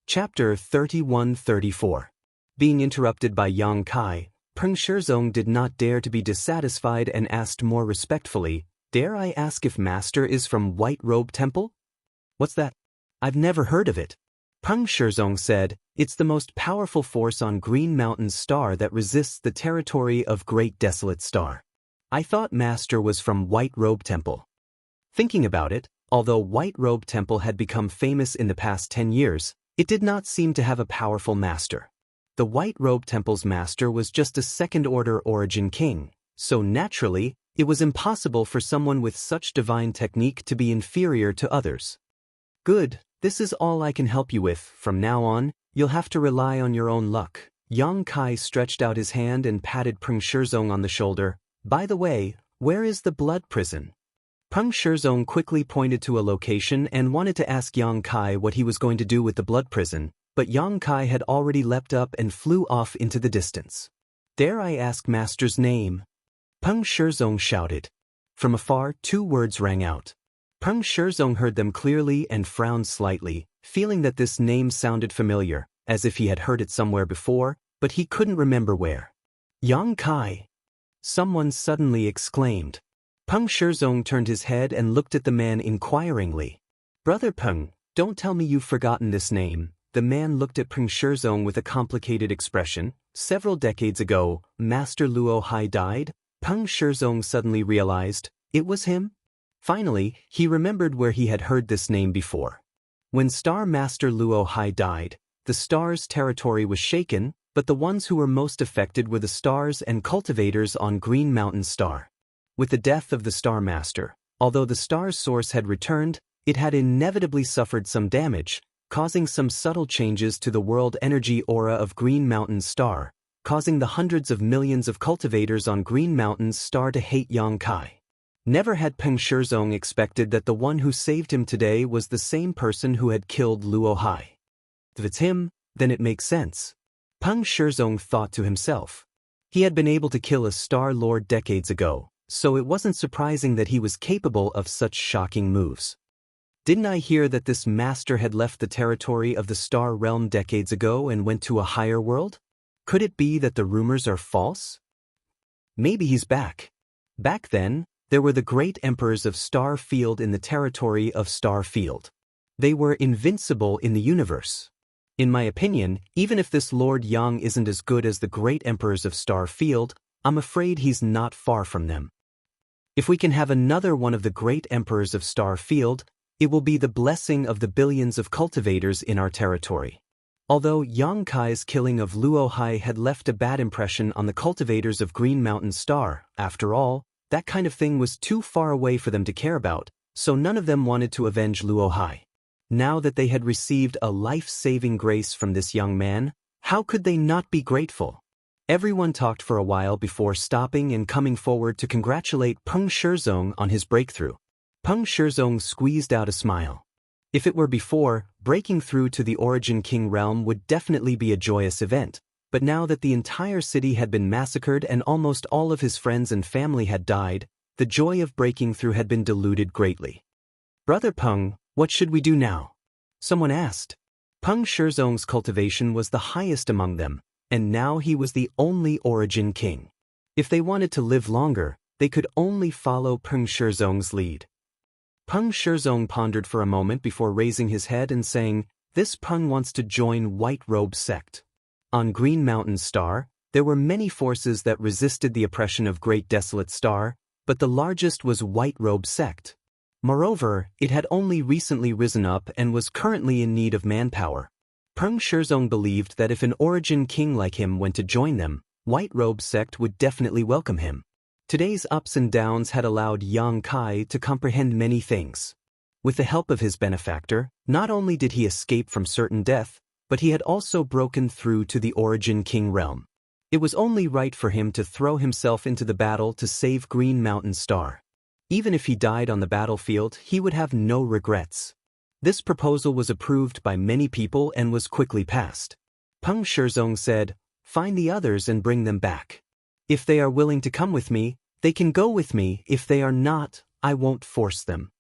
Chapter 31-34. Being interrupted by Yang Kai, Peng Shizong did not dare to be dissatisfied and asked more respectfully, "Dare I ask if Master is from White Robe Temple?" "What's that? I've never heard of it." Peng Shizong said, "It's the most powerful force on Green Mountain's star that resists the territory of Great Desolate Star. I thought Master was from White Robe Temple." Thinking about it, although White Robe Temple had become famous in the past 10 years, it did not seem to have a powerful master. The White Robe Temple's master was just a second-order origin king, so naturally, it was impossible for someone with such divine technique to be inferior to others. "Good, this is all I can help you with. From now on, you'll have to rely on your own luck." Yang Kai stretched out his hand and patted Peng Shizong on the shoulder. "By the way, where is the blood prison?" Peng Shizong quickly pointed to a location and wanted to ask Yang Kai what he was going to do with the blood prison, but Yang Kai had already leapt up and flew off into the distance. "Dare I ask Master's name?" Peng Shizong shouted. From afar, 2 words rang out. Peng Shizong heard them clearly and frowned slightly, feeling that this name sounded familiar, as if he had heard it somewhere before, but he couldn't remember where. "Yang Kai!" someone suddenly exclaimed. Peng Shizong turned his head and looked at the man inquiringly. "Brother Peng, don't tell me you've forgotten this name." The man looked at Peng Shizong with a complicated expression. "Several decades ago, Master Luo Hai died." Peng Shizong suddenly realized, it was him? Finally, he remembered where he had heard this name before. When Star Master Luo Hai died, the star's territory was shaken, but the ones who were most affected were the stars and cultivators on Green Mountain Star. With the death of the Star Master, although the star's source had returned, it had inevitably suffered some damage, causing some subtle changes to the world energy aura of Green Mountain's star, causing the hundreds of millions of cultivators on Green Mountain's star to hate Yang Kai. Never had Peng Shizong expected that the one who saved him today was the same person who had killed Luo Hai. If it's him, then it makes sense. Peng Shizong thought to himself. He had been able to kill a Star Lord decades ago, so it wasn't surprising that he was capable of such shocking moves. Didn't I hear that this master had left the territory of the Star Realm decades ago and went to a higher world? Could it be that the rumors are false? Maybe he's back. Back then, there were the great emperors of Star Field in the territory of Star Field. They were invincible in the universe. In my opinion, even if this Lord Yang isn't as good as the great emperors of Star Field, I'm afraid he's not far from them. If we can have another one of the great emperors of Star Field, it will be the blessing of the billions of cultivators in our territory. Although Yang Kai's killing of Luo Hai had left a bad impression on the cultivators of Green Mountain Star, after all, that kind of thing was too far away for them to care about, so none of them wanted to avenge Luo Hai. Now that they had received a life-saving grace from this young man, how could they not be grateful? Everyone talked for a while before stopping and coming forward to congratulate Peng Shizong on his breakthrough. Peng Shizong squeezed out a smile. If it were before, breaking through to the Origin King realm would definitely be a joyous event, but now that the entire city had been massacred and almost all of his friends and family had died, the joy of breaking through had been diluted greatly. "Brother Peng, what should we do now?" someone asked. Peng Shizong's cultivation was the highest among them, and now he was the only Origin King. If they wanted to live longer, they could only follow Peng Shizong's lead. Peng Shizong pondered for a moment before raising his head and saying, "This Peng wants to join White Robe Sect." On Green Mountain Star, there were many forces that resisted the oppression of Great Desolate Star, but the largest was White Robe Sect. Moreover, it had only recently risen up and was currently in need of manpower. Peng Shizong believed that if an Origin King like him went to join them, White Robe Sect would definitely welcome him. Today's ups and downs had allowed Yang Kai to comprehend many things. With the help of his benefactor, not only did he escape from certain death, but he had also broken through to the Origin King realm. It was only right for him to throw himself into the battle to save Green Mountain Star. Even if he died on the battlefield, he would have no regrets. This proposal was approved by many people and was quickly passed. Peng Shizong said, "Find the others and bring them back. If they are willing to come with me, they can go with me. If they are not, I won't force them."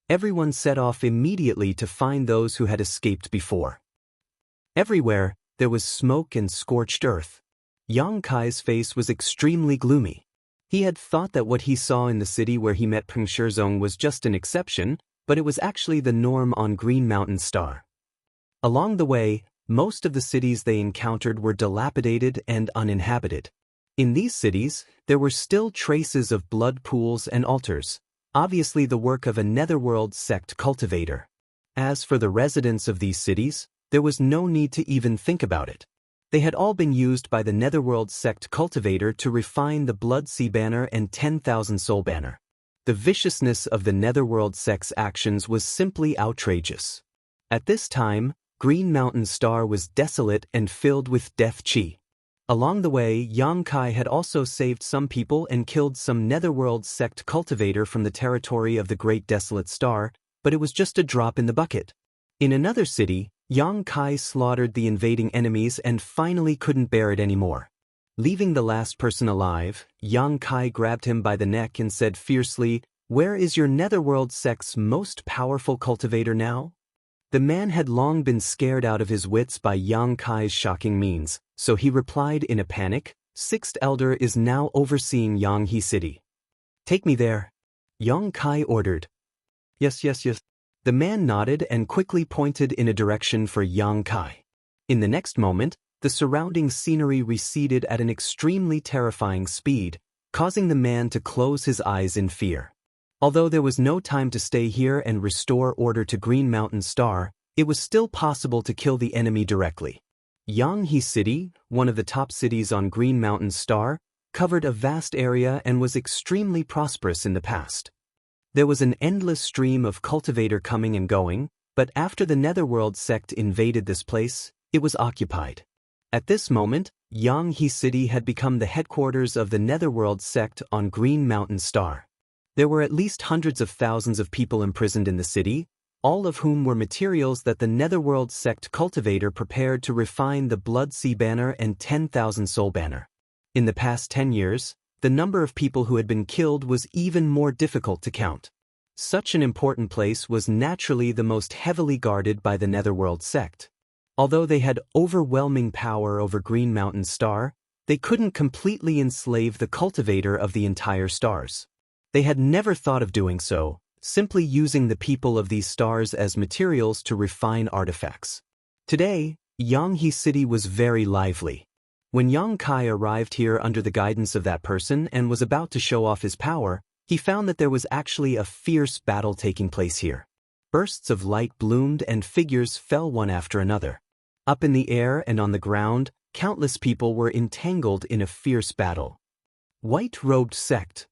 Everyone set off immediately to find those who had escaped before. Everywhere, there was smoke and scorched earth. Yang Kai's face was extremely gloomy. He had thought that what he saw in the city where he met Peng Shizong was just an exception, but it was actually the norm on Green Mountain Star. Along the way, most of the cities they encountered were dilapidated and uninhabited. In these cities, there were still traces of blood pools and altars, obviously the work of a netherworld sect cultivator. As for the residents of these cities, there was no need to even think about it. They had all been used by the netherworld sect cultivator to refine the Blood Sea Banner and 10,000 Soul Banner. The viciousness of the netherworld sect's actions was simply outrageous. At this time, Green Mountain Star was desolate and filled with death chi. Along the way, Yang Kai had also saved some people and killed some netherworld sect cultivator from the territory of the Great Desolate Star, but it was just a drop in the bucket. In another city, Yang Kai slaughtered the invading enemies and finally couldn't bear it anymore. Leaving the last person alive, Yang Kai grabbed him by the neck and said fiercely, "Where is your netherworld sect's most powerful cultivator now?" The man had long been scared out of his wits by Yang Kai's shocking means, so he replied in a panic, "Sixth Elder is now overseeing Jianghu City." "Take me there," Yang Kai ordered. Yes. The man nodded and quickly pointed in a direction for Yang Kai. In the next moment, the surrounding scenery receded at an extremely terrifying speed, causing the man to close his eyes in fear. Although there was no time to stay here and restore order to Green Mountain Star, it was still possible to kill the enemy directly. Jianghu City, one of the top cities on Green Mountain Star, covered a vast area and was extremely prosperous in the past. There was an endless stream of cultivator coming and going, but after the netherworld sect invaded this place, it was occupied. At this moment, Jianghu City had become the headquarters of the netherworld sect on Green Mountain Star. There were at least hundreds of thousands of people imprisoned in the city, all of whom were materials that the netherworld sect cultivator prepared to refine the Blood Sea Banner and 10,000 Soul Banner. In the past 10 years, the number of people who had been killed was even more difficult to count. Such an important place was naturally the most heavily guarded by the netherworld sect. Although they had overwhelming power over Green Mountain Star, they couldn't completely enslave the cultivator of the entire stars. They had never thought of doing so, simply using the people of these stars as materials to refine artifacts. Today, Jianghu City was very lively. When Yang Kai arrived here under the guidance of that person and was about to show off his power, he found that there was actually a fierce battle taking place here. Bursts of light bloomed and figures fell one after another. Up in the air and on the ground, countless people were entangled in a fierce battle. White-robed sect.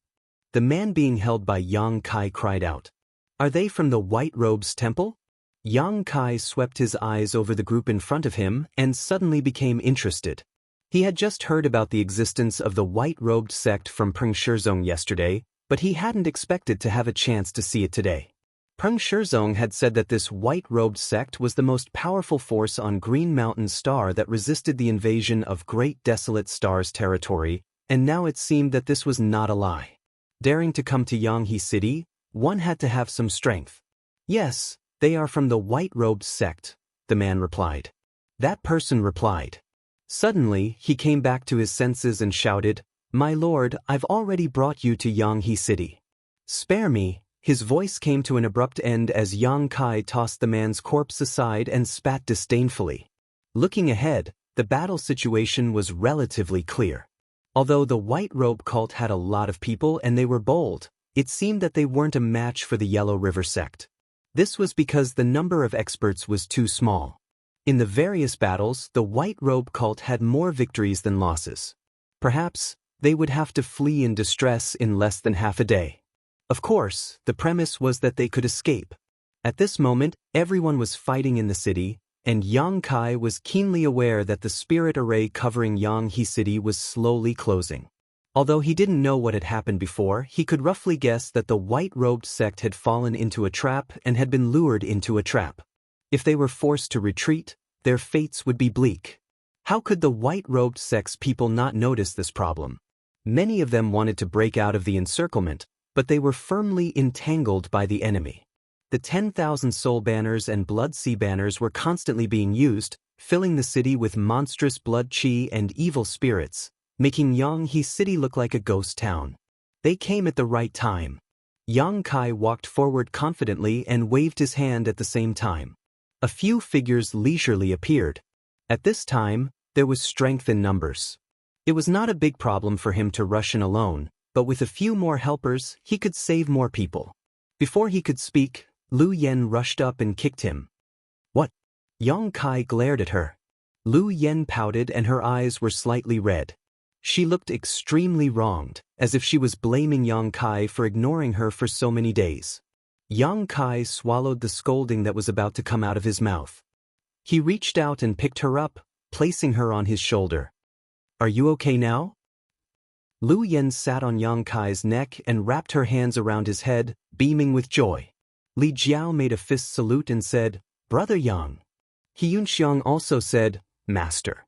The man being held by Yang Kai cried out. "Are they from the White Robes Temple?" Yang Kai swept his eyes over the group in front of him and suddenly became interested. He had just heard about the existence of the white-robed sect from Peng Shizong yesterday, but he hadn't expected to have a chance to see it today. Peng Shizong had said that this white-robed sect was the most powerful force on Green Mountain Star that resisted the invasion of Great Desolate Star's territory, and now it seemed that this was not a lie. Daring to come to Jianghu City, one had to have some strength. "Yes, they are from the white-robed sect," the man replied. That person replied. Suddenly, he came back to his senses and shouted, "My lord, I've already brought you to Jianghu City. Spare me." His voice came to an abrupt end as Yang Kai tossed the man's corpse aside and spat disdainfully. Looking ahead, the battle situation was relatively clear. Although the White Robe cult had a lot of people and they were bold, it seemed that they weren't a match for the Yellow River sect. This was because the number of experts was too small. In the various battles, the White Robe cult had more victories than losses. Perhaps, they would have to flee in distress in less than half a day. Of course, the premise was that they could escape. At this moment, everyone was fighting in the city, and Yang Kai was keenly aware that the spirit array covering Jianghu City was slowly closing. Although he didn't know what had happened before, he could roughly guess that the white-robed sect had fallen into a trap and had been lured into a trap. If they were forced to retreat, their fates would be bleak. How could the white-robed sect's people not notice this problem? Many of them wanted to break out of the encirclement, but they were firmly entangled by the enemy. The 10,000 soul banners and blood sea banners were constantly being used, filling the city with monstrous blood chi and evil spirits, making Jianghu City look like a ghost town. They came at the right time. Yang Kai walked forward confidently and waved his hand at the same time. A few figures leisurely appeared. At this time, there was strength in numbers. It was not a big problem for him to rush in alone, but with a few more helpers, he could save more people. Before he could speak, Lu Yen rushed up and kicked him. What? Yang Kai glared at her. Lu Yen pouted and her eyes were slightly red. She looked extremely wronged, as if she was blaming Yang Kai for ignoring her for so many days. Yang Kai swallowed the scolding that was about to come out of his mouth. He reached out and picked her up, placing her on his shoulder. Are you okay now? Lu Yen sat on Yang Kai's neck and wrapped her hands around his head, beaming with joy. Li Jiao made a fist salute and said, Brother Yang. He Yunxiang also said, Master.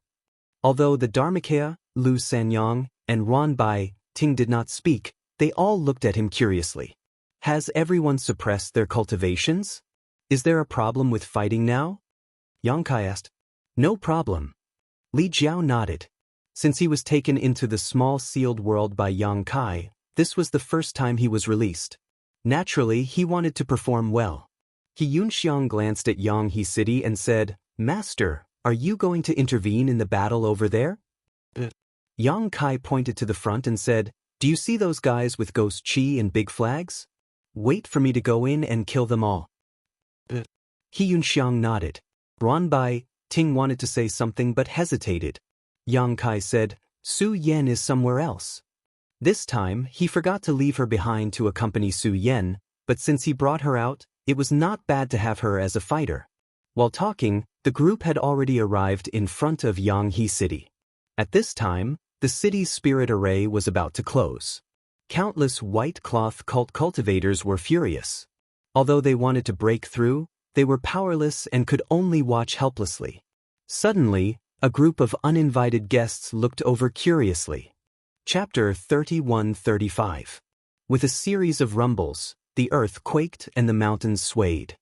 Although the Dharmakaya, Lu Sanyang, and Ron Bai, Ting did not speak, they all looked at him curiously. Has everyone suppressed their cultivations? Is there a problem with fighting now? Yang Kai asked. No problem. Li Jiao nodded. Since he was taken into the small sealed world by Yang Kai, this was the first time he was released. Naturally, he wanted to perform well. He Yunxiang glanced at Jianghu City and said, Master, are you going to intervene in the battle over there? Yang Kai pointed to the front and said, Do you see those guys with ghost chi and big flags? Wait for me to go in and kill them all. He Yunxiang nodded. Ron Bai, Ting wanted to say something but hesitated. Yang Kai said, Su Yen is somewhere else. This time, he forgot to leave her behind to accompany Su Yen, but since he brought her out, it was not bad to have her as a fighter. While talking, the group had already arrived in front of Jianghu City. At this time, the city's spirit array was about to close. Countless white cloth cult cultivators were furious. Although they wanted to break through, they were powerless and could only watch helplessly. Suddenly, a group of uninvited guests looked over curiously. Chapter 31-35. With a series of rumbles, the earth quaked and the mountains swayed.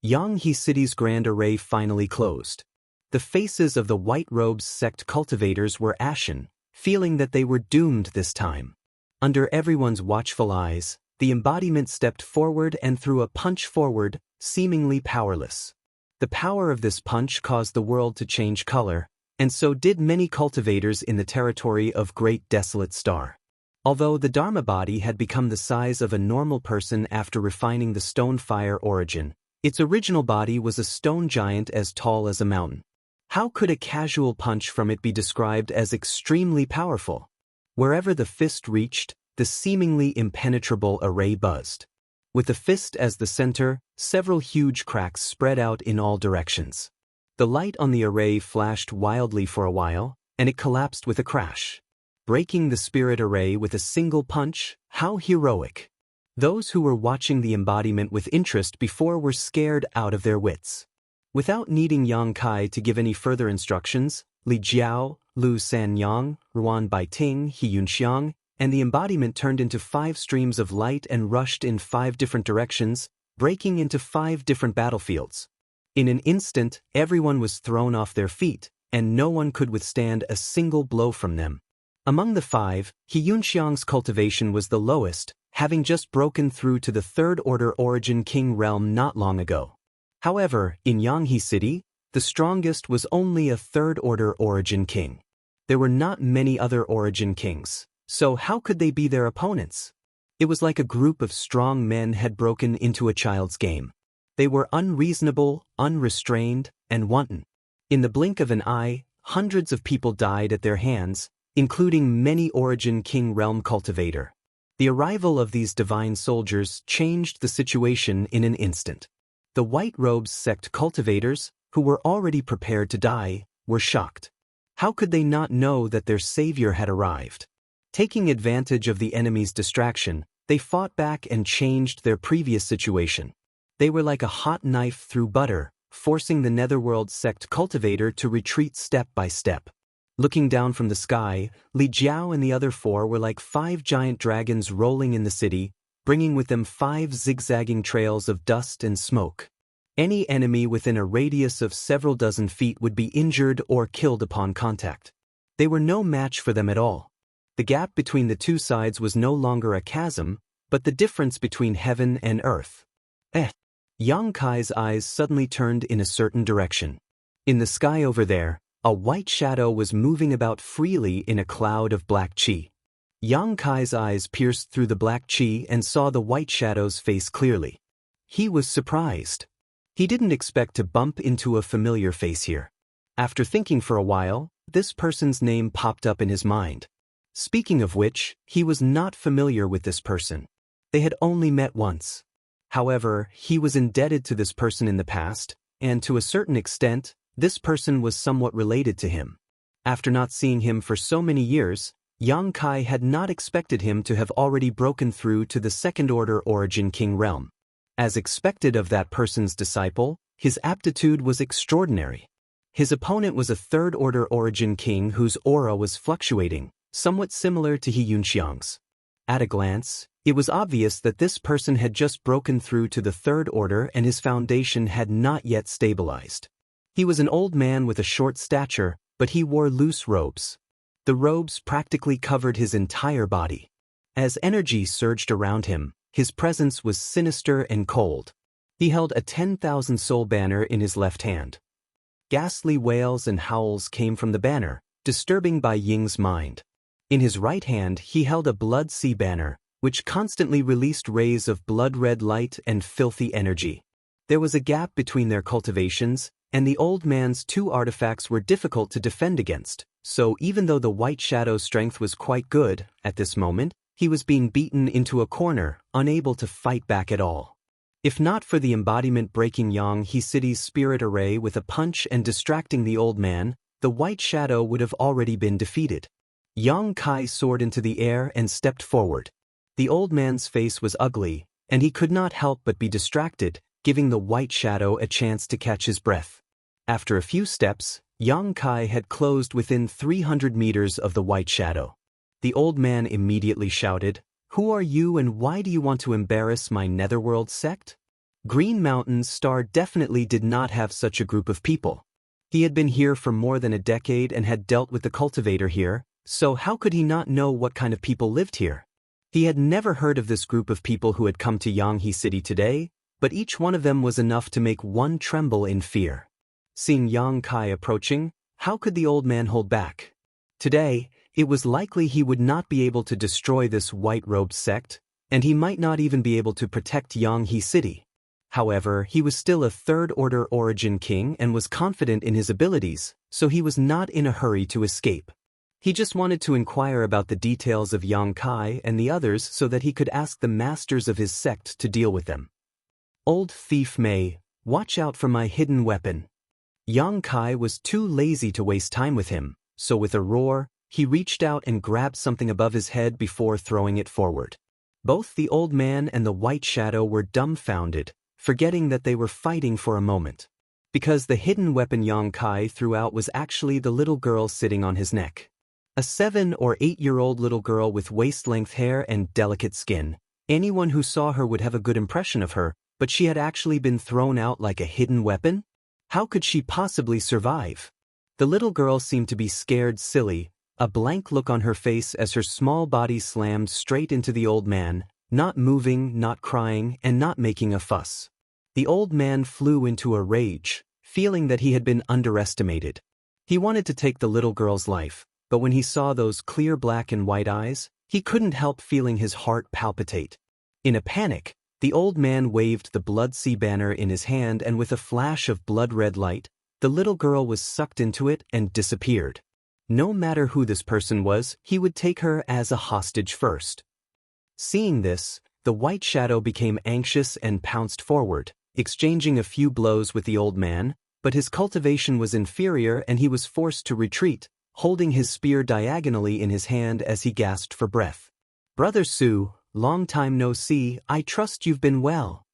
Jianghu City's grand array finally closed. The faces of the White Robes sect cultivators were ashen, feeling that they were doomed this time. Under everyone's watchful eyes, the embodiment stepped forward and threw a punch forward, seemingly powerless. The power of this punch caused the world to change color, and so did many cultivators in the territory of Great Desolate Star. Although the Dharma body had become the size of a normal person after refining the stone fire origin, its original body was a stone giant as tall as a mountain. How could a casual punch from it be described as extremely powerful? Wherever the fist reached, the seemingly impenetrable array buzzed. With the fist as the center, several huge cracks spread out in all directions. The light on the array flashed wildly for a while, and it collapsed with a crash. Breaking the spirit array with a single punch, how heroic! Those who were watching the embodiment with interest before were scared out of their wits. Without needing Yang Kai to give any further instructions, Li Jiao, Lu Sanyang, Ruan Baiting, He Yunxiang, and the embodiment turned into 5 streams of light and rushed in 5 different directions, breaking into 5 different battlefields. In an instant, everyone was thrown off their feet, and no one could withstand a single blow from them. Among the 5, He Yunxiang's cultivation was the lowest, having just broken through to the third-order origin king realm not long ago. However, in Jianghu City, the strongest was only a third-order origin king. There were not many other origin kings, so how could they be their opponents? It was like a group of strong men had broken into a child's game. They were unreasonable, unrestrained, and wanton. In the blink of an eye, hundreds of people died at their hands, including many origin king realm cultivator. The arrival of these divine soldiers changed the situation in an instant. The White Robes sect cultivators, who were already prepared to die, were shocked. How could they not know that their savior had arrived? Taking advantage of the enemy's distraction, they fought back and changed their previous situation. They were like a hot knife through butter, forcing the Netherworld sect cultivator to retreat step by step. Looking down from the sky, Li Jiao and the other 4 were like 5 giant dragons rolling in the city, bringing with them 5 zigzagging trails of dust and smoke. Any enemy within a radius of several dozen feet would be injured or killed upon contact. They were no match for them at all. The gap between the two sides was no longer a chasm, but the difference between heaven and earth. Yang Kai's eyes suddenly turned in a certain direction. In the sky over there, a white shadow was moving about freely in a cloud of black chi. Yang Kai's eyes pierced through the black chi and saw the white shadow's face clearly. He was surprised. He didn't expect to bump into a familiar face here. After thinking for a while, this person's name popped up in his mind. Speaking of which, he was not familiar with this person. They had only met once. However, he was indebted to this person in the past, and to a certain extent, this person was somewhat related to him. After not seeing him for so many years, Yang Kai had not expected him to have already broken through to the second-order Origin King realm. As expected of that person's disciple, his aptitude was extraordinary. His opponent was a third-order Origin King whose aura was fluctuating, somewhat similar to He Yunxiang's. At a glance, it was obvious that this person had just broken through to the third order and his foundation had not yet stabilized. He was an old man with a short stature, but he wore loose robes. The robes practically covered his entire body. As energy surged around him, his presence was sinister and cold. He held a 10,000 soul banner in his left hand. Ghastly wails and howls came from the banner, disturbing Bai Ying's mind. In his right hand he held a blood sea banner, which constantly released rays of blood-red light and filthy energy. There was a gap between their cultivations, and the old man's 2 artifacts were difficult to defend against, so even though the white shadow's strength was quite good, at this moment, he was being beaten into a corner, unable to fight back at all. If not for the embodiment breaking Jianghu City's spirit array with a punch and distracting the old man, the white shadow would have already been defeated. Yang Kai soared into the air and stepped forward. The old man's face was ugly, and he could not help but be distracted, giving the white shadow a chance to catch his breath. After a few steps, Yang Kai had closed within 300 meters of the white shadow. The old man immediately shouted, "Who are you and why do you want to embarrass my netherworld sect?" Green Mountain's star definitely did not have such a group of people. He had been here for more than a decade and had dealt with the cultivator here, so how could he not know what kind of people lived here? He had never heard of this group of people who had come to Jianghu City today, but each one of them was enough to make one tremble in fear. Seeing Yang Kai approaching, how could the old man hold back? Today, it was likely he would not be able to destroy this white-robed sect, and he might not even be able to protect Jianghu City. However, he was still a third-order Origin King and was confident in his abilities, so he was not in a hurry to escape. He just wanted to inquire about the details of Yang Kai and the others so that he could ask the masters of his sect to deal with them. "Old thief Mei, watch out for my hidden weapon." Yang Kai was too lazy to waste time with him, so with a roar, he reached out and grabbed something above his head before throwing it forward. Both the old man and the white shadow were dumbfounded, forgetting that they were fighting for a moment. Because the hidden weapon Yang Kai threw out was actually the little girl sitting on his neck. A 7 or 8-year-old little girl with waist-length hair and delicate skin. Anyone who saw her would have a good impression of her, but she had actually been thrown out like a hidden weapon? How could she possibly survive? The little girl seemed to be scared silly, a blank look on her face as her small body slammed straight into the old man, not moving, not crying, and not making a fuss. The old man flew into a rage, feeling that he had been underestimated. He wanted to take the little girl's life, but when he saw those clear black and white eyes, he couldn't help feeling his heart palpitate. In a panic, the old man waved the blood sea banner in his hand and with a flash of blood-red light, the little girl was sucked into it and disappeared. No matter who this person was, he would take her as a hostage first. Seeing this, the white shadow became anxious and pounced forward, exchanging a few blows with the old man, but his cultivation was inferior and he was forced to retreat, holding his spear diagonally in his hand as he gasped for breath. "Brother Su, long time no see, I trust you've been well."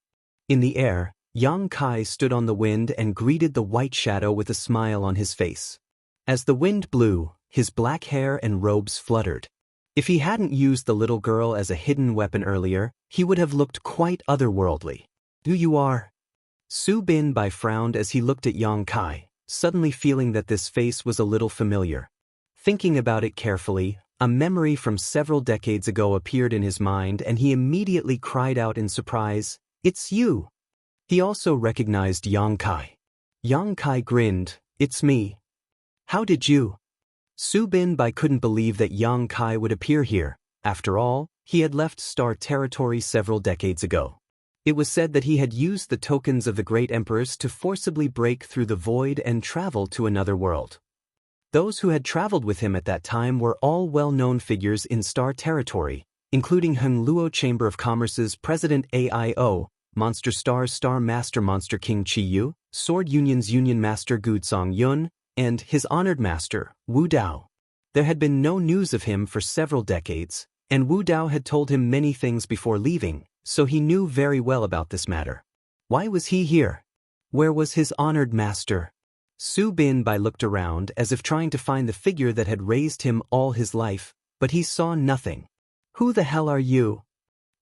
In the air, Yang Kai stood on the wind and greeted the white shadow with a smile on his face. As the wind blew, his black hair and robes fluttered. If he hadn't used the little girl as a hidden weapon earlier, he would have looked quite otherworldly. Who you are? Su Bin frowned as he looked at Yang Kai, suddenly feeling that this face was a little familiar. Thinking about it carefully, a memory from several decades ago appeared in his mind and he immediately cried out in surprise, "It's you!" He also recognized Yang Kai. Yang Kai grinned, "It's me. How did you?" Su Bin couldn't believe that Yang Kai would appear here. After all, he had left Star Territory several decades ago. It was said that he had used the tokens of the great emperors to forcibly break through the void and travel to another world. Those who had traveled with him at that time were all well-known figures in Star Territory, including Heng Luo Chamber of Commerce's President AIO, Monster Star's Star Master Monster King Chi Yu, Sword Union's Union Master Gu Zong Yun, and his honored master, Wu Dao. There had been no news of him for several decades, and Wu Dao had told him many things before leaving, so he knew very well about this matter. Why was he here? Where was his honored master? Su Bin looked around as if trying to find the figure that had raised him all his life, but he saw nothing. Who the hell are you?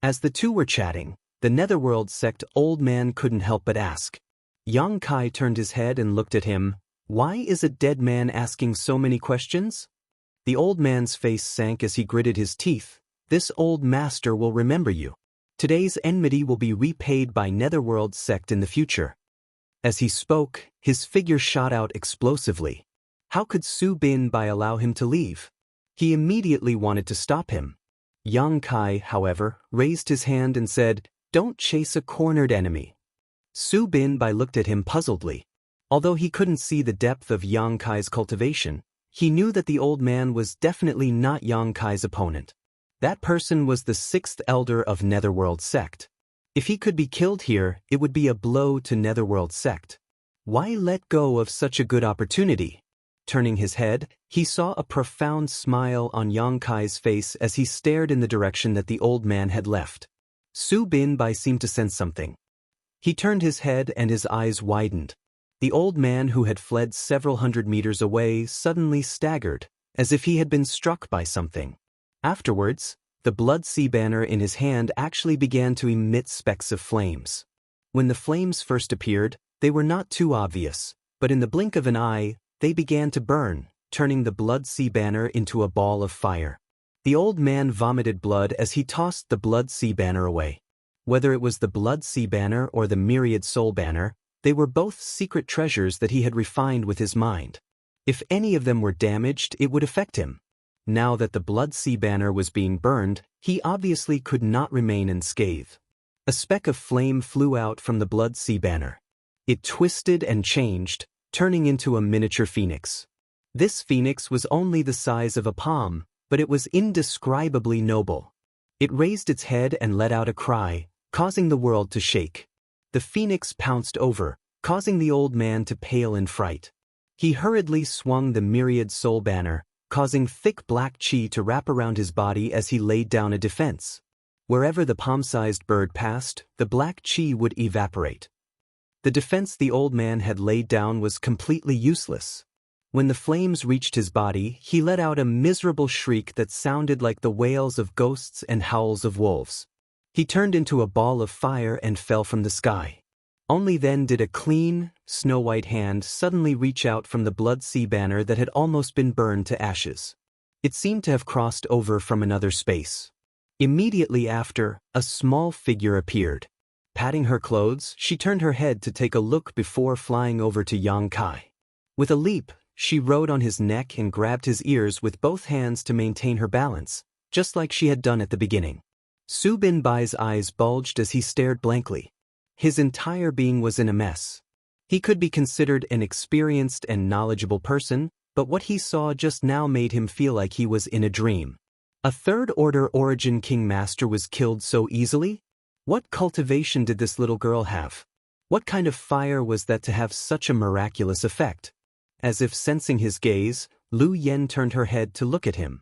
As the two were chatting, the Netherworld sect old man couldn't help but ask. Yang Kai turned his head and looked at him. Why is a dead man asking so many questions? The old man's face sank as he gritted his teeth. This old master will remember you. Today's enmity will be repaid by Netherworld sect in the future. As he spoke, his figure shot out explosively. How could Su Bin allow him to leave? He immediately wanted to stop him. Yang Kai, however, raised his hand and said, "Don't chase a cornered enemy." Su Bin looked at him puzzledly. Although he couldn't see the depth of Yang Kai's cultivation, he knew that the old man was definitely not Yang Kai's opponent. That person was the sixth elder of Netherworld sect. If he could be killed here, it would be a blow to Netherworld sect. Why let go of such a good opportunity? Turning his head, he saw a profound smile on Yang Kai's face as he stared in the direction that the old man had left. Su Bin seemed to sense something. He turned his head and his eyes widened. The old man who had fled several hundred meters away suddenly staggered, as if he had been struck by something. Afterwards, the blood sea banner in his hand actually began to emit specks of flames. When the flames first appeared, they were not too obvious, but in the blink of an eye, they began to burn, turning the blood sea banner into a ball of fire. The old man vomited blood as he tossed the blood sea banner away. Whether it was the blood sea banner or the myriad soul banner, they were both secret treasures that he had refined with his mind. If any of them were damaged, it would affect him. Now that the blood sea banner was being burned, he obviously could not remain unscathed. A speck of flame flew out from the blood sea banner. It twisted and changed, turning into a miniature phoenix. This phoenix was only the size of a palm, but it was indescribably noble. It raised its head and let out a cry, causing the world to shake. The phoenix pounced over, causing the old man to pale in fright. He hurriedly swung the myriad soul banner, causing thick black chi to wrap around his body as he laid down a defense. Wherever the palm-sized bird passed, the black chi would evaporate. The defense the old man had laid down was completely useless. When the flames reached his body, he let out a miserable shriek that sounded like the wails of ghosts and howls of wolves. He turned into a ball of fire and fell from the sky. Only then did a clean, snow-white hand suddenly reach out from the blood sea banner that had almost been burned to ashes. It seemed to have crossed over from another space. Immediately after, a small figure appeared. Patting her clothes, she turned her head to take a look before flying over to Yang Kai. With a leap, she rode on his neck and grabbed his ears with both hands to maintain her balance, just like she had done at the beginning. Su Bin's eyes bulged as he stared blankly. His entire being was in a mess. He could be considered an experienced and knowledgeable person, but what he saw just now made him feel like he was in a dream. A third-order origin king master was killed so easily? What cultivation did this little girl have? What kind of fire was that to have such a miraculous effect? As if sensing his gaze, Lu Yen turned her head to look at him.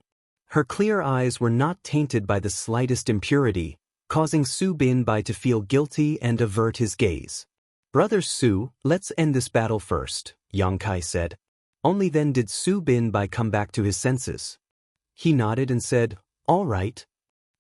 Her clear eyes were not tainted by the slightest impurity, causing Su Bin to feel guilty and avert his gaze. "Brother Su, let's end this battle first," Yang Kai said. Only then did Su Bin come back to his senses. He nodded and said, all right.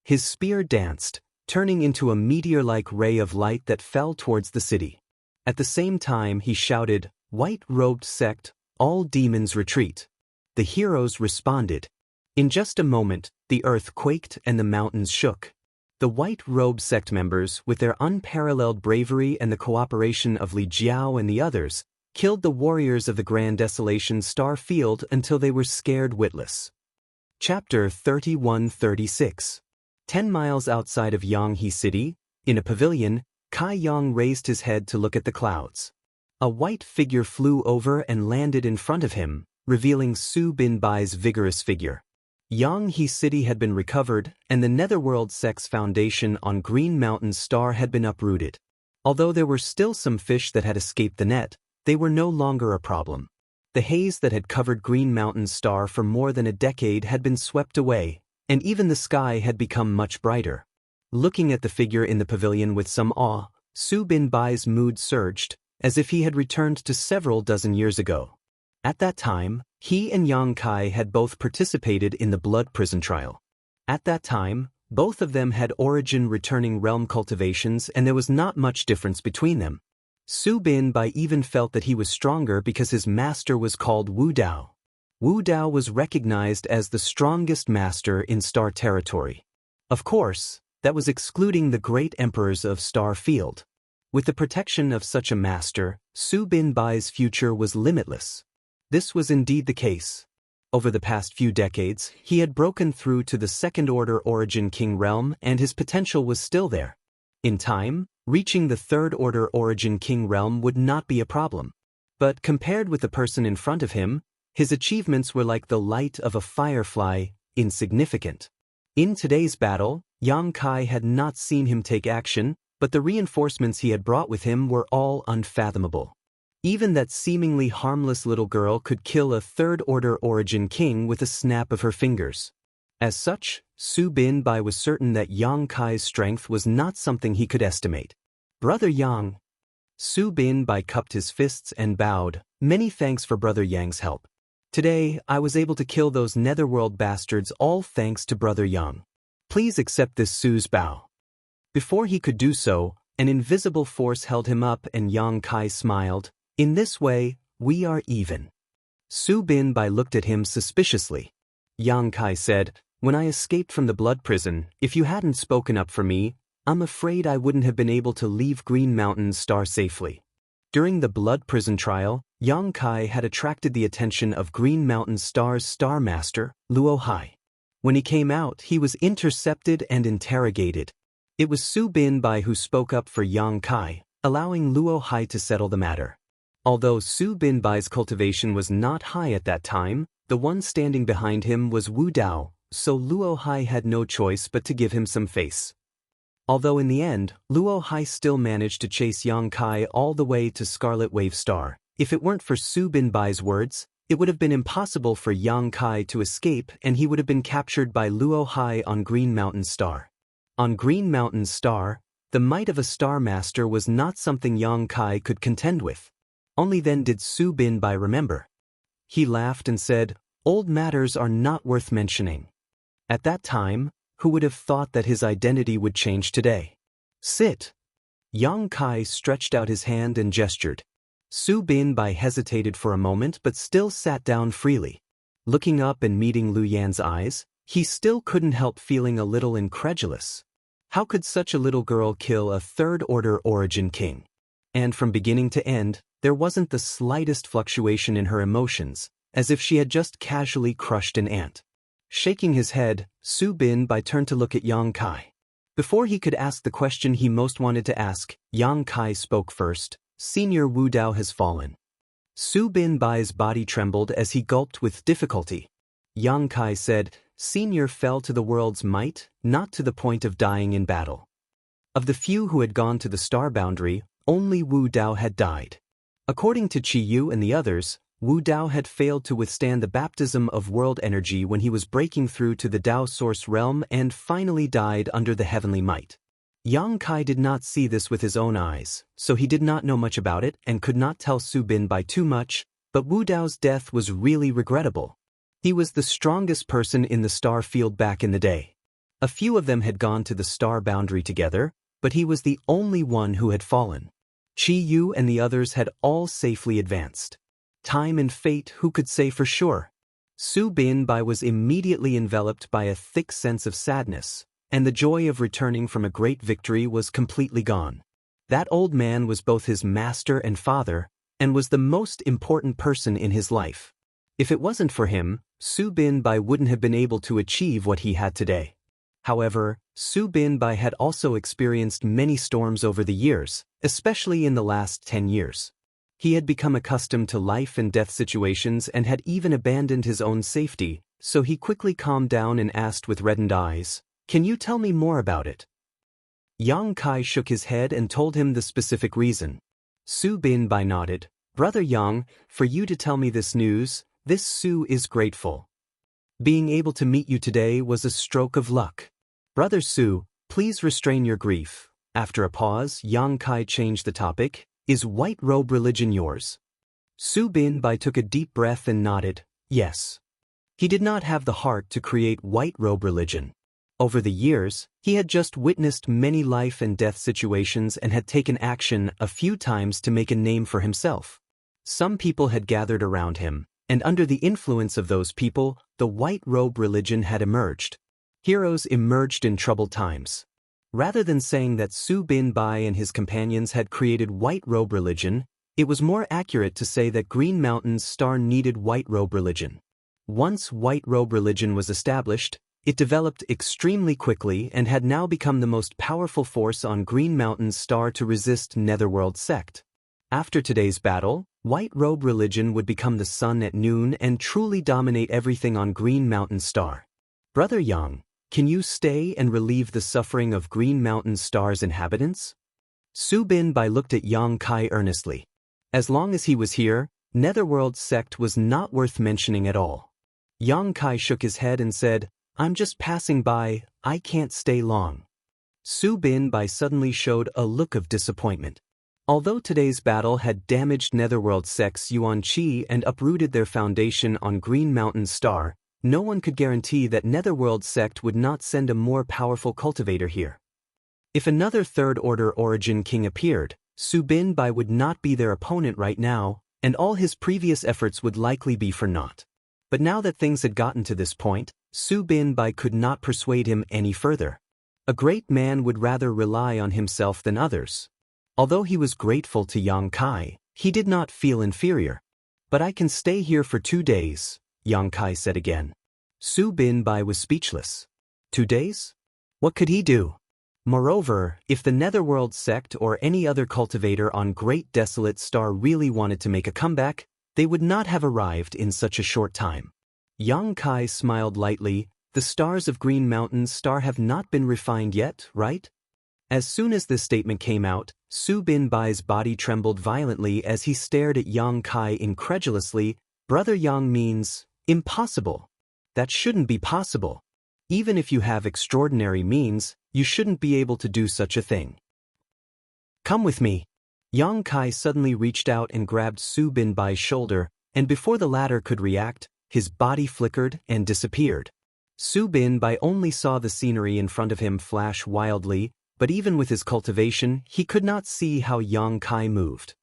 His spear danced, turning into a meteor-like ray of light that fell towards the city. At the same time he shouted, "White-robed sect, all demons retreat." The heroes responded. In just a moment, the earth quaked and the mountains shook. The white-robed sect members, with their unparalleled bravery and the cooperation of Li Jiao and the others, killed the warriors of the Grand Desolation Star Field until they were scared witless. Chapter 31-36. 10 miles outside of Jianghu City, in a pavilion, Kai Yang raised his head to look at the clouds. A white figure flew over and landed in front of him, revealing Su Binbai's vigorous figure. Jianghu City had been recovered, and the Netherworld Sect's foundation on Green Mountain Star had been uprooted. Although there were still some fish that had escaped the net, they were no longer a problem. The haze that had covered Green Mountain Star for more than a decade had been swept away, and even the sky had become much brighter. Looking at the figure in the pavilion with some awe, Su Binbai's mood surged, as if he had returned to several dozen years ago. At that time, he and Yang Kai had both participated in the blood prison trial. At that time, both of them had origin-returning realm cultivations and there was not much difference between them. Su Binbai even felt that he was stronger because his master was called Wu Dao. Wu Dao was recognized as the strongest master in Star Territory. Of course, that was excluding the great emperors of Star Field. With the protection of such a master, Su Binbai's future was limitless. This was indeed the case. Over the past few decades, he had broken through to the second-order Origin King realm and his potential was still there. In time, reaching the third-order Origin King realm would not be a problem. But compared with the person in front of him, his achievements were like the light of a firefly, insignificant. In today's battle, Yang Kai had not seen him take action, but the reinforcements he had brought with him were all unfathomable. Even that seemingly harmless little girl could kill a third-order Origin King with a snap of her fingers. As such, Su Binbai was certain that Yang Kai's strength was not something he could estimate. "Brother Yang." Su Binbai cupped his fists and bowed, "Many thanks for Brother Yang's help. Today, I was able to kill those netherworld bastards all thanks to Brother Yang. Please accept this Su's bow." Before he could do so, an invisible force held him up and Yang Kai smiled. "In this way, we are even." Su Binbai looked at him suspiciously. Yang Kai said, "When I escaped from the blood prison, if you hadn't spoken up for me, I'm afraid I wouldn't have been able to leave Green Mountain Star safely." During the blood prison trial, Yang Kai had attracted the attention of Green Mountain Star's Star Master, Luo Hai. When he came out, he was intercepted and interrogated. It was Su Binbai who spoke up for Yang Kai, allowing Luo Hai to settle the matter. Although Su Binbai's cultivation was not high at that time, the one standing behind him was Wu Dao, so Luo Hai had no choice but to give him some face. Although in the end, Luo Hai still managed to chase Yang Kai all the way to Scarlet Wave Star. If it weren't for Su Binbai's words, it would have been impossible for Yang Kai to escape and he would have been captured by Luo Hai on Green Mountain Star. On Green Mountain Star, the might of a Star Master was not something Yang Kai could contend with. Only then did Su Binbai remember. He laughed and said, "Old matters are not worth mentioning." At that time, who would have thought that his identity would change today? "Sit." Yang Kai stretched out his hand and gestured. Su Binbai hesitated for a moment but still sat down freely. Looking up and meeting Lu Yan's eyes, he still couldn't help feeling a little incredulous. How could such a little girl kill a third-order Origin King? And from beginning to end, there wasn't the slightest fluctuation in her emotions, as if she had just casually crushed an ant. Shaking his head, Su Binbai turned to look at Yang Kai. Before he could ask the question he most wanted to ask, Yang Kai spoke first. "Senior Wu Dao has fallen." Su Binbai's body trembled as he gulped with difficulty. Yang Kai said, "Senior fell to the world's might, not to the point of dying in battle." Of the few who had gone to the star boundary, only Wu Dao had died. According to Qi Yu and the others, Wu Dao had failed to withstand the baptism of world energy when he was breaking through to the Dao Source realm and finally died under the heavenly might. Yang Kai did not see this with his own eyes, so he did not know much about it and could not tell Su Binbai too much, but Wu Dao's death was really regrettable. He was the strongest person in the star field back in the day. A few of them had gone to the star boundary together, but he was the only one who had fallen. Qi Yu and the others had all safely advanced. Time and fate, who could say for sure? Su Binbai was immediately enveloped by a thick sense of sadness, and the joy of returning from a great victory was completely gone. That old man was both his master and father, and was the most important person in his life. If it wasn't for him, Su Binbai wouldn't have been able to achieve what he had today. However, Su Binbai had also experienced many storms over the years, especially in the last 10 years. He had become accustomed to life and death situations and had even abandoned his own safety, so he quickly calmed down and asked with reddened eyes, "Can you tell me more about it?" Yang Kai shook his head and told him the specific reason. Su Binbai nodded. "Brother Yang, for you to tell me this news, this Su is grateful. Being able to meet you today was a stroke of luck. Brother Su, please restrain your grief." After a pause, Yang Kai changed the topic. "Is white robe religion yours?" Su Binbai took a deep breath and nodded, yes. He did not have the heart to create white robe religion. Over the years, he had just witnessed many life and death situations and had taken action a few times to make a name for himself. Some people had gathered around him, and under the influence of those people, the white robe religion had emerged. Heroes emerged in troubled times. Rather than saying that Su Binbai and his companions had created white robe religion, it was more accurate to say that Green Mountain's star needed white robe religion. Once white robe religion was established, it developed extremely quickly and had now become the most powerful force on Green Mountain's star to resist Netherworld sect. After today's battle, white robe religion would become the sun at noon and truly dominate everything on Green Mountain star. Brother Yang, can you stay and relieve the suffering of Green Mountain star's inhabitants? Su Binbai looked at Yang Kai earnestly. As long as he was here, Netherworld sect was not worth mentioning at all. Yang Kai shook his head and said, "I'm just passing by, I can't stay long." Su Binbai suddenly showed a look of disappointment. Although today's battle had damaged Netherworld sect's Yuan Qi and uprooted their foundation on Green Mountain star, no one could guarantee that Netherworld sect would not send a more powerful cultivator here. If another third-order origin king appeared, Su Binbai would not be their opponent right now, and all his previous efforts would likely be for naught. But now that things had gotten to this point, Su Binbai could not persuade him any further. A great man would rather rely on himself than others. Although he was grateful to Yang Kai, he did not feel inferior. "But I can stay here for 2 days, Yang Kai said again. Su Binbai was speechless. 2 days? What could he do? Moreover, if the Netherworld sect or any other cultivator on Great Desolate Star really wanted to make a comeback, they would not have arrived in such a short time. Yang Kai smiled lightly. "The stars of Green Mountain star have not been refined yet, right?" As soon as this statement came out, Su Binbai's body trembled violently as he stared at Yang Kai incredulously. "Brother Yang means impossible. That shouldn't be possible. Even if you have extraordinary means, you shouldn't be able to do such a thing. Come with me." Yang Kai suddenly reached out and grabbed Su Binbai's shoulder, and before the latter could react, his body flickered and disappeared. Su Binbai only saw the scenery in front of him flash wildly, but even with his cultivation, he could not see how Yang Kai moved.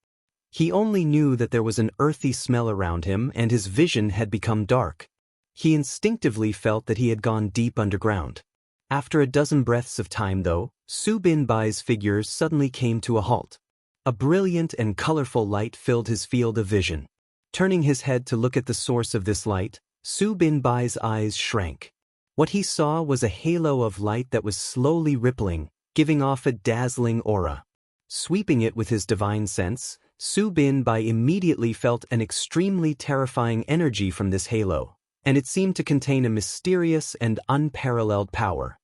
He only knew that there was an earthy smell around him and his vision had become dark. He instinctively felt that he had gone deep underground. After a dozen breaths of time though, Su Binbai's figure suddenly came to a halt. A brilliant and colorful light filled his field of vision. Turning his head to look at the source of this light, Su Binbai's eyes shrank. What he saw was a halo of light that was slowly rippling, giving off a dazzling aura. Sweeping it with his divine sense, Su Binbai immediately felt an extremely terrifying energy from this halo, and it seemed to contain a mysterious and unparalleled power.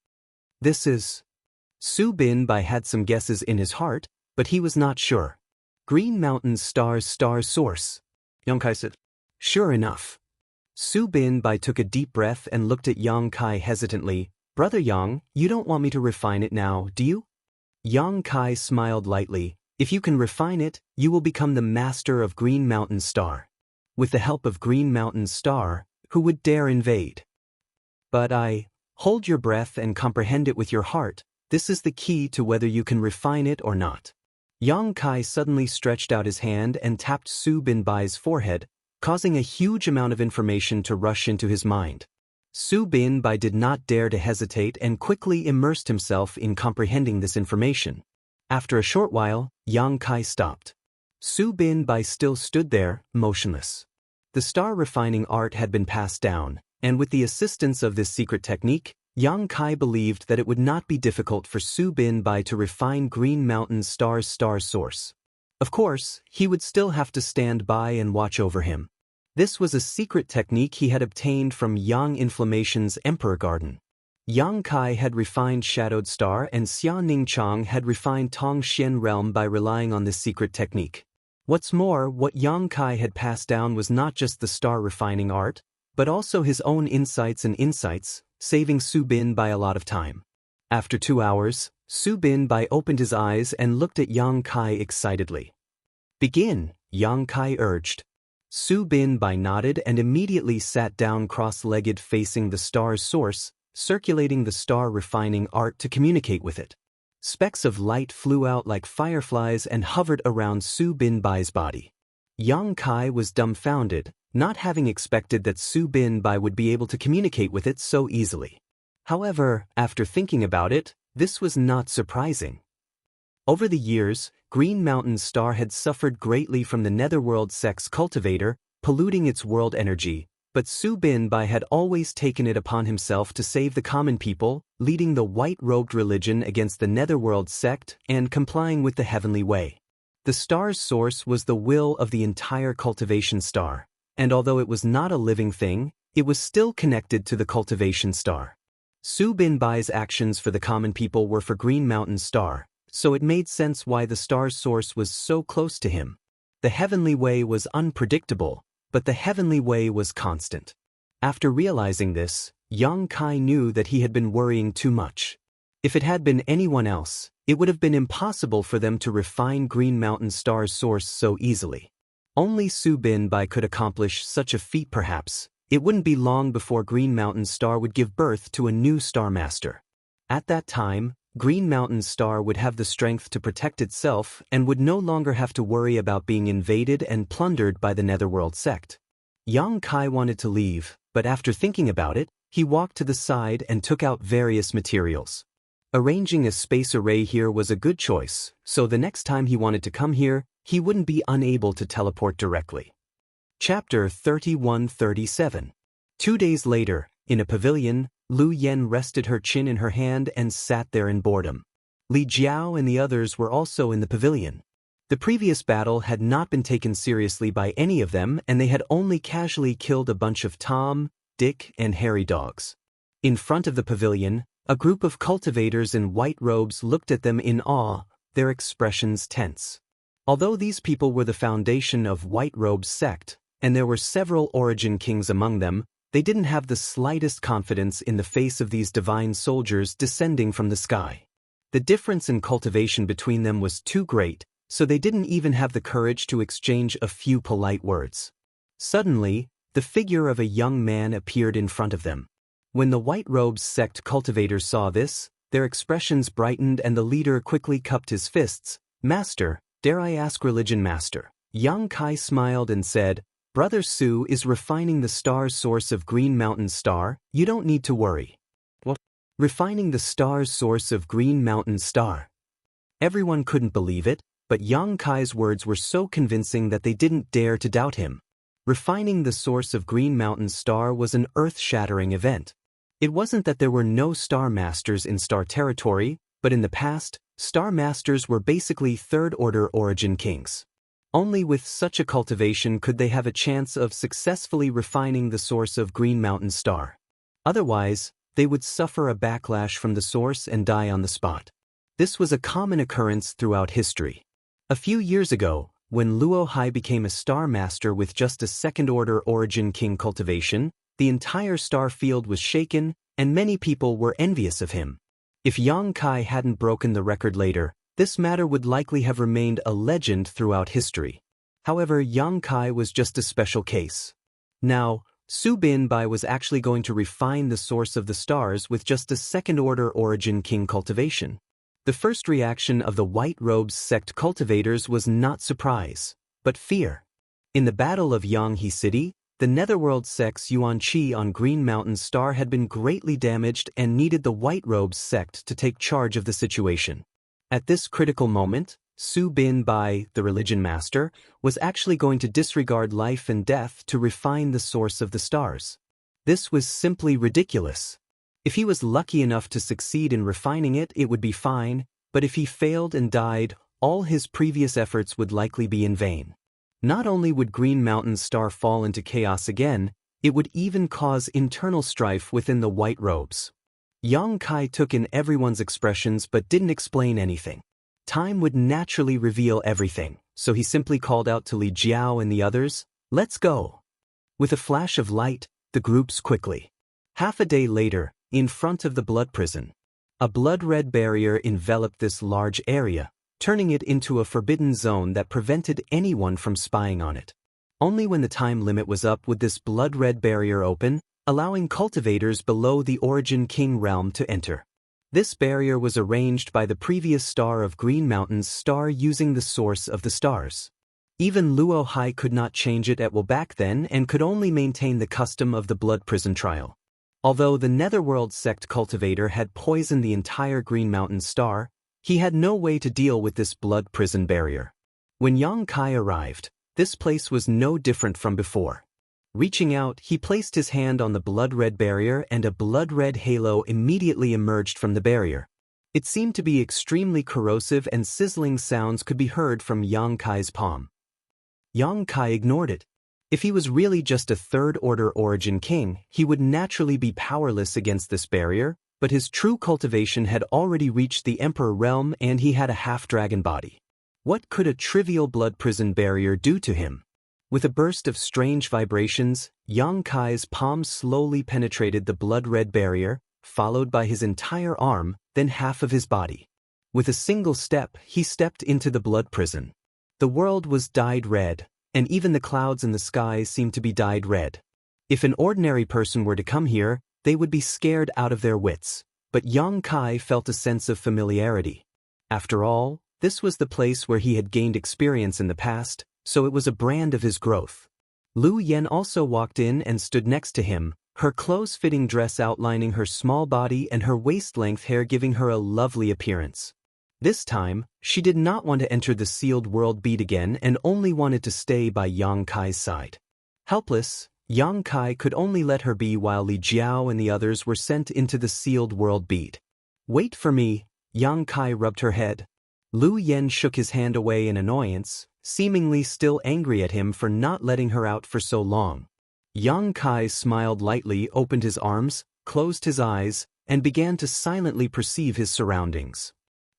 This is... Su Binbai had some guesses in his heart, but he was not sure. Green Mountain star's star source. Yang Kai said, "Sure enough." Su Binbai took a deep breath and looked at Yang Kai hesitantly. "Brother Yang, you don't want me to refine it now, do you?" Yang Kai smiled lightly. "If you can refine it, you will become the master of Green Mountain Star. With the help of Green Mountain Star, who would dare invade?" "But Hold your breath and comprehend it with your heart. This is the key to whether you can refine it or not. Yang Kai suddenly stretched out his hand and tapped Su Binbai's forehead, causing a huge amount of information to rush into his mind. Su Binbai did not dare to hesitate and quickly immersed himself in comprehending this information. After a short while, Yang Kai stopped. Su Binbai still stood there, motionless. The star refining art had been passed down, and with the assistance of this secret technique, Yang Kai believed that it would not be difficult for Su Binbai to refine Green Mountain Star's star source. Of course, he would still have to stand by and watch over him. This was a secret technique he had obtained from Yang Inflammation's Emperor Garden. Yang Kai had refined Shadowed Star and Xia Ningchang had refined Tong Xian Realm by relying on this secret technique. What's more, what Yang Kai had passed down was not just the star refining art, but also his own insights, saving Su Binbai a lot of time. After 2 hours, Su Binbai opened his eyes and looked at Yang Kai excitedly. "Begin," Yang Kai urged. Su Binbai nodded and immediately sat down cross-legged facing the star's source, circulating the star refining art to communicate with it. Specks of light flew out like fireflies and hovered around Su Binbai's body. Yang Kai was dumbfounded, not having expected that Su Binbai would be able to communicate with it so easily. However, after thinking about it, this was not surprising. Over the years, Green Mountain Star had suffered greatly from the Netherworld Sect's cultivator, polluting its world energy, but Su Binbai had always taken it upon himself to save the common people, leading the white-robed religion against the Netherworld Sect and complying with the heavenly way. The star's source was the will of the entire Cultivation Star, and although it was not a living thing, it was still connected to the Cultivation Star. Su Binbai's actions for the common people were for Green Mountain Star, so it made sense why the star's source was so close to him. The heavenly way was unpredictable, but the heavenly way was constant. After realizing this, Yang Kai knew that he had been worrying too much. If it had been anyone else, it would have been impossible for them to refine Green Mountain Star's source so easily. Only Su Binbai could accomplish such a feat. Perhaps it wouldn't be long before Green Mountain Star would give birth to a new Star Master. At that time, Green Mountain Star would have the strength to protect itself and would no longer have to worry about being invaded and plundered by the Netherworld Sect. Yang Kai wanted to leave, but after thinking about it, he walked to the side and took out various materials. Arranging a space array here was a good choice, so the next time he wanted to come here, he wouldn't be unable to teleport directly. Chapter 31-37. 2 days later, in a pavilion, Lu Yen rested her chin in her hand and sat there in boredom. Li Jiao and the others were also in the pavilion. The previous battle had not been taken seriously by any of them, and they had only casually killed a bunch of Tom, Dick, and Harry dogs. In front of the pavilion, a group of cultivators in white robes looked at them in awe, their expressions tense. Although these people were the foundation of White Robe's sect, and there were several origin kings among them, they didn't have the slightest confidence in the face of these divine soldiers descending from the sky. The difference in cultivation between them was too great, so they didn't even have the courage to exchange a few polite words. Suddenly, the figure of a young man appeared in front of them. When the White Robes sect cultivators saw this, their expressions brightened and the leader quickly cupped his fists. "Master, dare I ask religion, Master?" Yang Kai smiled and said, "Brother Su is refining the star's source of Green Mountain Star, you don't need to worry." "What? Refining the star's source of Green Mountain Star?" Everyone couldn't believe it, but Yang Kai's words were so convincing that they didn't dare to doubt him. Refining the source of Green Mountain Star was an earth-shattering event. It wasn't that there were no Star Masters in Star Territory, but in the past, Star Masters were basically third-order origin kings. Only with such a cultivation could they have a chance of successfully refining the source of Green Mountain Star. Otherwise, they would suffer a backlash from the source and die on the spot. This was a common occurrence throughout history. A few years ago, when Luo Hai became a Star Master with just a second-order origin king cultivation, the entire star field was shaken, and many people were envious of him. If Yang Kai hadn't broken the record later, this matter would likely have remained a legend throughout history. However, Yang Kai was just a special case. Now, Su Binbai was actually going to refine the source of the stars with just a second-order origin king cultivation. The first reaction of the White Robes sect cultivators was not surprise, but fear. In the Battle of Jianghu City, the Netherworld sect's Yuan-Chi on Green Mountain Star had been greatly damaged and needed the White Robes sect to take charge of the situation. At this critical moment, Su Binbai, the religion master, was actually going to disregard life and death to refine the source of the stars. This was simply ridiculous. If he was lucky enough to succeed in refining it, it would be fine, but if he failed and died, all his previous efforts would likely be in vain. Not only would Green Mountain Star fall into chaos again, it would even cause internal strife within the White Robes. Yang Kai took in everyone's expressions but didn't explain anything. Time would naturally reveal everything, so he simply called out to Li Jiao and the others, "Let's go." With a flash of light, the groups quickly. Half a day later, in front of the blood prison, a blood-red barrier enveloped this large area, turning it into a forbidden zone that prevented anyone from spying on it. Only when the time limit was up would this blood-red barrier open, allowing cultivators below the Origin King realm to enter. This barrier was arranged by the previous star of Green Mountain's star using the source of the stars. Even Luo Hai could not change it at will back then and could only maintain the custom of the blood prison trial. Although the Netherworld sect cultivator had poisoned the entire Green Mountain star, he had no way to deal with this blood prison barrier. When Yang Kai arrived, this place was no different from before. Reaching out, he placed his hand on the blood-red barrier and a blood-red halo immediately emerged from the barrier. It seemed to be extremely corrosive and sizzling sounds could be heard from Yang Kai's palm. Yang Kai ignored it. If he was really just a third-order origin king, he would naturally be powerless against this barrier, but his true cultivation had already reached the Emperor realm and he had a half-dragon body. What could a trivial blood prison barrier do to him? With a burst of strange vibrations, Yang Kai's palm slowly penetrated the blood-red barrier, followed by his entire arm, then half of his body. With a single step, he stepped into the blood prison. The world was dyed red, and even the clouds in the sky seemed to be dyed red. If an ordinary person were to come here, they would be scared out of their wits, but Yang Kai felt a sense of familiarity. After all, this was the place where he had gained experience in the past, so it was a brand of his growth. Lu Yen also walked in and stood next to him, her close-fitting dress outlining her small body and her waist-length hair giving her a lovely appearance. This time, she did not want to enter the sealed world beat again and only wanted to stay by Yang Kai's side. Helpless, Yang Kai could only let her be while Li Jiao and the others were sent into the sealed world beat. "Wait for me," Yang Kai rubbed her head. Lu Yen shook his hand away in annoyance, seemingly still angry at him for not letting her out for so long. Yang Kai smiled lightly, opened his arms, closed his eyes, and began to silently perceive his surroundings.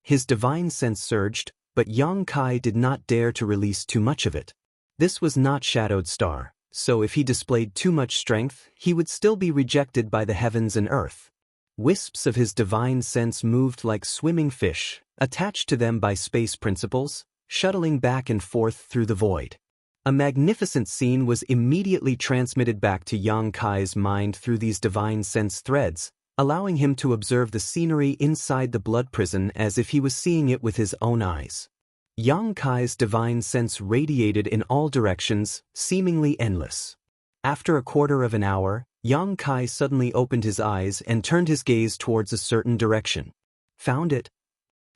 His divine sense surged, but Yang Kai did not dare to release too much of it. This was not Shadowed Star, so if he displayed too much strength, he would still be rejected by the heavens and earth. Wisps of his divine sense moved like swimming fish, attached to them by space principles, shuttling back and forth through the void. A magnificent scene was immediately transmitted back to Yang Kai's mind through these divine sense threads, allowing him to observe the scenery inside the blood prison as if he was seeing it with his own eyes. Yang Kai's divine sense radiated in all directions, seemingly endless. After a quarter of an hour, Yang Kai suddenly opened his eyes and turned his gaze towards a certain direction. Found it.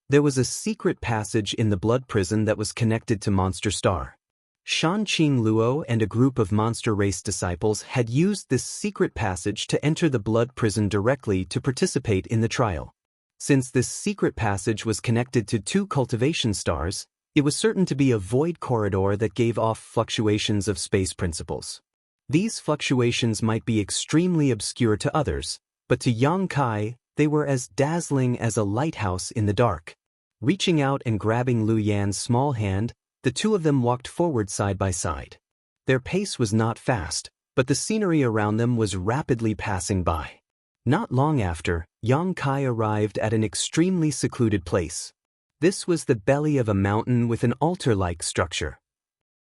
There was a secret passage in the blood prison that was connected to Monster Star. Shanqing Luo and a group of monster race disciples had used this secret passage to enter the blood prison directly to participate in the trial. Since this secret passage was connected to 2 cultivation stars, it was certain to be a void corridor that gave off fluctuations of space principles. These fluctuations might be extremely obscure to others, but to Yang Kai, they were as dazzling as a lighthouse in the dark. Reaching out and grabbing Lu Yan's small hand, the two of them walked forward side by side. Their pace was not fast, but the scenery around them was rapidly passing by. Not long after, Yang Kai arrived at an extremely secluded place. This was the belly of a mountain with an altar-like structure.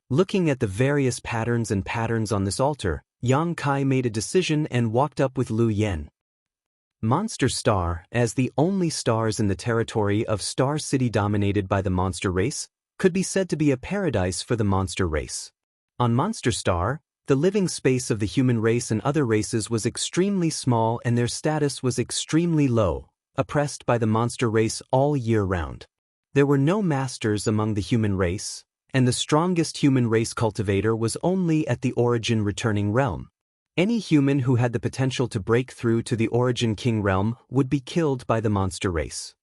Looking at the various patterns on this altar, Yang Kai made a decision and walked up with Lu Yen. Monster Star, as the only stars in the territory of Star City dominated by the monster race, could be said to be a paradise for the monster race. On Monster Star, the living space of the human race and other races was extremely small and their status was extremely low, oppressed by the monster race all year round. There were no masters among the human race, and the strongest human race cultivator was only at the Origin Returning Realm. Any human who had the potential to break through to the Origin King Realm would be killed by the monster race.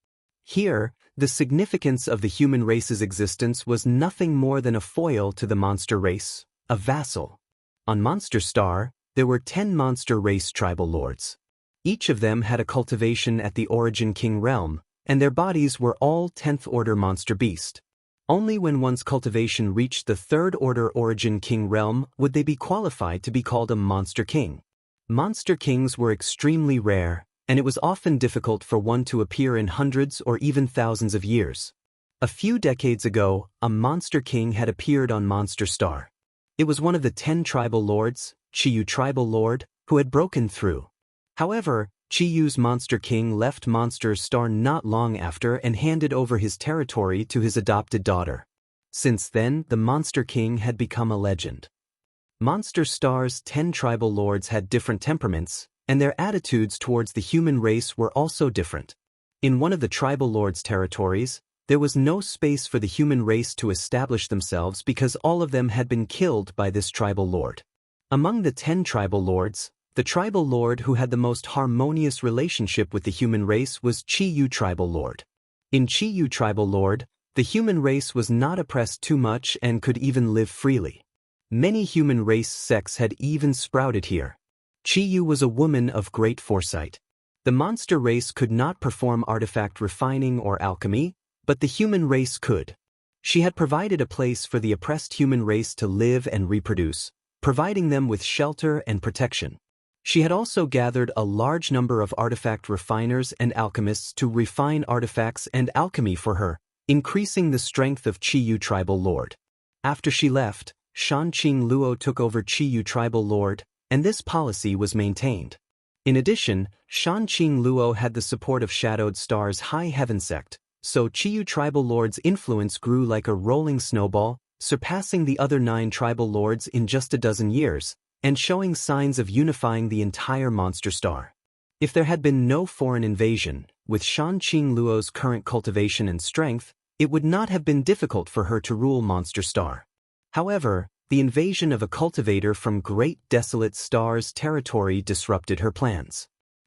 Here, the significance of the human race's existence was nothing more than a foil to the monster race, a vassal. On Monster Star, there were 10 monster race tribal lords. Each of them had a cultivation at the Origin King Realm, and their bodies were all 10th Order monster beast. Only when one's cultivation reached the 3rd Order Origin King Realm would they be qualified to be called a Monster King. Monster Kings were extremely rare, and it was often difficult for one to appear in hundreds or even thousands of years. A few decades ago, a Monster King had appeared on Monster Star. It was one of the 10 tribal lords, Chiyu Tribal Lord, who had broken through. However, Chiyu's Monster King left Monster Star not long after and handed over his territory to his adopted daughter. Since then, the Monster King had become a legend. Monster Star's 10 tribal lords had different temperaments, and their attitudes towards the human race were also different. In one of the tribal lords' territories, there was no space for the human race to establish themselves because all of them had been killed by this tribal lord. Among the 10 tribal lords, the tribal lord who had the most harmonious relationship with the human race was Chiyu Tribal Lord. In Chiyu Tribal Lord, the human race was not oppressed too much and could even live freely. Many human race sects had even sprouted here. Chiyu was a woman of great foresight. The monster race could not perform artifact refining or alchemy, but the human race could. She had provided a place for the oppressed human race to live and reproduce, providing them with shelter and protection. She had also gathered a large number of artifact refiners and alchemists to refine artifacts and alchemy for her, increasing the strength of Chiyu Tribal Lord. After she left, Shanqing Luo took over Chiyu Tribal Lord, and this policy was maintained. In addition, Shanqing Luo had the support of Shadowed Star's High Heaven sect, so Chiyu Tribal Lord's influence grew like a rolling snowball, surpassing the other 9 tribal lords in just a dozen years, and showing signs of unifying the entire Monster Star. If there had been no foreign invasion, with Shanqing Luo's current cultivation and strength, it would not have been difficult for her to rule Monster Star. However, the invasion of a cultivator from Great Desolate Star's territory disrupted her plans.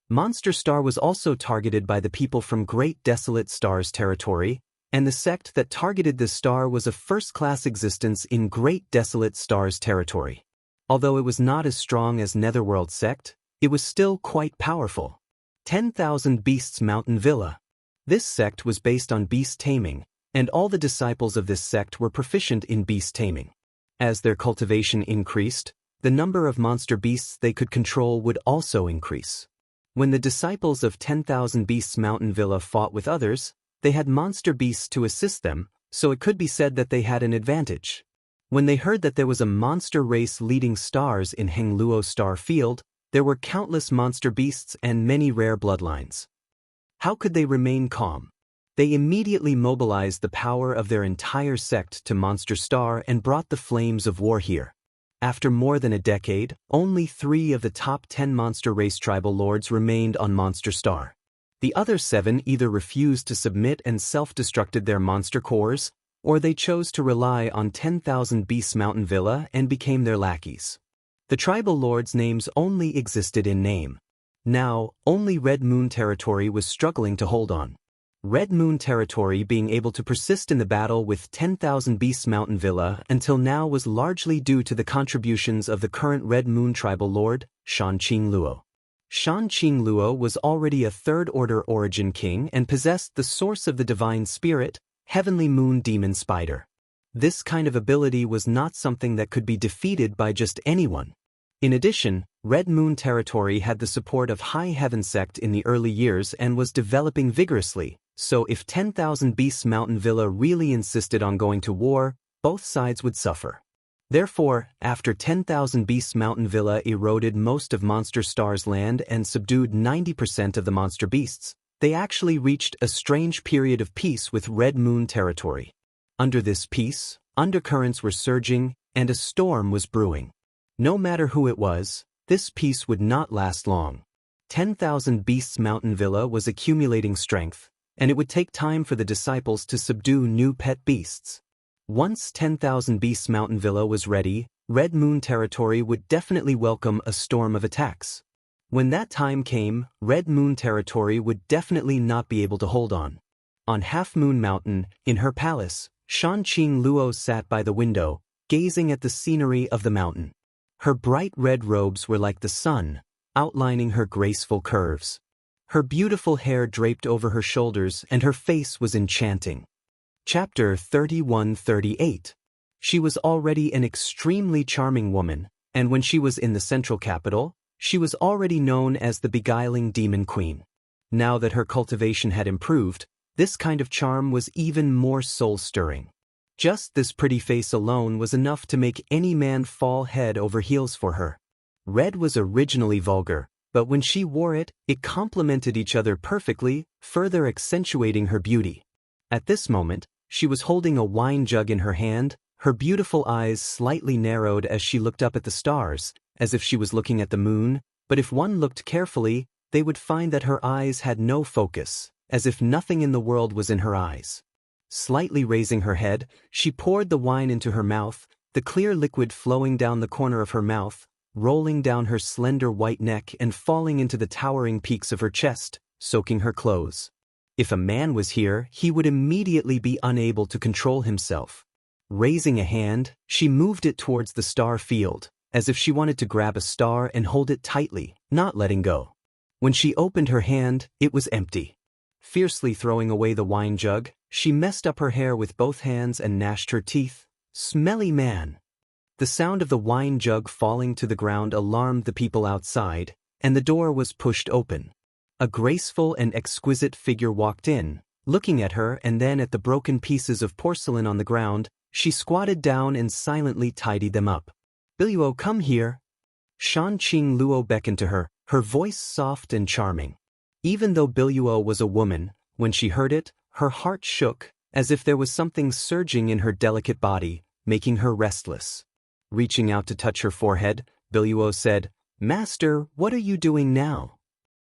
Monster Star was also targeted by the people from Great Desolate Star's territory, and the sect that targeted this star was a first-class existence in Great Desolate Star's territory. Although it was not as strong as Netherworld sect, it was still quite powerful. 10,000 Beasts Mountain Villa. This sect was based on beast taming, and all the disciples of this sect were proficient in beast taming. As their cultivation increased, the number of monster beasts they could control would also increase. When the disciples of 10,000 Beasts Mountain Villa fought with others, they had monster beasts to assist them, so it could be said that they had an advantage. When they heard that there was a monster race leading stars in Hengluo Star Field, there were countless monster beasts and many rare bloodlines. How could they remain calm? They immediately mobilized the power of their entire sect to Monster Star and brought the flames of war here. After more than a decade, only 3 of the top 10 monster race tribal lords remained on Monster Star. The other 7 either refused to submit and self-destructed their monster cores, or they chose to rely on 10,000 Beasts Mountain Villa and became their lackeys. The tribal lords' names only existed in name. Now, only Red Moon territory was struggling to hold on. Red Moon territory being able to persist in the battle with 10,000 Beasts Mountain Villa until now was largely due to the contributions of the current Red Moon tribal lord, Shanqing Luo. Shanqing Luo was already a 3rd Order Origin King and possessed the source of the Divine Spirit, Heavenly Moon Demon Spider. This kind of ability was not something that could be defeated by just anyone. In addition, Red Moon territory had the support of High Heaven sect in the early years and was developing vigorously, so if 10,000 Beasts Mountain Villa really insisted on going to war, both sides would suffer. Therefore, after 10,000 Beasts Mountain Villa eroded most of Monster Star's land and subdued 90% of the monster beasts, they actually reached a strange period of peace with Red Moon territory. Under this peace, undercurrents were surging, and a storm was brewing. No matter who it was, this peace would not last long. 10,000 Beasts Mountain Villa was accumulating strength, and it would take time for the disciples to subdue new pet beasts. Once 10,000 Beasts Mountain Villa was ready, Red Moon territory would definitely welcome a storm of attacks. When that time came, Red Moon territory would definitely not be able to hold on. On Half Moon Mountain, in her palace, Shanqing Luo sat by the window, gazing at the scenery of the mountain. Her bright red robes were like the sun, outlining her graceful curves. Her beautiful hair draped over her shoulders and her face was enchanting. Chapter 31-38. She was already an extremely charming woman, and when she was in the central capital, she was already known as the beguiling demon queen. Now that her cultivation had improved, this kind of charm was even more soul-stirring. Just this pretty face alone was enough to make any man fall head over heels for her. Red was originally vulgar, but when she wore it, it complemented each other perfectly, further accentuating her beauty. At this moment, she was holding a wine jug in her hand, her beautiful eyes slightly narrowed as she looked up at the stars, as if she was looking at the moon, but if one looked carefully, they would find that her eyes had no focus, as if nothing in the world was in her eyes. Slightly raising her head, she poured the wine into her mouth, the clear liquid flowing down the corner of her mouth, rolling down her slender white neck and falling into the towering peaks of her chest, soaking her clothes. If a man was here, he would immediately be unable to control himself. Raising a hand, she moved it towards the star field, as if she wanted to grab a star and hold it tightly, not letting go. When she opened her hand, it was empty. Fiercely throwing away the wine jug, she messed up her hair with both hands and gnashed her teeth. Smelly man! The sound of the wine jug falling to the ground alarmed the people outside, and the door was pushed open. A graceful and exquisite figure walked in. Looking at her and then at the broken pieces of porcelain on the ground, she squatted down and silently tidied them up. "Biluo, come here." Shanqing Luo beckoned to her, her voice soft and charming. Even though Biluo was a woman, when she heard it, her heart shook, as if there was something surging in her delicate body, making her restless. Reaching out to touch her forehead, Biluo said, "Master, what are you doing now?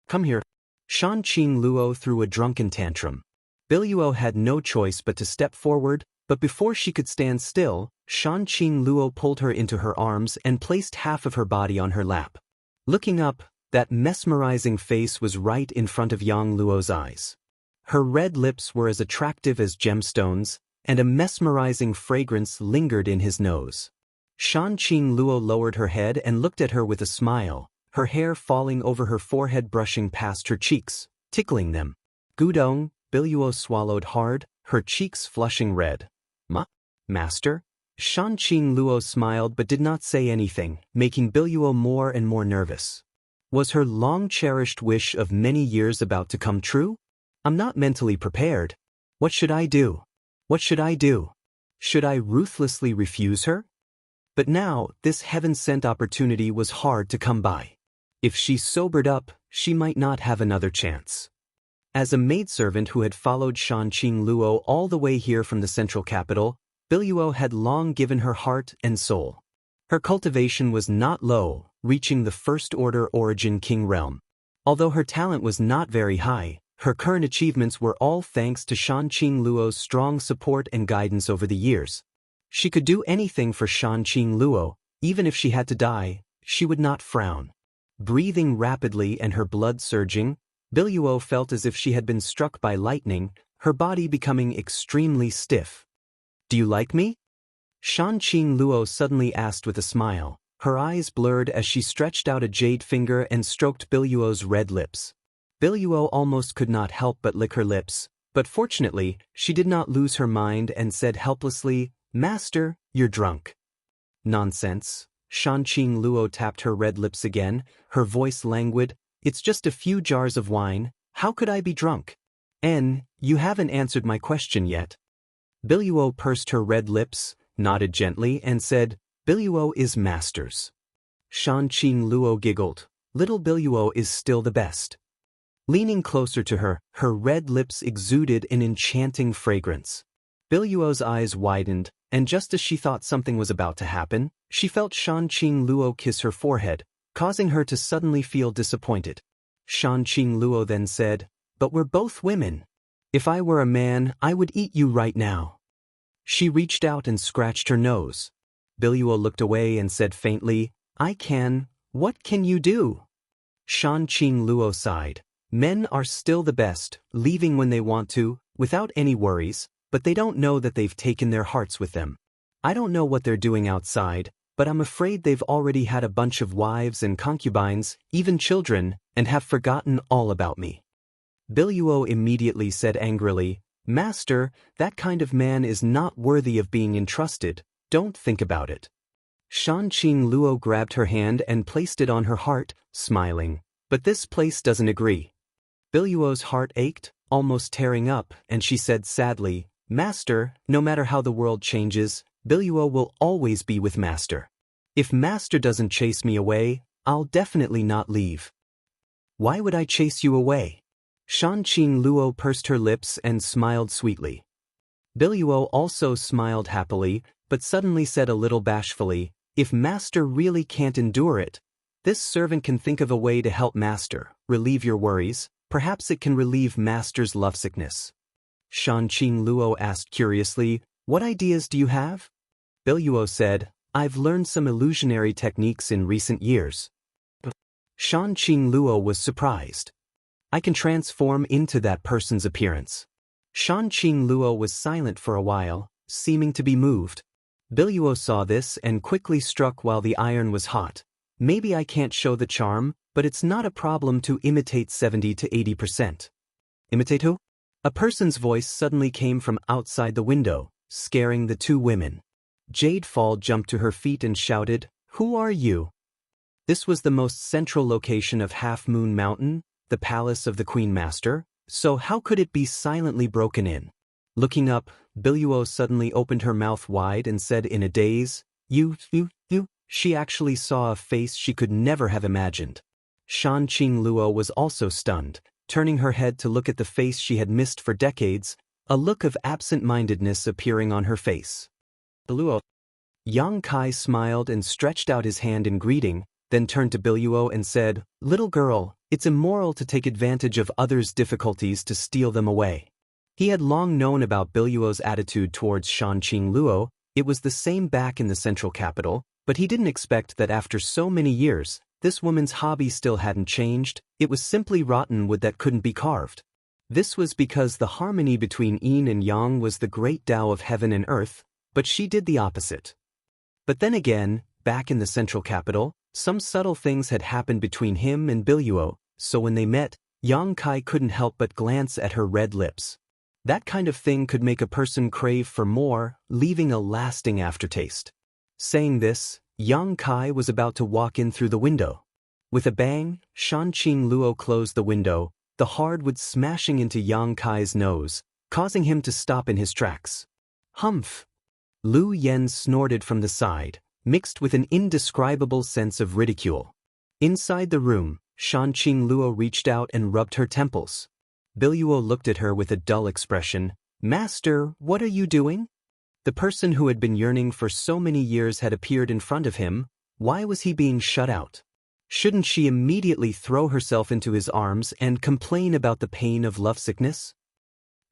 Come here." Shanqing Luo threw a drunken tantrum. Biluo had no choice but to step forward, but before she could stand still, Shanqing Luo pulled her into her arms and placed half of her body on her lap. Looking up, that mesmerizing face was right in front of Yang Luo's eyes. Her red lips were as attractive as gemstones, and a mesmerizing fragrance lingered in his nose. Shanqing Luo lowered her head and looked at her with a smile, her hair falling over her forehead brushing past her cheeks, tickling them. "Gudong," Biluo swallowed hard, her cheeks flushing red. Master?" Shanqing Luo smiled but did not say anything, making Biluo more and more nervous. Was her long-cherished wish of many years about to come true? "I'm not mentally prepared. What should I do? What should I do? Should I ruthlessly refuse her?" But now, this heaven-sent opportunity was hard to come by. If she sobered up, she might not have another chance. As a maidservant who had followed Shanqing Luo all the way here from the central capital, Biluo had long given her heart and soul. Her cultivation was not low, reaching the first-order origin king realm. Although her talent was not very high, her current achievements were all thanks to Shanqing Luo's strong support and guidance over the years. She could do anything for Shanqing Luo, even if she had to die, she would not frown. Breathing rapidly and her blood surging, Biluo felt as if she had been struck by lightning, her body becoming extremely stiff. "Do you like me?" Shanqing Luo suddenly asked with a smile, her eyes blurred as she stretched out a jade finger and stroked Biluo's red lips. Biluo almost could not help but lick her lips, but fortunately, she did not lose her mind and said helplessly, "Master, you're drunk." "Nonsense." Shanqing Luo tapped her red lips again, her voice languid. "It's just a few jars of wine, how could I be drunk?" You haven't answered my question yet." Biluo pursed her red lips, nodded gently, and said, Biluo is masters. Shanqing Luo giggled. Little Biluo is still the best. Leaning closer to her, her red lips exuded an enchanting fragrance. Biluo's eyes widened, and just as she thought something was about to happen, she felt Shanqing Luo kiss her forehead, causing her to suddenly feel disappointed. Shanqing Luo then said, "But we're both women. If I were a man, I would eat you right now." She reached out and scratched her nose. Biluo looked away and said faintly, "I can. What can you do?" Shanqing Luo sighed. Men are still the best, leaving when they want to, without any worries, but they don't know that they've taken their hearts with them. I don't know what they're doing outside, but I'm afraid they've already had a bunch of wives and concubines, even children, and have forgotten all about me. Biluo immediately said angrily, "Master, that kind of man is not worthy of being entrusted. Don't think about it." Shanqing Luo grabbed her hand and placed it on her heart, smiling. "But this place doesn't agree." Biluo's heart ached, almost tearing up, and she said sadly, "Master, no matter how the world changes, Biluo will always be with Master. If Master doesn't chase me away, I'll definitely not leave." "Why would I chase you away?" Shanqing Luo pursed her lips and smiled sweetly. Biluo also smiled happily, but suddenly said a little bashfully, "If Master really can't endure it, this servant can think of a way to help Master, relieve your worries. Perhaps it can relieve Master's lovesickness." Shanqing Luo asked curiously, "What ideas do you have?" Biluo said, "I've learned some illusionary techniques in recent years." Shanqing Luo was surprised. "I can transform into that person's appearance." Shanqing Luo was silent for a while, seeming to be moved. Biluo saw this and quickly struck while the iron was hot. "Maybe I can't show the charm, but it's not a problem to imitate 70 to 80%. "Imitate who?" A person's voice suddenly came from outside the window, scaring the two women. Jadefall jumped to her feet and shouted, "Who are you?" This was the most central location of Half Moon Mountain, the palace of the Queen Master, so how could it be silently broken in? Looking up, Biluo suddenly opened her mouth wide and said in a daze, You. She actually saw a face she could never have imagined. Shanqing Luo was also stunned, turning her head to look at the face she had missed for decades, a look of absent-mindedness appearing on her face. "Biluo." Yang Kai smiled and stretched out his hand in greeting, then turned to Biluo and said, "Little girl, it's immoral to take advantage of others' difficulties to steal them away." He had long known about Biluo's attitude towards Shanqing Luo. It was the same back in the central capital, but he didn't expect that after so many years, this woman's hobby still hadn't changed. It was simply rotten wood that couldn't be carved. This was because the harmony between yin and yang was the great Tao of heaven and earth, but she did the opposite. But then again, back in the central capital, some subtle things had happened between him and Biluo, so when they met, Yang Kai couldn't help but glance at her red lips. That kind of thing could make a person crave for more, leaving a lasting aftertaste. Saying this, Yang Kai was about to walk in through the window. With a bang, Shanqing Luo closed the window, the hardwood smashing into Yang Kai's nose, causing him to stop in his tracks. "Humph!" Lu Yen snorted from the side, mixed with an indescribable sense of ridicule. Inside the room, Shanqing Luo reached out and rubbed her temples. Biluo looked at her with a dull expression. "Master, what are you doing?" The person who had been yearning for so many years had appeared in front of him. Why was he being shut out? Shouldn't she immediately throw herself into his arms and complain about the pain of lovesickness?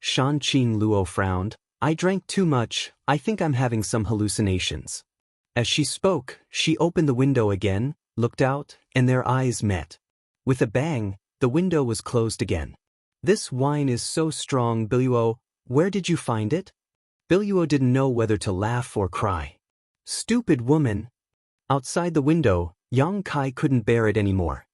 Shanqing Luo frowned. "I drank too much. I think I'm having some hallucinations." As she spoke, she opened the window again, looked out, and their eyes met. With a bang, the window was closed again. "This wine is so strong, Biluo. Where did you find it?" Biluo didn't know whether to laugh or cry. "Stupid woman!" Outside the window, Yang Kai couldn't bear it anymore.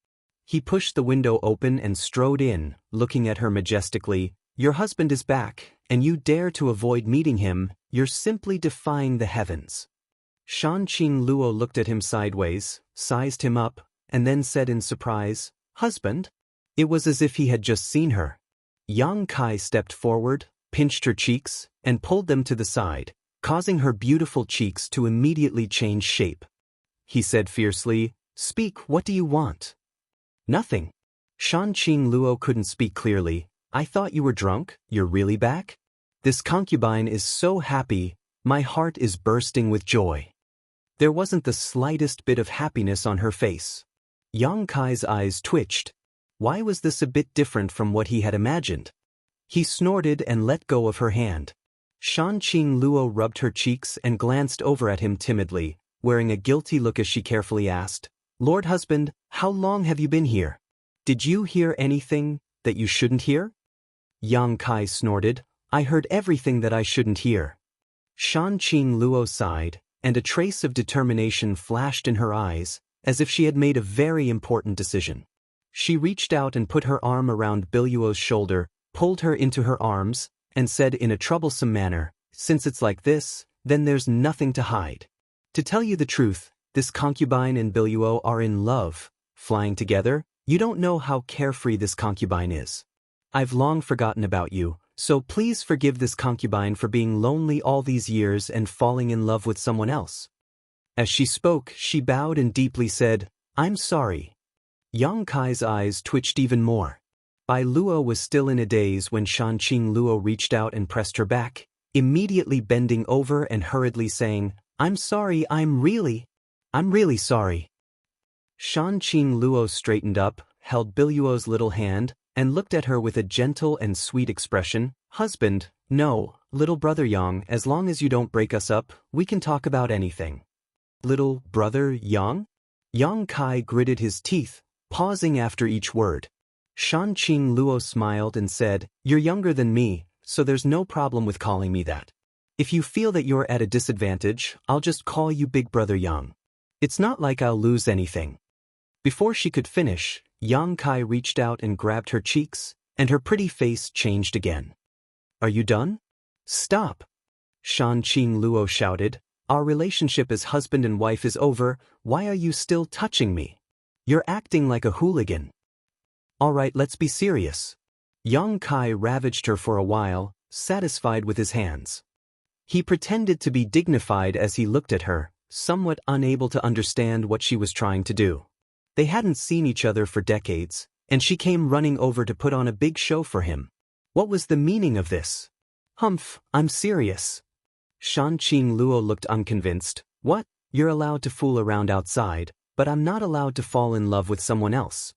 He pushed the window open and strode in, looking at her majestically. "Your husband is back, and you dare to avoid meeting him. You're simply defying the heavens." Shanqing Luo looked at him sideways, sized him up, and then said in surprise, "Husband?" It was as if he had just seen her. Yang Kai stepped forward, pinched her cheeks, and pulled them to the side, causing her beautiful cheeks to immediately change shape. He said fiercely, "Speak, what do you want?" "Nothing." Shanqing Luo couldn't speak clearly. "I thought you were drunk, you're really back? This concubine is so happy, my heart is bursting with joy." There wasn't the slightest bit of happiness on her face. Yang Kai's eyes twitched. Why was this a bit different from what he had imagined? He snorted and let go of her hand. Shanqing Luo rubbed her cheeks and glanced over at him timidly, wearing a guilty look as she carefully asked, "Lord husband, how long have you been here? Did you hear anything that you shouldn't hear?" Yang Kai snorted, "I heard everything that I shouldn't hear." Shanqing Luo sighed, and a trace of determination flashed in her eyes, as if she had made a very important decision. She reached out and put her arm around Biluo's shoulder, pulled her into her arms, and said in a troublesome manner, "Since it's like this, then there's nothing to hide. To tell you the truth, this concubine and Biluo are in love, flying together. You don't know how carefree this concubine is. I've long forgotten about you, so please forgive this concubine for being lonely all these years and falling in love with someone else." As she spoke, she bowed and deeply said, "I'm sorry." Yang Kai's eyes twitched even more. Bai Luo was still in a daze when Shanqing Luo reached out and pressed her back, immediately bending over and hurriedly saying, I'm really sorry." Shanqing Luo straightened up, held Biluo's little hand, and looked at her with a gentle and sweet expression. "Husband, no, little brother Yang, as long as you don't break us up, we can talk about anything." "Little brother Yang?" Yang Kai gritted his teeth, pausing after each word. Shanqing Luo smiled and said, "You're younger than me, so there's no problem with calling me that. If you feel that you're at a disadvantage, I'll just call you Big Brother Yang. It's not like I'll lose anything." Before she could finish, Yang Kai reached out and grabbed her cheeks, and her pretty face changed again. "Are you done?" "Stop!" Shanqing Luo shouted. "Our relationship as husband and wife is over. Why are you still touching me? You're acting like a hooligan." "All right, let's be serious." Yang Kai ravaged her for a while, satisfied with his hands. He pretended to be dignified as he looked at her, somewhat unable to understand what she was trying to do. They hadn't seen each other for decades, and she came running over to put on a big show for him. What was the meaning of this? "Humph, I'm serious." Shanqing Luo looked unconvinced. "What? You're allowed to fool around outside, but I'm not allowed to fall in love with someone else."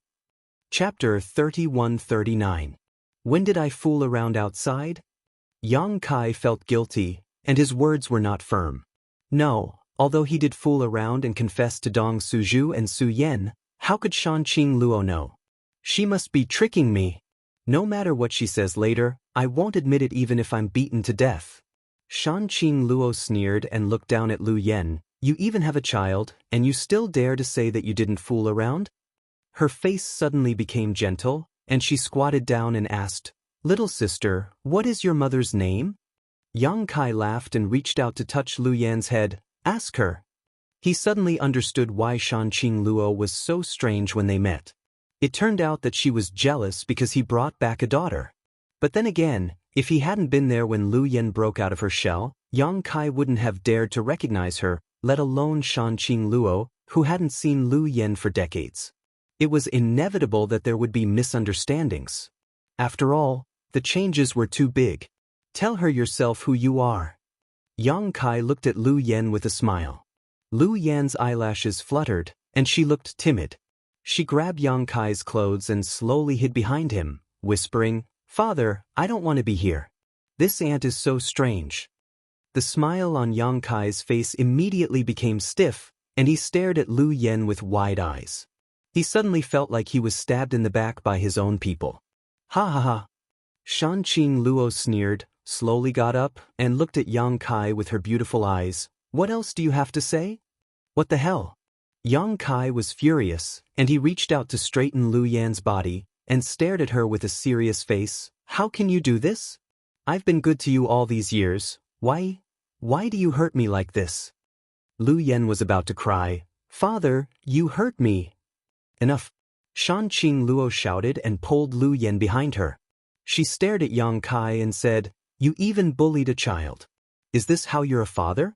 Chapter 31-39. When did I fool around outside? Yang Kai felt guilty, and his words were not firm. No, although he did fool around and confess to Dong Suzhu and Su Yen, how could Shanqing Luo know? She must be tricking me. No matter what she says later, I won't admit it even if I'm beaten to death. Shanqing Luo sneered and looked down at Lu Yen. "You even have a child, and you still dare to say that you didn't fool around?" Her face suddenly became gentle, and she squatted down and asked, "Little sister, what is your mother's name?" Yang Kai laughed and reached out to touch Lu Yan's head. "Ask her." He suddenly understood why Shanqing Luo was so strange when they met. It turned out that she was jealous because he brought back a daughter. But then again, if he hadn't been there when Lu Yan broke out of her shell, Yang Kai wouldn't have dared to recognize her, let alone Shanqing Luo, who hadn't seen Lu Yan for decades. It was inevitable that there would be misunderstandings. After all, the changes were too big. "Tell her yourself who you are." Yang Kai looked at Lu Yan with a smile. Lu Yan's eyelashes fluttered, and she looked timid. She grabbed Yang Kai's clothes and slowly hid behind him, whispering, "Father, I don't want to be here. This aunt is so strange." The smile on Yang Kai's face immediately became stiff, and he stared at Lu Yan with wide eyes. He suddenly felt like he was stabbed in the back by his own people. "Ha ha ha." Shanqing Luo sneered, slowly got up, and looked at Yang Kai with her beautiful eyes. "What else do you have to say?" "What the hell?" Yang Kai was furious, and he reached out to straighten Lu Yan's body, and stared at her with a serious face. "How can you do this? I've been good to you all these years. Why do you hurt me like this?" Lu Yan was about to cry. "Father, you hurt me." "Enough." Shanqing Luo shouted and pulled Lu Yan behind her. She stared at Yang Kai and said, "You even bullied a child. Is this how you're a father?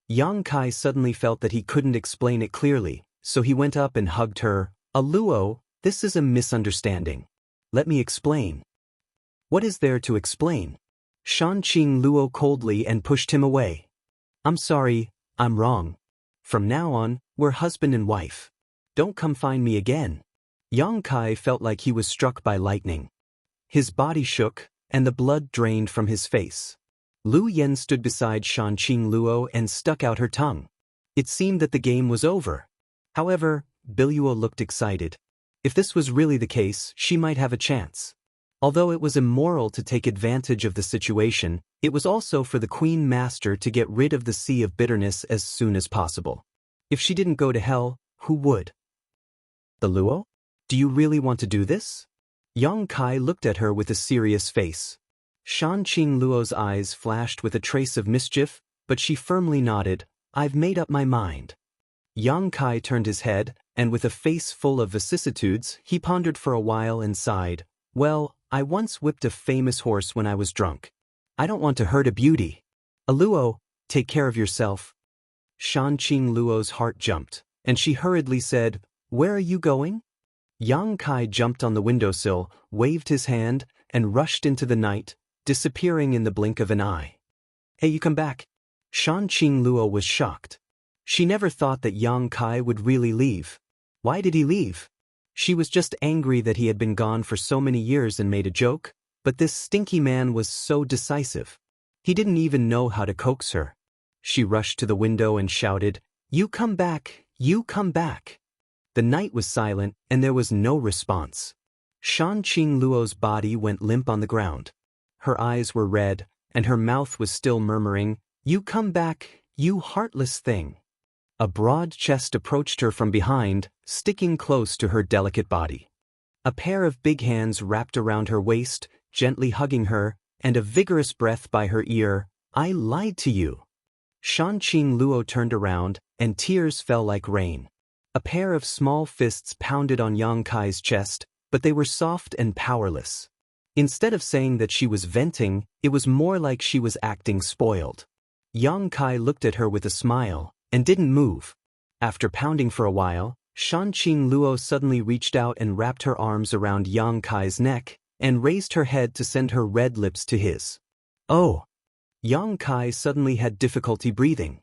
Yang Kai suddenly felt that he couldn't explain it clearly, so he went up and hugged her. Luo, this is a misunderstanding. Let me explain. What is there to explain? Shanqing Luo coldly and pushed him away. I'm sorry, I'm wrong. From now on, we're husband and wife. Don't come find me again. Yang Kai felt like he was struck by lightning. His body shook, and the blood drained from his face. Lu Yen stood beside Shanqing Luo and stuck out her tongue. It seemed that the game was over. However, Biluo looked excited. If this was really the case, she might have a chance. Although it was immoral to take advantage of the situation, it was also for the Queen Master to get rid of the sea of bitterness as soon as possible. If she didn't go to hell, who would? The Luo? Do you really want to do this? Yang Kai looked at her with a serious face. Shanqing Luo's eyes flashed with a trace of mischief, but she firmly nodded, I've made up my mind. Yang Kai turned his head, and with a face full of vicissitudes, he pondered for a while and sighed, Well, I once whipped a famous horse when I was drunk. I don't want to hurt a beauty. Luo, take care of yourself. Shanqing Luo's heart jumped, and she hurriedly said, Where are you going? Yang Kai jumped on the windowsill, waved his hand, and rushed into the night, disappearing in the blink of an eye. Hey, you come back. Shanqing Luo was shocked. She never thought that Yang Kai would really leave. Why did he leave? She was just angry that he had been gone for so many years and made a joke, but this stinky man was so decisive. He didn't even know how to coax her. She rushed to the window and shouted, You come back, you come back. The night was silent, and there was no response. Shanqing Luo's body went limp on the ground. Her eyes were red, and her mouth was still murmuring, You come back, you heartless thing. A broad chest approached her from behind, sticking close to her delicate body. A pair of big hands wrapped around her waist, gently hugging her, and a vigorous breath by her ear, I lied to you. Shanqing Luo turned around, and tears fell like rain. A pair of small fists pounded on Yang Kai's chest, but they were soft and powerless. Instead of saying that she was venting, it was more like she was acting spoiled. Yang Kai looked at her with a smile, and didn't move. After pounding for a while, Shanqing Luo suddenly reached out and wrapped her arms around Yang Kai's neck, and raised her head to send her red lips to his. Oh! Yang Kai suddenly had difficulty breathing.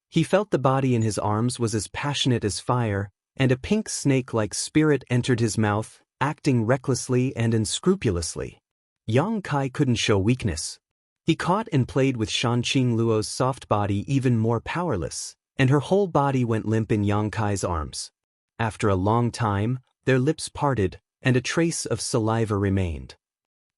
He felt the body in his arms was as passionate as fire, and a pink snake-like spirit entered his mouth, acting recklessly and unscrupulously. Yang Kai couldn't show weakness. He caught and played with Shanqing Luo's soft body even more powerless, and her whole body went limp in Yang Kai's arms. After a long time, their lips parted, and a trace of saliva remained.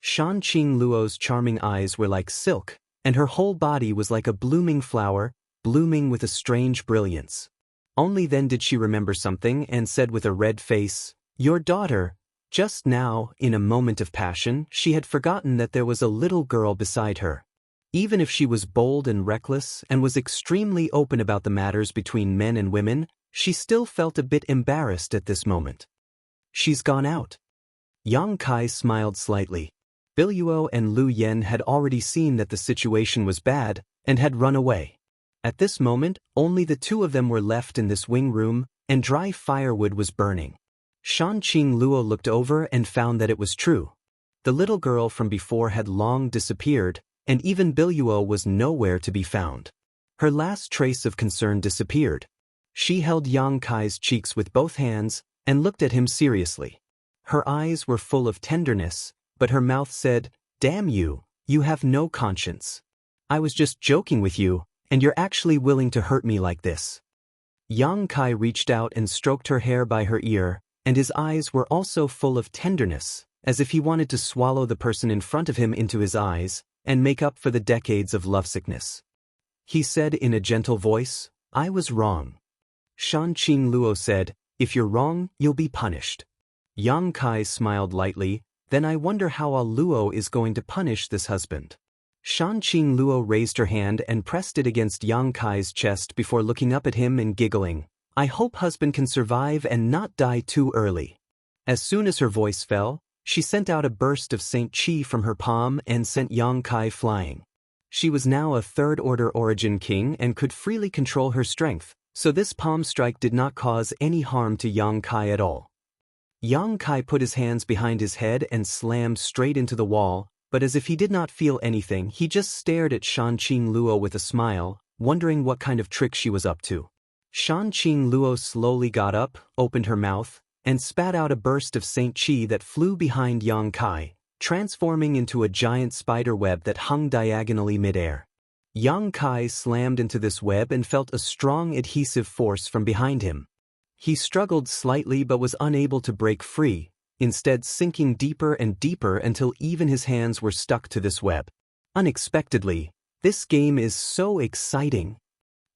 Shanqing Luo's charming eyes were like silk, and her whole body was like a blooming flower, blooming with a strange brilliance. Only then did she remember something and said with a red face, Your daughter. Just now, in a moment of passion, she had forgotten that there was a little girl beside her. Even if she was bold and reckless and was extremely open about the matters between men and women, she still felt a bit embarrassed at this moment. She's gone out. Yang Kai smiled slightly. Biluo and Lu Yen had already seen that the situation was bad and had run away. At this moment, only the two of them were left in this wing room, and dry firewood was burning. Shanqing Luo looked over and found that it was true. The little girl from before had long disappeared, and even Biluo was nowhere to be found. Her last trace of concern disappeared. She held Yang Kai's cheeks with both hands and looked at him seriously. Her eyes were full of tenderness, but her mouth said, Damn you, you have no conscience. I was just joking with you, and you're actually willing to hurt me like this. Yang Kai reached out and stroked her hair by her ear, and his eyes were also full of tenderness, as if he wanted to swallow the person in front of him into his eyes and make up for the decades of lovesickness. He said in a gentle voice, I was wrong. Shanqing Luo said, If you're wrong, you'll be punished. Yang Kai smiled lightly, Then I wonder how a Luo is going to punish this husband. Shanqing Luo raised her hand and pressed it against Yang Kai's chest before looking up at him and giggling. I hope husband can survive and not die too early. As soon as her voice fell, she sent out a burst of Saint Chi from her palm and sent Yang Kai flying. She was now a third-order origin king and could freely control her strength, so this palm strike did not cause any harm to Yang Kai at all. Yang Kai put his hands behind his head and slammed straight into the wall, but as if he did not feel anything, he just stared at Shanqing Luo with a smile, wondering what kind of trick she was up to. Shanqing Luo slowly got up, opened her mouth, and spat out a burst of Saint Qi that flew behind Yang Kai, transforming into a giant spider web that hung diagonally mid-air. Yang Kai slammed into this web and felt a strong adhesive force from behind him. He struggled slightly but was unable to break free, instead sinking deeper and deeper until even his hands were stuck to this web. Unexpectedly, this game is so exciting.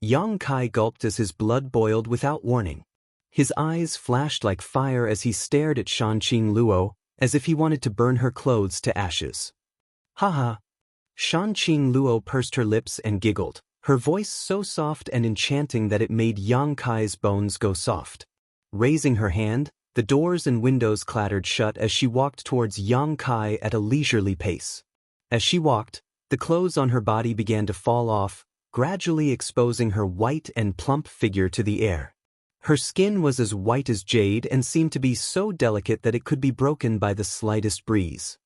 Yang Kai gulped as his blood boiled without warning. His eyes flashed like fire as he stared at Shanqing Luo, as if he wanted to burn her clothes to ashes. Haha. Shanqing Luo pursed her lips and giggled, her voice so soft and enchanting that it made Yang Kai's bones go soft. Raising her hand, the doors and windows clattered shut as she walked towards Yang Kai at a leisurely pace. As she walked, the clothes on her body began to fall off, gradually exposing her white and plump figure to the air. Her skin was as white as jade and seemed to be so delicate that it could be broken by the slightest breeze.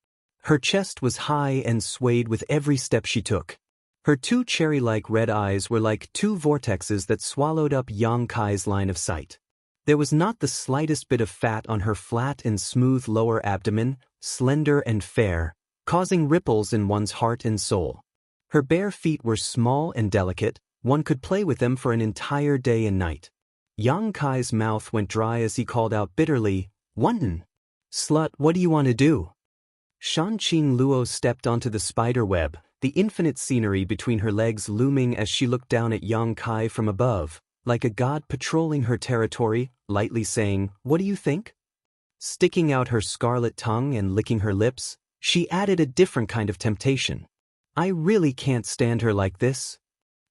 Her chest was high and swayed with every step she took. Her two cherry-like red eyes were like two vortexes that swallowed up Yang Kai's line of sight. There was not the slightest bit of fat on her flat and smooth lower abdomen, slender and fair, causing ripples in one's heart and soul. Her bare feet were small and delicate, one could play with them for an entire day and night. Yang Kai's mouth went dry as he called out bitterly, "Wunten! Slut, what do you want to do?" Shanqing Luo stepped onto the spider web, the infinite scenery between her legs looming as she looked down at Yang Kai from above, like a god patrolling her territory, lightly saying, "What do you think?" Sticking out her scarlet tongue and licking her lips, she added a different kind of temptation. "I really can't stand her like this."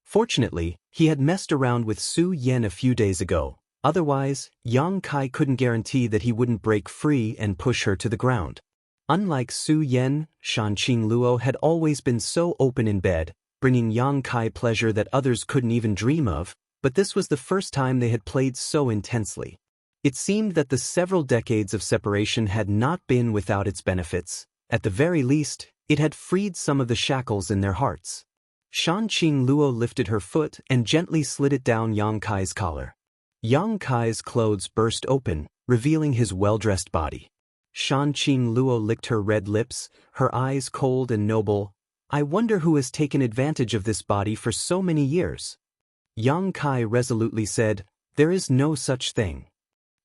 Fortunately, he had messed around with Su Yan a few days ago, otherwise, Yang Kai couldn't guarantee that he wouldn't break free and push her to the ground. Unlike Su Yan, Shanqing Luo had always been so open in bed, bringing Yang Kai pleasure that others couldn't even dream of, but this was the first time they had played so intensely. It seemed that the several decades of separation had not been without its benefits. At the very least, it had freed some of the shackles in their hearts. Shanqing Luo lifted her foot and gently slid it down Yang Kai's collar. Yang Kai's clothes burst open, revealing his well-dressed body. Shanqing Luo licked her red lips, her eyes cold and noble. "I wonder who has taken advantage of this body for so many years." Yang Kai resolutely said, "There is no such thing."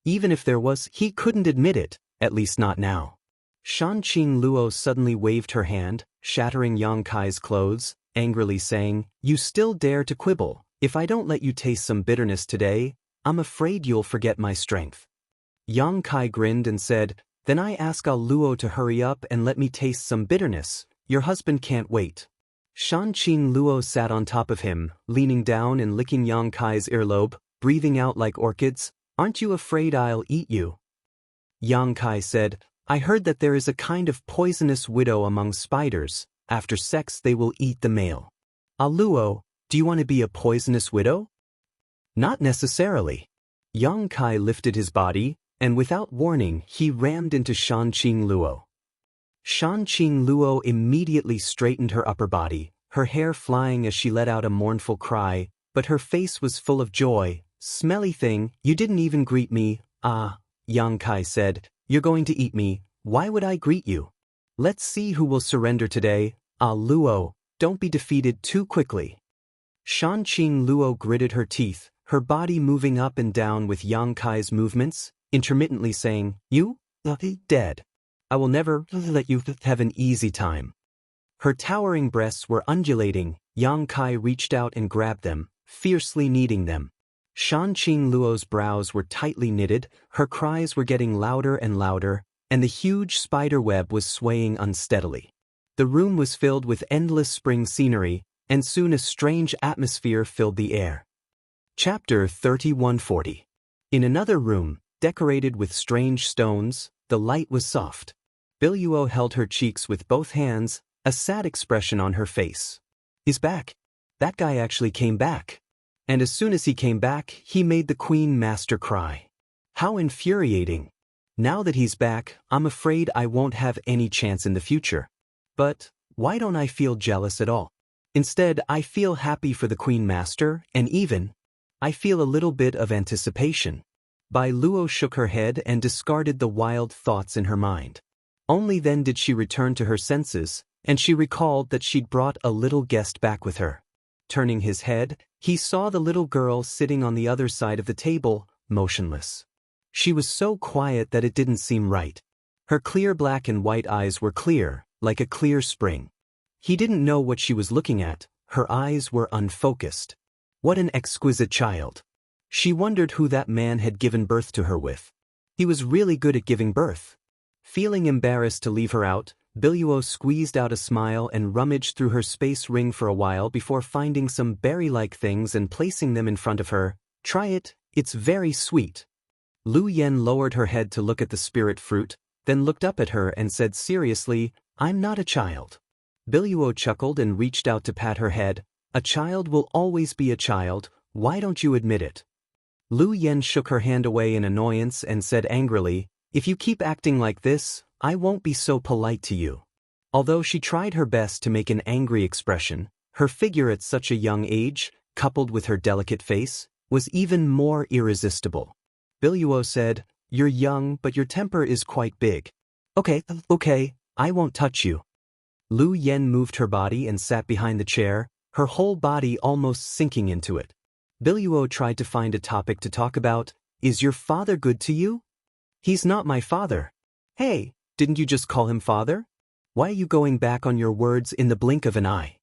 Even if there was, he couldn't admit it, at least not now. Shanqing Luo suddenly waved her hand, shattering Yang Kai's clothes, angrily saying, "You still dare to quibble? If I don't let you taste some bitterness today, I'm afraid you'll forget my strength." Yang Kai grinned and said, "Then I ask Luo to hurry up and let me taste some bitterness. Your husband can't wait." Shanqing Luo sat on top of him, leaning down and licking Yang Kai's earlobe, breathing out like orchids. "Aren't you afraid I'll eat you?" Yang Kai said, "I heard that there is a kind of poisonous widow among spiders. After sex they will eat the male. Luo, do you want to be a poisonous widow?" "Not necessarily." Yang Kai lifted his body, and without warning he rammed into Shanqing Luo. Shanqing Luo immediately straightened her upper body, her hair flying as she let out a mournful cry, but her face was full of joy. "Smelly thing, you didn't even greet me." "Ah," Yang Kai said, "you're going to eat me. Why would I greet you? Let's see who will surrender today. Luo, don't be defeated too quickly." Shanqing Luo gritted her teeth, her body moving up and down with Yang Kai's movements, intermittently saying, "You? Dead. I will never let you have an easy time." Her towering breasts were undulating. Yang Kai reached out and grabbed them, fiercely kneading them. Shanqing Luo's brows were tightly knitted, her cries were getting louder and louder, and the huge spider web was swaying unsteadily. The room was filled with endless spring scenery, and soon a strange atmosphere filled the air. Chapter 3140. In another room, decorated with strange stones, the light was soft. Biluo held her cheeks with both hands, a sad expression on her face. He's back. That guy actually came back. And as soon as he came back, he made the Queen Master cry. How infuriating. Now that he's back, I'm afraid I won't have any chance in the future. But why don't I feel jealous at all? Instead, I feel happy for the Queen Master, and even, I feel a little bit of anticipation. Bai Luo shook her head and discarded the wild thoughts in her mind. Only then did she return to her senses, and she recalled that she'd brought a little guest back with her. Turning his head, he saw the little girl sitting on the other side of the table, motionless. She was so quiet that it didn't seem right. Her clear black and white eyes were clear, like a clear spring. He didn't know what she was looking at, her eyes were unfocused. What an exquisite child. She wondered who that man had given birth to her with. He was really good at giving birth. Feeling embarrassed to leave her out, Biluo squeezed out a smile and rummaged through her space ring for a while before finding some berry-like things and placing them in front of her. Try it, it's very sweet. Lu Yen lowered her head to look at the spirit fruit, then looked up at her and said seriously, I'm not a child. Biluo chuckled and reached out to pat her head. A child will always be a child, why don't you admit it? Lu Yen shook her hand away in annoyance and said angrily, if you keep acting like this, I won't be so polite to you. Although she tried her best to make an angry expression, her figure at such a young age, coupled with her delicate face, was even more irresistible. Biluo said, you're young but your temper is quite big. Okay, I won't touch you. Lu Yen moved her body and sat behind the chair, her whole body almost sinking into it. Biluo tried to find a topic to talk about. Is your father good to you? He's not my father. Hey, didn't you just call him father? Why are you going back on your words in the blink of an eye?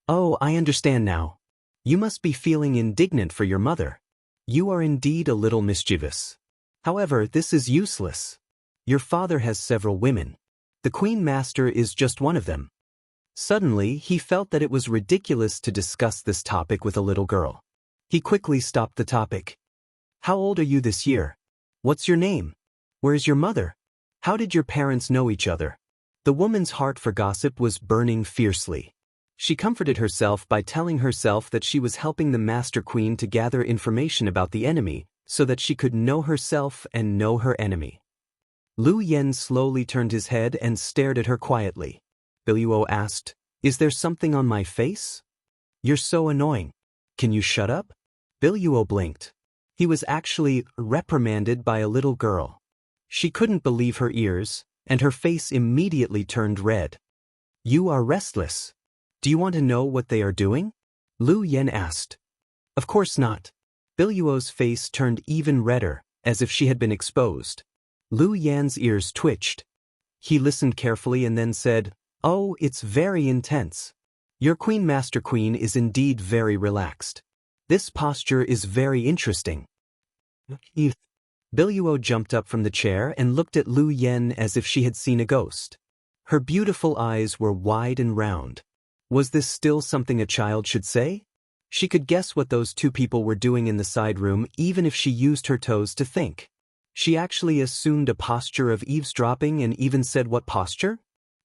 Oh, I understand now. You must be feeling indignant for your mother. You are indeed a little mischievous. However, this is useless. Your father has several women. The Queen Master is just one of them. Suddenly, he felt that it was ridiculous to discuss this topic with a little girl. He quickly stopped the topic. How old are you this year? What's your name? Where's your mother? How did your parents know each other? The woman's heart for gossip was burning fiercely. She comforted herself by telling herself that she was helping the Master Queen to gather information about the enemy, so that she could know herself and know her enemy. Lu Yen slowly turned his head and stared at her quietly. Biluo asked, is there something on my face? You're so annoying. Can you shut up? Biluo blinked. He was actually reprimanded by a little girl. She couldn't believe her ears, and her face immediately turned red. You are restless. Do you want to know what they are doing? Lu Yen asked. Of course not. Biluo's face turned even redder, as if she had been exposed. Lu Yan's ears twitched. He listened carefully and then said, oh, it's very intense. Your Queen Master Queen is indeed very relaxed. This posture is very interesting. Biluo jumped up from the chair and looked at Lu Yen as if she had seen a ghost. Her beautiful eyes were wide and round. Was this still something a child should say? She could guess what those two people were doing in the side room even if she used her toes to think. She actually assumed a posture of eavesdropping and even said what posture?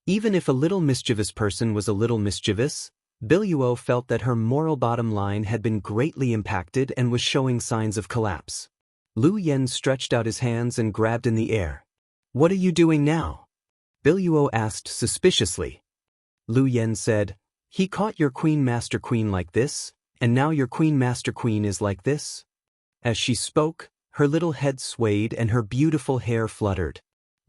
Even if a little mischievous person was a little mischievous, Biluo felt that her moral bottom line had been greatly impacted and was showing signs of collapse. Lu Yen stretched out his hands and grabbed in the air. What are you doing now? Biluo asked suspiciously. Lu Yen said, he caught your Queen Master Queen like this, and now your Queen Master Queen is like this. As she spoke, her little head swayed and her beautiful hair fluttered.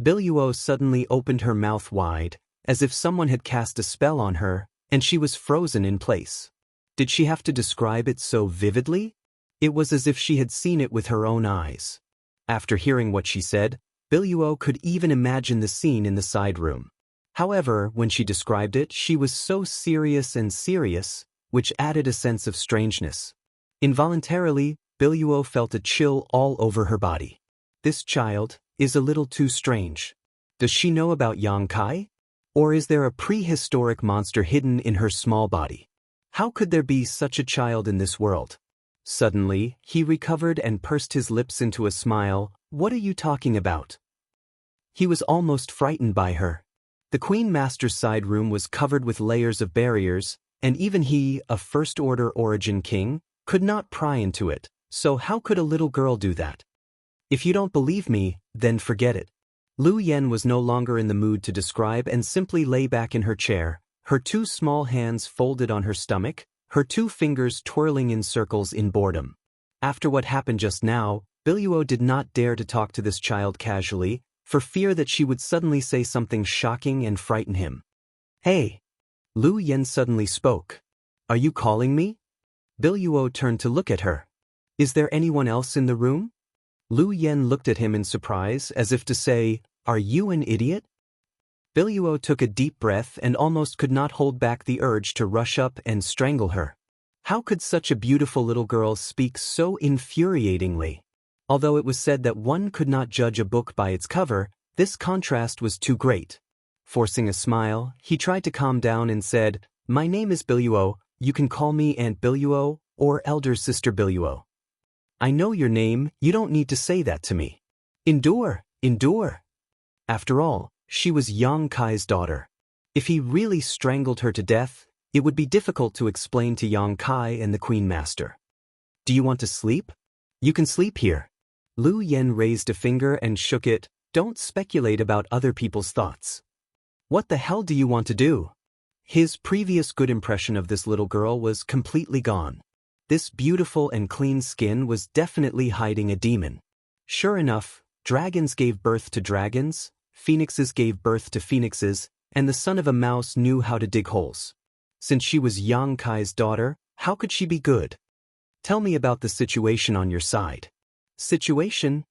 Biluo suddenly opened her mouth wide, as if someone had cast a spell on her, and she was frozen in place. Did she have to describe it so vividly? It was as if she had seen it with her own eyes. After hearing what she said, Biluo could even imagine the scene in the side room. However, when she described it, she was so serious, which added a sense of strangeness. Involuntarily, Biluo felt a chill all over her body. This child is a little too strange. Does she know about Yang Kai? Or is there a prehistoric monster hidden in her small body? How could there be such a child in this world? Suddenly, he recovered and pursed his lips into a smile. What are you talking about? He was almost frightened by her. The Queen Master's side room was covered with layers of barriers, and even he, a first-order origin king, could not pry into it, so how could a little girl do that? If you don't believe me, then forget it. Lu Yen was no longer in the mood to describe and simply lay back in her chair, her two small hands folded on her stomach, her two fingers twirling in circles in boredom. After what happened just now, Biluo did not dare to talk to this child casually, for fear that she would suddenly say something shocking and frighten him. Hey! Lu Yen suddenly spoke. Are you calling me? Biluo turned to look at her. Is there anyone else in the room? Lu Yen looked at him in surprise as if to say, Are you an idiot? Biluo took a deep breath and almost could not hold back the urge to rush up and strangle her. How could such a beautiful little girl speak so infuriatingly? Although it was said that one could not judge a book by its cover, this contrast was too great. Forcing a smile, he tried to calm down and said, My name is Biluo, you can call me Aunt Biluo or Elder Sister Biluo. I know your name, you don't need to say that to me. Endure, endure. After all, she was Yang Kai's daughter. If he really strangled her to death, it would be difficult to explain to Yang Kai and the Queen Master. Do you want to sleep? You can sleep here. Lu Yen raised a finger and shook it. Don't speculate about other people's thoughts. What the hell do you want to do? His previous good impression of this little girl was completely gone. This beautiful and clean skin was definitely hiding a demon. Sure enough, dragons gave birth to dragons, phoenixes gave birth to phoenixes, and the son of a mouse knew how to dig holes. Since she was Yang Kai's daughter, how could she be good? Tell me about the situation on your side. Situation?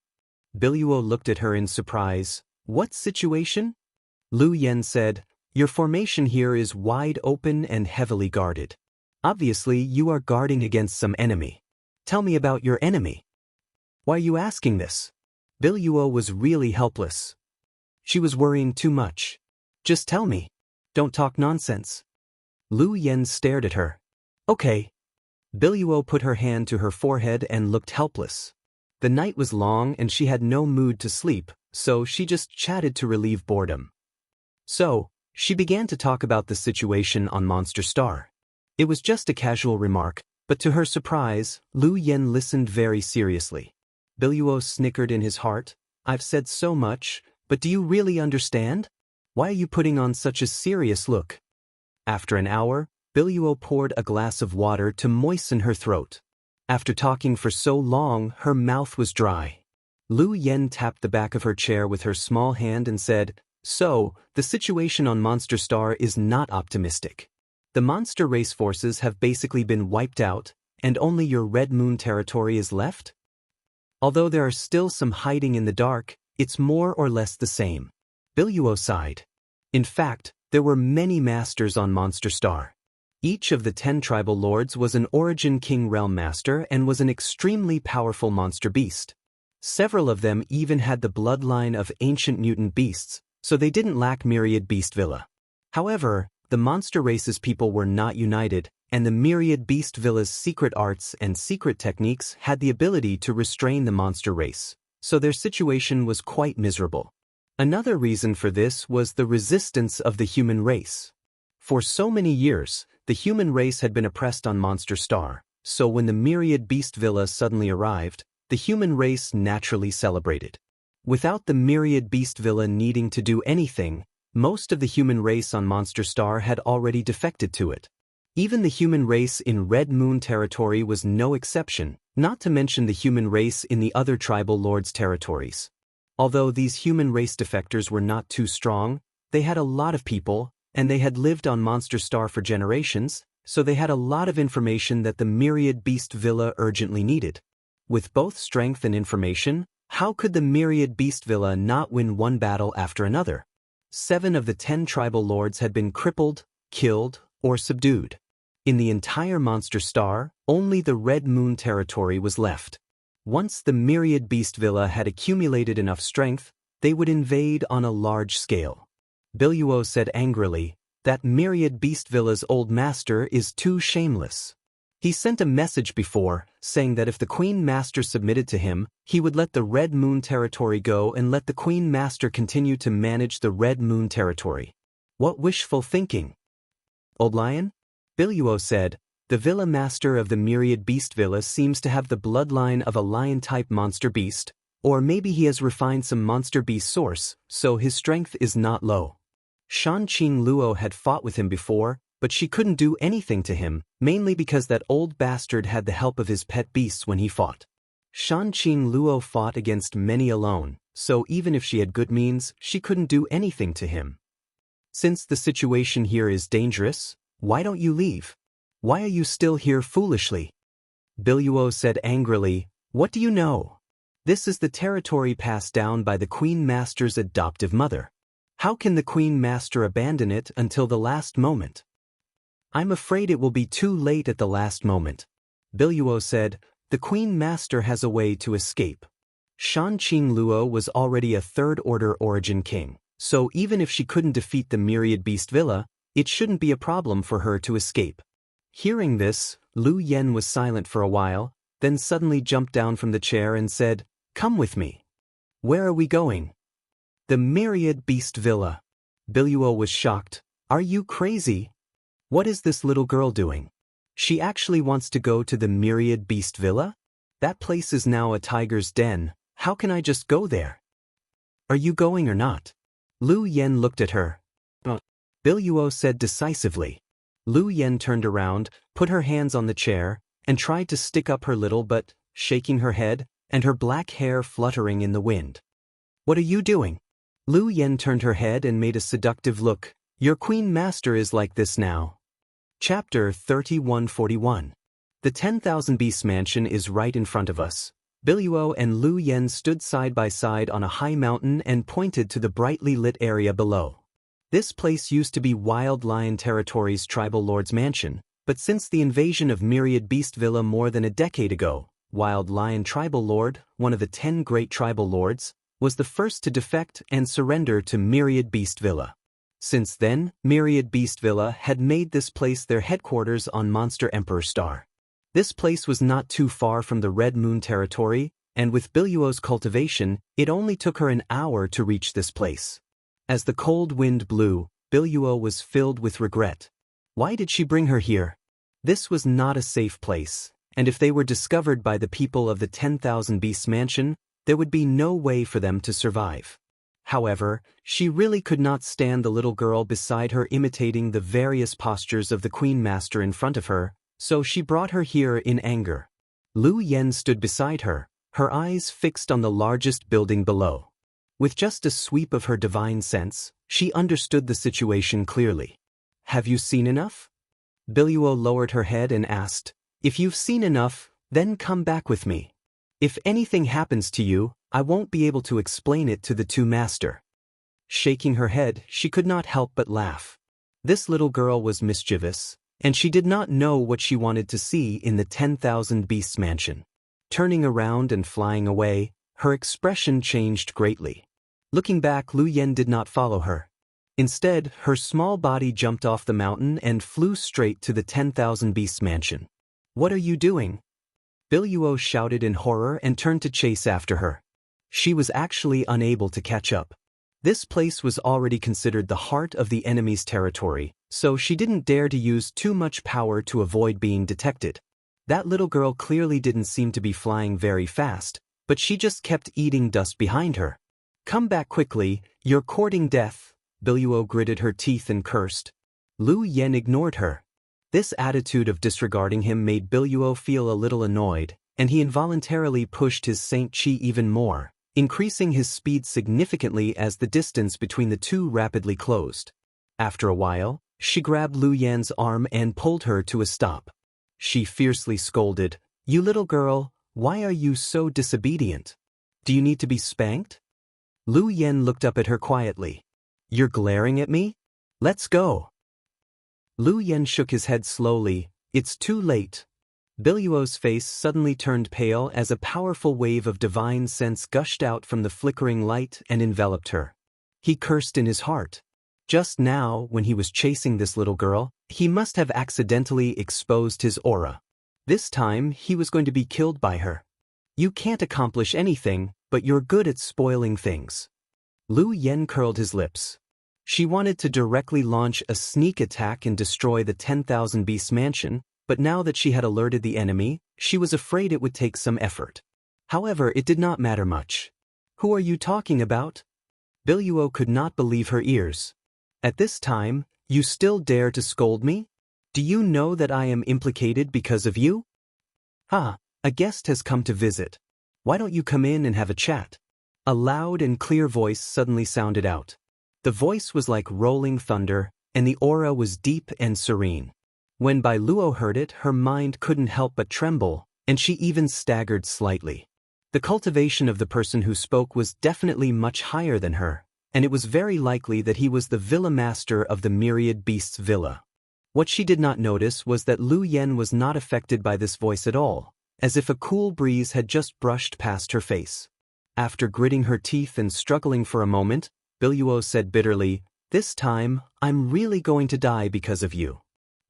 Biluo looked at her in surprise. What situation? Lu Yen said, Your formation here is wide open and heavily guarded. Obviously, you are guarding against some enemy. Tell me about your enemy. Why are you asking this? Biluo was really helpless. She was worrying too much. Just tell me. Don't talk nonsense. Lu Yen stared at her. Okay. Biluo put her hand to her forehead and looked helpless. The night was long and she had no mood to sleep, so she just chatted to relieve boredom. So, she began to talk about the situation on Monster Star. It was just a casual remark, but to her surprise, Lu Yen listened very seriously. Biluo snickered in his heart. I've said so much, but do you really understand? Why are you putting on such a serious look? After an hour, Biluo poured a glass of water to moisten her throat. After talking for so long, her mouth was dry. Lu Yen tapped the back of her chair with her small hand and said, So, the situation on Monster Star is not optimistic. The monster race forces have basically been wiped out, and only your Red Moon territory is left? Although there are still some hiding in the dark, it's more or less the same. Biluo sighed. In fact, there were many masters on Monster Star. Each of the 10 tribal lords was an Origin King Realm Master and was an extremely powerful monster beast. Several of them even had the bloodline of ancient mutant beasts, so they didn't lack Myriad Beast Villa. However, the monster race's people were not united, and the Myriad Beast Villa's secret arts and secret techniques had the ability to restrain the monster race, so their situation was quite miserable. Another reason for this was the resistance of the human race. For so many years, the human race had been oppressed on Monster Star, so when the Myriad Beast Villa suddenly arrived, the human race naturally celebrated. Without the Myriad Beast Villa needing to do anything, most of the human race on Monster Star had already defected to it. Even the human race in Red Moon territory was no exception, not to mention the human race in the other tribal lords' territories. Although these human race defectors were not too strong, they had a lot of people, and they had lived on Monster Star for generations, so they had a lot of information that the Myriad Beast Villa urgently needed. With both strength and information, how could the Myriad Beast Villa not win one battle after another? 7 of the 10 tribal lords had been crippled, killed, or subdued. In the entire Monster Star, only the Red Moon territory was left. Once the Myriad Beast Villa had accumulated enough strength, they would invade on a large scale. Biluo said angrily, that Myriad Beast Villa's old master is too shameless. He sent a message before, saying that if the Queen Master submitted to him, he would let the Red Moon territory go and let the Queen Master continue to manage the Red Moon territory. What wishful thinking! Old Lion? Biluo said, "The Villa Master of the Myriad Beast Villa seems to have the bloodline of a lion-type monster beast, or maybe he has refined some monster beast source, so his strength is not low." Shanqing Luo had fought with him before, but she couldn't do anything to him, mainly because that old bastard had the help of his pet beasts when he fought. Shanqing Luo fought against many alone, so even if she had good means, she couldn't do anything to him. "Since the situation here is dangerous, why don't you leave? Why are you still here foolishly?" Biluo said angrily, "What do you know? This is the territory passed down by the Queen Master's adoptive mother. How can the Queen Master abandon it until the last moment?" "I'm afraid it will be too late at the last moment," Biluo said. "The Queen Master has a way to escape." Shanqing Luo was already a third-order origin king, so even if she couldn't defeat the Myriad Beast Villa, it shouldn't be a problem for her to escape. Hearing this, Lu Yen was silent for a while, then suddenly jumped down from the chair and said, "Come with me." "Where are we going?" "The Myriad Beast Villa." Biluo was shocked. "Are you crazy? What is this little girl doing? She actually wants to go to the Myriad Beast Villa? That place is now a tiger's den. How can I just go there? Are you going or not?" Lu Yen looked at her. Biluo said decisively. Lu Yen turned around, put her hands on the chair, and tried to stick up her little butt, shaking her head, and her black hair fluttering in the wind. "What are you doing?" Lu Yen turned her head and made a seductive look. "Your Queen Master is like this now." Chapter 3141. The 10,000 Beasts Mansion is right in front of us. Biluo and Lu Yen stood side by side on a high mountain and pointed to the brightly lit area below. This place used to be Wild Lion Territory's tribal lord's mansion, but since the invasion of Myriad Beast Villa more than a decade ago, Wild Lion Tribal Lord, one of the 10 great tribal lords, was the first to defect and surrender to Myriad Beast Villa. Since then, Myriad Beast Villa had made this place their headquarters on Monster Emperor Star. This place was not too far from the Red Moon Territory, and with Biluo's cultivation, it only took her an hour to reach this place. As the cold wind blew, Biluo was filled with regret. Why did she bring her here? This was not a safe place, and if they were discovered by the people of the 10,000 Beasts Mansion, there would be no way for them to survive. However, she really could not stand the little girl beside her imitating the various postures of the Queen Master in front of her, so she brought her here in anger. Lu Yen stood beside her, her eyes fixed on the largest building below. With just a sweep of her divine sense, she understood the situation clearly. "Have you seen enough?" Biluo lowered her head and asked, "If you've seen enough, then come back with me. If anything happens to you, I won't be able to explain it to the two master." Shaking her head, she could not help but laugh. This little girl was mischievous, and she did not know what she wanted to see in the 10,000 Beasts Mansion. Turning around and flying away, her expression changed greatly. Looking back, Lu Yen did not follow her. Instead, her small body jumped off the mountain and flew straight to the 10,000 Beasts Mansion. "What are you doing?" Biluo shouted in horror and turned to chase after her. She was actually unable to catch up. This place was already considered the heart of the enemy's territory, so she didn't dare to use too much power to avoid being detected. That little girl clearly didn't seem to be flying very fast, but she just kept eating dust behind her. "Come back quickly, you're courting death," Biluo gritted her teeth and cursed. Lu Yen ignored her. This attitude of disregarding him made Biluo feel a little annoyed, and he involuntarily pushed his Saint Chi even more, increasing his speed significantly as the distance between the two rapidly closed. After a while, she grabbed Lu Yan's arm and pulled her to a stop. She fiercely scolded, "You little girl, why are you so disobedient? Do you need to be spanked?" Lu Yen looked up at her quietly. "You're glaring at me? Let's go." Lu Yen shook his head slowly. "It's too late." Biluo's face suddenly turned pale as a powerful wave of divine sense gushed out from the flickering light and enveloped her. He cursed in his heart. Just now, when he was chasing this little girl, he must have accidentally exposed his aura. This time, he was going to be killed by her. "You can't accomplish anything, but you're good at spoiling things." Lu Yen curled his lips. She wanted to directly launch a sneak attack and destroy the 10,000 Beasts mansion, but now that she had alerted the enemy, she was afraid it would take some effort. However, it did not matter much. "Who are you talking about?" Biluo could not believe her ears. "At this time, you still dare to scold me? Do you know that I am implicated because of you?" "Ah, a guest has come to visit. Why don't you come in and have a chat?" A loud and clear voice suddenly sounded out. The voice was like rolling thunder, and the aura was deep and serene. When Bai Luo heard it, her mind couldn't help but tremble, and she even staggered slightly. The cultivation of the person who spoke was definitely much higher than her, and it was very likely that he was the villa master of the Myriad Beasts Villa. What she did not notice was that Lu Yen was not affected by this voice at all, as if a cool breeze had just brushed past her face. After gritting her teeth and struggling for a moment, Biluo said bitterly, "This time, I'm really going to die because of you."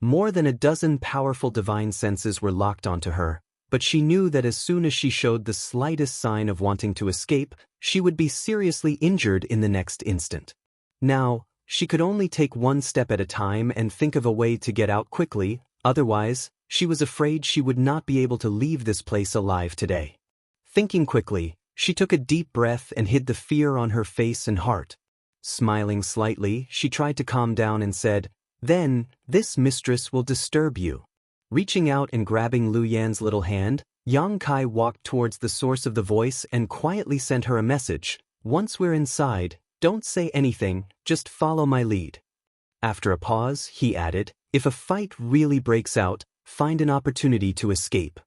More than a dozen powerful divine senses were locked onto her, but she knew that as soon as she showed the slightest sign of wanting to escape, she would be seriously injured in the next instant. Now, she could only take one step at a time and think of a way to get out quickly, otherwise, she was afraid she would not be able to leave this place alive today. Thinking quickly, she took a deep breath and hid the fear on her face and heart. Smiling slightly, she tried to calm down and said, "Then, this mistress will disturb you." Reaching out and grabbing Lu Yan's little hand, Yang Kai walked towards the source of the voice and quietly sent her a message. "Once we're inside, don't say anything, just follow my lead." After a pause, he added, "If a fight really breaks out, find an opportunity to escape."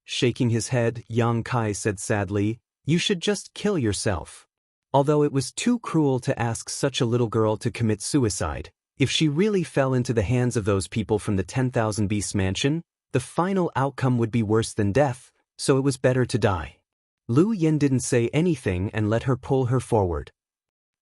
Shaking his head, Yang Kai said sadly, "You should just kill yourself." Although it was too cruel to ask such a little girl to commit suicide, if she really fell into the hands of those people from the 10,000 Beasts mansion, the final outcome would be worse than death, so it was better to die. Lu Yen didn't say anything and let her pull her forward.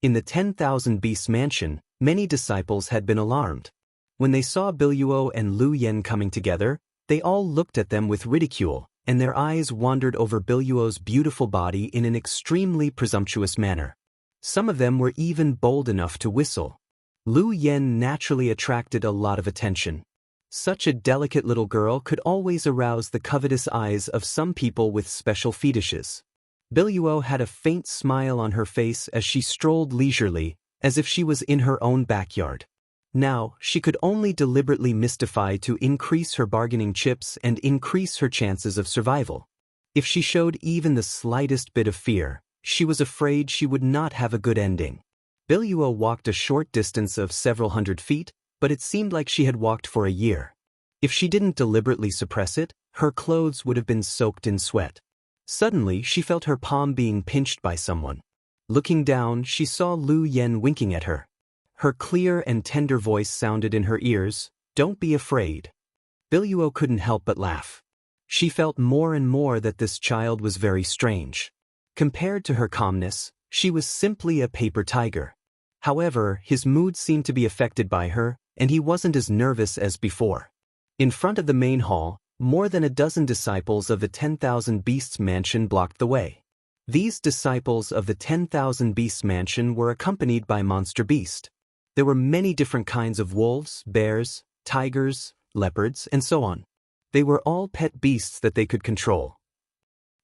In the 10,000 Beasts mansion, many disciples had been alarmed. When they saw Biluo and Lu Yen coming together, they all looked at them with ridicule, and their eyes wandered over Biluo's beautiful body in an extremely presumptuous manner. Some of them were even bold enough to whistle. Lu Yen naturally attracted a lot of attention. Such a delicate little girl could always arouse the covetous eyes of some people with special fetishes. Biluo had a faint smile on her face as she strolled leisurely, as if she was in her own backyard. Now, she could only deliberately mystify to increase her bargaining chips and increase her chances of survival. If she showed even the slightest bit of fear, she was afraid she would not have a good ending. Biluo walked a short distance of several hundred feet, but it seemed like she had walked for a year. If she didn't deliberately suppress it, her clothes would have been soaked in sweat. Suddenly, she felt her palm being pinched by someone. Looking down, she saw Lu Yen winking at her. Her clear and tender voice sounded in her ears, "Don't be afraid." Biluo couldn't help but laugh. She felt more and more that this child was very strange. Compared to her calmness, she was simply a paper tiger. However, his mood seemed to be affected by her, and he wasn't as nervous as before. In front of the main hall, more than a dozen disciples of the 10,000 Beasts mansion blocked the way. These disciples of the 10,000 Beasts mansion were accompanied by Monster Beast. There were many different kinds of wolves, bears, tigers, leopards, and so on. They were all pet beasts that they could control.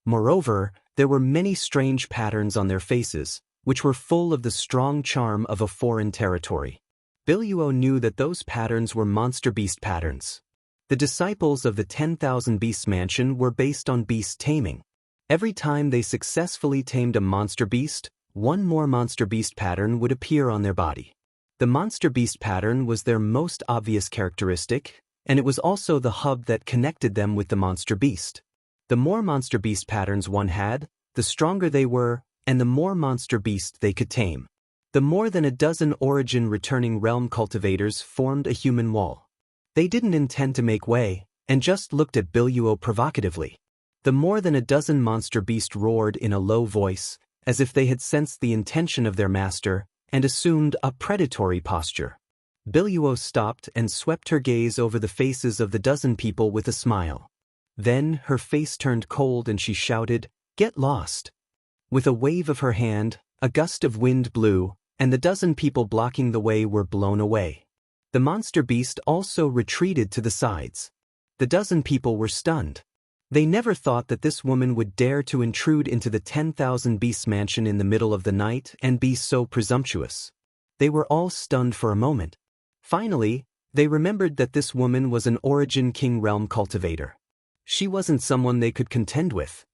Moreover, there were many strange patterns on their faces, which were full of the strong charm of a foreign territory. Biluo knew that those patterns were monster beast patterns. The disciples of the 10,000 Beasts mansion were based on beast taming. Every time they successfully tamed a monster beast, one more monster beast pattern would appear on their body. The monster beast pattern was their most obvious characteristic, and it was also the hub that connected them with the monster beast. The more monster beast patterns one had, the stronger they were, and the more monster beast they could tame. The more than a dozen origin-returning realm cultivators formed a human wall. They didn't intend to make way, and just looked at Biluo provocatively. The more than a dozen monster beast roared in a low voice, as if they had sensed the intention of their master, and assumed a predatory posture. Biluo stopped and swept her gaze over the faces of the dozen people with a smile. Then her face turned cold and she shouted, "Get lost!" With a wave of her hand, a gust of wind blew, and the dozen people blocking the way were blown away. The monster beast also retreated to the sides. The dozen people were stunned. They never thought that this woman would dare to intrude into the 10,000 Beasts mansion in the middle of the night and be so presumptuous. They were all stunned for a moment. Finally, they remembered that this woman was an Origin King realm cultivator. She wasn't someone they could contend with.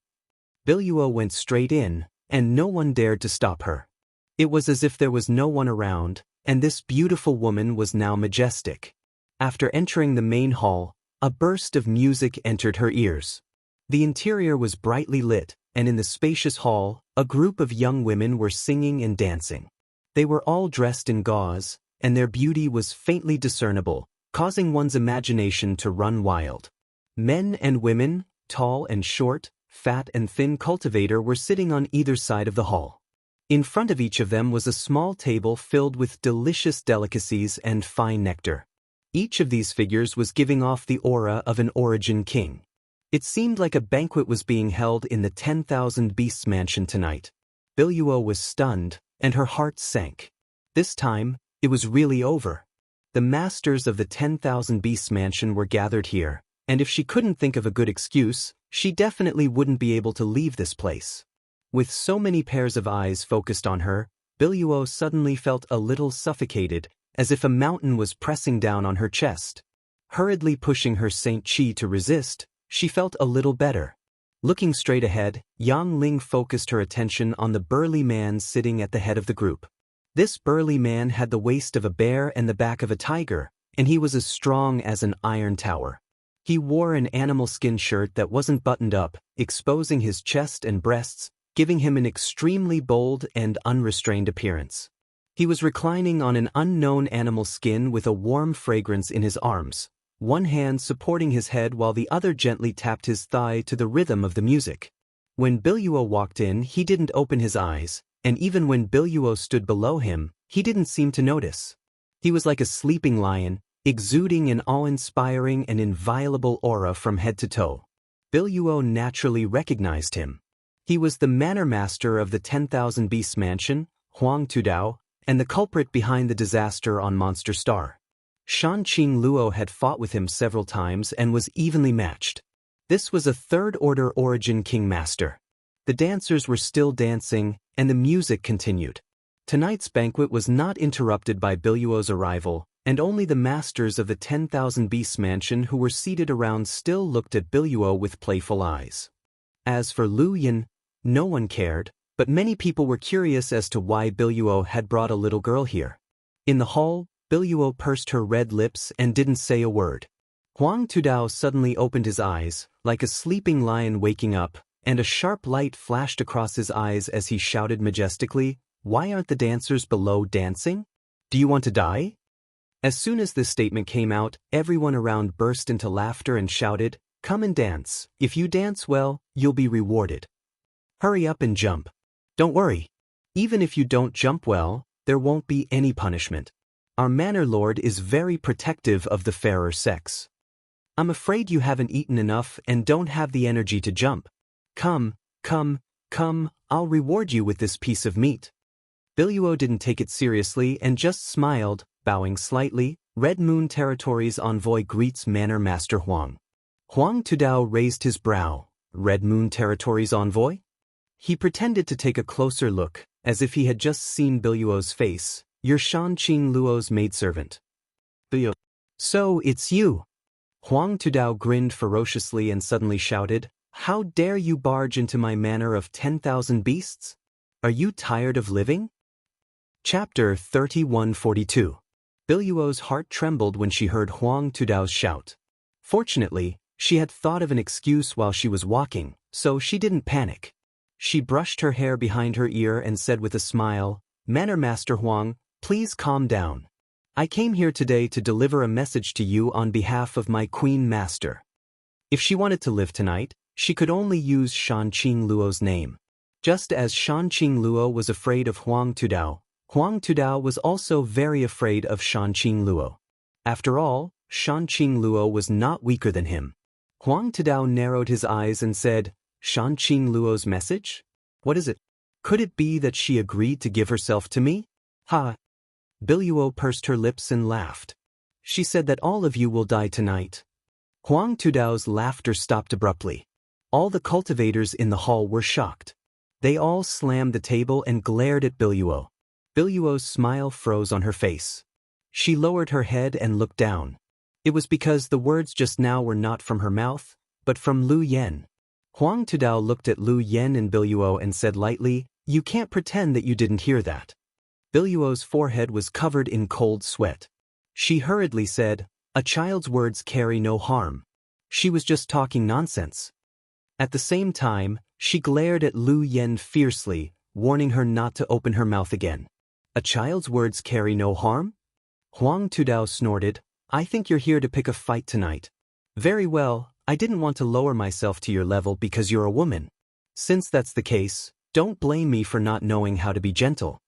Biluo went straight in, and no one dared to stop her. It was as if there was no one around, and this beautiful woman was now majestic. After entering the main hall, a burst of music entered her ears. The interior was brightly lit, and in the spacious hall, a group of young women were singing and dancing. They were all dressed in gauze, and their beauty was faintly discernible, causing one's imagination to run wild. Men and women, tall and short, fat and thin cultivator were sitting on either side of the hall. In front of each of them was a small table filled with delicious delicacies and fine nectar. Each of these figures was giving off the aura of an Origin King. It seemed like a banquet was being held in the 10,000 Beasts mansion tonight. Biluo was stunned, and her heart sank. This time, it was really over. The masters of the 10,000 Beasts mansion were gathered here, and if she couldn't think of a good excuse, she definitely wouldn't be able to leave this place. With so many pairs of eyes focused on her, Biluo suddenly felt a little suffocated, as if a mountain was pressing down on her chest. Hurriedly pushing her Saint Chi to resist, she felt a little better. Looking straight ahead, Yang Ling focused her attention on the burly man sitting at the head of the group. This burly man had the waist of a bear and the back of a tiger, and he was as strong as an iron tower. He wore an animal skin shirt that wasn't buttoned up, exposing his chest and breasts, giving him an extremely bold and unrestrained appearance. He was reclining on an unknown animal skin with a warm fragrance in his arms, one hand supporting his head while the other gently tapped his thigh to the rhythm of the music. When Biluo walked in, he didn't open his eyes, and even when Biluo stood below him, he didn't seem to notice. He was like a sleeping lion, exuding an awe-inspiring and inviolable aura from head to toe. Biluo naturally recognized him. He was the manor master of the 10,000 Beasts mansion, Huang Tudao, and the culprit behind the disaster on Monster Star. Shanqing Luo had fought with him several times and was evenly matched. This was a third-order Origin King master. The dancers were still dancing, and the music continued. Tonight's banquet was not interrupted by Biluo's arrival, and only the masters of the 10,000 Beasts mansion who were seated around still looked at Biluo with playful eyes. As for Lu Yin, no one cared, but many people were curious as to why Biluo had brought a little girl here. In the hall, Biluo pursed her red lips and didn't say a word. Huang Tudao suddenly opened his eyes, like a sleeping lion waking up, and a sharp light flashed across his eyes as he shouted majestically, "Why aren't the dancers below dancing? Do you want to die?" As soon as this statement came out, everyone around burst into laughter and shouted, "Come and dance. If you dance well, you'll be rewarded. Hurry up and jump. Don't worry. Even if you don't jump well, there won't be any punishment. Our manor lord is very protective of the fairer sex. I'm afraid you haven't eaten enough and don't have the energy to jump. Come, come, come, I'll reward you with this piece of meat." Biluo didn't take it seriously and just smiled, bowing slightly. Red Moon Territory's envoy greets Manor Master Huang. Huang Tudao raised his brow. Red Moon Territory's envoy? He pretended to take a closer look, as if he had just seen Biluo's face. "You're Shanqing Luo's maidservant." Biluo. "So it's you." Huang Tudao grinned ferociously and suddenly shouted, "How dare you barge into my manor of 10,000 beasts? Are you tired of living?" Chapter 3142. Biluo's heart trembled when she heard Huang Tudao's shout. Fortunately, she had thought of an excuse while she was walking, so she didn't panic. She brushed her hair behind her ear and said with a smile, "Manor Master Huang, please calm down. I came here today to deliver a message to you on behalf of my Queen Master." If she wanted to live tonight, she could only use Shanqing Luo's name. Just as Shanqing Luo was afraid of Huang Tudao, Huang Tudao was also very afraid of Shanqing Luo. After all, Shanqing Luo was not weaker than him. Huang Tudao narrowed his eyes and said, "Shanqing Luo's message? What is it? Could it be that she agreed to give herself to me? Ha! Biluo pursed her lips and laughed. She said that all of you will die tonight. Huang Tudao's laughter stopped abruptly. All the cultivators in the hall were shocked. They all slammed the table and glared at Biluo. Biluo's smile froze on her face. She lowered her head and looked down. It was because the words just now were not from her mouth, but from Lu Yen. Huang Tudao looked at Lu Yen and Biluo and said lightly, "You can't pretend that you didn't hear that." Biluo's forehead was covered in cold sweat. She hurriedly said, "A child's words carry no harm." She was just talking nonsense. At the same time, she glared at Lu Yen fiercely, warning her not to open her mouth again. "A child's words carry no harm?" Huang Tudao snorted, "I think you're here to pick a fight tonight." "Very well, I didn't want to lower myself to your level because you're a woman. Since that's the case, don't blame me for not knowing how to be gentle."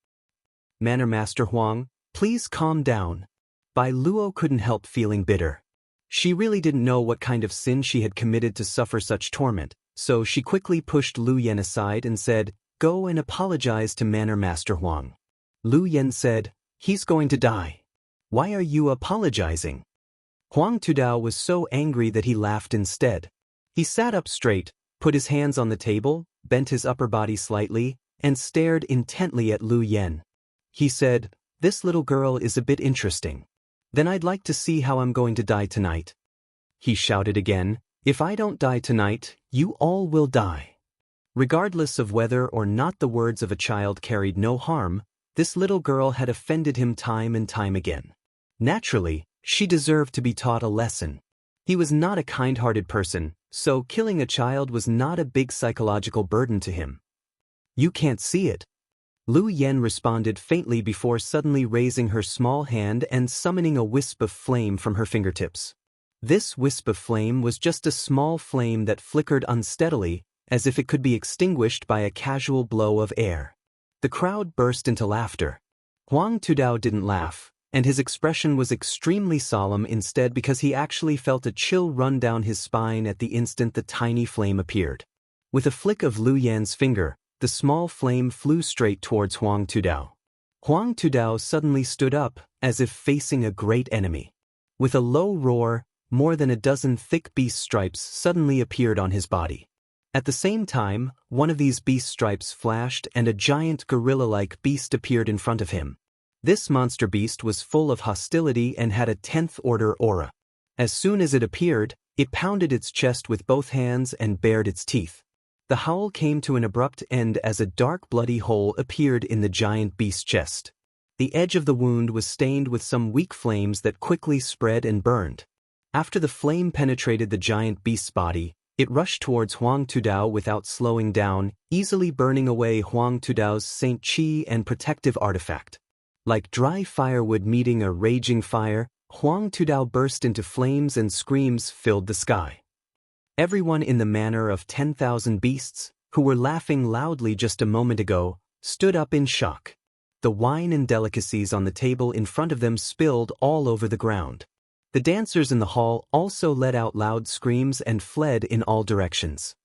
"Manner Master Huang, please calm down." Bai Luo couldn't help feeling bitter. She really didn't know what kind of sin she had committed to suffer such torment, so she quickly pushed Lu Yen aside and said, "Go and apologize to Manner Master Huang." Lu Yen said, "He's going to die. Why are you apologizing?" Huang Tudao was so angry that he laughed instead. He sat up straight, put his hands on the table, bent his upper body slightly, and stared intently at Lu Yen. He said, "This little girl is a bit interesting. Then I'd like to see how I'm going to die tonight." He shouted again, "If I don't die tonight, you all will die." Regardless of whether or not the words of a child carried no harm, this little girl had offended him time and time again. Naturally, she deserved to be taught a lesson. He was not a kind-hearted person, so killing a child was not a big psychological burden to him. "You can't see it." Lu Yen responded faintly before suddenly raising her small hand and summoning a wisp of flame from her fingertips. This wisp of flame was just a small flame that flickered unsteadily, as if it could be extinguished by a casual blow of air. The crowd burst into laughter. Huang Tudao didn't laugh, and his expression was extremely solemn instead because he actually felt a chill run down his spine at the instant the tiny flame appeared. With a flick of Lu Yan's finger, the small flame flew straight towards Huang Tudao. Huang Tudao suddenly stood up, as if facing a great enemy. With a low roar, more than a dozen thick beast stripes suddenly appeared on his body. At the same time, one of these beast stripes flashed and a giant gorilla-like beast appeared in front of him. This monster beast was full of hostility and had a 10th-order aura. As soon as it appeared, it pounded its chest with both hands and bared its teeth. The howl came to an abrupt end as a dark bloody hole appeared in the giant beast's chest. The edge of the wound was stained with some weak flames that quickly spread and burned. After the flame penetrated the giant beast's body, it rushed towards Huang Tudao without slowing down, easily burning away Huang Tudao's Saint Qi and protective artifact. Like dry firewood meeting a raging fire, Huang Tudao burst into flames and screams filled the sky. Everyone in the manner of 10,000 beasts, who were laughing loudly just a moment ago, stood up in shock. The wine and delicacies on the table in front of them spilled all over the ground. The dancers in the hall also let out loud screams and fled in all directions.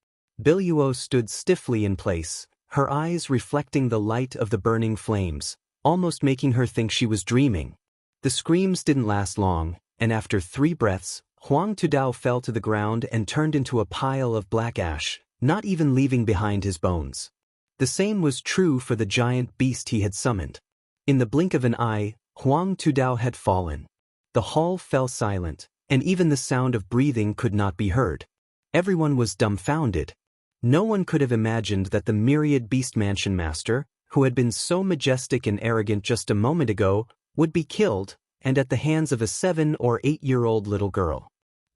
Biluo stood stiffly in place, her eyes reflecting the light of the burning flames, almost making her think she was dreaming. The screams didn't last long, and after 3 breaths, Huang Tudao fell to the ground and turned into a pile of black ash, not even leaving behind his bones. The same was true for the giant beast he had summoned. In the blink of an eye, Huang Tudao had fallen. The hall fell silent, and even the sound of breathing could not be heard. Everyone was dumbfounded. No one could have imagined that the myriad beast mansion master, who had been so majestic and arrogant just a moment ago, would be killed, and at the hands of a 7- or 8-year-old little girl.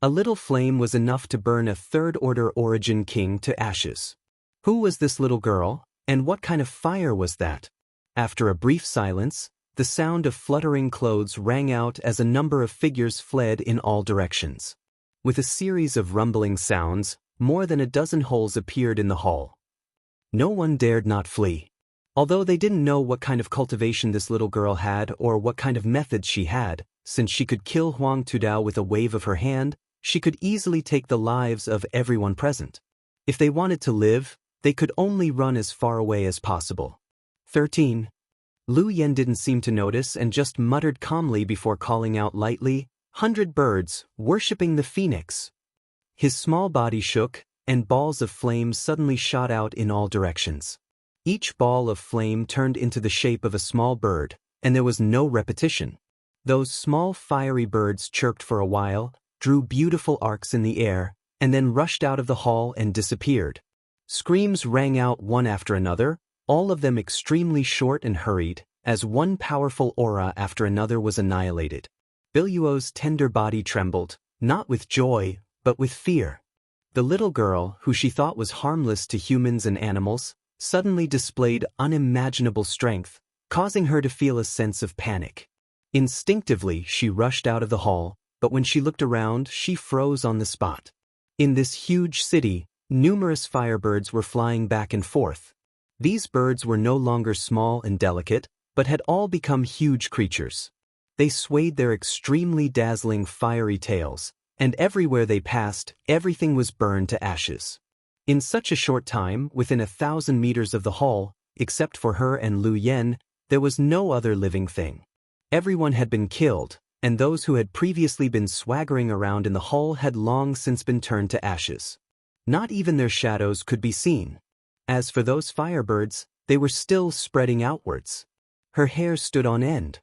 A little flame was enough to burn a 3rd-order origin king to ashes. Who was this little girl, and what kind of fire was that? After a brief silence, the sound of fluttering clothes rang out as a number of figures fled in all directions. With a series of rumbling sounds, more than a dozen holes appeared in the hall. No one dared not flee. Although they didn't know what kind of cultivation this little girl had or what kind of methods she had, since she could kill Huang Tudao with a wave of her hand, she could easily take the lives of everyone present. If they wanted to live, they could only run as far away as possible. 13. Lu Yen didn't seem to notice and just muttered calmly before calling out lightly, "100 birds, worshipping the phoenix." His small body shook, and balls of flame suddenly shot out in all directions. Each ball of flame turned into the shape of a small bird, and there was no repetition. Those small fiery birds chirped for a while, drew beautiful arcs in the air, and then rushed out of the hall and disappeared. Screams rang out one after another, all of them extremely short and hurried, as one powerful aura after another was annihilated. Biluo's tender body trembled, not with joy, but with fear. The little girl, who she thought was harmless to humans and animals, suddenly displayed unimaginable strength, causing her to feel a sense of panic. Instinctively, she rushed out of the hall, but when she looked around, she froze on the spot. In this huge city, numerous firebirds were flying back and forth. These birds were no longer small and delicate, but had all become huge creatures. They swayed their extremely dazzling fiery tails, and everywhere they passed, everything was burned to ashes. In such a short time, within 1,000 meters of the hall, except for her and Lu Yen, there was no other living thing. Everyone had been killed, and those who had previously been swaggering around in the hall had long since been turned to ashes. Not even their shadows could be seen. As for those firebirds, they were still spreading outwards. Her hair stood on end.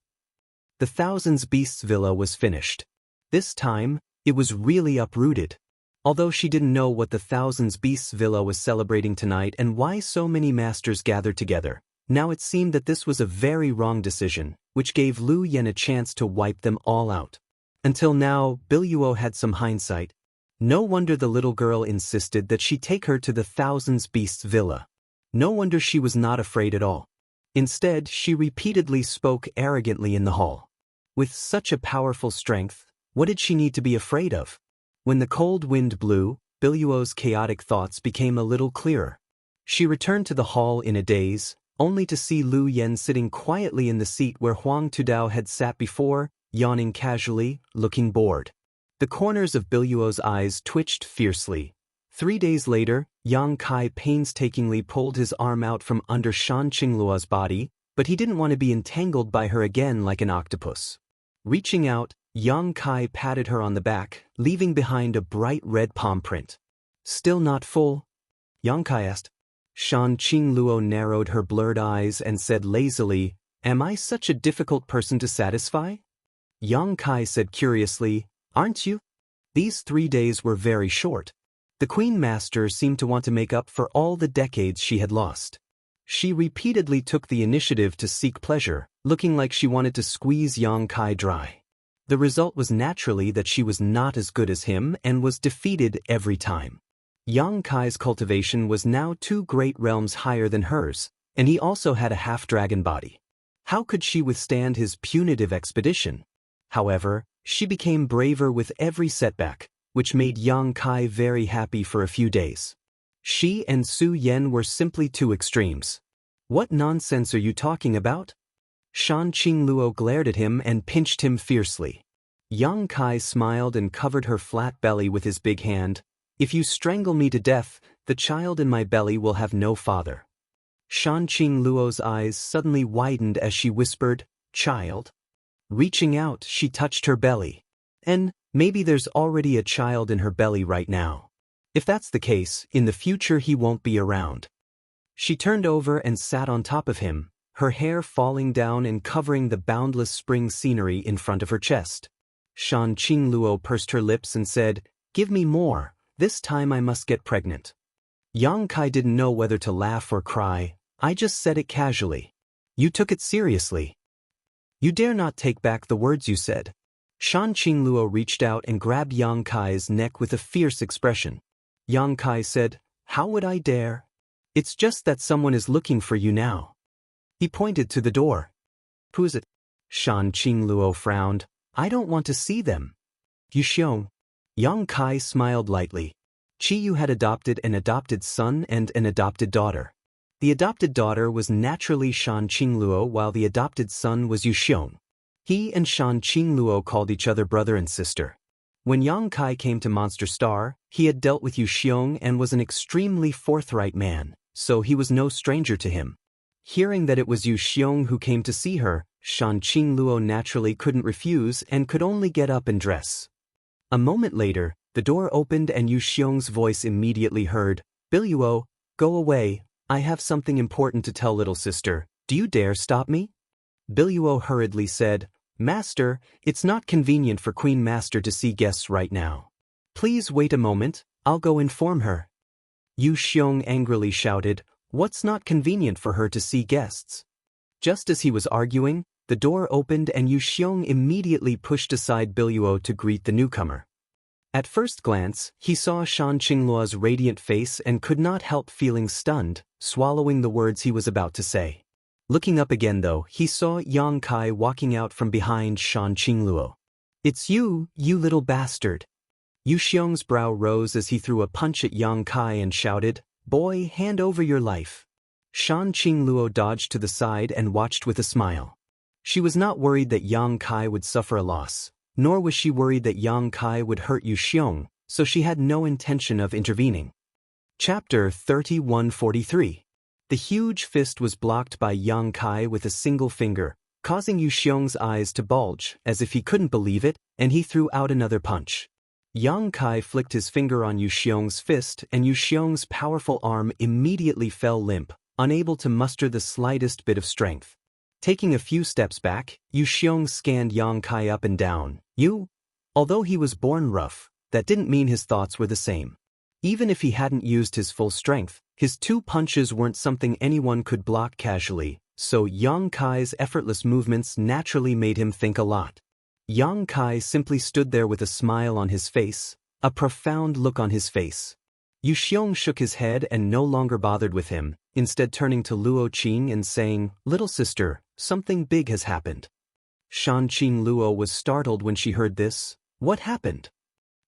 The Thousands Beasts villa was finished. This time, it was really uprooted. Although she didn't know what the Thousands Beasts villa was celebrating tonight and why so many masters gathered together, now it seemed that this was a very wrong decision, which gave Lu Yen a chance to wipe them all out. Until now, Biluo had some hindsight. No wonder the little girl insisted that she take her to the Thousands Beasts villa. No wonder she was not afraid at all. Instead, she repeatedly spoke arrogantly in the hall. With such a powerful strength, what did she need to be afraid of? When the cold wind blew, Biluo's chaotic thoughts became a little clearer. She returned to the hall in a daze, only to see Lu Yen sitting quietly in the seat where Huang Tudao had sat before, yawning casually, looking bored. The corners of Biluo's eyes twitched fiercely. 3 days later, Yang Kai painstakingly pulled his arm out from under Shan Qingluo's body, but he didn't want to be entangled by her again like an octopus. Reaching out, Yang Kai patted her on the back, leaving behind a bright red palm print. "Still not full?" Yang Kai asked. Shan Qingluo narrowed her blurred eyes and said lazily, "Am I such a difficult person to satisfy?" Yang Kai said curiously, "Aren't you?" These 3 days were very short. The Queen Master seemed to want to make up for all the decades she had lost. She repeatedly took the initiative to seek pleasure, looking like she wanted to squeeze Yang Kai dry. The result was naturally that she was not as good as him and was defeated every time. Yang Kai's cultivation was now 2 great realms higher than hers, and he also had a half-dragon body. How could she withstand his punitive expedition? However, she became braver with every setback, which made Yang Kai very happy for a few days. She and Su Yen were simply 2 extremes. "What nonsense are you talking about?" Shan Qingluo glared at him and pinched him fiercely. Yang Kai smiled and covered her flat belly with his big hand. "If you strangle me to death, the child in my belly will have no father." Shan Qingluo's eyes suddenly widened as she whispered, "Child?" Reaching out, she touched her belly. "And maybe there's already a child in her belly right now. If that's the case, in the future he won't be around." She turned over and sat on top of him, her hair falling down and covering the boundless spring scenery in front of her chest. Shan Qingluo pursed her lips and said, "Give me more, this time I must get pregnant." Yang Kai didn't know whether to laugh or cry. "I just said it casually. You took it seriously. You dare not take back the words you said." Shan Qingluo reached out and grabbed Yang Kai's neck with a fierce expression. Yang Kai said, "How would I dare? It's just that someone is looking for you now." He pointed to the door. "Who is it?" Shan Qingluo frowned. "I don't want to see them." "You Xiong." Yang Kai smiled lightly. Qiyu had adopted an adopted son and an adopted daughter. The adopted daughter was naturally Shan Qingluo while the adopted son was Yu Xiong. He and Shan Qingluo called each other brother and sister. When Yang Kai came to Monster Star, he had dealt with Yu Xiong and was an extremely forthright man, so he was no stranger to him. Hearing that it was Yu Xiong who came to see her, Shan Qingluo naturally couldn't refuse and could only get up and dress. A moment later, the door opened and Yu Xiong's voice immediately heard, "Biluo, go away, I have something important to tell little sister, do you dare stop me?" Biluo hurriedly said, "Master, it's not convenient for Queen Master to see guests right now. Please wait a moment, I'll go inform her." Yu Xiong angrily shouted, "What's not convenient for her to see guests?" Just as he was arguing, the door opened and Yu Xiong immediately pushed aside Biluo to greet the newcomer. At first glance, he saw Shan Qingluo's radiant face and could not help feeling stunned, swallowing the words he was about to say. Looking up again though, he saw Yang Kai walking out from behind Shan Qingluo. "It's you, you little bastard." Yu Xiong's brow rose as he threw a punch at Yang Kai and shouted, "Boy, hand over your life." Shan Qingluo dodged to the side and watched with a smile. She was not worried that Yang Kai would suffer a loss, nor was she worried that Yang Kai would hurt Yu Xiong, so she had no intention of intervening. Chapter 3143. The huge fist was blocked by Yang Kai with a single finger, causing Yu Xiong's eyes to bulge, as if he couldn't believe it, and he threw out another punch. Yang Kai flicked his finger on Yu Xiong's fist and Yu Xiong's powerful arm immediately fell limp, unable to muster the slightest bit of strength. Taking a few steps back, Yu Xiong scanned Yang Kai up and down. Although he was born rough, that didn't mean his thoughts were the same. Even if he hadn't used his full strength, his two punches weren't something anyone could block casually, so Yang Kai's effortless movements naturally made him think a lot. Yang Kai simply stood there with a smile on his face, a profound look on his face. Yu Xiong shook his head and no longer bothered with him, instead turning to Luo Qing and saying, "Little sister, something big has happened." Shan Qingluo was startled when she heard this. What happened?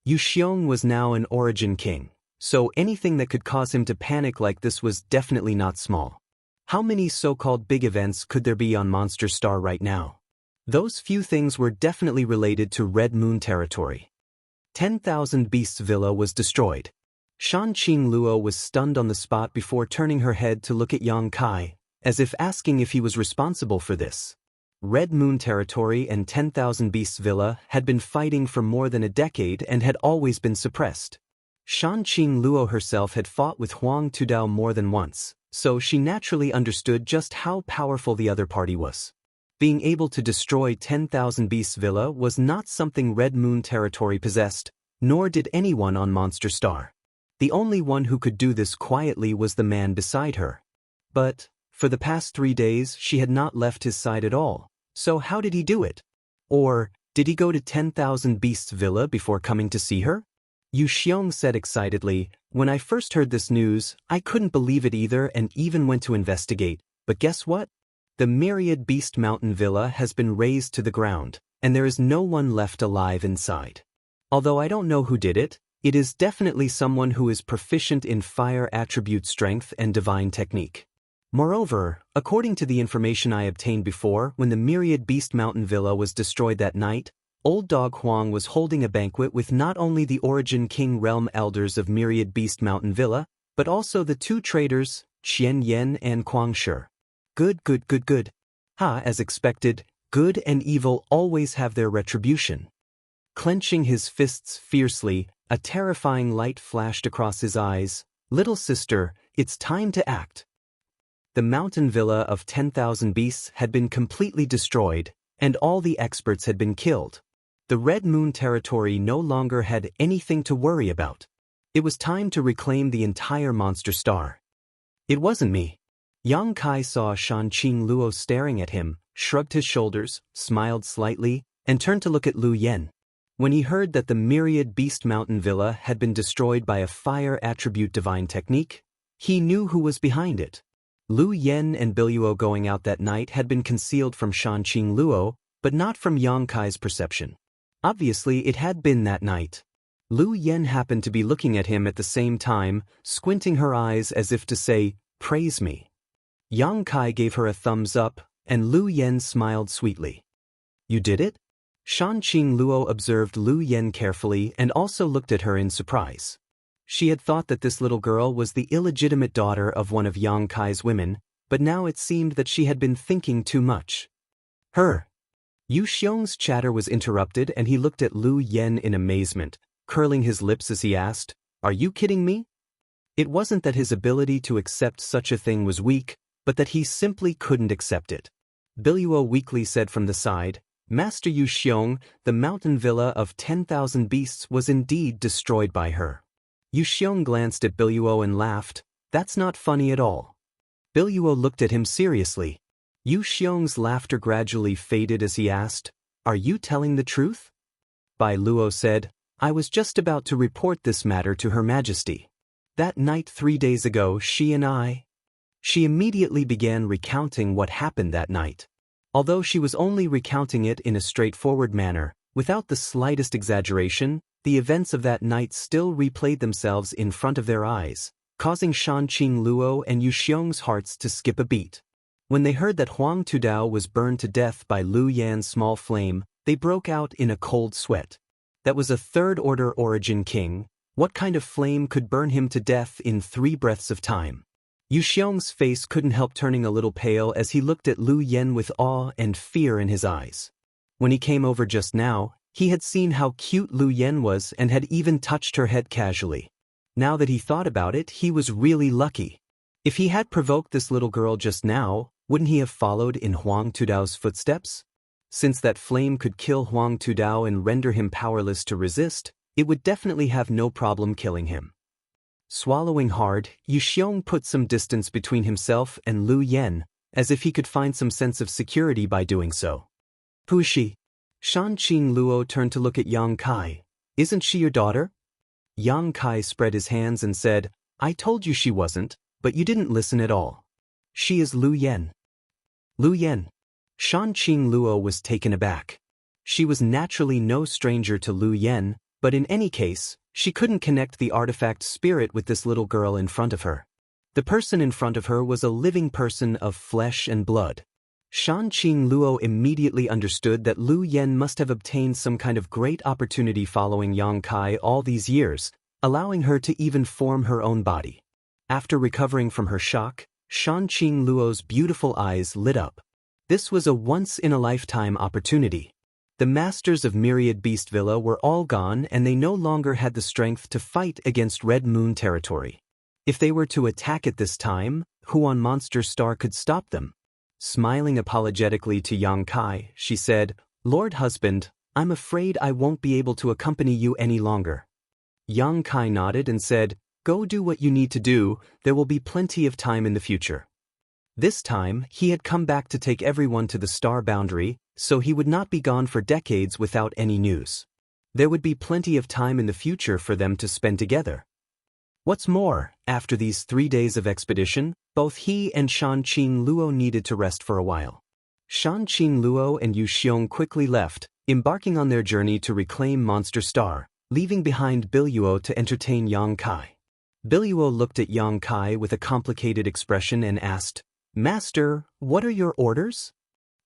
Yu Xiong was now an origin king, so anything that could cause him to panic like this was definitely not small. How many so-called big events could there be on Monster Star right now? Those few things were definitely related to Red Moon territory. 10,000 Beasts Villa was destroyed. Shan Qingluo was stunned on the spot before turning her head to look at Yang Kai, as if asking if he was responsible for this. Red Moon territory and 10,000 Beasts Villa had been fighting for more than a decade and had always been suppressed. Shan Qingluo herself had fought with Huang Tudao more than once, so she naturally understood just how powerful the other party was. Being able to destroy 10,000 Beasts Villa was not something Red Moon territory possessed, nor did anyone on Monster Star. The only one who could do this quietly was the man beside her. But, for the past 3 days she had not left his side at all, so how did he do it? Or, did he go to 10,000 Beasts Villa before coming to see her? Yu Xiong said excitedly, "When I first heard this news, I couldn't believe it either and even went to investigate, but guess what? The Myriad Beast Mountain Villa has been razed to the ground, and there is no one left alive inside. Although I don't know who did it, it is definitely someone who is proficient in fire attribute strength and divine technique. Moreover, according to the information I obtained before, when the Myriad Beast Mountain Villa was destroyed that night, Old Dog Huang was holding a banquet with not only the Origin King Realm Elders of Myriad Beast Mountain Villa, but also the 2 traders, Qian Yen and Kuang Shi. Good, good, good, good. As expected, good and evil always have their retribution." Clenching his fists fiercely, a terrifying light flashed across his eyes. "Little sister, it's time to act." The mountain villa of 10,000 beasts had been completely destroyed, and all the experts had been killed. The Red Moon territory no longer had anything to worry about. It was time to reclaim the entire Monster Star. "It wasn't me." Yang Kai saw Shan Qingluo staring at him, shrugged his shoulders, smiled slightly, and turned to look at Lu Yen. When he heard that the Myriad Beast Mountain Villa had been destroyed by a fire attribute divine technique, he knew who was behind it. Lu Yen and Biluo going out that night had been concealed from Shan Qingluo, but not from Yang Kai's perception. Obviously it had been that night. Lu Yen happened to be looking at him at the same time, squinting her eyes as if to say, "Praise me." Yang Kai gave her a thumbs up, and Lu Yen smiled sweetly. "You did it?" Shan Qingluo observed Lu Yen carefully and also looked at her in surprise. She had thought that this little girl was the illegitimate daughter of one of Yang Kai's women, but now it seemed that she had been thinking too much. Yu Xiong's chatter was interrupted and he looked at Lu Yen in amazement, curling his lips as he asked, "Are you kidding me?" It wasn't that his ability to accept such a thing was weak, but that he simply couldn't accept it. Biluo weakly said from the side, "Master Yu Xiong, the mountain villa of 10,000 beasts was indeed destroyed by her." Yu Xiong glanced at Biluo and laughed, "That's not funny at all." Biluo looked at him seriously. Yu Xiong's laughter gradually faded as he asked, "Are you telling the truth?" Bai Luo said, "I was just about to report this matter to Her Majesty. That night 3 days ago She immediately began recounting what happened that night. Although she was only recounting it in a straightforward manner, without the slightest exaggeration, the events of that night still replayed themselves in front of their eyes, causing Shanqing Luo and Yu Xiong's hearts to skip a beat. When they heard that Huang Tudao was burned to death by Lu Yan's small flame, they broke out in a cold sweat. That was a third-order origin king. What kind of flame could burn him to death in 3 breaths of time? Yu Xiong's face couldn't help turning a little pale as he looked at Lu Yen with awe and fear in his eyes. When he came over just now, he had seen how cute Lu Yen was and had even touched her head casually. Now that he thought about it, he was really lucky. If he had provoked this little girl just now, wouldn't he have followed in Huang Tudao's footsteps? Since that flame could kill Huang Tudao and render him powerless to resist, it would definitely have no problem killing him. Swallowing hard, Yu Xiong put some distance between himself and Lu Yen, as if he could find some sense of security by doing so. "Who is she?" Shanqing Luo turned to look at Yang Kai. "Isn't she your daughter?" Yang Kai spread his hands and said, "I told you she wasn't, but you didn't listen at all. She is Lu Yen." Lu Yen. Shanqing Luo was taken aback. She was naturally no stranger to Lu Yen, but in any case, she couldn't connect the artifact spirit with this little girl in front of her. The person in front of her was a living person of flesh and blood. Shanqing Luo immediately understood that Lu Yen must have obtained some kind of great opportunity following Yang Kai all these years, allowing her to even form her own body. After recovering from her shock, Shanqing Luo's beautiful eyes lit up. This was a once-in-a-lifetime opportunity. The masters of Myriad Beast Villa were all gone and they no longer had the strength to fight against Red Moon territory. If they were to attack at this time, who on Monster Star could stop them? Smiling apologetically to Yang Kai, she said, "Lord Husband, I'm afraid I won't be able to accompany you any longer." Yang Kai nodded and said, "Go do what you need to do, there will be plenty of time in the future." This time, he had come back to take everyone to the star boundary, so he would not be gone for decades without any news. There would be plenty of time in the future for them to spend together. What's more, after these 3 days of expedition, both he and Shanqing Luo needed to rest for a while. Shanqing Luo and Yu Xiong quickly left, embarking on their journey to reclaim Monster Star, leaving behind Biluo to entertain Yang Kai. Biluo looked at Yang Kai with a complicated expression and asked, "Master, what are your orders?"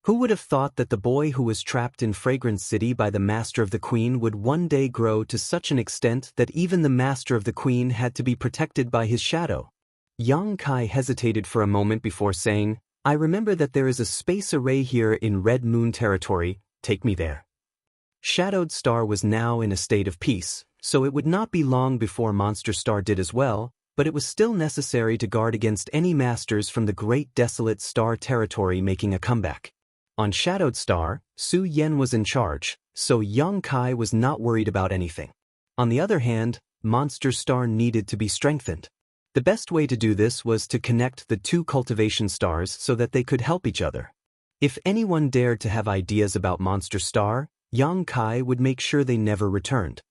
Who would have thought that the boy who was trapped in Fragrance City by the Master of the Queen would one day grow to such an extent that even the Master of the Queen had to be protected by his shadow? Yang Kai hesitated for a moment before saying, "I remember that there is a space array here in Red Moon territory, take me there." Shadowed Star was now in a state of peace, so it would not be long before Monster Star did as well, but it was still necessary to guard against any masters from the Great Desolate Star territory making a comeback. On Shadowed Star, Su Yen was in charge, so Yang Kai was not worried about anything. On the other hand, Monster Star needed to be strengthened. The best way to do this was to connect the 2 cultivation stars so that they could help each other. If anyone dared to have ideas about Monster Star, Yang Kai would make sure they never returned.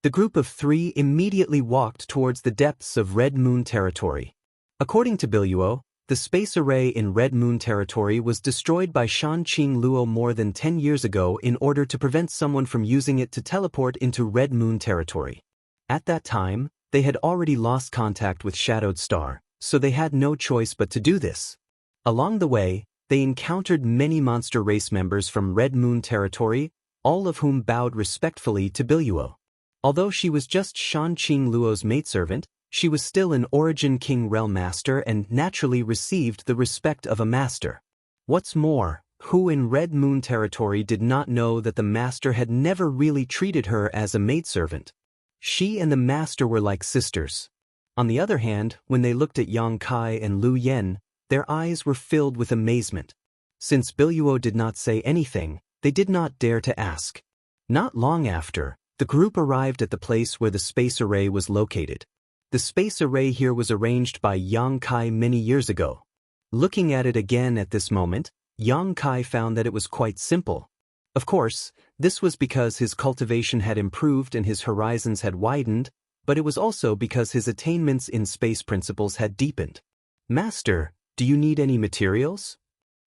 The group of 3 immediately walked towards the depths of Red Moon territory. According to Biluo, the space array in Red Moon territory was destroyed by Shanqing Luo more than 10 years ago in order to prevent someone from using it to teleport into Red Moon territory. At that time, they had already lost contact with Shadowed Star, so they had no choice but to do this. Along the way, they encountered many monster race members from Red Moon territory, all of whom bowed respectfully to Biluo. Although she was just Shanqing Luo's maidservant, She was still an Origin King Realm Master and naturally received the respect of a master. What's more, who in Red Moon territory did not know that the master had never really treated her as a maidservant? She and the master were like sisters. On the other hand, when they looked at Yang Kai and Lu Yen, their eyes were filled with amazement. Since Biluo did not say anything, they did not dare to ask. Not long after, the group arrived at the place where the space array was located. The space array here was arranged by Yang Kai many years ago. Looking at it again at this moment, Yang Kai found that it was quite simple. Of course, this was because his cultivation had improved and his horizons had widened, but it was also because his attainments in space principles had deepened. "Master, do you need any materials?"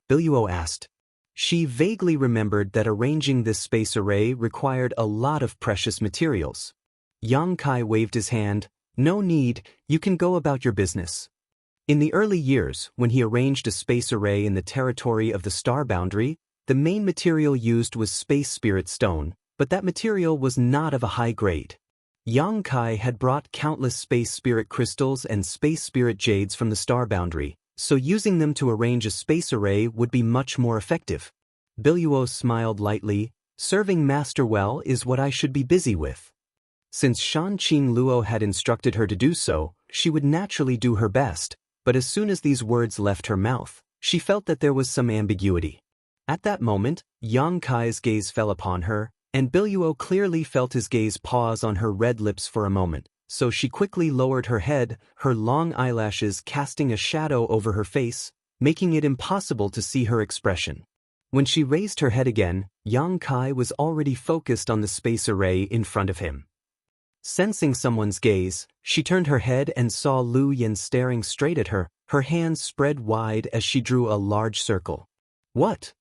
Biluo asked. She vaguely remembered that arranging this space array required a lot of precious materials. Yang Kai waved his hand. "No need, you can go about your business." In the early years, when he arranged a space array in the territory of the star boundary, the main material used was space spirit stone, but that material was not of a high grade. Yang Kai had brought countless space spirit crystals and space spirit jades from the star boundary, so using them to arrange a space array would be much more effective. Biluo smiled lightly. "Serving master well is what I should be busy with." Since Shanqing Luo had instructed her to do so, she would naturally do her best, but as soon as these words left her mouth, she felt that there was some ambiguity. At that moment, Yang Kai's gaze fell upon her, and Biluo clearly felt his gaze pause on her red lips for a moment, so she quickly lowered her head, her long eyelashes casting a shadow over her face, making it impossible to see her expression. When she raised her head again, Yang Kai was already focused on the space array in front of him. Sensing someone's gaze, she turned her head and saw Lu Yen staring straight at her, her hands spread wide as she drew a large circle. "What?"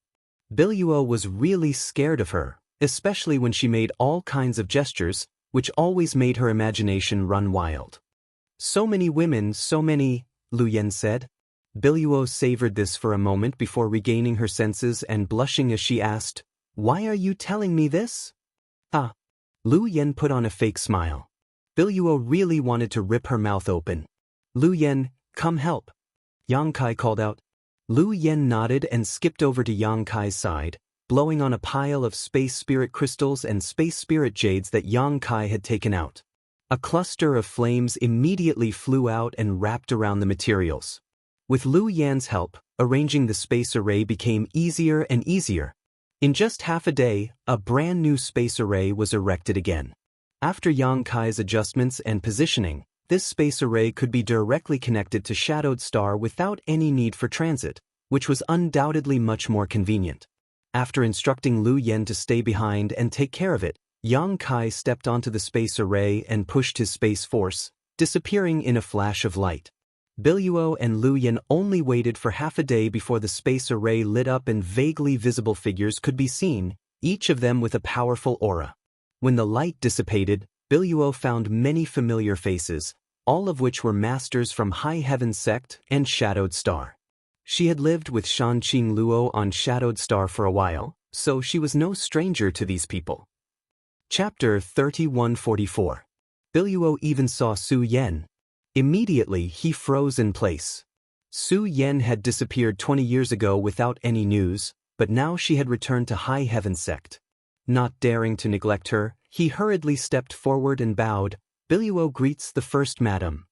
Biluo was really scared of her, especially when she made all kinds of gestures, which always made her imagination run wild. "So many women, so many," Lu Yen said. Biluo savored this for a moment before regaining her senses and blushing as she asked, "Why are you telling me this?" "Ah." Lu Yen put on a fake smile. Biluo really wanted to rip her mouth open. "Lu Yen, come help," Yang Kai called out. Lu Yen nodded and skipped over to Yang Kai's side, blowing on a pile of space spirit crystals and space spirit jades that Yang Kai had taken out. A cluster of flames immediately flew out and wrapped around the materials. With Lu Yan's help, arranging the space array became easier and easier. In just half a day, a brand new space array was erected again. After Yang Kai's adjustments and positioning, this space array could be directly connected to Shadowed Star without any need for transit, which was undoubtedly much more convenient. After instructing Lu Yen to stay behind and take care of it, Yang Kai stepped onto the space array and pushed his space force, disappearing in a flash of light. Biluo and Lu Yen only waited for half a day before the space array lit up and vaguely visible figures could be seen, each of them with a powerful aura. When the light dissipated, Biluo found many familiar faces, all of which were masters from High Heaven Sect and Shadowed Star. She had lived with Shanqing Luo on Shadowed Star for a while, so she was no stranger to these people. Chapter 3144. Biluo even saw Su Yen. Immediately, he froze in place. Su Yen had disappeared 20 years ago without any news, but now she had returned to High Heaven Sect. Not daring to neglect her, he hurriedly stepped forward and bowed. "Biluo greets the first madam."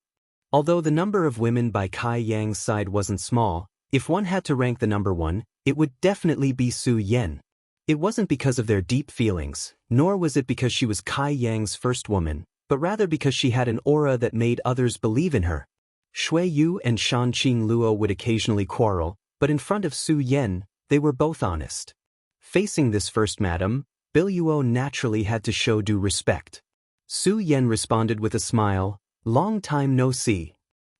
Although the number of women by Kai Yang's side wasn't small, if one had to rank the number one, it would definitely be Su Yen. It wasn't because of their deep feelings, nor was it because she was Kai Yang's first woman, but rather because she had an aura that made others believe in her. Shui Yu and Shanqing Luo would occasionally quarrel, but in front of Su Yen, they were both honest. Facing this first madam, Biluo naturally had to show due respect. Su Yen responded with a smile. "Long time no see."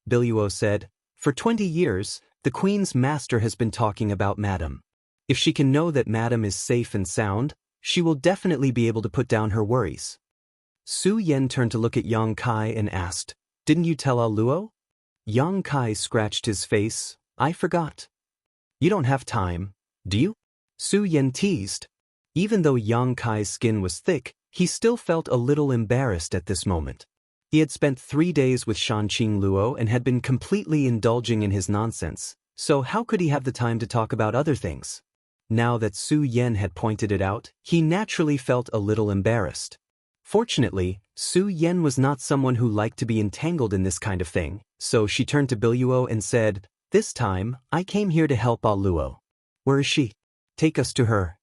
Biluo said, "For 20 years, the Queen's master has been talking about Madam. If she can know that Madam is safe and sound, she will definitely be able to put down her worries." Su Yen turned to look at Yang Kai and asked, "Didn't you tell Luo?" Yang Kai scratched his face. "I forgot." "You don't have time, do you?" Su Yen teased. Even though Yang Kai's skin was thick, he still felt a little embarrassed at this moment. He had spent 3 days with Shanqing Luo and had been completely indulging in his nonsense, so how could he have the time to talk about other things? Now that Su Yan had pointed it out, he naturally felt a little embarrassed. Fortunately, Su Yan was not someone who liked to be entangled in this kind of thing, so she turned to Biluo and said, "This time, I came here to help Luo. Where is she? Take us to her."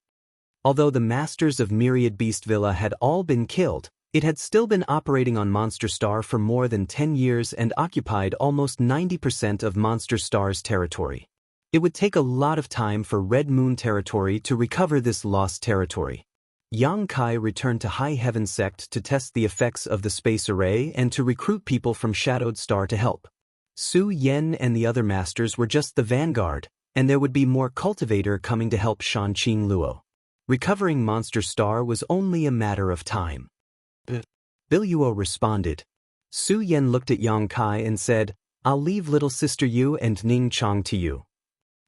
Although the masters of Myriad Beast Villa had all been killed, it had still been operating on Monster Star for more than 10 years and occupied almost 90% of Monster Star's territory. It would take a lot of time for Red Moon territory to recover this lost territory. Yang Kai returned to High Heaven Sect to test the effects of the space array and to recruit people from Shadowed Star to help. Su Yan and the other masters were just the vanguard, and there would be more Cultivator coming to help Shanqing Luo. Recovering Monster Star was only a matter of time. Biluo responded. Su Yan looked at Yang Kai and said, "I'll leave little sister Yu and Ning Chang to you."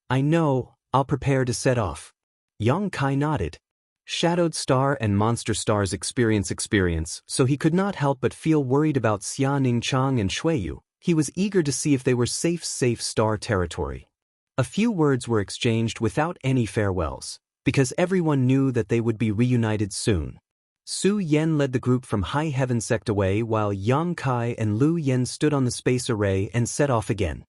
"I know, I'll prepare to set off." Yang Kai nodded. Shadowed Star and Monster Star's experience, so he could not help but feel worried about Xia Ningchang and Shuiyu. He was eager to see if they were safe Star territory. A few words were exchanged without any farewells, because everyone knew that they would be reunited soon. Su Yan led the group from High Heaven Sect away while Yang Kai and Lu Yen stood on the space array and set off again.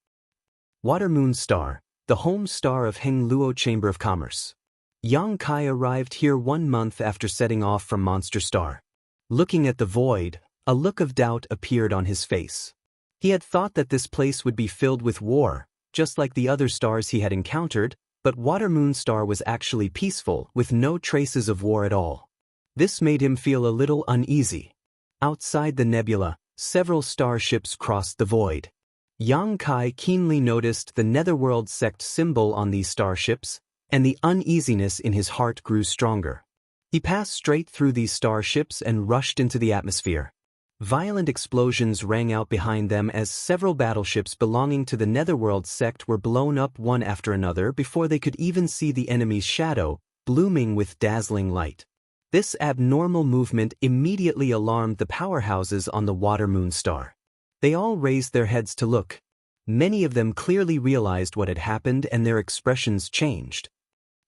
Water Moon Star, the home star of Heng Luo Chamber of Commerce. Yang Kai arrived here 1 month after setting off from Monster Star. Looking at the void, a look of doubt appeared on his face. He had thought that this place would be filled with war, just like the other stars he had encountered, but Water Moon Star was actually peaceful, with no traces of war at all. This made him feel a little uneasy. Outside the nebula, several starships crossed the void. Yang Kai keenly noticed the Netherworld sect symbol on these starships, and the uneasiness in his heart grew stronger. He passed straight through these starships and rushed into the atmosphere. Violent explosions rang out behind them as several battleships belonging to the Netherworld sect were blown up one after another before they could even see the enemy's shadow, blooming with dazzling light. This abnormal movement immediately alarmed the powerhouses on the Water Moon Star. They all raised their heads to look. Many of them clearly realized what had happened and their expressions changed.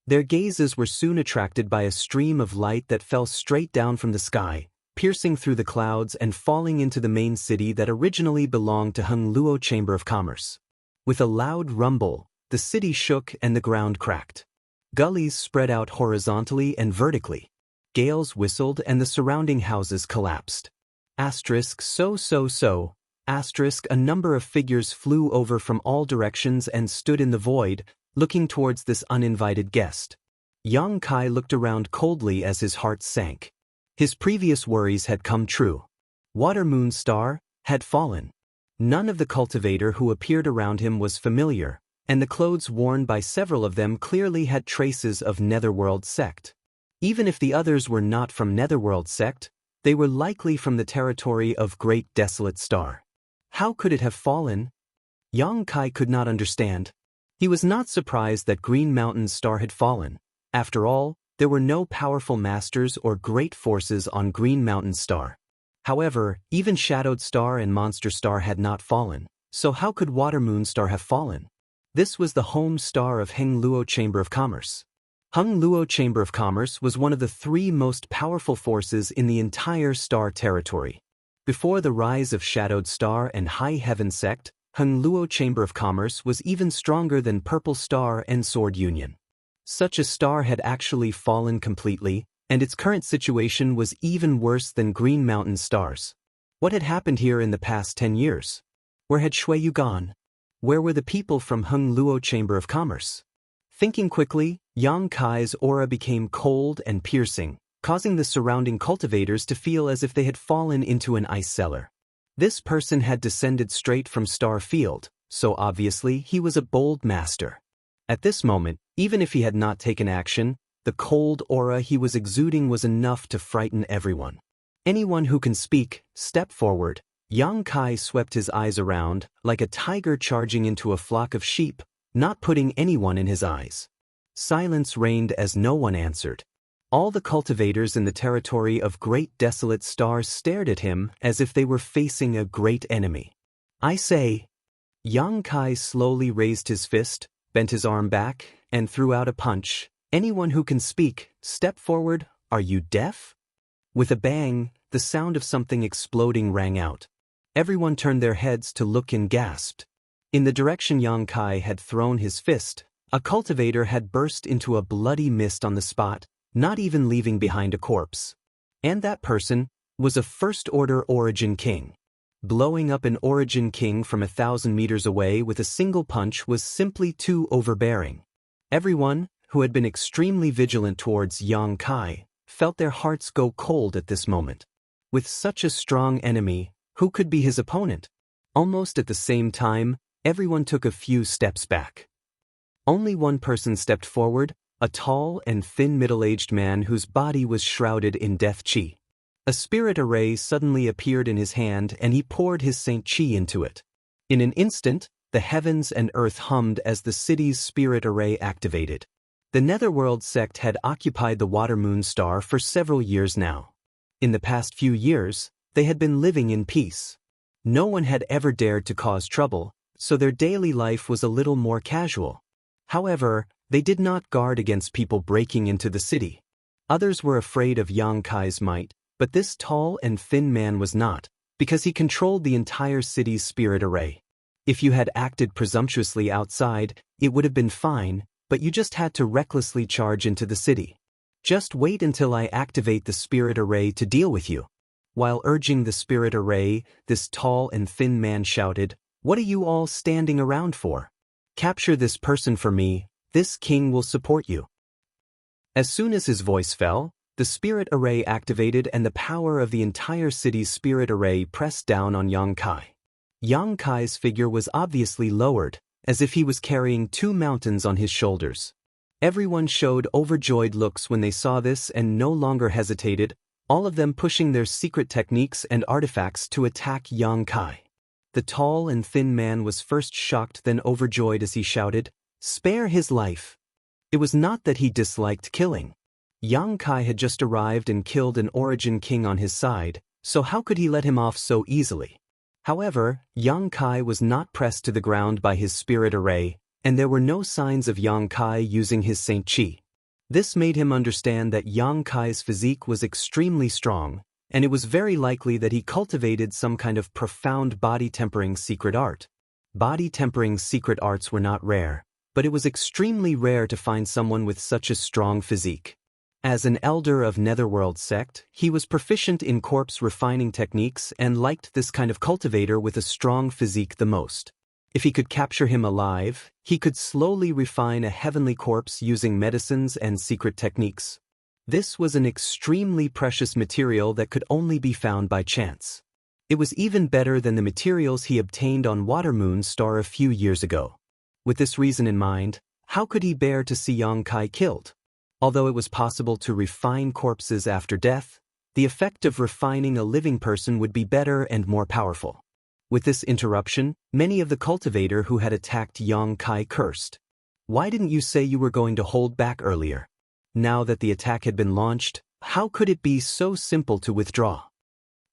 Their gazes were soon attracted by a stream of light that fell straight down from the sky, piercing through the clouds and falling into the main city that originally belonged to Heng Luo Chamber of Commerce. With a loud rumble, the city shook and the ground cracked. Gullies spread out horizontally and vertically. Gales whistled and the surrounding houses collapsed. So. A number of figures flew over from all directions and stood in the void, looking towards this uninvited guest. Yang Kai looked around coldly as his heart sank. His previous worries had come true. Water Moon Star had fallen. None of the cultivator who appeared around him was familiar, and the clothes worn by several of them clearly had traces of Netherworld sect. Even if the others were not from Netherworld sect, they were likely from the territory of Great Desolate Star. How could it have fallen? Yang Kai could not understand. He was not surprised that Green Mountain Star had fallen. After all, there were no powerful masters or great forces on Green Mountain Star. However, even Shadowed Star and Monster Star had not fallen, so how could Water Moon Star have fallen? This was the home star of Heng Luo Chamber of Commerce. Heng Luo Chamber of Commerce was one of the 3 most powerful forces in the entire star territory. Before the rise of Shadowed Star and High Heaven Sect, Heng Luo Chamber of Commerce was even stronger than Purple Star and Sword Union. Such a star had actually fallen completely, and its current situation was even worse than Green Mountain Stars. What had happened here in the past 10 years? Where had Shuiyu gone? Where were the people from Heng Luo Chamber of Commerce? Thinking quickly, Yang Kai's aura became cold and piercing, causing the surrounding cultivators to feel as if they had fallen into an ice cellar. This person had descended straight from Star Field, so obviously he was a bold master. At this moment, even if he had not taken action, the cold aura he was exuding was enough to frighten everyone. Anyone who can speak, step forward. Yang Kai swept his eyes around, like a tiger charging into a flock of sheep, not putting anyone in his eyes. Silence reigned as no one answered. All the cultivators in the territory of Great Desolate Stars stared at him as if they were facing a great enemy. I say. Yang Kai slowly raised his fist, bent his arm back, and threw out a punch. Anyone who can speak, step forward. Are you deaf? With a bang, the sound of something exploding rang out. Everyone turned their heads to look and gasped. In the direction Yang Kai had thrown his fist, a cultivator had burst into a bloody mist on the spot, not even leaving behind a corpse. And that person was a first-order Origin King. Blowing up an Origin King from 1,000 meters away with a single punch was simply too overbearing. Everyone, who had been extremely vigilant towards Yang Kai, felt their hearts go cold at this moment. With such a strong enemy, who could be his opponent? Almost at the same time, everyone took a few steps back. Only one person stepped forward, a tall and thin middle-aged man whose body was shrouded in death chi. A spirit array suddenly appeared in his hand and he poured his Saint Chi into it. In an instant, the heavens and earth hummed as the city's spirit array activated. The Netherworld sect had occupied the Water Moon Star for several years now. In the past few years, they had been living in peace. No one had ever dared to cause trouble, so their daily life was a little more casual. However, they did not guard against people breaking into the city. Others were afraid of Yang Kai's might, but this tall and thin man was not, because he controlled the entire city's spirit array. If you had acted presumptuously outside, it would have been fine, but you just had to recklessly charge into the city. Just wait until I activate the spirit array to deal with you. While urging the spirit array, this tall and thin man shouted, "What are you all standing around for? Capture this person for me, this king will support you." As soon as his voice fell, the spirit array activated and the power of the entire city's spirit array pressed down on Yang Kai. Yang Kai's figure was obviously lowered, as if he was carrying 2 mountains on his shoulders. Everyone showed overjoyed looks when they saw this and no longer hesitated, all of them pushing their secret techniques and artifacts to attack Yang Kai. The tall and thin man was first shocked then overjoyed as he shouted, "Spare his life." It was not that he disliked killing. Yang Kai had just arrived and killed an Origin King on his side, so how could he let him off so easily? However, Yang Kai was not pressed to the ground by his spirit array, and there were no signs of Yang Kai using his Saint Chi. This made him understand that Yang Kai's physique was extremely strong, and it was very likely that he cultivated some kind of profound body-tempering secret art. Body-tempering secret arts were not rare, but it was extremely rare to find someone with such a strong physique. As an elder of Netherworld sect, he was proficient in corpse refining techniques and liked this kind of cultivator with a strong physique the most. If he could capture him alive, he could slowly refine a heavenly corpse using medicines and secret techniques. This was an extremely precious material that could only be found by chance. It was even better than the materials he obtained on Water Moon Star a few years ago. With this reason in mind, how could he bear to see Yang Kai killed? Although it was possible to refine corpses after death, the effect of refining a living person would be better and more powerful. With this interruption, many of the cultivator who had attacked Yang Kai cursed. "Why didn't you say you were going to hold back earlier? Now that the attack had been launched, how could it be so simple to withdraw?"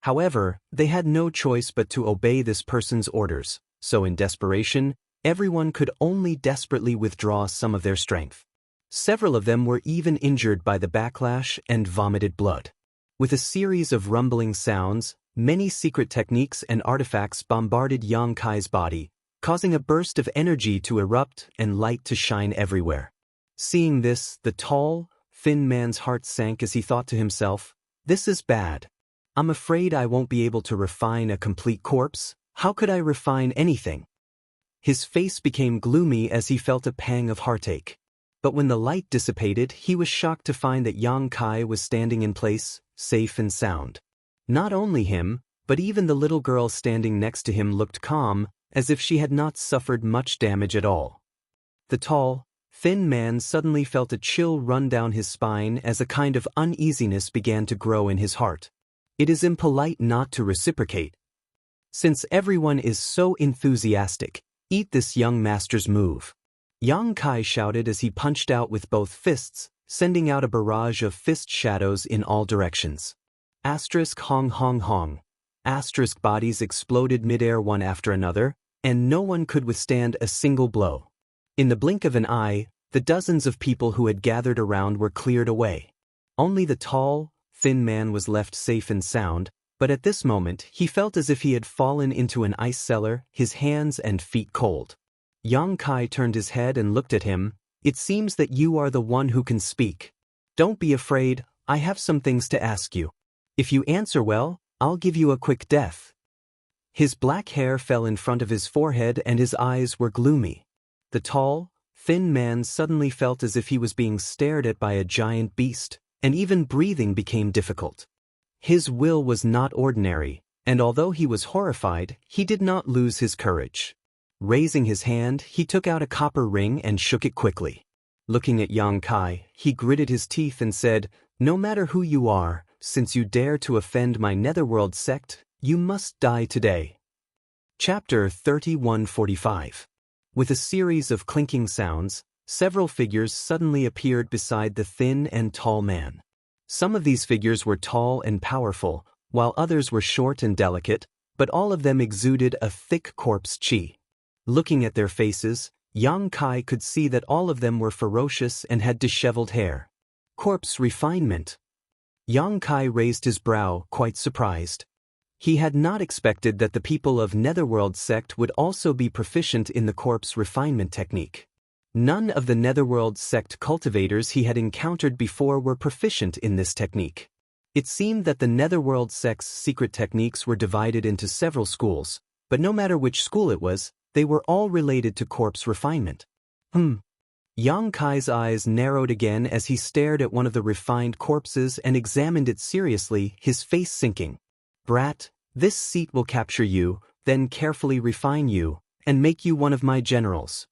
However, they had no choice but to obey this person's orders, so in desperation, everyone could only desperately withdraw some of their strength. Several of them were even injured by the backlash and vomited blood. With a series of rumbling sounds, many secret techniques and artifacts bombarded Yang Kai's body, causing a burst of energy to erupt and light to shine everywhere. Seeing this, the tall, thin man's heart sank as he thought to himself, "This is bad. I'm afraid I won't be able to refine a complete corpse. How could I refine anything?" His face became gloomy as he felt a pang of heartache. But when the light dissipated, he was shocked to find that Yang Kai was standing in place, safe and sound. Not only him, but even the little girl standing next to him looked calm, as if she had not suffered much damage at all. The tall, thin man suddenly felt a chill run down his spine as a kind of uneasiness began to grow in his heart. It is impolite not to reciprocate. Since everyone is so enthusiastic, eat this young master's move. Yang Kai shouted as he punched out with both fists, sending out a barrage of fist shadows in all directions. Asterisk hong hong hong. Asterisk bodies exploded midair one after another, and no one could withstand a single blow. In the blink of an eye, the dozens of people who had gathered around were cleared away. Only the tall, thin man was left safe and sound, but at this moment he felt as if he had fallen into an ice cellar, his hands and feet cold. Yang Kai turned his head and looked at him. It seems that you are the one who can speak. Don't be afraid, I have some things to ask you. If you answer well, I'll give you a quick death. His black hair fell in front of his forehead and his eyes were gloomy. The tall, thin man suddenly felt as if he was being stared at by a giant beast, and even breathing became difficult. His will was not ordinary, and although he was horrified, he did not lose his courage. Raising his hand, he took out a copper ring and shook it quickly. Looking at Yang Kai, he gritted his teeth and said, "No matter who you are, since you dare to offend my netherworld sect, you must die today." Chapter 3145. With a series of clinking sounds, several figures suddenly appeared beside the thin and tall man. Some of these figures were tall and powerful, while others were short and delicate, but all of them exuded a thick corpse chi. Looking at their faces, Yang Kai could see that all of them were ferocious and had disheveled hair. Corpse refinement. Yang Kai raised his brow, quite surprised. He had not expected that the people of Netherworld sect would also be proficient in the corpse refinement technique. None of the Netherworld sect cultivators he had encountered before were proficient in this technique. It seemed that the Netherworld sect's secret techniques were divided into several schools, but no matter which school it was, they were all related to corpse refinement. Yang Kai's eyes narrowed again as he stared at one of the refined corpses and examined it seriously, his face sinking. "Brat, this seat will capture you, then carefully refine you, and make you one of my generals."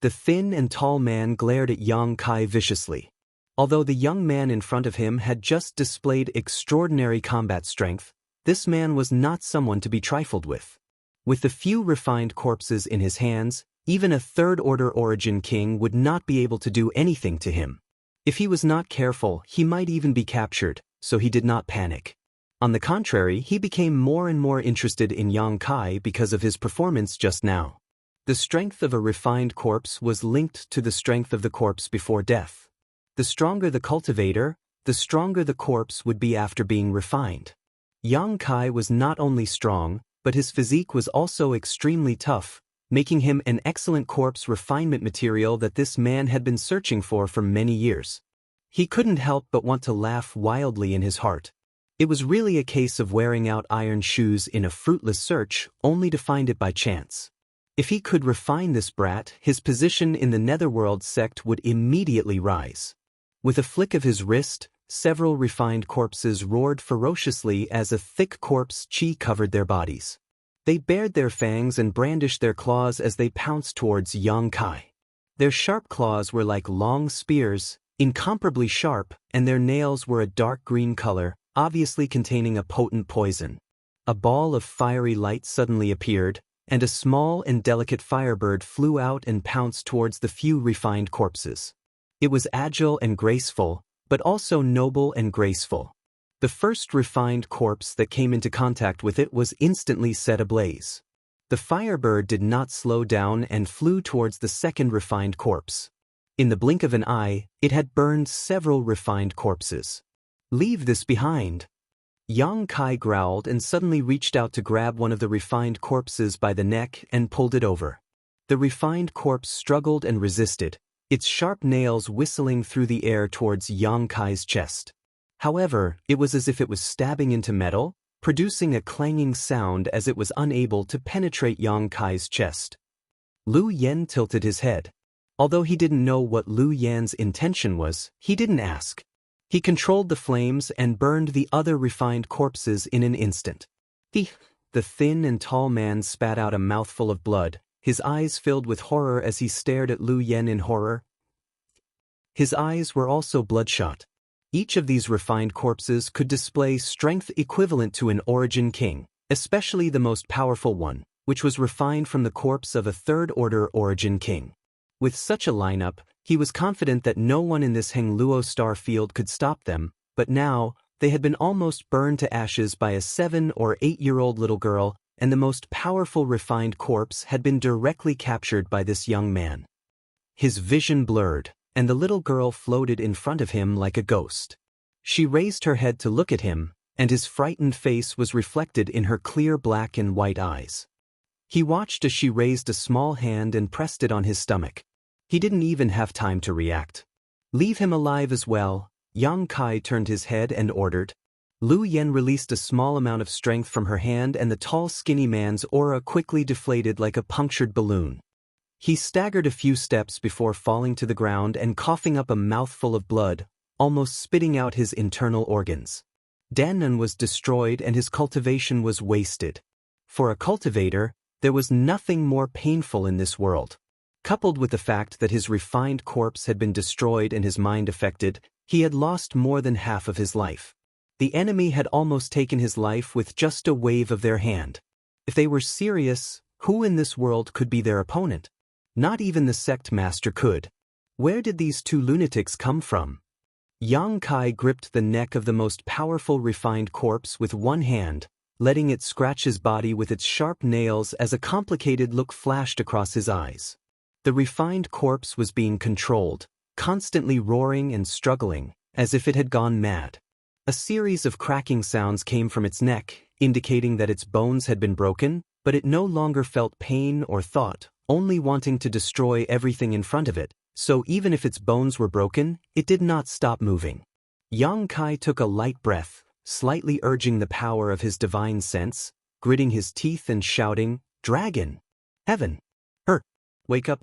The thin and tall man glared at Yang Kai viciously. Although the young man in front of him had just displayed extraordinary combat strength, this man was not someone to be trifled with. With the few refined corpses in his hands, even a third-order origin king would not be able to do anything to him. If he was not careful, he might even be captured, so he did not panic. On the contrary, he became more and more interested in Yang Kai because of his performance just now. The strength of a refined corpse was linked to the strength of the corpse before death. The stronger the cultivator, the stronger the corpse would be after being refined. Yang Kai was not only strong, but his physique was also extremely tough, making him an excellent corpse refinement material that this man had been searching for many years. He couldn't help but want to laugh wildly in his heart. It was really a case of wearing out iron shoes in a fruitless search, only to find it by chance. If he could refine this brat, his position in the Netherworld sect would immediately rise. With a flick of his wrist, several refined corpses roared ferociously as a thick corpse chi covered their bodies. They bared their fangs and brandished their claws as they pounced towards Yang Kai. Their sharp claws were like long spears, incomparably sharp, and their nails were a dark green color, obviously containing a potent poison. A ball of fiery light suddenly appeared, and a small and delicate firebird flew out and pounced towards the few refined corpses. It was agile and graceful, but also noble and graceful. The first refined corpse that came into contact with it was instantly set ablaze. The firebird did not slow down and flew towards the second refined corpse. In the blink of an eye, it had burned several refined corpses. "Leave this behind." Yang Kai growled and suddenly reached out to grab one of the refined corpses by the neck and pulled it over. The refined corpse struggled and resisted, its sharp nails whistling through the air towards Yang Kai's chest. However, it was as if it was stabbing into metal, producing a clanging sound as it was unable to penetrate Yang Kai's chest. Lu Yen tilted his head. Although he didn't know what Lu Yan's intention was, he didn't ask. He controlled the flames and burned the other refined corpses in an instant. The thin and tall man spat out a mouthful of blood, his eyes filled with horror as he stared at Lu Yen in horror. His eyes were also bloodshot. Each of these refined corpses could display strength equivalent to an origin king, especially the most powerful one, which was refined from the corpse of a third-order origin king. With such a lineup, He was confident that no one in this Hengluo star field could stop them, but now, they had been almost burned to ashes by a 7- or 8-year-old little girl, and the most powerful refined corpse had been directly captured by this young man. His vision blurred, and the little girl floated in front of him like a ghost. She raised her head to look at him, and his frightened face was reflected in her clear black and white eyes. He watched as she raised a small hand and pressed it on his stomach. He didn't even have time to react. "Leave him alive as well." Yang Kai turned his head and ordered. Lu Yen released a small amount of strength from her hand, and the tall skinny man's aura quickly deflated like a punctured balloon. He staggered a few steps before falling to the ground and coughing up a mouthful of blood, almost spitting out his internal organs. Dannan was destroyed and his cultivation was wasted. For a cultivator, there was nothing more painful in this world. Coupled with the fact that his refined corpse had been destroyed and his mind affected, he had lost more than half of his life. The enemy had almost taken his life with just a wave of their hand. If they were serious, who in this world could be their opponent? Not even the sect master could. Where did these two lunatics come from? Yang Kai gripped the neck of the most powerful refined corpse with one hand, letting it scratch his body with its sharp nails as a complicated look flashed across his eyes. The refined corpse was being controlled, constantly roaring and struggling, as if it had gone mad. A series of cracking sounds came from its neck, indicating that its bones had been broken, but it no longer felt pain or thought, only wanting to destroy everything in front of it, so even if its bones were broken, it did not stop moving. Yang Kai took a light breath, slightly urging the power of his divine sense, gritting his teeth and shouting, "Dragon! Heaven! Wake up!"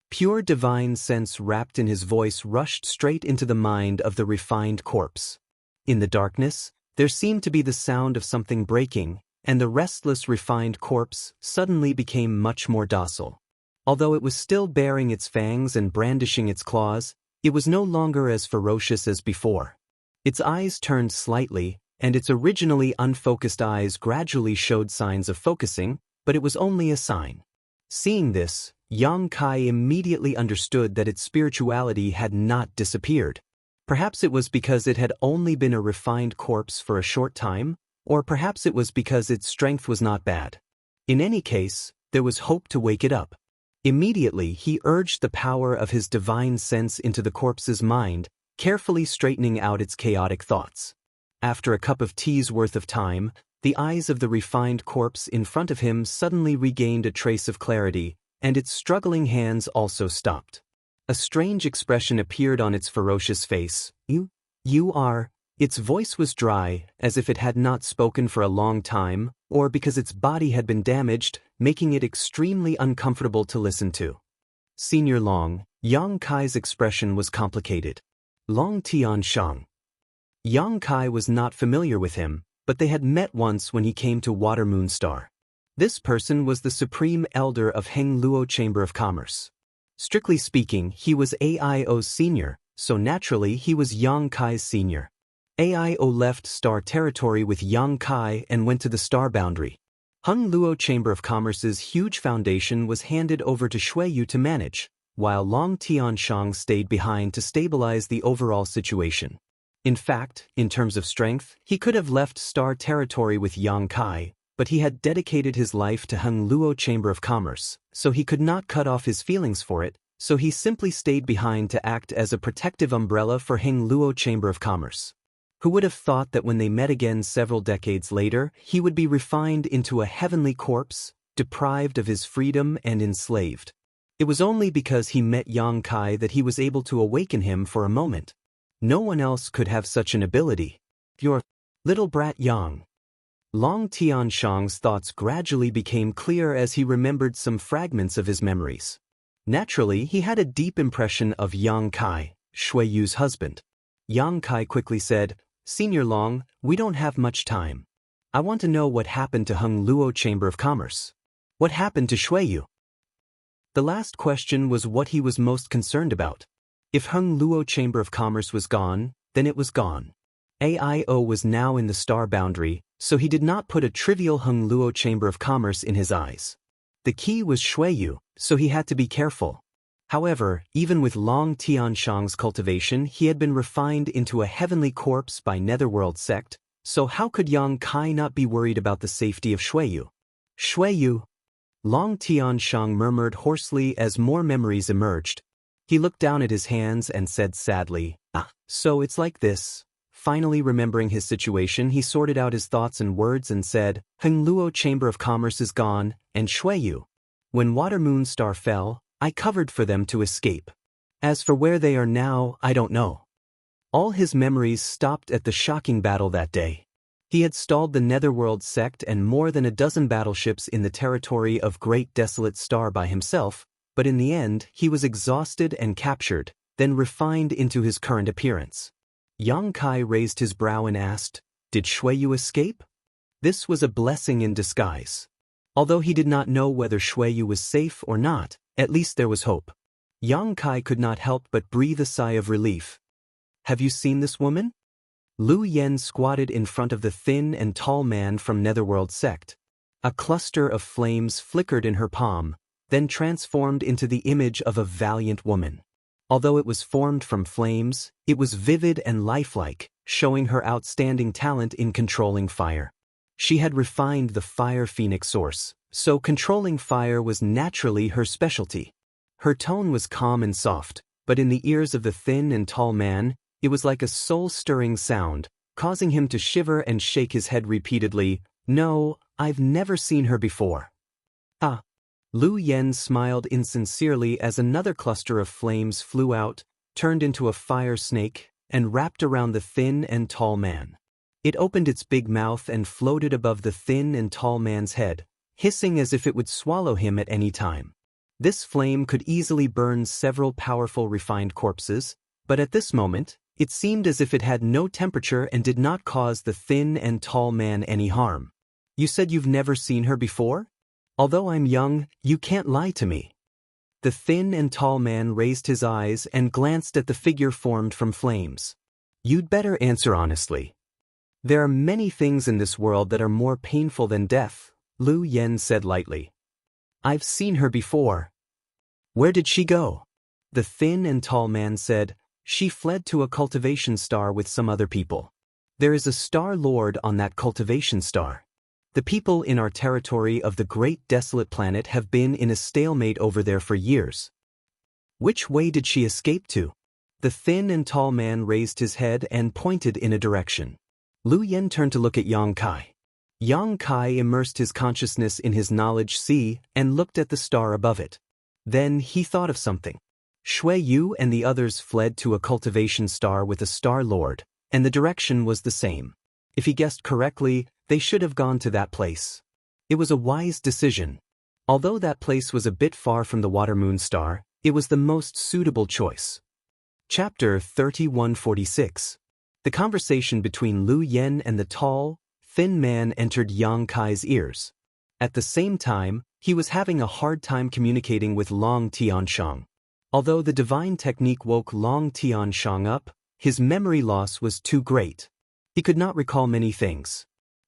Pure divine sense wrapped in his voice rushed straight into the mind of the refined corpse. In the darkness, there seemed to be the sound of something breaking, and the restless refined corpse suddenly became much more docile. Although it was still baring its fangs and brandishing its claws, it was no longer as ferocious as before. Its eyes turned slightly, and its originally unfocused eyes gradually showed signs of focusing, but it was only a sign. Seeing this, Yang Kai immediately understood that its spirituality had not disappeared. Perhaps it was because it had only been a refined corpse for a short time, or perhaps it was because its strength was not bad. In any case, there was hope to wake it up. Immediately, he urged the power of his divine sense into the corpse's mind, carefully straightening out its chaotic thoughts. After a cup of tea's worth of time, the eyes of the refined corpse in front of him suddenly regained a trace of clarity, and its struggling hands also stopped. A strange expression appeared on its ferocious face. You are... Its voice was dry, as if it had not spoken for a long time, or because its body had been damaged, making it extremely uncomfortable to listen to. Senior Long, Yang Kai's expression was complicated. Long Tianshang. Yang Kai was not familiar with him, but they had met once when he came to Water Moonstar. This person was the Supreme Elder of Hengluo Chamber of Commerce. Strictly speaking, he was AIO's senior, so naturally he was Yang Kai's senior. AIO left Star Territory with Yang Kai and went to the Star Boundary. Hengluo Chamber of Commerce's huge foundation was handed over to Shuiyu to manage, while Long Tianshang stayed behind to stabilize the overall situation. In fact, in terms of strength, he could have left Star Territory with Yang Kai, but he had dedicated his life to Hengluo Chamber of Commerce, so he could not cut off his feelings for it, so he simply stayed behind to act as a protective umbrella for Hengluo Chamber of Commerce. Who would have thought that when they met again several decades later, he would be refined into a heavenly corpse, deprived of his freedom and enslaved? It was only because he met Yang Kai that he was able to awaken him for a moment. No one else could have such an ability. Your little brat Yang. Long Tianshang's thoughts gradually became clear as he remembered some fragments of his memories. Naturally, he had a deep impression of Yang Kai, Shuiyu's husband. Yang Kai quickly said, "Senior Long, we don't have much time. I want to know what happened to Hengluo Chamber of Commerce. What happened to Shuiyu?" The last question was what he was most concerned about. If Hengluo Chamber of Commerce was gone, then it was gone. AIO was now in the Star Boundary, so he did not put a trivial Hengluo Chamber of Commerce in his eyes. The key was Shuiyu, so he had to be careful. However, even with Long Tianshang's cultivation, he had been refined into a heavenly corpse by Netherworld sect, so how could Yang Kai not be worried about the safety of Shuiyu? Shuiyu? Long Tianshang murmured hoarsely as more memories emerged. He looked down at his hands and said sadly, so it's like this. Finally remembering his situation, he sorted out his thoughts and words and said, Hengluo Chamber of Commerce is gone, and Shuiyu. When Water Moon Star fell, I covered for them to escape. As for where they are now, I don't know. All his memories stopped at the shocking battle that day. He had stalled the Netherworld sect and more than a dozen battleships in the territory of Great Desolate Star by himself, but in the end he was exhausted and captured, then refined into his current appearance. Yang Kai raised his brow and asked, Did Shuiyu escape? This was a blessing in disguise. Although he did not know whether Shuiyu was safe or not, at least there was hope. Yang Kai could not help but breathe a sigh of relief. Have you seen this woman? Lu Yen squatted in front of the thin and tall man from Netherworld sect. A cluster of flames flickered in her palm, then transformed into the image of a valiant woman. Although it was formed from flames, it was vivid and lifelike, showing her outstanding talent in controlling fire. She had refined the fire phoenix source, so controlling fire was naturally her specialty. Her tone was calm and soft, but in the ears of the thin and tall man, it was like a soul-stirring sound, causing him to shiver and shake his head repeatedly. No, I've never seen her before. Lu Yen smiled insincerely as another cluster of flames flew out, turned into a fire snake, and wrapped around the thin and tall man. It opened its big mouth and floated above the thin and tall man's head, hissing as if it would swallow him at any time. This flame could easily burn several powerful refined corpses, but at this moment, it seemed as if it had no temperature and did not cause the thin and tall man any harm. You said you've never seen her before? Although I'm young, you can't lie to me. The thin and tall man raised his eyes and glanced at the figure formed from flames. You'd better answer honestly. There are many things in this world that are more painful than death, Lu Yen said lightly. I've seen her before. Where did she go? The thin and tall man said, She fled to a cultivation star with some other people. There is a star lord on that cultivation star. The people in our territory of the great desolate planet have been in a stalemate over there for years. Which way did she escape to? The thin and tall man raised his head and pointed in a direction. Lu Yen turned to look at Yang Kai. Yang Kai immersed his consciousness in his knowledge sea and looked at the star above it. Then he thought of something. Shuiyu and the others fled to a cultivation star with a star lord, and the direction was the same. If he guessed correctly, they should have gone to that place. It was a wise decision. Although that place was a bit far from the Water Moon Star, it was the most suitable choice. Chapter 3146. The conversation between Lu Yen and the tall, thin man entered Yang Kai's ears. At the same time, he was having a hard time communicating with Long Tianshang. Although the divine technique woke Long Tianshang up, his memory loss was too great. He could not recall many things.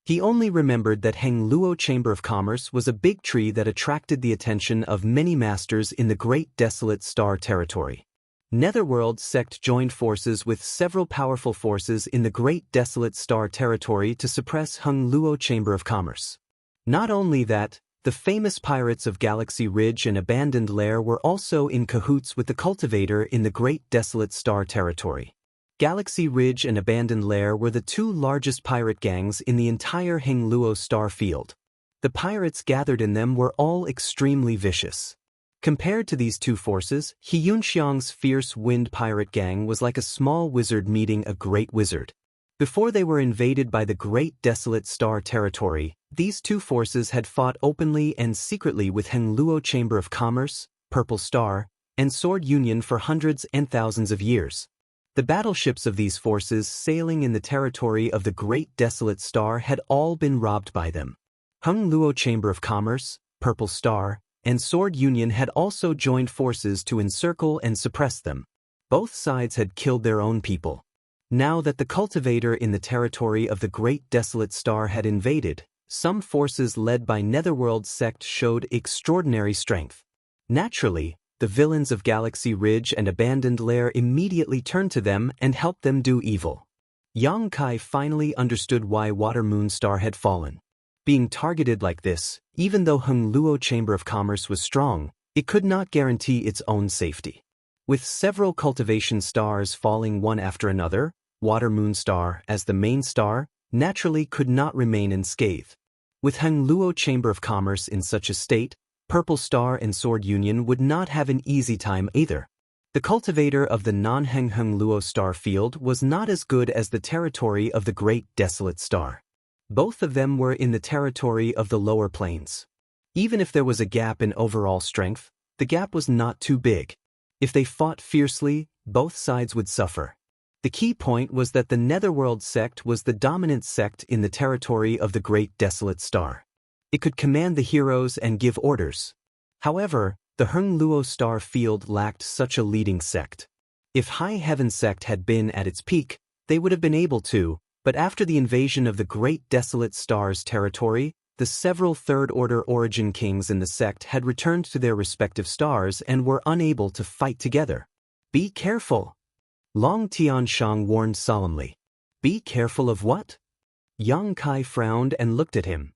He only remembered that Hengluo Chamber of Commerce was a big tree that attracted the attention of many masters in the Great Desolate Star territory. Netherworld sect joined forces with several powerful forces in the Great Desolate Star territory to suppress Hengluo Chamber of Commerce. Not only that, the famous pirates of Galaxy Ridge and Abandoned Lair were also in cahoots with the cultivator in the Great Desolate Star territory. Galaxy Ridge and Abandoned Lair were the two largest pirate gangs in the entire Hengluo star field. The pirates gathered in them were all extremely vicious. Compared to these two forces, He Yunxiang's fierce wind pirate gang was like a small wizard meeting a great wizard. Before they were invaded by the Great Desolate Star territory, these two forces had fought openly and secretly with Hengluo Chamber of Commerce, Purple Star, and Sword Union for hundreds and thousands of years. The battleships of these forces sailing in the territory of the Great Desolate Star had all been robbed by them. Hengluo Chamber of Commerce, Purple Star, and Sword Union had also joined forces to encircle and suppress them. Both sides had killed their own people. Now that the cultivator in the territory of the Great Desolate Star had invaded, some forces led by Netherworld sect showed extraordinary strength. Naturally, the villains of Galaxy Ridge and Abandoned Lair immediately turned to them and helped them do evil. Yang Kai finally understood why Water Moonstar had fallen. Being targeted like this, even though Hung Luo Chamber of Commerce was strong, it could not guarantee its own safety. With several cultivation stars falling one after another, Water Moonstar, as the main star, naturally could not remain unscathed. With Hung Luo Chamber of Commerce in such a state, Purple Star and Sword Union would not have an easy time either. The cultivator of the non-Hung Luo star field was not as good as the territory of the Great Desolate Star. Both of them were in the territory of the lower planes. Even if there was a gap in overall strength, the gap was not too big. If they fought fiercely, both sides would suffer. The key point was that the Netherworld sect was the dominant sect in the territory of the Great Desolate Star. It could command the heroes and give orders. However, the Hung Luo star field lacked such a leading sect. If High Heaven sect had been at its peak, they would have been able to, but after the invasion of the Great Desolate Star's territory, the several third-order origin kings in the sect had returned to their respective stars and were unable to fight together. Be careful! Long Tianshang warned solemnly. Be careful of what? Yang Kai frowned and looked at him.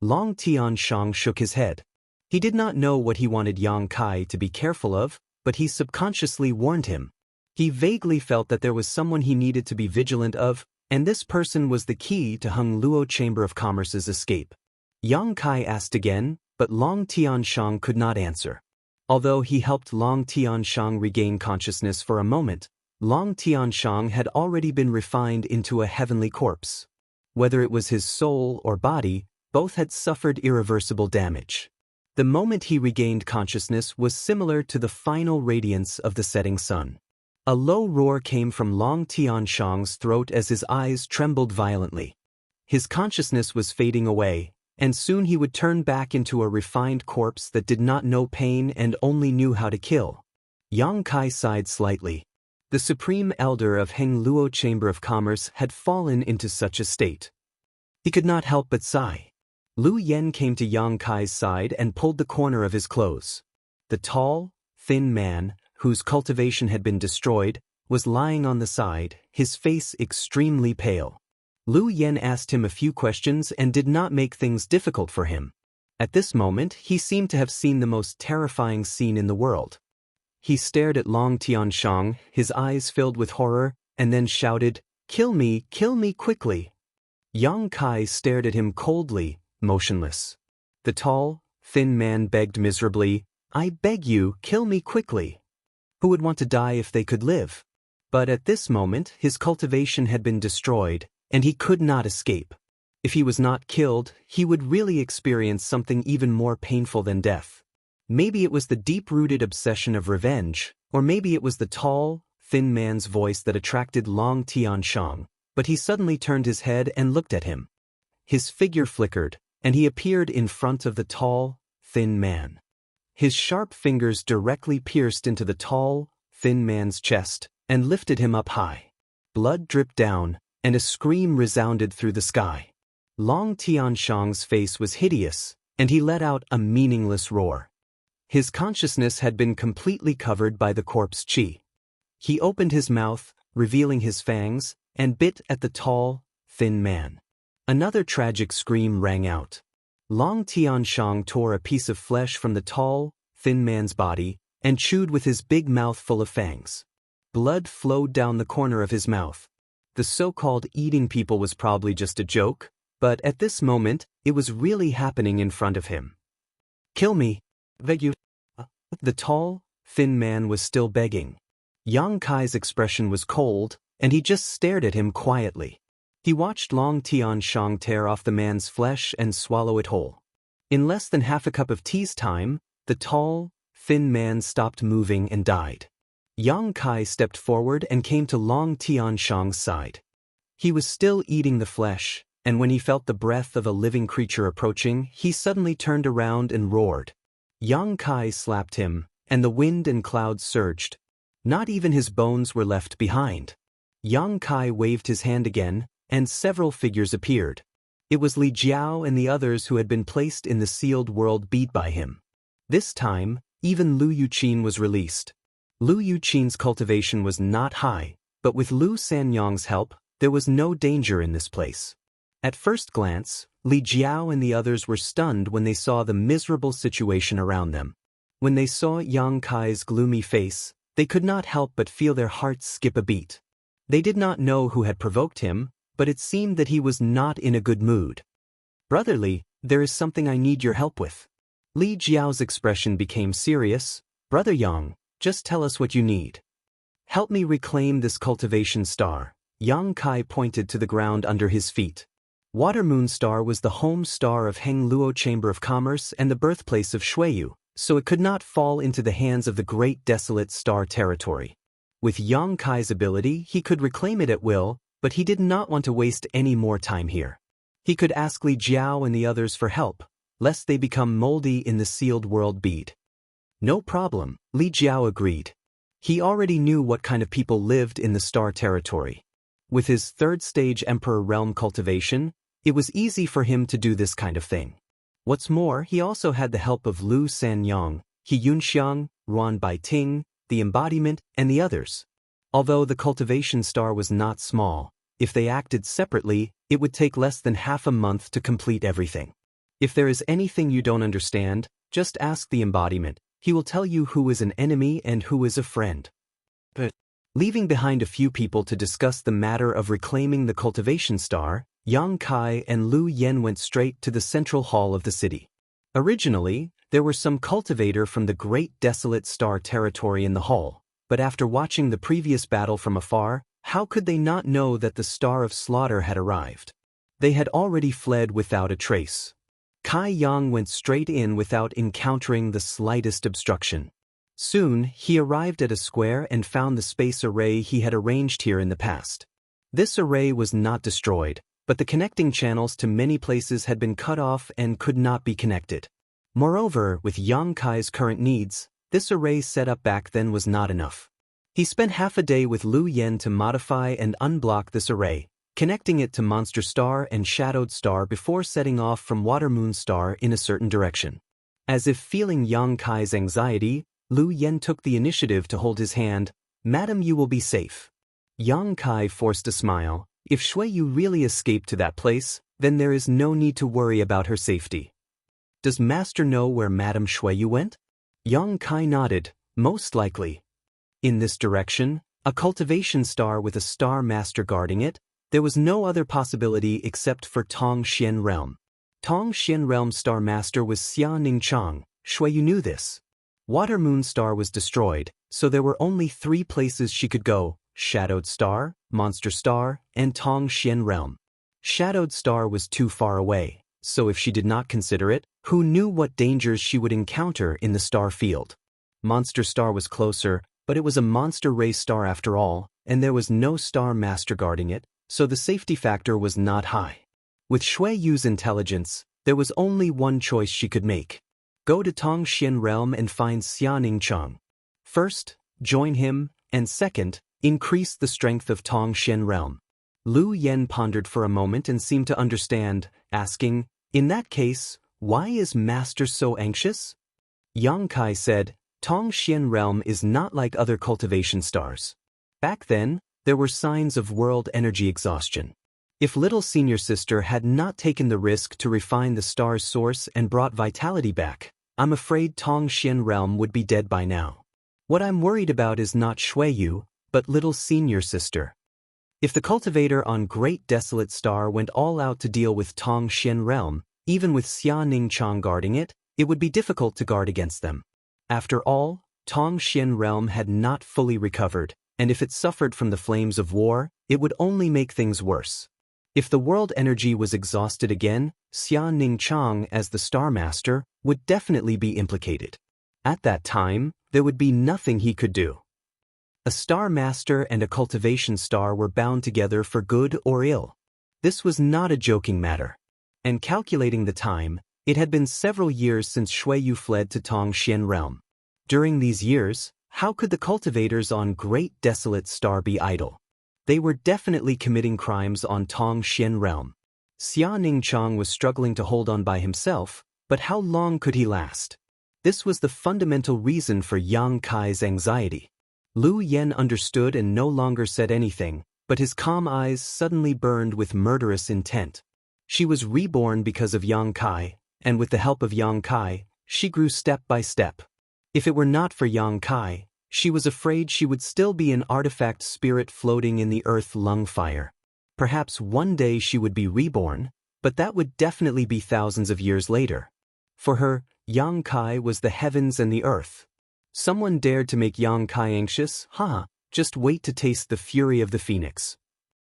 Long Tianshang shook his head. He did not know what he wanted Yang Kai to be careful of, but he subconsciously warned him. He vaguely felt that there was someone he needed to be vigilant of, and this person was the key to Hung Luo Chamber of Commerce's escape. Yang Kai asked again, but Long Tianshang could not answer. Although he helped Long Tianshang regain consciousness for a moment, Long Tianshang had already been refined into a heavenly corpse. Whether it was his soul or body, both had suffered irreversible damage. The moment he regained consciousness was similar to the final radiance of the setting sun. A low roar came from Long Tianshang's throat as his eyes trembled violently. His consciousness was fading away, and soon he would turn back into a refined corpse that did not know pain and only knew how to kill. Yang Kai sighed slightly. The Supreme Elder of Hung Luo Chamber of Commerce had fallen into such a state. He could not help but sigh. Lu Yen came to Yang Kai's side and pulled the corner of his clothes. The tall, thin man, whose cultivation had been destroyed, was lying on the side, his face extremely pale. Lu Yen asked him a few questions and did not make things difficult for him. At this moment, he seemed to have seen the most terrifying scene in the world. He stared at Long Tianshang, his eyes filled with horror, and then shouted, kill me quickly." Yang Kai stared at him coldly, motionless. The tall, thin man begged miserably, "I beg you, kill me quickly." Who would want to die if they could live? But at this moment, his cultivation had been destroyed, and he could not escape. If he was not killed, he would really experience something even more painful than death. Maybe it was the deep-rooted obsession of revenge, or maybe it was the tall, thin man's voice that attracted Long Tianshang, but he suddenly turned his head and looked at him. His figure flickered, and he appeared in front of the tall, thin man. His sharp fingers directly pierced into the tall, thin man's chest and lifted him up high. Blood dripped down, and a scream resounded through the sky. Long Tianshang's face was hideous, and he let out a meaningless roar. His consciousness had been completely covered by the corpse qi. He opened his mouth, revealing his fangs, and bit at the tall, thin man. Another tragic scream rang out. Long Tianshang tore a piece of flesh from the tall, thin man's body and chewed with his big mouth full of fangs. Blood flowed down the corner of his mouth. The so-called eating people was probably just a joke, but at this moment, it was really happening in front of him. "Kill me, beg you." The tall, thin man was still begging. Yang Kai's expression was cold, and he just stared at him quietly. He watched Long Tianshang tear off the man's flesh and swallow it whole. In less than half a cup of tea's time, the tall, thin man stopped moving and died. Yang Kai stepped forward and came to Long Tianshang's side. He was still eating the flesh, and when he felt the breath of a living creature approaching, he suddenly turned around and roared. Yang Kai slapped him, and the wind and clouds surged. Not even his bones were left behind. Yang Kai waved his hand again, and several figures appeared. It was Li Jiao and the others who had been placed in the sealed world beat by him. This time, Even Lu Yuqin was released. Lu Yuqin's cultivation was not high, but with Lu Sanyong's help, there was no danger in this place. At first glance, Li Jiao and the others were stunned when they saw the miserable situation around them. When they saw Yang Kai's gloomy face, they could not help but feel their hearts skip a beat. They did not know who had provoked him, but it seemed that he was not in a good mood. "Brotherly, there is something I need your help with." Li Jiao's expression became serious. "Brother Yang, just tell us what you need." "Help me reclaim this cultivation star." Yang Kai pointed to the ground under his feet. Water Moon Star was the home star of Heng Luo Chamber of Commerce and the birthplace of Shuiyu, so it could not fall into the hands of the Great Desolate Star Territory. With Yang Kai's ability, he could reclaim it at will, but he did not want to waste any more time here. He could ask Li Jiao and the others for help, lest they become moldy in the sealed world bead. "No problem," Li Jiao agreed. He already knew what kind of people lived in the Star Territory. With his third-stage Emperor Realm cultivation, it was easy for him to do this kind of thing. What's more, he also had the help of Lu Sanyong, He Yunxiang, Ruan Baiting, the Embodiment, and the others. Although the cultivation star was not small, if they acted separately, it would take less than half a month to complete everything. If there is anything you don't understand, just ask the Embodiment. He will tell you who is an enemy and who is a friend. But leaving behind a few people to discuss the matter of reclaiming the cultivation star, Yang Kai and Lu Yen went straight to the central hall of the city. Originally, there were some cultivator from the Great Desolate Star Territory in the hall, but after watching the previous battle from afar, how could they not know that the Star of Slaughter had arrived? They had already fled without a trace. Kai Yang went straight in without encountering the slightest obstruction. Soon, he arrived at a square and found the space array he had arranged here in the past. This array was not destroyed, but the connecting channels to many places had been cut off and could not be connected. Moreover, with Yang Kai's current needs, this array set up back then was not enough. He spent half a day with Lu Yen to modify and unblock this array, connecting it to Monster Star and Shadowed Star before setting off from Water Moon Star in a certain direction. As if feeling Yang Kai's anxiety, Lu Yen took the initiative to hold his hand. "Madam, you will be safe." Yang Kai forced a smile. If Shuiyu really escaped to that place, then there is no need to worry about her safety. "Does Master know where Madam Shuiyu went?" Yang Kai nodded. "Most likely." In this direction, a cultivation star with a star master guarding it, there was no other possibility except for Tong Xian Realm. Tong Xian Realm Star Master was Xia Ningchang. Shuiyu knew this. Water Moon Star was destroyed, so there were only 3 places she could go: Shadowed Star, Monster Star, and Tong Xian Realm. Shadowed Star was too far away, so if she did not consider it, who knew what dangers she would encounter in the star field? Monster Star was closer, but it was a monster ray star after all, and there was no star master guarding it, so the safety factor was not high. With Shuiyu's intelligence, there was only one choice she could make. Go to Tong Xian Realm and find Xia Ningchang. First, join him, and second, increase the strength of Tong Xian Realm. Lu Yen pondered for a moment and seemed to understand, asking, "In that case, why is Master so anxious?" Yang Kai said, "Tong Xian Realm is not like other cultivation stars. Back then, there were signs of world energy exhaustion. If little senior sister had not taken the risk to refine the star's source and brought vitality back, I'm afraid Tong Xian Realm would be dead by now. What I'm worried about is not Shuiyu, but little senior sister. If the cultivator on Great Desolate Star went all out to deal with Tong Xian Realm, even with Xia Ningchang guarding it, it would be difficult to guard against them. After all, Tong Xian Realm had not fully recovered, and if it suffered from the flames of war, it would only make things worse. If the world energy was exhausted again, Xia Ningchang as the Star Master would definitely be implicated. At that time, there would be nothing he could do. A Star Master and a cultivation star were bound together for good or ill. This was not a joking matter. And calculating the time, it had been several years since Shuiyu fled to Tong Xian Realm. During these years, how could the cultivators on Great Desolate Star be idle? They were definitely committing crimes on Tong Xian Realm. Xia Ningchang was struggling to hold on by himself, but how long could he last? This was the fundamental reason for Yang Kai's anxiety. Lu Yen understood and no longer said anything, but his calm eyes suddenly burned with murderous intent. She was reborn because of Yang Kai, and with the help of Yang Kai, she grew step by step. If it were not for Yang Kai, she was afraid she would still be an artifact spirit floating in the earth lung fire. Perhaps one day she would be reborn, but that would definitely be thousands of years later. For her, Yang Kai was the heavens and the earth. Someone dared to make Yang Kai anxious? Just wait to taste the fury of the phoenix.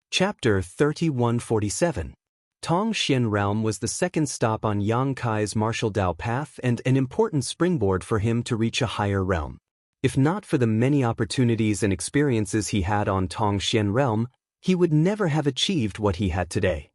Chapter 3147. Tongxian Realm was the second stop on Yang Kai's martial Dao path and an important springboard for him to reach a higher realm. If not for the many opportunities and experiences he had on Tongxian Realm, he would never have achieved what he had today.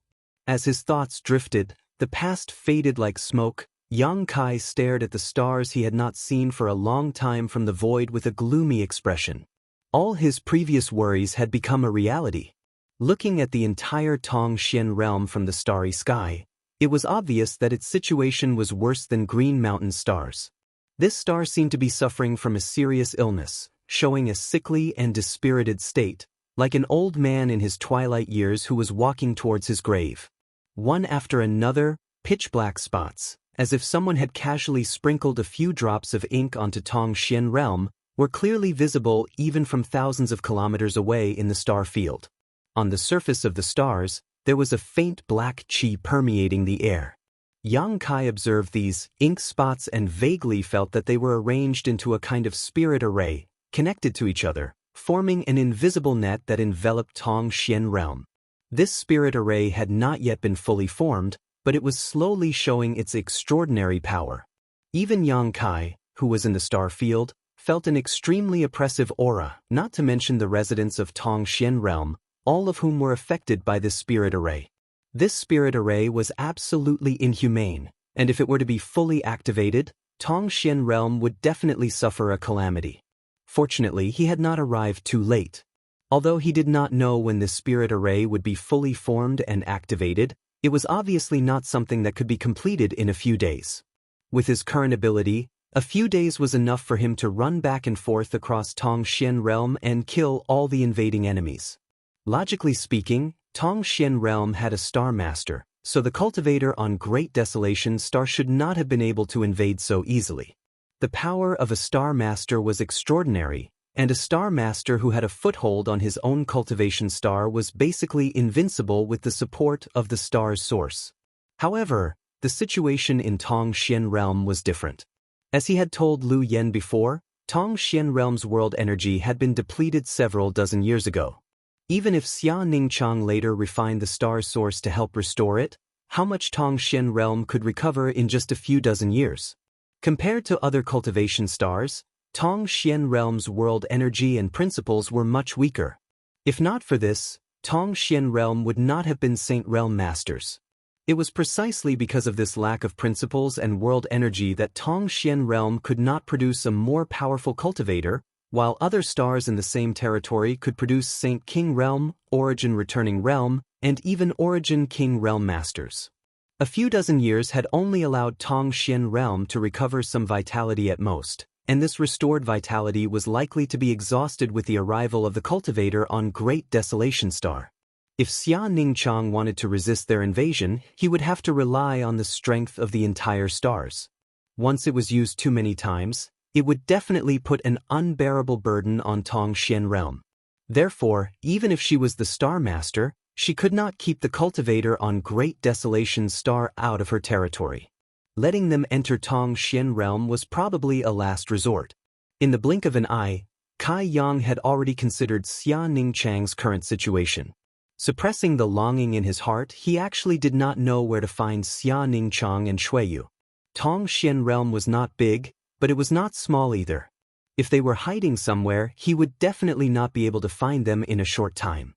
As his thoughts drifted, the past faded like smoke. Yang Kai stared at the stars he had not seen for a long time from the void with a gloomy expression. All his previous worries had become a reality. Looking at the entire Tongxian realm from the starry sky, it was obvious that its situation was worse than Green Mountain stars. This star seemed to be suffering from a serious illness, showing a sickly and dispirited state, like an old man in his twilight years who was walking towards his grave. One after another, pitch-black spots, as if someone had casually sprinkled a few drops of ink onto Tongxian Realm, were clearly visible even from thousands of kilometers away in the star field. On the surface of the stars, there was a faint black qi permeating the air. Yang Kai observed these ink spots and vaguely felt that they were arranged into a kind of spirit array, connected to each other, forming an invisible net that enveloped Tongxian Realm. This spirit array had not yet been fully formed, but it was slowly showing its extraordinary power. Even Yang Kai, who was in the star field, felt an extremely oppressive aura, not to mention the residents of Tongxian Realm, all of whom were affected by this spirit array. This spirit array was absolutely inhumane, and if it were to be fully activated, Tongxian Realm would definitely suffer a calamity. Fortunately, he had not arrived too late. Although he did not know when the spirit array would be fully formed and activated, it was obviously not something that could be completed in a few days. With his current ability, a few days was enough for him to run back and forth across Tongxian Realm and kill all the invading enemies. Logically speaking, Tongxian Realm had a Star Master, so the cultivator on Great Desolation Star should not have been able to invade so easily. The power of a Star Master was extraordinary, and a Star Master who had a foothold on his own cultivation star was basically invincible with the support of the star's source. However, the situation in Tongxian Realm was different. As he had told Lu Yen before, Tongxian Realm's world energy had been depleted several dozen years ago. Even if Xia Ningchang later refined the star's source to help restore it, how much Tongxian Realm could recover in just a few dozen years? Compared to other cultivation stars, Tongxian Realm's world energy and principles were much weaker. If not for this, Tongxian Realm would not have been Saint Realm Masters. It was precisely because of this lack of principles and world energy that Tongxian Realm could not produce a more powerful cultivator, while other stars in the same territory could produce Saint King Realm, Origin Returning Realm, and even Origin King Realm Masters. A few dozen years had only allowed Tongxian Realm to recover some vitality at most, and this restored vitality was likely to be exhausted with the arrival of the cultivator on Great Desolation Star. If Xia Ningchang wanted to resist their invasion, he would have to rely on the strength of the entire stars. Once it was used too many times, it would definitely put an unbearable burden on Tongxian Realm. Therefore, even if she was the Star Master, she could not keep the cultivator on Great Desolation Star out of her territory. Letting them enter Tongxian Realm was probably a last resort. In the blink of an eye, Kai Yang had already considered Xia Ningchang's current situation. Suppressing the longing in his heart, he actually did not know where to find Xia Ningchang and Shuiyu. Tongxian Realm was not big, but it was not small either. If they were hiding somewhere, he would definitely not be able to find them in a short time.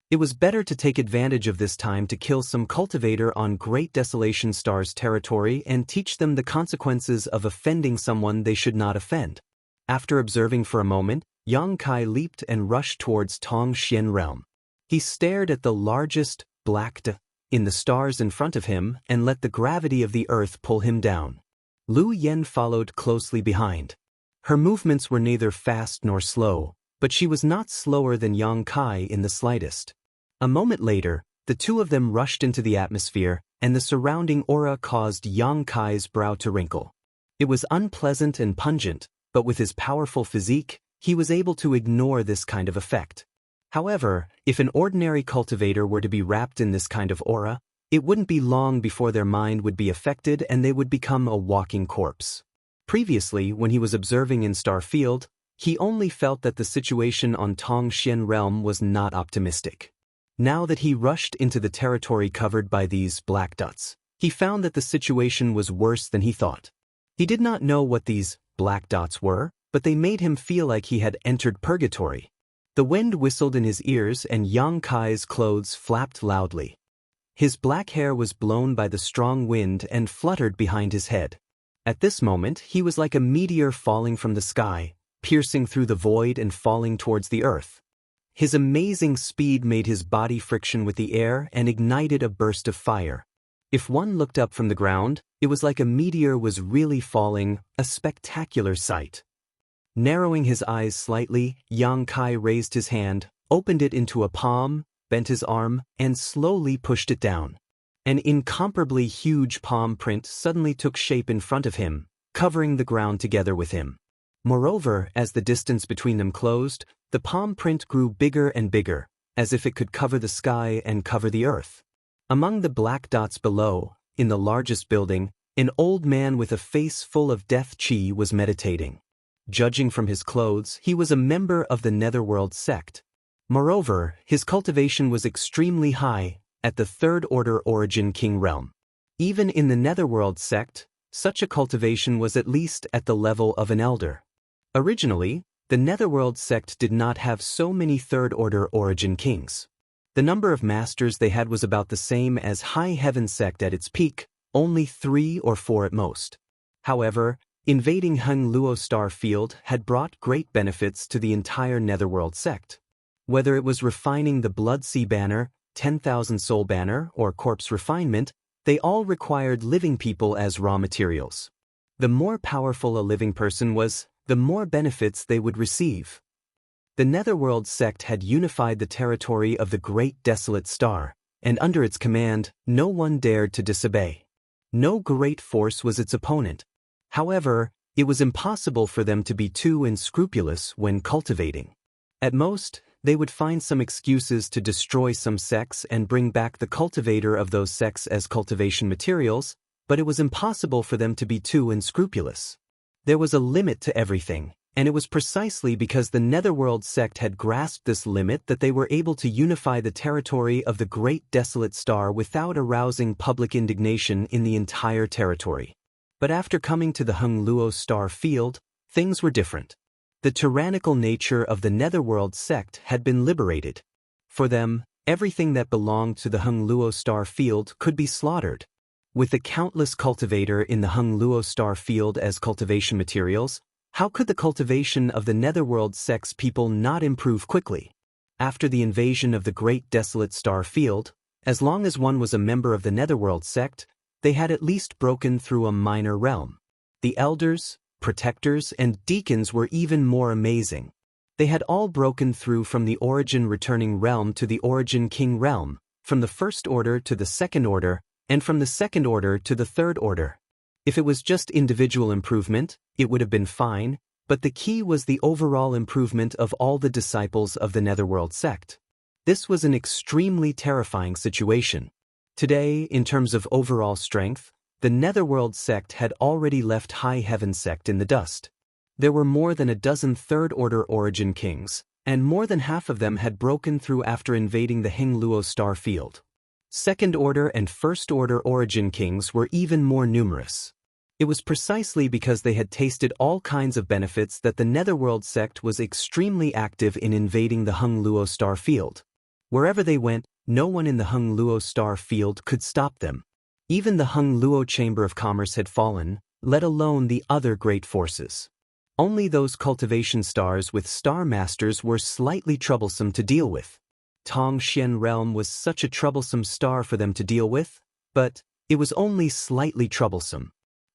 It was better to take advantage of this time to kill some cultivator on Great Desolation Star's territory and teach them the consequences of offending someone they should not offend. After observing for a moment, Yang Kai leaped and rushed towards Tongxian Realm. He stared at the largest, black D in the stars in front of him and let the gravity of the earth pull him down. Lu Yen followed closely behind. Her movements were neither fast nor slow, but she was not slower than Yang Kai in the slightest. A moment later, the two of them rushed into the atmosphere, and the surrounding aura caused Yang Kai's brow to wrinkle. It was unpleasant and pungent, but with his powerful physique, he was able to ignore this kind of effect. However, if an ordinary cultivator were to be wrapped in this kind of aura, it wouldn't be long before their mind would be affected and they would become a walking corpse. Previously, when he was observing in Star Field, he only felt that the situation on Tongxian realm was not optimistic. Now that he rushed into the territory covered by these black dots, he found that the situation was worse than he thought. He did not know what these black dots were, but they made him feel like he had entered purgatory. The wind whistled in his ears and Yang Kai's clothes flapped loudly. His black hair was blown by the strong wind and fluttered behind his head. At this moment, he was like a meteor falling from the sky, piercing through the void and falling towards the earth. His amazing speed made his body friction with the air and ignited a burst of fire. If one looked up from the ground, it was like a meteor was really falling, a spectacular sight. Narrowing his eyes slightly, Yang Kai raised his hand, opened it into a palm, bent his arm, and slowly pushed it down. An incomparably huge palm print suddenly took shape in front of him, covering the ground together with him. Moreover, as the distance between them closed, the palm print grew bigger and bigger, as if it could cover the sky and cover the earth. Among the black dots below, in the largest building, an old man with a face full of death chi was meditating. Judging from his clothes, he was a member of the Netherworld sect. Moreover, his cultivation was extremely high, at the third order origin king realm. Even in the Netherworld sect, such a cultivation was at least at the level of an elder. Originally, the Netherworld sect did not have so many third order origin kings. The number of masters they had was about the same as High Heaven sect at its peak, only 3 or 4 at most. However, invading Hung Luo Star Field had brought great benefits to the entire Netherworld sect. Whether it was refining the Blood Sea Banner, 10,000 Soul Banner, or Corpse Refinement, they all required living people as raw materials. The more powerful a living person was, the more benefits they would receive. The Netherworld sect had unified the territory of the Great Desolate Star, and under its command, no one dared to disobey. No great force was its opponent. However, it was impossible for them to be too unscrupulous when cultivating. At most, they would find some excuses to destroy some sects and bring back the cultivator of those sects as cultivation materials, but it was impossible for them to be too unscrupulous. There was a limit to everything, and it was precisely because the Netherworld sect had grasped this limit that they were able to unify the territory of the Great Desolate Star without arousing public indignation in the entire territory. But after coming to the Hung Luo Star Field, things were different. The tyrannical nature of the Netherworld sect had been liberated. For them, everything that belonged to the Hung Luo Star Field could be slaughtered. With the countless cultivator in the Hung Luo Star Field as cultivation materials, how could the cultivation of the Netherworld sect's people not improve quickly? After the invasion of the Great Desolate Star Field, as long as one was a member of the Netherworld sect, they had at least broken through a minor realm. The elders, protectors, and deacons were even more amazing. They had all broken through from the origin returning realm to the origin king realm, from the first order to the second order, and from the second order to the third order. If it was just individual improvement, it would have been fine, but the key was the overall improvement of all the disciples of the Netherworld sect. This was an extremely terrifying situation. Today, in terms of overall strength, the Netherworld sect had already left High Heaven sect in the dust. There were more than a dozen third-order origin kings, and more than half of them had broken through after invading the Hung Luo Star Field. Second-order and first-order origin kings were even more numerous. It was precisely because they had tasted all kinds of benefits that the Netherworld sect was extremely active in invading the Hung Luo Star Field. Wherever they went, no one in the Hung Luo Star Field could stop them. Even the Hung Luo Chamber of Commerce had fallen, let alone the other great forces. Only those cultivation stars with star masters were slightly troublesome to deal with. Tongxian Realm was such a troublesome star for them to deal with, but it was only slightly troublesome.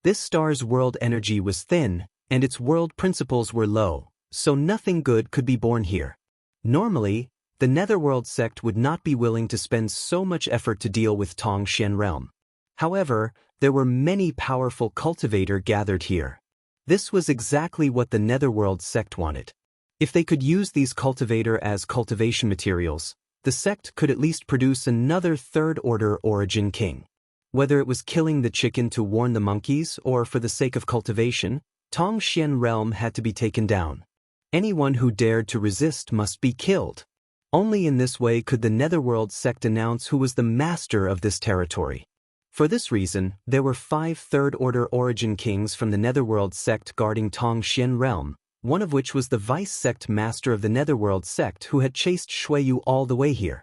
This star's world energy was thin, and its world principles were low, so nothing good could be born here. Normally, the Netherworld sect would not be willing to spend so much effort to deal with Tongxian realm. However, there were many powerful cultivator gathered here. This was exactly what the Netherworld sect wanted. If they could use these cultivator as cultivation materials, the sect could at least produce another third-order origin king. Whether it was killing the chicken to warn the monkeys or for the sake of cultivation, Tongxian realm had to be taken down. Anyone who dared to resist must be killed. Only in this way could the Netherworld sect announce who was the master of this territory. For this reason, there were 5 third-order origin kings from the Netherworld sect guarding Tongxian realm, one of which was the vice-sect master of the Netherworld sect who had chased Shuiyu all the way here.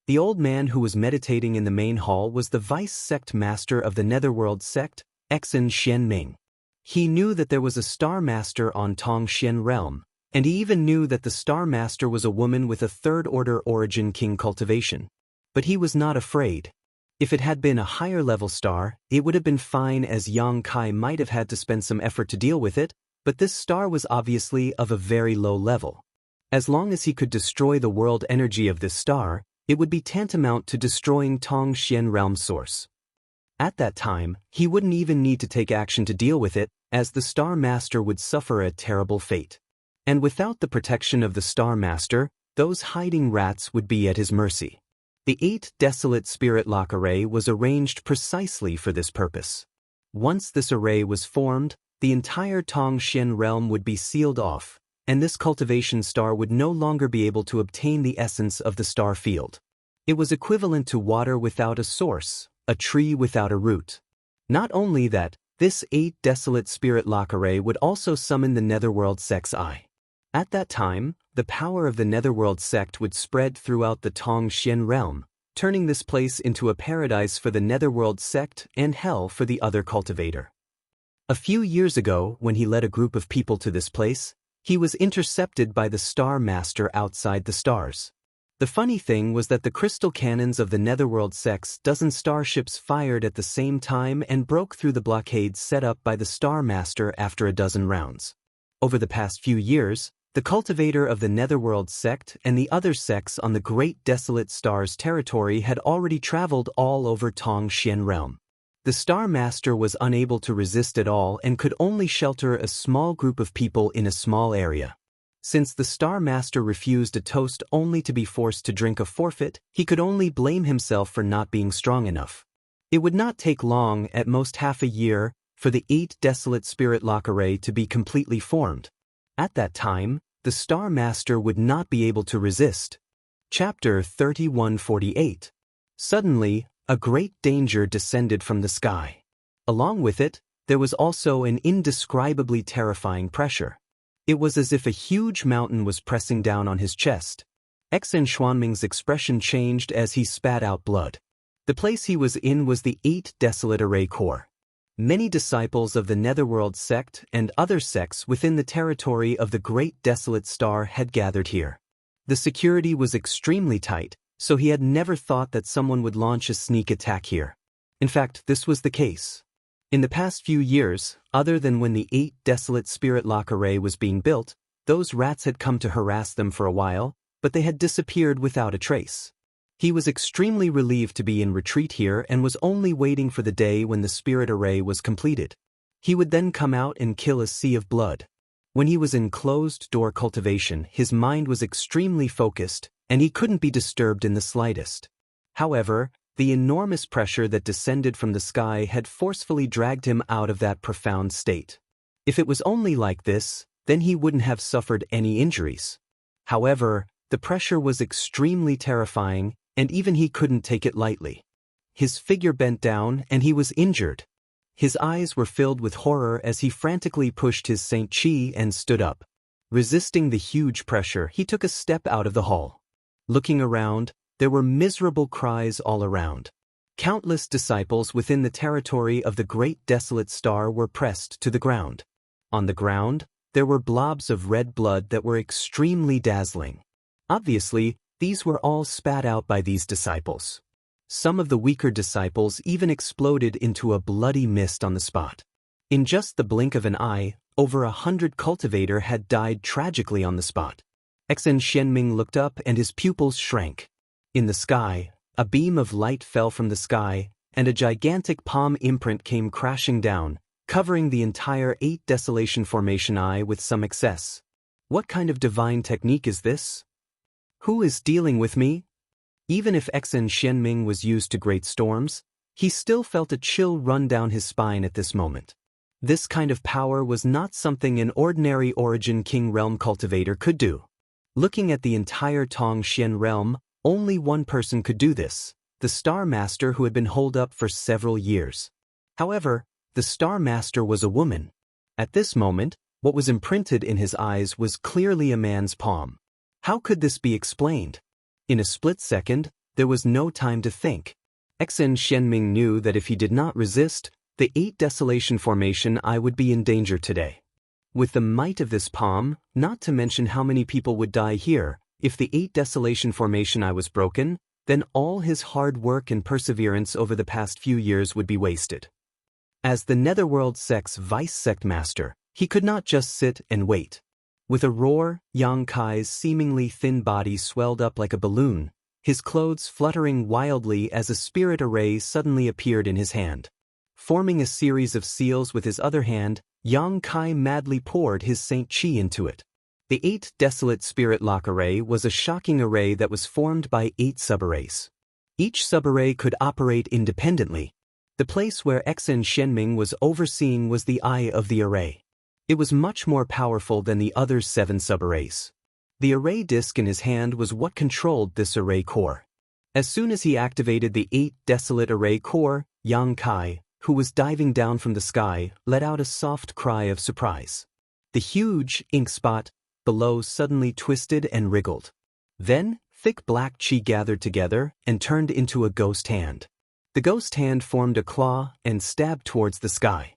The old man who was meditating in the main hall was the vice-sect master of the Netherworld sect, Exin Xianming. He knew that there was a star master on Tongxian realm, and he even knew that the star master was a woman with a third-order origin king cultivation. But he was not afraid. If it had been a higher-level star, it would have been fine, as Yang Kai might have had to spend some effort to deal with it, but this star was obviously of a very low level. As long as he could destroy the world energy of this star, it would be tantamount to destroying Tongxian realm source. At that time, he wouldn't even need to take action to deal with it, as the Star Master would suffer a terrible fate. And without the protection of the Star Master, those hiding rats would be at his mercy. The 8 desolate spirit lock array was arranged precisely for this purpose. Once this array was formed, the entire Tongxian realm would be sealed off, and this cultivation star would no longer be able to obtain the essence of the star field. It was equivalent to water without a source, a tree without a root. Not only that, this 8 desolate spirit lock array would also summon the Netherworld sect's eye. At that time, the power of the Netherworld sect would spread throughout the Tongxian realm, turning this place into a paradise for the Netherworld sect and hell for the other cultivator. A few years ago, when he led a group of people to this place, he was intercepted by the Star Master outside the stars. The funny thing was that the crystal cannons of the Netherworld sect's dozen starships fired at the same time and broke through the blockades set up by the Star Master after a dozen rounds. Over the past few years, the cultivator of the Netherworld sect and the other sects on the Great Desolate Stars territory had already traveled all over Tongxian realm. The Star Master was unable to resist at all and could only shelter a small group of people in a small area. Since the Star Master refused a toast only to be forced to drink a forfeit, he could only blame himself for not being strong enough. It would not take long, at most half a year, for the 8 desolate spirit lock array to be completely formed. At that time, the Star Master would not be able to resist. Chapter 3148. Suddenly, a great danger descended from the sky. Along with it, there was also an indescribably terrifying pressure. It was as if a huge mountain was pressing down on his chest. Exin Xuanming's expression changed as he spat out blood. The place he was in was the 8 desolate array core. Many disciples of the Netherworld sect and other sects within the territory of the Great Desolate Star had gathered here. The security was extremely tight, so he had never thought that someone would launch a sneak attack here. In fact, this was the case. In the past few years, other than when the 8 desolate spirit lock array was being built, those rats had come to harass them for a while, but they had disappeared without a trace. He was extremely relieved to be in retreat here and was only waiting for the day when the spirit array was completed. He would then come out and kill a sea of blood. When he was in closed-door cultivation, his mind was extremely focused, and he couldn't be disturbed in the slightest. However, the enormous pressure that descended from the sky had forcefully dragged him out of that profound state. If it was only like this, then he wouldn't have suffered any injuries. However, the pressure was extremely terrifying, and even he couldn't take it lightly. His figure bent down, and he was injured. His eyes were filled with horror as he frantically pushed his Saint Chi and stood up. Resisting the huge pressure, he took a step out of the hall. Looking around, there were miserable cries all around. Countless disciples within the territory of the Great Desolate Star were pressed to the ground. On the ground, there were blobs of red blood that were extremely dazzling. Obviously, these were all spat out by these disciples. Some of the weaker disciples even exploded into a bloody mist on the spot. In just the blink of an eye, over 100 cultivator had died tragically on the spot. Xen Xianming looked up and his pupils shrank. In the sky, a beam of light fell from the sky, and a gigantic palm imprint came crashing down, covering the entire 8 Desolation Formation eye with some excess. What kind of divine technique is this? Who is dealing with me? Even if Xen Xianming was used to great storms, he still felt a chill run down his spine at this moment. This kind of power was not something an ordinary Origin King Realm cultivator could do. Looking at the entire Tong Xian realm, only one person could do this, the Star Master who had been holed up for several years. However, the Star Master was a woman. At this moment, what was imprinted in his eyes was clearly a man's palm. How could this be explained? In a split second, there was no time to think. Xen Xianming knew that if he did not resist, the 8 Desolation Formation eye would be in danger today. With the might of this palm, not to mention how many people would die here, if the 8 Desolation Formation eye was broken, then all his hard work and perseverance over the past few years would be wasted. As the Netherworld Sect's Vice Sect Master, he could not just sit and wait. With a roar, Yang Kai's seemingly thin body swelled up like a balloon, his clothes fluttering wildly as a spirit array suddenly appeared in his hand. Forming a series of seals with his other hand, Yang Kai madly poured his Saint Qi into it. The 8 Desolate Spirit Lock Array was a shocking array that was formed by 8 subarrays. Each subarray could operate independently. The place where Xen Xianming was overseeing was the eye of the array. It was much more powerful than the other 7 subarrays. The array disc in his hand was what controlled this array core. As soon as he activated the 8 Desolate Array Core, Yang Kai, who was diving down from the sky, let out a soft cry of surprise. The huge ink spot below suddenly twisted and wriggled. Then, thick black qi gathered together and turned into a ghost hand. The ghost hand formed a claw and stabbed towards the sky.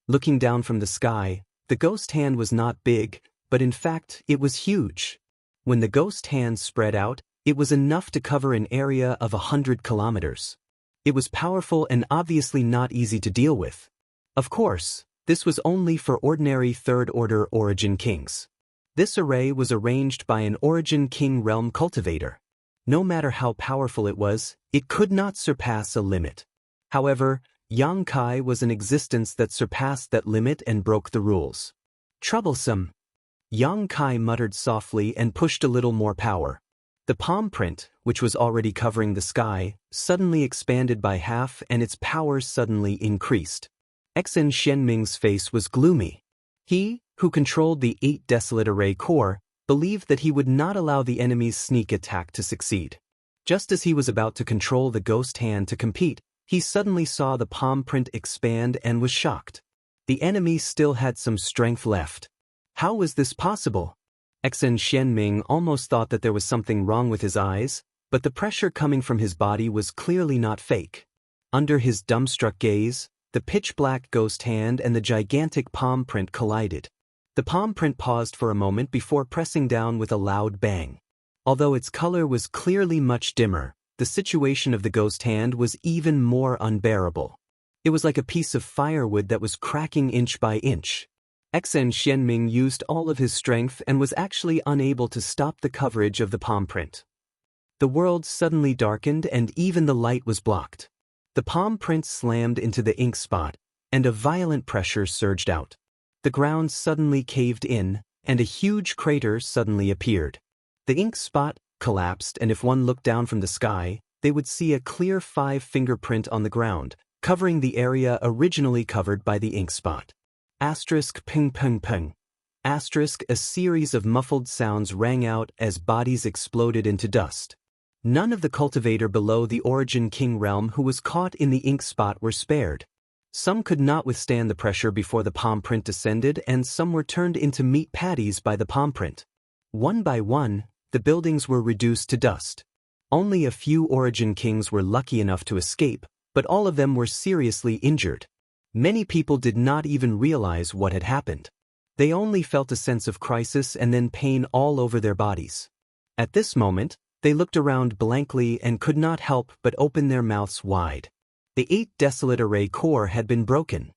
Looking down from the sky, the ghost hand was not big, but in fact it was huge. When the ghost hand spread out, it was enough to cover an area of 100 kilometers. It was powerful and obviously not easy to deal with. Of course, this was only for ordinary third-order Origin Kings. This array was arranged by an Origin King Realm cultivator. No matter how powerful it was, it could not surpass a limit. However, Yang Kai was an existence that surpassed that limit and broke the rules. Troublesome. Yang Kai muttered softly and pushed a little more power. The palm print, which was already covering the sky, suddenly expanded by half and its power suddenly increased. Xen Xianming's face was gloomy. He, who controlled the 8 Desolate Array Core, believed that he would not allow the enemy's sneak attack to succeed. Just as he was about to control the ghost hand to compete, he suddenly saw the palm print expand and was shocked. The enemy still had some strength left. How was this possible? Xen Xianming almost thought that there was something wrong with his eyes, but the pressure coming from his body was clearly not fake. Under his dumbstruck gaze, the pitch-black ghost hand and the gigantic palm print collided. The palm print paused for a moment before pressing down with a loud bang. Although its color was clearly much dimmer, the situation of the ghost hand was even more unbearable. It was like a piece of firewood that was cracking inch by inch. Xen Xianming used all of his strength and was actually unable to stop the coverage of the palm print. The world suddenly darkened and even the light was blocked. The palm print slammed into the ink spot, and a violent pressure surged out. The ground suddenly caved in, and a huge crater suddenly appeared. The ink spot collapsed, and if one looked down from the sky, they would see a clear 5-fingerprint on the ground, covering the area originally covered by the ink spot. Asterisk ping ping ping. Asterisk a series of muffled sounds rang out as bodies exploded into dust. None of the cultivator below the Origin King realm who was caught in the ink spot were spared. Some could not withstand the pressure before the palm print descended, and some were turned into meat patties by the palm print. One by one, the buildings were reduced to dust. Only a few Origin Kings were lucky enough to escape, but all of them were seriously injured. Many people did not even realize what had happened. They only felt a sense of crisis and then pain all over their bodies. At this moment, they looked around blankly and could not help but open their mouths wide. The 8 Desolate Array Core had been broken.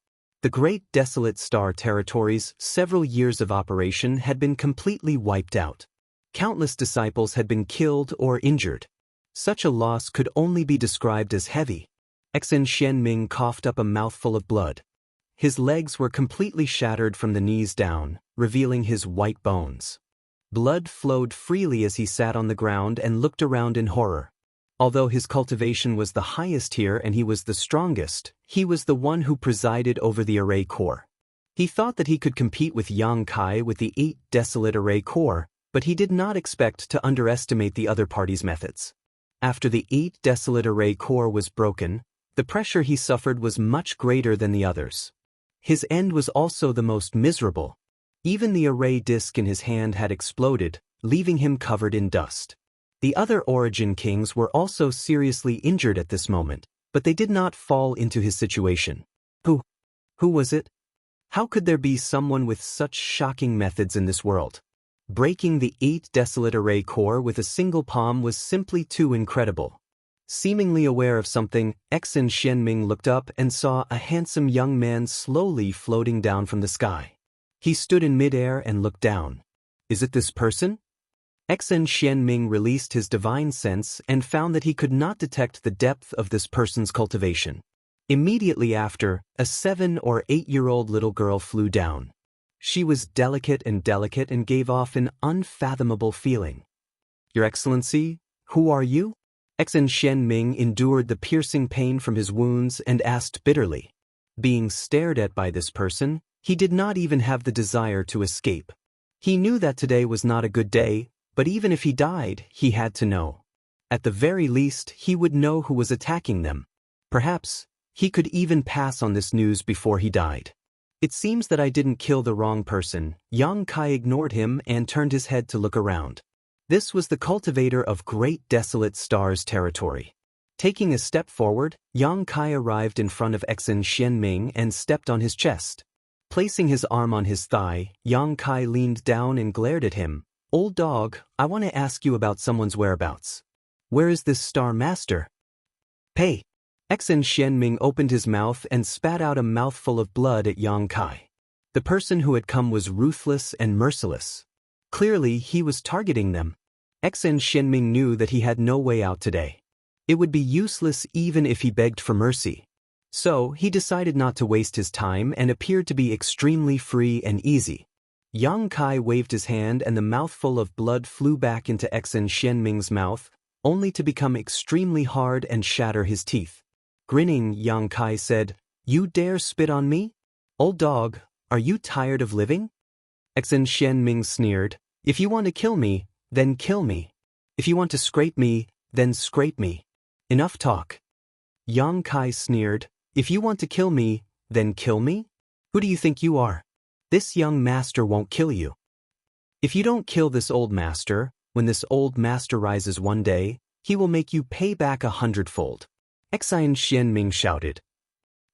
The great desolate star territories' several years of operation had been completely wiped out. Countless disciples had been killed or injured. Such a loss could only be described as heavy. Xen Xianming coughed up a mouthful of blood. His legs were completely shattered from the knees down, revealing his white bones. Blood flowed freely as he sat on the ground and looked around in horror. Although his cultivation was the highest here and he was the strongest, he was the one who presided over the Array Corps. He thought that he could compete with Yang Kai with the 8 desolate Array Corps, but he did not expect to underestimate the other party's methods. After the 8 desolate Array Corps was broken, the pressure he suffered was much greater than the others. His end was also the most miserable. Even the array disc in his hand had exploded, leaving him covered in dust. The other Origin Kings were also seriously injured at this moment, but they did not fall into his situation. Who was it? How could there be someone with such shocking methods in this world? Breaking the 8 desolate Array Corps with a single palm was simply too incredible. Seemingly aware of something, Xen Xianming looked up and saw a handsome young man slowly floating down from the sky. He stood in midair and looked down. Is it this person? Xen Xianming released his divine sense and found that he could not detect the depth of this person's cultivation. Immediately after, a 7 or 8-year-old little girl flew down. She was delicate and gave off an unfathomable feeling. Your Excellency, who are you? Xen Xianming endured the piercing pain from his wounds and asked bitterly. Being stared at by this person, he did not even have the desire to escape. He knew that today was not a good day, but even if he died, he had to know. At the very least, he would know who was attacking them. Perhaps, he could even pass on this news before he died. It seems that I didn't kill the wrong person. Yang Kai ignored him and turned his head to look around. This was the cultivator of Great Desolate Stars territory. Taking a step forward, Yang Kai arrived in front of Xen Xianming and stepped on his chest. Placing his arm on his thigh, Yang Kai leaned down and glared at him. Old dog, I want to ask you about someone's whereabouts. Where is this Star Master? Pay. Xen Xianming opened his mouth and spat out a mouthful of blood at Yang Kai. The person who had come was ruthless and merciless. Clearly, he was targeting them. Xen Xianming knew that he had no way out today. It would be useless even if he begged for mercy. So, he decided not to waste his time and appeared to be extremely free and easy. Yang Kai waved his hand and the mouthful of blood flew back into Xen Xianming's mouth, only to become extremely hard and shatter his teeth. Grinning, Yang Kai said, "You dare spit on me? Old dog, are you tired of living?" Xen Xianming sneered, "If you want to kill me, then kill me. If you want to scrape me, then scrape me. Enough talk." Yang Kai sneered, "If you want to kill me, then kill me? Who do you think you are? This young master won't kill you. If you don't kill this old master, when this old master rises one day, he will make you pay back 100-fold. Xen Xianming shouted.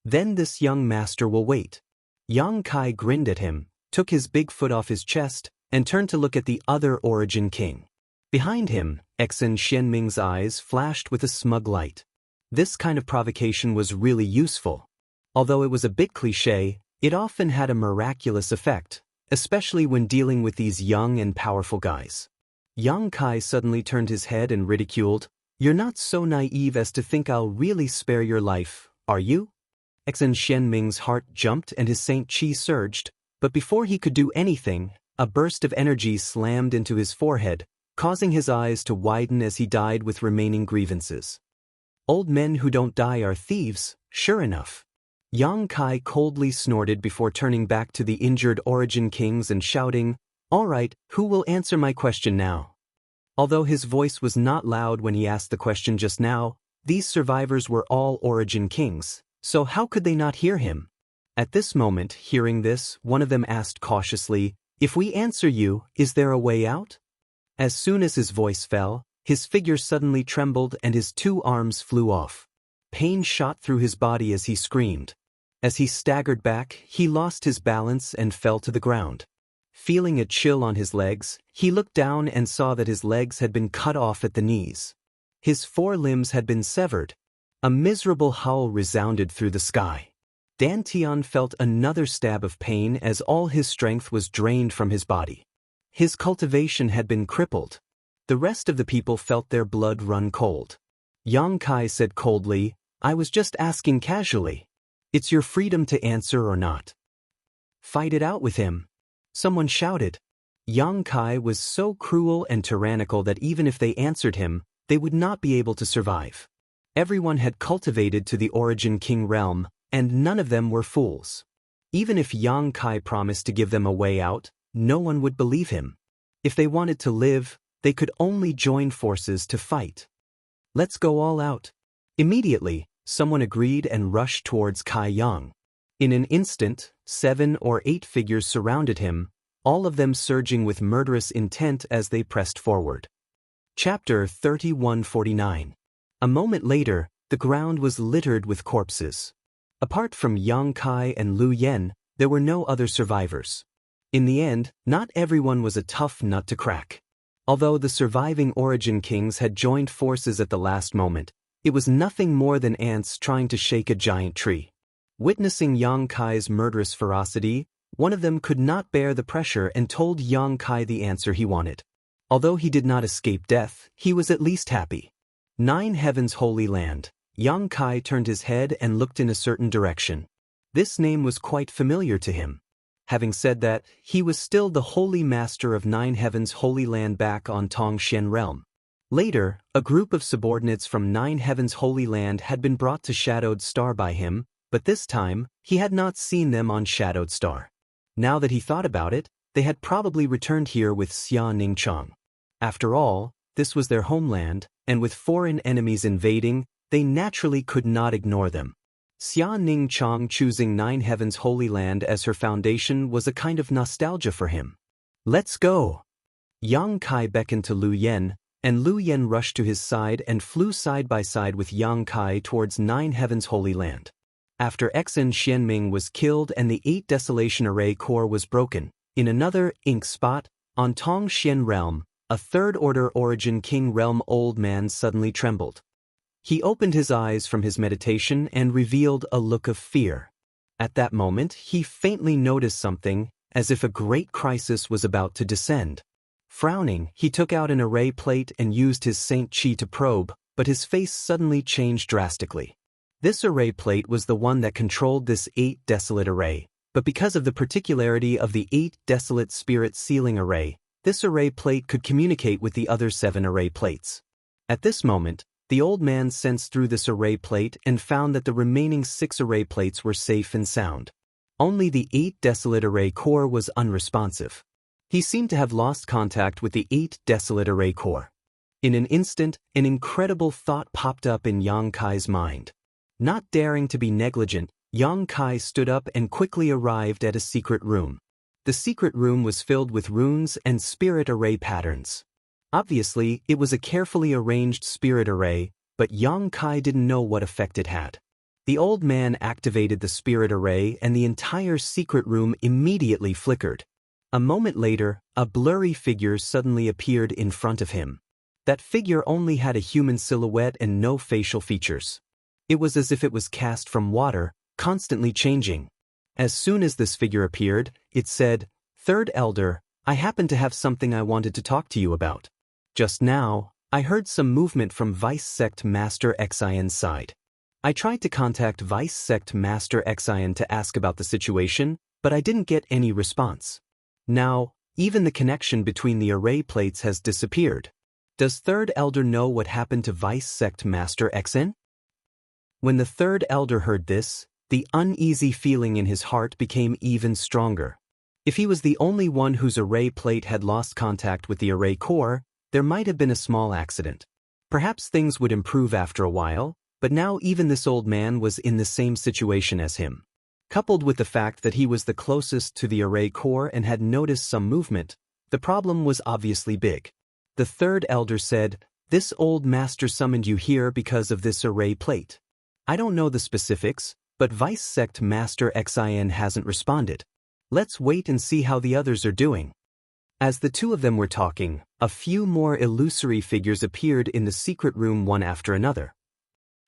Then this young master will wait. Yang Kai grinned at him, took his big foot off his chest, and turned to look at the other Origin King. Behind him, Xen Xianming's eyes flashed with a smug light. This kind of provocation was really useful. Although it was a bit cliché, it often had a miraculous effect, especially when dealing with these young and powerful guys. Yang Kai suddenly turned his head and ridiculed, "You're not so naive as to think I'll really spare your life, are you?" Xen Xianming's heart jumped and his Saint Qi surged, but before he could do anything, a burst of energy slammed into his forehead, causing his eyes to widen as he died with remaining grievances. Old men who don't die are thieves, sure enough. Yang Kai coldly snorted before turning back to the injured Origin Kings and shouting, "All right, who will answer my question now?" Although his voice was not loud when he asked the question just now, these survivors were all Origin Kings, so how could they not hear him? At this moment, hearing this, one of them asked cautiously, "If we answer you, is there a way out?" As soon as his voice fell, his figure suddenly trembled and his 2 arms flew off. Pain shot through his body as he screamed. As he staggered back, he lost his balance and fell to the ground. Feeling a chill on his legs, he looked down and saw that his legs had been cut off at the knees. His 4 limbs had been severed. A miserable howl resounded through the sky. Dan Tian felt another stab of pain as all his strength was drained from his body. His cultivation had been crippled. The rest of the people felt their blood run cold. Yang Kai said coldly, "I was just asking casually. It's your freedom to answer or not." "Fight it out with him," someone shouted. Yang Kai was so cruel and tyrannical that even if they answered him, they would not be able to survive. Everyone had cultivated to the Origin King realm, and none of them were fools. Even if Yang Kai promised to give them a way out, no one would believe him. If they wanted to live, they could only join forces to fight. "Let's go all out." Immediately, someone agreed and rushed towards Kai Yang. In an instant, 7 or 8 figures surrounded him, all of them surging with murderous intent as they pressed forward. Chapter 3149. A moment later, the ground was littered with corpses. Apart from Yang Kai and Lu Yen, there were no other survivors. In the end, not everyone was a tough nut to crack. Although the surviving Origin Kings had joined forces at the last moment, it was nothing more than ants trying to shake a giant tree. Witnessing Yang Kai's murderous ferocity, one of them could not bear the pressure and told Yang Kai the answer he wanted. Although he did not escape death, he was at least happy. 9 Heavens Holy Land. Yang Kai turned his head and looked in a certain direction. This name was quite familiar to him. Having said that, he was still the Holy Master of 9 Heavens Holy Land back on Tongxian Realm. Later, a group of subordinates from 9 Heavens Holy Land had been brought to Shadowed Star by him, but this time, he had not seen them on Shadowed Star. Now that he thought about it, they had probably returned here with Xia Ningchang. After all, this was their homeland, and with foreign enemies invading, they naturally could not ignore them. Xia Ningchang choosing 9 Heavens Holy Land as her foundation was a kind of nostalgia for him. "Let's go!" Yang Kai beckoned to Lu Yen, and Lu Yen rushed to his side and flew side by side with Yang Kai towards 9 Heavens Holy Land. After Xen Xianming was killed and the 8 Desolation Array core was broken, in another ink spot, on Tongxian Realm, a third-order Origin King realm old man suddenly trembled. He opened his eyes from his meditation and revealed a look of fear. At that moment, he faintly noticed something, as if a great crisis was about to descend. Frowning, he took out an array plate and used his Saint Chi to probe, but his face suddenly changed drastically. This array plate was the one that controlled this 8 Desolate Array, but because of the particularity of the 8 Desolate Spirit Sealing Array, this array plate could communicate with the other 7 array plates. At this moment, the old man sensed through this array plate and found that the remaining 6 array plates were safe and sound. Only the 8 Desolate Array core was unresponsive. He seemed to have lost contact with the 8 Desolate Array core. In an instant, an incredible thought popped up in Yang Kai's mind. Not daring to be negligent, Yang Kai stood up and quickly arrived at a secret room. The secret room was filled with runes and spirit array patterns. Obviously, it was a carefully arranged spirit array, but Yang Kai didn't know what effect it had. The old man activated the spirit array and the entire secret room immediately flickered. A moment later, a blurry figure suddenly appeared in front of him. That figure only had a human silhouette and no facial features. It was as if it was cast from water, constantly changing. As soon as this figure appeared, it said, "Third Elder, I happen to have something I wanted to talk to you about. Just now, I heard some movement from Vice Sect Master Xian's side. I tried to contact Vice Sect Master Xian to ask about the situation, but I didn't get any response. Now, even the connection between the array plates has disappeared. Does Third Elder know what happened to Vice Sect Master Xian?" When the Third Elder heard this, the uneasy feeling in his heart became even stronger. If he was the only one whose array plate had lost contact with the array core, there might have been a small accident. Perhaps things would improve after a while, but now even this old man was in the same situation as him. Coupled with the fact that he was the closest to the array core and had noticed some movement, the problem was obviously big. The Third Elder said, "This old master summoned you here because of this array plate. I don't know the specifics, but Vice Sect Master Xian hasn't responded. Let's wait and see how the others are doing." As the two of them were talking, a few more illusory figures appeared in the secret room one after another.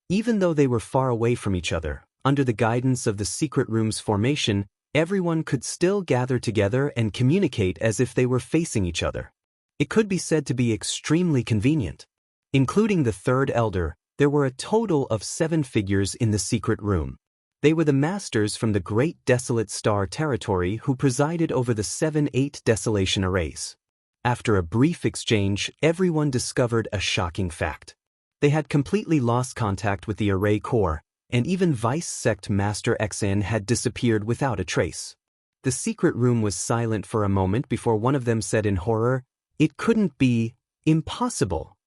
Even though they were far away from each other, under the guidance of the secret room's formation, everyone could still gather together and communicate as if they were facing each other. It could be said to be extremely convenient. Including the third elder, there were a total of 7 figures in the secret room. They were the masters from the Great Desolate Star territory who presided over the 7-8 desolation arrays. After a brief exchange, everyone discovered a shocking fact. They had completely lost contact with the array core, and even Vice Sect Master XN had disappeared without a trace. The secret room was silent for a moment before one of them said in horror, "It couldn't be. Impossible."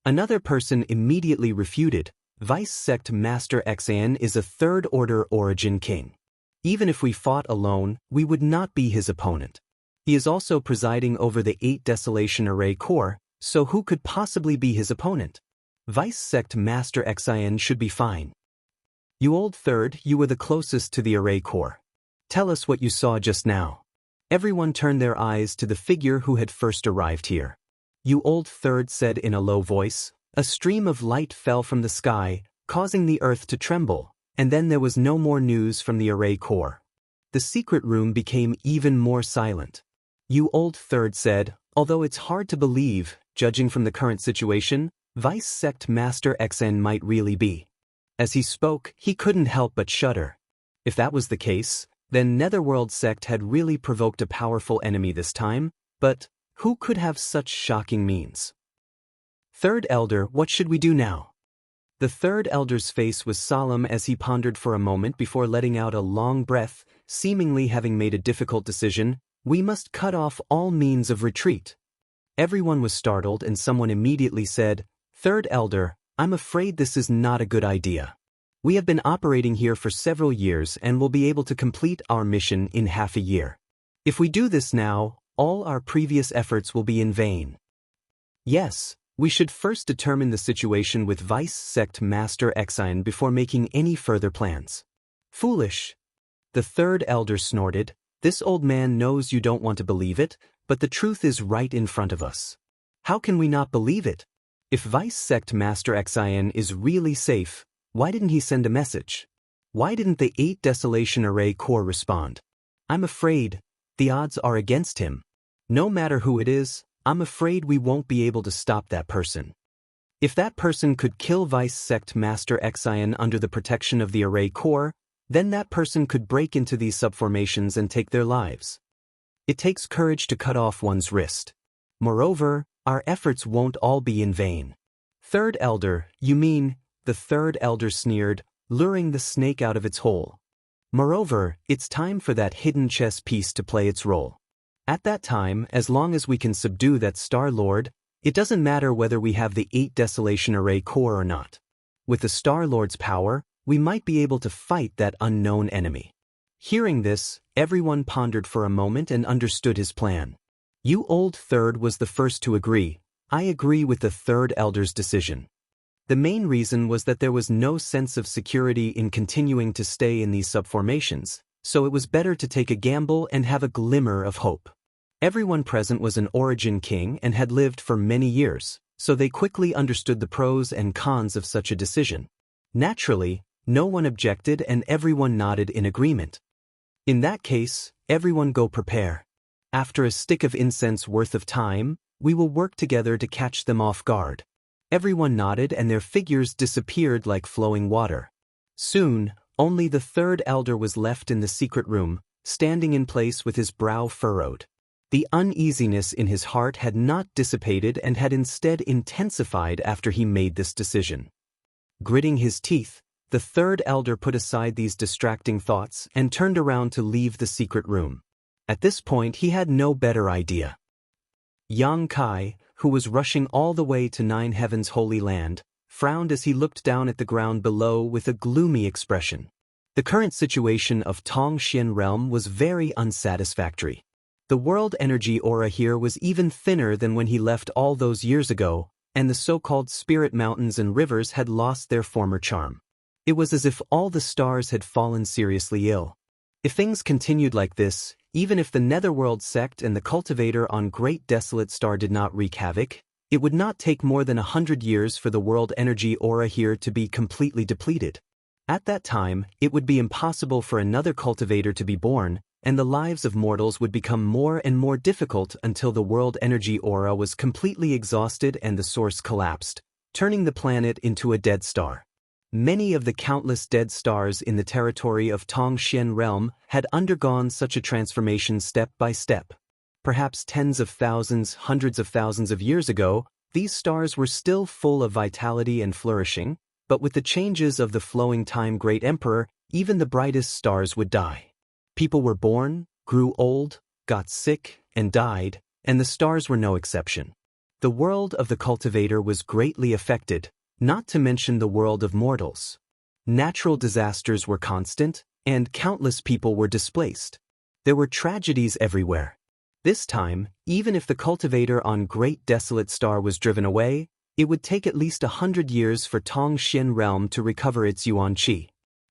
Another person immediately refuted, "Vice Sect Master XN is a third-order origin king. Even if we fought alone, we would not be his opponent. He is also presiding over the 8 desolation array core, so who could possibly be his opponent? Vice Sect Master XIN should be fine. You old third, you were the closest to the array core. Tell us what you saw just now." Everyone turned their eyes to the figure who had first arrived here. "You old third," said in a low voice. A stream of light fell from the sky, causing the earth to tremble, and then there was no more news from the array core. The secret room became even more silent. "You old third," said, "although it's hard to believe, judging from the current situation, Vice Sect Master XN might really be." As he spoke, he couldn't help but shudder. If that was the case, then Netherworld Sect had really provoked a powerful enemy this time, but who could have such shocking means? "Third Elder, what should we do now?" The third elder's face was solemn as he pondered for a moment before letting out a long breath, seemingly having made a difficult decision. "We must cut off all means of retreat." Everyone was startled and someone immediately said, "Third elder, I'm afraid this is not a good idea. We have been operating here for several years and will be able to complete our mission in half a year. If we do this now, all our previous efforts will be in vain. Yes, we should first determine the situation with Vice Sect Master Exine before making any further plans." "Foolish." The third elder snorted. "This old man knows you don't want to believe it, but the truth is right in front of us. How can we not believe it? If Vice Sect Master Exine is really safe, why didn't he send a message? Why didn't the 8 Desolation Array Core respond? I'm afraid the odds are against him. No matter who it is, I'm afraid we won't be able to stop that person. If that person could kill Vice Sect Master Exine under the protection of the Array Core, then that person could break into these subformations and take their lives. It takes courage to cut off one's wrist. Moreover, our efforts won't all be in vain." "Third Elder, you mean," the third elder sneered, luring the snake out of its hole. "Moreover, it's time for that hidden chess piece to play its role. At that time, as long as we can subdue that Star Lord, it doesn't matter whether we have the 8 Desolation Array Core or not. With the Star Lord's power, we might be able to fight that unknown enemy." Hearing this, everyone pondered for a moment and understood his plan. You old third was the first to agree. "I agree with the third elder's decision." The main reason was that there was no sense of security in continuing to stay in these subformations, so it was better to take a gamble and have a glimmer of hope. Everyone present was an origin king and had lived for many years, so they quickly understood the pros and cons of such a decision. Naturally, no one objected and everyone nodded in agreement. "In that case, everyone go prepare. After a stick of incense worth of time, we will work together to catch them off guard." Everyone nodded and their figures disappeared like flowing water. Soon, only the third elder was left in the secret room, standing in place with his brow furrowed. The uneasiness in his heart had not dissipated and had instead intensified after he made this decision. Gritting his teeth, the third elder put aside these distracting thoughts and turned around to leave the secret room. At this point, he had no better idea. Yang Kai, who was rushing all the way to Nine Heaven's Holy Land, frowned as he looked down at the ground below with a gloomy expression. The current situation of Tongxian Realm was very unsatisfactory. The world energy aura here was even thinner than when he left all those years ago, and the so-called spirit mountains and rivers had lost their former charm. It was as if all the stars had fallen seriously ill. If things continued like this, even if the Netherworld Sect and the Cultivator on Great Desolate Star did not wreak havoc, it would not take more than 100 years for the world energy aura here to be completely depleted. At that time, it would be impossible for another cultivator to be born, and the lives of mortals would become more and more difficult until the world energy aura was completely exhausted and the source collapsed, turning the planet into a dead star. Many of the countless dead stars in the territory of Tongxian realm had undergone such a transformation step by step. Perhaps tens of thousands, hundreds of thousands of years ago, these stars were still full of vitality and flourishing, but with the changes of the flowing time great emperor, even the brightest stars would die. People were born, grew old, got sick, and died, and the stars were no exception. The world of the cultivator was greatly affected, not to mention the world of mortals. Natural disasters were constant, and countless people were displaced. There were tragedies everywhere. This time, even if the cultivator on Great Desolate Star was driven away, it would take at least 100 years for Tongxian realm to recover its yuan qi.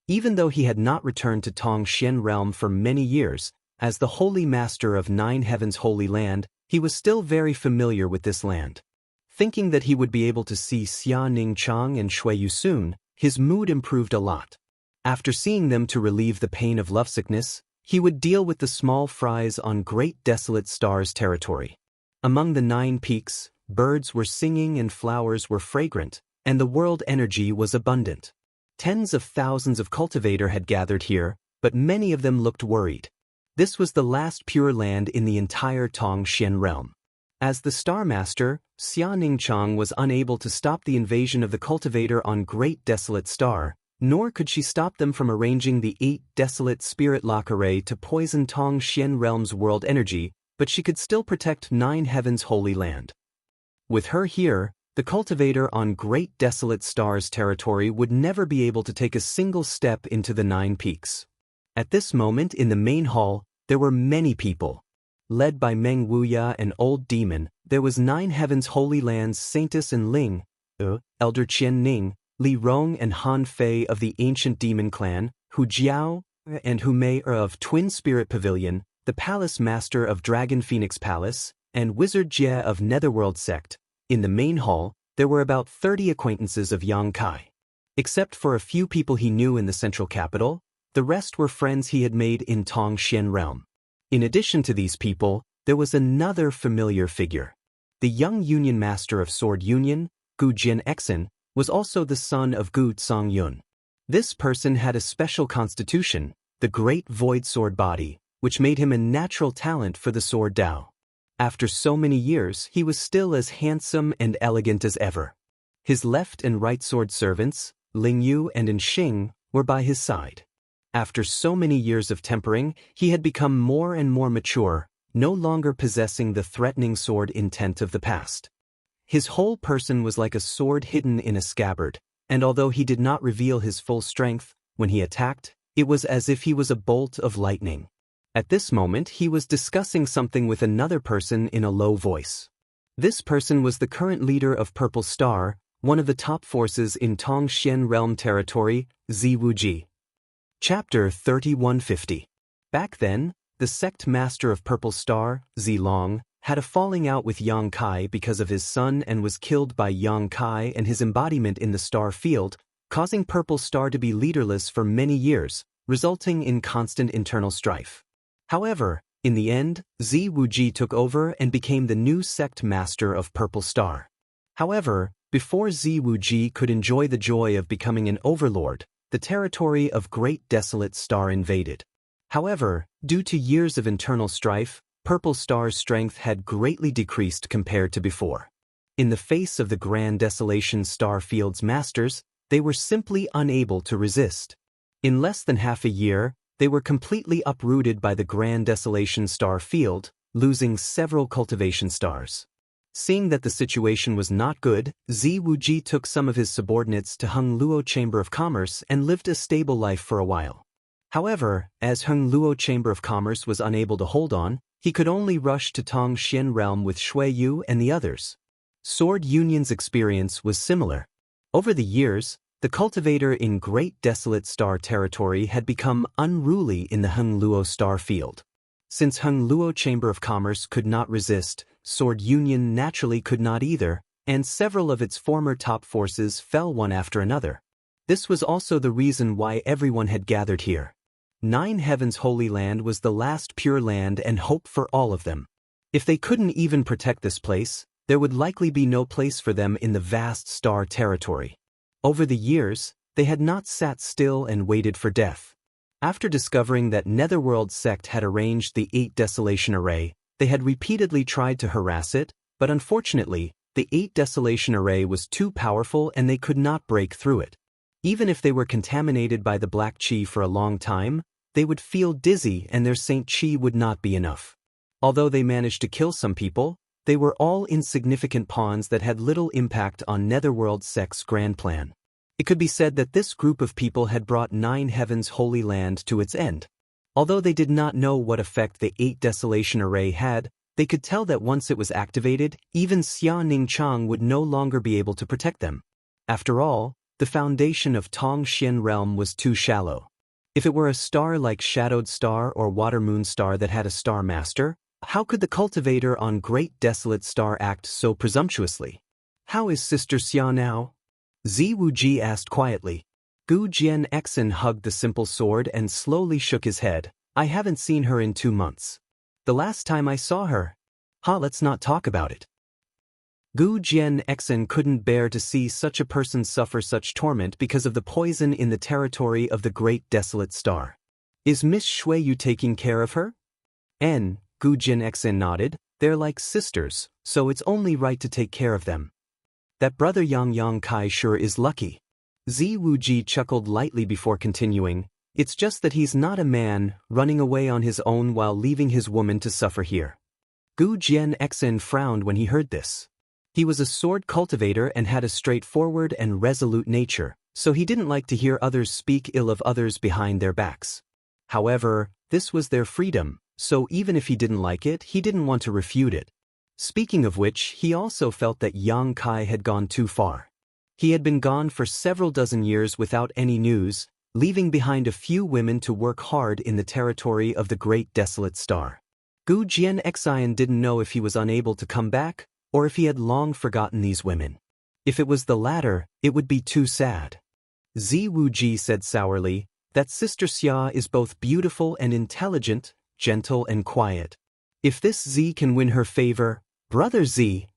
Even though he had not returned to Tongxian realm for many years, as the Holy Master of Nine Heavens' Holy Land, he was still very familiar with this land. Thinking that he would be able to see Xia Ningchang and Shuiyu soon, his mood improved a lot. After seeing them to relieve the pain of lovesickness, he would deal with the small fries on Great Desolate Star's territory. Among the 9 peaks, birds were singing and flowers were fragrant, and the world energy was abundant. Tens of thousands of cultivator had gathered here, but many of them looked worried. This was the last pure land in the entire Tongxian realm. As the Star Master, Xia Ningchang was unable to stop the invasion of the cultivator on Great Desolate Star, nor could she stop them from arranging the 8 desolate spirit lock array to poison Tongxian realm's world energy, but she could still protect Nine Heavens' Holy Land. With her here, the cultivator on Great Desolate Star's territory would never be able to take a single step into the 9 peaks. At this moment in the main hall, there were many people. Led by Meng Wuya and Old Demon, there was Nine Heavens' Holy Land's Saintess and Ling, Elder Qian Ning, Li Rong and Han Fei of the Ancient Demon Clan, Hu Jiao and Hu Mei of Twin Spirit Pavilion, the Palace Master of Dragon Phoenix Palace, and Wizard Jie of Netherworld Sect. In the main hall, there were about 30 acquaintances of Yang Kai. Except for a few people he knew in the central capital, the rest were friends he had made in Tongxian realm. In addition to these people, there was another familiar figure. The young Union Master of Sword Union, Gu Jianxin, was also the son of Gu Songyun. This person had a special constitution, the Great Void Sword Body, which made him a natural talent for the Sword Dao. After so many years, he was still as handsome and elegant as ever. His left and right sword servants, Ling Yu and Xing, were by his side. After so many years of tempering, he had become more and more mature, no longer possessing the threatening sword intent of the past. His whole person was like a sword hidden in a scabbard, and although he did not reveal his full strength, when he attacked, it was as if he was a bolt of lightning. At this moment, he was discussing something with another person in a low voice. This person was the current leader of Purple Star, one of the top forces in Tongxian realm territory, Ziwuji. Chapter 3150. Back then, the sect master of Purple Star, Zilong, had a falling out with Yang Kai because of his son and was killed by Yang Kai and his embodiment in the star field, causing Purple Star to be leaderless for many years, resulting in constant internal strife. However, in the end, Ziwuji took over and became the new sect master of Purple Star. However, before Ziwuji could enjoy the joy of becoming an overlord, the territory of Great Desolate Star invaded. However, due to years of internal strife, Purple Star's strength had greatly decreased compared to before. In the face of the Grand Desolation Star Field's masters, they were simply unable to resist. In less than half a year, they were completely uprooted by the Grand Desolation Star Field, losing several cultivation stars. Seeing that the situation was not good, Ziwuji took some of his subordinates to Hengluo Chamber of Commerce and lived a stable life for a while. However, as Hengluo Chamber of Commerce was unable to hold on, he could only rush to Tongxian realm with Shuiyu and the others. Sword Union's experience was similar. Over the years, the cultivator in Great Desolate Star territory had become unruly in the Hengluo Star Field. Since Hengluo Chamber of Commerce could not resist, Sword Union naturally could not either, and several of its former top forces fell one after another. This was also the reason why everyone had gathered here. Nine Heavens Holy Land was the last pure land and hope for all of them. If they couldn't even protect this place, there would likely be no place for them in the vast star territory. Over the years, they had not sat still and waited for death. After discovering that Netherworld sect had arranged the 8 Desolation Array, they had repeatedly tried to harass it, but unfortunately, the 8 Desolation Array was too powerful and they could not break through it. Even if they were contaminated by the black chi for a long time, they would feel dizzy and their Saint Chi would not be enough. Although they managed to kill some people, they were all insignificant pawns that had little impact on Netherworld sect's grand plan. It could be said that this group of people had brought Nine Heavens Holy Land to its end. Although they did not know what effect the 8 Desolation Array had, they could tell that once it was activated, even Xia Ningchang would no longer be able to protect them. After all, the foundation of Tong Xian realm was too shallow. If it were a star like Shadowed Star or Water Moon Star that had a Star Master, how could the cultivator on Great Desolate Star act so presumptuously? How is Sister Xia now? Zi Wuji asked quietly. Gu Jianxin hugged the simple sword and slowly shook his head. I haven't seen her in 2 months. The last time I saw her. Let's not talk about it. Gu Jianxin couldn't bear to see such a person suffer such torment because of the poison in the territory of the Great Desolate Star. Is Miss Shuiyu taking care of her? Gu Jianxin nodded. They're like sisters, so it's only right to take care of them. That brother Yang Kai sure is lucky. Zi Wuji chuckled lightly before continuing. It's just that he's not a man, running away on his own while leaving his woman to suffer here. Gu Jianxin frowned when he heard this. He was a sword cultivator and had a straightforward and resolute nature, so he didn't like to hear others speak ill of others behind their backs. However, this was their freedom, so even if he didn't like it, he didn't want to refute it. Speaking of which, he also felt that Yang Kai had gone too far. He had been gone for several dozen years without any news, leaving behind a few women to work hard in the territory of the Great Desolate Star. Gu Jianxin didn't know if he was unable to come back, or if he had long forgotten these women. If it was the latter, it would be too sad. Zi Wuji said sourly, that Sister Xia is both beautiful and intelligent, gentle and quiet. If this Zi can win her favor, Brother Zi.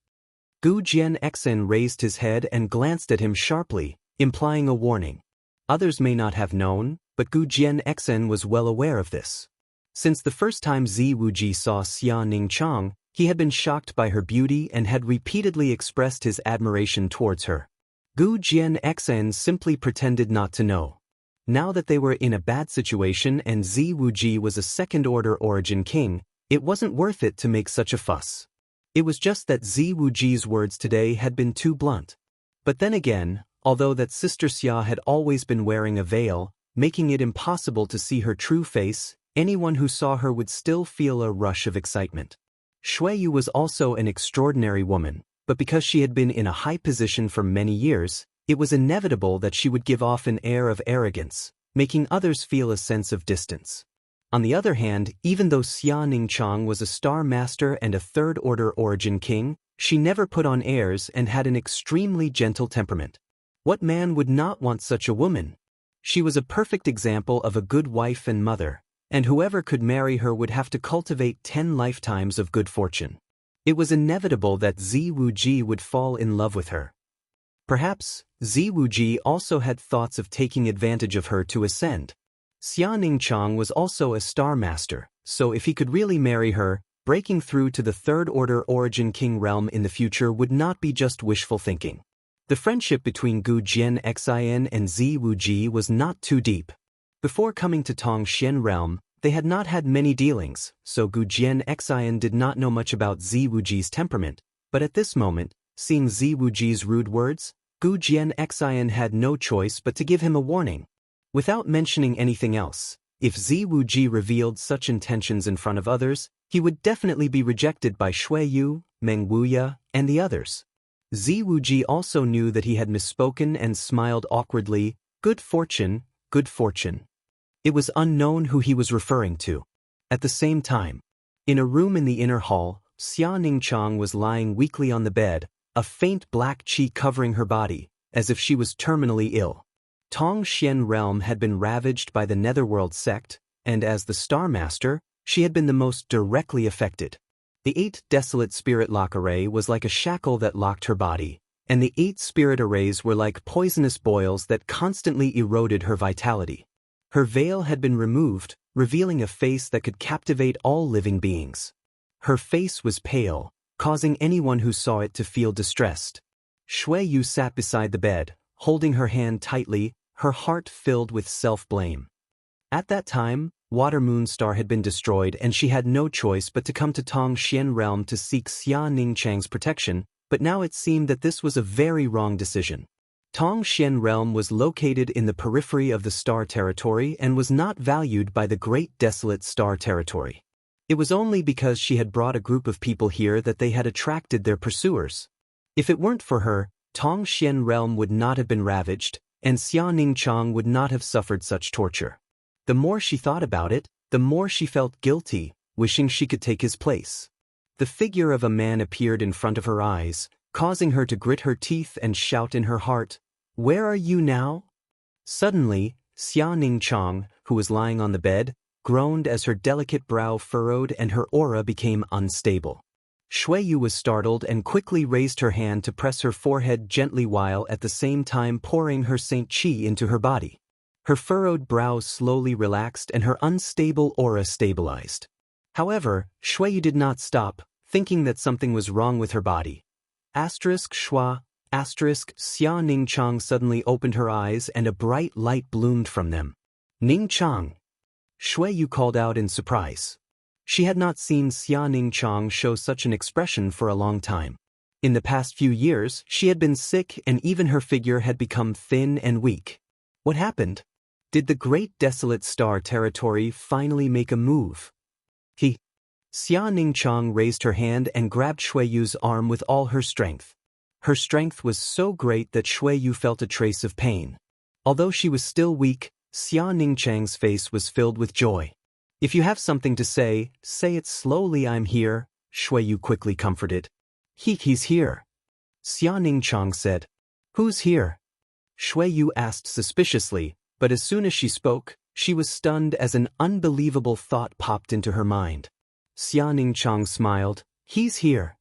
Gu Jianxin raised his head and glanced at him sharply, implying a warning. Others may not have known, but Gu Jianxin was well aware of this. Since the first time Zi Wuji saw Xia Ningchang, he had been shocked by her beauty and had repeatedly expressed his admiration towards her. Gu Jianxin simply pretended not to know. Now that they were in a bad situation and Zi Wuji was a second-order origin king, it wasn't worth it to make such a fuss. It was just that Zi Wuji's words today had been too blunt. But then again, although that Sister Xia had always been wearing a veil, making it impossible to see her true face, anyone who saw her would still feel a rush of excitement. Shuiyu was also an extraordinary woman, but because she had been in a high position for many years, it was inevitable that she would give off an air of arrogance, making others feel a sense of distance. On the other hand, even though Xia Ningchang was a star master and a third-order origin king, she never put on airs and had an extremely gentle temperament. What man would not want such a woman? She was a perfect example of a good wife and mother, and whoever could marry her would have to cultivate 10 lifetimes of good fortune. It was inevitable that Zi Wuji would fall in love with her. Perhaps, Zi Wuji also had thoughts of taking advantage of her to ascend. Xia Ningchang was also a star master, so if he could really marry her, breaking through to the third-order origin king realm in the future would not be just wishful thinking. The friendship between Gu Jianxin and Zi Wuji was not too deep. Before coming to Tong Xian realm, they had not had many dealings, so Gu Jianxin did not know much about Zi Wuji's temperament, but at this moment, seeing Zi Wuji's rude words, Gu Jianxin had no choice but to give him a warning. Without mentioning anything else, if Zi Wuji revealed such intentions in front of others, he would definitely be rejected by Shuiyu, Meng Wuya, and the others. Zi Wuji also knew that he had misspoken and smiled awkwardly. Good fortune, good fortune. It was unknown who he was referring to. At the same time, in a room in the inner hall, Xia Ningchang was lying weakly on the bed, a faint black chi covering her body, as if she was terminally ill. Tongxian realm had been ravaged by the Netherworld sect, and as the Star Master, she had been the most directly affected. The 8 desolate spirit lock array was like a shackle that locked her body, and the 8 spirit arrays were like poisonous boils that constantly eroded her vitality. Her veil had been removed, revealing a face that could captivate all living beings. Her face was pale, causing anyone who saw it to feel distressed. Shui Yu sat beside the bed, holding her hand tightly, her heart filled with self-blame. At that time, Water Moon Star had been destroyed and she had no choice but to come to Tongxian realm to seek Xia Ningchang's protection, but now it seemed that this was a very wrong decision. Tongxian realm was located in the periphery of the Star Territory and was not valued by the Great Desolate Star Territory. It was only because she had brought a group of people here that they had attracted their pursuers. If it weren't for her, Tongxian realm would not have been ravaged, and Xia Ningchang would not have suffered such torture. The more she thought about it, the more she felt guilty, wishing she could take his place. The figure of a man appeared in front of her eyes, causing her to grit her teeth and shout in her heart, "Where are you now?" Suddenly, Xia Ningchang, who was lying on the bed, groaned as her delicate brow furrowed and her aura became unstable. Shui Yu was startled and quickly raised her hand to press her forehead gently while at the same time pouring her Saint Qi into her body. Her furrowed brows slowly relaxed and her unstable aura stabilized. However, Shui Yu did not stop, thinking that something was wrong with her body. Xia Ningchang suddenly opened her eyes and a bright light bloomed from them. "Ningchang!" Shui Yu called out in surprise. She had not seen Xia Ningchang show such an expression for a long time. In the past few years, she had been sick and even her figure had become thin and weak. What happened? Did the Great Desolate Star Territory finally make a move? Xia Ningchang raised her hand and grabbed Shui Yu's arm with all her strength. Her strength was so great that Shui Yu felt a trace of pain. Although she was still weak, Xia Ningchang's face was filled with joy. "If you have something to say it slowly. I'm here," Shui Yu quickly comforted. He's here," Xia Ningchang said. "Who's here?" Shui Yu asked suspiciously, but as soon as she spoke, she was stunned as an unbelievable thought popped into her mind. Xia Ningchang smiled. "He's here."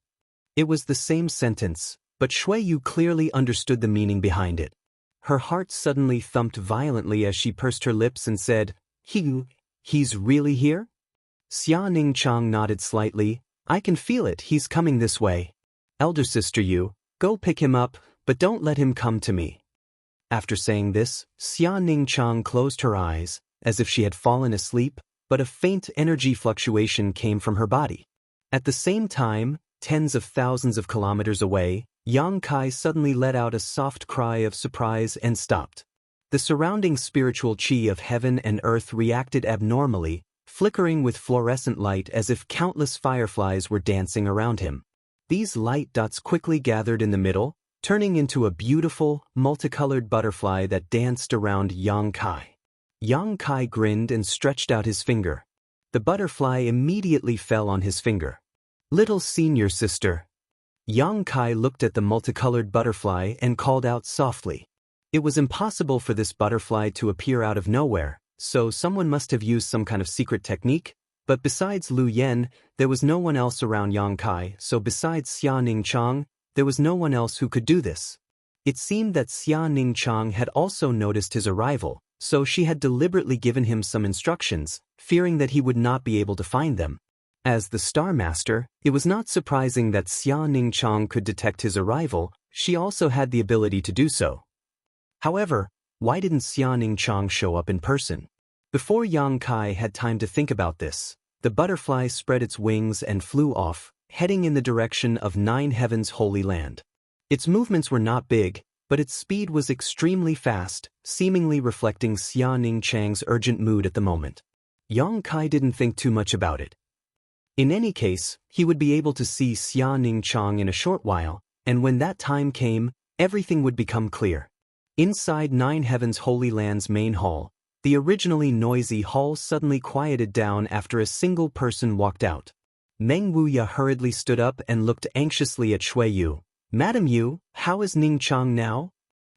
It was the same sentence, but Shui Yu clearly understood the meaning behind it. Her heart suddenly thumped violently as she pursed her lips and said, He's really here?" Xia Ningchang nodded slightly. "I can feel it, he's coming this way. Elder sister Yu, go pick him up, but don't let him come to me." After saying this, Xia Ningchang closed her eyes, as if she had fallen asleep, but a faint energy fluctuation came from her body. At the same time, tens of thousands of kilometers away, Yang Kai suddenly let out a soft cry of surprise and stopped. The surrounding spiritual qi of heaven and earth reacted abnormally, flickering with fluorescent light as if countless fireflies were dancing around him. These light dots quickly gathered in the middle, turning into a beautiful, multicolored butterfly that danced around Yang Kai. Yang Kai grinned and stretched out his finger. The butterfly immediately fell on his finger. "Little senior sister." Yang Kai looked at the multicolored butterfly and called out softly. It was impossible for this butterfly to appear out of nowhere, so someone must have used some kind of secret technique, but besides Lu Yen, there was no one else around Yang Kai, so besides Xia Ningchang, there was no one else who could do this. It seemed that Xia Ningchang had also noticed his arrival, so she had deliberately given him some instructions, fearing that he would not be able to find them. As the Star Master, it was not surprising that Xia Ningchang could detect his arrival. She also had the ability to do so. However, why didn't Xia Ningchang show up in person? Before Yang Kai had time to think about this, the butterfly spread its wings and flew off, heading in the direction of Nine Heaven's Holy Land. Its movements were not big, but its speed was extremely fast, seemingly reflecting Xia Ningchang's urgent mood at the moment. Yang Kai didn't think too much about it. In any case, he would be able to see Xia Ningchang in a short while, and when that time came, everything would become clear. Inside Nine Heaven's Holy Land's main hall, the originally noisy hall suddenly quieted down after a single person walked out. Meng Wuya hurriedly stood up and looked anxiously at Shui Yu. "Madam Yu, how is Ningchang now?"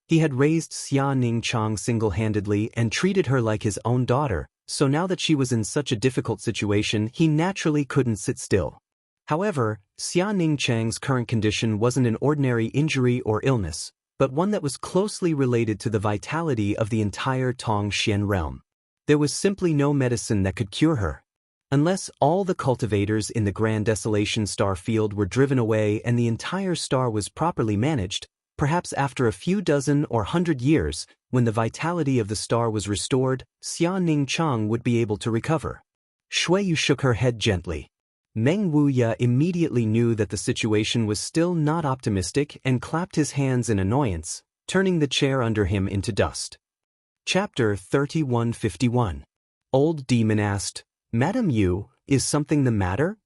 He had raised Xia Ningchang single-handedly and treated her like his own daughter, so now that she was in such a difficult situation, he naturally couldn't sit still. However, Xia Ningchang's current condition wasn't an ordinary injury or illness, but one that was closely related to the vitality of the entire Tongxian realm. There was simply no medicine that could cure her. Unless all the cultivators in the Grand Desolation star field were driven away and the entire star was properly managed, perhaps after a few dozen or 100 years, when the vitality of the star was restored, Xia Ningchang would be able to recover. Shuiyu shook her head gently. Meng Wuya immediately knew that the situation was still not optimistic and clapped his hands in annoyance, turning the chair under him into dust. Chapter 3151. Old Demon asked, "Madam Yu, is something the matter?"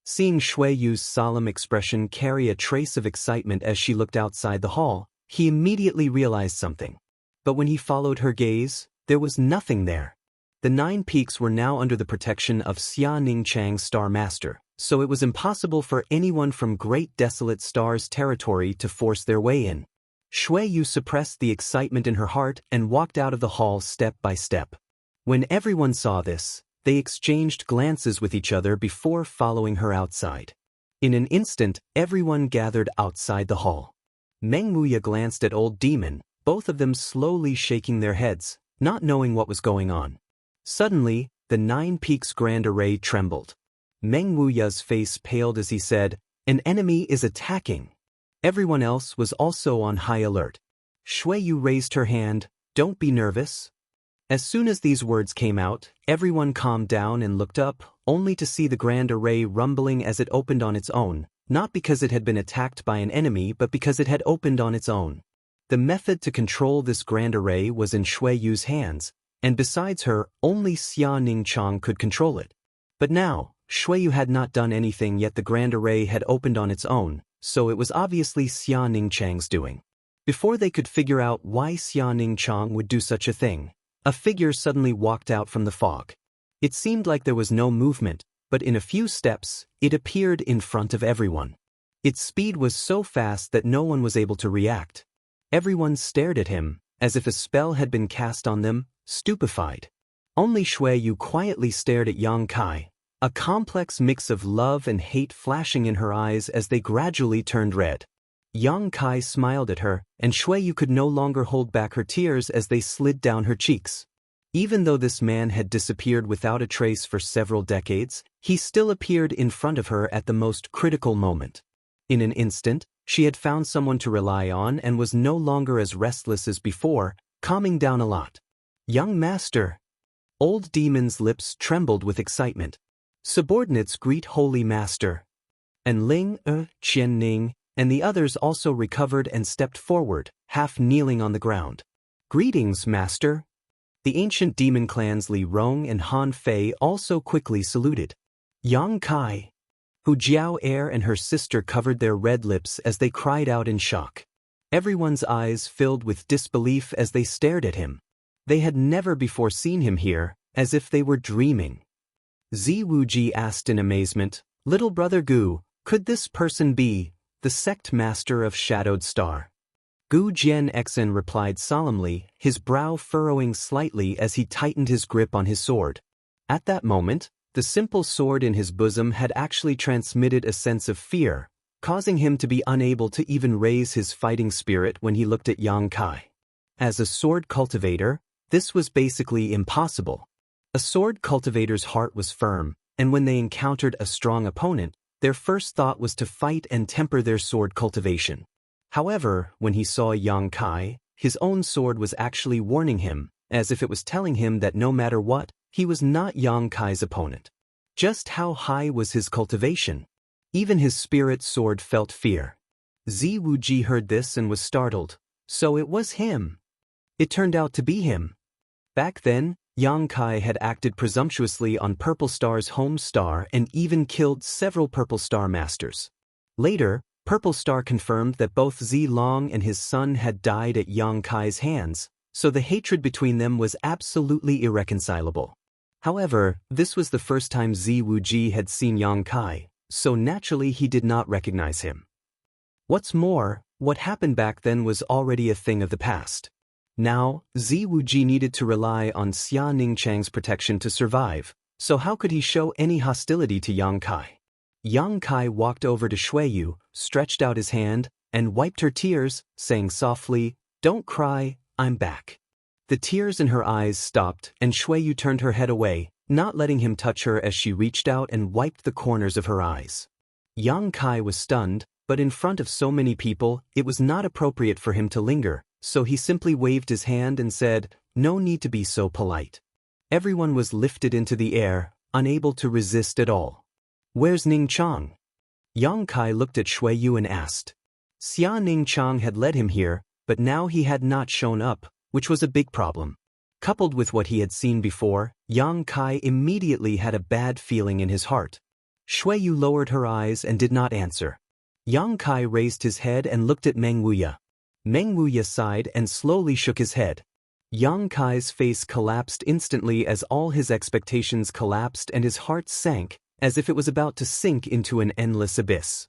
Seeing Shuiyu's solemn expression carry a trace of excitement as she looked outside the hall, he immediately realized something. But when he followed her gaze, there was nothing there. The 9 peaks were now under the protection of Xia Ningchang's Star Master, so it was impossible for anyone from Great Desolate Star's territory to force their way in. Shuiyu suppressed the excitement in her heart and walked out of the hall step by step. When everyone saw this, they exchanged glances with each other before following her outside. In an instant, everyone gathered outside the hall. Meng Wuya glanced at Old Demon, both of them slowly shaking their heads, not knowing what was going on. Suddenly, the 9 peaks grand array trembled. Meng Wuya's face paled as he said, "An enemy is attacking." Everyone else was also on high alert. Shuiyu raised her hand, "Don't be nervous." As soon as these words came out, everyone calmed down and looked up, only to see the grand array rumbling as it opened on its own, not because it had been attacked by an enemy but because it had opened on its own. The method to control this grand array was in Shuiyu's hands, and besides her, only Xia Ningchang could control it. But now, Shuiyu had not done anything yet the grand array had opened on its own, so it was obviously Xia Ningchang's doing. Before they could figure out why Xia Ningchang would do such a thing, a figure suddenly walked out from the fog. It seemed like there was no movement, but in a few steps, it appeared in front of everyone. Its speed was so fast that no one was able to react. Everyone stared at him, as if a spell had been cast on them, stupefied. Only Shuiyu quietly stared at Yang Kai, a complex mix of love and hate flashing in her eyes as they gradually turned red. Yang Kai smiled at her, and Shuiyu could no longer hold back her tears as they slid down her cheeks. Even though this man had disappeared without a trace for several decades, he still appeared in front of her at the most critical moment. In an instant, she had found someone to rely on and was no longer as restless as before, calming down a lot. "Young master." Old Demon's lips trembled with excitement. "Subordinates greet Holy Master." And Ling, Qian Ning, and the others also recovered and stepped forward, half kneeling on the ground. "Greetings, Master." The ancient demon clans Li Rong and Han Fei also quickly saluted. Yang Kai, Hu Jiao Er and her sister covered their red lips as they cried out in shock. Everyone's eyes filled with disbelief as they stared at him. They had never before seen him here, as if they were dreaming. Zi Wuji asked in amazement, "Little brother Gu, could this person be the sect master of Shadowed Star?" Gu Jianxin replied solemnly, his brow furrowing slightly as he tightened his grip on his sword. At that moment, the simple sword in his bosom had actually transmitted a sense of fear, causing him to be unable to even raise his fighting spirit when he looked at Yang Kai. As a sword cultivator, this was basically impossible. A sword cultivator's heart was firm, and when they encountered a strong opponent, their first thought was to fight and temper their sword cultivation. However, when he saw Yang Kai, his own sword was actually warning him, as if it was telling him that no matter what, he was not Yang Kai's opponent. Just how high was his cultivation? Even his spirit sword felt fear. Zi Wuji heard this and was startled. So it was him. It turned out to be him. Back then, Yang Kai had acted presumptuously on Purple Star's home star and even killed several Purple Star masters. Later, Purple Star confirmed that both Zi Long and his son had died at Yang Kai's hands, so the hatred between them was absolutely irreconcilable. However, this was the first time Zi Wuji had seen Yang Kai, so naturally he did not recognize him. What's more, What happened back then was already a thing of the past. Now, Ziwuji needed to rely on Xia Ningchang's protection to survive, so how could he show any hostility to Yang Kai? Yang Kai walked over to Shuiyu, stretched out his hand, and wiped her tears, saying softly, "Don't cry, I'm back." The tears in her eyes stopped, and Shuiyu turned her head away, not letting him touch her as she reached out and wiped the corners of her eyes. Yang Kai was stunned, but in front of so many people, it was not appropriate for him to linger, so he simply waved his hand and said, "No need to be so polite." Everyone was lifted into the air, unable to resist at all. "Where's Ning Chang?" Yang Kai looked at Shuiyu and asked. Xia Ning Chang had led him here, but now he had not shown up, which was a big problem. Coupled with what he had seen before, Yang Kai immediately had a bad feeling in his heart. Shuiyu lowered her eyes and did not answer. Yang Kai raised his head and looked at Meng Wuya. Meng Wuya sighed and slowly shook his head. Yang Kai's face collapsed instantly as all his expectations collapsed and his heart sank, as if it was about to sink into an endless abyss.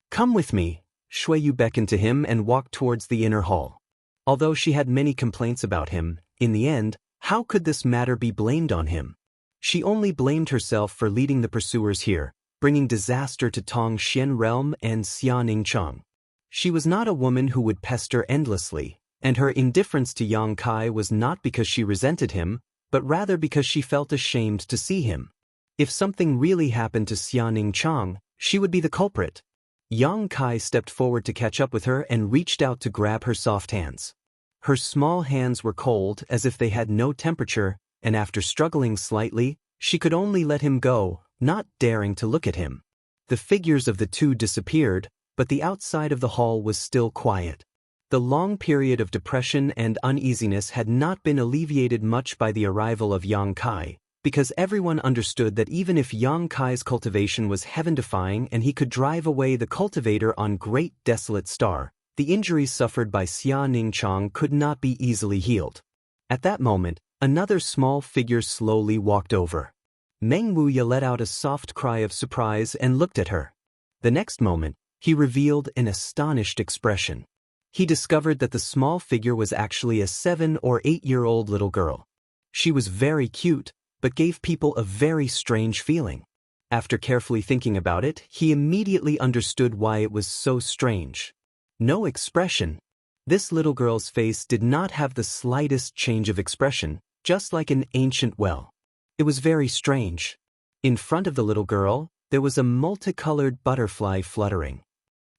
"Come with me," Shuiyu beckoned to him and walked towards the inner hall. Although she had many complaints about him, in the end, how could this matter be blamed on him? She only blamed herself for leading the pursuers here, bringing disaster to Tong Xian realm and Xia Ningchang. She was not a woman who would pester endlessly, and her indifference to Yang Kai was not because she resented him, but rather because she felt ashamed to see him. If something really happened to Xia Ningchang, she would be the culprit. Yang Kai stepped forward to catch up with her and reached out to grab her soft hands. Her small hands were cold as if they had no temperature, and after struggling slightly, she could only let him go, not daring to look at him. The figures of the two disappeared, but the outside of the hall was still quiet. The long period of depression and uneasiness had not been alleviated much by the arrival of Yang Kai, because everyone understood that even if Yang Kai's cultivation was heaven-defying and he could drive away the cultivator on Great Desolate Star, the injuries suffered by Xia Ningchang could not be easily healed. At that moment, another small figure slowly walked over. Meng Wuya let out a soft cry of surprise and looked at her. The next moment, he revealed an astonished expression. He discovered that the small figure was actually a 7- or 8-year-old little girl. She was very cute, but gave people a very strange feeling. After carefully thinking about it, he immediately understood why it was so strange. No expression. This little girl's face did not have the slightest change of expression, just like an ancient well. It was very strange. In front of the little girl, there was a multicolored butterfly fluttering.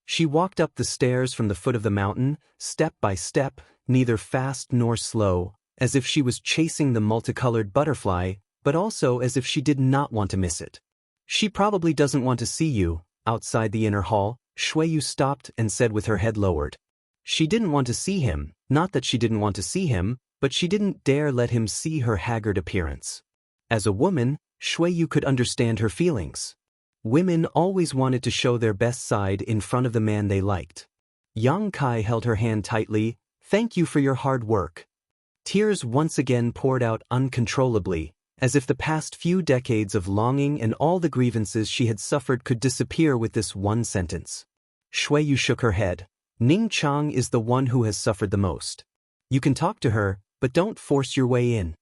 She walked up the stairs from the foot of the mountain, step by step, neither fast nor slow, as if she was chasing the multicolored butterfly, but also as if she did not want to miss it. "She probably doesn't want to see you." Outside the inner hall, Shuiyu stopped and said with her head lowered. She didn't want to see him, not that she didn't want to see him, but she didn't dare let him see her haggard appearance. As a woman, Shuiyu could understand her feelings. Women always wanted to show their best side in front of the man they liked. Yang Kai held her hand tightly. "Thank you for your hard work." Tears once again poured out uncontrollably, as if the past few decades of longing and all the grievances she had suffered could disappear with this one sentence. Shuiyu shook her head. "Ning Chang is the one who has suffered the most. You can talk to her, but don't force your way in."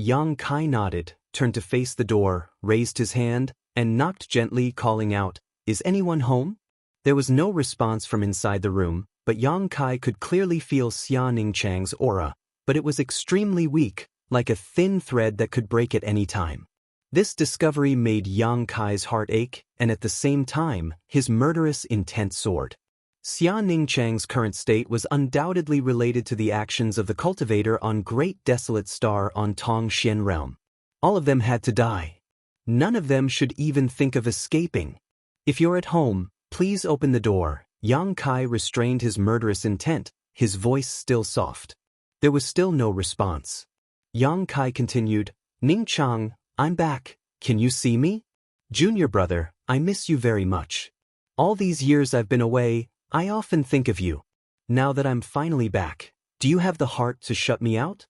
Yang Kai nodded, turned to face the door, raised his hand, and knocked gently, calling out, "Is anyone home?" There was no response from inside the room, but Yang Kai could clearly feel Xia Ningchang's aura, but it was extremely weak, like a thin thread that could break at any time. This discovery made Yang Kai's heart ache, and at the same time, his murderous intent soared. Xia Ningchang's current state was undoubtedly related to the actions of the cultivator on Great Desolate Star on Tong Xian realm. All of them had to die. None of them should even think of escaping. "If you're at home, please open the door." Yang Kai restrained his murderous intent, his voice still soft. There was still no response. Yang Kai continued, "Ning Chang, I'm back. Can you see me? Junior brother, I miss you very much. All these years I've been away, I often think of you. Now that I'm finally back, do you have the heart to shut me out?"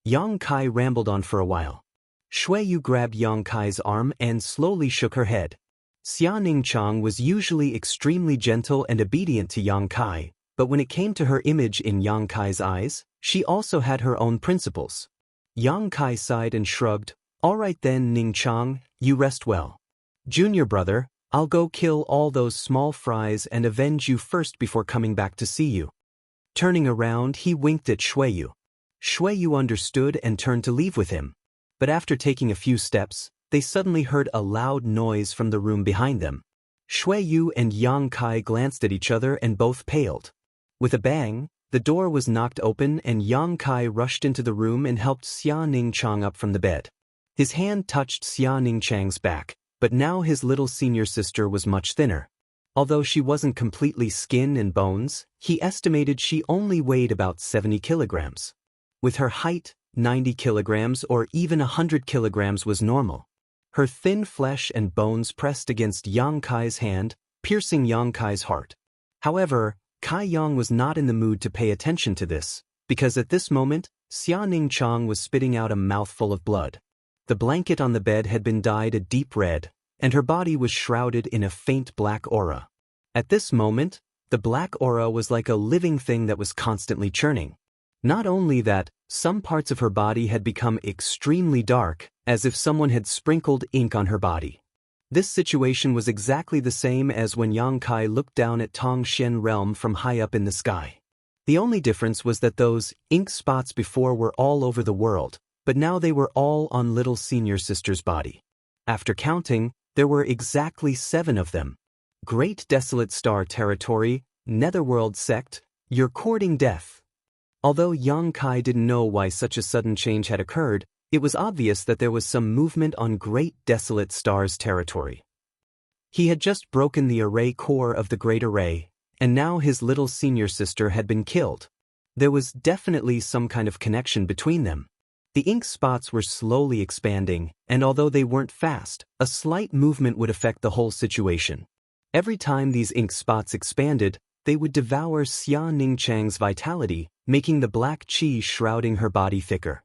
Yang Kai rambled on for a while. Shuiyu grabbed Yang Kai's arm and slowly shook her head. Xia Ningchang was usually extremely gentle and obedient to Yang Kai, but when it came to her image in Yang Kai's eyes, she also had her own principles. Yang Kai sighed and shrugged. All right then, Ningchang, you rest well. Junior brother, I'll go kill all those small fries and avenge you first before coming back to see you. Turning around, he winked at Shuiyu. Shuiyu understood and turned to leave with him. But after taking a few steps, they suddenly heard a loud noise from the room behind them. Shuiyu and Yang Kai glanced at each other and both paled. With a bang, the door was knocked open and Yang Kai rushed into the room and helped Xia Ningchang up from the bed. His hand touched Xia Ningchang's back, but now his little senior sister was much thinner. Although she wasn't completely skin and bones, he estimated she only weighed about 70 kilograms. With her height, 90 kilograms or even 100 kilograms was normal. Her thin flesh and bones pressed against Yang Kai's hand, piercing Yang Kai's heart. However, Kai Yang was not in the mood to pay attention to this, because at this moment, Xia Ningchang was spitting out a mouthful of blood. The blanket on the bed had been dyed a deep red, and her body was shrouded in a faint black aura. At this moment, the black aura was like a living thing that was constantly churning. Not only that, some parts of her body had become extremely dark, as if someone had sprinkled ink on her body. This situation was exactly the same as when Yang Kai looked down at Tongxian realm from high up in the sky. The only difference was that those ink spots before were all over the world, but now they were all on little senior sister's body. After counting, there were exactly 7 of them. Great Desolate Star Territory, Netherworld Sect, you're courting death. Although Yang Kai didn't know why such a sudden change had occurred, it was obvious that there was some movement on Great Desolate Star's territory. He had just broken the array core of the Great Array, and now his little senior sister had been killed. There was definitely some kind of connection between them. The ink spots were slowly expanding, and although they weren't fast, a slight movement would affect the whole situation. Every time these ink spots expanded, they would devour Xia Ningchang's vitality, making the black qi shrouding her body thicker.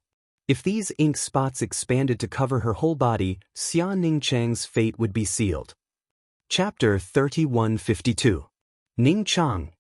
If these ink spots expanded to cover her whole body, Xia Ningchang's fate would be sealed. Chapter 3152. Ningchang.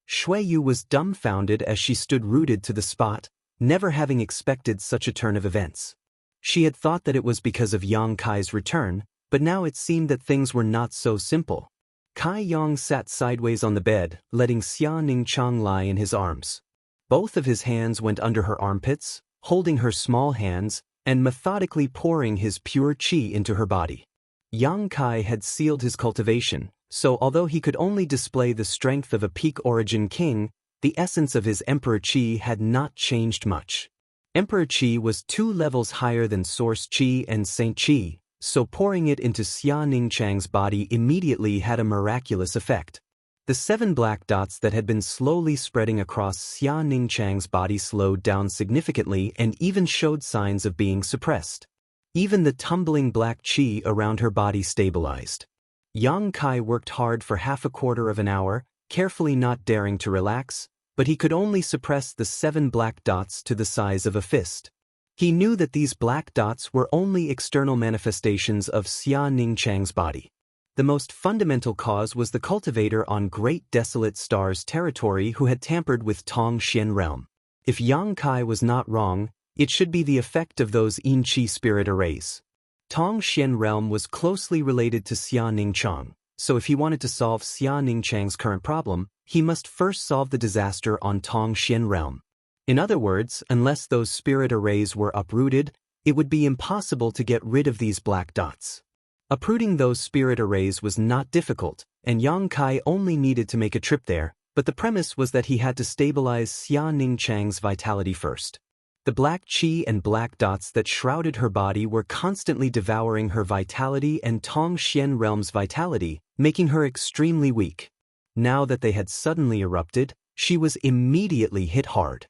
Shuiyu was dumbfounded as she stood rooted to the spot, never having expected such a turn of events. She had thought that it was because of Yang Kai's return, but now it seemed that things were not so simple. Kai Yang sat sideways on the bed, letting Xia Ningchang lie in his arms. Both of his hands went under her armpits, holding her small hands, and methodically pouring his pure qi into her body. Yang Kai had sealed his cultivation, so although he could only display the strength of a peak origin king, the essence of his emperor qi had not changed much. Emperor qi was 2 levels higher than source qi and saint qi, so pouring it into Xia Ningchang's body immediately had a miraculous effect. The 7 black dots that had been slowly spreading across Xia Ningchang's body slowed down significantly and even showed signs of being suppressed. Even the tumbling black qi around her body stabilized. Yang Kai worked hard for half a quarter of an hour, carefully not daring to relax, but he could only suppress the 7 black dots to the size of a fist. He knew that these black dots were only external manifestations of Xia Ningchang's body. The most fundamental cause was the cultivator on Great Desolate Star's territory who had tampered with Tongxian realm. If Yang Kai was not wrong, it should be the effect of those Yin Qi spirit arrays. Tongxian realm was closely related to Xia Ningchang, so if he wanted to solve Xia Ningchang's current problem, he must first solve the disaster on Tongxian realm. In other words, unless those spirit arrays were uprooted, it would be impossible to get rid of these black dots. Uprooting those spirit arrays was not difficult, and Yang Kai only needed to make a trip there, but the premise was that he had to stabilize Xia Ningchang's vitality first. The black qi and black dots that shrouded her body were constantly devouring her vitality and Tongxian realm's vitality, making her extremely weak. Now that they had suddenly erupted, she was immediately hit hard.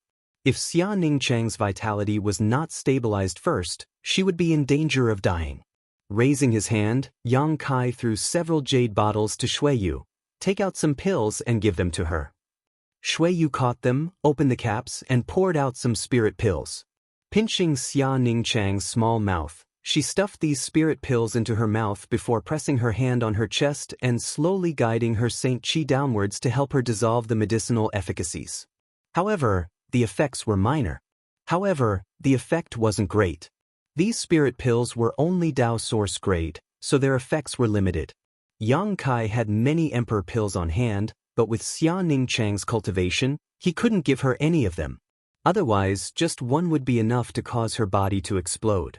If Xia Ningchang's vitality was not stabilized first, she would be in danger of dying. Raising his hand, Yang Kai threw several jade bottles to Shuiyu. Take out some pills and give them to her. Shuiyu caught them, opened the caps, and poured out some spirit pills. Pinching Xia Ningchang's small mouth, She stuffed these spirit pills into her mouth before pressing her hand on her chest and slowly guiding her Saint Chi downwards to help her dissolve the medicinal efficacies. However, the effects were minor. However, the effect wasn't great. These spirit pills were only Dao source grade, so their effects were limited. Yang Kai had many emperor pills on hand, but with Xia Ningchang's cultivation, he couldn't give her any of them. Otherwise, just one would be enough to cause her body to explode.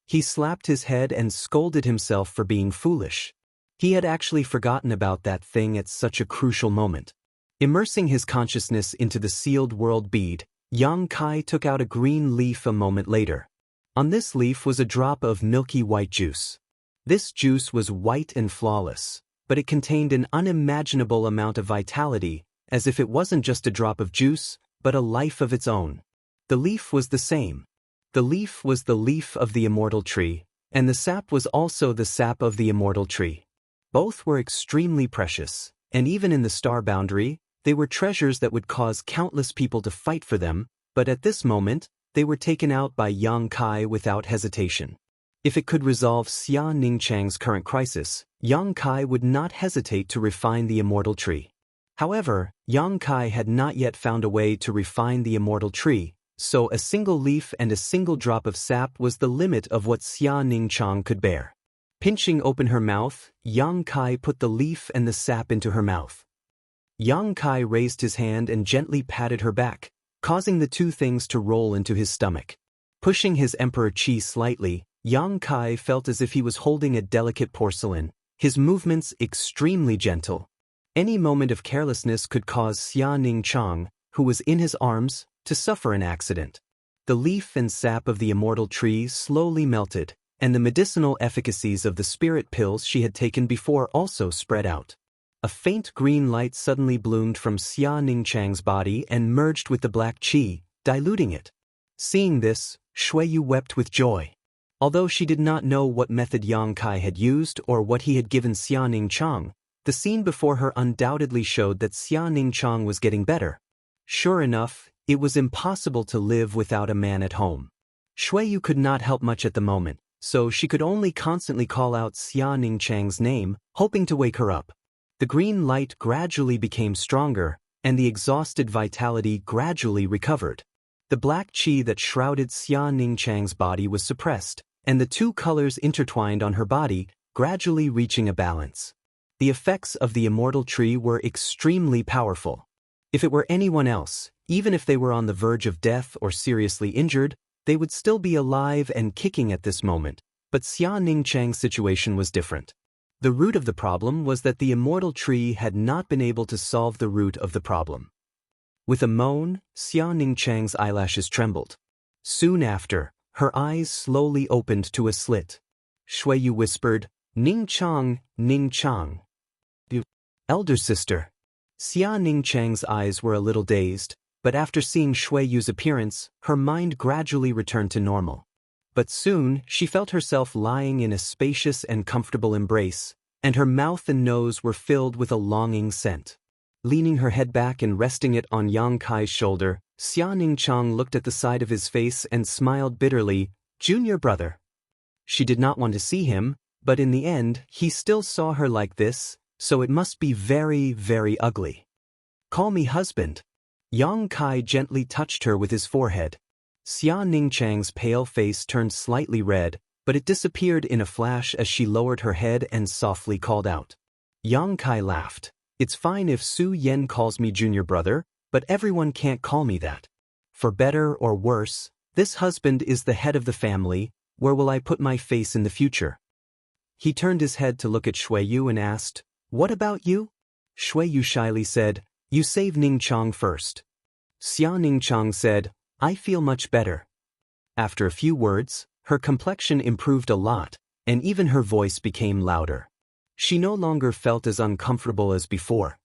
He slapped his head and scolded himself for being foolish. He had actually forgotten about that thing at such a crucial moment. Immersing his consciousness into the sealed world bead, Yang Kai took out a green leaf a moment later. On this leaf was a drop of milky white juice. This juice was white and flawless, but it contained an unimaginable amount of vitality, as if it wasn't just a drop of juice, but a life of its own. The leaf was the same. The leaf was the leaf of the immortal tree, and the sap was also the sap of the immortal tree. Both were extremely precious, and even in the star boundary, they were treasures that would cause countless people to fight for them, but at this moment, they were taken out by Yang Kai without hesitation. If it could resolve Xia Ningchang's current crisis, Yang Kai would not hesitate to refine the immortal tree. However, Yang Kai had not yet found a way to refine the immortal tree, so a single leaf and a single drop of sap was the limit of what Xia Ningchang could bear. Pinching open her mouth, Yang Kai put the leaf and the sap into her mouth. Yang Kai raised his hand and gently patted her back, causing the two things to roll into his stomach. Pushing his emperor chi slightly, Yang Kai felt as if he was holding a delicate porcelain, his movements extremely gentle. Any moment of carelessness could cause Xia Ningchang, who was in his arms, to suffer an accident. The leaf and sap of the immortal tree slowly melted, and the medicinal efficacies of the spirit pills she had taken before also spread out. A faint green light suddenly bloomed from Xia Ningchang's body and merged with the black qi, diluting it. Seeing this, Shuiyu wept with joy. Although she did not know what method Yang Kai had used or what he had given Xia Ningchang, the scene before her undoubtedly showed that Xia Ningchang was getting better. Sure enough, it was impossible to live without a man at home. Shuiyu could not help much at the moment, so she could only constantly call out Xia Ningchang's name, hoping to wake her up. The green light gradually became stronger, and the exhausted vitality gradually recovered. The black qi that shrouded Xia Ningchang's body was suppressed, and the two colors intertwined on her body, gradually reaching a balance. The effects of the immortal tree were extremely powerful. If it were anyone else, even if they were on the verge of death or seriously injured, they would still be alive and kicking at this moment, but Xia Ningchang's situation was different. The root of the problem was that the immortal tree had not been able to solve the root of the problem. With a moan, Xia Ningchang's eyelashes trembled. Soon after, her eyes slowly opened to a slit. Shuiyu whispered, "Ningchang, Ningchang." Elder sister. Xia Ningchang's eyes were a little dazed, but after seeing Shuiyu's appearance, her mind gradually returned to normal. But soon, she felt herself lying in a spacious and comfortable embrace, and her mouth and nose were filled with a longing scent. Leaning her head back and resting it on Yang Kai's shoulder, Xia Ningchang looked at the side of his face and smiled bitterly, "Junior brother." She did not want to see him, but in the end, he still saw her like this, so it must be very, very ugly. "Call me husband." Yang Kai gently touched her with his forehead. Xia Ningchang's pale face turned slightly red, but it disappeared in a flash as she lowered her head and softly called out. Yang Kai laughed. "It's fine if Su Yan calls me junior brother, but everyone can't call me that. For better or worse, this husband is the head of the family. Where will I put my face in the future?" He turned his head to look at Shuiyu and asked, "What about you?" Shuiyu shyly said, "You save Ningchang first." Xia Ningchang said, "I feel much better." After a few words, her complexion improved a lot, and even her voice became louder. She no longer felt as uncomfortable as before.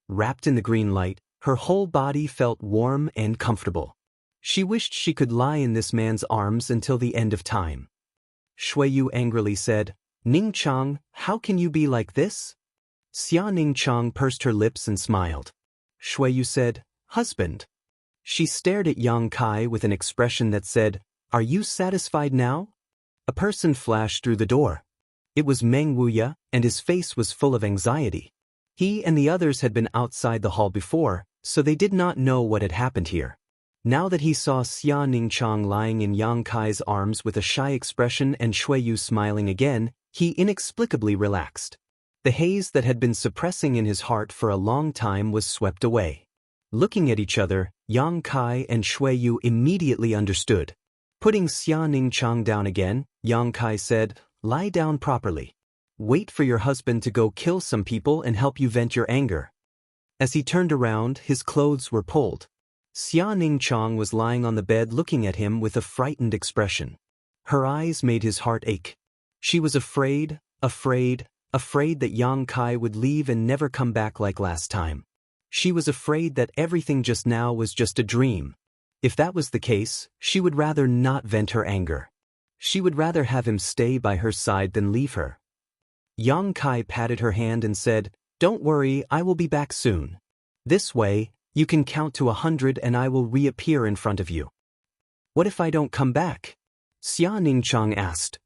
Wrapped in the green light, her whole body felt warm and comfortable. She wished she could lie in this man's arms until the end of time. Shuiyu angrily said, "Ningchang, how can you be like this?" Xia Ningchang pursed her lips and smiled. Shuiyu said, "Husband." She stared at Yang Kai with an expression that said, "Are you satisfied now?" A person flashed through the door. It was Meng Wuya, and his face was full of anxiety. He and the others had been outside the hall before, so they did not know what had happened here. Now that he saw Xia Ningchang lying in Yang Kai's arms with a shy expression and Shui Yu smiling again, he inexplicably relaxed. The haze that had been suppressing in his heart for a long time was swept away. Looking at each other, Yang Kai and Shui Yu immediately understood. Putting Xia Ningchang down again, Yang Kai said, "Lie down properly. Wait for your husband to go kill some people and help you vent your anger." As he turned around, his clothes were pulled. Xia Ningchang was lying on the bed looking at him with a frightened expression. Her eyes made his heart ache. She was afraid that Yang Kai would leave and never come back like last time. She was afraid that everything just now was just a dream. If that was the case, she would rather not vent her anger. She would rather have him stay by her side than leave her. Yang Kai patted her hand and said, "Don't worry, I will be back soon. This way, you can count to 100 and I will reappear in front of you." "What if I don't come back?" Xia Ningchang asked.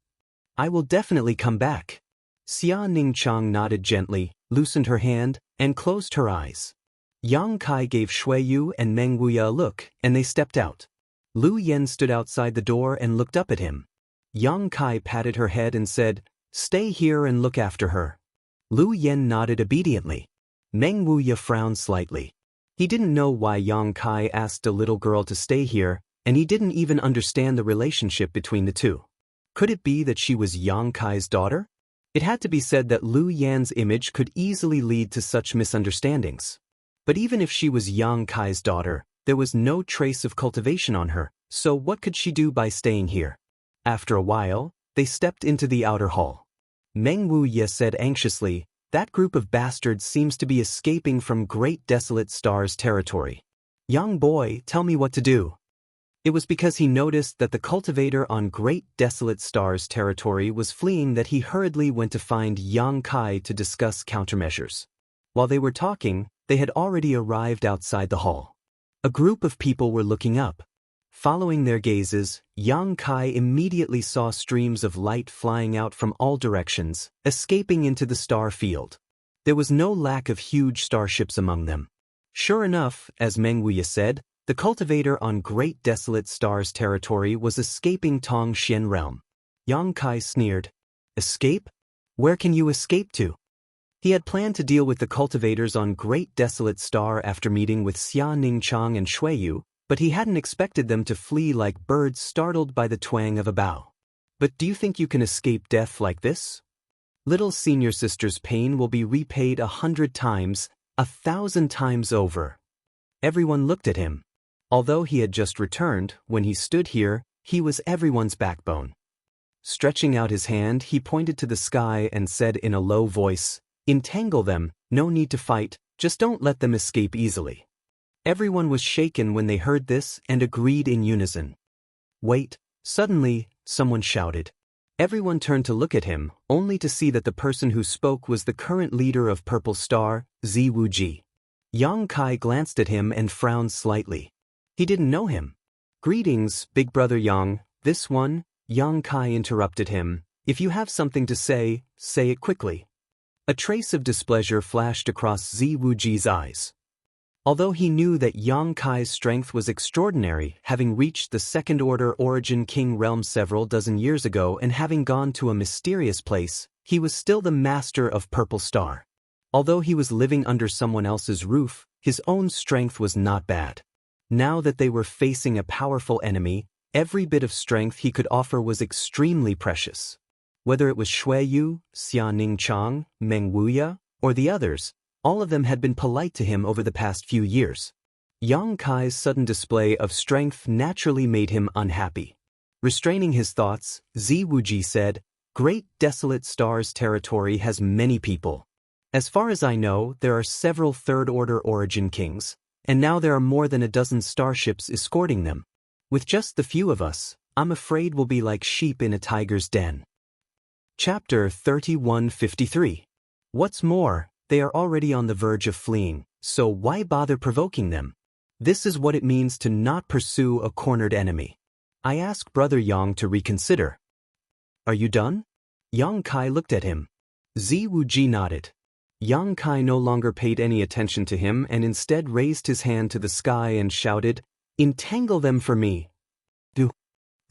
"I will definitely come back." Xia Ningchang nodded gently, loosened her hand, and closed her eyes. Yang Kai gave Shui Yu and Meng Wuya a look, and they stepped out. Lu Yen stood outside the door and looked up at him. Yang Kai patted her head and said, "Stay here and look after her." Lu Yen nodded obediently. Meng Wuya frowned slightly. He didn't know why Yang Kai asked a little girl to stay here, and he didn't even understand the relationship between the two. Could it be that she was Yang Kai's daughter? It had to be said that Lu Yan's image could easily lead to such misunderstandings. But even if she was Yang Kai's daughter, there was no trace of cultivation on her, so what could she do by staying here? After a while, they stepped into the outer hall. Meng Wuya said anxiously, "That group of bastards seems to be escaping from Great Desolate Star's territory. Young boy, tell me what to do." It was because he noticed that the cultivator on Great Desolate Star's territory was fleeing that he hurriedly went to find Yang Kai to discuss countermeasures. While they were talking, they had already arrived outside the hall. A group of people were looking up. Following their gazes, Yang Kai immediately saw streams of light flying out from all directions, escaping into the star field. There was no lack of huge starships among them. Sure enough, as Meng Wuya said, the cultivator on Great Desolate Star's territory was escaping Tong Xian realm. Yang Kai sneered. "Escape? Where can you escape to?" He had planned to deal with the cultivators on Great Desolate Star after meeting with Xia Ningchang and Shui Yu, but he hadn't expected them to flee like birds startled by the twang of a bow. "But do you think you can escape death like this? Little senior sister's pain will be repaid 100 times, 1,000 times over." Everyone looked at him. Although he had just returned, when he stood here, he was everyone's backbone. Stretching out his hand, he pointed to the sky and said in a low voice, "Entangle them, no need to fight, just don't let them escape easily." Everyone was shaken when they heard this and agreed in unison. "Wait!" Suddenly, someone shouted. Everyone turned to look at him, only to see that the person who spoke was the current leader of Purple Star, Ziwuji. Yang Kai glanced at him and frowned slightly. He didn't know him. "Greetings, big brother Yang, this one," Yang Kai interrupted him. "If you have something to say it quickly." A trace of displeasure flashed across Ziwuji's eyes. Although he knew that Yang Kai's strength was extraordinary, having reached the second-order Origin King realm several dozen years ago and having gone to a mysterious place, he was still the master of Purple Star. Although he was living under someone else's roof, his own strength was not bad. Now that they were facing a powerful enemy, every bit of strength he could offer was extremely precious. Whether it was Shui Yu, Xia Ningchang, Meng Wuya, or the others, all of them had been polite to him over the past few years. Yang Kai's sudden display of strength naturally made him unhappy. Restraining his thoughts, Ziwuji said, "Great Desolate Star's territory has many people. As far as I know, there are several third-order Origin Kings, and now there are more than a dozen starships escorting them. With just the few of us, I'm afraid we'll be like sheep in a tiger's den." Chapter 3153. What's more, they are already on the verge of fleeing, so why bother provoking them? This is what it means to not pursue a cornered enemy. I ask Brother Yang to reconsider. Are you done? Yang Kai looked at him. Ziwuji nodded. Yang Kai no longer paid any attention to him and instead raised his hand to the sky and shouted, "Entangle them for me." Do.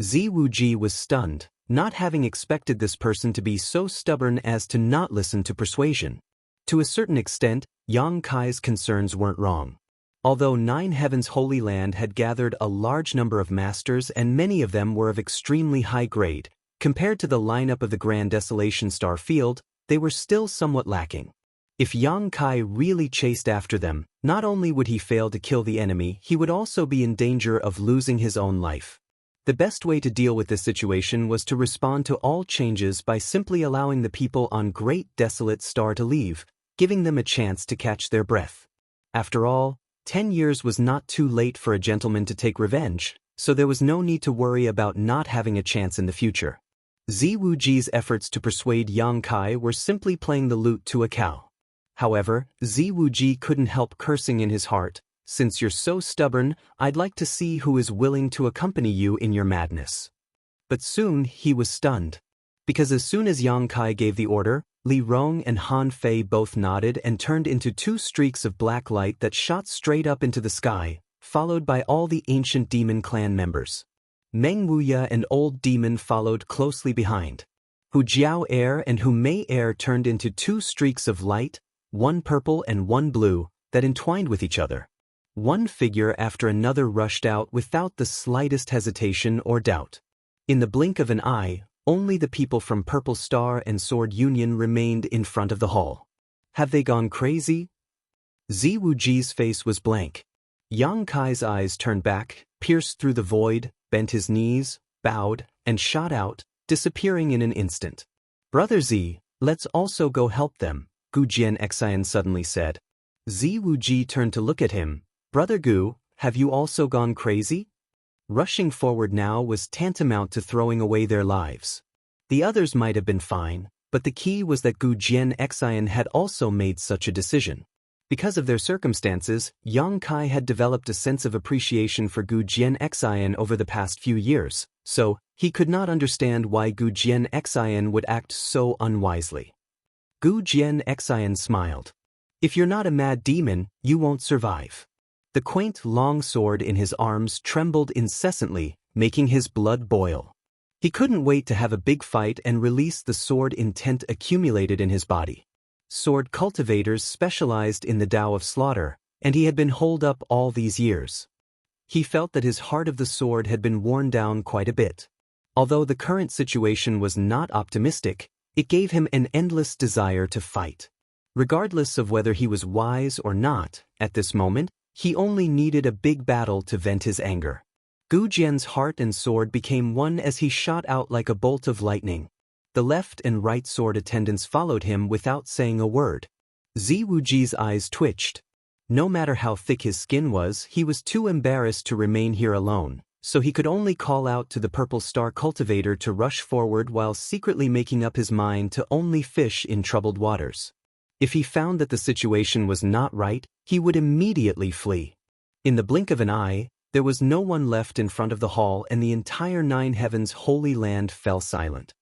Ziwuji was stunned, not having expected this person to be so stubborn as to not listen to persuasion. To a certain extent, Yang Kai's concerns weren't wrong. Although Nine Heaven's Holy Land had gathered a large number of masters and many of them were of extremely high grade, compared to the lineup of the Grand Desolation Star Field, they were still somewhat lacking. If Yang Kai really chased after them, not only would he fail to kill the enemy, he would also be in danger of losing his own life. The best way to deal with this situation was to respond to all changes by simply allowing the people on Great Desolate Star to leave, giving them a chance to catch their breath. After all, 10 years was not too late for a gentleman to take revenge, so there was no need to worry about not having a chance in the future. Ziwuji's efforts to persuade Yang Kai were simply playing the lute to a cow. However, Ziwuji couldn't help cursing in his heart, "Since you're so stubborn, I'd like to see who is willing to accompany you in your madness." But soon he was stunned. Because as soon as Yang Kai gave the order, Li Rong and Han Fei both nodded and turned into two streaks of black light that shot straight up into the sky, followed by all the ancient demon clan members. Meng Wuya and Old Demon followed closely behind. Hu Jiao Air and Hu Mei Air turned into two streaks of light, one purple and one blue, that entwined with each other. One figure after another rushed out without the slightest hesitation or doubt. In the blink of an eye, only the people from Purple Star and Sword Union remained in front of the hall. Have they gone crazy? Ziwuji's face was blank. Yang Kai's eyes turned back, pierced through the void, bent his knees, bowed, and shot out, disappearing in an instant. "Brother Z, let's also go help them," Gu Jianxian suddenly said. Ziwuji turned to look at him. "Brother Gu, have you also gone crazy?" Rushing forward now was tantamount to throwing away their lives. The others might have been fine, but the key was that Gu Jianxian had also made such a decision. Because of their circumstances, Yang Kai had developed a sense of appreciation for Gu Jianxian over the past few years, so he could not understand why Gu Jianxian would act so unwisely. Gu Jianxian smiled. "If you're not a mad demon, you won't survive." The quaint long sword in his arms trembled incessantly, making his blood boil. He couldn't wait to have a big fight and release the sword intent accumulated in his body. Sword cultivators specialized in the Tao of slaughter, and he had been holed up all these years. He felt that his heart of the sword had been worn down quite a bit. Although the current situation was not optimistic, it gave him an endless desire to fight. Regardless of whether he was wise or not, at this moment, he only needed a big battle to vent his anger. Gu Jian's heart and sword became one as he shot out like a bolt of lightning. The left and right sword attendants followed him without saying a word. Ziwuji's eyes twitched. No matter how thick his skin was, he was too embarrassed to remain here alone, so he could only call out to the Purple Star cultivator to rush forward while secretly making up his mind to only fish in troubled waters. If he found that the situation was not right, he would immediately flee. In the blink of an eye, there was no one left in front of the hall and the entire Nine Heavens Holy Land fell silent.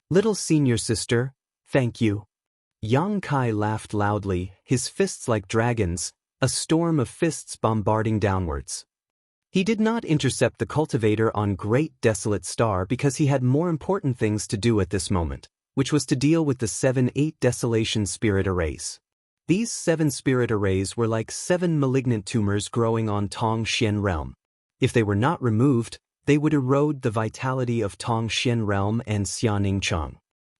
"Little senior sister, thank you." Yang Kai laughed loudly, his fists like dragons, a storm of fists bombarding downwards. He did not intercept the cultivator on Great Desolate Star because he had more important things to do at this moment, which was to deal with the 7-8 Desolation Spirit Arrays. These 7 spirit arrays were like 7 malignant tumors growing on Tong Xian Realm. If they were not removed, they would erode the vitality of Tong Xian Realm and Xia Ningchang.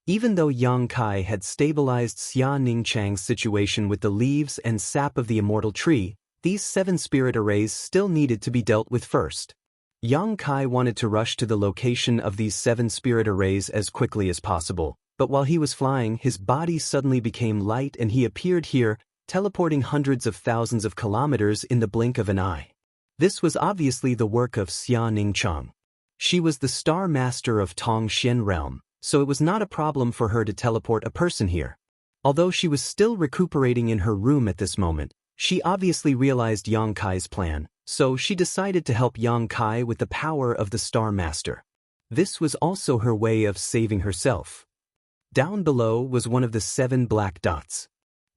Even though Yang Kai had stabilized Xia Ningchang's situation with the leaves and sap of the Immortal Tree, these 7 spirit arrays still needed to be dealt with first. Yang Kai wanted to rush to the location of these 7 spirit arrays as quickly as possible, but while he was flying, his body suddenly became light and he appeared here, teleporting hundreds of thousands of kilometers in the blink of an eye. This was obviously the work of Xia Ningchang. She was the Star Master of Tong Xian Realm, so it was not a problem for her to teleport a person here. Although she was still recuperating in her room at this moment, she obviously realized Yang Kai's plan, so she decided to help Yang Kai with the power of the Star Master. This was also her way of saving herself. Down below was one of the 7 black dots.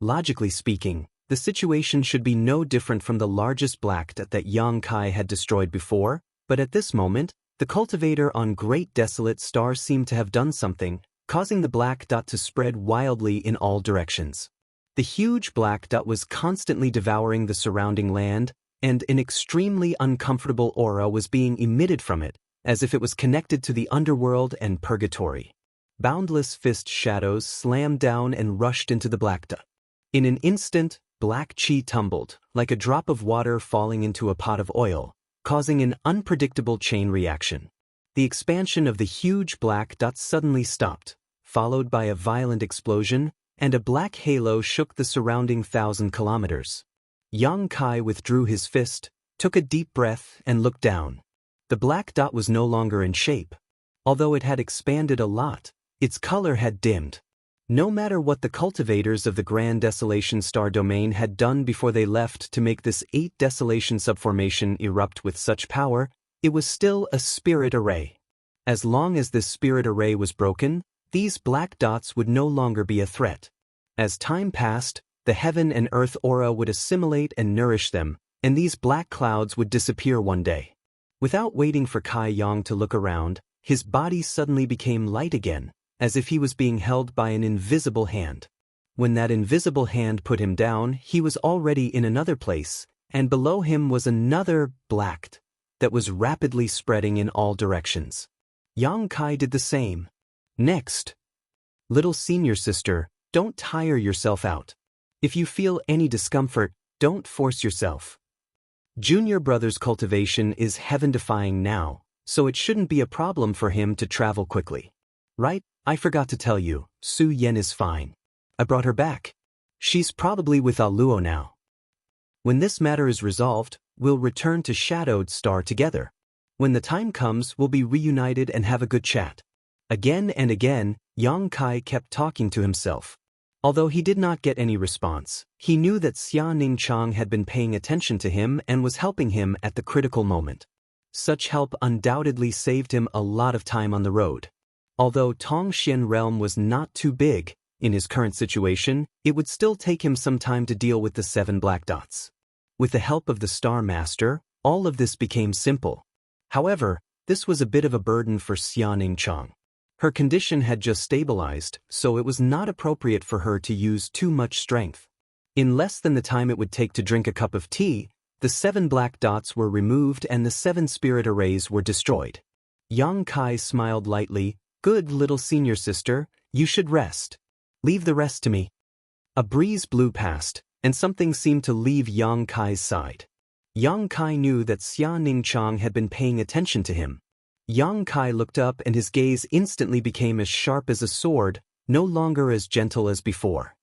Logically speaking, the situation should be no different from the largest black dot that Yang Kai had destroyed before, but at this moment, the cultivator on Great Desolate Star seemed to have done something, causing the black dot to spread wildly in all directions. The huge black dot was constantly devouring the surrounding land, and an extremely uncomfortable aura was being emitted from it, as if it was connected to the underworld and purgatory. Boundless fist shadows slammed down and rushed into the black dot. In an instant, black chi tumbled, like a drop of water falling into a pot of oil, causing an unpredictable chain reaction. The expansion of the huge black dot suddenly stopped, followed by a violent explosion, and a black halo shook the surrounding 1,000 kilometers. Yang Kai withdrew his fist, took a deep breath, and looked down. The black dot was no longer in shape. Although it had expanded a lot, its color had dimmed. No matter what the cultivators of the Grand Desolation Star Domain had done before they left to make this 8 Desolation subformation erupt with such power, it was still a spirit array. As long as this spirit array was broken, these black dots would no longer be a threat. As time passed, the heaven and earth aura would assimilate and nourish them, and these black clouds would disappear one day. Without waiting for Kai Yang to look around, his body suddenly became light again, as if he was being held by an invisible hand. When that invisible hand put him down, he was already in another place, and below him was another black dot that was rapidly spreading in all directions. Yang Kai did the same. Next. Little senior sister, don't tire yourself out. If you feel any discomfort, don't force yourself. Junior brother's cultivation is heaven-defying now, so it shouldn't be a problem for him to travel quickly. Right? I forgot to tell you, Su Yen is fine. I brought her back. She's probably with Aluo now. When this matter is resolved, we'll return to Shadowed Star together. When the time comes, we'll be reunited and have a good chat. Again and again, Yang Kai kept talking to himself. Although he did not get any response, he knew that Xia Ningchang had been paying attention to him and was helping him at the critical moment. Such help undoubtedly saved him a lot of time on the road. Although Tongxian realm was not too big, in his current situation, it would still take him some time to deal with the 7 black dots. With the help of the Star Master, all of this became simple. However, this was a bit of a burden for Xia Ningchang. Her condition had just stabilized, so it was not appropriate for her to use too much strength. In less than the time it would take to drink a cup of tea, the 7 black dots were removed and the 7 spirit arrays were destroyed. Yang Kai smiled lightly. Good little senior sister, you should rest. Leave the rest to me. A breeze blew past, and something seemed to leave Yang Kai's side. Yang Kai knew that Xia Ningchang had been paying attention to him. Yang Kai looked up and his gaze instantly became as sharp as a sword, no longer as gentle as before.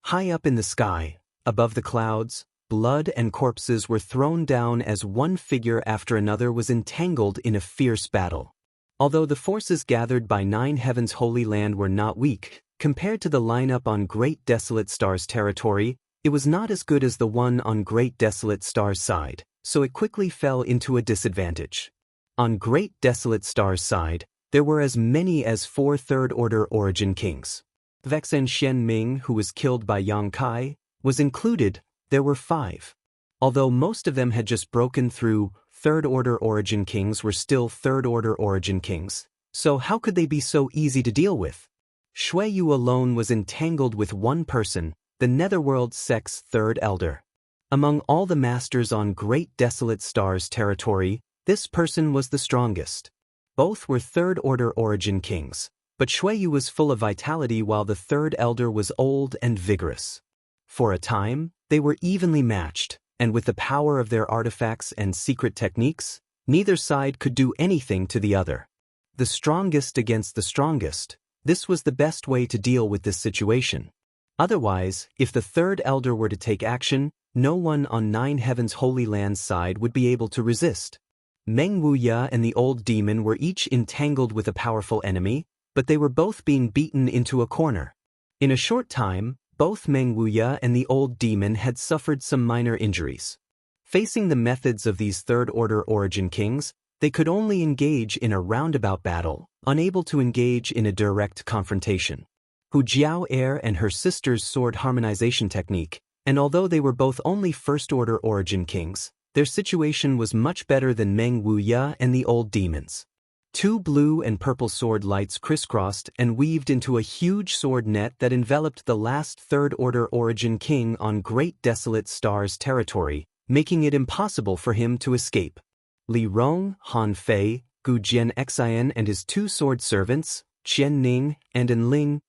High up in the sky, above the clouds, blood and corpses were thrown down as one figure after another was entangled in a fierce battle. Although the forces gathered by 9 Heavens Holy Land were not weak, compared to the lineup on Great Desolate Star's territory, it was not as good as the one on Great Desolate Star's side, so it quickly fell into a disadvantage. On Great Desolate Star's side, there were as many as 4 third-order origin kings. Vexen Xianming, who was killed by Yang Kai, was included. There were 5. Although most of them had just broken through, third-order origin kings were still third-order origin kings. So how could they be so easy to deal with? Shuiyu alone was entangled with one person, the Netherworld Sect's 3rd elder. Among all the masters on Great Desolate Star's territory, this person was the strongest. Both were third-order origin kings, but Shuiyu was full of vitality while the 3rd elder was old and vigorous. For a time, they were evenly matched, and with the power of their artifacts and secret techniques, neither side could do anything to the other. The strongest against the strongest, this was the best way to deal with this situation. Otherwise, if the 3rd elder were to take action, no one on 9 Heavens Holy Land's side would be able to resist. Meng Wuya and the old demon were each entangled with a powerful enemy, but they were both being beaten into a corner. In a short time, both Meng Wuya and the old demon had suffered some minor injuries. Facing the methods of these third-order origin kings, They could only engage in a roundabout battle, unable to engage in a direct confrontation. Hu Jiao Air and her sister's sword harmonization technique, and although they were both only first-order origin kings, their situation was much better than Meng Wuya and the old demons. Two blue and purple sword lights crisscrossed and weaved into a huge sword net that enveloped the last third-order origin king on Great Desolate Stars territory, making it impossible for him to escape. Li Rong, Han Fei, Gu Jianxian and his two sword servants, Qian Ning and An Ling,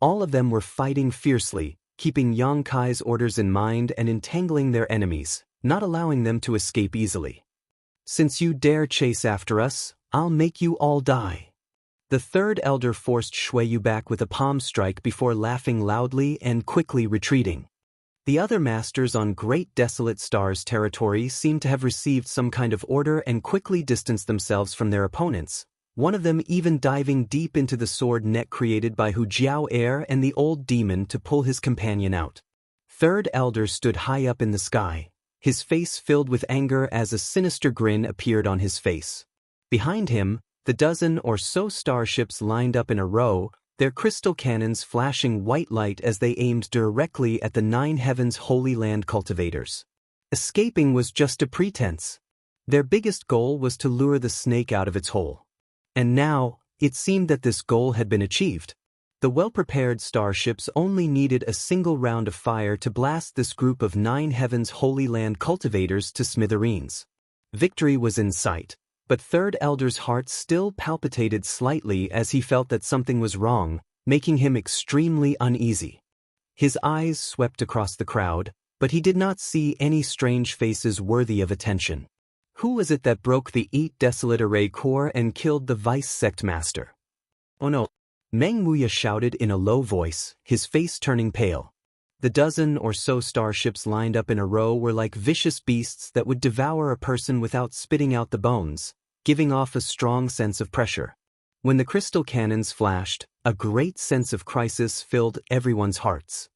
all of them were fighting fiercely, keeping Yang Kai's orders in mind and entangling their enemies, not allowing them to escape easily. Since you dare chase after us, I'll make you all die. The third elder forced Shui Yu back with a palm strike before laughing loudly and quickly retreating. The other masters on Great Desolate Stars territory seemed to have received some kind of order and quickly distanced themselves from their opponents, one of them even diving deep into the sword net created by Hu Jiao Air and the old demon to pull his companion out. Third elder stood high up in the sky, his face filled with anger as a sinister grin appeared on his face. Behind him, the dozen or so starships lined up in a row, their crystal cannons flashing white light as they aimed directly at the Nine Heavens Holy Land cultivators. Escaping was just a pretense. Their biggest goal was to lure the snake out of its hole. And now, it seemed that this goal had been achieved. The well-prepared starships only needed a single round of fire to blast this group of Nine Heavens Holy Land cultivators to smithereens. Victory was in sight, but Third Elder's heart still palpitated slightly as he felt that something was wrong, making him extremely uneasy. His eyes swept across the crowd, but he did not see any strange faces worthy of attention. Who was it that broke the Eat Desolate Array core and killed the Vice Sect Master? Oh no! Meng Wuya shouted in a low voice, his face turning pale. The dozen or so starships lined up in a row were like vicious beasts that would devour a person without spitting out the bones, giving off a strong sense of pressure. When the crystal cannons flashed, a great sense of crisis filled everyone's hearts.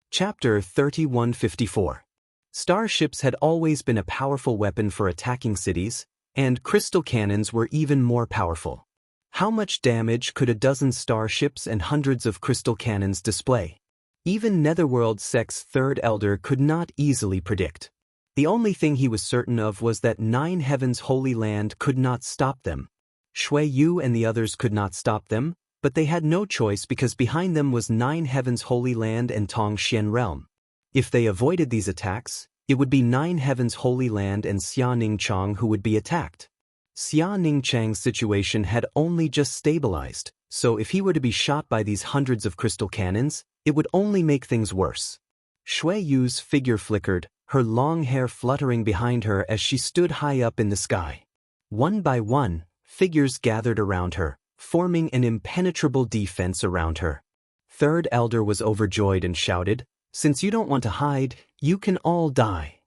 Chapter 3154. Starships had always been a powerful weapon for attacking cities, and crystal cannons were even more powerful. How much damage could a dozen starships and hundreds of crystal cannons display? Even Netherworld Sect's third elder could not easily predict. The only thing he was certain of was that Nine Heavens Holy Land could not stop them. Shui Yu and the others could not stop them, but they had no choice because behind them was Nine Heavens Holy Land and Tongxian Realm. If they avoided these attacks, it would be Nine Heavens Holy Land and Xia Ningchang who would be attacked. Xia Ningchang's situation had only just stabilized, so if he were to be shot by these hundreds of crystal cannons, it would only make things worse. Shui Yu's figure flickered, her long hair fluttering behind her as she stood high up in the sky. One by one, figures gathered around her, forming an impenetrable defense around her. Third elder was overjoyed and shouted, "Since you don't want to hide, you can all die."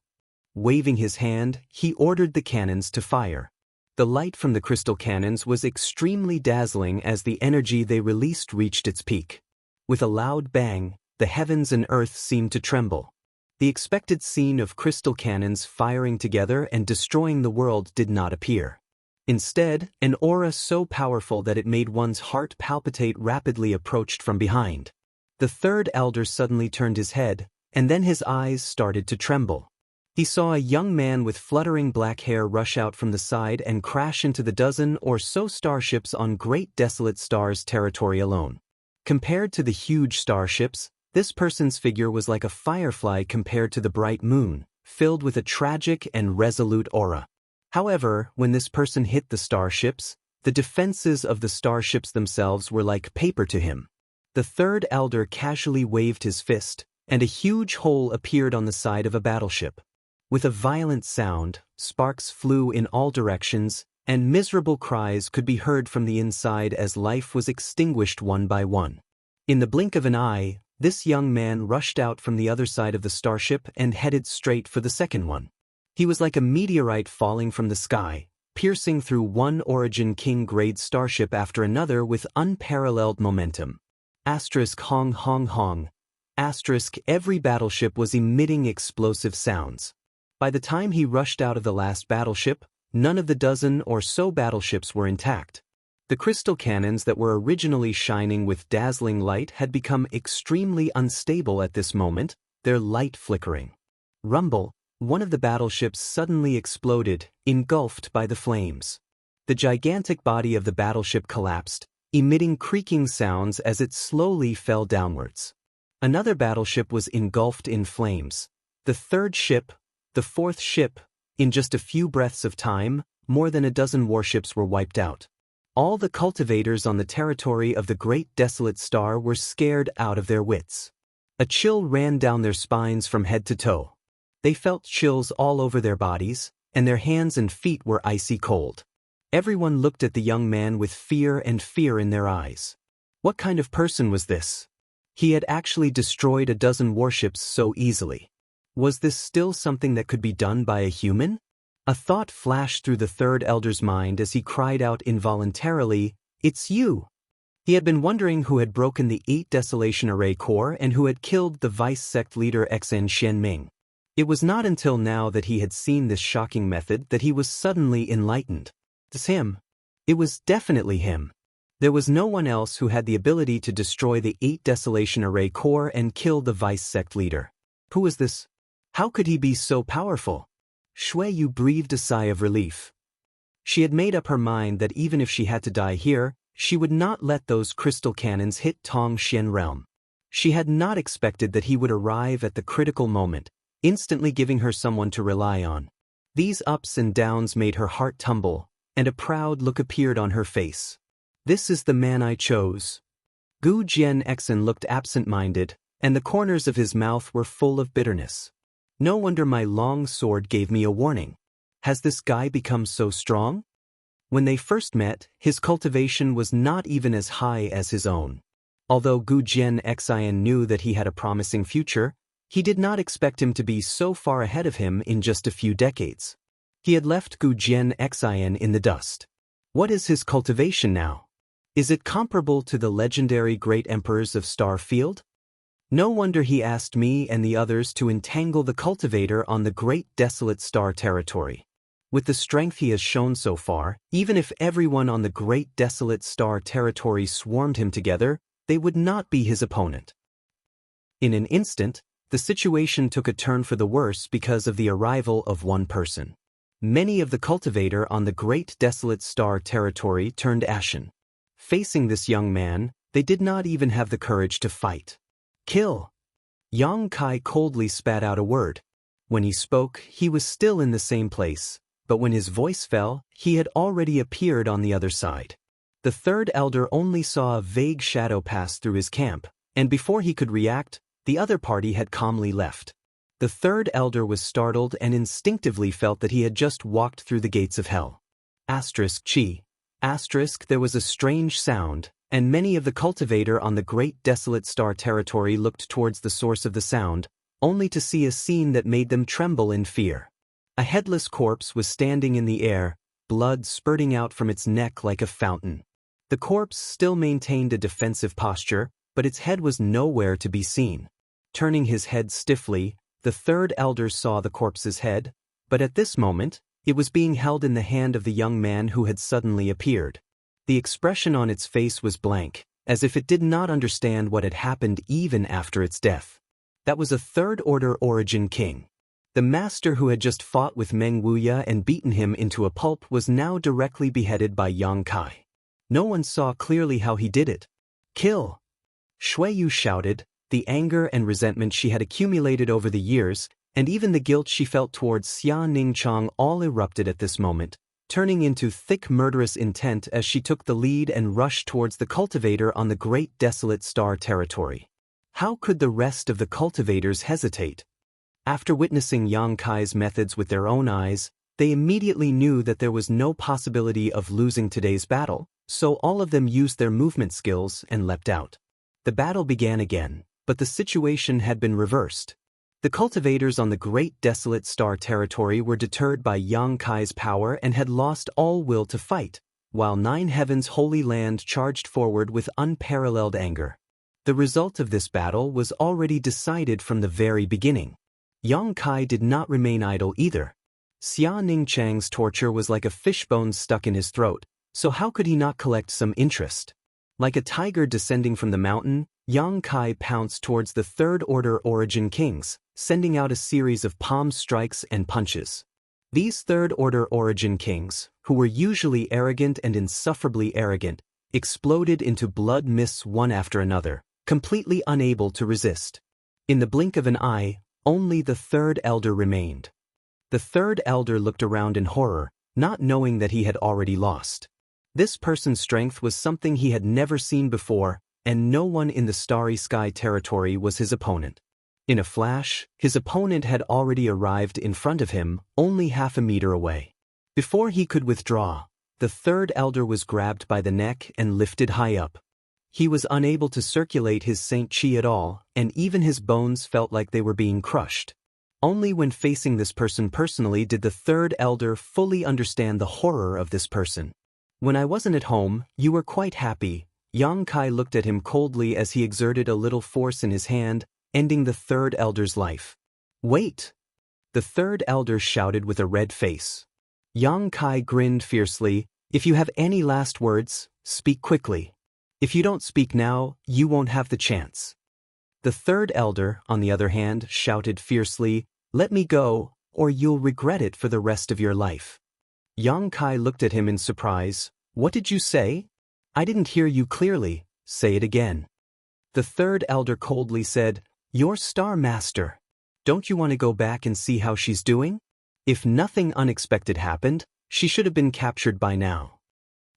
Waving his hand, he ordered the cannons to fire. The light from the crystal cannons was extremely dazzling as the energy they released reached its peak. With a loud bang, the heavens and earth seemed to tremble. The expected scene of crystal cannons firing together and destroying the world did not appear. Instead, an aura so powerful that it made one's heart palpitate rapidly approached from behind. The third elder suddenly turned his head, and then his eyes started to tremble. He saw a young man with fluttering black hair rush out from the side and crash into the dozen or so starships on Great Desolate Stars territory alone. Compared to the huge starships, this person's figure was like a firefly compared to the bright moon, filled with a tragic and resolute aura. However, when this person hit the starships, the defenses of the starships themselves were like paper to him. The third elder casually waved his fist, and a huge hole appeared on the side of a battleship. With a violent sound, sparks flew in all directions, and miserable cries could be heard from the inside as life was extinguished one by one. In the blink of an eye, this young man rushed out from the other side of the starship and headed straight for the second one. He was like a meteorite falling from the sky, piercing through one Origin King-grade starship after another with unparalleled momentum. Hong hong hong. Every battleship was emitting explosive sounds. By the time he rushed out of the last battleship, None of the dozen or so battleships were intact. The crystal cannons that were originally shining with dazzling light had become extremely unstable at this moment, their light flickering. Rumble, one of the battleships suddenly exploded, engulfed by the flames. The gigantic body of the battleship collapsed, emitting creaking sounds as it slowly fell downwards. Another battleship was engulfed in flames. The third ship, the fourth ship, in just a few breaths of time, more than a dozen warships were wiped out. All the cultivators on the territory of the Great Desolate Star were scared out of their wits. A chill ran down their spines from head to toe. They felt chills all over their bodies, and their hands and feet were icy cold. Everyone looked at the young man with fear in their eyes. What kind of person was this? He had actually destroyed a dozen warships so easily. Was this still something that could be done by a human? A thought flashed through the third elder's mind as he cried out involuntarily, "It's you!" He had been wondering who had broken the 8 Desolation Array core and who had killed the vice-sect leader Xen Xianming. It was not until now that he had seen this shocking method that he was suddenly enlightened. It's him. It was definitely him. There was no one else who had the ability to destroy the 8 Desolation Array core and kill the vice-sect leader. Who was this? How could he be so powerful? Shui Yu breathed a sigh of relief. She had made up her mind that even if she had to die here, she would not let those crystal cannons hit Tong Xian realm. She had not expected that he would arrive at the critical moment, instantly giving her someone to rely on. These ups and downs made her heart tumble, and a proud look appeared on her face. This is the man I chose. Gu Jianxin looked absent-minded, and the corners of his mouth were full of bitterness. No wonder my long sword gave me a warning. Has this guy become so strong? When they first met, his cultivation was not even as high as his own. Although Gu Jianxin knew that he had a promising future, he did not expect him to be so far ahead of him in just a few decades. He had left Gu Jianxin in the dust. What is his cultivation now? Is it comparable to the legendary great emperors of Star Field? No wonder he asked me and the others to entangle the cultivator on the Great Desolate Star territory. With the strength he has shown so far, even if everyone on the Great Desolate Star territory swarmed him together, they would not be his opponent. In an instant, the situation took a turn for the worse because of the arrival of one person. Many of the cultivator on the Great Desolate Star territory turned ashen. Facing this young man, they did not even have the courage to fight. Kill! Yang Kai coldly spat out a word. When he spoke, he was still in the same place, but when his voice fell, he had already appeared on the other side. The third elder only saw a vague shadow pass through his camp, and before he could react, the other party had calmly left. The third elder was startled and instinctively felt that he had just walked through the gates of hell. Chi. There was a strange sound, and many of the cultivator on the Great Desolate Star territory looked towards the source of the sound, only to see a scene that made them tremble in fear. A headless corpse was standing in the air, blood spurting out from its neck like a fountain. The corpse still maintained a defensive posture, but its head was nowhere to be seen. Turning his head stiffly, the third elder saw the corpse's head, but at this moment, it was being held in the hand of the young man who had suddenly appeared. The expression on its face was blank, as if it did not understand what had happened even after its death. That was a third-order origin king. The master who had just fought with Meng Wuya and beaten him into a pulp was now directly beheaded by Yang Kai. No one saw clearly how he did it. Kill! Shui Yu shouted, the anger and resentment she had accumulated over the years, and even the guilt she felt towards Xia Ningchang all erupted at this moment, turning into thick murderous intent as she took the lead and rushed towards the cultivator on the Great Desolate Star territory. How could the rest of the cultivators hesitate? After witnessing Yang Kai's methods with their own eyes, they immediately knew that there was no possibility of losing today's battle, so all of them used their movement skills and leapt out. The battle began again, but the situation had been reversed. The cultivators on the Great Desolate Star territory were deterred by Yang Kai's power and had lost all will to fight, while Nine Heaven's Holy Land charged forward with unparalleled anger. The result of this battle was already decided from the very beginning. Yang Kai did not remain idle either. Xia Ningchang's torture was like a fishbone stuck in his throat, so how could he not collect some interest? Like a tiger descending from the mountain, Yang Kai pounced towards the third-order origin kings, sending out a series of palm strikes and punches. These third-order origin kings, who were usually arrogant and insufferably arrogant, exploded into blood mists one after another, completely unable to resist. In the blink of an eye, only the third elder remained. The third elder looked around in horror, not knowing that he had already lost. This person's strength was something he had never seen before, and no one in the Starry Sky territory was his opponent. In a flash, his opponent had already arrived in front of him, only half a meter away. Before he could withdraw, the third elder was grabbed by the neck and lifted high up. He was unable to circulate his Saint Chi at all, and even his bones felt like they were being crushed. Only when facing this person personally did the third elder fully understand the horror of this person. When I wasn't at home, you were quite happy. Yang Kai looked at him coldly as he exerted a little force in his hand, ending the third elder's life. Wait! The third elder shouted with a red face. Yang Kai grinned fiercely. If you have any last words, speak quickly. If you don't speak now, you won't have the chance. The third elder, on the other hand, shouted fiercely, let me go, or you'll regret it for the rest of your life. Yang Kai looked at him in surprise. What did you say? I didn't hear you clearly. Say it again. The third elder coldly said, Your Star Master. Don't you want to go back and see how she's doing? If nothing unexpected happened, she should have been captured by now.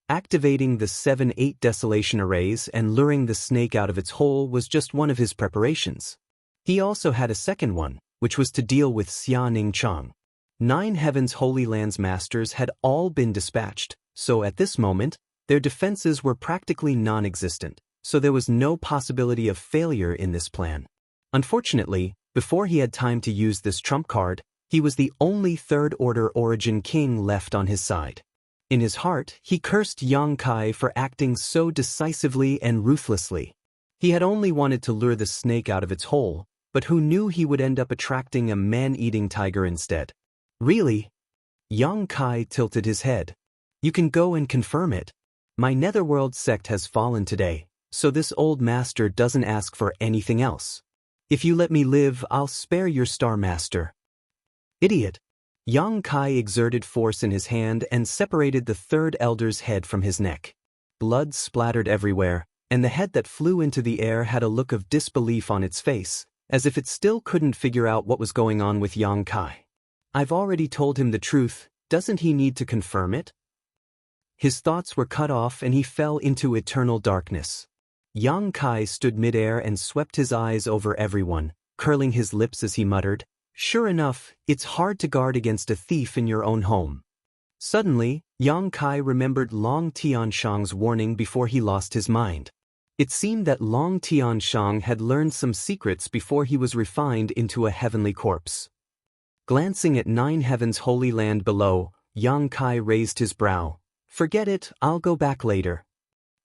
Activating the 7-8 desolation arrays and luring the snake out of its hole was just one of his preparations. He also had a second one, which was to deal with Xia Ningchang. 9 Heaven's Holy Lands masters had all been dispatched, so at this moment, their defenses were practically non-existent, so there was no possibility of failure in this plan. Unfortunately, before he had time to use this trump card, he was the only third-order origin king left on his side. In his heart, he cursed Yang Kai for acting so decisively and ruthlessly. He had only wanted to lure the snake out of its hole, but who knew he would end up attracting a man-eating tiger instead? Really? Yang Kai tilted his head. You can go and confirm it. My Netherworld sect has fallen today, so this old master doesn't ask for anything else. If you let me live, I'll spare your Star Master. Idiot. Yang Kai exerted force in his hand and separated the third elder's head from his neck. Blood splattered everywhere, and the head that flew into the air had a look of disbelief on its face, as if it still couldn't figure out what was going on with Yang Kai. I've already told him the truth, doesn't he need to confirm it? His thoughts were cut off and he fell into eternal darkness. Yang Kai stood midair and swept his eyes over everyone, curling his lips as he muttered, Sure enough, it's hard to guard against a thief in your own home. Suddenly, Yang Kai remembered Long Tianshang's warning before he lost his mind. It seemed that Long Tianshang had learned some secrets before he was refined into a heavenly corpse. Glancing at 9 Heaven's Holy Land below, Yang Kai raised his brow. Forget it, I'll go back later.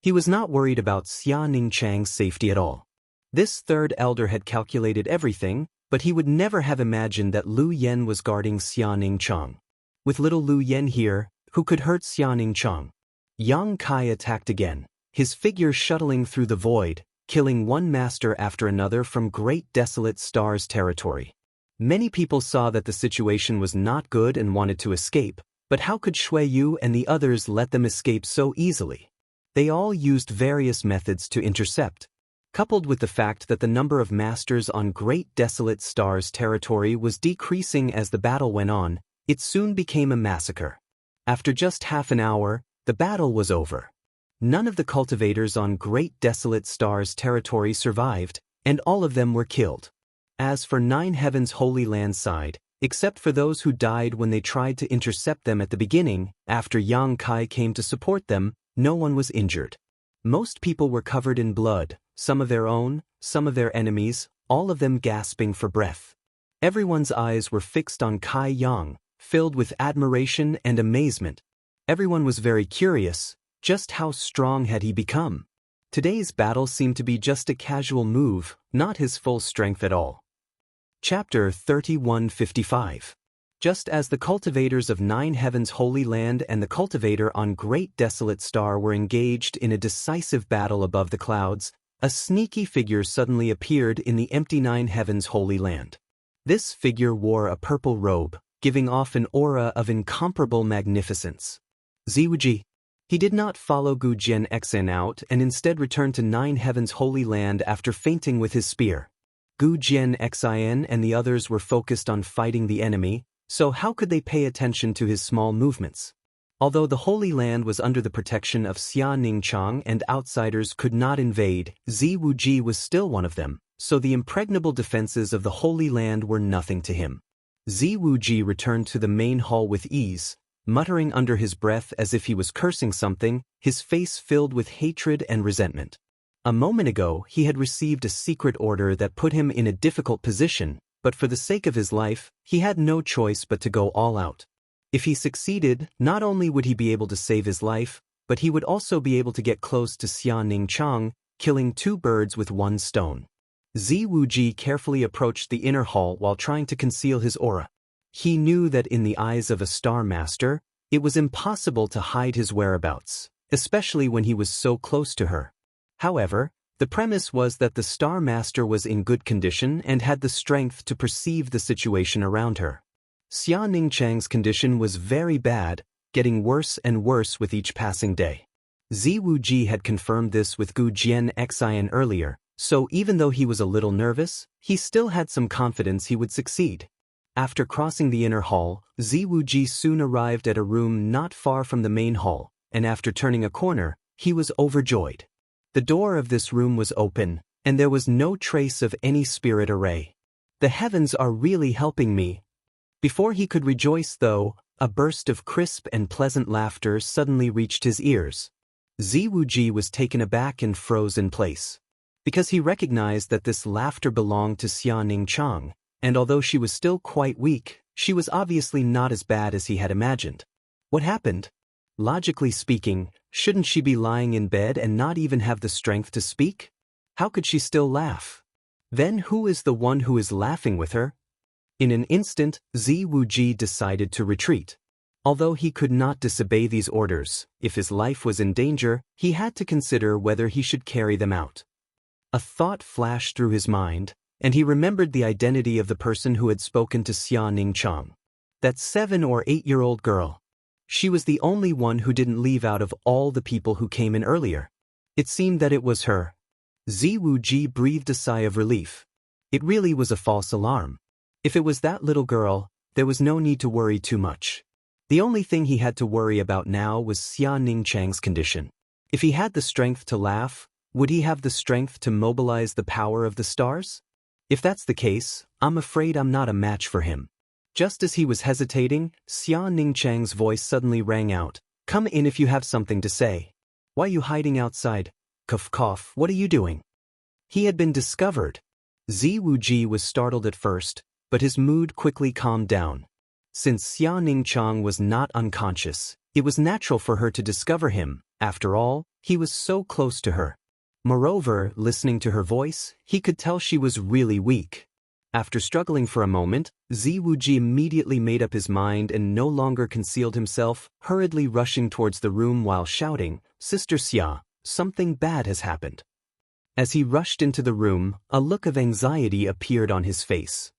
He was not worried about Xia Ningchang's safety at all. This third elder had calculated everything, but he would never have imagined that Lu Yen was guarding Xia Ningchang. With little Lu Yen here, who could hurt Xia Ningchang? Yang Kai attacked again, his figure shuttling through the void, killing one master after another from Great Desolate Star's territory. Many people saw that the situation was not good and wanted to escape, but how could Shui Yu and the others let them escape so easily? They all used various methods to intercept. Coupled with the fact that the number of masters on Great Desolate Star's territory was decreasing as the battle went on, it soon became a massacre. After just half an hour, the battle was over. None of the cultivators on Great Desolate Star's territory survived, and all of them were killed. As for 9 Heaven's Holy Land side, except for those who died when they tried to intercept them at the beginning, after Yang Kai came to support them, no one was injured. Most people were covered in blood, some of their own, some of their enemies, all of them gasping for breath. Everyone's eyes were fixed on Kai Yang, filled with admiration and amazement. Everyone was very curious, just how strong had he become? Today's battle seemed to be just a casual move, not his full strength at all. Chapter 3155. Just as the cultivators of 9 heavens holy land and the cultivator on great desolate star were engaged in a decisive battle above the clouds, a sneaky figure suddenly appeared in the empty 9 heavens holy land. This figure wore a purple robe, giving off an aura of incomparable magnificence. Ziwuji. He did not follow Gu Jianxin out and instead returned to 9 heavens holy land after fainting with his spear. Gu Jianxin and the others were focused on fighting the enemy, so how could they pay attention to his small movements? Although the Holy Land was under the protection of Xia Ningchang and outsiders could not invade, Ziwuji was still one of them, so the impregnable defenses of the Holy Land were nothing to him. Ziwuji returned to the main hall with ease, muttering under his breath as if he was cursing something, his face filled with hatred and resentment. A moment ago he had received a secret order that put him in a difficult position, but for the sake of his life, he had no choice but to go all out. If he succeeded, not only would he be able to save his life, but he would also be able to get close to Xia Ningchang, killing 2 birds with 1 stone. Ziwuji carefully approached the inner hall while trying to conceal his aura. He knew that in the eyes of a Star Master, it was impossible to hide his whereabouts, especially when he was so close to her. However, the premise was that the Star Master was in good condition and had the strength to perceive the situation around her. Xia Ningchang's condition was very bad, getting worse and worse with each passing day. Ziwuji had confirmed this with Gu Jianxin earlier, so even though he was a little nervous, he still had some confidence he would succeed. After crossing the inner hall, Ziwuji soon arrived at a room not far from the main hall, and after turning a corner, he was overjoyed. The door of this room was open, and there was no trace of any spirit array. The heavens are really helping me. Before he could rejoice though, a burst of crisp and pleasant laughter suddenly reached his ears. Ziwuji was taken aback and froze in place. Because he recognized that this laughter belonged to Xia Ningchang, and although she was still quite weak, she was obviously not as bad as he had imagined. What happened? Logically speaking, shouldn't she be lying in bed and not even have the strength to speak? How could she still laugh? Then who is the one who is laughing with her? In an instant, Ziwuji decided to retreat. Although he could not disobey these orders, if his life was in danger, he had to consider whether he should carry them out. A thought flashed through his mind, and he remembered the identity of the person who had spoken to Xia Ningchang. That 7 or 8-year-old girl. She was the only one who didn't leave out of all the people who came in earlier. It seemed that it was her. Ziwuji breathed a sigh of relief. It really was a false alarm. If it was that little girl, there was no need to worry too much. The only thing he had to worry about now was Xia Ningchang's condition. If he had the strength to laugh, would he have the strength to mobilize the power of the stars? If that's the case, I'm afraid I'm not a match for him. Just as he was hesitating, Xia Ningchang's voice suddenly rang out. Come in if you have something to say. Why are you hiding outside? Cough cough, what are you doing? He had been discovered. Ziwuji was startled at first, but his mood quickly calmed down. Since Xia Ningchang was not unconscious, it was natural for her to discover him. After all, he was so close to her. Moreover, listening to her voice, he could tell she was really weak. After struggling for a moment, Ziwuji immediately made up his mind and no longer concealed himself, hurriedly rushing towards the room while shouting, Sister Xia, something bad has happened. As he rushed into the room, a look of anxiety appeared on his face.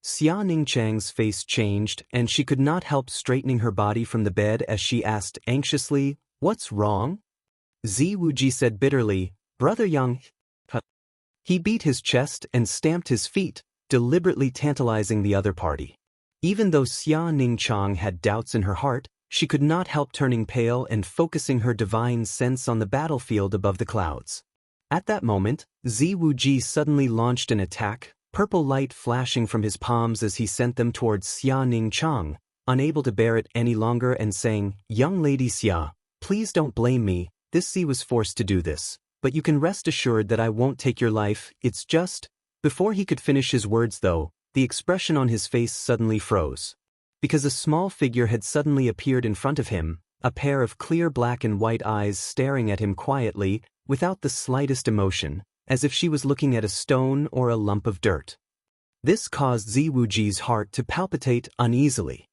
Xia Ningchang's face changed, and she could not help straightening her body from the bed as she asked anxiously, What's wrong? Ziwuji said bitterly, Brother Yang. He beat his chest and stamped his feet, deliberately tantalizing the other party. Even though Xia Ningchang had doubts in her heart, she could not help turning pale and focusing her divine sense on the battlefield above the clouds. At that moment, Ziwuji suddenly launched an attack, purple light flashing from his palms as he sent them towards Xia Ningchang, unable to bear it any longer and saying, Young lady Xia, please don't blame me, this Xi was forced to do this. But you can rest assured that I won't take your life, it's just... Before he could finish his words though, the expression on his face suddenly froze. Because a small figure had suddenly appeared in front of him, a pair of clear black and white eyes staring at him quietly, without the slightest emotion, as if she was looking at a stone or a lump of dirt. This caused Ziwuji's heart to palpitate uneasily.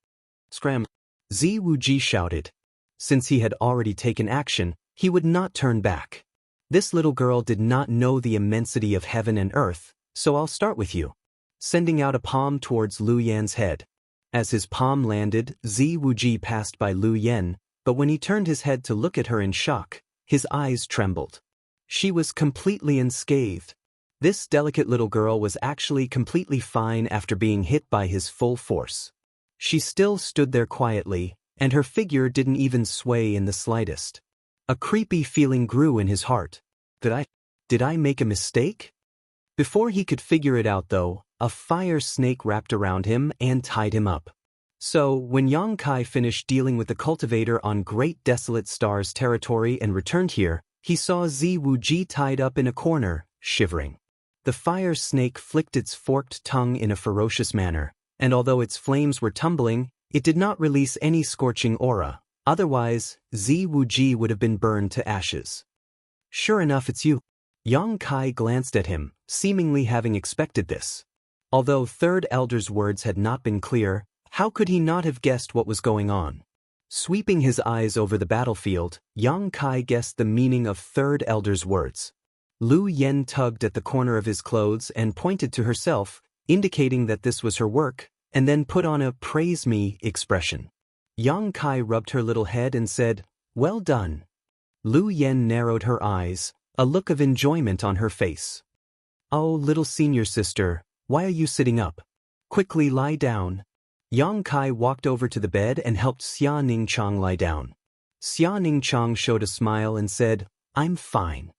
Scram! Ziwuji shouted. Since he had already taken action, he would not turn back. This little girl did not know the immensity of heaven and earth, so I'll start with you. Sending out a palm towards Lu Yan's head. As his palm landed, Ziwuji passed by Lu Yan, but when he turned his head to look at her in shock, his eyes trembled. She was completely unscathed. This delicate little girl was actually completely fine after being hit by his full force. She still stood there quietly, and her figure didn't even sway in the slightest. A creepy feeling grew in his heart. Did I make a mistake? Before he could figure it out though, a fire snake wrapped around him and tied him up. So, when Yang Kai finished dealing with the cultivator on Great Desolate Stars territory and returned here, he saw Ziwuji tied up in a corner, shivering. The fire snake flicked its forked tongue in a ferocious manner, and although its flames were tumbling, it did not release any scorching aura. Otherwise, Ziwuji would have been burned to ashes. Sure enough, it's you. Yang Kai glanced at him, seemingly having expected this. Although Third Elder's words had not been clear, how could he not have guessed what was going on? Sweeping his eyes over the battlefield, Yang Kai guessed the meaning of Third Elder's words. Lu Yan tugged at the corner of his clothes and pointed to herself, indicating that this was her work, and then put on a "praise me" expression. Yang Kai rubbed her little head and said, "Well done." Lu Yan narrowed her eyes, a look of enjoyment on her face. "Oh, little senior sister, why are you sitting up? Quickly lie down." Yang Kai walked over to the bed and helped Xia Ningchang lie down. Xia Ningchang showed a smile and said, "I'm fine."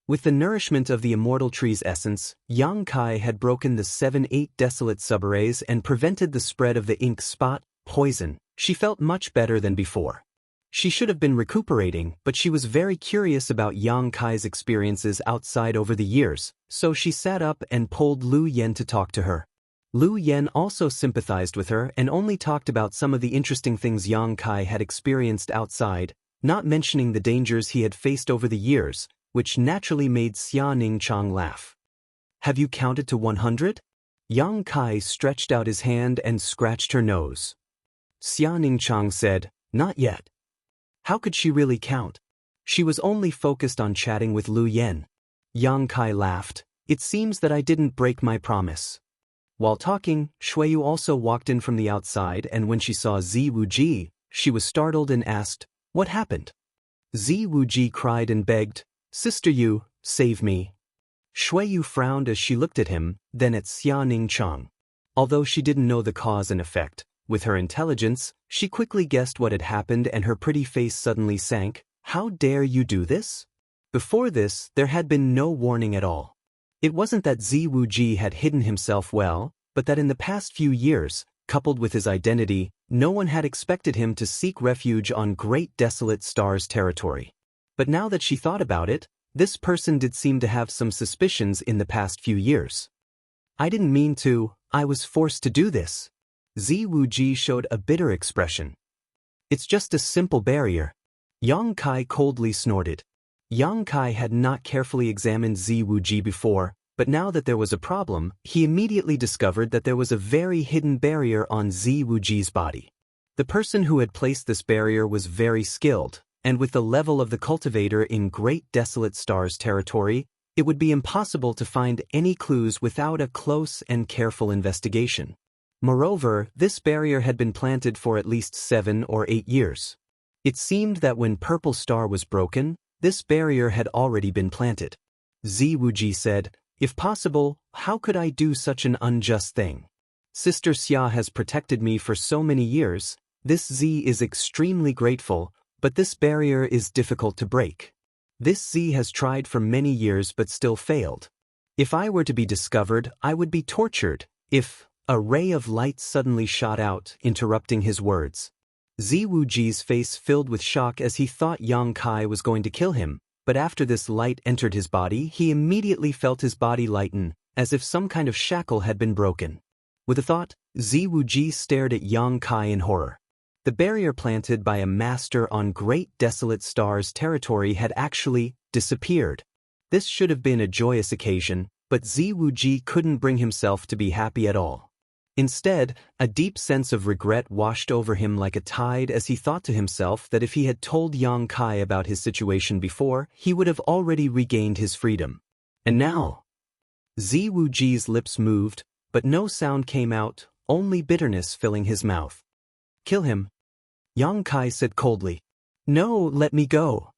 With the nourishment of the Immortal tree's essence, Yang Kai had broken the 7-8 desolate subarrays and prevented the spread of the ink spot, poison. She felt much better than before. She should have been recuperating, but she was very curious about Yang Kai's experiences outside over the years, so she sat up and pulled Lu Yan to talk to her. Lu Yan also sympathized with her and only talked about some of the interesting things Yang Kai had experienced outside, not mentioning the dangers he had faced over the years, which naturally made Xia Ningchang laugh. "Have you counted to 100? Yang Kai stretched out his hand and scratched her nose. Xia Ningchang said, "Not yet." How could she really count? She was only focused on chatting with Lu Yan. Yang Kai laughed. "It seems that I didn't break my promise." While talking, Shuiyu also walked in from the outside, and when she saw Ziwuji, she was startled and asked, "What happened?" Ziwuji cried and begged, "Sister Yu, save me." Shuiyu frowned as she looked at him, then at Xia Ningchang. Although she didn't know the cause and effect, with her intelligence, she quickly guessed what had happened and her pretty face suddenly sank. "How dare you do this?" Before this, there had been no warning at all. It wasn't that Ziwuji had hidden himself well, but that in the past few years, coupled with his identity, no one had expected him to seek refuge on Great Desolate Stars territory. But now that she thought about it, this person did seem to have some suspicions in the past few years. "I didn't mean to, I was forced to do this." Ziwuji showed a bitter expression. "It's just a simple barrier." Yang Kai coldly snorted. Yang Kai had not carefully examined Ziwuji before, but now that there was a problem, he immediately discovered that there was a very hidden barrier on Ziwuji's body. The person who had placed this barrier was very skilled, and with the level of the cultivator in Great Desolate Stars territory, it would be impossible to find any clues without a close and careful investigation. Moreover, this barrier had been planted for at least 7 or 8 years. It seemed that when Purple Star was broken, this barrier had already been planted. Ziwuji said, "If possible, how could I do such an unjust thing? Sister Xia has protected me for so many years. This Z is extremely grateful, but this barrier is difficult to break. This Z has tried for many years but still failed. If I were to be discovered, I would be tortured." If a ray of light suddenly shot out, interrupting his words. Ziwuji's face filled with shock as he thought Yang Kai was going to kill him, but after this light entered his body, he immediately felt his body lighten, as if some kind of shackle had been broken. With a thought, Ziwuji stared at Yang Kai in horror. The barrier planted by a master on Great Desolate Stars territory had actually disappeared. This should have been a joyous occasion, but Ziwuji couldn't bring himself to be happy at all. Instead, a deep sense of regret washed over him like a tide as he thought to himself that if he had told Yang Kai about his situation before, he would have already regained his freedom. And now? Ziwuji's lips moved, but no sound came out, only bitterness filling his mouth. Kill him. Yang Kai said coldly. No, let me go.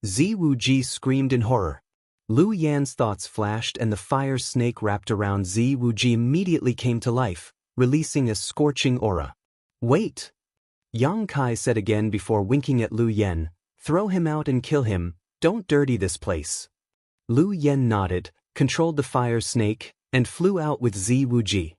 Ziwuji screamed in horror. Lu Yan's thoughts flashed and the fire snake wrapped around Ziwuji immediately came to life, releasing a scorching aura. Wait! Yang Kai said again before winking at Lu Yan. Throw him out and kill him, don't dirty this place. Lu Yan nodded, controlled the fire snake, and flew out with Ziwuji.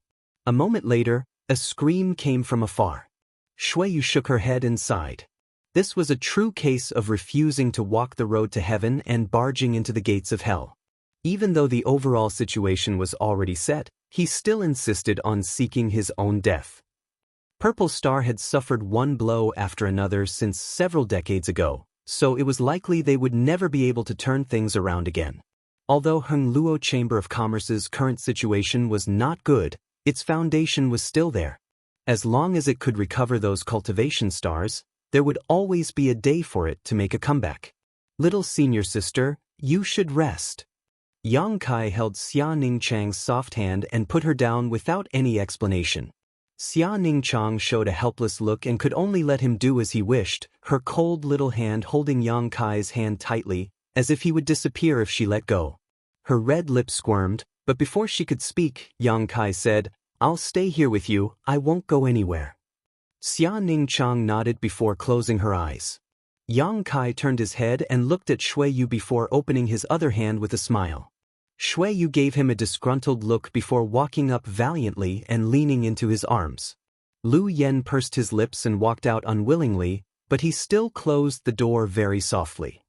A moment later, a scream came from afar. Shuiyu shook her head and sighed. This was a true case of refusing to walk the road to heaven and barging into the gates of hell. Even though the overall situation was already set, he still insisted on seeking his own death. Purple Star had suffered one blow after another since several decades ago, so it was likely they would never be able to turn things around again. Although Hengluo Chamber of Commerce's current situation was not good, its foundation was still there. As long as it could recover those cultivation stars, there would always be a day for it to make a comeback. Little senior sister, you should rest. Yang Kai held Xia Ningchang's soft hand and put her down without any explanation. Xia Ningchang showed a helpless look and could only let him do as he wished, her cold little hand holding Yang Kai's hand tightly, as if he would disappear if she let go. Her red lips squirmed, but before she could speak, Yang Kai said, I'll stay here with you, I won't go anywhere. Xia Ningchang nodded before closing her eyes. Yang Kai turned his head and looked at Shuiyu before opening his other hand with a smile. Shuiyu gave him a disgruntled look before walking up valiantly and leaning into his arms. Lu Yan pursed his lips and walked out unwillingly, but he still closed the door very softly.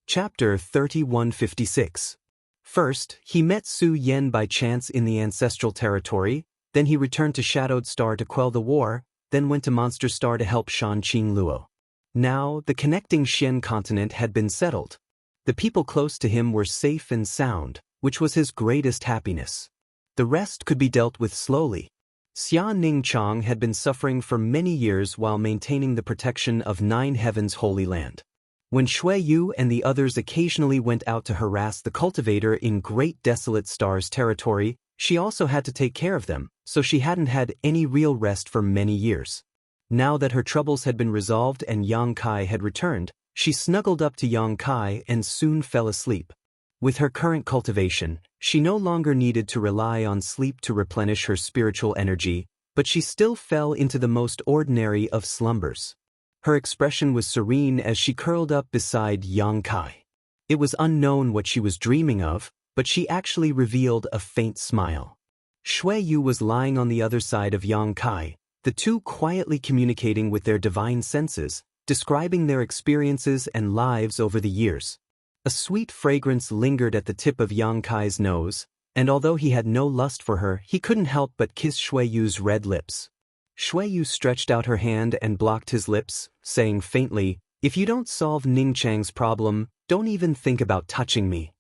Chapter 3156. First, he met Su Yan by chance in the ancestral territory, then he returned to Shadowed Star to quell the war, then went to Monster Star to help Shan Qing Luo. Now, the connecting Xian continent had been settled. The people close to him were safe and sound, which was his greatest happiness. The rest could be dealt with slowly. Xia Ningchang had been suffering for many years while maintaining the protection of Nine Heavens' Holy Land. When Shuiyu and the others occasionally went out to harass the cultivator in Great Desolate Star's territory, she also had to take care of them, so she hadn't had any real rest for many years. Now that her troubles had been resolved and Yang Kai had returned, she snuggled up to Yang Kai and soon fell asleep. With her current cultivation, she no longer needed to rely on sleep to replenish her spiritual energy, but she still fell into the most ordinary of slumbers. Her expression was serene as she curled up beside Yang Kai. It was unknown what she was dreaming of, but she actually revealed a faint smile. Shuiyu was lying on the other side of Yang Kai, the two quietly communicating with their divine senses, describing their experiences and lives over the years. A sweet fragrance lingered at the tip of Yang Kai's nose, and although he had no lust for her, he couldn't help but kiss Shuiyu's red lips. Shuiyu stretched out her hand and blocked his lips, saying faintly, If you don't solve Ningchang's problem, don't even think about touching me.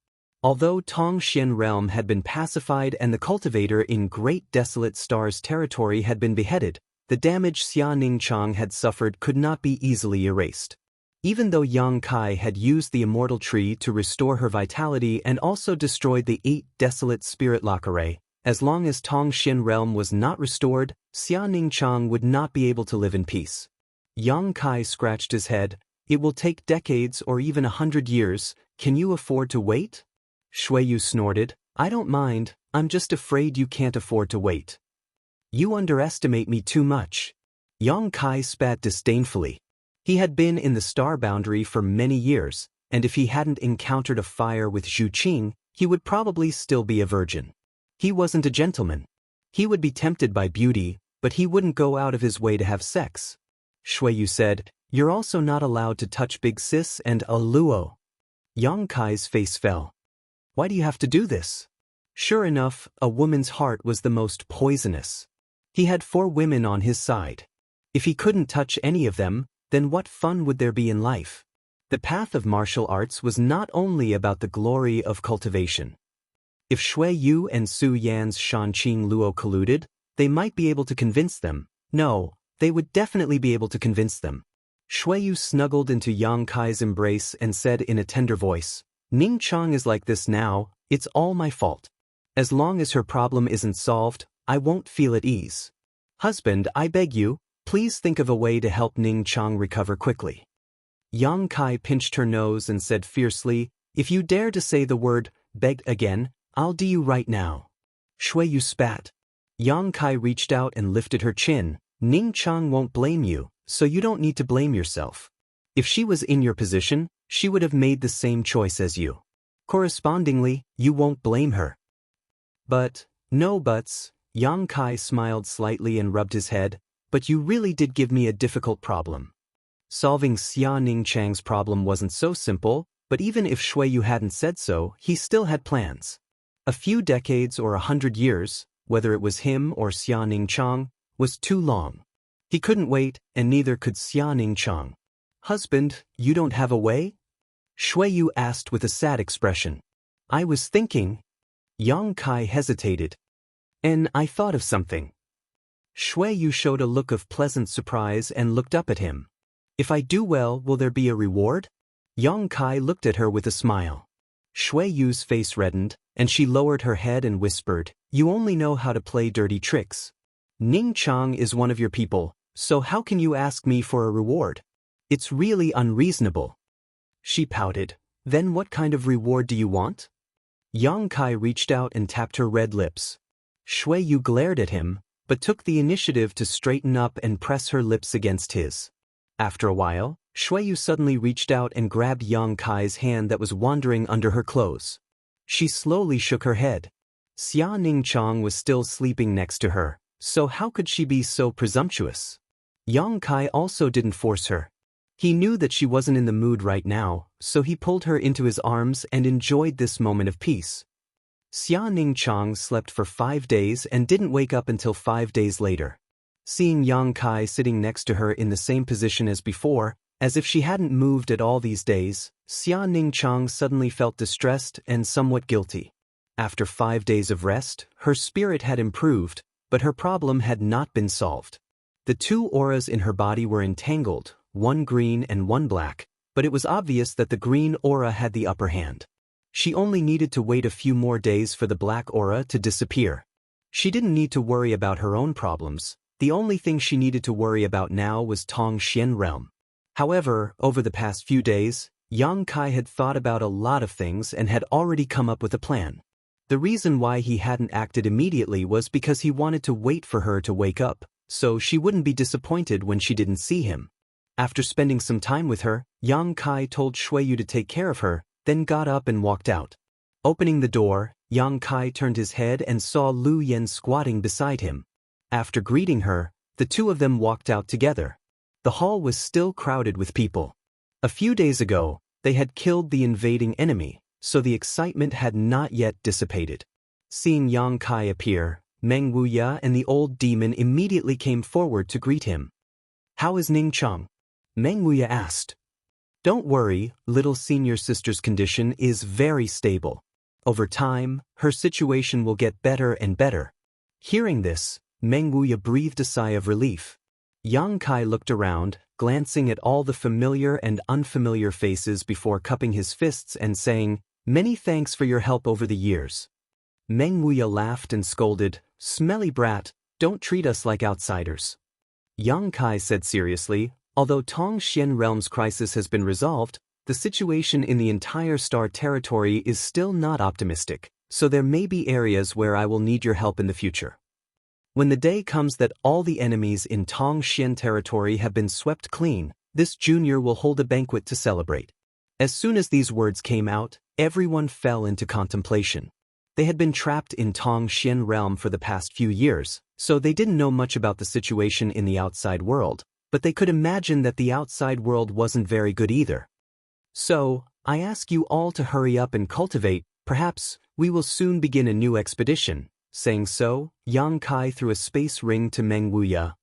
Although Tongxian realm had been pacified and the cultivator in Great Desolate Star's territory had been beheaded, the damage Xia Ningchang had suffered could not be easily erased. Even though Yang Kai had used the Immortal tree to restore her vitality and also destroyed the 8 desolate spirit Lacqueray, as long as Tongxian realm was not restored, Xia Ningchang would not be able to live in peace. Yang Kai scratched his head. It will take decades or even 100 years. Can you afford to wait? Shuiyu snorted. I don't mind, I'm just afraid you can't afford to wait. You underestimate me too much. Yang Kai spat disdainfully. He had been in the star boundary for many years, and if he hadn't encountered a fire with Zhu Qing, he would probably still be a virgin. He wasn't a gentleman. He would be tempted by beauty, but he wouldn't go out of his way to have sex. Shuiyu said, You're also not allowed to touch Big Sis and Luo. Yang Kai's face fell. Why do you have to do this? Sure enough, a woman's heart was the most poisonous. He had 4 women on his side. If he couldn't touch any of them, then what fun would there be in life? The path of martial arts was not only about the glory of cultivation. If Shui Yu and Su Yan's Shanqing Luo colluded, they might be able to convince them. No, they would definitely be able to convince them. Shui Yu snuggled into Yang Kai's embrace and said in a tender voice, Ning Chang is like this now, it's all my fault. As long as her problem isn't solved, I won't feel at ease. Husband, I beg you, please think of a way to help Ning Chang recover quickly. Yang Kai pinched her nose and said fiercely, if you dare to say the word, beg again, I'll do you right now. Shui Yu spat. Yang Kai reached out and lifted her chin. Ning Chang won't blame you, so you don't need to blame yourself. If she was in your position, she would have made the same choice as you. Correspondingly, you won't blame her. But, no buts, Yang Kai smiled slightly and rubbed his head, but you really did give me a difficult problem. Solving Xia Ning Chang's problem wasn't so simple, but even if Shui Yu hadn't said so, he still had plans. A few decades or 100 years, whether it was him or Xia Ning Chang, was too long. He couldn't wait, and neither could Xia Ning Chang. Husband, you don't have a way? Shui Yu asked with a sad expression. I was thinking. Yang Kai hesitated. And I thought of something. Shui Yu showed a look of pleasant surprise and looked up at him. If I do well, will there be a reward? Yang Kai looked at her with a smile. Shui Yu's face reddened, and she lowered her head and whispered, you only know how to play dirty tricks. Ning Chang is one of your people, so how can you ask me for a reward? It's really unreasonable. She pouted. Then what kind of reward do you want? Yang Kai reached out and tapped her red lips. Shui Yu glared at him, but took the initiative to straighten up and press her lips against his. After a while, Shui Yu suddenly reached out and grabbed Yang Kai's hand that was wandering under her clothes. She slowly shook her head. Xia Ning Chang was still sleeping next to her, so how could she be so presumptuous? Yang Kai also didn't force her. He knew that she wasn't in the mood right now, so he pulled her into his arms and enjoyed this moment of peace. Xia Ning Chang slept for 5 days and didn't wake up until 5 days later. Seeing Yang Kai sitting next to her in the same position as before, as if she hadn't moved at all these days, Xia Ning Chang suddenly felt distressed and somewhat guilty. After 5 days of rest, her spirit had improved, but her problem had not been solved. The two auras in her body were entangled, one green and one black, but it was obvious that the green aura had the upper hand. She only needed to wait a few more days for the black aura to disappear. She didn't need to worry about her own problems. The only thing she needed to worry about now was Tongxian realm. However, over the past few days, Yang Kai had thought about a lot of things and had already come up with a plan. The reason why he hadn't acted immediately was because he wanted to wait for her to wake up, so she wouldn't be disappointed when she didn't see him. After spending some time with her, Yang Kai told Shui Yu to take care of her, then got up and walked out. Opening the door, Yang Kai turned his head and saw Lu Yen squatting beside him. After greeting her, the two of them walked out together. The hall was still crowded with people. A few days ago, they had killed the invading enemy, so the excitement had not yet dissipated. Seeing Yang Kai appear, Meng Wuya and the old demon immediately came forward to greet him. How is Ning Chang? Meng Wuya asked. Don't worry, little senior sister's condition is very stable. Over time, her situation will get better and better. Hearing this, Meng Wuya breathed a sigh of relief. Yang Kai looked around, glancing at all the familiar and unfamiliar faces before cupping his fists and saying, Many thanks for your help over the years. Meng Wuya laughed and scolded, Smelly brat, don't treat us like outsiders. Yang Kai said seriously, although Tongxian realm's crisis has been resolved, the situation in the entire star territory is still not optimistic, so there may be areas where I will need your help in the future. When the day comes that all the enemies in Tongxian territory have been swept clean, this junior will hold a banquet to celebrate. As soon as these words came out, everyone fell into contemplation. They had been trapped in Tongxian realm for the past few years, so they didn't know much about the situation in the outside world, but they could imagine that the outside world wasn't very good either. So, I ask you all to hurry up and cultivate, perhaps we will soon begin a new expedition. Saying so, Yang Kai threw a space ring to Meng Wuya.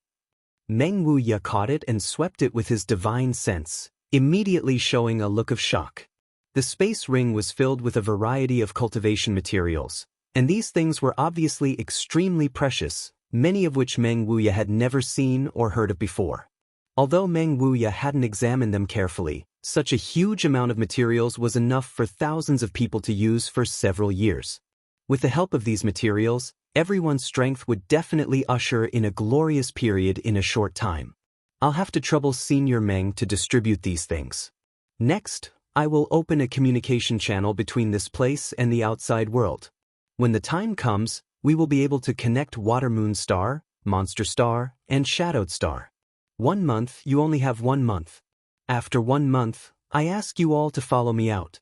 Meng Wuya caught it and swept it with his divine sense, immediately showing a look of shock. The space ring was filled with a variety of cultivation materials. And these things were obviously extremely precious, many of which Meng Wuya had never seen or heard of before. Although Meng Wuya hadn't examined them carefully, such a huge amount of materials was enough for thousands of people to use for several years. With the help of these materials, everyone's strength would definitely usher in a glorious period in a short time. I'll have to trouble Senior Meng to distribute these things. Next, I will open a communication channel between this place and the outside world. When the time comes, we will be able to connect Water Moon Star, Monster Star, and Shadowed Star. 1 month, you only have 1 month. After 1 month, I ask you all to follow me out.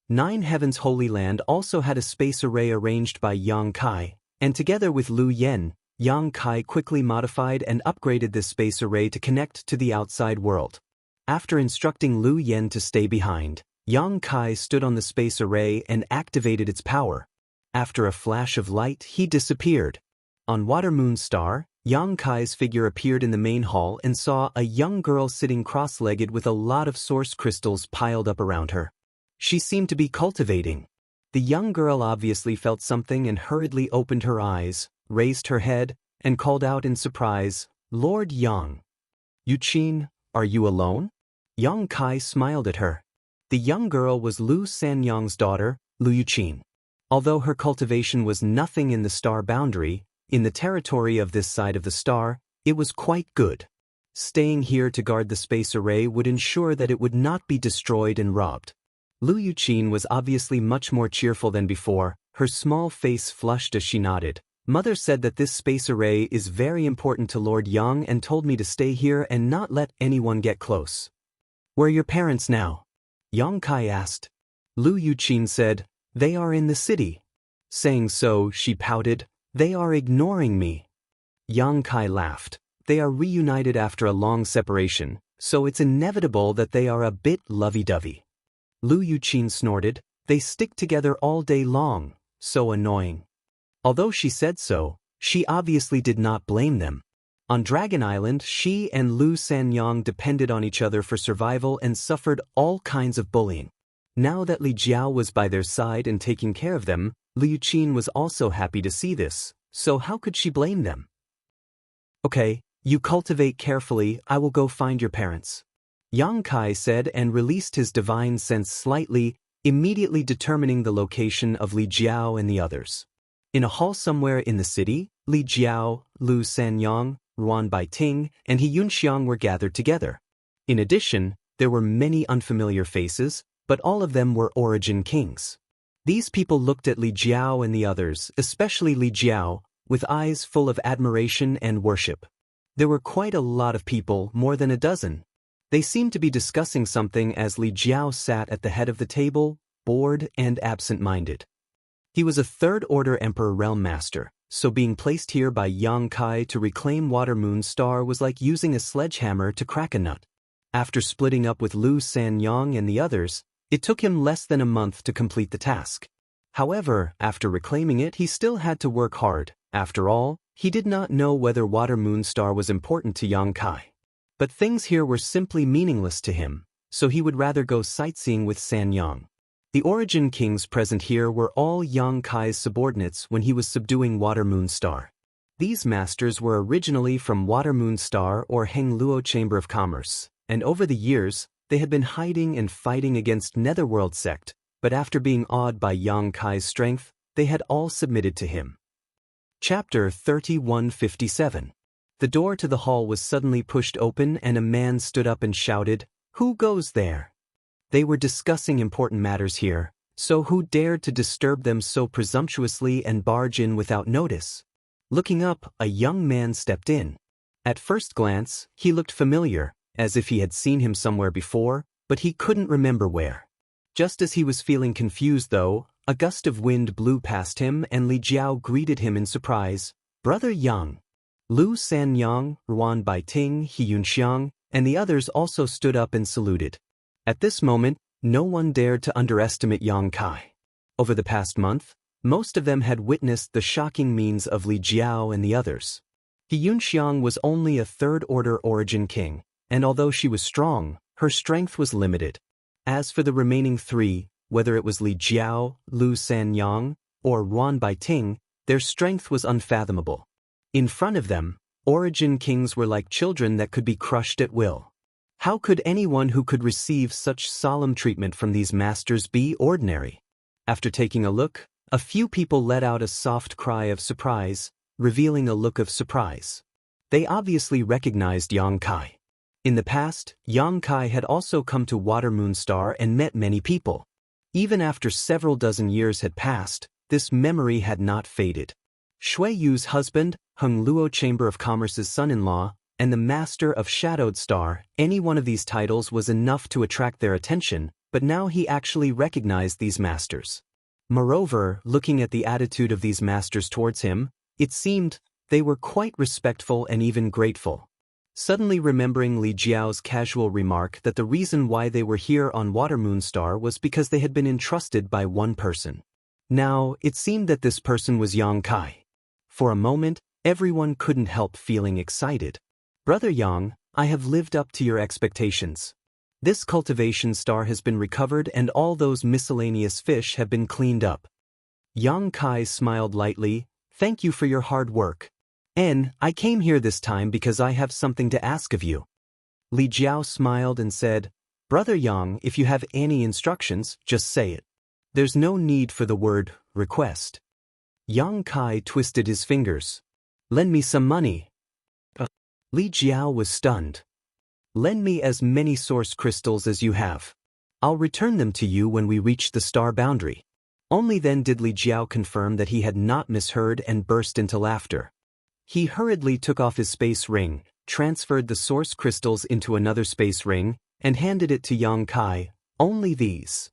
9 Heavens Holy Land also had a space array arranged by Yang Kai, and together with Lu Yen, Yang Kai quickly modified and upgraded this space array to connect to the outside world. After instructing Lu Yen to stay behind, Yang Kai stood on the space array and activated its power. After a flash of light, he disappeared. On Water Moon Star, Yang Kai's figure appeared in the main hall and saw a young girl sitting cross-legged with a lot of source crystals piled up around her. She seemed to be cultivating. The young girl obviously felt something and hurriedly opened her eyes, raised her head, and called out in surprise, "Lord Yang. Yuqin, are you alone?" Yang Kai smiled at her. The young girl was Lu Sanyang's daughter, Lu Yuqin. Although her cultivation was nothing in the star boundary, in the territory of this side of the star, it was quite good. Staying here to guard the space array would ensure that it would not be destroyed and robbed. Lu Yuqin was obviously much more cheerful than before, her small face flushed as she nodded. Mother said that this space array is very important to Lord Yang and told me to stay here and not let anyone get close. Where are your parents now? Yang Kai asked. Lu Yuqin said, "They are in the city." Saying so, she pouted, "They are ignoring me." Yang Kai laughed. They are reunited after a long separation, so it's inevitable that they are a bit lovey-dovey. Lu Yuqin snorted, "They stick together all day long, so annoying." Although she said so, she obviously did not blame them. On Dragon Island, she and Lu Sanyang depended on each other for survival and suffered all kinds of bullying. Now that Li Jiao was by their side and taking care of them, Lu Yuqin was also happy to see this, so how could she blame them? "Okay, you cultivate carefully, I will go find your parents," Yang Kai said and released his divine sense slightly, immediately determining the location of Li Jiao and the others. In a hall somewhere in the city, Li Jiao, Lu Sanyang, Ruan Baiting, and He Yunxiang were gathered together. In addition, there were many unfamiliar faces, but all of them were origin kings. These people looked at Li Jiao and the others, especially Li Jiao, with eyes full of admiration and worship. There were quite a lot of people, more than a dozen. They seemed to be discussing something as Li Jiao sat at the head of the table, bored and absent-minded. He was a third-order Emperor Realm Master, so being placed here by Yang Kai to reclaim Water Moon Star was like using a sledgehammer to crack a nut. After splitting up with Lu Sanyang and the others, it took him less than a month to complete the task. However, after reclaiming it, he still had to work hard. After all, he did not know whether Water Moon Star was important to Yang Kai. But things here were simply meaningless to him, so he would rather go sightseeing with Sanyang. The origin kings present here were all Yang Kai's subordinates when he was subduing Water Moon Star. These masters were originally from Water Moon Star or Hengluo Chamber of Commerce, and over the years, they had been hiding and fighting against Netherworld sect, but after being awed by Yang Kai's strength, they had all submitted to him. Chapter 3157. The door to the hall was suddenly pushed open and a man stood up and shouted, "Who goes there?" They were discussing important matters here, so who dared to disturb them so presumptuously and barge in without notice? Looking up, a young man stepped in. At first glance, he looked familiar, as if he had seen him somewhere before, but he couldn't remember where. Just as he was feeling confused though, a gust of wind blew past him and Li Jiao greeted him in surprise. "Brother Yang." Lu Sanyang, Ruan Baiting, He Yunxiang, and the others also stood up and saluted. At this moment, no one dared to underestimate Yang Kai. Over the past month, most of them had witnessed the shocking means of Li Jiao and the others. He Yunxiang was only a third-order origin king, and although she was strong, her strength was limited. As for the remaining 3, whether it was Li Jiao, Lu Sanyang, or Yuan by Ting, their strength was unfathomable. In front of them, origin kings were like children that could be crushed at will. How could anyone who could receive such solemn treatment from these masters be ordinary? After taking a look, a few people let out a soft cry of surprise, revealing a look of surprise. They obviously recognized Yang Kai. In the past, Yang Kai had also come to Water Moon Star and met many people. Even after several dozen years had passed, this memory had not faded. Shui Yu's husband, Heng Luo Chamber of Commerce's son-in-law, and the Master of Shadowed Star, any one of these titles was enough to attract their attention, but now he actually recognized these masters. Moreover, looking at the attitude of these masters towards him, it seemed they were quite respectful and even grateful. Suddenly remembering Li Jiao's casual remark that the reason why they were here on Water Moon Star was because they had been entrusted by one person. Now, it seemed that this person was Yang Kai. For a moment, everyone couldn't help feeling excited. Brother Yang, I have lived up to your expectations. This cultivation star has been recovered and all those miscellaneous fish have been cleaned up. Yang Kai smiled lightly, thank you for your hard work. And I came here this time because I have something to ask of you. Li Jiao smiled and said, Brother Yang, if you have any instructions, just say it. There's no need for the word request. Yang Kai twisted his fingers. Lend me some money. Li Jiao was stunned. Lend me as many source crystals as you have. I'll return them to you when we reach the star boundary. Only then did Li Jiao confirm that he had not misheard and burst into laughter. He hurriedly took off his space ring, transferred the source crystals into another space ring, and handed it to Yang Kai, only these.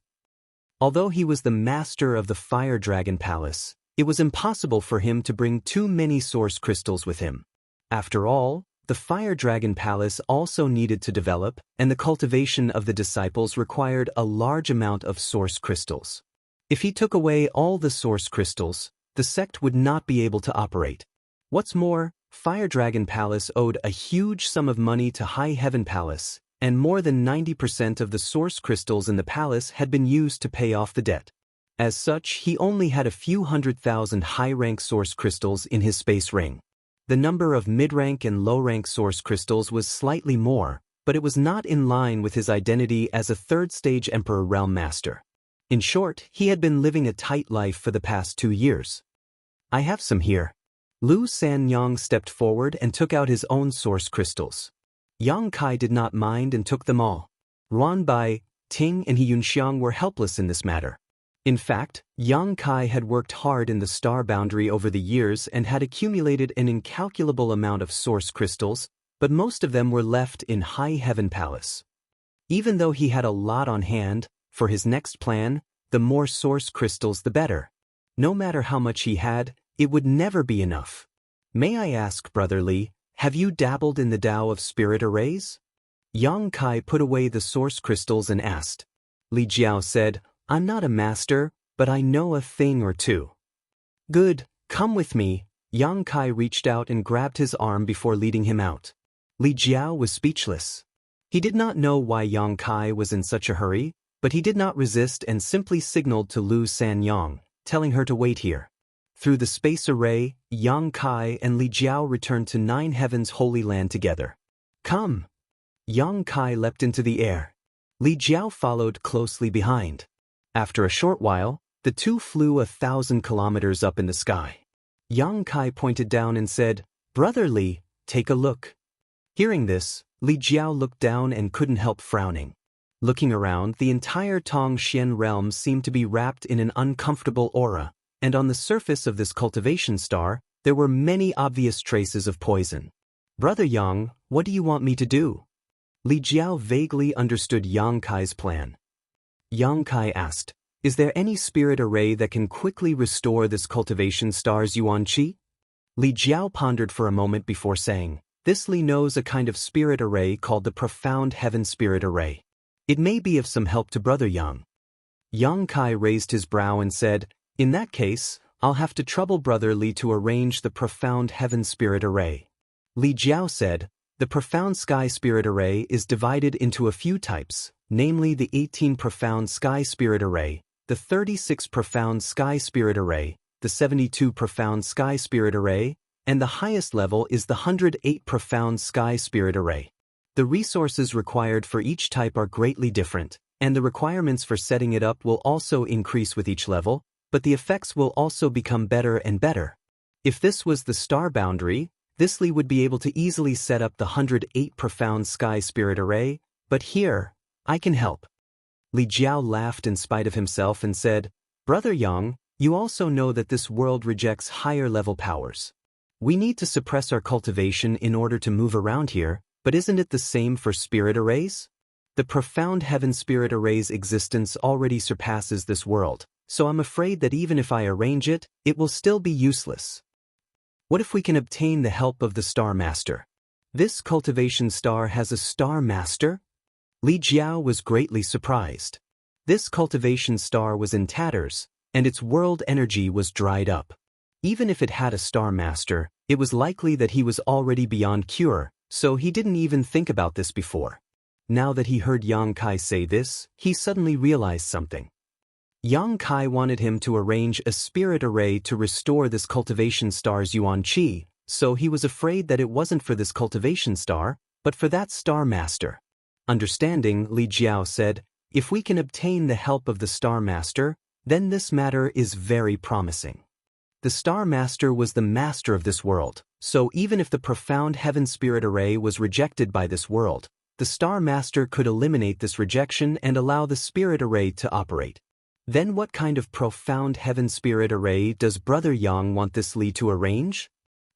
Although he was the master of the Fire Dragon Palace, it was impossible for him to bring too many source crystals with him. After all, the Fire Dragon Palace also needed to develop, and the cultivation of the disciples required a large amount of source crystals. If he took away all the source crystals, the sect would not be able to operate. What's more, Fire Dragon Palace owed a huge sum of money to High Heaven Palace, and more than 90% of the source crystals in the palace had been used to pay off the debt. As such, he only had a few 100,000 high-rank source crystals in his space ring. The number of mid-rank and low-rank source crystals was slightly more, but it was not in line with his identity as a third-stage Emperor Realm Master. In short, he had been living a tight life for the past 2 years. I have some here. Lu Sanyang stepped forward and took out his own source crystals. Yang Kai did not mind and took them all. Yuan Bai, Ting and He Yunxiang were helpless in this matter. In fact, Yang Kai had worked hard in the star boundary over the years and had accumulated an incalculable amount of source crystals, but most of them were left in High Heaven Palace. Even though he had a lot on hand, for his next plan, the more source crystals the better. No matter how much he had, it would never be enough. May I ask, Brother Li, have you dabbled in the Tao of Spirit Arrays? Yang Kai put away the source crystals and asked. Li Jiao said, I'm not a master, but I know a thing or two. Good, come with me. Yang Kai reached out and grabbed his arm before leading him out. Li Jiao was speechless. He did not know why Yang Kai was in such a hurry, but he did not resist and simply signaled to Lu Sanyang, telling her to wait here. Through the space array, Yang Kai and Li Jiao returned to Nine Heaven's Holy Land together. Come! Yang Kai leapt into the air. Li Jiao followed closely behind. After a short while, the two flew 1,000 kilometers up in the sky. Yang Kai pointed down and said, Brother Li, take a look. Hearing this, Li Jiao looked down and couldn't help frowning. Looking around, the entire Tongxian realm seemed to be wrapped in an uncomfortable aura, and on the surface of this cultivation star, there were many obvious traces of poison. Brother Yang, what do you want me to do? Li Jiao vaguely understood Yang Kai's plan. Yang Kai asked, Is there any spirit array that can quickly restore this cultivation star's yuan qi? Li Jiao pondered for a moment before saying, This Li knows a kind of spirit array called the Profound Heaven Spirit Array. It may be of some help to Brother Yang. Yang Kai raised his brow and said, In that case, I'll have to trouble Brother Li to arrange the Profound Heaven Spirit Array. Li Jiao said, The Profound Sky Spirit Array is divided into a few types, namely the 18 Profound Sky Spirit Array, the 36 Profound Sky Spirit Array, the 72 Profound Sky Spirit Array, and the highest level is the 108 Profound Sky Spirit Array. The resources required for each type are greatly different, and the requirements for setting it up will also increase with each level, but the effects will also become better and better. If this was the star boundary, this Li would be able to easily set up the 108 Profound Sky Spirit Array, but here, I can help. Li Jiao laughed in spite of himself and said, Brother Yang, you also know that this world rejects higher level powers. We need to suppress our cultivation in order to move around here, but isn't it the same for spirit arrays? The Profound Heaven Spirit Array's existence already surpasses this world, so I'm afraid that even if I arrange it, it will still be useless. What if we can obtain the help of the Star Master? This cultivation star has a Star Master? Li Jiao was greatly surprised. This cultivation star was in tatters, and its world energy was dried up. Even if it had a Star Master, it was likely that he was already beyond cure, so he didn't even think about this before. Now that he heard Yang Kai say this, he suddenly realized something. Yang Kai wanted him to arrange a spirit array to restore this cultivation star's Yuan Qi, so he was afraid that it wasn't for this cultivation star, but for that Star Master. Understanding, Li Jiao said, if we can obtain the help of the Star Master, then this matter is very promising. The Star Master was the master of this world, so even if the Profound Heaven Spirit Array was rejected by this world, the Star Master could eliminate this rejection and allow the Spirit Array to operate. Then what kind of Profound Heaven Spirit Array does Brother Yang want this Li to arrange?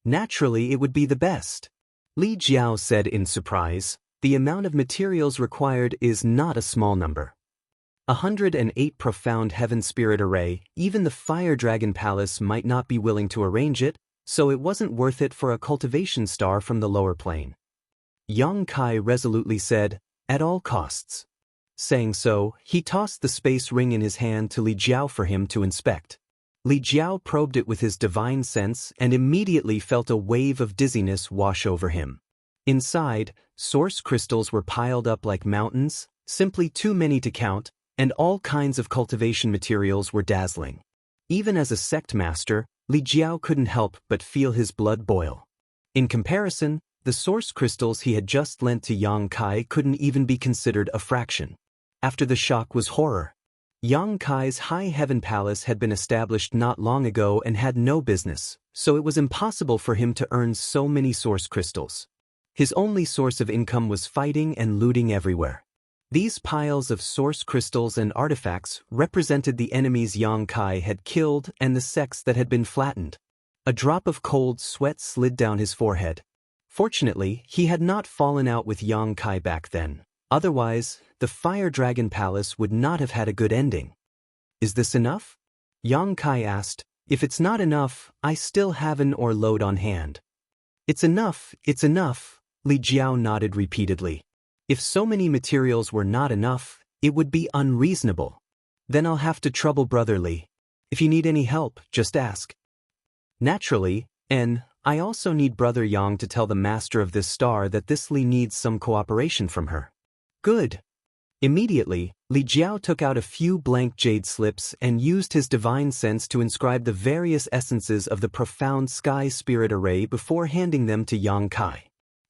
Naturally, it would be the best. Li Jiao said in surprise, the amount of materials required is not a small number. 108 Profound Heaven Spirit Array, even the Fire Dragon Palace might not be willing to arrange it, so it wasn't worth it for a cultivation star from the lower plane. Yang Kai resolutely said, at all costs. Saying so, he tossed the space ring in his hand to Li Jiao for him to inspect. Li Jiao probed it with his divine sense and immediately felt a wave of dizziness wash over him. Inside, source crystals were piled up like mountains, simply too many to count, and all kinds of cultivation materials were dazzling. Even as a sect master, Li Jiao couldn't help but feel his blood boil. In comparison, the source crystals he had just lent to Yang Kai couldn't even be considered a fraction. After the shock was horror. Yang Kai's High Heaven Palace had been established not long ago and had no business, so it was impossible for him to earn so many source crystals. His only source of income was fighting and looting everywhere. These piles of source crystals and artifacts represented the enemies Yang Kai had killed and the sects that had been flattened. A drop of cold sweat slid down his forehead. Fortunately, he had not fallen out with Yang Kai back then. Otherwise, the Fire Dragon Palace would not have had a good ending. Is this enough? Yang Kai asked. If it's not enough, I still have an ore load on hand. It's enough, Li Jiao nodded repeatedly. If so many materials were not enough, it would be unreasonable. Then I'll have to trouble Brother Li. If you need any help, just ask. Naturally, and I also need Brother Yang to tell the master of this star that this Li needs some cooperation from her. Good. Immediately, Li Jiao took out a few blank jade slips and used his divine sense to inscribe the various essences of the Profound Sky Spirit Array before handing them to Yang Kai.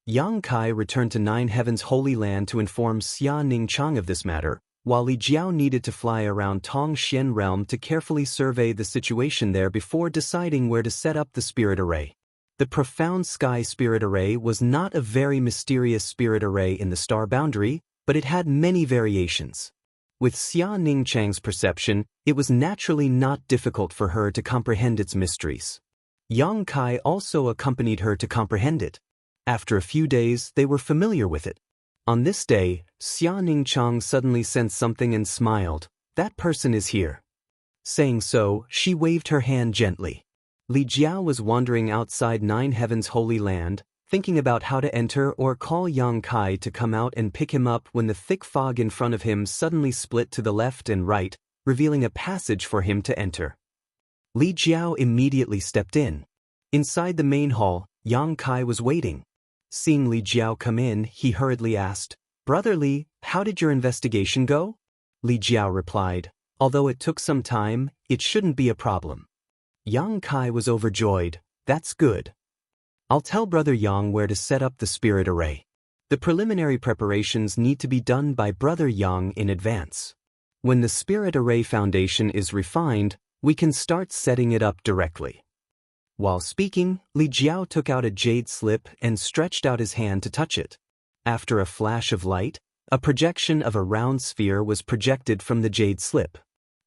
Yang Kai returned to Nine Heaven's Holy Land to inform Xia Ningchang of this matter, while Li Jiao needed to fly around Tongxian Realm to carefully survey the situation there before deciding where to set up the Spirit Array. The Profound Sky Spirit Array was not a very mysterious spirit array in the star boundary, but it had many variations. With Xia Ningchang's perception, it was naturally not difficult for her to comprehend its mysteries. Yang Kai also accompanied her to comprehend it. After a few days, they were familiar with it. On this day, Xia Ningchang suddenly sensed something and smiled. That person is here. Saying so, she waved her hand gently. Li Jiao was wandering outside Nine Heaven's Holy Land, thinking about how to enter or call Yang Kai to come out and pick him up when the thick fog in front of him suddenly split to the left and right, revealing a passage for him to enter. Li Jiao immediately stepped in. Inside the main hall, Yang Kai was waiting. Seeing Li Jiao come in, he hurriedly asked, "Brother Li, how did your investigation go?" Li Jiao replied, Although it took some time, it shouldn't be a problem. Yang Kai was overjoyed. That's good. I'll tell Brother Yang where to set up the spirit array. The preliminary preparations need to be done by Brother Yang in advance. When the spirit array foundation is refined, we can start setting it up directly. While speaking, Li Jiao took out a jade slip and stretched out his hand to touch it. After a flash of light, a projection of a round sphere was projected from the jade slip.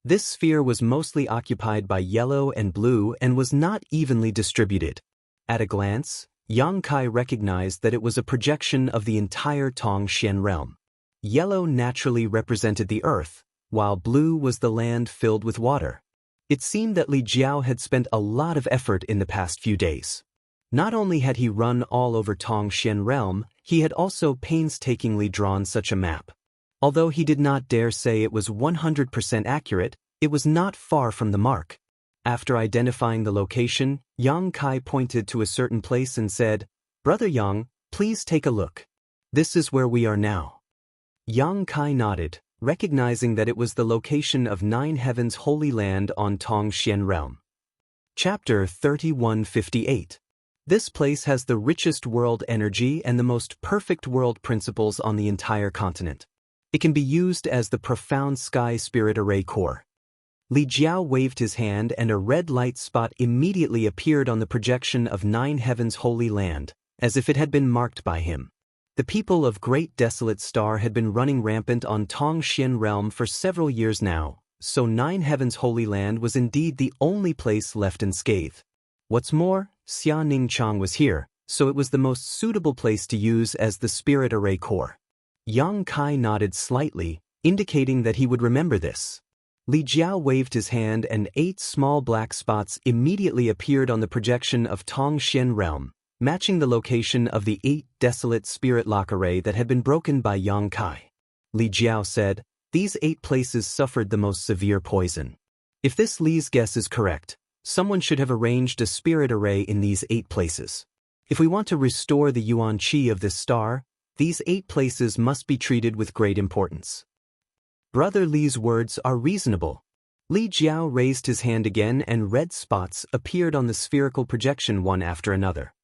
This sphere was mostly occupied by yellow and blue and was not evenly distributed. At a glance, Yang Kai recognized that it was a projection of the entire Tongxian realm. Yellow naturally represented the earth, while blue was the land filled with water. It seemed that Li Jiao had spent a lot of effort in the past few days. Not only had he run all over Tongxian realm, he had also painstakingly drawn such a map. Although he did not dare say it was 100% accurate, it was not far from the mark. After identifying the location, Yang Kai pointed to a certain place and said, "Brother Yang, please take a look. This is where we are now." Yang Kai nodded, recognizing that it was the location of Nine Heavens' Holy Land on Tongxian realm. Chapter 3158. This place has the richest world energy and the most perfect world principles on the entire continent. It can be used as the profound sky spirit array core. Li Jiao waved his hand and a red light spot immediately appeared on the projection of Nine Heavens' Holy Land, as if it had been marked by him. The people of Great Desolate Star had been running rampant on Tongxian realm for several years now, so Nine Heavens' Holy Land was indeed the only place left unscathed. What's more, Xia Ningchang was here, so it was the most suitable place to use as the spirit array core. Yang Kai nodded slightly, indicating that he would remember this. Li Jiao waved his hand and 8 small black spots immediately appeared on the projection of Tongxian realm, matching the location of the 8 desolate spirit lock array that had been broken by Yang Kai. Li Jiao said, "These 8 places suffered the most severe poison. If this Li's guess is correct, someone should have arranged a spirit array in these 8 places. If we want to restore the yuan qi of this star, these 8 places must be treated with great importance." Brother Li's words are reasonable. Li Jiao raised his hand again and red spots appeared on the spherical projection one after another.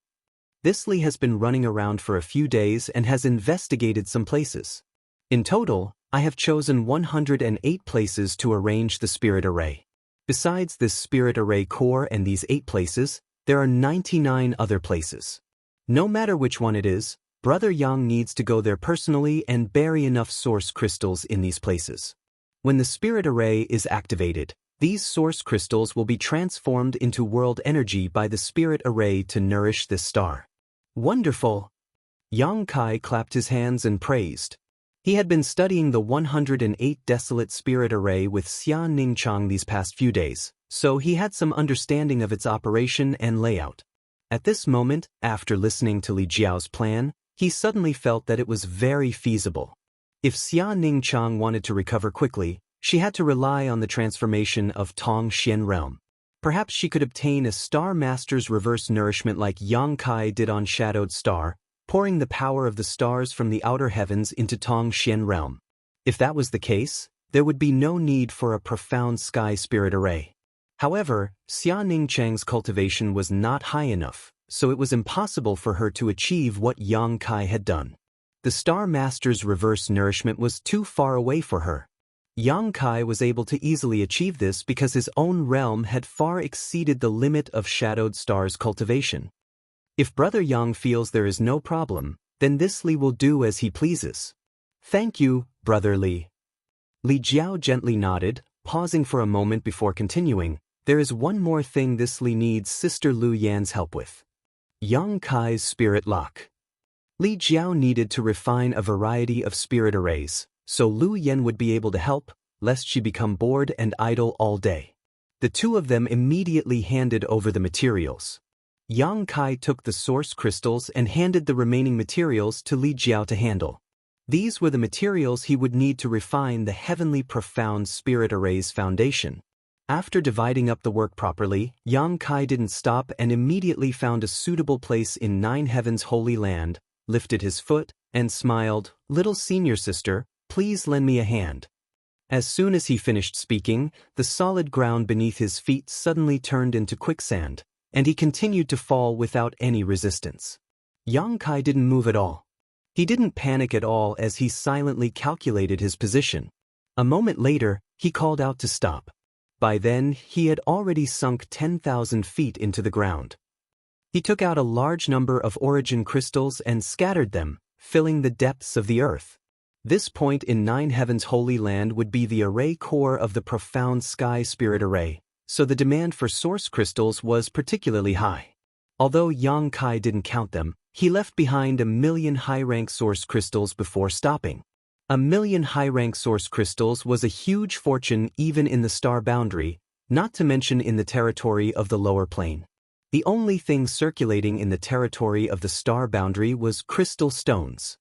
This Li has been running around for a few days and has investigated some places. In total, I have chosen 108 places to arrange the spirit array. Besides this spirit array core and these 8 places, there are 99 other places. No matter which one it is, Brother Yang needs to go there personally and bury enough source crystals in these places. When the spirit array is activated, these source crystals will be transformed into world energy by the spirit array to nourish this star. Wonderful! Yang Kai clapped his hands and praised. He had been studying the 108 desolate spirit array with Xia Ningchang these past few days, so he had some understanding of its operation and layout. At this moment, after listening to Li Jiao's plan, he suddenly felt that it was very feasible. If Xia Ningchang wanted to recover quickly, she had to rely on the transformation of Tongxian realm. Perhaps she could obtain a Star Master's reverse nourishment like Yang Kai did on Shadowed Star, pouring the power of the stars from the outer heavens into Tongxian realm. If that was the case, there would be no need for a profound sky spirit array. However, Xia Ningchang's cultivation was not high enough, so it was impossible for her to achieve what Yang Kai had done. The Star Master's reverse nourishment was too far away for her. Yang Kai was able to easily achieve this because his own realm had far exceeded the limit of Shadowed Star's cultivation. If Brother Yang feels there is no problem, then this Li will do as he pleases. Thank you, Brother Li. Li Jiao gently nodded, pausing for a moment before continuing. There is one more thing this Li needs Sister Lu Yan's help with. Yang Kai's spirit lock. Li Jiao needed to refine a variety of spirit arrays, so Lu Yan would be able to help, lest she become bored and idle all day. The two of them immediately handed over the materials. Yang Kai took the source crystals and handed the remaining materials to Li Jiao to handle. These were the materials he would need to refine the heavenly profound spirit array's foundation. After dividing up the work properly, Yang Kai didn't stop and immediately found a suitable place in Nine Heavens' Holy Land, lifted his foot, and smiled, "Little senior sister, please lend me a hand." As soon as he finished speaking, the solid ground beneath his feet suddenly turned into quicksand, and he continued to fall without any resistance. Yang Kai didn't move at all. He didn't panic at all as he silently calculated his position. A moment later, he called out to stop. By then, he had already sunk 10,000 feet into the ground. He took out a large number of origin crystals and scattered them, filling the depths of the earth. This point in Nine Heavens' Holy Land would be the array core of the profound sky spirit array, so the demand for source crystals was particularly high. Although Yang Kai didn't count them, he left behind 1,000,000 high-rank source crystals before stopping. 1,000,000 high-rank source crystals was a huge fortune even in the star boundary, not to mention in the territory of the lower plane. The only thing circulating in the territory of the star boundary was crystal stones.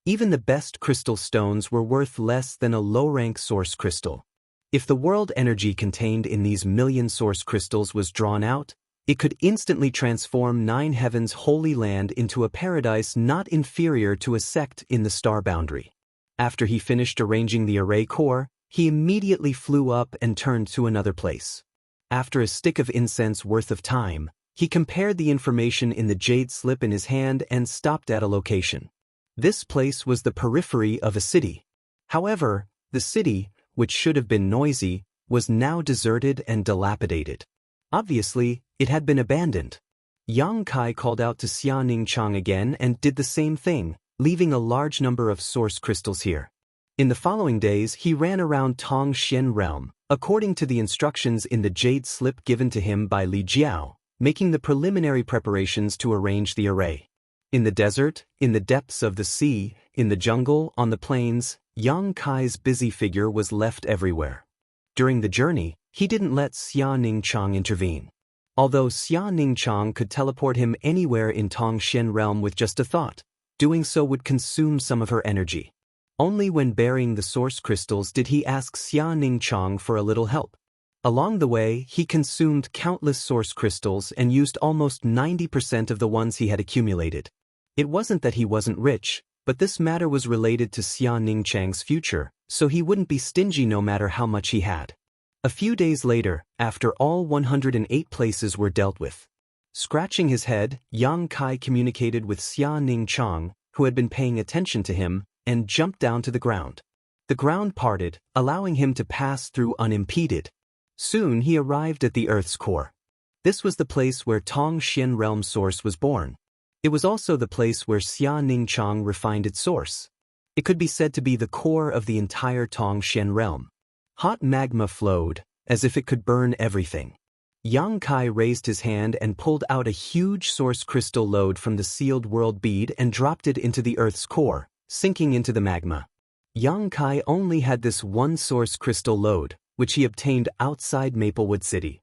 Even the best crystal stones were worth less than a low-rank source crystal. If the world energy contained in these 1,000,000 source crystals was drawn out, it could instantly transform Nine Heavens' Holy Land into a paradise not inferior to a sect in the star boundary. After he finished arranging the array core, he immediately flew up and turned to another place. After a stick of incense worth of time, he compared the information in the jade slip in his hand and stopped at a location. This place was the periphery of a city. However, the city, which should have been noisy, was now deserted and dilapidated. Obviously, it had been abandoned. Yang Kai called out to Xia Ningchang again and did the same thing, leaving a large number of source crystals here. In the following days, he ran around Tongxian realm, according to the instructions in the jade slip given to him by Li Jiao, making the preliminary preparations to arrange the array. In the desert, in the depths of the sea, in the jungle, on the plains, Yang Kai's busy figure was left everywhere. During the journey, he didn't let Xia Ningchang intervene. Although Xia Ningchang could teleport him anywhere in Tongxian realm with just a thought, doing so would consume some of her energy. Only when burying the source crystals did he ask Xia Ningchang for a little help. Along the way, he consumed countless source crystals and used almost 90% of the ones he had accumulated. It wasn't that he wasn't rich, but this matter was related to Xia Ningchang's future, so he wouldn't be stingy no matter how much he had. A few days later, after all 108 places were dealt with, scratching his head, Yang Kai communicated with Xia Ningchang, who had been paying attention to him, and jumped down to the ground. The ground parted, allowing him to pass through unimpeded. Soon he arrived at the Earth's core. This was the place where Tongxian realm source was born. It was also the place where Xia Ningchang refined its source. It could be said to be the core of the entire Tongxian realm. Hot magma flowed, as if it could burn everything. Yang Kai raised his hand and pulled out a huge source crystal lode from the sealed world bead and dropped it into the Earth's core, sinking into the magma. Yang Kai only had this one source crystal lode, which he obtained outside Maplewood City.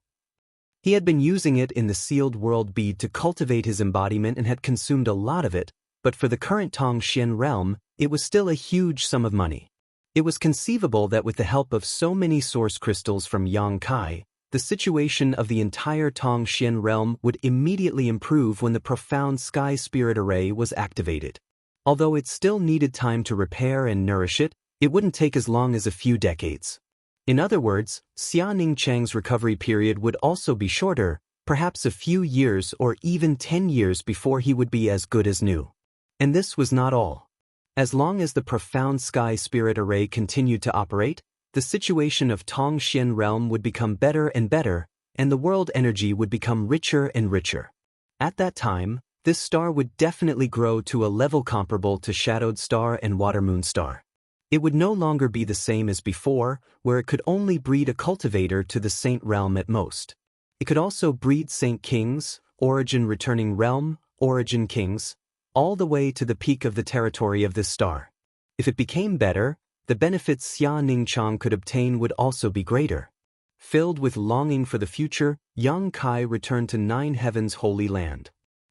He had been using it in the sealed world bead to cultivate his embodiment and had consumed a lot of it, but for the current Tongxian realm, it was still a huge sum of money. It was conceivable that with the help of so many source crystals from Yang Kai, the situation of the entire Tongxian realm would immediately improve when the profound sky spirit array was activated. Although it still needed time to repair and nourish it, it wouldn't take as long as a few decades. In other words, Xia Ningchang's recovery period would also be shorter, perhaps a few years or even 10 years before he would be as good as new. And this was not all. As long as the profound sky spirit array continued to operate, the situation of Tongxian realm would become better and better, and the world energy would become richer and richer. At that time, this star would definitely grow to a level comparable to Shadowed Star and Water Moon Star. It would no longer be the same as before, where it could only breed a cultivator to the Saint realm at most. It could also breed Saint Kings, Origin Returning Realm, Origin Kings, all the way to the peak of the territory of this star. If it became better, the benefits Xia Ningchang could obtain would also be greater. Filled with longing for the future, Yang Kai returned to Nine Heavens' Holy Land.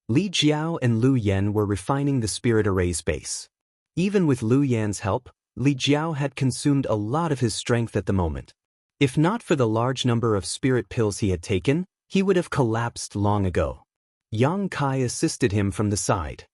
Li Jiao and Lu Yan were refining the spirit array's base. Even with Lu Yan's help, Li Jiao had consumed a lot of his strength at the moment. If not for the large number of spirit pills he had taken, he would have collapsed long ago. Yang Kai assisted him from the side.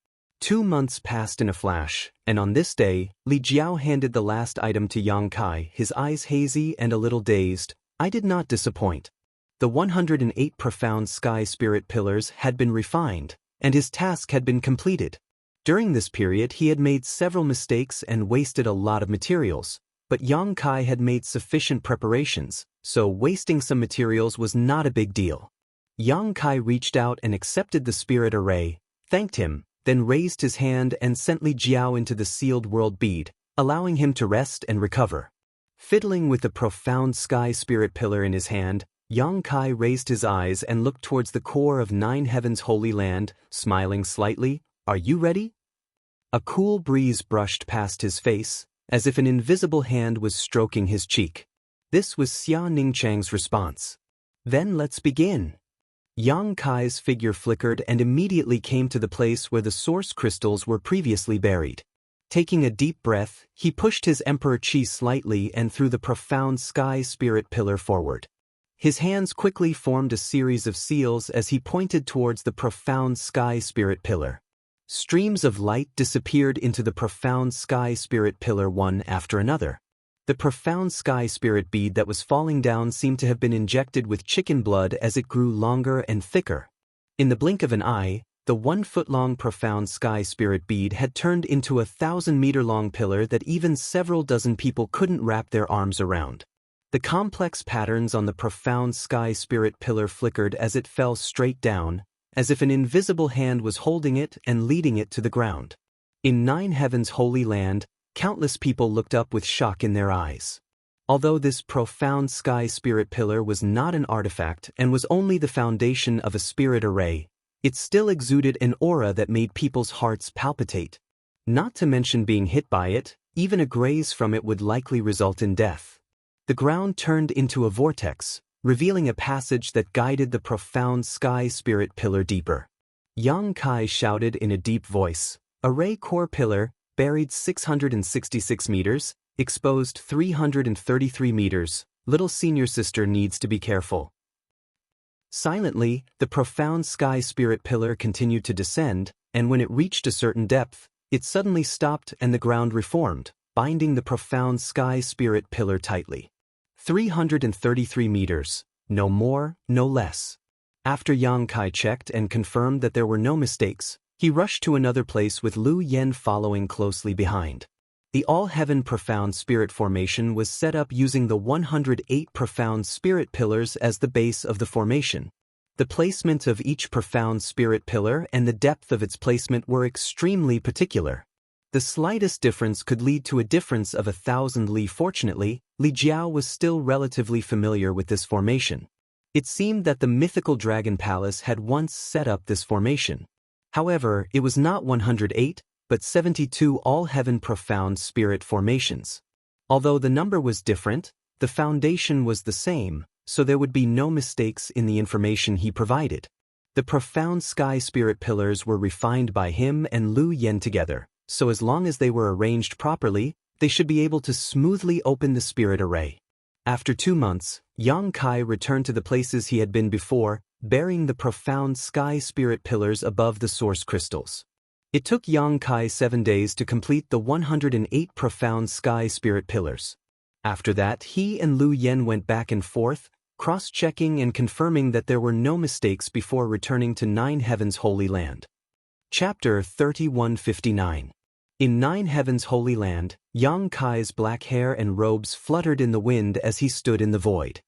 2 months passed in a flash, and on this day, Li Jiao handed the last item to Yang Kai, his eyes hazy and a little dazed. I did not disappoint. The 108 profound sky spirit pillars had been refined, and his task had been completed. During this period he had made several mistakes and wasted a lot of materials, but Yang Kai had made sufficient preparations, so wasting some materials was not a big deal. Yang Kai reached out and accepted the spirit array, thanked him, then raised his hand and sent Li Jiao into the sealed world bead, allowing him to rest and recover. Fiddling with the profound sky spirit pillar in his hand, Yang Kai raised his eyes and looked towards the core of 9 Heavens Holy Land, smiling slightly. Are you ready? A cool breeze brushed past his face, as if an invisible hand was stroking his cheek. This was Xia Ningchang's response. Then let's begin. Yang Kai's figure flickered and immediately came to the place where the source crystals were previously buried. Taking a deep breath, he pushed his Emperor Qi slightly and threw the profound sky spirit pillar forward. His hands quickly formed a series of seals as he pointed towards the profound sky spirit pillar. Streams of light disappeared into the profound sky spirit pillar one after another. The profound sky spirit bead that was falling down seemed to have been injected with chicken blood as it grew longer and thicker. In the blink of an eye, the 1-foot-long profound sky spirit bead had turned into a 1,000-meter-long pillar that even several dozen people couldn't wrap their arms around. The complex patterns on the profound sky spirit pillar flickered as it fell straight down, as if an invisible hand was holding it and leading it to the ground. In 9 Heavens Holy Land, countless people looked up with shock in their eyes. Although this profound sky spirit pillar was not an artifact and was only the foundation of a spirit array, it still exuded an aura that made people's hearts palpitate. Not to mention being hit by it, even a graze from it would likely result in death. The ground turned into a vortex, revealing a passage that guided the profound sky spirit pillar deeper. Yang Kai shouted in a deep voice, "Array core pillar, buried 666 meters, exposed 333 meters, little senior sister needs to be careful." Silently, the profound sky spirit pillar continued to descend, and when it reached a certain depth, it suddenly stopped and the ground reformed, binding the profound sky spirit pillar tightly. 333 meters, no more, no less. After Yang Kai checked and confirmed that there were no mistakes, he rushed to another place with Lu Yen following closely behind. The All-Heaven Profound Spirit Formation was set up using the 108 Profound Spirit Pillars as the base of the formation. The placement of each Profound Spirit Pillar and the depth of its placement were extremely particular. The slightest difference could lead to a difference of 1,000 li. Fortunately, Li Jiao was still relatively familiar with this formation. It seemed that the mythical Dragon Palace had once set up this formation. However, it was not 108, but 72 all-heaven profound spirit formations. Although the number was different, the foundation was the same, so there would be no mistakes in the information he provided. The profound sky spirit pillars were refined by him and Lu Yen together, so as long as they were arranged properly, they should be able to smoothly open the spirit array. After 2 months, Yang Kai returned to the places he had been before, bearing the profound sky spirit pillars above the source crystals. It took Yang Kai 7 days to complete the 108 profound sky spirit pillars. After that, he and Lu Yen went back and forth, cross-checking and confirming that there were no mistakes before returning to 9 Heavens Holy Land. Chapter 3159. In 9 Heavens Holy Land, Yang Kai's black hair and robes fluttered in the wind as he stood in the void.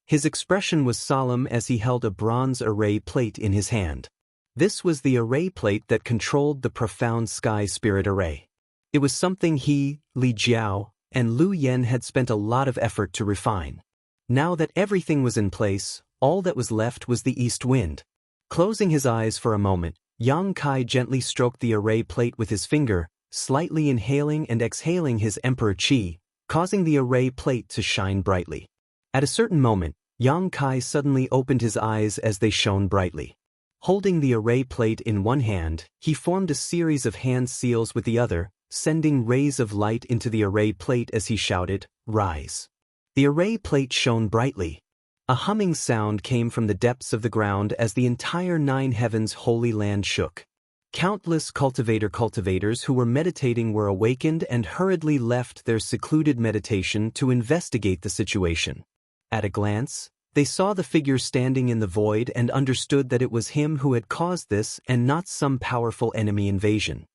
His expression was solemn as he held a bronze array plate in his hand. This was the array plate that controlled the profound sky spirit array. It was something he, Li Jiao, and Lu Yen had spent a lot of effort to refine. Now that everything was in place, all that was left was the east wind. Closing his eyes for a moment, Yang Kai gently stroked the array plate with his finger, slightly inhaling and exhaling his Emperor Qi, causing the array plate to shine brightly. At a certain moment, Yang Kai suddenly opened his eyes as they shone brightly. Holding the array plate in one hand, he formed a series of hand seals with the other, sending rays of light into the array plate as he shouted, "Rise." The array plate shone brightly. A humming sound came from the depths of the ground as the entire 9 Heavens Holy Land shook. Countless cultivators who were meditating were awakened and hurriedly left their secluded meditation to investigate the situation. At a glance, they saw the figure standing in the void and understood that it was him who had caused this and not some powerful enemy invasion.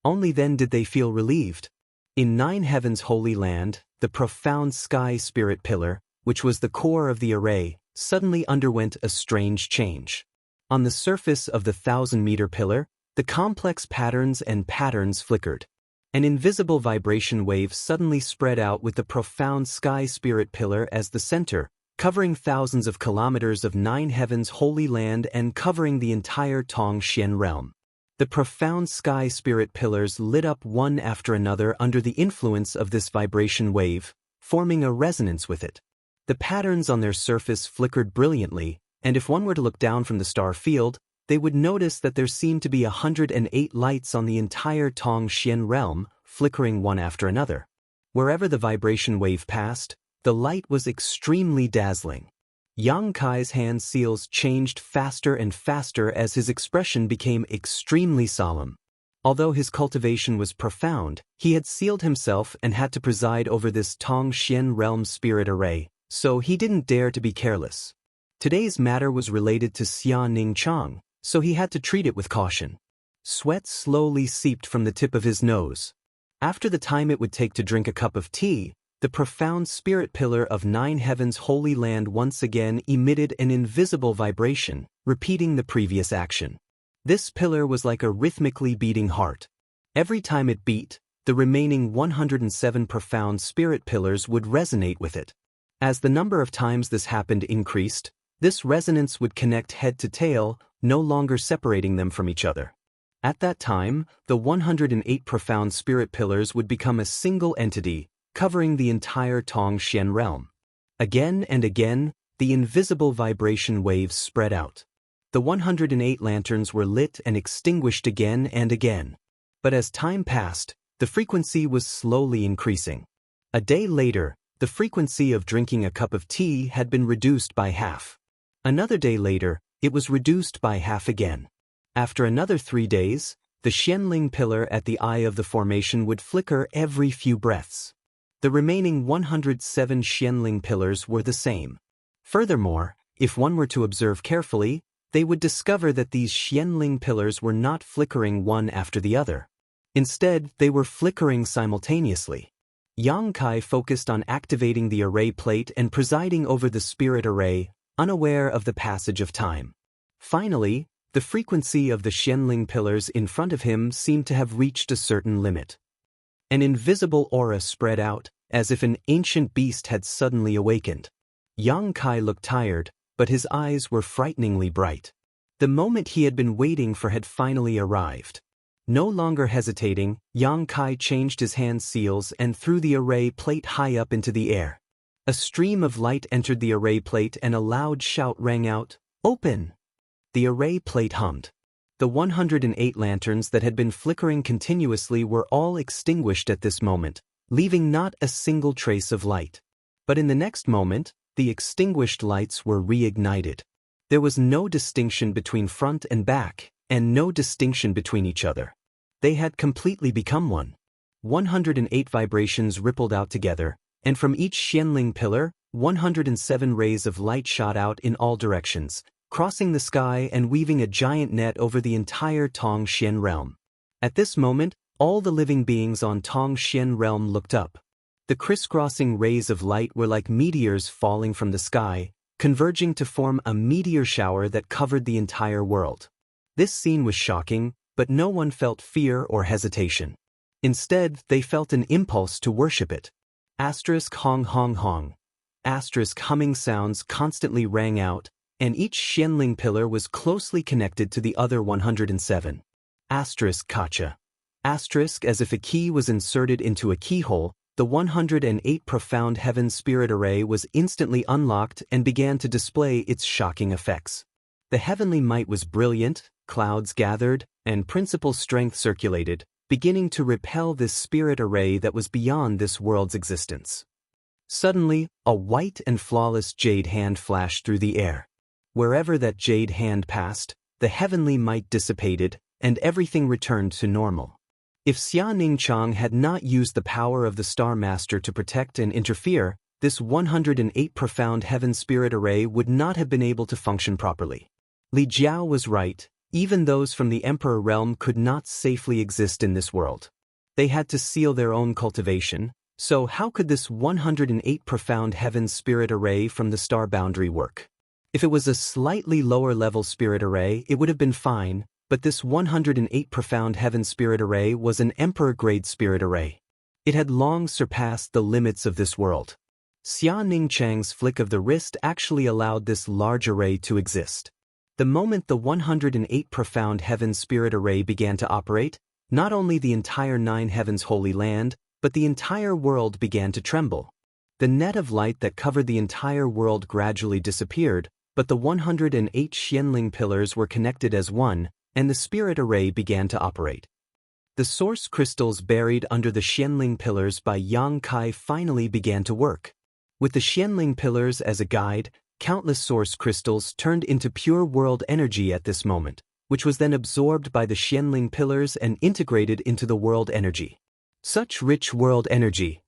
Only then did they feel relieved. In Nine Heavens' holy land, the profound sky spirit pillar, which was the core of the array, suddenly underwent a strange change. On the surface of the 1,000-meter pillar, the complex patterns flickered. An invisible vibration wave suddenly spread out with the profound sky spirit pillar as the center, covering thousands of kilometers of Nine Heavens' holy land and covering the entire Tongxian realm. The profound sky spirit pillars lit up one after another under the influence of this vibration wave, forming a resonance with it. The patterns on their surface flickered brilliantly, and if one were to look down from the star field, they would notice that there seemed to be 108 lights on the entire Tongxian realm, flickering one after another. Wherever the vibration wave passed, the light was extremely dazzling. Yang Kai's hand seals changed faster and faster as his expression became extremely solemn. Although his cultivation was profound, he had sealed himself and had to preside over this Tongxian realm spirit array, so he didn't dare to be careless. Today's matter was related to Xia Ning Chang, so he had to treat it with caution. Sweat slowly seeped from the tip of his nose. After the time it would take to drink a cup of tea, the profound spirit pillar of Nine Heavens' holy land once again emitted an invisible vibration, repeating the previous action. This pillar was like a rhythmically beating heart. Every time it beat, the remaining 107 profound spirit pillars would resonate with it. As the number of times this happened increased, this resonance would connect head to tail, no longer separating them from each other. At that time, the 108 profound spirit pillars would become a single entity, covering the entire Tongxian realm. Again and again, the invisible vibration waves spread out. The 108 lanterns were lit and extinguished again and again. But as time passed, the frequency was slowly increasing. A day later, the frequency of drinking a cup of tea had been reduced by half. Another day later, it was reduced by half again. After another 3 days, the Xianling pillar at the eye of the formation would flicker every few breaths. The remaining 107 Xianling pillars were the same. Furthermore, if one were to observe carefully, they would discover that these Xianling pillars were not flickering one after the other. Instead, they were flickering simultaneously. Yang Kai focused on activating the array plate and presiding over the spirit array, unaware of the passage of time. Finally, the frequency of the Xianling pillars in front of him seemed to have reached a certain limit. An invisible aura spread out, as if an ancient beast had suddenly awakened. Yang Kai looked tired, but his eyes were frighteningly bright. The moment he had been waiting for had finally arrived. No longer hesitating, Yang Kai changed his hand seals and threw the array plate high up into the air. A stream of light entered the array plate and a loud shout rang out, "Open!" The array plate hummed. The 108 lanterns that had been flickering continuously were all extinguished at this moment, leaving not a single trace of light. But in the next moment, the extinguished lights were reignited. There was no distinction between front and back, and no distinction between each other. They had completely become one. 108 vibrations rippled out together, and from each Xianling pillar, 107 rays of light shot out in all directions, crossing the sky and weaving a giant net over the entire Tongxian realm. At this moment, all the living beings on Tongxian realm looked up. The crisscrossing rays of light were like meteors falling from the sky, converging to form a meteor shower that covered the entire world. This scene was shocking, but no one felt fear or hesitation. Instead, they felt an impulse to worship it. Hong hong hong. Humming sounds constantly rang out, and each Xianling pillar was closely connected to the other 107. Kacha. As if a key was inserted into a keyhole, the 108 profound heaven spirit array was instantly unlocked and began to display its shocking effects. The heavenly might was brilliant, clouds gathered, and principal strength circulated, beginning to repel this spirit array that was beyond this world's existence. Suddenly, a white and flawless jade hand flashed through the air. Wherever that jade hand passed, the heavenly might dissipated, and everything returned to normal. If Xia Ningchang had not used the power of the Star Master to protect and interfere, this 108 profound heaven spirit array would not have been able to function properly. Li Jiao was right, even those from the Emperor realm could not safely exist in this world. They had to seal their own cultivation, so how could this 108 profound heaven spirit array from the star boundary work? If it was a slightly lower level spirit array, it would have been fine, but this 108 profound heaven spirit array was an emperor-grade spirit array. It had long surpassed the limits of this world. Xia Ningchang's flick of the wrist actually allowed this large array to exist. The moment the 108 profound heaven spirit array began to operate, not only the entire nine heavens holy land, but the entire world began to tremble. The net of light that covered the entire world gradually disappeared, but the 108 Xianling pillars were connected as one, and the spirit array began to operate. The source crystals buried under the Xianling pillars by Yang Kai finally began to work. With the Xianling pillars as a guide, countless source crystals turned into pure world energy at this moment, which was then absorbed by the Xianling pillars and integrated into the world energy. Such rich world energy!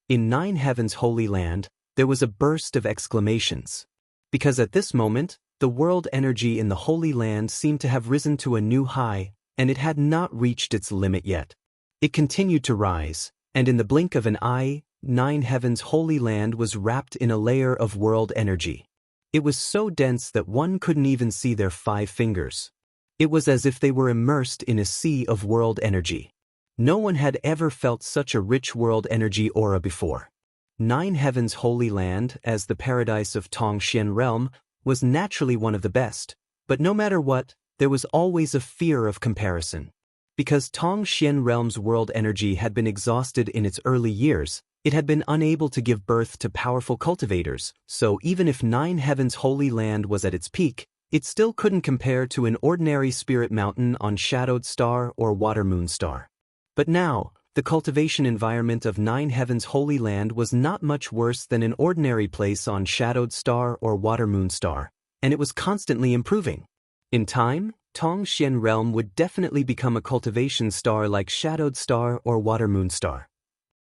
In Nine Heavens Holy Land, there was a burst of exclamations. Because at this moment, the world energy in the Holy Land seemed to have risen to a new high, and it had not reached its limit yet. It continued to rise, and in the blink of an eye, Nine Heavens Holy Land was wrapped in a layer of world energy. It was so dense that one couldn't even see their 5 fingers. It was as if they were immersed in a sea of world energy. No one had ever felt such a rich world energy aura before. Nine Heavens Holy Land, as the paradise of Tongxian realm, was naturally one of the best, but no matter what, there was always a fear of comparison. Because Tongxian realm's world energy had been exhausted in its early years, it had been unable to give birth to powerful cultivators, so even if Nine Heavens Holy Land was at its peak, it still couldn't compare to an ordinary spirit mountain on Shadowed Star or Water Moon Star. But now, the cultivation environment of Nine Heavens Holy Land was not much worse than an ordinary place on Shadowed Star or Water Moon Star, and it was constantly improving. In time, Tongxian realm would definitely become a cultivation star like Shadowed Star or Water Moon Star.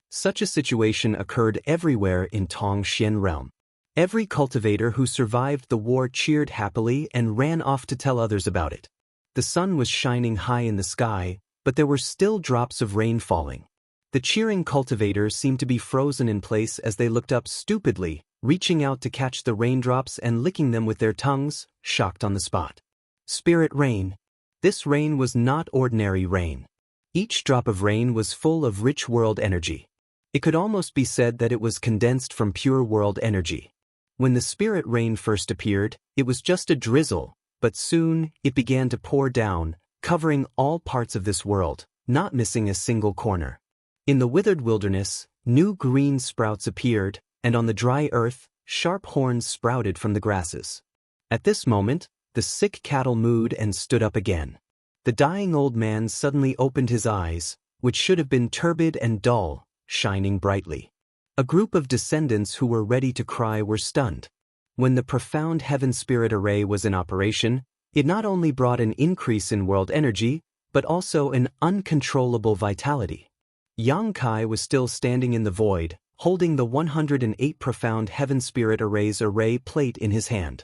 Such a situation occurred everywhere in Tongxian realm. Every cultivator who survived the war cheered happily and ran off to tell others about it. The sun was shining high in the sky, but there were still drops of rain falling. The cheering cultivators seemed to be frozen in place as they looked up stupidly, reaching out to catch the raindrops and licking them with their tongues, shocked on the spot. Spirit rain. This rain was not ordinary rain. Each drop of rain was full of rich world energy. It could almost be said that it was condensed from pure world energy. When the spirit rain first appeared, it was just a drizzle, but soon it began to pour down, covering all parts of this world, not missing a single corner. In the withered wilderness, new green sprouts appeared, and on the dry earth, sharp horns sprouted from the grasses. At this moment, the sick cattle mooed and stood up again. The dying old man suddenly opened his eyes, which should have been turbid and dull, shining brightly. A group of descendants who were ready to cry were stunned. When the profound heaven spirit array was in operation, it not only brought an increase in world energy, but also an uncontrollable vitality. Yang Kai was still standing in the void, holding the 108 profound heaven spirit array's array plate in his hand.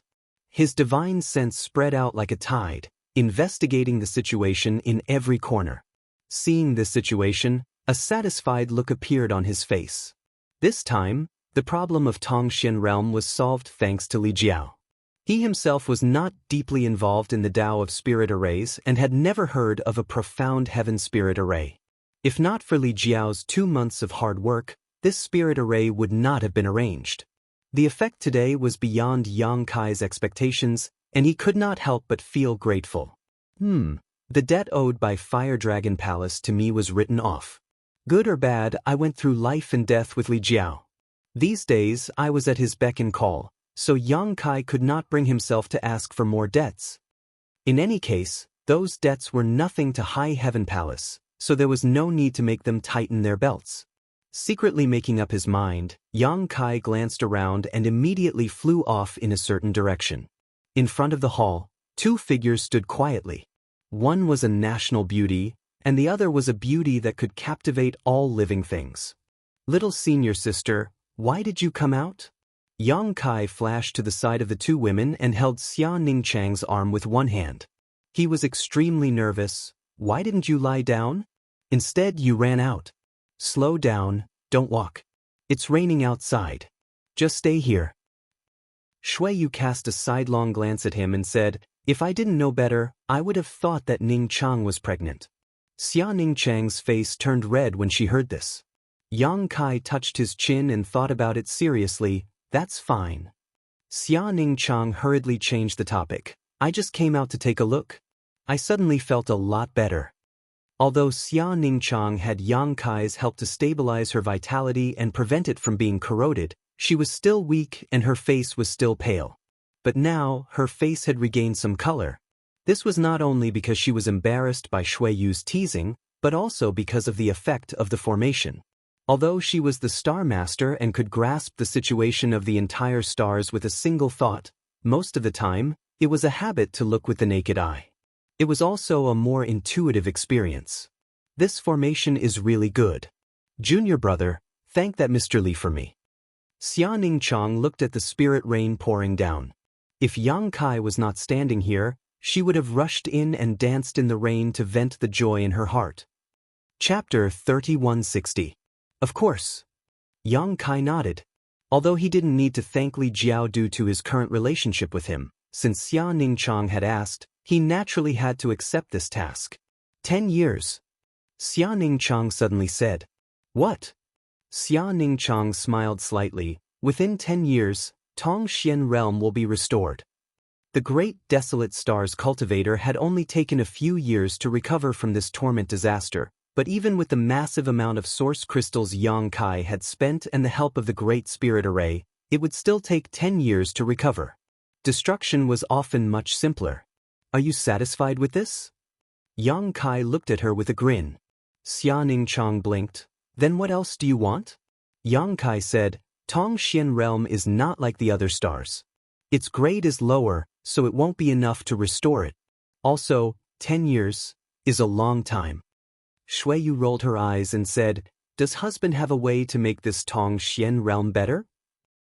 His divine sense spread out like a tide, investigating the situation in every corner. Seeing this situation, a satisfied look appeared on his face. This time, the problem of Tongxian realm was solved thanks to Li Jiao. He himself was not deeply involved in the Tao of spirit arrays and had never heard of a profound heaven spirit array. If not for Li Jiao's 2 months of hard work, this spirit array would not have been arranged. The effect today was beyond Yang Kai's expectations, and he could not help but feel grateful. The debt owed by Fire Dragon Palace to me was written off. Good or bad, I went through life and death with Li Jiao. These days, I was at his beck and call, so Yang Kai could not bring himself to ask for more debts. In any case, those debts were nothing to High Heaven Palace, so there was no need to make them tighten their belts. Secretly making up his mind, Yang Kai glanced around and immediately flew off in a certain direction. In front of the hall, 2 figures stood quietly. One was a national beauty, and the other was a beauty that could captivate all living things. Little senior sister, why did you come out? Yang Kai flashed to the side of the two women and held Xia Ningchang's arm with one hand. He was extremely nervous. Why didn't you lie down? Instead, you ran out. Slow down, don't walk. It's raining outside. Just stay here. Shui Yu cast a sidelong glance at him and said, if I didn't know better, I would have thought that Ning Chang was pregnant. Xia Ningchang's face turned red when she heard this. Yang Kai touched his chin and thought about it seriously. That's fine. Xia Ningchang hurriedly changed the topic. I just came out to take a look. I suddenly felt a lot better. Although Xia Ningchang had Yang Kai's help to stabilize her vitality and prevent it from being corroded, she was still weak and her face was still pale. But now, her face had regained some color. This was not only because she was embarrassed by Shui Yu's teasing, but also because of the effect of the formation. Although she was the Star Master and could grasp the situation of the entire stars with a single thought, most of the time, it was a habit to look with the naked eye. It was also a more intuitive experience. This formation is really good. Junior brother, thank that Mr. Li for me. Xia Ningchang looked at the spirit rain pouring down. If Yang Kai was not standing here, she would have rushed in and danced in the rain to vent the joy in her heart. Chapter 3160. Of course. Yang Kai nodded. Although he didn't need to thank Li Jiao due to his current relationship with him, since Xia Ningchang had asked, he naturally had to accept this task. 10 years. Xia Ningchang suddenly said. What? Xia Ningchang smiled slightly. Within 10 years, Tongxian realm will be restored. The great desolate stars cultivator had only taken a few years to recover from this torment disaster, but even with the massive amount of source crystals Yang Kai had spent and the help of the Great Spirit Array, it would still take 10 years to recover. Destruction was often much simpler. Are you satisfied with this? Yang Kai looked at her with a grin. Xia Ningchang blinked. Then what else do you want? Yang Kai said, Tongxian realm is not like the other stars. Its grade is lower, so it won't be enough to restore it. Also, 10 years is a long time. Shui Yu rolled her eyes and said, does husband have a way to make this Tongxian realm better?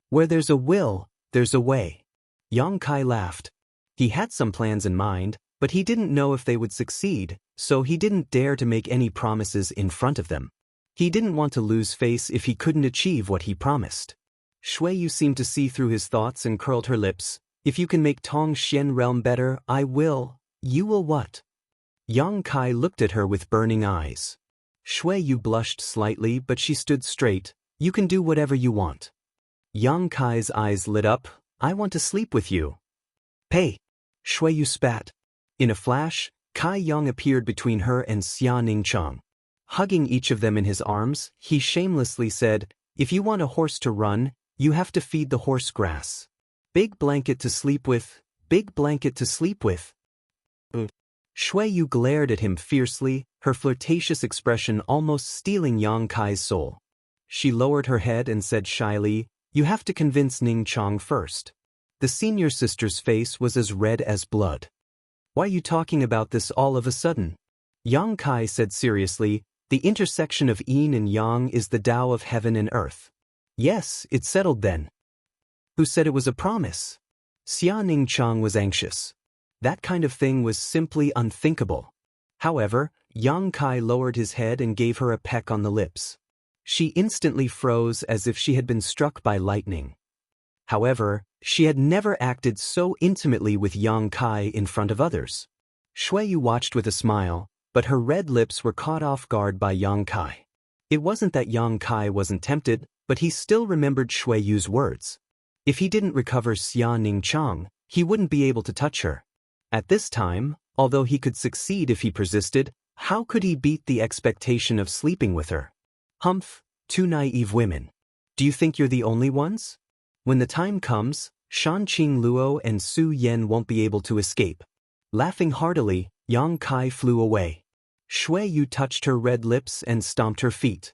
Where there's a will, there's a way. Yang Kai laughed. He had some plans in mind, but he didn't know if they would succeed, so he didn't dare to make any promises in front of them. He didn't want to lose face if he couldn't achieve what he promised. Shui Yu seemed to see through his thoughts and curled her lips. If you can make Tongxian realm better, I will. You will what? Yang Kai looked at her with burning eyes. Shui Yu blushed slightly, but she stood straight. You can do whatever you want. Yang Kai's eyes lit up. I want to sleep with you. Hey! Shui Yu spat. In a flash, Kai Yang appeared between her and Xia Ningchang. Hugging each of them in his arms, he shamelessly said, if you want a horse to run, you have to feed the horse grass. Big blanket to sleep with, big blanket to sleep with. Shui Yu glared at him fiercely, her flirtatious expression almost stealing Yang Kai's soul. She lowered her head and said shyly, you have to convince Ning Chang first. The senior sister's face was as red as blood. Why are you talking about this all of a sudden? Yang Kai said seriously, the intersection of yin and yang is the Tao of heaven and earth. Yes, it's settled then. Who said it was a promise? Xia Ningchang was anxious. That kind of thing was simply unthinkable. However, Yang Kai lowered his head and gave her a peck on the lips. She instantly froze as if she had been struck by lightning. However, she had never acted so intimately with Yang Kai in front of others. Shui Yu watched with a smile, but her red lips were caught off guard by Yang Kai. It wasn't that Yang Kai wasn't tempted, but he still remembered Shui Yu's words. If he didn't recover Xia Ningchang, he wouldn't be able to touch her. At this time, although he could succeed if he persisted, how could he beat the expectation of sleeping with her? Humph, two naive women. Do you think you're the only ones? When the time comes, Shanqing Luo and Su Yan won't be able to escape. Laughing heartily, Yang Kai flew away. Shui Yu touched her red lips and stomped her feet.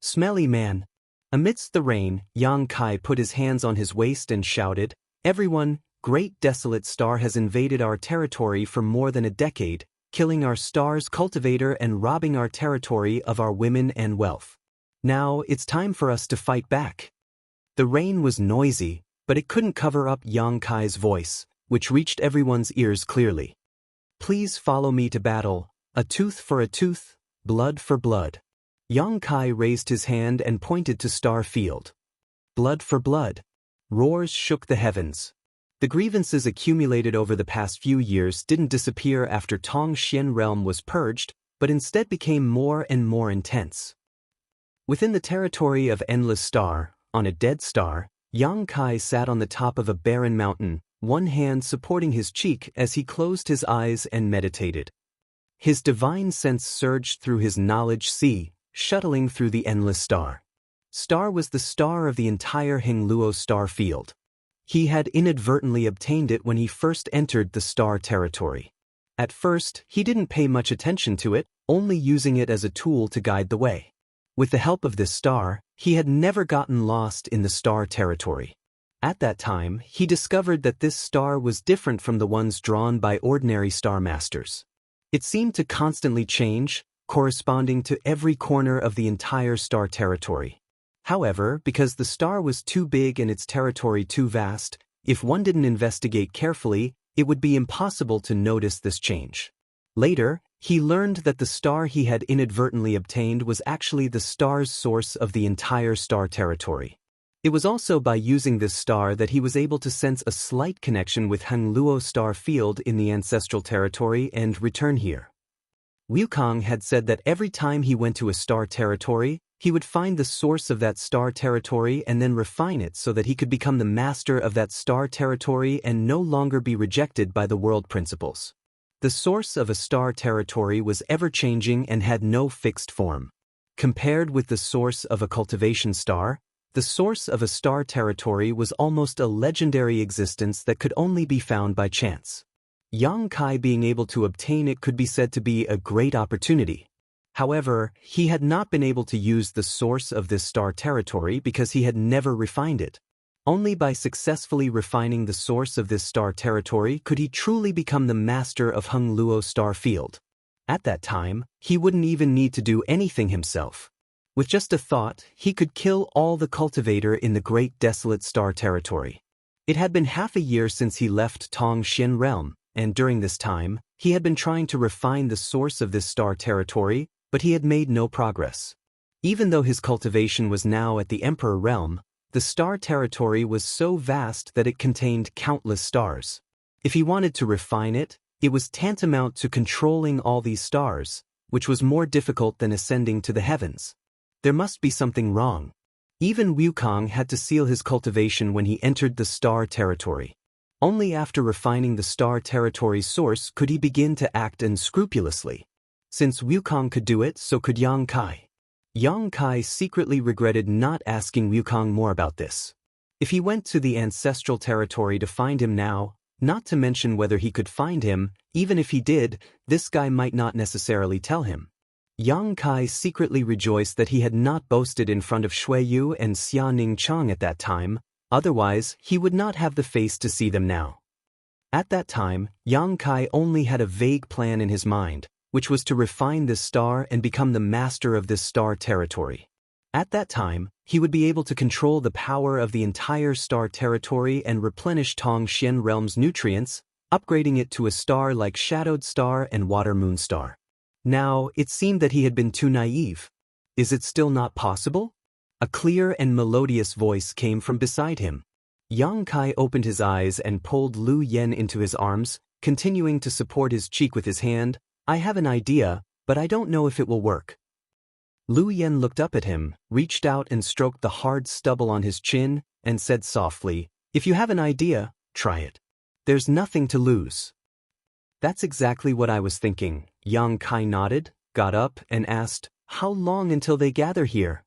Smelly man. Amidst the rain, Yang Kai put his hands on his waist and shouted, everyone, great desolate star has invaded our territory for more than a decade, killing our star's cultivator and robbing our territory of our women and wealth. Now, it's time for us to fight back." The rain was noisy, but it couldn't cover up Yang Kai's voice, which reached everyone's ears clearly. "Please follow me to battle, a tooth for a tooth, blood for blood." Yang Kai raised his hand and pointed to Star Field. "Blood for blood." Roars shook the heavens. The grievances accumulated over the past few years didn't disappear after Tongxian realm was purged, but instead became more and more intense. Within the territory of Endless Star, on a dead star, Yang Kai sat on the top of a barren mountain, one hand supporting his cheek as he closed his eyes and meditated. His divine sense surged through his knowledge sea, shuttling through the Endless Star. Star was the star of the entire Hengluo star field. He had inadvertently obtained it when he first entered the star territory. At first, he didn't pay much attention to it, only using it as a tool to guide the way. With the help of this star, he had never gotten lost in the star territory. At that time, he discovered that this star was different from the ones drawn by ordinary star masters. It seemed to constantly change, corresponding to every corner of the entire star territory. However, because the star was too big and its territory too vast, if one didn't investigate carefully, it would be impossible to notice this change. Later, he learned that the star he had inadvertently obtained was actually the star's source of the entire star territory. It was also by using this star that he was able to sense a slight connection with Hengluo star field in the ancestral territory and return here. Wukong had said that every time he went to a star territory, he would find the source of that star territory and then refine it so that he could become the master of that star territory and no longer be rejected by the world principles. The source of a star territory was ever-changing and had no fixed form. Compared with the source of a cultivation star, the source of a star territory was almost a legendary existence that could only be found by chance. Yang Kai being able to obtain it could be said to be a great opportunity. However, he had not been able to use the source of this star territory because he had never refined it. Only by successfully refining the source of this star territory could he truly become the master of Hengluo star field. At that time, he wouldn't even need to do anything himself. With just a thought, he could kill all the cultivator in the great desolate star territory. It had been half a year since he left Tongxian realm, and during this time, he had been trying to refine the source of this star territory, but he had made no progress. Even though his cultivation was now at the Emperor realm, the star territory was so vast that it contained countless stars. If he wanted to refine it, it was tantamount to controlling all these stars, which was more difficult than ascending to the heavens. There must be something wrong. Even Wukong had to seal his cultivation when he entered the star territory. Only after refining the star territory's source could he begin to act unscrupulously. Since Wukong could do it, so could Yang Kai. Yang Kai secretly regretted not asking Wukong more about this. If he went to the ancestral territory to find him now, not to mention whether he could find him, even if he did, this guy might not necessarily tell him. Yang Kai secretly rejoiced that he had not boasted in front of Shui Yu and Xia Ning Chang at that time, otherwise he would not have the face to see them now. At that time, Yang Kai only had a vague plan in his mind, which was to refine this star and become the master of this star territory. At that time, he would be able to control the power of the entire star territory and replenish Tongxian realm's nutrients, upgrading it to a star like Shadowed Star and Water Moon Star. Now, it seemed that he had been too naive. Is it still not possible? A clear and melodious voice came from beside him. Yang Kai opened his eyes and pulled Lu Yen into his arms, continuing to support his cheek with his hand. "I have an idea, but I don't know if it will work." Lu Yen looked up at him, reached out and stroked the hard stubble on his chin, and said softly, "If you have an idea, try it. There's nothing to lose." "That's exactly what I was thinking." Yang Kai nodded, got up, and asked, "How long until they gather here?"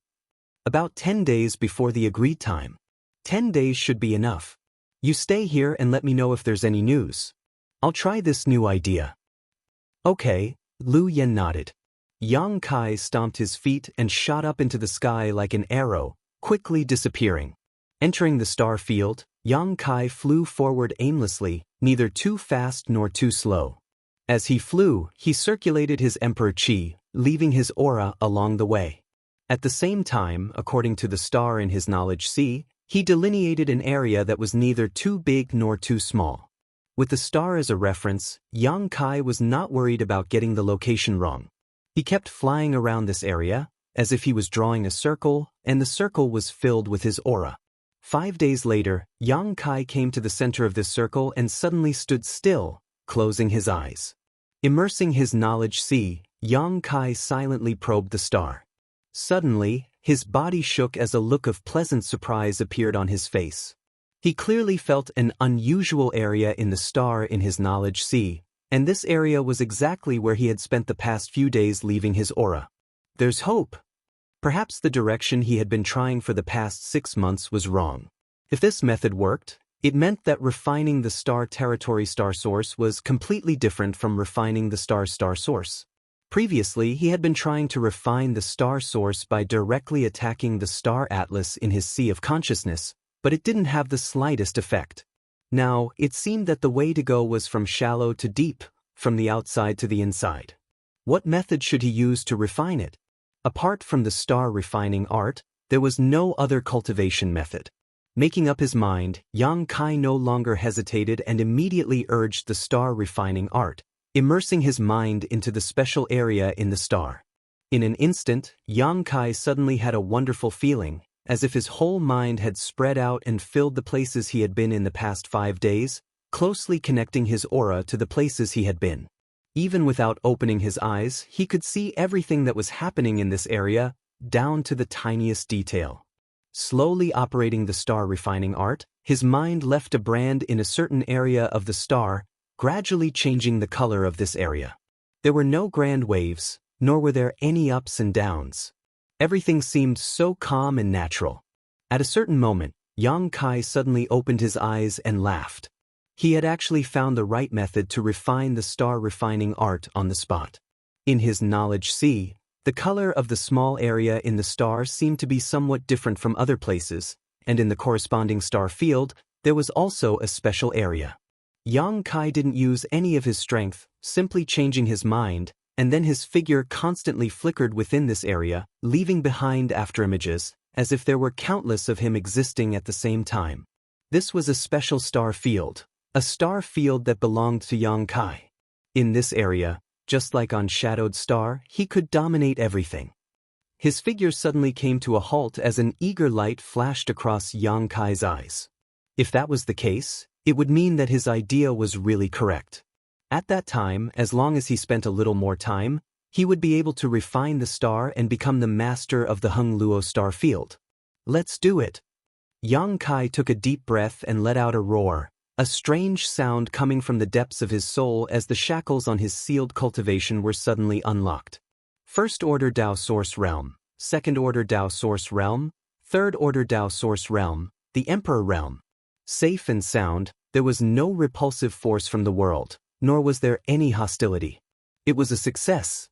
"About 10 days before the agreed time. 10 days should be enough. You stay here and let me know if there's any news. I'll try this new idea." "Okay," Lu Yen nodded. Yang Kai stomped his feet and shot up into the sky like an arrow, quickly disappearing. Entering the star field, Yang Kai flew forward aimlessly, neither too fast nor too slow. As he flew, he circulated his emperor chi, leaving his aura along the way. At the same time, according to the star in his knowledge sea, he delineated an area that was neither too big nor too small. With the star as a reference, Yang Kai was not worried about getting the location wrong. He kept flying around this area, as if he was drawing a circle, and the circle was filled with his aura. 5 days later, Yang Kai came to the center of this circle and suddenly stood still, closing his eyes. Immersing his knowledge sea, Yang Kai silently probed the star. Suddenly, his body shook as a look of pleasant surprise appeared on his face. He clearly felt an unusual area in the star in his knowledge sea, and this area was exactly where he had spent the past few days leaving his aura. There's hope. Perhaps the direction he had been trying for the past 6 months was wrong. If this method worked, it meant that refining the star territory star source was completely different from refining the star's star source. Previously, he had been trying to refine the star source by directly attacking the star atlas in his sea of consciousness, but it didn't have the slightest effect. Now, it seemed that the way to go was from shallow to deep, from the outside to the inside. What method should he use to refine it? Apart from the star refining art, there was no other cultivation method. Making up his mind, Yang Kai no longer hesitated and immediately urged the star refining art, immersing his mind into the special area in the star. In an instant, Yang Kai suddenly had a wonderful feeling, as if his whole mind had spread out and filled the places he had been in the past 5 days, closely connecting his aura to the places he had been. Even without opening his eyes, he could see everything that was happening in this area, down to the tiniest detail. Slowly operating the star refining art, his mind left a brand in a certain area of the star, gradually changing the color of this area. There were no grand waves, nor were there any ups and downs. Everything seemed so calm and natural. At a certain moment, Yang Kai suddenly opened his eyes and laughed. He had actually found the right method to refine the star refining art on the spot. In his knowledge sea, the color of the small area in the star seemed to be somewhat different from other places, and in the corresponding star field, there was also a special area. Yang Kai didn't use any of his strength, simply changing his mind, and then his figure constantly flickered within this area, leaving behind afterimages, as if there were countless of him existing at the same time. This was a special star field, a star field that belonged to Yang Kai. In this area, just like on Shadowed Star, he could dominate everything. His figure suddenly came to a halt as an eager light flashed across Yang Kai's eyes. If that was the case, it would mean that his idea was really correct. At that time, as long as he spent a little more time, he would be able to refine the star and become the master of the Hung Luo star field. Let's do it. Yang Kai took a deep breath and let out a roar, a strange sound coming from the depths of his soul as the shackles on his sealed cultivation were suddenly unlocked. First Order Dao Source Realm, Second Order Dao Source Realm, Third Order Dao Source Realm, the Emperor Realm. Safe and sound, there was no repulsive force from the world, nor was there any hostility. It was a success.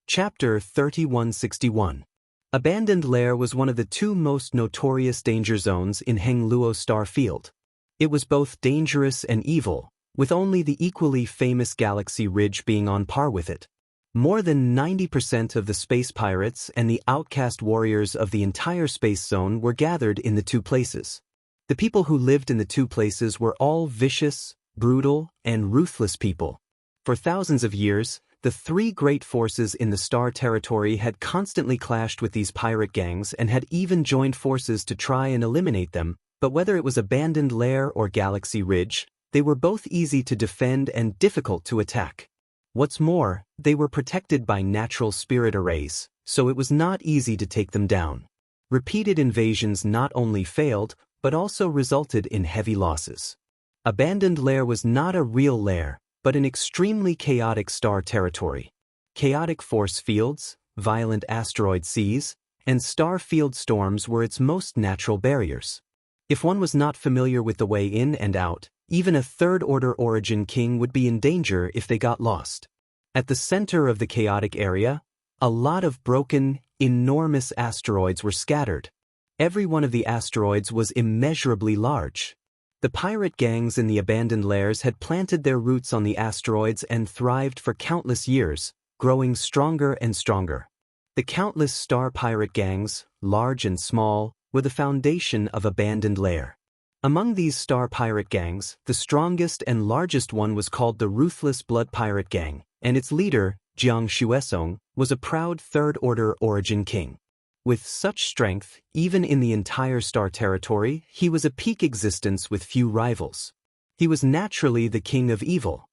Chapter 3161. Abandoned Lair was one of the 2 most notorious danger zones in Heng Luo star field. It was both dangerous and evil, with only the equally famous Galaxy Ridge being on par with it. More than 90% of the space pirates and the outcast warriors of the entire space zone were gathered in the 2 places. The people who lived in the 2 places were all vicious, brutal, and ruthless people. For thousands of years, the 3 great forces in the star territory had constantly clashed with these pirate gangs and had even joined forces to try and eliminate them, but whether it was Abandoned Lair or Galaxy Ridge, they were both easy to defend and difficult to attack. What's more, they were protected by natural spirit arrays, so it was not easy to take them down. Repeated invasions not only failed, but also resulted in heavy losses. Abandoned Lair was not a real lair, but an extremely chaotic star territory. Chaotic force fields, violent asteroid seas, and star field storms were its most natural barriers. If one was not familiar with the way in and out, even a third-order origin king would be in danger if they got lost. At the center of the chaotic area, a lot of broken, enormous asteroids were scattered. Every one of the asteroids was immeasurably large. The pirate gangs in the abandoned lairs had planted their roots on the asteroids and thrived for countless years, growing stronger and stronger. The countless star pirate gangs, large and small, were the foundation of abandoned lair. Among these star pirate gangs, the strongest and largest one was called the Ruthless Blood Pirate Gang, and its leader, Jianghu, was a proud third-order origin king. With such strength, even in the entire star territory, he was a peak existence with few rivals. He was naturally the king of evil.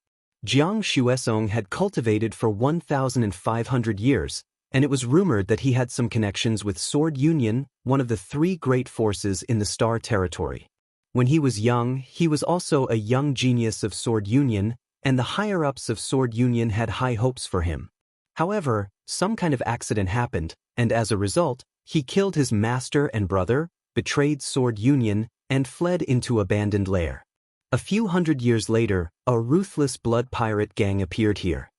Jianghu had cultivated for 1,500 years, and it was rumored that he had some connections with Sword Union, one of the three great forces in the star territory. When he was young, he was also a young genius of Sword Union, and the higher-ups of Sword Union had high hopes for him. However, some kind of accident happened, and as a result, he killed his master and brother, betrayed Sword Union, and fled into abandoned lair. A few hundred years later, a ruthless blood pirate gang appeared here.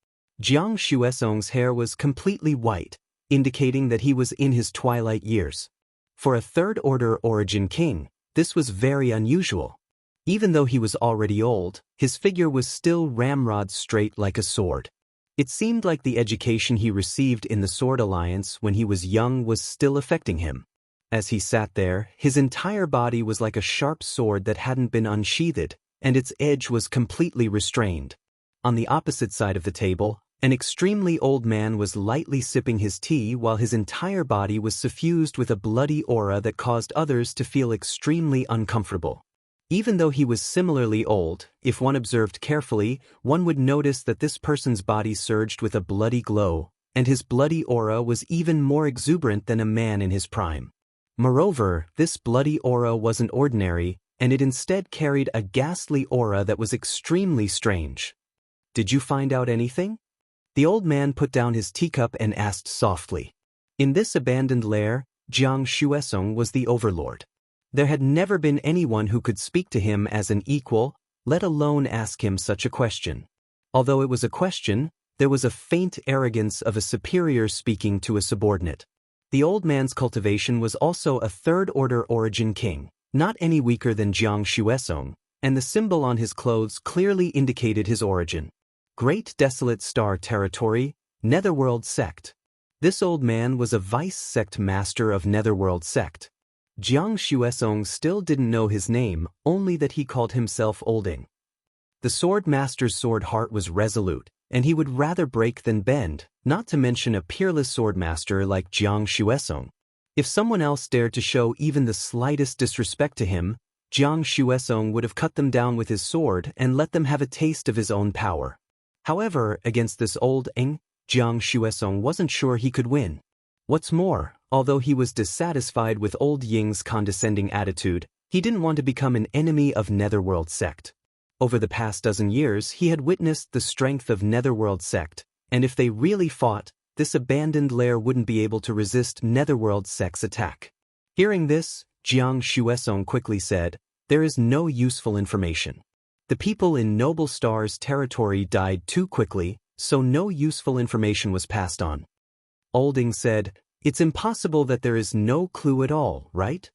Jianghu hair was completely white, indicating that he was in his twilight years. For a third-order origin king, this was very unusual. Even though he was already old, his figure was still ramrod straight like a sword. It seemed like the education he received in the Sword Alliance when he was young was still affecting him. As he sat there, his entire body was like a sharp sword that hadn't been unsheathed, and its edge was completely restrained. On the opposite side of the table, an extremely old man was lightly sipping his tea while his entire body was suffused with a bloody aura that caused others to feel extremely uncomfortable. Even though he was similarly old, if one observed carefully, one would notice that this person's body surged with a bloody glow, and his bloody aura was even more exuberant than a man in his prime. Moreover, this bloody aura wasn't ordinary, and it instead carried a ghastly aura that was extremely strange. "Did you find out anything?" The old man put down his teacup and asked softly. In this abandoned lair, Jianghu was the overlord. There had never been anyone who could speak to him as an equal, let alone ask him such a question. Although it was a question, there was a faint arrogance of a superior speaking to a subordinate. The old man's cultivation was also a third-order origin king, not any weaker than Jianghu, and the symbol on his clothes clearly indicated his origin. Great Desolate Star Territory, Netherworld Sect. This old man was a vice sect master of Netherworld Sect. Jianghu still didn't know his name, only that he called himself Olding. The sword master's sword heart was resolute, and he would rather break than bend, not to mention a peerless sword master like Jianghu. If someone else dared to show even the slightest disrespect to him, Jianghu would have cut them down with his sword and let them have a taste of his own power. However, against this old Eng, Jianghu wasn't sure he could win. What's more, although he was dissatisfied with old Ying's condescending attitude, he didn't want to become an enemy of Netherworld Sect. Over the past dozen years, he had witnessed the strength of Netherworld Sect, and if they really fought, this abandoned lair wouldn't be able to resist Netherworld Sect's attack. Hearing this, Jianghu quickly said, "There is no useful information. The people in Noble Star's territory died too quickly, so no useful information was passed on." Olding said, "It's impossible that there is no clue at all, right?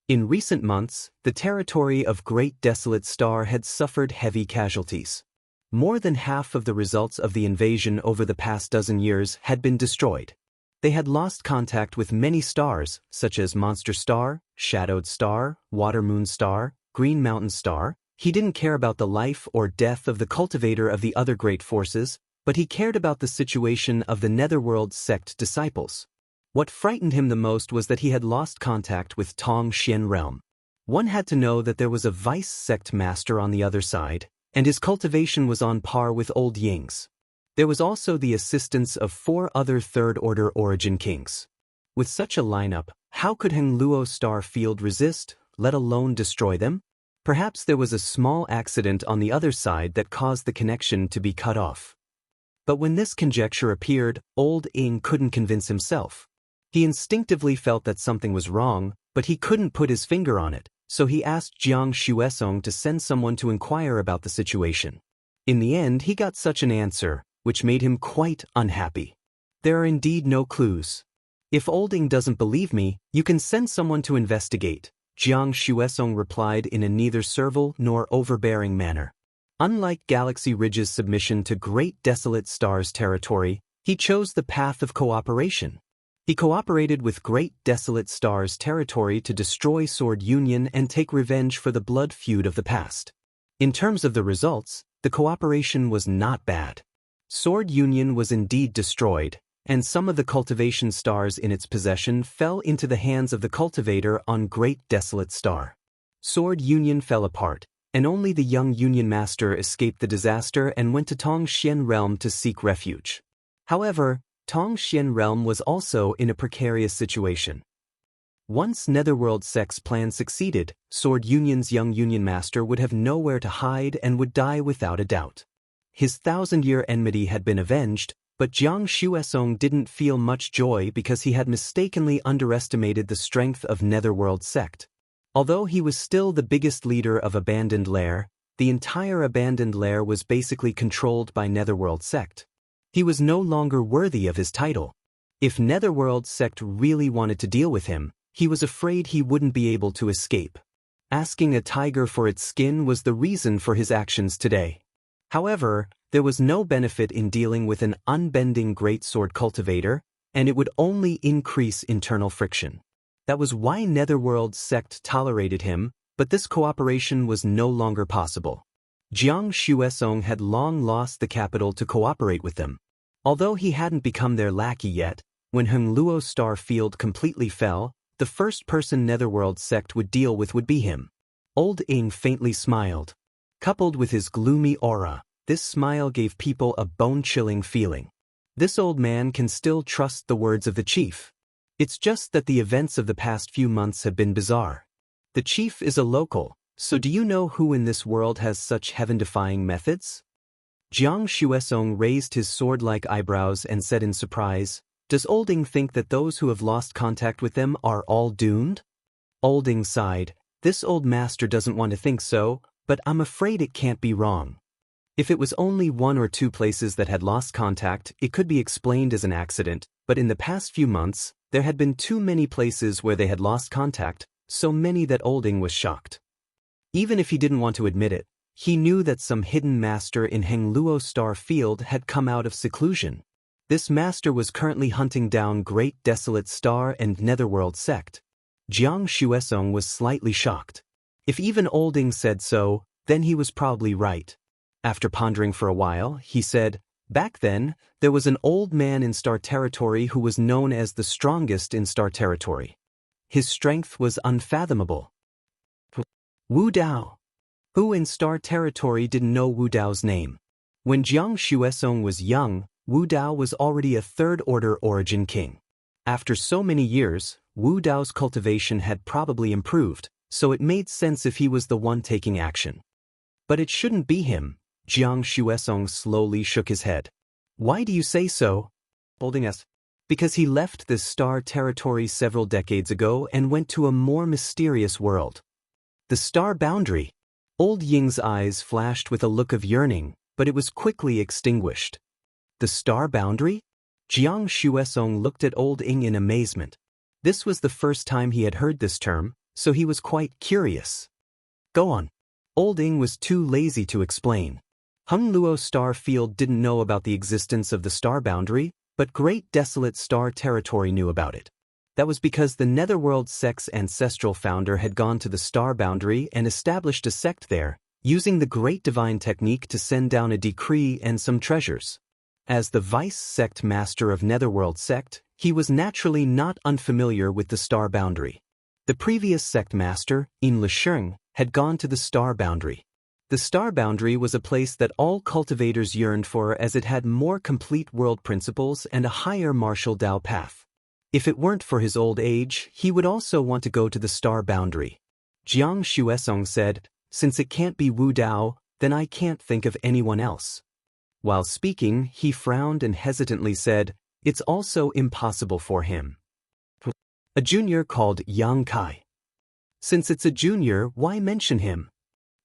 In recent months, the territory of Great Desolate Star had suffered heavy casualties. More than half of the results of the invasion over the past dozen years had been destroyed. They had lost contact with many stars, such as Monster Star, Shadowed Star, Water Moon Star, Green Mountain Star. He didn't care about the life or death of the cultivator of the other great forces, but he cared about the situation of the Netherworld Sect disciples. What frightened him the most was that he had lost contact with Tong Xian Realm. One had to know that there was a vice sect master on the other side, and his cultivation was on par with Old Ying's. There was also the assistance of 4 other third-order origin kings. With such a lineup, how could Heng Luo Star Field resist, let alone destroy them? Perhaps there was a small accident on the other side that caused the connection to be cut off. But when this conjecture appeared, Old Ing couldn't convince himself. He instinctively felt that something was wrong, but he couldn't put his finger on it, so he asked Jianghu to send someone to inquire about the situation. In the end, he got such an answer, which made him quite unhappy. "There are indeed no clues. If Olding doesn't believe me, you can send someone to investigate," Jiang Xuesong replied in a neither servile nor overbearing manner. Unlike Galaxy Ridge's submission to Great Desolate Star's territory, he chose the path of cooperation. He cooperated with Great Desolate Star's territory to destroy Sword Union and take revenge for the blood feud of the past. In terms of the results, the cooperation was not bad. Sword Union was indeed destroyed, and some of the cultivation stars in its possession fell into the hands of the cultivator on Great Desolate Star. Sword Union fell apart, and only the young Union Master escaped the disaster and went to Tongxian Realm to seek refuge. However, Tongxian Realm was also in a precarious situation. Once Netherworld Sect's plan succeeded, Sword Union's young Union Master would have nowhere to hide and would die without a doubt. His thousand-year enmity had been avenged, but Jiang Xuesong didn't feel much joy because he had mistakenly underestimated the strength of Netherworld Sect. Although he was still the biggest leader of Abandoned Lair, the entire Abandoned Lair was basically controlled by Netherworld Sect. He was no longer worthy of his title. If Netherworld Sect really wanted to deal with him, he was afraid he wouldn't be able to escape. Asking a tiger for its skin was the reason for his actions today. However, there was no benefit in dealing with an unbending greatsword cultivator, and it would only increase internal friction. That was why Netherworld Sect tolerated him, but this cooperation was no longer possible. Jiang Xuesong had long lost the capital to cooperate with them. Although he hadn't become their lackey yet, when Hengluo Star Field completely fell, the first person Netherworld Sect would deal with would be him. Old Ing faintly smiled. Coupled with his gloomy aura, this smile gave people a bone-chilling feeling. This old man can still trust the words of the chief. It's just that the events of the past few months have been bizarre. The chief is a local, so do you know who in this world has such heaven-defying methods? Jiang Xuesong raised his sword-like eyebrows and said in surprise, "Does Olding think that those who have lost contact with them are all doomed?" Olding sighed. "This old master doesn't want to think so, but I'm afraid it can't be wrong. If it was only one or two places that had lost contact, it could be explained as an accident, but in the past few months, there had been too many places where they had lost contact, so many that Olding was shocked. Even if he didn't want to admit it, he knew that some hidden master in Hengluo Star Field had come out of seclusion. This master was currently hunting down Great Desolate Star and Netherworld Sect. Jiang Xuesong was slightly shocked. If even Olding said so, then he was probably right. After pondering for a while, he said, "Back then, there was an old man in Star Territory who was known as the strongest in Star Territory. His strength was unfathomable." Wu Dao. Who in Star Territory didn't know Wu Dao's name? When Jiang Xuesong was young, Wu Dao was already a third-order origin king. After so many years, Wu Dao's cultivation had probably improved, so it made sense if he was the one taking action. But it shouldn't be him. Jiang Xuesong slowly shook his head. "Why do you say so?" Holding us. "Because he left this Star Territory several decades ago and went to a more mysterious world. The Star Boundary." Old Ying's eyes flashed with a look of yearning, but it was quickly extinguished. The Star Boundary? Jiang Xuesong looked at Old Ing in amazement. This was the first time he had heard this term, so he was quite curious. "Go on." Old Ing was too lazy to explain. Hengluo Star Field didn't know about the existence of the Star Boundary, but Great Desolate Star Territory knew about it. That was because the Netherworld Sect's ancestral founder had gone to the Star Boundary and established a sect there, using the Great Divine Technique to send down a decree and some treasures. As the Vice Sect Master of Netherworld Sect, he was naturally not unfamiliar with the Star Boundary. The previous Sect Master, In Lisheng, had gone to the Star Boundary. The Star Boundary was a place that all cultivators yearned for as it had more complete world principles and a higher martial Dao path. If it weren't for his old age, he would also want to go to the Star Boundary. Jiang Xuesong said, "Since it can't be Wu Dao, then I can't think of anyone else." While speaking, he frowned and hesitantly said, "It's also impossible for him." A junior called Yang Kai. "Since it's a junior, why mention him?"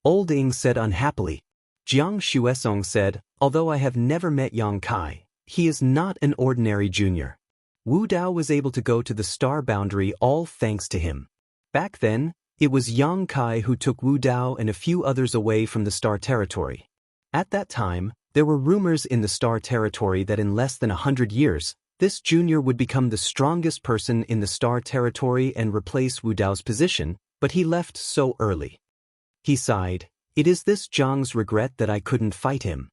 Old Ing said unhappily. Jiang Xuesong said, "Although I have never met Yang Kai, he is not an ordinary junior. Wu Dao was able to go to the Star Boundary all thanks to him. Back then, It was Yang Kai who took Wu Dao and a few others away from the Star Territory. At that time, there were rumors in the Star Territory that in less than 100 years, this junior would become the strongest person in the Star Territory and replace Wu Dao's position, but he left so early. He sighed, "It is this Jiang's regret that I couldn't fight him.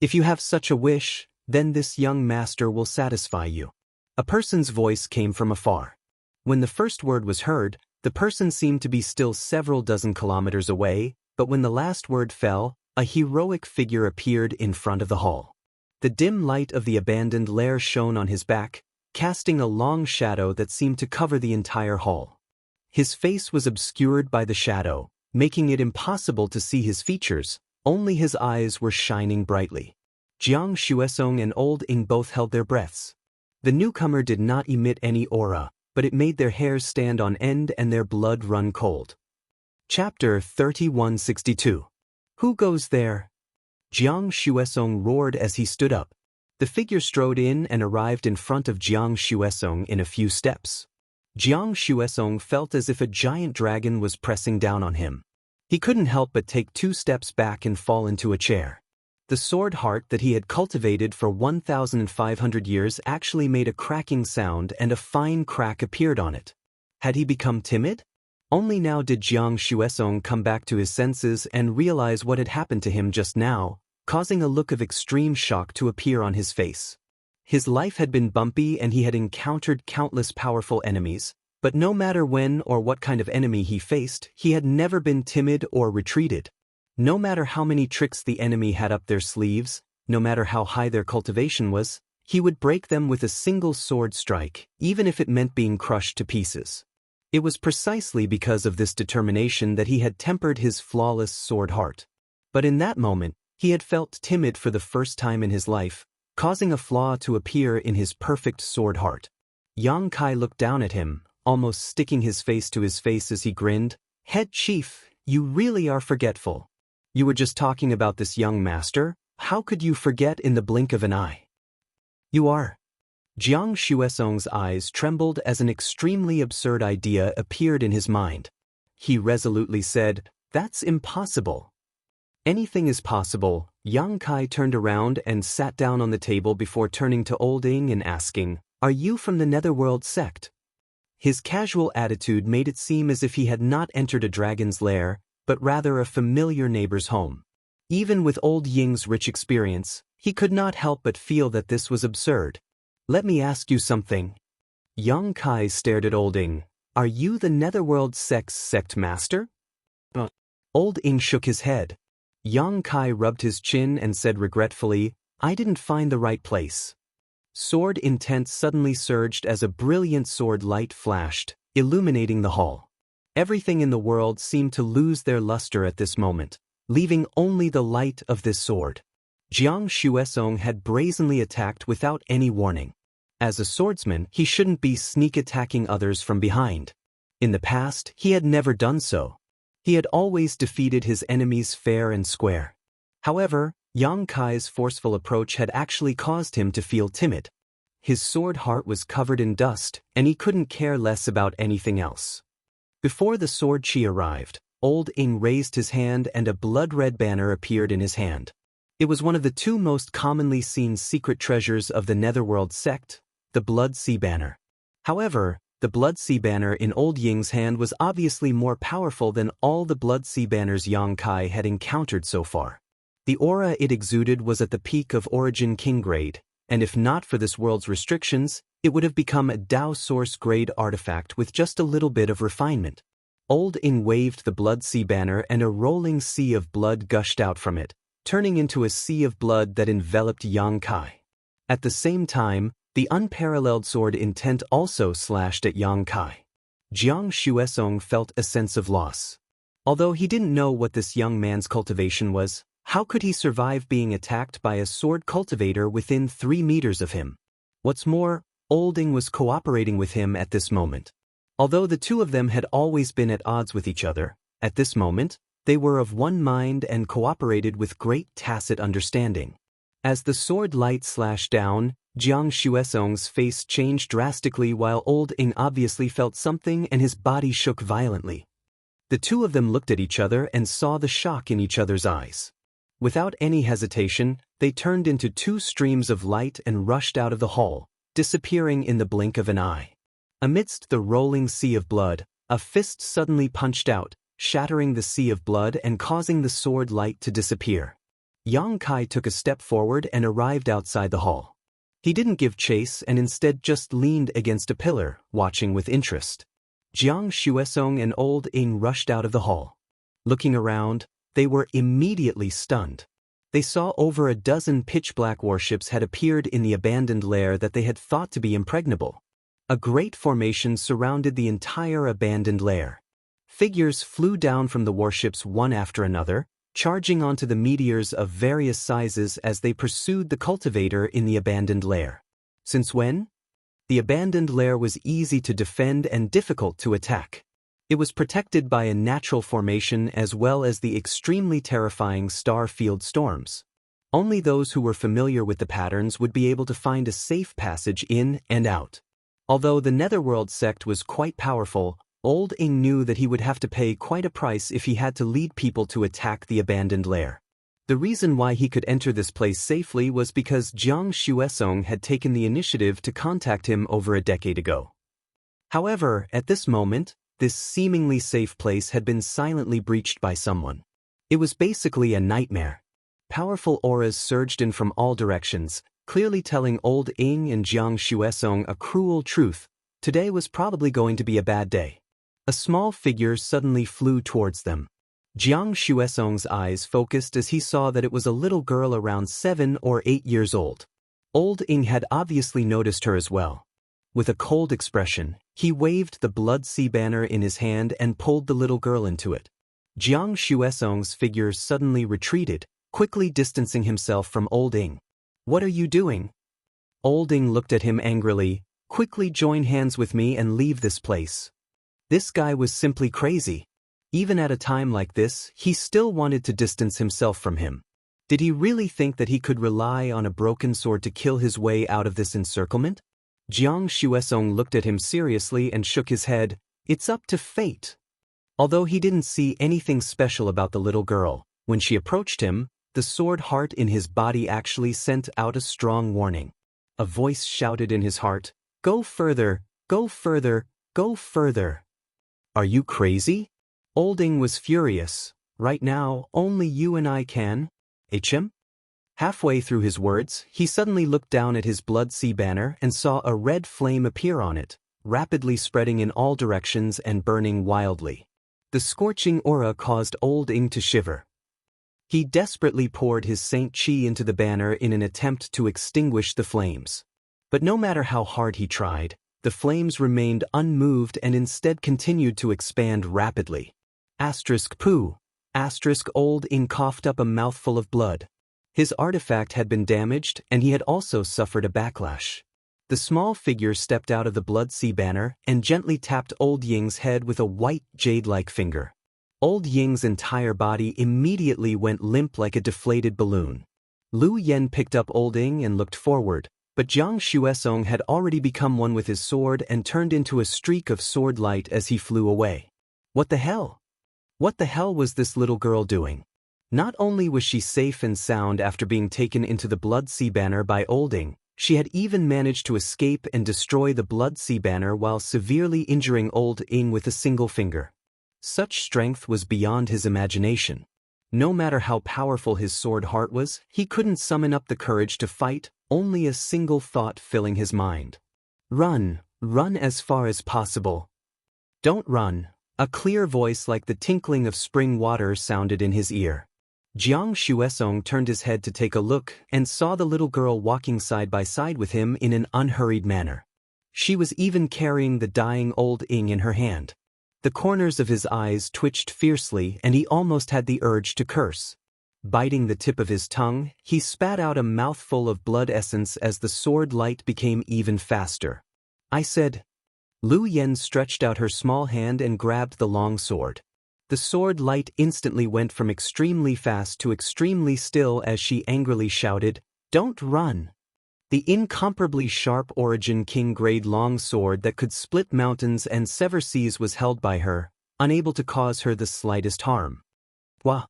If you have such a wish, then this young master will satisfy you." A person's voice came from afar. When the first word was heard, the person seemed to be still several dozen kilometers away, but when the last word fell, a heroic figure appeared in front of the hall. The dim light of the abandoned lair shone on his back, casting a long shadow that seemed to cover the entire hall. His face was obscured by the shadow, making it impossible to see his features, only his eyes were shining brightly. Jiang Xuesong and Old Ing both held their breaths. The newcomer did not emit any aura, but it made their hairs stand on end and their blood run cold. Chapter 3162. Who goes there? Jiang Xuesong roared as he stood up. The figure strode in and arrived in front of Jiang Xuesong in a few steps. Jiang Xuesong felt as if a giant dragon was pressing down on him. He couldn't help but take 2 steps back and fall into a chair. The sword heart that he had cultivated for 1,500 years actually made a cracking sound and a fine crack appeared on it. Had he become timid? Only now did Jiang Xuesong come back to his senses and realize what had happened to him just now, causing a look of extreme shock to appear on his face. His life had been bumpy and he had encountered countless powerful enemies, but no matter when or what kind of enemy he faced, he had never been timid or retreated. No matter how many tricks the enemy had up their sleeves, no matter how high their cultivation was, he would break them with a single sword strike, even if it meant being crushed to pieces. It was precisely because of this determination that he had tempered his flawless sword heart. But in that moment, he had felt timid for the first time in his life, causing a flaw to appear in his perfect sword heart. Yang Kai looked down at him, almost sticking his face to his face as he grinned. "Head chief, you really are forgetful. You were just talking about this young master, how could you forget in the blink of an eye?" "You are." Jiang Xuesong's eyes trembled as an extremely absurd idea appeared in his mind. He resolutely said, "That's impossible." "Anything is possible." Yang Kai turned around and sat down on the table before turning to Old Ing and asking, "Are you from the Netherworld sect?" His casual attitude made it seem as if he had not entered a dragon's lair, but rather a familiar neighbor's home. Even with Old Ying's rich experience, he could not help but feel that this was absurd. "Let me ask you something." Yang Kai stared at Old Ing. "Are you the Netherworld sect's sect master?" Old Ing shook his head. Yang Kai rubbed his chin and said regretfully, "I didn't find the right place." Sword intent suddenly surged as a brilliant sword light flashed, illuminating the hall. Everything in the world seemed to lose their luster at this moment, leaving only the light of this sword. Jiang Xuesong had brazenly attacked without any warning. As a swordsman, he shouldn't be sneak attacking others from behind. In the past, he had never done so. He had always defeated his enemies fair and square. However, Yang Kai's forceful approach had actually caused him to feel timid. His sword heart was covered in dust, and he couldn't care less about anything else. Before the sword chi arrived, Old Ing raised his hand and a blood-red banner appeared in his hand. It was one of the 2 most commonly seen secret treasures of the Netherworld sect, the Blood Sea Banner. However, the Blood Sea Banner in Old Ying's hand was obviously more powerful than all the Blood Sea Banners Yang Kai had encountered so far. The aura it exuded was at the peak of Origin King grade, and if not for this world's restrictions, it would have become a Dao Source grade artifact with just a little bit of refinement. Old Ing waved the Blood Sea Banner and a rolling sea of blood gushed out from it, turning into a sea of blood that enveloped Yang Kai. At the same time, the unparalleled sword intent also slashed at Yang Kai. Jiang Xuesong felt a sense of loss. Although he didn't know what this young man's cultivation was, how could he survive being attacked by a sword cultivator within 3 meters of him? What's more, Old Ing was cooperating with him at this moment. Although the 2 of them had always been at odds with each other, at this moment, they were of one mind and cooperated with great tacit understanding. As the sword light slashed down, Jiang Xuesong's face changed drastically while Old Ing obviously felt something and his body shook violently. The two of them looked at each other and saw the shock in each other's eyes. Without any hesitation, they turned into two streams of light and rushed out of the hall, disappearing in the blink of an eye. Amidst the rolling sea of blood, a fist suddenly punched out, shattering the sea of blood and causing the sword light to disappear. Yang Kai took a step forward and arrived outside the hall. He didn't give chase and instead just leaned against a pillar, watching with interest. Jiang Xuesong and Old Ing rushed out of the hall. Looking around, they were immediately stunned. They saw over a dozen pitch-black warships had appeared in the abandoned lair that they had thought to be impregnable. A great formation surrounded the entire abandoned lair. Figures flew down from the warships one after another, charging onto the meteors of various sizes as they pursued the cultivator in the abandoned lair. Since when? The abandoned lair was easy to defend and difficult to attack. It was protected by a natural formation as well as the extremely terrifying star field storms. Only those who were familiar with the patterns would be able to find a safe passage in and out. Although the Netherworld sect was quite powerful, Old Ing knew that he would have to pay quite a price if he had to lead people to attack the abandoned lair. The reason why he could enter this place safely was because Jiang Xuesong had taken the initiative to contact him over a decade ago. However, at this moment, this seemingly safe place had been silently breached by someone. It was basically a nightmare. Powerful auras surged in from all directions, clearly telling Old Ing and Jiang Xuesong a cruel truth. Today was probably going to be a bad day. A small figure suddenly flew towards them. Jiang Xuesong's eyes focused as he saw that it was a little girl around 7 or 8 years old. Old Ing had obviously noticed her as well. With a cold expression, he waved the blood sea banner in his hand and pulled the little girl into it. Jiang Xuesong's figure suddenly retreated, quickly distancing himself from Old Ing. "What are you doing?" Old Ing looked at him angrily. "Quickly join hands with me and leave this place." This guy was simply crazy. Even at a time like this, he still wanted to distance himself from him. Did he really think that he could rely on a broken sword to kill his way out of this encirclement? Jiang Xuesong looked at him seriously and shook his head. "It's up to fate." Although he didn't see anything special about the little girl, when she approached him, the sword heart in his body actually sent out a strong warning. A voice shouted in his heart, "Go further, go further, go further." "Are you crazy?" Old Ing was furious. "Right now, only you and I can." "HM?" Halfway through his words, he suddenly looked down at his blood sea banner and saw a red flame appear on it, rapidly spreading in all directions and burning wildly. The scorching aura caused Old Ing to shiver. He desperately poured his Saint Chi into the banner in an attempt to extinguish the flames. But no matter how hard he tried, the flames remained unmoved and instead continued to expand rapidly. Poo. Old Ing coughed up a mouthful of blood. His artifact had been damaged and he had also suffered a backlash. The small figure stepped out of the blood sea banner and gently tapped Old Ying's head with a white jade-like finger. Old Ying's entire body immediately went limp like a deflated balloon. Lu Yen picked up Old Ing and looked forward, but Jiang Xuesong had already become one with his sword and turned into a streak of sword light as he flew away. What the hell? What the hell was this little girl doing? Not only was she safe and sound after being taken into the blood sea banner by Old Ing, she had even managed to escape and destroy the blood sea banner while severely injuring Old Ing with a single finger. Such strength was beyond his imagination. No matter how powerful his sword heart was, he couldn't summon up the courage to fight, only a single thought filling his mind. "Run, run as far as possible." "Don't run." A clear voice like the tinkling of spring water sounded in his ear. Jiang Xuesong turned his head to take a look and saw the little girl walking side by side with him in an unhurried manner. She was even carrying the dying Old Ing in her hand. The corners of his eyes twitched fiercely and he almost had the urge to curse. Biting the tip of his tongue, he spat out a mouthful of blood essence as the sword light became even faster. "I said." Lu Yen stretched out her small hand and grabbed the long sword. The sword light instantly went from extremely fast to extremely still as she angrily shouted, "Don't run!" The incomparably sharp Origin King grade long sword that could split mountains and sever seas was held by her, unable to cause her the slightest harm. Wah!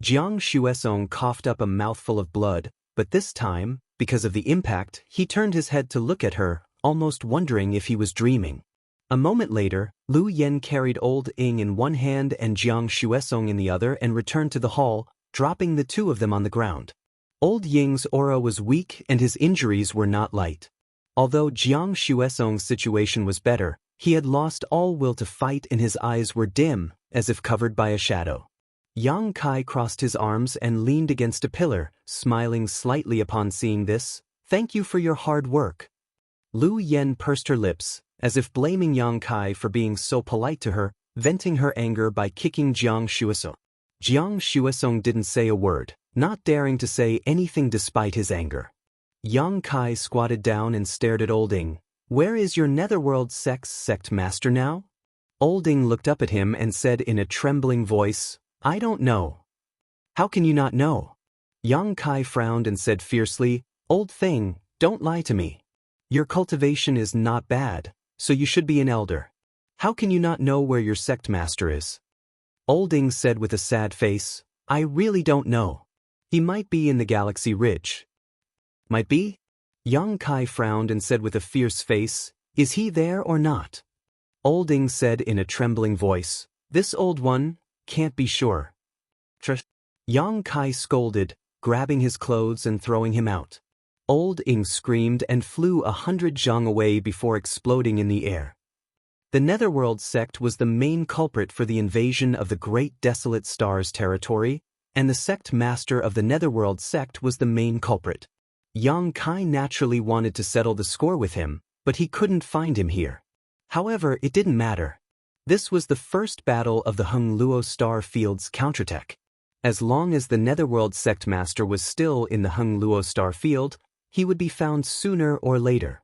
Jiang Shuesong coughed up a mouthful of blood, but this time, because of the impact, he turned his head to look at her, almost wondering if he was dreaming. A moment later, Lu Yen carried Old Ing in one hand and Jiang Shuesong in the other and returned to the hall, dropping the two of them on the ground. Old Ying's aura was weak and his injuries were not light. Although Jiang Shuesong's situation was better, he had lost all will to fight and his eyes were dim, as if covered by a shadow. Yang Kai crossed his arms and leaned against a pillar, smiling slightly upon seeing this. "Thank you for your hard work." Lu Yen pursed her lips, as if blaming Yang Kai for being so polite to her, venting her anger by kicking Jiang Shuesong. Jiang Shuesong didn't say a word, not daring to say anything despite his anger. Yang Kai squatted down and stared at Old Ing. "Where is your Netherworld sect master now?" Old Ing looked up at him and said in a trembling voice, "I don't know." "How can you not know?" Yang Kai frowned and said fiercely, "Old thing, don't lie to me. Your cultivation is not bad, so you should be an elder. How can you not know where your sect master is?" Old Ing said with a sad face, "I really don't know. He might be in the Galaxy Ridge." "Might be?" Yang Kai frowned and said with a fierce face, "Is he there or not?" Old Ing said in a trembling voice, "This old one can't be sure." Yang Kai scolded, grabbing his clothes and throwing him out. Old Ing screamed and flew 100 zhang away before exploding in the air. The Netherworld sect was the main culprit for the invasion of the Great Desolate Stars territory, and the sect master of the Netherworld sect was the main culprit. Yang Kai naturally wanted to settle the score with him, but he couldn't find him here. However, it didn't matter. This was the first battle of the Hengluo Star Field's counterattack. As long as the Netherworld sect master was still in the Hengluo Star Field, he would be found sooner or later.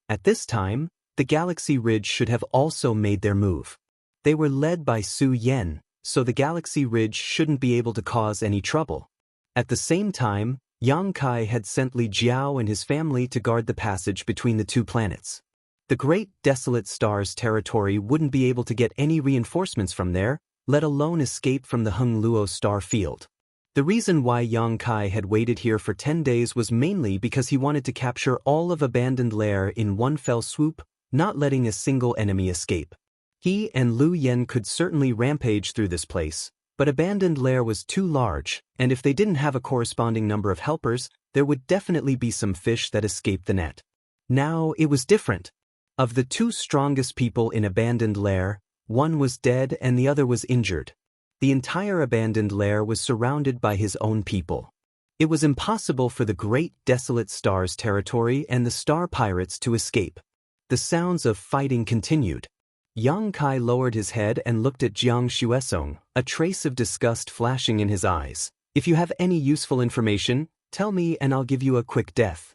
At this time, the Galaxy Ridge should have also made their move. They were led by Su Yen, so the Galaxy Ridge shouldn't be able to cause any trouble. At the same time, Yang Kai had sent Li Jiao and his family to guard the passage between the two planets. The Great Desolate Stars territory wouldn't be able to get any reinforcements from there, let alone escape from the Hengluo Star Field. The reason why Yang Kai had waited here for 10 days was mainly because he wanted to capture all of Abandoned Lair in one fell swoop, not letting a single enemy escape. He and Lu Yen could certainly rampage through this place, but Abandoned Lair was too large, and if they didn't have a corresponding number of helpers, there would definitely be some fish that escaped the net. Now it was different. Of the two strongest people in Abandoned Lair, one was dead and the other was injured. The entire Abandoned Lair was surrounded by his own people. It was impossible for the Great Desolate Stars territory and the Star Pirates to escape. The sounds of fighting continued. Yang Kai lowered his head and looked at Jiang Shuesong, a trace of disgust flashing in his eyes. "If you have any useful information, tell me and I'll give you a quick death."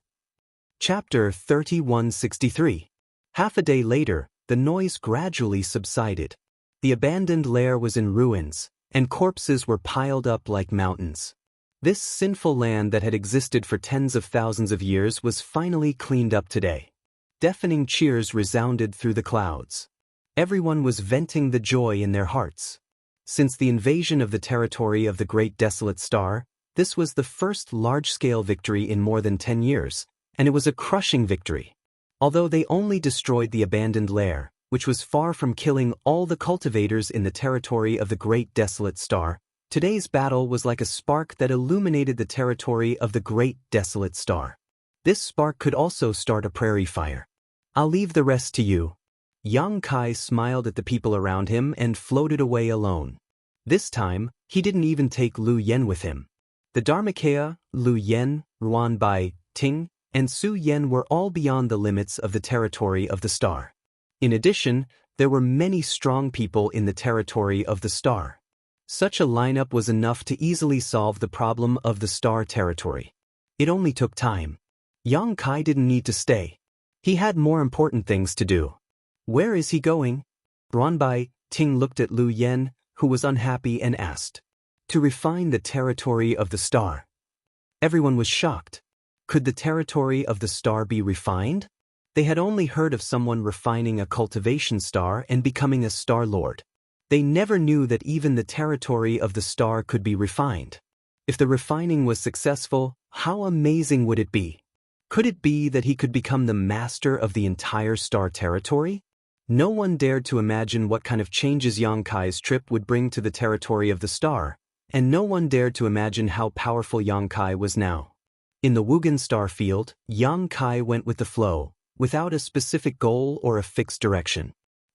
Chapter 3163. Half a day later, the noise gradually subsided. The Abandoned Lair was in ruins, and corpses were piled up like mountains. This sinful land that had existed for tens of thousands of years was finally cleaned up today. Deafening cheers resounded through the clouds. Everyone was venting the joy in their hearts. Since the invasion of the territory of the Great Desolate Star, this was the first large-scale victory in more than 10 years, and it was a crushing victory. Although they only destroyed the Abandoned Lair, which was far from killing all the cultivators in the territory of the Great Desolate Star, today's battle was like a spark that illuminated the territory of the Great Desolate Star. This spark could also start a prairie fire. "I'll leave the rest to you." Yang Kai smiled at the people around him and floated away alone. This time, he didn't even take Lu Yen with him. The Dharmakaya, Lu Yen, Ruan Bai, Ting, and Su Yen were all beyond the limits of the territory of the star. In addition, there were many strong people in the territory of the star. Such a lineup was enough to easily solve the problem of the star territory. It only took time. Yang Kai didn't need to stay. He had more important things to do. "Where is he going?" Ruanbai Ting looked at Lu Yen, who was unhappy, and asked. "To refine the territory of the star." Everyone was shocked. Could the territory of the star be refined? They had only heard of someone refining a cultivation star and becoming a star lord. They never knew that even the territory of the star could be refined. If the refining was successful, how amazing would it be? Could it be that he could become the master of the entire star territory? No one dared to imagine what kind of changes Yang Kai's trip would bring to the territory of the star, and no one dared to imagine how powerful Yang Kai was now. In the Wugan star field, Yang Kai went with the flow, without a specific goal or a fixed direction.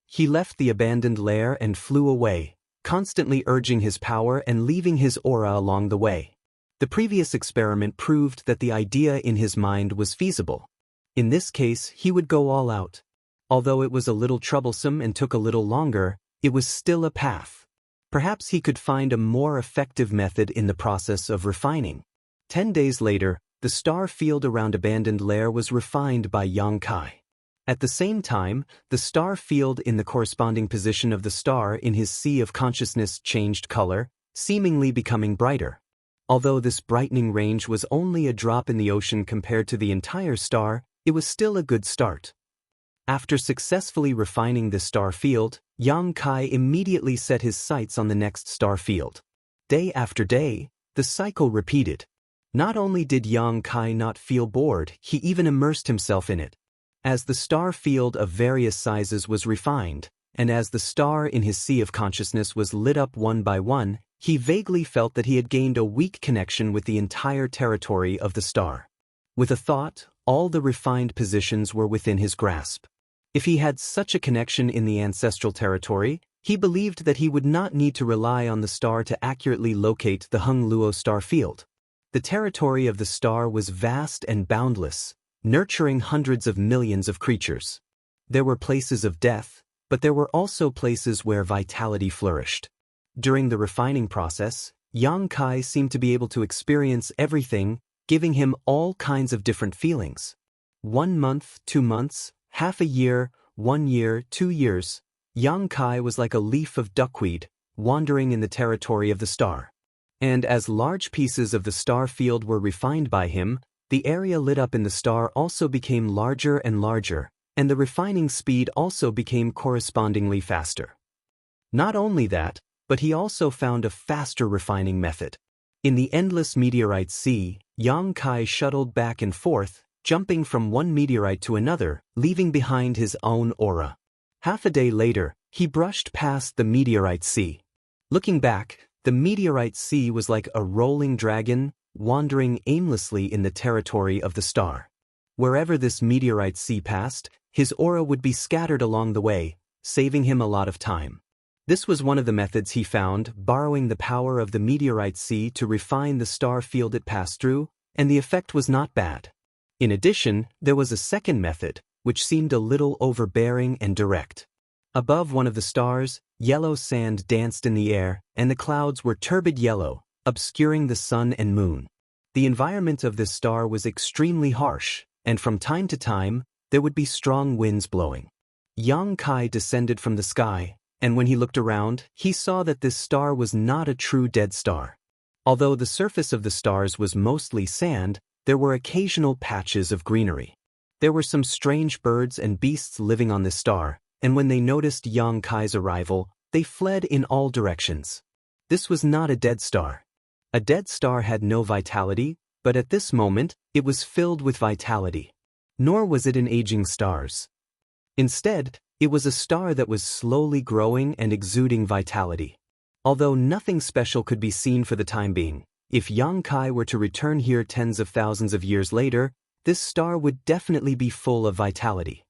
He left the abandoned lair and flew away, constantly urging his power and leaving his aura along the way. The previous experiment proved that the idea in his mind was feasible. In this case, he would go all out. Although it was a little troublesome and took a little longer, it was still a path. Perhaps he could find a more effective method in the process of refining. 10 days later, the star field around abandoned lair was refined by Yang Kai. At the same time, the star field in the corresponding position of the star in his sea of consciousness changed color, seemingly becoming brighter. Although this brightening range was only a drop in the ocean compared to the entire star, it was still a good start. After successfully refining the star field, Yang Kai immediately set his sights on the next star field. Day after day, the cycle repeated. Not only did Yang Kai not feel bored, he even immersed himself in it. As the star field of various sizes was refined, and as the star in his sea of consciousness was lit up one by one, he vaguely felt that he had gained a weak connection with the entire territory of the star. With a thought, all the refined positions were within his grasp. If he had such a connection in the ancestral territory, he believed that he would not need to rely on the star to accurately locate the Hung Luo star field. The territory of the star was vast and boundless, nurturing hundreds of millions of creatures. There were places of death, but there were also places where vitality flourished. During the refining process, Yang Kai seemed to be able to experience everything, giving him all kinds of different feelings. 1 month, 2 months, half a year, 1 year, 2 years, Yang Kai was like a leaf of duckweed, wandering in the territory of the star. And as large pieces of the star field were refined by him, the area lit up in the star also became larger and larger, and the refining speed also became correspondingly faster. Not only that, but he also found a faster refining method. In the endless meteorite sea, Yang Kai shuttled back and forth, jumping from one meteorite to another, leaving behind his own aura. Half a day later, he brushed past the meteorite sea. Looking back, the meteorite sea was like a rolling dragon, wandering aimlessly in the territory of the star. Wherever this meteorite sea passed, his aura would be scattered along the way, saving him a lot of time. This was one of the methods he found, borrowing the power of the meteorite sea to refine the star field it passed through, and the effect was not bad. In addition, there was a second method, which seemed a little overbearing and direct. Above one of the stars, yellow sand danced in the air, and the clouds were turbid yellow, obscuring the sun and moon. The environment of this star was extremely harsh, and from time to time, there would be strong winds blowing. Yang Kai descended from the sky, and when he looked around, he saw that this star was not a true dead star. Although the surface of the stars was mostly sand, there were occasional patches of greenery. There were some strange birds and beasts living on this star, and when they noticed Yang Kai's arrival, they fled in all directions. This was not a dead star. A dead star had no vitality, but at this moment, it was filled with vitality. Nor was it an aging star. Instead, it was a star that was slowly growing and exuding vitality. Although nothing special could be seen for the time being, if Yang Kai were to return here tens of thousands of years later, this star would definitely be full of vitality.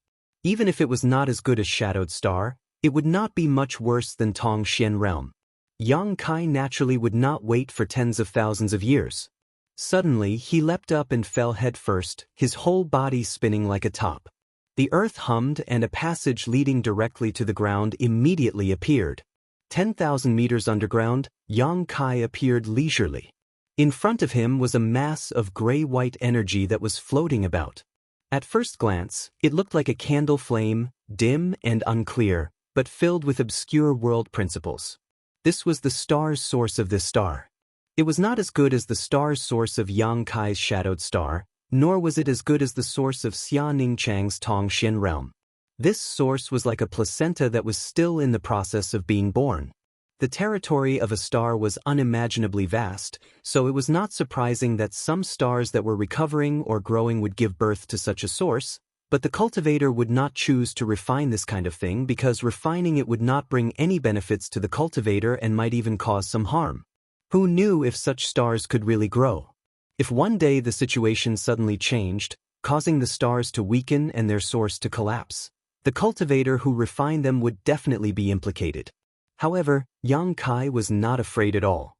Even if it was not as good as Shadowed Star, it would not be much worse than Tong Xian Realm. Yang Kai naturally would not wait for tens of thousands of years. Suddenly, he leapt up and fell headfirst, his whole body spinning like a top. The earth hummed and a passage leading directly to the ground immediately appeared. 10,000 meters underground, Yang Kai appeared leisurely. In front of him was a mass of gray-white energy that was floating about. At first glance, it looked like a candle flame, dim and unclear, but filled with obscure world principles. This was the star's source of this star. It was not as good as the star's source of Yang Kai's Shadowed Star, nor was it as good as the source of Xia Ningchang's Tong Xian Realm. This source was like a placenta that was still in the process of being born. The territory of a star was unimaginably vast, so it was not surprising that some stars that were recovering or growing would give birth to such a source, but the cultivator would not choose to refine this kind of thing because refining it would not bring any benefits to the cultivator and might even cause some harm. Who knew if such stars could really grow? If one day the situation suddenly changed, causing the stars to weaken and their source to collapse, the cultivator who refined them would definitely be implicated. However, Yang Kai was not afraid at all.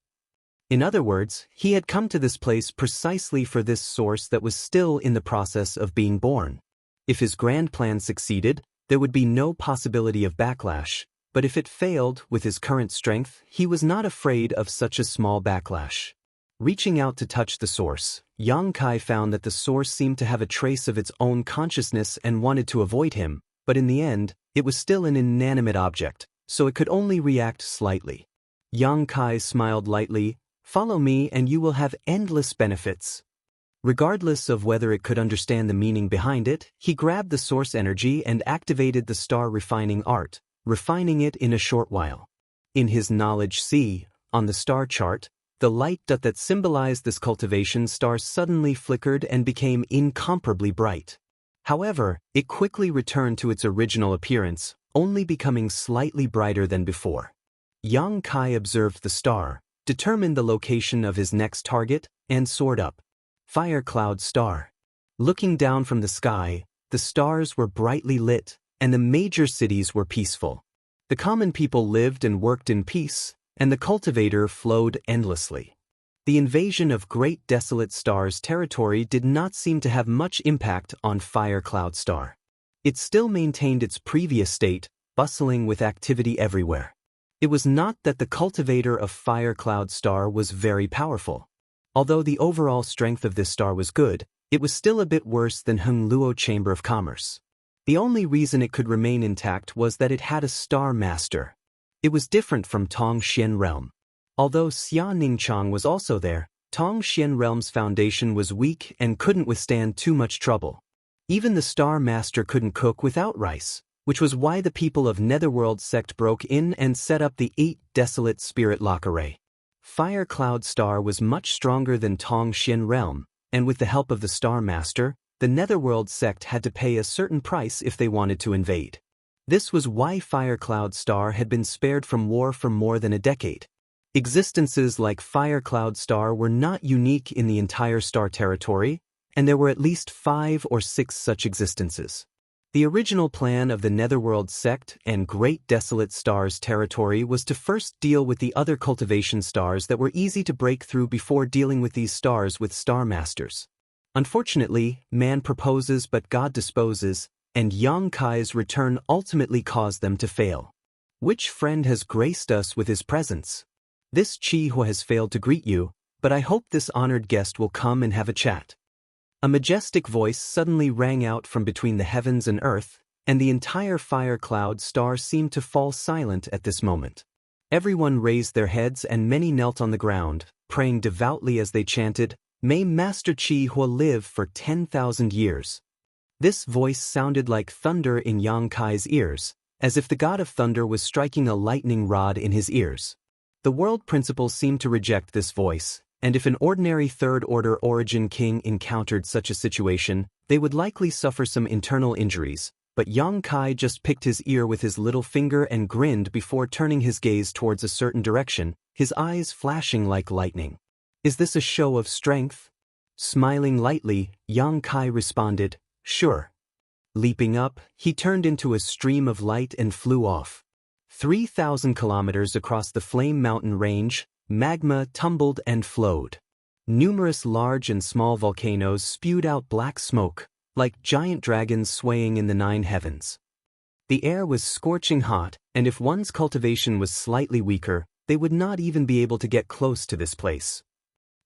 In other words, he had come to this place precisely for this source that was still in the process of being born. If his grand plan succeeded, there would be no possibility of backlash, but if it failed, with his current strength, he was not afraid of such a small backlash. Reaching out to touch the source, Yang Kai found that the source seemed to have a trace of its own consciousness and wanted to avoid him, but in the end, it was still an inanimate object, so it could only react slightly. Yang Kai smiled lightly, "Follow me and you will have endless benefits." Regardless of whether it could understand the meaning behind it, he grabbed the source energy and activated the star refining art, refining it in a short while. In his knowledge C, on the star chart, the light dot that symbolized this cultivation star suddenly flickered and became incomparably bright. However, it quickly returned to its original appearance, only becoming slightly brighter than before. Yang Kai observed the star, determined the location of his next target, and soared up. Fire Cloud Star. Looking down from the sky, the stars were brightly lit, and the major cities were peaceful. The common people lived and worked in peace, and the cultivator flowed endlessly. The invasion of Great Desolate Star's territory did not seem to have much impact on Fire Cloud Star. It still maintained its previous state, bustling with activity everywhere. It was not that the cultivator of Fire Cloud Star was very powerful. Although the overall strength of this star was good, it was still a bit worse than Heng Luo Chamber of Commerce. The only reason it could remain intact was that it had a star master. It was different from Tong Xian Realm. Although Xia Ningchang was also there, Tong Xian Realm's foundation was weak and couldn't withstand too much trouble. Even the Star Master couldn't cook without rice, which was why the people of Netherworld sect broke in and set up the 8 Desolate Spirit Lock Array. Fire Cloud Star was much stronger than Tong Xian Realm, and with the help of the Star Master, the Netherworld sect had to pay a certain price if they wanted to invade. This was why Fire Cloud Star had been spared from war for more than a decade. Existences like Fire Cloud Star were not unique in the entire star territory, and there were at least 5 or 6 such existences. The original plan of the Netherworld sect and Great Desolate Stars territory was to first deal with the other cultivation stars that were easy to break through before dealing with these stars with Star Masters. Unfortunately, man proposes but God disposes, and Yang Kai's return ultimately caused them to fail. Which friend has graced us with his presence? This Chi Hua has failed to greet you, but I hope this honored guest will come and have a chat. A majestic voice suddenly rang out from between the heavens and earth, and the entire Fire Cloud Star seemed to fall silent at this moment. Everyone raised their heads and many knelt on the ground, praying devoutly as they chanted, "May Master Chi Hua live for 10,000 years." This voice sounded like thunder in Yang Kai's ears, as if the god of thunder was striking a lightning rod in his ears. The world principles seemed to reject this voice, and if an ordinary third-order origin king encountered such a situation, they would likely suffer some internal injuries, but Yang Kai just picked his ear with his little finger and grinned before turning his gaze towards a certain direction, his eyes flashing like lightning. "Is this a show of strength?" Smiling lightly, Yang Kai responded, "Sure." Leaping up, he turned into a stream of light and flew off. 3,000 kilometers across the Flame Mountain range, magma tumbled and flowed. Numerous large and small volcanoes spewed out black smoke, like giant dragons swaying in the 9 heavens. The air was scorching hot, and if one's cultivation was slightly weaker, they would not even be able to get close to this place.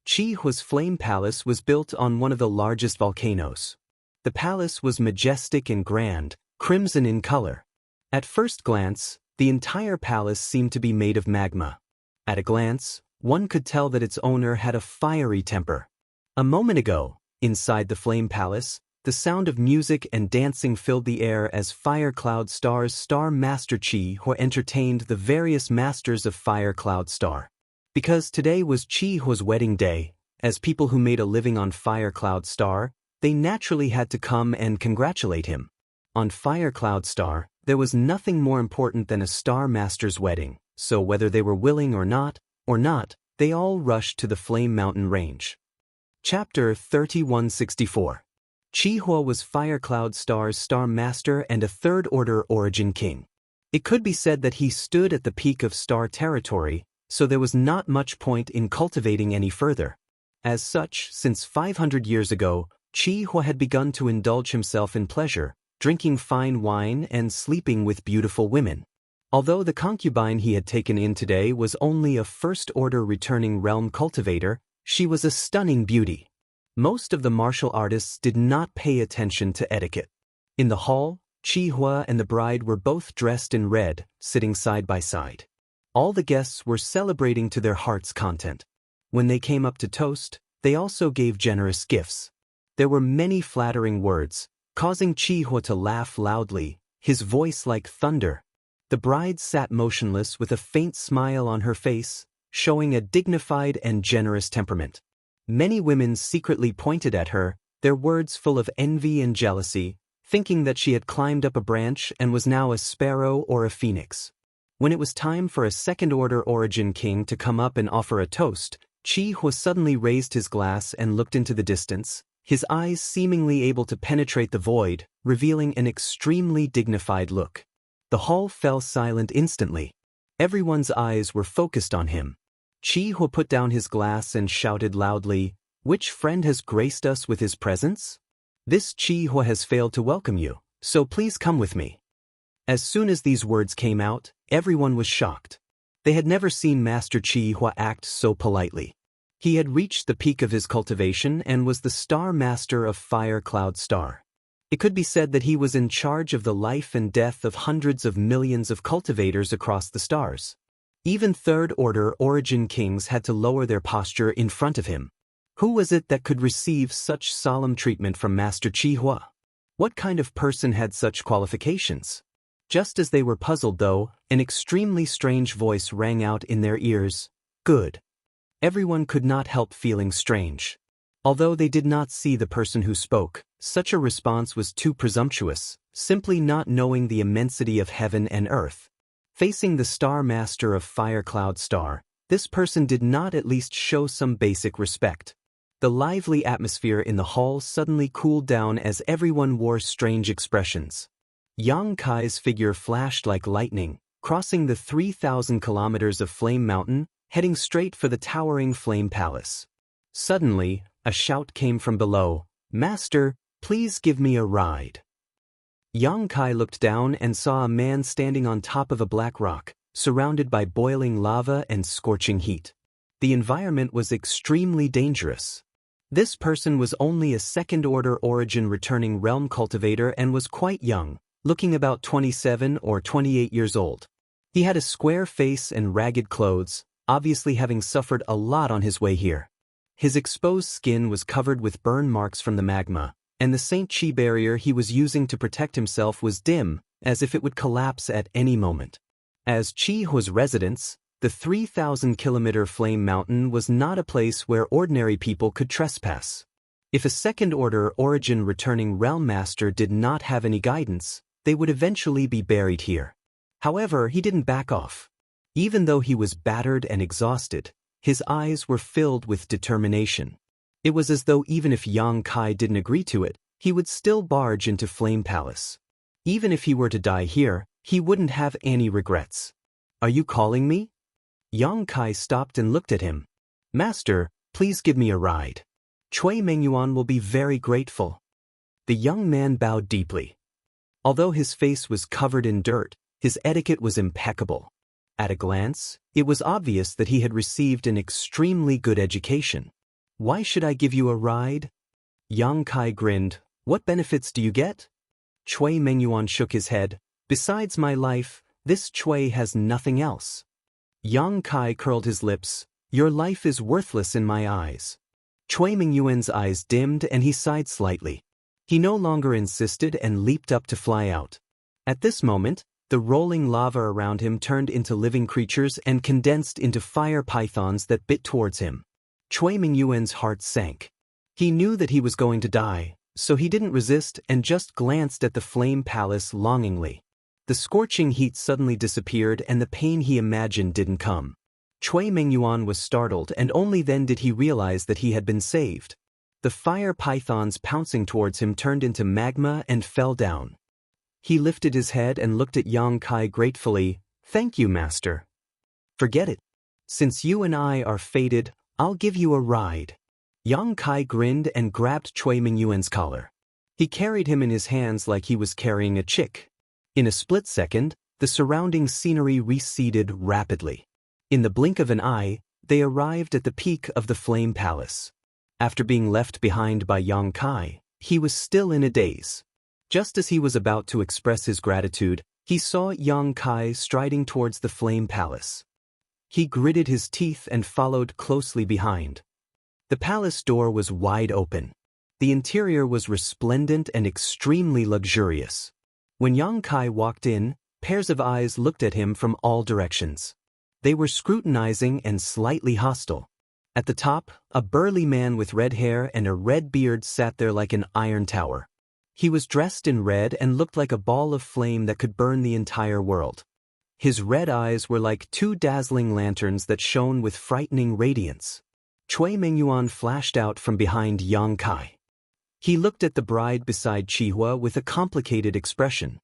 Chi Hua's flame palace was built on one of the largest volcanoes. The palace was majestic and grand, crimson in color. At first glance, the entire palace seemed to be made of magma. At a glance, one could tell that its owner had a fiery temper. A moment ago, inside the flame palace, The sound of music and dancing filled the air as Fire Cloud Star's Star Master Chi Hua entertained the various masters of Fire Cloud Star. Because today was Chi Hua's wedding day, as people who made a living on Fire Cloud Star, they naturally had to come and congratulate him. On Fire Cloud Star, there was nothing more important than a Star Master's wedding, so whether they were willing or not, they all rushed to the Flame Mountain Range. Chapter 3164. Chi Hua was Fire Cloud Star's Star Master and a Third Order Origin King. It could be said that he stood at the peak of Star territory, so there was not much point in cultivating any further. As such, since 500 years ago, Chi Hua had begun to indulge himself in pleasure, drinking fine wine and sleeping with beautiful women. Although the concubine he had taken in today was only a first-order returning realm cultivator, she was a stunning beauty. Most of the martial artists did not pay attention to etiquette. In the hall, Chi Hua and the bride were both dressed in red, sitting side by side. All the guests were celebrating to their heart's content. When they came up to toast, they also gave generous gifts. There were many flattering words, causing Chi Hua to laugh loudly, his voice like thunder. The bride sat motionless with a faint smile on her face, showing a dignified and generous temperament. Many women secretly pointed at her, their words full of envy and jealousy, thinking that she had climbed up a branch and was now a sparrow or a phoenix. When it was time for a second-order Origin King to come up and offer a toast, Chi Hua suddenly raised his glass and looked into the distance, his eyes seemingly able to penetrate the void, revealing an extremely dignified look. The hall fell silent instantly. Everyone's eyes were focused on him. Chi Hua put down his glass and shouted loudly, "Which friend has graced us with his presence? This Chi Hua has failed to welcome you, so please come with me." As soon as these words came out, everyone was shocked. They had never seen Master Chi Hua act so politely. He had reached the peak of his cultivation and was the Star Master of Fire Cloud Star. It could be said that he was in charge of the life and death of hundreds of millions of cultivators across the stars. Even third-order Origin Kings had to lower their posture in front of him. Who was it that could receive such solemn treatment from Master Chi Hua? What kind of person had such qualifications? Just as they were puzzled though, an extremely strange voice rang out in their ears, "Good." Everyone could not help feeling strange. Although they did not see the person who spoke, such a response was too presumptuous, simply not knowing the immensity of heaven and earth. Facing the Star Master of Fire Cloud Star, this person did not at least show some basic respect. The lively atmosphere in the hall suddenly cooled down as everyone wore strange expressions. Yang Kai's figure flashed like lightning, crossing the 3,000 kilometers of Flame Mountain, heading straight for the towering Flame Palace. Suddenly, a shout came from below, "Master, please give me a ride." Yang Kai looked down and saw a man standing on top of a black rock, surrounded by boiling lava and scorching heat. The environment was extremely dangerous. This person was only a second-order Origin returning realm cultivator and was quite young, looking about 27 or 28 years old. He had a square face and ragged clothes, obviously having suffered a lot on his way here. His exposed skin was covered with burn marks from the magma, and the Saint Chi barrier he was using to protect himself was dim, as if it would collapse at any moment. As Chi Hua's residence, the 3,000-kilometer Flame Mountain was not a place where ordinary people could trespass. If a second-order Origin returning realm master did not have any guidance, they would eventually be buried here. However, he didn't back off. Even though he was battered and exhausted, his eyes were filled with determination. It was as though even if Yang Kai didn't agree to it, he would still barge into Flame Palace. Even if he were to die here, he wouldn't have any regrets. "Are you calling me?" Yang Kai stopped and looked at him. "Master, please give me a ride. Chui Mengyuan will be very grateful." The young man bowed deeply. Although his face was covered in dirt, his etiquette was impeccable. At a glance, it was obvious that he had received an extremely good education. "Why should I give you a ride?" Yang Kai grinned. "What benefits do you get?" Chui Mengyuan shook his head. "Besides my life, this Chui has nothing else." Yang Kai curled his lips. "Your life is worthless in my eyes." Chui Mengyuan's eyes dimmed and he sighed slightly. He no longer insisted and leaped up to fly out. At this moment, the rolling lava around him turned into living creatures and condensed into fire pythons that bit towards him. Chui Mingyuan's heart sank. He knew that he was going to die, so he didn't resist and just glanced at the flame palace longingly. The scorching heat suddenly disappeared and the pain he imagined didn't come. Chui Mingyuan was startled, and only then did he realize that he had been saved. The fire pythons pouncing towards him turned into magma and fell down. He lifted his head and looked at Yang Kai gratefully. "Thank you, Master." "Forget it. Since you and I are fated, I'll give you a ride." Yang Kai grinned and grabbed Chui Mingyuan's collar. He carried him in his hands like he was carrying a chick. In a split second, the surrounding scenery receded rapidly. In the blink of an eye, they arrived at the peak of the Flame Palace. After being left behind by Yang Kai, he was still in a daze. Just as he was about to express his gratitude, he saw Yang Kai striding towards the Flame Palace. He gritted his teeth and followed closely behind. The palace door was wide open. The interior was resplendent and extremely luxurious. When Yang Kai walked in, pairs of eyes looked at him from all directions. They were scrutinizing and slightly hostile. At the top, a burly man with red hair and a red beard sat there like an iron tower. He was dressed in red and looked like a ball of flame that could burn the entire world. His red eyes were like two dazzling lanterns that shone with frightening radiance. Chui Mingyuan flashed out from behind Yang Kai. He looked at the bride beside Chihua with a complicated expression.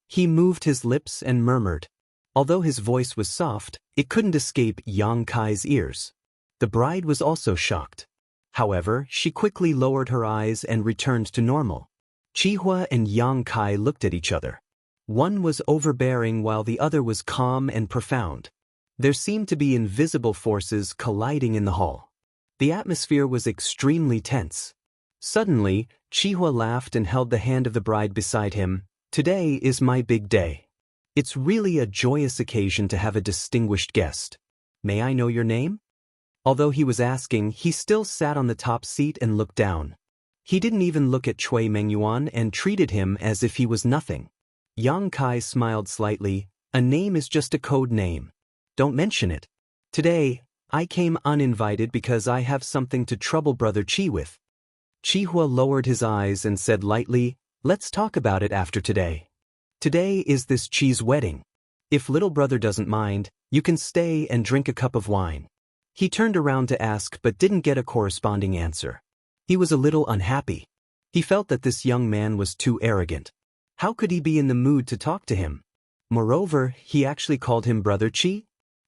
He moved his lips and murmured. Although his voice was soft, it couldn't escape Yang Kai's ears. The bride was also shocked. However, she quickly lowered her eyes and returned to normal. Chihua and Yang Kai looked at each other. One was overbearing while the other was calm and profound. There seemed to be invisible forces colliding in the hall. The atmosphere was extremely tense. Suddenly, Chihua laughed and held the hand of the bride beside him. "Today is my big day. It's really a joyous occasion to have a distinguished guest. May I know your name?" Although he was asking, he still sat on the top seat and looked down. He didn't even look at Chui Mingyuan and treated him as if he was nothing. Yang Kai smiled slightly. "A name is just a code name. Don't mention it. Today, I came uninvited because I have something to trouble Brother Chi with." Chihua lowered his eyes and said lightly, "Let's talk about it after today. Today is this Chi's wedding. If little brother doesn't mind, you can stay and drink a cup of wine." He turned around to ask but didn't get a corresponding answer. He was a little unhappy. He felt that this young man was too arrogant. How could he be in the mood to talk to him? Moreover, he actually called him Brother Chi?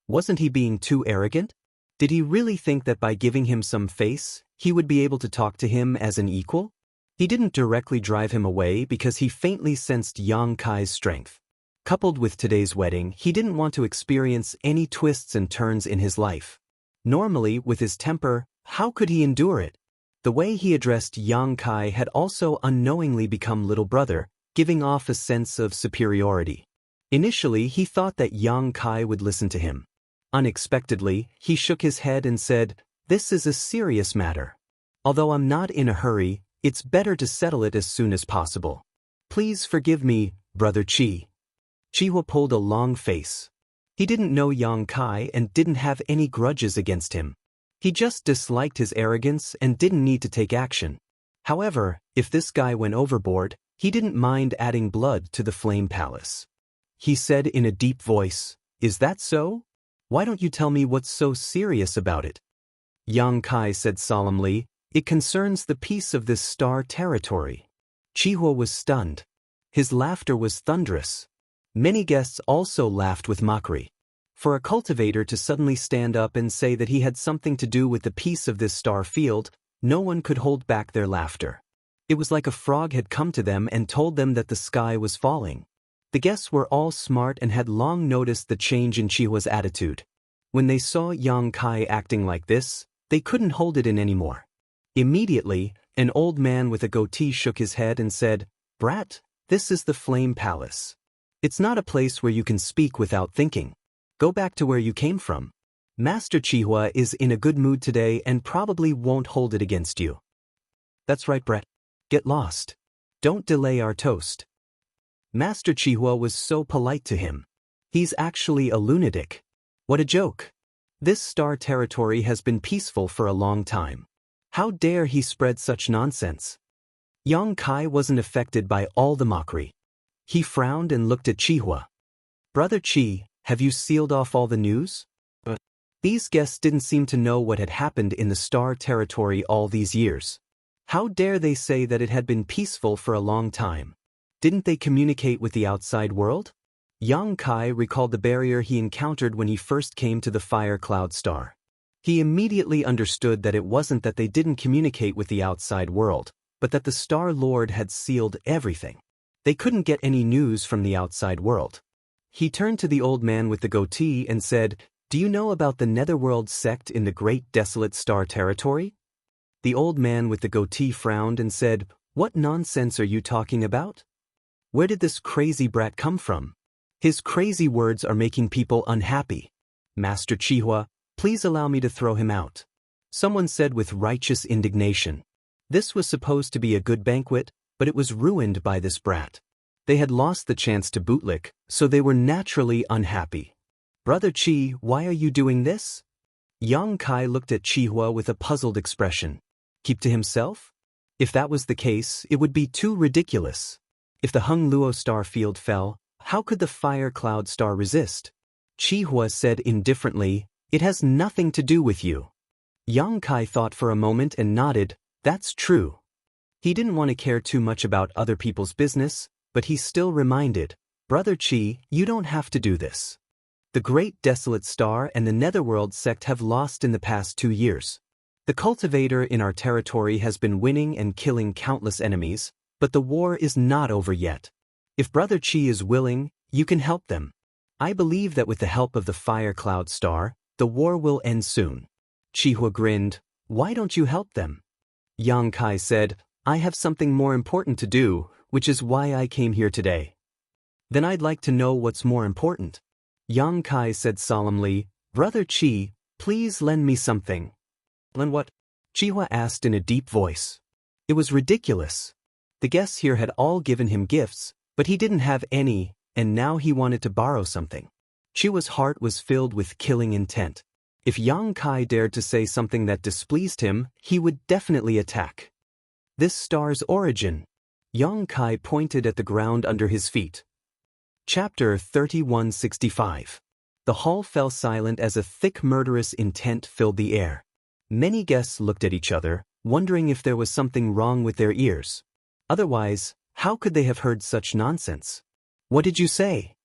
Wasn't he being too arrogant? Did he really think that by giving him some face, he would be able to talk to him as an equal? He didn't directly drive him away because he faintly sensed Yang Kai's strength. Coupled with today's wedding, he didn't want to experience any twists and turns in his life. Normally, with his temper, how could he endure it? The way he addressed Yang Kai had also unknowingly become little brother, giving off a sense of superiority. Initially, he thought that Yang Kai would listen to him. Unexpectedly, he shook his head and said, "This is a serious matter. Although I'm not in a hurry, it's better to settle it as soon as possible. Please forgive me, Brother Chi." Chihua pulled a long face. He didn't know Yang Kai and didn't have any grudges against him. He just disliked his arrogance and didn't need to take action. However, if this guy went overboard, he didn't mind adding blood to the Flame Palace. He said in a deep voice, "Is that so? Why don't you tell me what's so serious about it?" Yang Kai said solemnly, "It concerns the peace of this star territory." Chihua was stunned. His laughter was thunderous. Many guests also laughed with mockery. For a cultivator to suddenly stand up and say that he had something to do with the peace of this star field, no one could hold back their laughter. It was like a frog had come to them and told them that the sky was falling. The guests were all smart and had long noticed the change in Chihua's attitude. When they saw Yang Kai acting like this, they couldn't hold it in anymore. Immediately, an old man with a goatee shook his head and said, "Brat, this is the Flame Palace. It's not a place where you can speak without thinking. Go back to where you came from. Master Chihua is in a good mood today and probably won't hold it against you." "That's right, Brett. Get lost." Don't delay our toast. Master Chihua was so polite to him. He's actually a lunatic. What a joke. This star territory has been peaceful for a long time. How dare he spread such nonsense? Yang Kai wasn't affected by all the mockery. He frowned and looked at Chihua. Brother Chi, have you sealed off all the news? But these guests didn't seem to know what had happened in the star territory all these years. How dare they say that it had been peaceful for a long time? Didn't they communicate with the outside world? Yang Kai recalled the barrier he encountered when he first came to the Fire Cloud Star. He immediately understood that it wasn't that they didn't communicate with the outside world, but that the Star Lord had sealed everything. They couldn't get any news from the outside world. He turned to the old man with the goatee and said, "Do you know about the Netherworld sect in the Great Desolate Star Territory?" The old man with the goatee frowned and said, "What nonsense are you talking about? Where did this crazy brat come from? His crazy words are making people unhappy. Master Chihua, please allow me to throw him out." Someone said with righteous indignation. This was supposed to be a good banquet, but it was ruined by this brat. They had lost the chance to bootlick, so they were naturally unhappy. "Brother Chi, why are you doing this?" Yang Kai looked at Chihua with a puzzled expression. Keep to himself? If that was the case, it would be too ridiculous. If the Hung Luo star field fell, how could the Fire Cloud Star resist? Chihua said indifferently, "It has nothing to do with you." Yang Kai thought for a moment and nodded, "That's true." He didn't want to care too much about other people's business, but he still reminded, "Brother Chi, you don't have to do this. The Great Desolate Star and the Netherworld sect have lost in the past 2 years. The cultivator in our territory has been winning and killing countless enemies, but the war is not over yet. If Brother Chi is willing, you can help them. I believe that with the help of the Fire Cloud Star, the war will end soon." Chihua grinned, "Why don't you help them?" Yang Kai said, "I have something more important to do, which is why I came here today." "Then I'd like to know what's more important." Yang Kai said solemnly, "Brother Chi, please lend me something." "Lend what?" Chihua asked in a deep voice. It was ridiculous. The guests here had all given him gifts, but he didn't have any, and now he wanted to borrow something. Chihua's heart was filled with killing intent. If Yang Kai dared to say something that displeased him, he would definitely attack. "This star's origin." Yang Kai pointed at the ground under his feet. Chapter 3165. The hall fell silent as a thick murderous intent filled the air. Many guests looked at each other, wondering if there was something wrong with their ears. Otherwise, how could they have heard such nonsense? "What did you say?"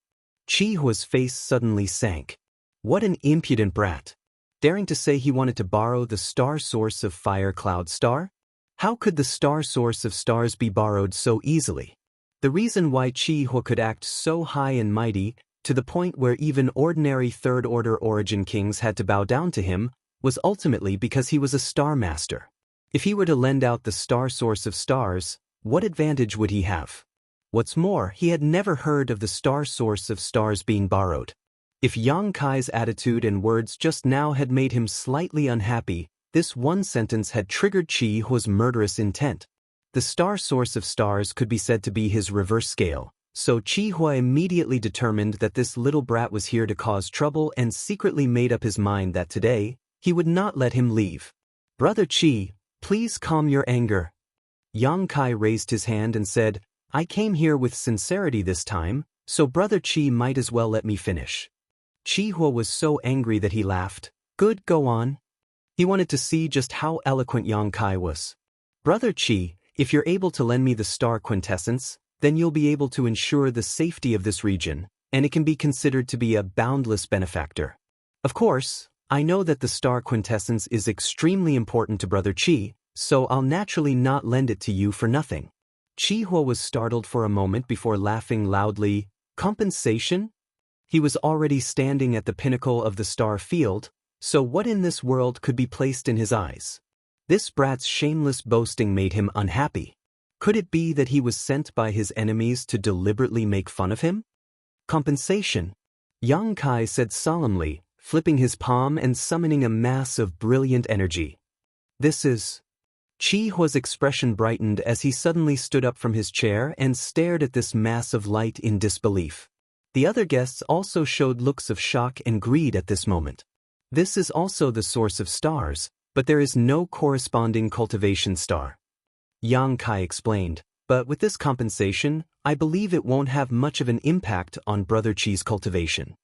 Chihua's face suddenly sank. What an impudent brat. Daring to say he wanted to borrow the star source of Fire Cloud Star? How could the star source of stars be borrowed so easily? The reason why Chihua could act so high and mighty, to the point where even ordinary third-order origin kings had to bow down to him, was ultimately because he was a star master. If he were to lend out the star source of stars, what advantage would he have? What's more, he had never heard of the star source of stars being borrowed. If Yang Kai's attitude and words just now had made him slightly unhappy, this one sentence had triggered Chihua's murderous intent. The star source of stars could be said to be his reverse scale, so Chihua immediately determined that this little brat was here to cause trouble and secretly made up his mind that today, he would not let him leave. "Brother Chi, please calm your anger." Yang Kai raised his hand and said, "I came here with sincerity this time, so Brother Chi might as well let me finish." Chihua was so angry that he laughed. "Good, go on." He wanted to see just how eloquent Yang Kai was. "Brother Chi, if you're able to lend me the star quintessence, then you'll be able to ensure the safety of this region, and it can be considered to be a boundless benefactor. Of course, I know that the star quintessence is extremely important to Brother Chi, so I'll naturally not lend it to you for nothing." Chihua was startled for a moment before laughing loudly. "Compensation?" He was already standing at the pinnacle of the star field, so what in this world could be placed in his eyes? This brat's shameless boasting made him unhappy. Could it be that he was sent by his enemies to deliberately make fun of him? "Compensation," Yang Kai said solemnly, flipping his palm and summoning a mass of brilliant energy. "This is..." Chi Hua's expression brightened as he suddenly stood up from his chair and stared at this mass of light in disbelief. The other guests also showed looks of shock and greed at this moment. This is also the source of stars, but there is no corresponding cultivation star. Yang Kai explained, but with this compensation, I believe it won't have much of an impact on Brother Chi's cultivation.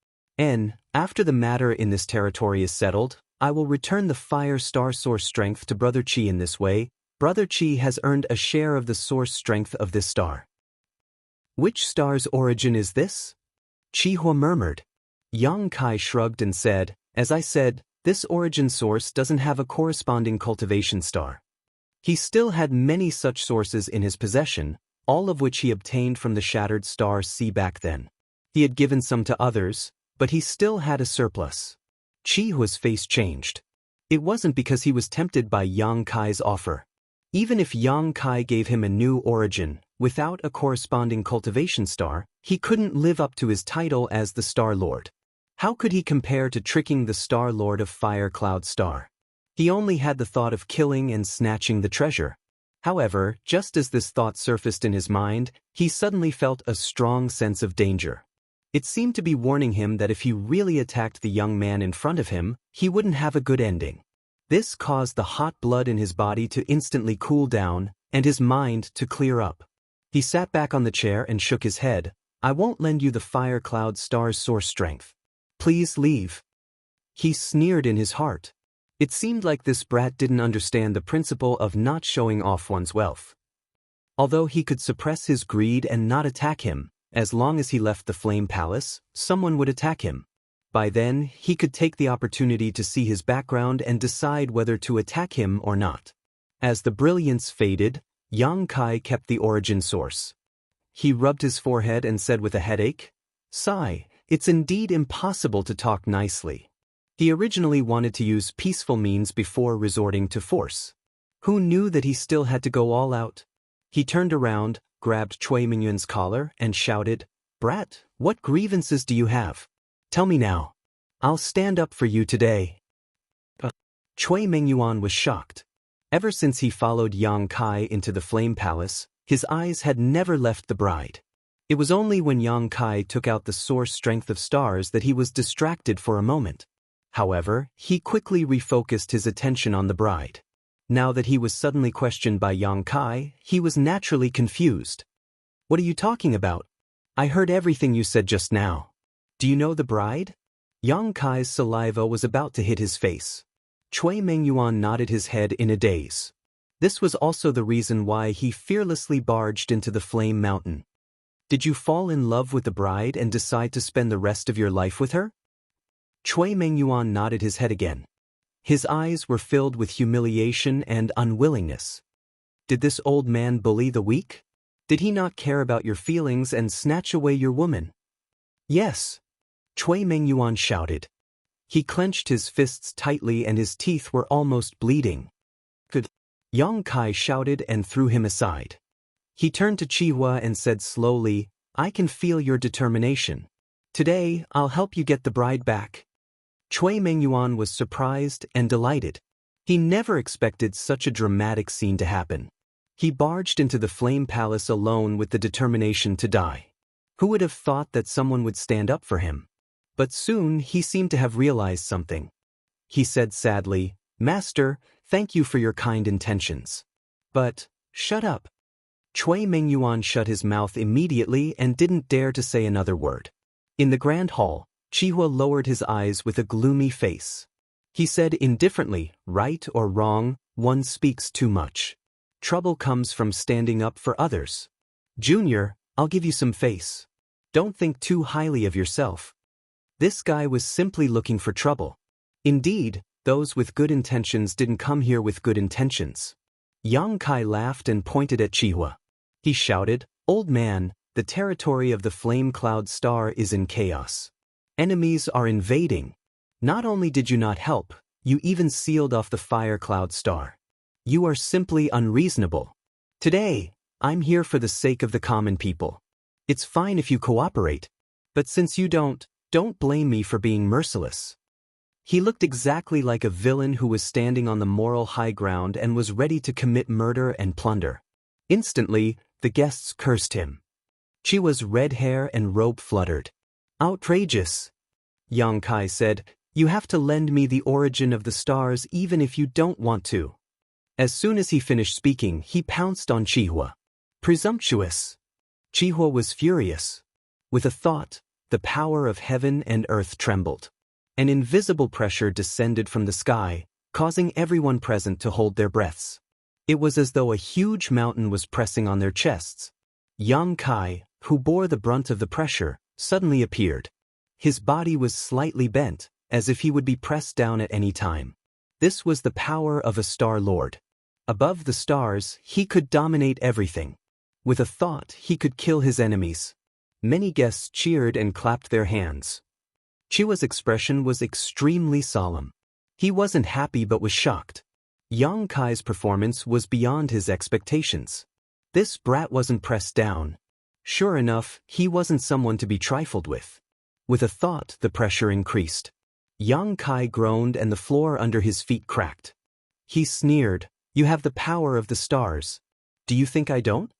After the matter in this territory is settled, I will return the fire star source strength to Brother Chi. In this way, Brother Chi has earned a share of the source strength of this star. Which star's origin is this? Chi Hua murmured. Yang Kai shrugged and said, as I said, this origin source doesn't have a corresponding cultivation star. He still had many such sources in his possession, all of which he obtained from the shattered star sea back then. He had given some to others, but he still had a surplus. Chi Hua's face changed. It wasn't because he was tempted by Yang Kai's offer. Even if Yang Kai gave him a new origin, without a corresponding cultivation star, he couldn't live up to his title as the Star Lord. How could he compare to tricking the Star Lord of Fire Cloud Star? He only had the thought of killing and snatching the treasure. However, just as this thought surfaced in his mind, he suddenly felt a strong sense of danger. It seemed to be warning him that if he really attacked the young man in front of him, he wouldn't have a good ending. This caused the hot blood in his body to instantly cool down, and his mind to clear up. He sat back on the chair and shook his head. I won't lend you the Fire Cloud Star's source strength. Please leave. He sneered in his heart. It seemed like this brat didn't understand the principle of not showing off one's wealth. Although he could suppress his greed and not attack him, as long as he left the Flame Palace, someone would attack him. By then, he could take the opportunity to see his background and decide whether to attack him or not. As the brilliance faded, Yang Kai kept the origin source. He rubbed his forehead and said with a headache, "Sigh, it's indeed impossible to talk nicely." He originally wanted to use peaceful means before resorting to force. Who knew that he still had to go all out? He turned around, grabbed Cui Mingyuan's collar, and shouted, "Brat, what grievances do you have? Tell me now. I'll stand up for you today." Cui Mingyuan was shocked. Ever since he followed Yang Kai into the Flame Palace, his eyes had never left the bride. It was only when Yang Kai took out the source strength of stars that he was distracted for a moment. However, he quickly refocused his attention on the bride. Now that he was suddenly questioned by Yang Kai, he was naturally confused. "What are you talking about? I heard everything you said just now. Do you know the bride?" Yang Kai's saliva was about to hit his face. Cui Mingyuan nodded his head in a daze. This was also the reason why he fearlessly barged into the Flame Mountain. "Did you fall in love with the bride and decide to spend the rest of your life with her?" Cui Mingyuan nodded his head again. His eyes were filled with humiliation and unwillingness. Did this old man bully the weak? Did he not care about your feelings and snatch away your woman? "Yes," Cui Mingyuan shouted. He clenched his fists tightly and his teeth were almost bleeding. "Good." Yang Kai shouted and threw him aside. He turned to Chi Hua and said slowly, "I can feel your determination. Today, I'll help you get the bride back." Cui Mingyuan was surprised and delighted. He never expected such a dramatic scene to happen. He barged into the Flame Palace alone with the determination to die. Who would have thought that someone would stand up for him? But soon he seemed to have realized something. He said sadly, "Master, thank you for your kind intentions. But, shut up." Cui Mingyuan shut his mouth immediately and didn't dare to say another word. In the Grand Hall, Chi Hua lowered his eyes with a gloomy face. He said indifferently, "Right or wrong, one speaks too much. Trouble comes from standing up for others. Junior, I'll give you some face. Don't think too highly of yourself." This guy was simply looking for trouble. Indeed, those with good intentions didn't come here with good intentions. Yang Kai laughed and pointed at Chi Hua. He shouted, "Old man, the territory of the Flame Cloud Star is in chaos. Enemies are invading. Not only did you not help, you even sealed off the Fire Cloud Star. You are simply unreasonable. Today, I'm here for the sake of the common people. It's fine if you cooperate, but since you don't blame me for being merciless." He looked exactly like a villain who was standing on the moral high ground and was ready to commit murder and plunder. Instantly, the guests cursed him. Chihua's red hair and robe fluttered. "Outrageous," Yang Kai said. "You have to lend me the origin of the stars even if you don't want to." As soon as he finished speaking, he pounced on Chihua. "Presumptuous." Chihua was furious. With a thought, the power of heaven and earth trembled. An invisible pressure descended from the sky, causing everyone present to hold their breaths. It was as though a huge mountain was pressing on their chests. Yang Kai, who bore the brunt of the pressure, suddenly appeared. His body was slightly bent, as if he would be pressed down at any time. This was the power of a Star Lord. Above the stars, he could dominate everything. With a thought, he could kill his enemies. Many guests cheered and clapped their hands. Chihua's expression was extremely solemn. He wasn't happy but was shocked. Yang Kai's performance was beyond his expectations. This brat wasn't pressed down. Sure enough, he wasn't someone to be trifled with. With a thought, the pressure increased. Yang Kai groaned and the floor under his feet cracked. He sneered, "You have the power of the stars. Do you think I don't?"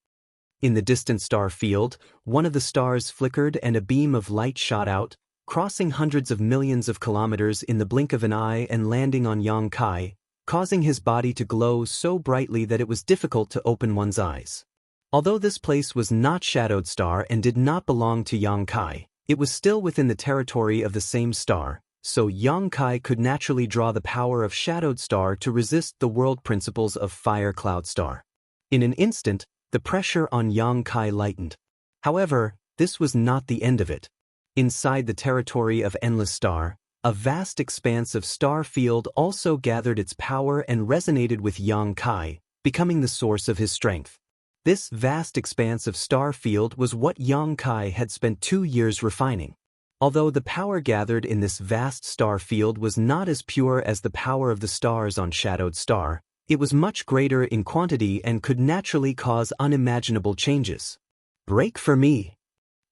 In the distant star field, one of the stars flickered and a beam of light shot out, crossing hundreds of millions of kilometers in the blink of an eye and landing on Yang Kai, causing his body to glow so brightly that it was difficult to open one's eyes. Although this place was not Shadowed Star and did not belong to Yang Kai, it was still within the territory of the same star, so Yang Kai could naturally draw the power of Shadowed Star to resist the world principles of Fire Cloud Star. In an instant, the pressure on Yang Kai lightened. However, this was not the end of it. Inside the territory of Endless Star, a vast expanse of star field also gathered its power and resonated with Yang Kai, becoming the source of his strength. This vast expanse of star field was what Yang Kai had spent 2 years refining. Although the power gathered in this vast star field was not as pure as the power of the stars on Shadowed Star, it was much greater in quantity and could naturally cause unimaginable changes. "Break for me!"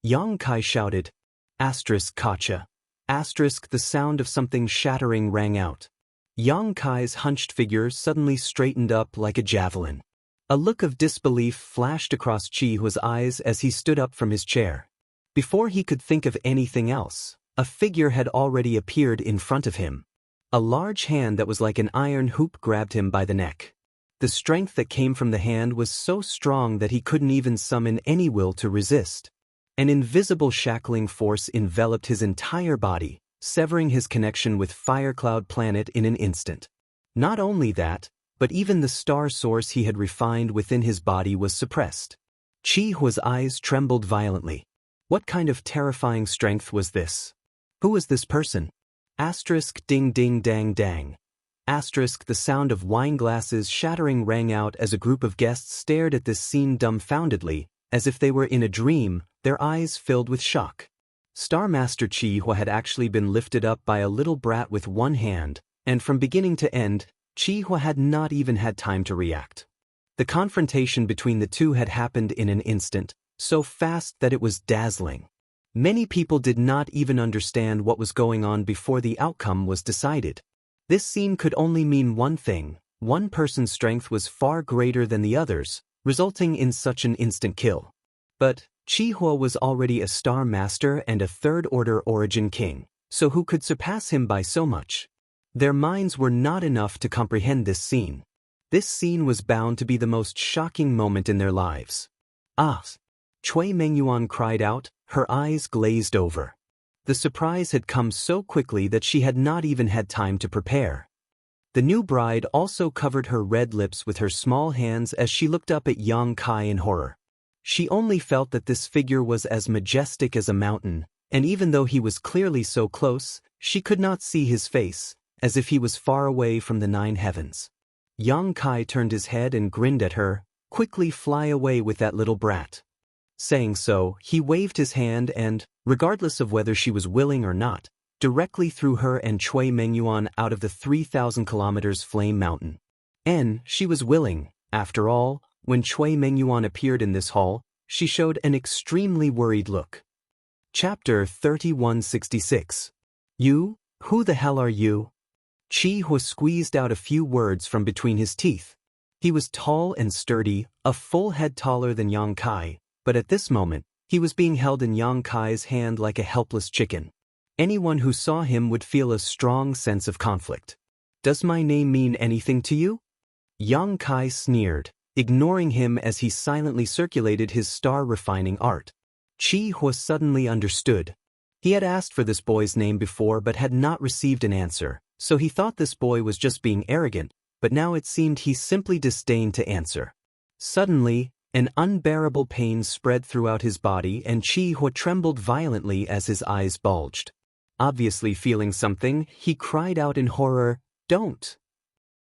Yang Kai shouted. Kacha. The sound of something shattering rang out. Yang Kai's hunched figure suddenly straightened up like a javelin. A look of disbelief flashed across Chihua's eyes as he stood up from his chair. Before he could think of anything else, a figure had already appeared in front of him. A large hand that was like an iron hoop grabbed him by the neck. The strength that came from the hand was so strong that he couldn't even summon any will to resist. An invisible shackling force enveloped his entire body, severing his connection with Firecloud Planet in an instant. Not only that, but even the star source he had refined within his body was suppressed. Chihua's eyes trembled violently. What kind of terrifying strength was this? Who was this person? Ding ding dang dang. The sound of wine glasses shattering rang out as a group of guests stared at this scene dumbfoundedly, as if they were in a dream, their eyes filled with shock. Star Master Chihua had actually been lifted up by a little brat with one hand, and from beginning to end, Chihua had not even had time to react. The confrontation between the two had happened in an instant, so fast that it was dazzling. Many people did not even understand what was going on before the outcome was decided. This scene could only mean one thing: one person's strength was far greater than the others, resulting in such an instant kill. But Chihua was already a Star Master and a Third-Order Origin King, so who could surpass him by so much? Their minds were not enough to comprehend this scene. This scene was bound to be the most shocking moment in their lives. "Ah!" Cui Mengyuan cried out, her eyes glazed over. The surprise had come so quickly that she had not even had time to prepare. The new bride also covered her red lips with her small hands as she looked up at Yang Kai in horror. She only felt that this figure was as majestic as a mountain, and even though he was clearly so close, she could not see his face, as if he was far away from the 9 heavens. Yang Kai turned his head and grinned at her. "Quickly fly away with that little brat." Saying so, he waved his hand and, regardless of whether she was willing or not, directly threw her and Cui Mengyuan out of the 3,000 kilometers Flame Mountain. And she was willing. After all, when Cui Mengyuan appeared in this hall, she showed an extremely worried look. Chapter 3166. You? Who the hell are you? Chi Hua squeezed out a few words from between his teeth. He was tall and sturdy, a full head taller than Yang Kai, but at this moment, he was being held in Yang Kai's hand like a helpless chicken. Anyone who saw him would feel a strong sense of conflict. Does my name mean anything to you? Yang Kai sneered, ignoring him as he silently circulated his star-refining art. Chi Hua suddenly understood. He had asked for this boy's name before but had not received an answer, so he thought this boy was just being arrogant, but now it seemed he simply disdained to answer. Suddenly, an unbearable pain spread throughout his body and Chi Hua trembled violently as his eyes bulged. Obviously feeling something, he cried out in horror, "Don't!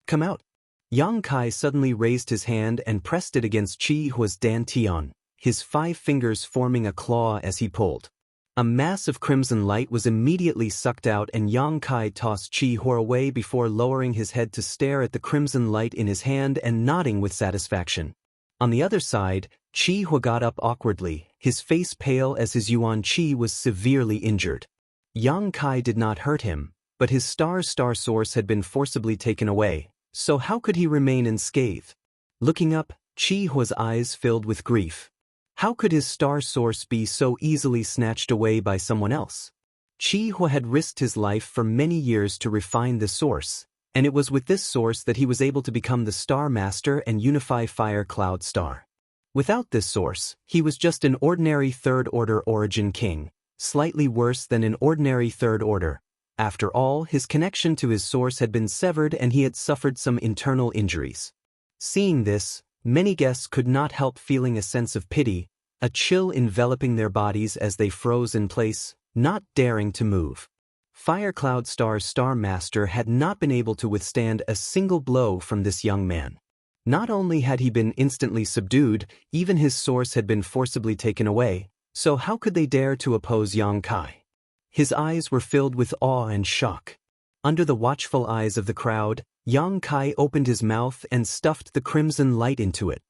Come out!" Yang Kai suddenly raised his hand and pressed it against Chi Hua's dantian, his 5 fingers forming a claw as he pulled. A mass of crimson light was immediately sucked out and Yang Kai tossed Chi Hua away before lowering his head to stare at the crimson light in his hand and nodding with satisfaction. On the other side, Chi Hua got up awkwardly, his face pale as his Yuan Chi was severely injured. Yang Kai did not hurt him, but his star source had been forcibly taken away, so how could he remain unscathed? Looking up, Chi Hua's eyes filled with grief. How could his star source be so easily snatched away by someone else? Chi Hua had risked his life for many years to refine the source, and it was with this source that he was able to become the Star Master and unify Fire Cloud Star. Without this source, he was just an ordinary third-order origin king, slightly worse than an ordinary third order. After all, his connection to his source had been severed and he had suffered some internal injuries. Seeing this, many guests could not help feeling a sense of pity, a chill enveloping their bodies as they froze in place, not daring to move. Fire Cloud Star's Star Master had not been able to withstand a single blow from this young man. Not only had he been instantly subdued, even his source had been forcibly taken away, so how could they dare to oppose Yang Kai? His eyes were filled with awe and shock. Under the watchful eyes of the crowd, Yang Kai opened his mouth and stuffed the crimson light into it.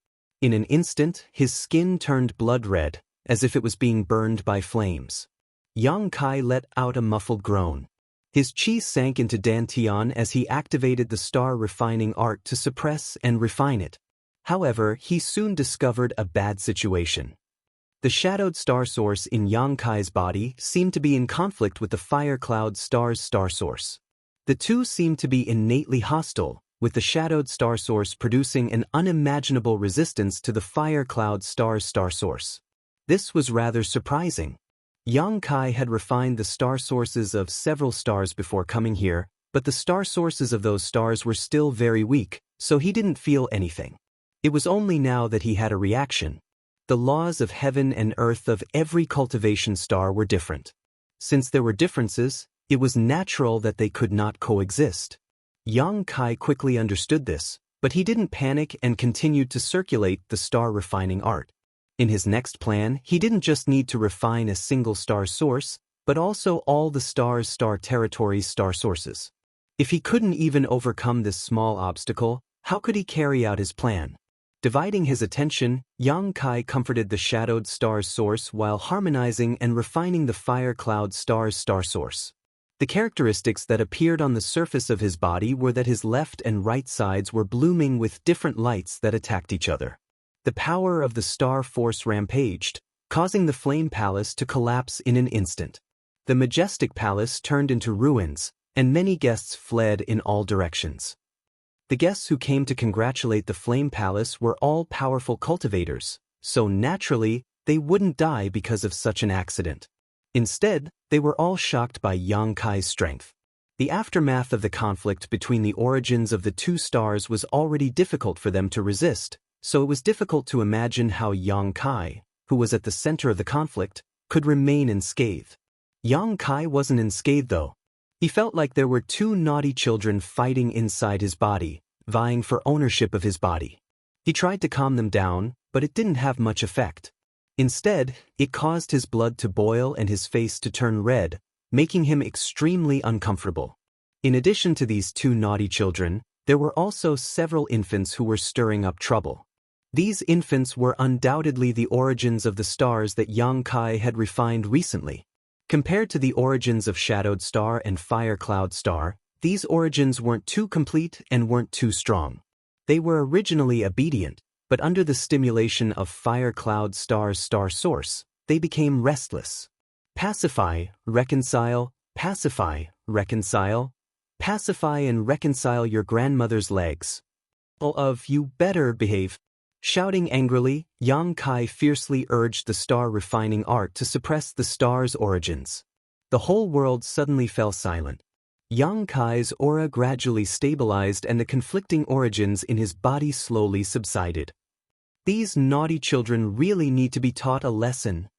In an instant, his skin turned blood red, as if it was being burned by flames. Yang Kai let out a muffled groan. His chi sank into dantian as he activated the star-refining art to suppress and refine it. However, he soon discovered a bad situation. The shadowed star source in Yang Kai's body seemed to be in conflict with the Fire Cloud Star's star source. The two seemed to be innately hostile, with the shadowed star source producing an unimaginable resistance to the Fire Cloud Star's star source. This was rather surprising. Yang Kai had refined the star sources of several stars before coming here, but the star sources of those stars were still very weak, so he didn't feel anything. It was only now that he had a reaction. The laws of heaven and earth of every cultivation star were different. Since there were differences, it was natural that they could not coexist. Yang Kai quickly understood this, but he didn't panic and continued to circulate the star-refining art. In his next plan, he didn't just need to refine a single star source, but also all the star's star territory's star sources. If he couldn't even overcome this small obstacle, how could he carry out his plan? Dividing his attention, Yang Kai comforted the shadowed star's source while harmonizing and refining the Fire Cloud Star's star source. The characteristics that appeared on the surface of his body were that his left and right sides were blooming with different lights that attacked each other. The power of the star force rampaged, causing the flame palace to collapse in an instant. The majestic palace turned into ruins, and many guests fled in all directions. The guests who came to congratulate the Flame Palace were all powerful cultivators, so naturally, they wouldn't die because of such an accident. Instead, they were all shocked by Yang Kai's strength. The aftermath of the conflict between the origins of the two stars was already difficult for them to resist, so it was difficult to imagine how Yang Kai, who was at the center of the conflict, could remain unscathed. Yang Kai wasn't unscathed though. He felt like there were two naughty children fighting inside his body, vying for ownership of his body. He tried to calm them down, but it didn't have much effect. Instead, it caused his blood to boil and his face to turn red, making him extremely uncomfortable. In addition to these two naughty children, there were also several infants who were stirring up trouble. These infants were undoubtedly the origins of the stars that Yang Kai had refined recently. Compared to the origins of Shadowed Star and Fire Cloud Star, these origins weren't too complete and weren't too strong. They were originally obedient, but under the stimulation of Fire Cloud Star's star source, they became restless. Pacify, reconcile, pacify, reconcile, pacify and reconcile your grandmother's legs. All of you better behave. Shouting angrily, Yang Kai fiercely urged the star refining art to suppress the star's origins. The whole world suddenly fell silent. Yang Kai's aura gradually stabilized and the conflicting origins in his body slowly subsided. These naughty children really need to be taught a lesson.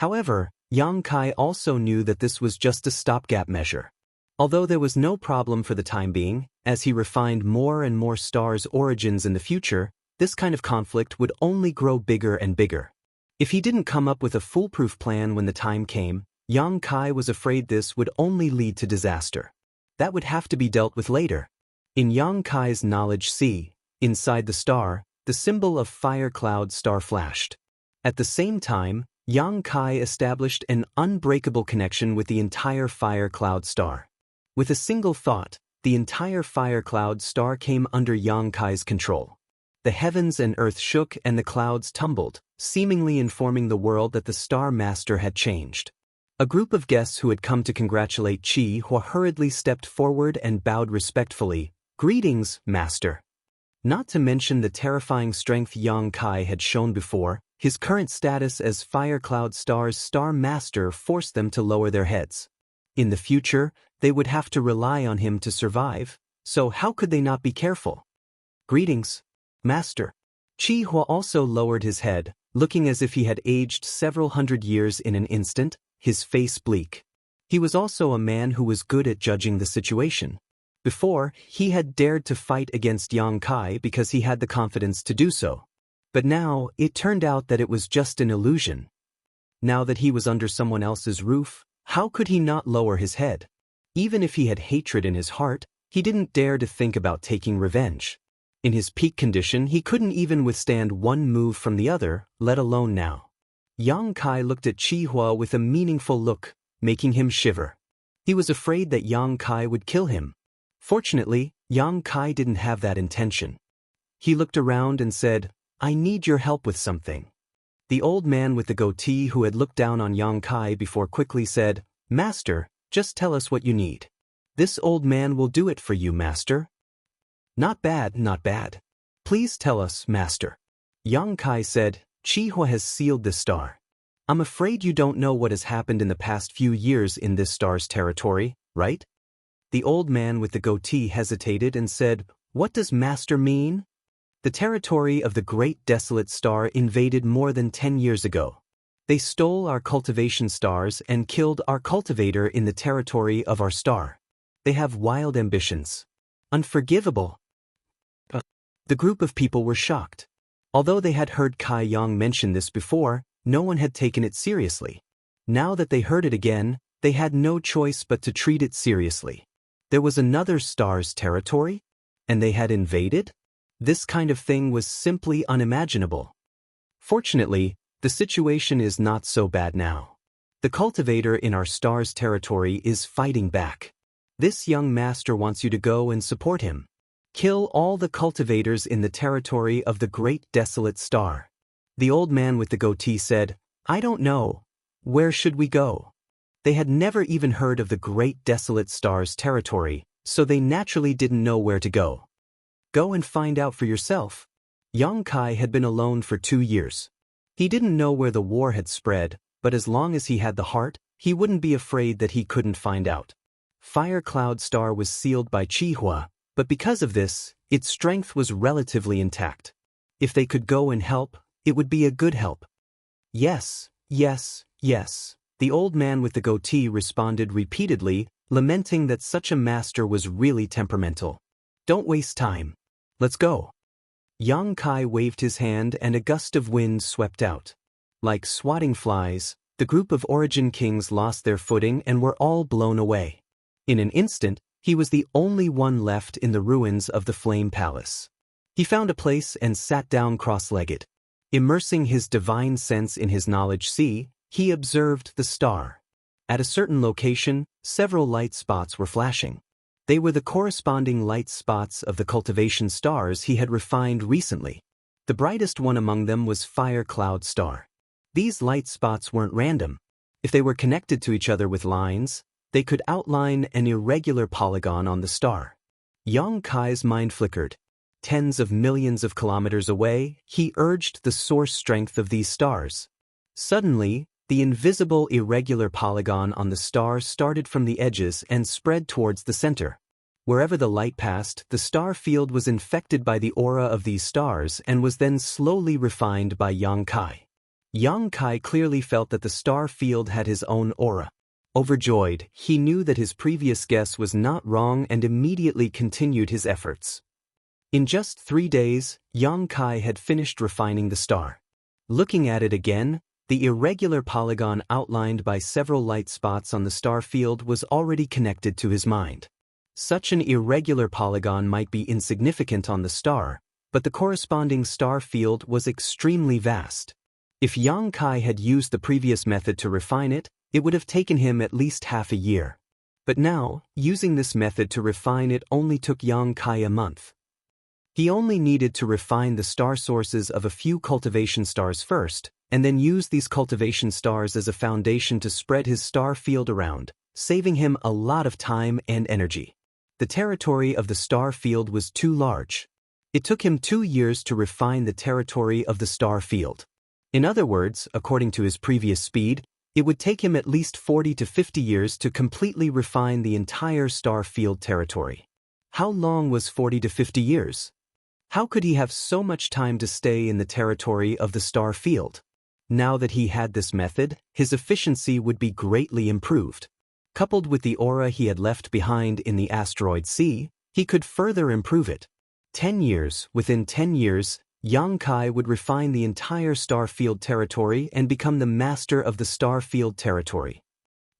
However, Yang Kai also knew that this was just a stopgap measure. Although there was no problem for the time being, as he refined more and more stars' origins in the future, this kind of conflict would only grow bigger and bigger. If he didn't come up with a foolproof plan when the time came, Yang Kai was afraid this would only lead to disaster. That would have to be dealt with later. In Yang Kai's knowledge sea, inside the star, the symbol of Fire Cloud Star flashed. At the same time, Yang Kai established an unbreakable connection with the entire Fire Cloud Star. With a single thought, the entire Fire Cloud Star came under Yang Kai's control. The heavens and earth shook and the clouds tumbled, seemingly informing the world that the Star Master had changed. A group of guests who had come to congratulate Qi Hua hurriedly stepped forward and bowed respectfully. "Greetings, Master." Not to mention the terrifying strength Yang Kai had shown before, his current status as Fire Cloud Star's Star Master forced them to lower their heads. In the future, they would have to rely on him to survive, so how could they not be careful? "Greetings, Master." Qi Hua also lowered his head, looking as if he had aged several hundred years in an instant, his face bleak. He was also a man who was good at judging the situation. Before, he had dared to fight against Yang Kai because he had the confidence to do so. But now, it turned out that it was just an illusion. Now that he was under someone else's roof, how could he not lower his head? Even if he had hatred in his heart, he didn't dare to think about taking revenge. In his peak condition, he couldn't even withstand one move from the other, let alone now. Yang Kai looked at Qi Hua with a meaningful look, making him shiver. He was afraid that Yang Kai would kill him. Fortunately, Yang Kai didn't have that intention. He looked around and said, "I need your help with something." The old man with the goatee who had looked down on Yang Kai before quickly said, "Master, just tell us what you need. This old man will do it for you, Master." "Not bad, not bad. Please tell us, Master." Yang Kai said, "Qi Hua has sealed this star. I'm afraid you don't know what has happened in the past few years in this star's territory, right?" The old man with the goatee hesitated and said, "What does Master mean?" "The territory of the Great Desolate Star invaded more than 10 years ago. They stole our cultivation stars and killed our cultivator in the territory of our star. They have wild ambitions. Unforgivable." The group of people were shocked. Although they had heard Kai Yang mention this before, no one had taken it seriously. Now that they heard it again, they had no choice but to treat it seriously. There was another star's territory? And they had invaded? This kind of thing was simply unimaginable. Fortunately, the situation is not so bad now. The cultivator in our star's territory is fighting back. This young master wants you to go and support him. Kill all the cultivators in the territory of the Great Desolate Star. The old man with the goatee said, "I don't know. Where should we go?" They had never even heard of the Great Desolate Star's territory, so they naturally didn't know where to go. "Go and find out for yourself." Yang Kai had been alone for 2 years. He didn't know where the war had spread, but as long as he had the heart, he wouldn't be afraid that he couldn't find out. Fire Cloud Star was sealed by Qi Hua, but because of this, its strength was relatively intact. If they could go and help, it would be a good help. "Yes, yes, yes," the old man with the goatee responded repeatedly, lamenting that such a master was really temperamental. "Don't waste time. Let's go." Yang Kai waved his hand and a gust of wind swept out. Like swatting flies, the group of Origin Kings lost their footing and were all blown away. In an instant, he was the only one left in the ruins of the Flame Palace. He found a place and sat down cross-legged. Immersing his divine sense in his knowledge sea, he observed the star. At a certain location, several light spots were flashing. They were the corresponding light spots of the cultivation stars he had refined recently. The brightest one among them was Fire Cloud Star. These light spots weren't random. If they were connected to each other with lines, they could outline an irregular polygon on the star. Yang Kai's mind flickered. Tens of millions of kilometers away, he urged the source strength of these stars. Suddenly, the invisible irregular polygon on the star started from the edges and spread towards the center. Wherever the light passed, the star field was infected by the aura of these stars and was then slowly refined by Yang Kai. Yang Kai clearly felt that the star field had his own aura. Overjoyed, he knew that his previous guess was not wrong and immediately continued his efforts. In just 3 days, Yang Kai had finished refining the star. Looking at it again, the irregular polygon outlined by several light spots on the star field was already connected to his mind. Such an irregular polygon might be insignificant on the star, but the corresponding star field was extremely vast. If Yang Kai had used the previous method to refine it, it would have taken him at least half a year. But now, using this method to refine it only took Yang Kai a month. He only needed to refine the star sources of a few cultivation stars first, and then use these cultivation stars as a foundation to spread his star field around, saving him a lot of time and energy. The territory of the star field was too large. It took him 2 years to refine the territory of the star field. In other words, according to his previous speed, it would take him at least 40 to 50 years to completely refine the entire star field territory. How long was 40 to 50 years? How could he have so much time to stay in the territory of the star field? Now that he had this method, his efficiency would be greatly improved. Coupled with the aura he had left behind in the asteroid sea, he could further improve it. Within 10 years, Yang Kai would refine the entire star field territory and become the master of the star field territory.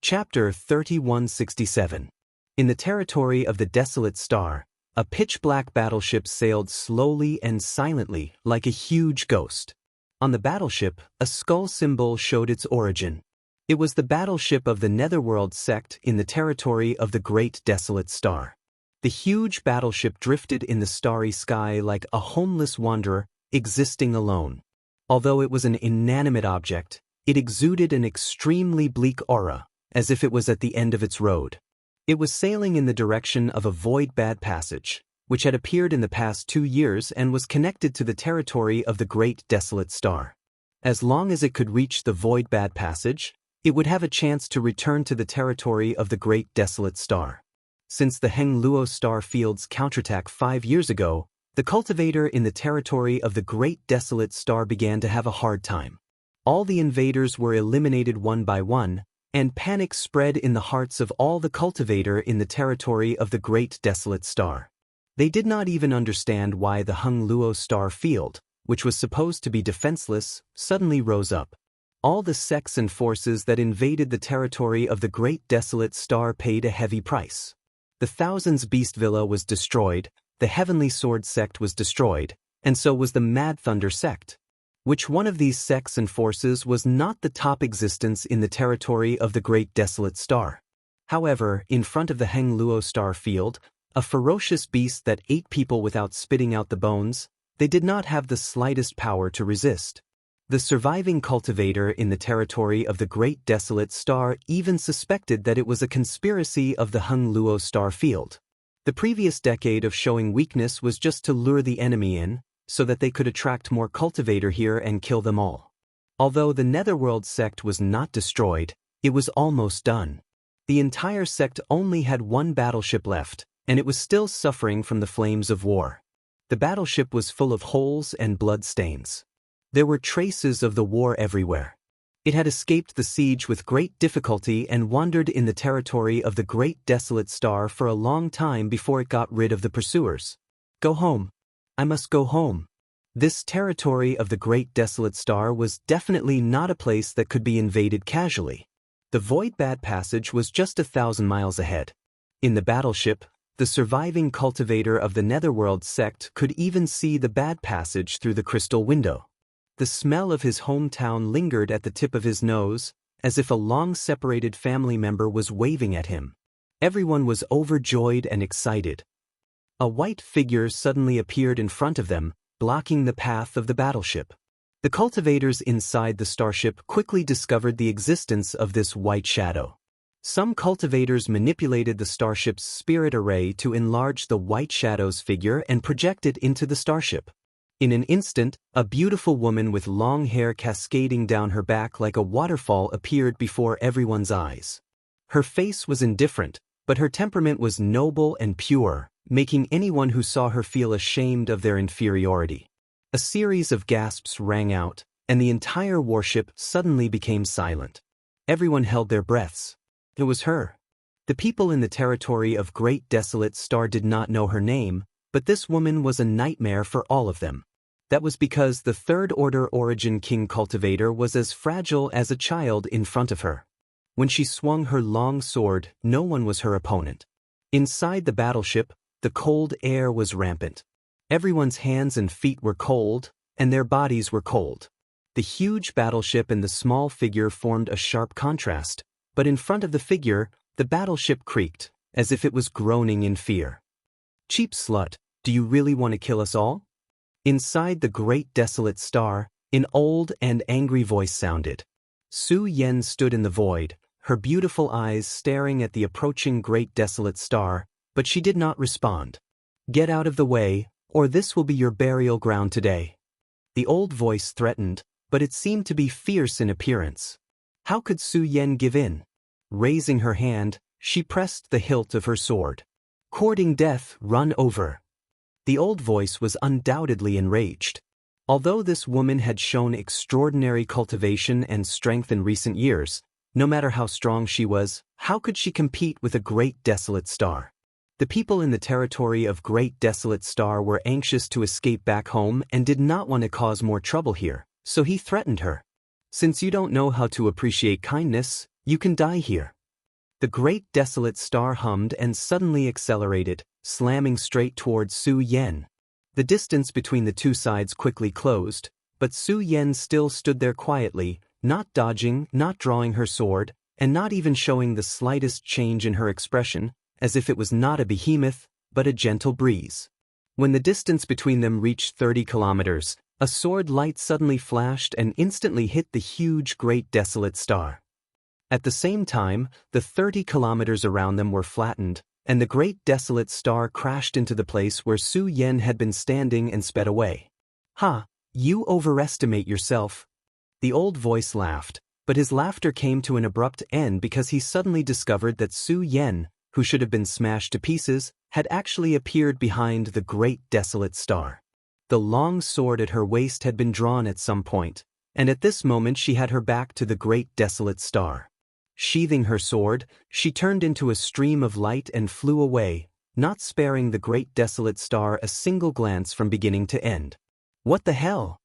Chapter 3167. In the territory of the desolate star, a pitch-black battleship sailed slowly and silently like a huge ghost. On the battleship, a skull symbol showed its origin. It was the battleship of the Netherworld sect in the territory of the Great Desolate Star. The huge battleship drifted in the starry sky like a homeless wanderer, existing alone. Although it was an inanimate object, it exuded an extremely bleak aura, as if it was at the end of its road. It was sailing in the direction of a void bad passage, which had appeared in the past 2 years and was connected to the territory of the Great Desolate Star. As long as it could reach the void bad passage, it would have a chance to return to the territory of the Great Desolate Star. Since the Heng Luo star field's counterattack 5 years ago, the cultivator in the territory of the Great Desolate Star began to have a hard time. All the invaders were eliminated one by one, and panic spread in the hearts of all the cultivator in the territory of the Great Desolate Star. They did not even understand why the Heng Luo star field, which was supposed to be defenseless, suddenly rose up. All the sects and forces that invaded the territory of the Great Desolate Star paid a heavy price. The Thousands Beast Villa was destroyed, the Heavenly Sword sect was destroyed, and so was the Mad Thunder sect. Which one of these sects and forces was not the top existence in the territory of the Great Desolate Star? However, in front of the Heng Luo star field, a ferocious beast that ate people without spitting out the bones, they did not have the slightest power to resist. The surviving cultivator in the territory of the Great Desolate Star even suspected that it was a conspiracy of the Heng Luo star field. The previous decade of showing weakness was just to lure the enemy in, so that they could attract more cultivator here and kill them all. Although the Netherworld sect was not destroyed, it was almost done. The entire sect only had one battleship left, and it was still suffering from the flames of war. The battleship was full of holes and blood stains. There were traces of the war everywhere. It had escaped the siege with great difficulty and wandered in the territory of the Great Desolate Star for a long time before it got rid of the pursuers. Go home. I must go home. This territory of the Great Desolate Star was definitely not a place that could be invaded casually. The Void Bad Passage was just 1,000 miles ahead. In the battleship, the surviving cultivator of the Netherworld sect could even see the Bad Passage through the crystal window. The smell of his hometown lingered at the tip of his nose, as if a long-separated family member was waving at him. Everyone was overjoyed and excited. A white figure suddenly appeared in front of them, blocking the path of the battleship. The cultivators inside the starship quickly discovered the existence of this white shadow. Some cultivators manipulated the starship's spirit array to enlarge the white shadow's figure and project it into the starship. In an instant, a beautiful woman with long hair cascading down her back like a waterfall appeared before everyone's eyes. Her face was indifferent, but her temperament was noble and pure, making anyone who saw her feel ashamed of their inferiority. A series of gasps rang out, and the entire warship suddenly became silent. Everyone held their breaths. It was her. The people in the territory of Great Desolate Star did not know her name, but this woman was a nightmare for all of them. That was because the Third Order Origin King Cultivator was as fragile as a child in front of her. When she swung her long sword, no one was her opponent. Inside the battleship, the cold air was rampant. Everyone's hands and feet were cold, and their bodies were cold. The huge battleship and the small figure formed a sharp contrast, but in front of the figure, the battleship creaked, as if it was groaning in fear. "Cheap slut, do you really want to kill us all?" Inside the Great Desolate Star, an old and angry voice sounded. Su Yen stood in the void, her beautiful eyes staring at the approaching Great Desolate Star, but she did not respond. "Get out of the way, or this will be your burial ground today." The old voice threatened, but it seemed to be fierce in appearance. How could Su Yen give in? Raising her hand, she pressed the hilt of her sword. "Courting death, run over." The old voice was undoubtedly enraged. Although this woman had shown extraordinary cultivation and strength in recent years, no matter how strong she was, how could she compete with a Great Desolate Star? The people in the territory of Great Desolate Star were anxious to escape back home and did not want to cause more trouble here, so he threatened her. "Since you don't know how to appreciate kindness, you can die here." The Great Desolate Star hummed and suddenly accelerated, slamming straight towards Su Yen. The distance between the two sides quickly closed, but Su Yen still stood there quietly, not dodging, not drawing her sword, and not even showing the slightest change in her expression, as if it was not a behemoth, but a gentle breeze. When the distance between them reached 30 kilometers, a sword light suddenly flashed and instantly hit the huge Great Desolate Star. At the same time, the 30 kilometers around them were flattened, and the Great Desolate Star crashed into the place where Su Yen had been standing and sped away. "Ha, you overestimate yourself." The old voice laughed, but his laughter came to an abrupt end because he suddenly discovered that Su Yen, who should have been smashed to pieces, had actually appeared behind the Great Desolate Star. The long sword at her waist had been drawn at some point, and at this moment she had her back to the Great Desolate Star. Sheathing her sword, she turned into a stream of light and flew away, not sparing the Great Desolate Star a single glance from beginning to end. "What the hell?"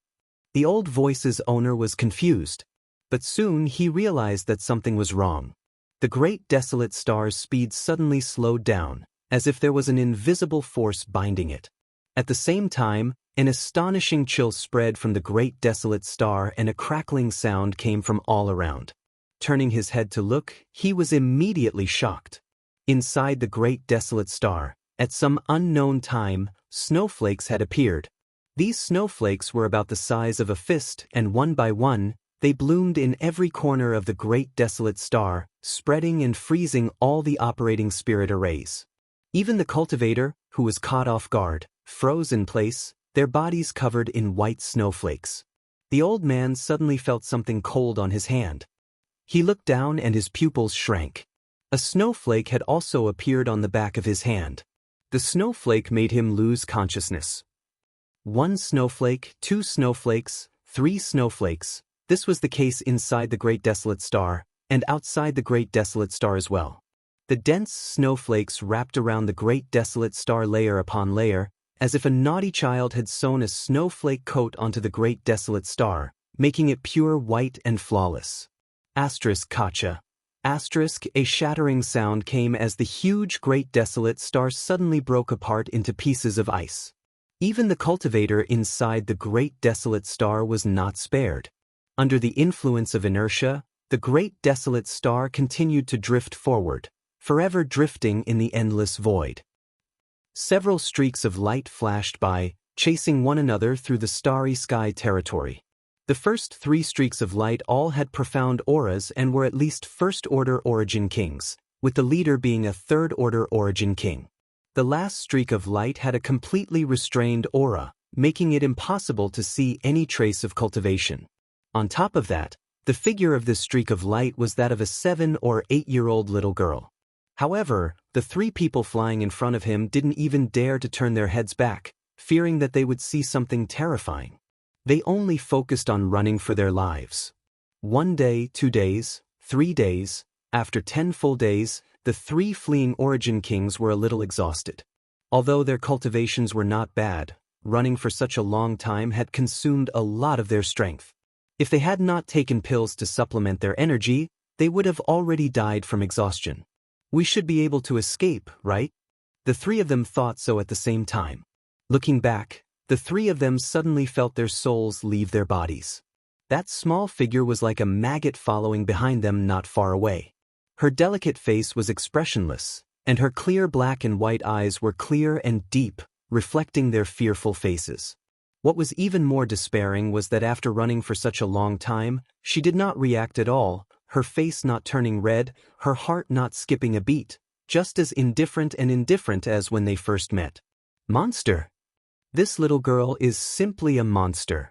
The old voice's owner was confused, but soon he realized that something was wrong. The Great Desolate Star's speed suddenly slowed down, as if there was an invisible force binding it. At the same time, an astonishing chill spread from the Great Desolate Star and a crackling sound came from all around. Turning his head to look, he was immediately shocked. Inside the Great Desolate Star, at some unknown time, snowflakes had appeared. These snowflakes were about the size of a fist, and one by one, they bloomed in every corner of the Great Desolate Star, spreading and freezing all the operating spirit arrays. Even the cultivator, who was caught off guard, froze in place, their bodies covered in white snowflakes. The old man suddenly felt something cold on his hand. He looked down and his pupils shrank. A snowflake had also appeared on the back of his hand. The snowflake made him lose consciousness. 1 snowflake, 2 snowflakes, 3 snowflakes. This was the case inside the Great Desolate Star, and outside the Great Desolate Star as well. The dense snowflakes wrapped around the Great Desolate Star layer upon layer, as if a naughty child had sewn a snowflake coat onto the Great Desolate Star, making it pure white and flawless. Kacha. A shattering sound came as the huge Great Desolate Star suddenly broke apart into pieces of ice. Even the cultivator inside the Great Desolate Star was not spared. Under the influence of inertia, the great desolate star continued to drift forward, forever drifting in the endless void. Several streaks of light flashed by, chasing one another through the starry sky territory. The first 3 streaks of light all had profound auras and were at least first-order origin kings, with the leader being a third-order origin king. The last streak of light had a completely restrained aura, making it impossible to see any trace of cultivation. On top of that, the figure of this streak of light was that of a 7 or 8-year-old little girl. However, the 3 people flying in front of him didn't even dare to turn their heads back, fearing that they would see something terrifying. They only focused on running for their lives. 1 day, 2 days, 3 days, after 10 full days, the 3 fleeing origin kings were a little exhausted. Although their cultivations were not bad, running for such a long time had consumed a lot of their strength. If they had not taken pills to supplement their energy, they would have already died from exhaustion. We should be able to escape, right? The 3 of them thought so at the same time. Looking back, the 3 of them suddenly felt their souls leave their bodies. That small figure was like a maggot following behind them not far away. Her delicate face was expressionless, and her clear black and white eyes were clear and deep, reflecting their fearful faces. What was even more despairing was that after running for such a long time, she did not react at all, her face not turning red, her heart not skipping a beat, just as indifferent as when they first met. Monster! This little girl is simply a monster.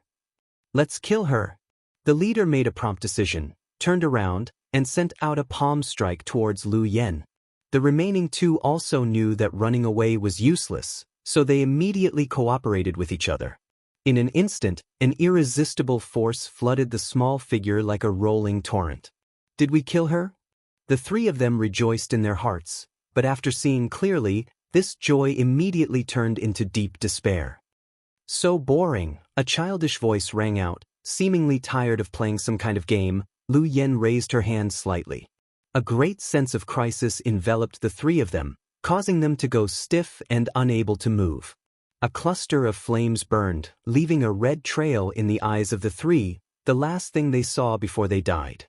Let's kill her. The leader made a prompt decision, turned around, and sent out a palm strike towards Lu Yen. The remaining 2 also knew that running away was useless, so they immediately cooperated with each other. In an instant, an irresistible force flooded the small figure like a rolling torrent. Did we kill her? The 3 of them rejoiced in their hearts, but after seeing clearly, this joy immediately turned into deep despair. So boring, a childish voice rang out, seemingly tired of playing some kind of game. Lu Yen raised her hand slightly. A great sense of crisis enveloped the 3 of them, causing them to go stiff and unable to move. A cluster of flames burned, leaving a red trail in the eyes of the 3, the last thing they saw before they died.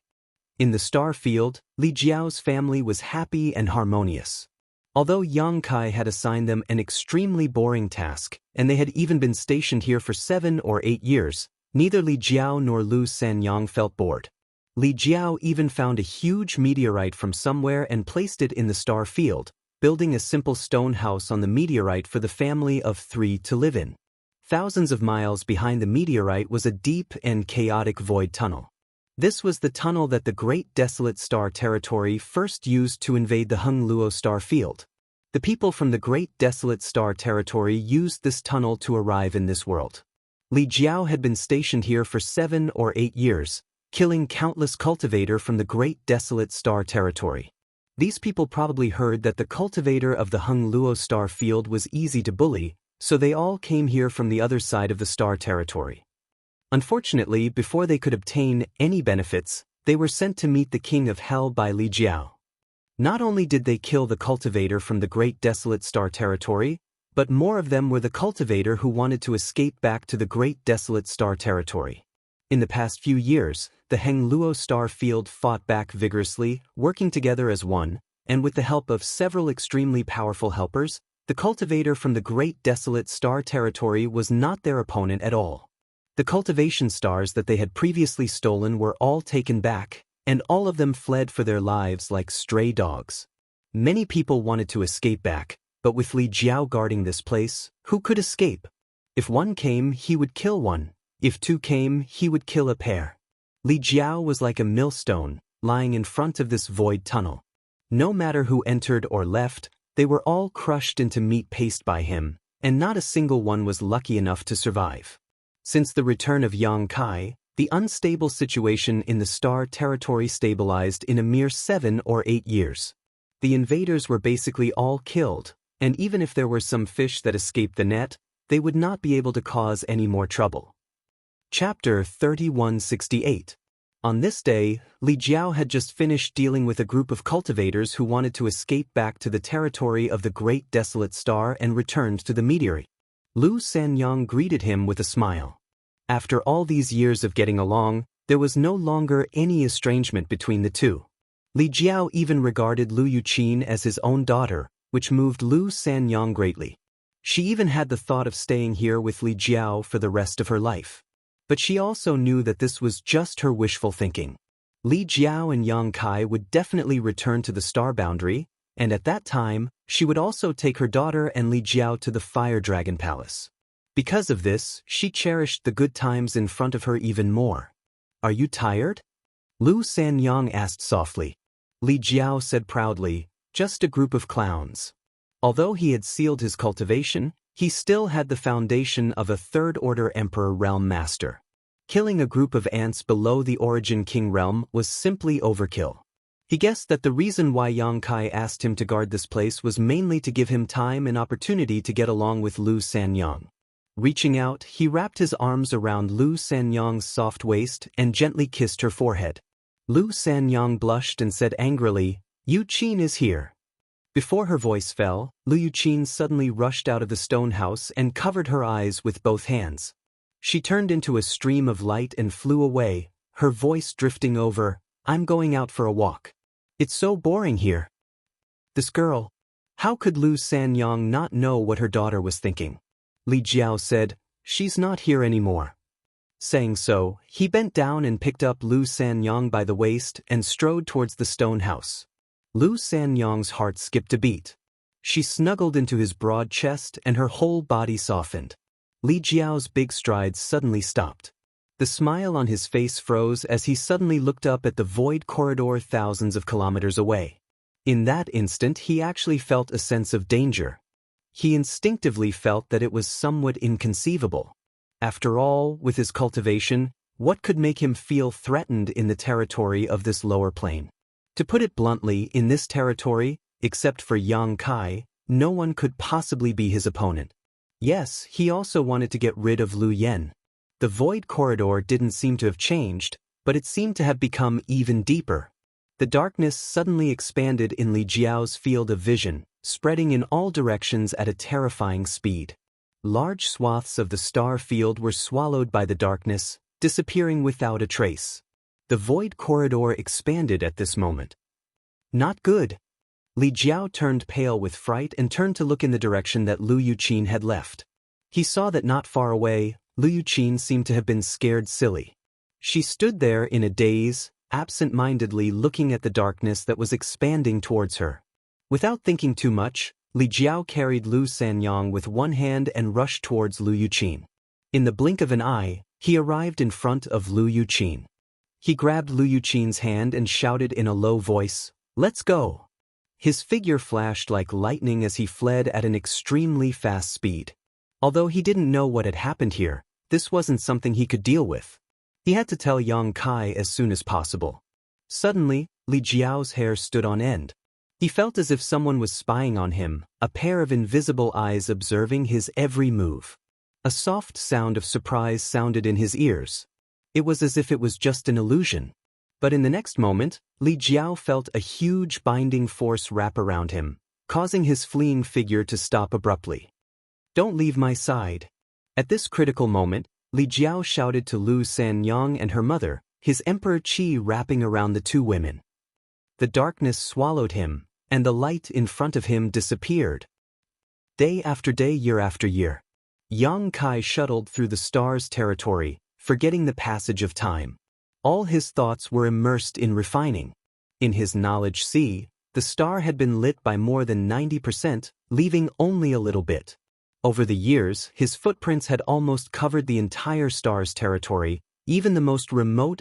In the star field, Li Jiao's family was happy and harmonious. Although Yang Kai had assigned them an extremely boring task, and they had even been stationed here for 7 or 8 years, neither Li Jiao nor Lu Sanyang felt bored. Li Jiao even found a huge meteorite from somewhere and placed it in the star field, building a simple stone house on the meteorite for the family of 3 to live in. Thousands of miles behind the meteorite was a deep and chaotic void tunnel. This was the tunnel that the Great Desolate Star Territory first used to invade the Hengluo star field. The people from the Great Desolate Star Territory used this tunnel to arrive in this world. Li Jiao had been stationed here for 7 or 8 years, killing countless cultivator from the Great Desolate Star Territory. These people probably heard that the cultivator of the Hengluo star field was easy to bully, so they all came here from the other side of the star territory. Unfortunately, before they could obtain any benefits, they were sent to meet the King of Hell by Li Jiao. Not only did they kill the cultivator from the Great Desolate Star Territory, but more of them were the cultivator who wanted to escape back to the Great Desolate Star Territory. In the past few years, the Hengluo star field fought back vigorously, working together as one, and with the help of several extremely powerful helpers, the cultivator from the Great Desolate Star Territory was not their opponent at all. The cultivation stars that they had previously stolen were all taken back, and all of them fled for their lives like stray dogs. Many people wanted to escape back, but with Li Jiao guarding this place, who could escape? If one came, he would kill one. If 2 came, he would kill a pair. Li Jiao was like a millstone, lying in front of this void tunnel. No matter who entered or left, they were all crushed into meat paste by him, and not a single one was lucky enough to survive. Since the return of Yang Kai, the unstable situation in the star territory stabilized in a mere 7 or 8 years. The invaders were basically all killed, and even if there were some fish that escaped the net, they would not be able to cause any more trouble. Chapter 3168. On this day, Li Jiao had just finished dealing with a group of cultivators who wanted to escape back to the territory of the Great Desolate Star and returned to the meteorite. Lu Sanyang greeted him with a smile. After all these years of getting along, There was no longer any estrangement between the two. Li Jiao even regarded Lu Yuqin as his own daughter, which moved Lu Sanyang greatly. She even had the thought of staying here with Li Jiao for the rest of her life. But she also knew that this was just her wishful thinking. Li Jiao and Yang Kai would definitely return to the star boundary, and at that time, she would also take her daughter and Li Jiao to the Fire Dragon Palace. Because of this, she cherished the good times in front of her even more. "Are you tired?" Lu Sanyang asked softly. Li Jiao said proudly, "Just a group of clowns." Although he had sealed his cultivation, he still had the foundation of a third-order Emperor Realm Master. Killing a group of ants below the Origin King realm was simply overkill. He guessed that the reason why Yang Kai asked him to guard this place was mainly to give him time and opportunity to get along with Lu Sanyang. Reaching out, he wrapped his arms around Lu Sanyang's soft waist and gently kissed her forehead. Lu Sanyang blushed and said angrily, "Yuqin is here." Before her voice fell, Lu Yuqin suddenly rushed out of the stone house and covered her eyes with both hands. She turned into a stream of light and flew away, her voice drifting over, "I'm going out for a walk. It's so boring here." This girl. How could Lu Sanyang not know what her daughter was thinking? Li Jiao said, "She's not here anymore." Saying so, he bent down and picked up Lu Sanyang by the waist and strode towards the stone house. Lu Sanyang's heart skipped a beat. She snuggled into his broad chest and her whole body softened. Li Jiao's big strides suddenly stopped. The smile on his face froze as he suddenly looked up at the void corridor thousands of kilometers away. In that instant he actually felt a sense of danger. He instinctively felt that it was somewhat inconceivable. After all, with his cultivation, what could make him feel threatened in the territory of this lower plane? To put it bluntly, in this territory, except for Yang Kai, no one could possibly be his opponent. Yes, he also wanted to get rid of Lu Yen. The void corridor didn't seem to have changed, but it seemed to have become even deeper. The darkness suddenly expanded in Li Jiao's field of vision, spreading in all directions at a terrifying speed. Large swaths of the star field were swallowed by the darkness, disappearing without a trace. The void corridor expanded at this moment. Not good. Li Jiao turned pale with fright and turned to look in the direction that Lu Yuqin had left. He saw that not far away, Lu Yuqin seemed to have been scared silly. She stood there in a daze, absent-mindedly looking at the darkness that was expanding towards her. Without thinking too much, Li Jiao carried Lu Sanyang with one hand and rushed towards Lu Yuqin. In the blink of an eye, he arrived in front of Lu Yuqin. He grabbed Lu Yuqin's hand and shouted in a low voice, "Let's go!" His figure flashed like lightning as he fled at an extremely fast speed. Although he didn't know what had happened here, this wasn't something he could deal with. He had to tell Yang Kai as soon as possible. Suddenly, Li Jiao's hair stood on end. He felt as if someone was spying on him, a pair of invisible eyes observing his every move. A soft sound of surprise sounded in his ears. It was as if it was just an illusion. But in the next moment, Li Jiao felt a huge binding force wrap around him, causing his fleeing figure to stop abruptly. "Don't leave my side." At this critical moment, Li Jiao shouted to Lu Sanyang and her mother, his emperor qi wrapping around the two women. The darkness swallowed him, and the light in front of him disappeared. Day after day, year after year, Yang Kai shuttled through the stars' territory, forgetting the passage of time. All his thoughts were immersed in refining. In his knowledge sea, the star had been lit by more than 90%, leaving only a little bit. Over the years, his footprints had almost covered the entire star's territory, even the most remote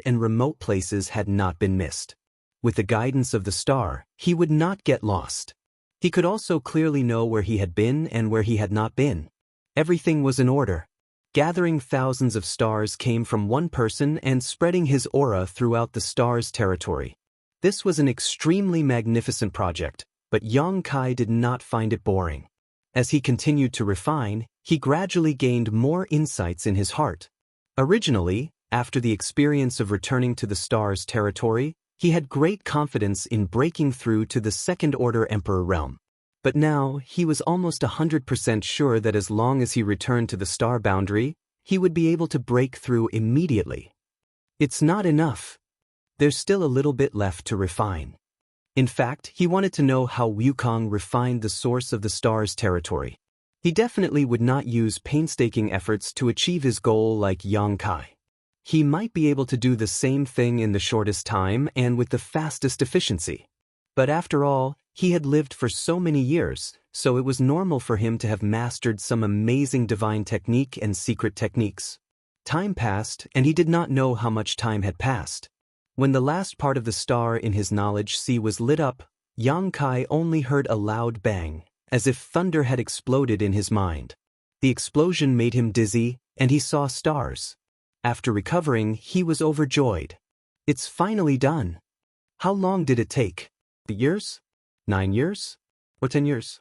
places had not been missed. With the guidance of the star, he would not get lost. He could also clearly know where he had been and where he had not been. Everything was in order. Gathering thousands of stars came from one person and spreading his aura throughout the star's territory. This was an extremely magnificent project, but Yang Kai did not find it boring. As he continued to refine, he gradually gained more insights in his heart. Originally, after the experience of returning to the star's territory, he had great confidence in breaking through to the second-order Emperor realm. But now, he was almost 100% sure that as long as he returned to the star boundary, he would be able to break through immediately. It's not enough. There's still a little bit left to refine. In fact, he wanted to know how Wukong refined the source of the star's territory. He definitely would not use painstaking efforts to achieve his goal like Yang Kai. He might be able to do the same thing in the shortest time and with the fastest efficiency. But after all, he had lived for so many years, so it was normal for him to have mastered some amazing divine technique and secret techniques. Time passed, and he did not know how much time had passed. When the last part of the star in his knowledge sea was lit up, Yang Kai only heard a loud bang, as if thunder had exploded in his mind. The explosion made him dizzy, and he saw stars. After recovering, he was overjoyed. It's finally done. How long did it take? Years? 9 years? Or 10 years?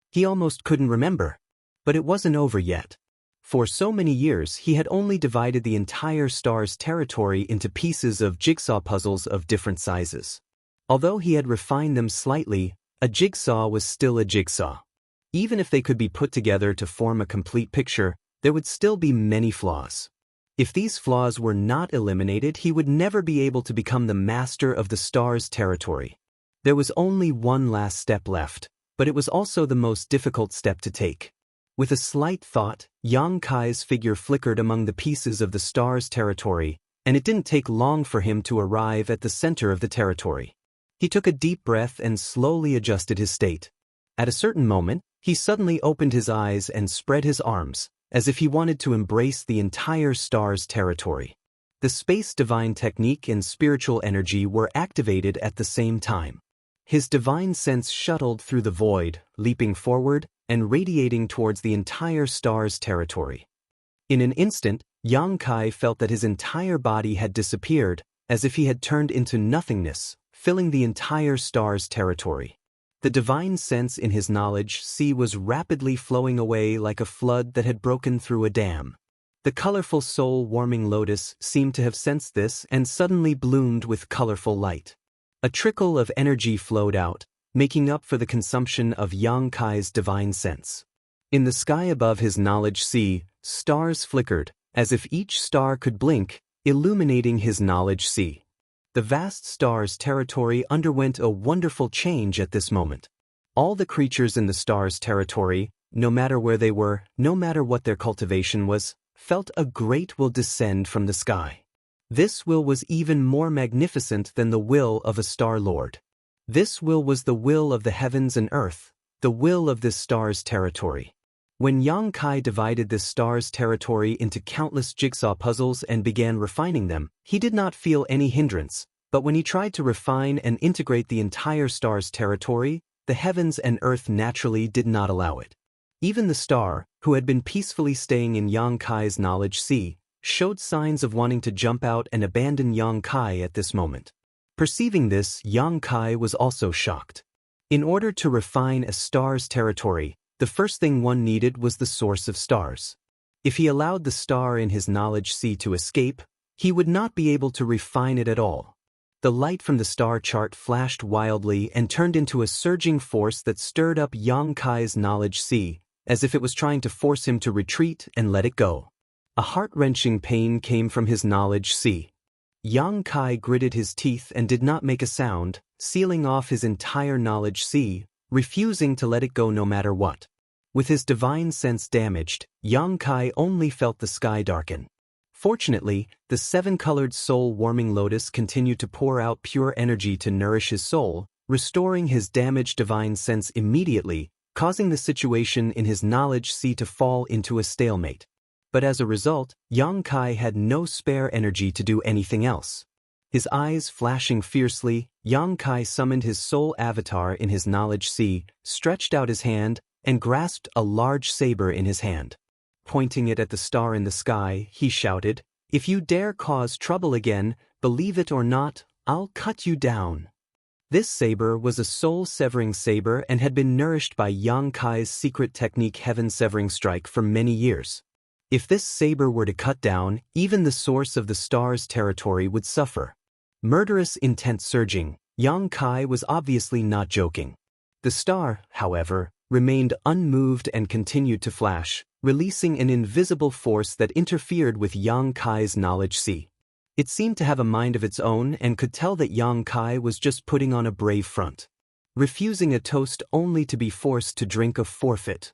He almost couldn't remember. But it wasn't over yet. For so many years, he had only divided the entire star's territory into pieces of jigsaw puzzles of different sizes. Although he had refined them slightly, a jigsaw was still a jigsaw. Even if they could be put together to form a complete picture, there would still be many flaws. If these flaws were not eliminated, he would never be able to become the master of the star's territory. There was only one last step left, but it was also the most difficult step to take. With a slight thought, Yang Kai's figure flickered among the pieces of the star's territory, and it didn't take long for him to arrive at the center of the territory. He took a deep breath and slowly adjusted his state. At a certain moment, he suddenly opened his eyes and spread his arms, as if he wanted to embrace the entire star's territory. The space divine technique and spiritual energy were activated at the same time. His divine sense shuttled through the void, leaping forward and radiating towards the entire star's territory. In an instant, Yang Kai felt that his entire body had disappeared, as if he had turned into nothingness, filling the entire star's territory. The divine sense in his knowledge sea was rapidly flowing away like a flood that had broken through a dam. The colorful soul-warming lotus seemed to have sensed this and suddenly bloomed with colorful light. A trickle of energy flowed out, making up for the consumption of Yang Kai's divine sense. In the sky above his knowledge sea, stars flickered, as if each star could blink, illuminating his knowledge sea. The vast star's territory underwent a wonderful change at this moment. All the creatures in the star's territory, no matter where they were, no matter what their cultivation was, felt a great will descend from the sky. This will was even more magnificent than the will of a star lord. This will was the will of the heavens and earth, the will of this star's territory. When Yang Kai divided this star's territory into countless jigsaw puzzles and began refining them, he did not feel any hindrance, but when he tried to refine and integrate the entire star's territory, the heavens and earth naturally did not allow it. Even the star, who had been peacefully staying in Yang Kai's knowledge sea, showed signs of wanting to jump out and abandon Yang Kai at this moment. Perceiving this, Yang Kai was also shocked. In order to refine a star's territory, the first thing one needed was the source of stars. If he allowed the star in his knowledge sea to escape, he would not be able to refine it at all. The light from the star chart flashed wildly and turned into a surging force that stirred up Yang Kai's knowledge sea, as if it was trying to force him to retreat and let it go. A heart-wrenching pain came from his knowledge sea. Yang Kai gritted his teeth and did not make a sound, sealing off his entire knowledge sea, refusing to let it go no matter what. With his divine sense damaged, Yang Kai only felt the sky darken. Fortunately, the seven-colored soul-warming lotus continued to pour out pure energy to nourish his soul, restoring his damaged divine sense immediately, causing the situation in his knowledge sea to fall into a stalemate. But as a result, Yang Kai had no spare energy to do anything else. His eyes flashing fiercely, Yang Kai summoned his soul avatar in his knowledge sea, stretched out his hand, and grasped a large saber in his hand. Pointing it at the star in the sky, he shouted, "If you dare cause trouble again, believe it or not, I'll cut you down." This saber was a soul-severing saber and had been nourished by Yang Kai's secret technique heaven-severing strike for many years. If this saber were to cut down, even the source of the star's territory would suffer. Murderous intent surging, Yang Kai was obviously not joking. The star, however, remained unmoved and continued to flash, releasing an invisible force that interfered with Yang Kai's knowledge sea. It seemed to have a mind of its own and could tell that Yang Kai was just putting on a brave front, refusing a toast only to be forced to drink a forfeit.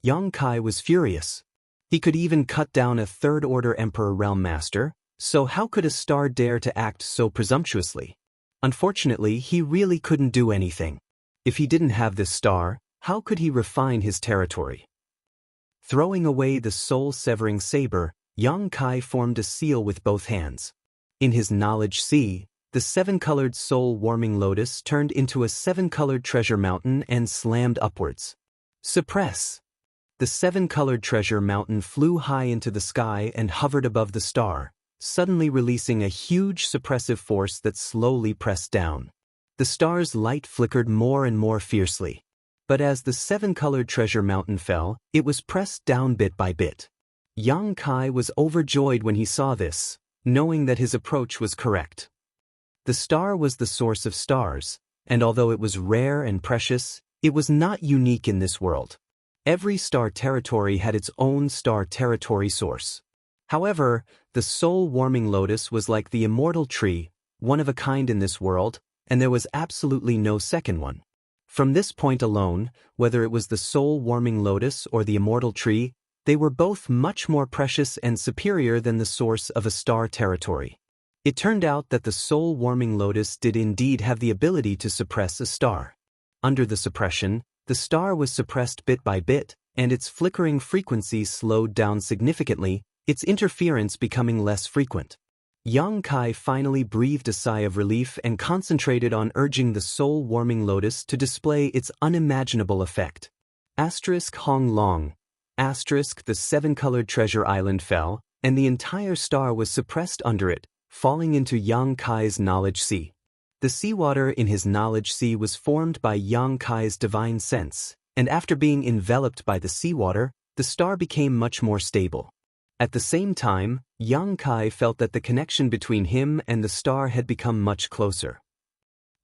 Yang Kai was furious. He could even cut down a third-order Emperor Realm Master, so how could a star dare to act so presumptuously? Unfortunately, he really couldn't do anything. If he didn't have this star, how could he refine his territory? Throwing away the soul-severing saber, Yang Kai formed a seal with both hands. In his knowledge sea, the seven-colored soul-warming lotus turned into a seven-colored treasure mountain and slammed upwards. Suppress! The seven-colored treasure mountain flew high into the sky and hovered above the star, suddenly releasing a huge suppressive force that slowly pressed down. The star's light flickered more and more fiercely. But as the seven-colored treasure mountain fell, it was pressed down bit by bit. Yang Kai was overjoyed when he saw this, knowing that his approach was correct. The star was the source of stars, and although it was rare and precious, it was not unique in this world. Every star territory had its own star territory source. However, the soul-warming lotus was like the immortal tree, one of a kind in this world, and there was absolutely no second one. From this point alone, whether it was the soul-warming lotus or the immortal tree, they were both much more precious and superior than the source of a star territory. It turned out that the soul-warming lotus did indeed have the ability to suppress a star. Under the suppression, the star was suppressed bit by bit, and its flickering frequency slowed down significantly, its interference becoming less frequent. Yang Kai finally breathed a sigh of relief and concentrated on urging the soul-warming lotus to display its unimaginable effect. Hong Long. The seven-colored treasure island fell, and the entire star was suppressed under it, falling into Yang Kai's knowledge sea. The seawater in his knowledge sea was formed by Yang Kai's divine sense, and after being enveloped by the seawater, the star became much more stable. At the same time, Yang Kai felt that the connection between him and the star had become much closer.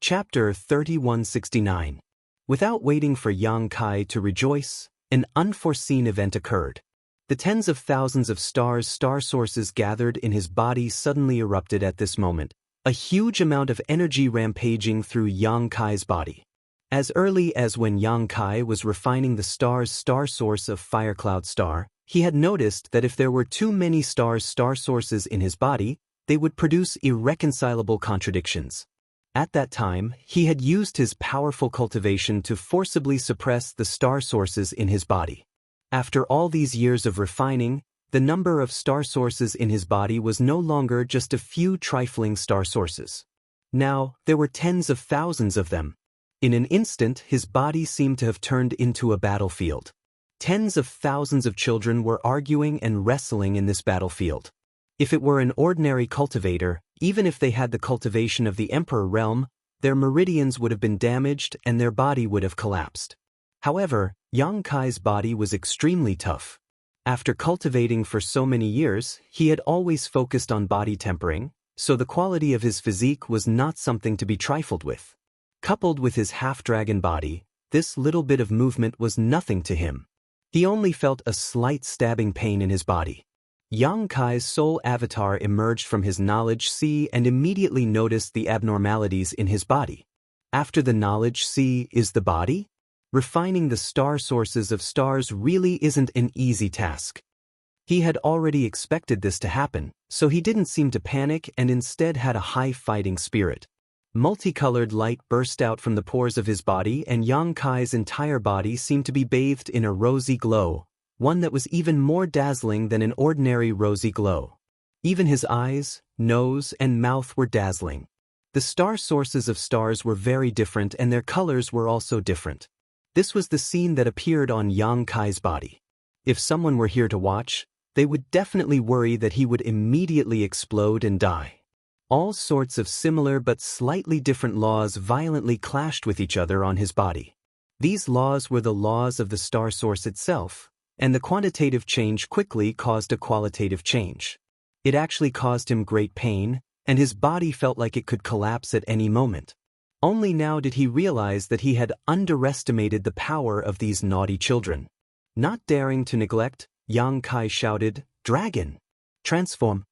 Chapter 3169. Without waiting for Yang Kai to rejoice, an unforeseen event occurred. The tens of thousands of star sources gathered in his body suddenly erupted at this moment, a huge amount of energy rampaging through Yang Kai's body. As early as when Yang Kai was refining the star's star source of Firecloud Star, he had noticed that if there were too many star sources in his body, they would produce irreconcilable contradictions. At that time, he had used his powerful cultivation to forcibly suppress the star sources in his body. After all these years of refining, the number of star sources in his body was no longer just a few trifling star sources. Now, there were tens of thousands of them. In an instant, his body seemed to have turned into a battlefield. Tens of thousands of children were arguing and wrestling in this battlefield. If it were an ordinary cultivator, even if they had the cultivation of the Emperor realm, their meridians would have been damaged and their body would have collapsed. However, Yang Kai's body was extremely tough. After cultivating for so many years, he had always focused on body tempering, so the quality of his physique was not something to be trifled with. Coupled with his half-dragon body, this little bit of movement was nothing to him. He only felt a slight stabbing pain in his body. Yang Kai's soul avatar emerged from his knowledge sea and immediately noticed the abnormalities in his body. After the knowledge sea is the body? Refining the star sources of stars really isn't an easy task. He had already expected this to happen, so he didn't seem to panic and instead had a high fighting spirit. Multicolored light burst out from the pores of his body and Yang Kai's entire body seemed to be bathed in a rosy glow, one that was even more dazzling than an ordinary rosy glow. Even his eyes, nose, and mouth were dazzling. The star sources of stars were very different and their colors were also different. This was the scene that appeared on Yang Kai's body. If someone were here to watch, they would definitely worry that he would immediately explode and die. All sorts of similar but slightly different laws violently clashed with each other on his body. These laws were the laws of the star source itself, and the quantitative change quickly caused a qualitative change. It actually caused him great pain, and his body felt like it could collapse at any moment. Only now did he realize that he had underestimated the power of these naughty children. Not daring to neglect, Yang Kai shouted, "Dragon! Transform!"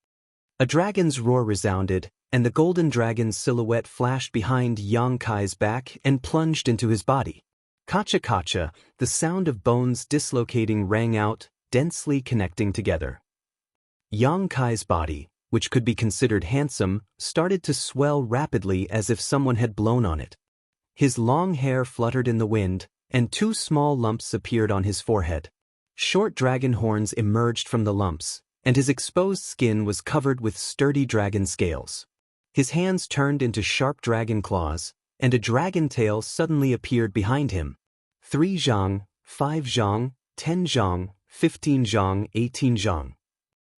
A dragon's roar resounded, and the golden dragon's silhouette flashed behind Yang Kai's back and plunged into his body. Kacha-kacha, the sound of bones dislocating rang out, densely connecting together. Yang Kai's body, which could be considered handsome, started to swell rapidly as if someone had blown on it. His long hair fluttered in the wind, and 2 small lumps appeared on his forehead. Short dragon horns emerged from the lumps, and his exposed skin was covered with sturdy dragon scales. His hands turned into sharp dragon claws, and a dragon tail suddenly appeared behind him. 3 zhang, 5 zhang, 10 zhang, 15 zhang, 18 zhang.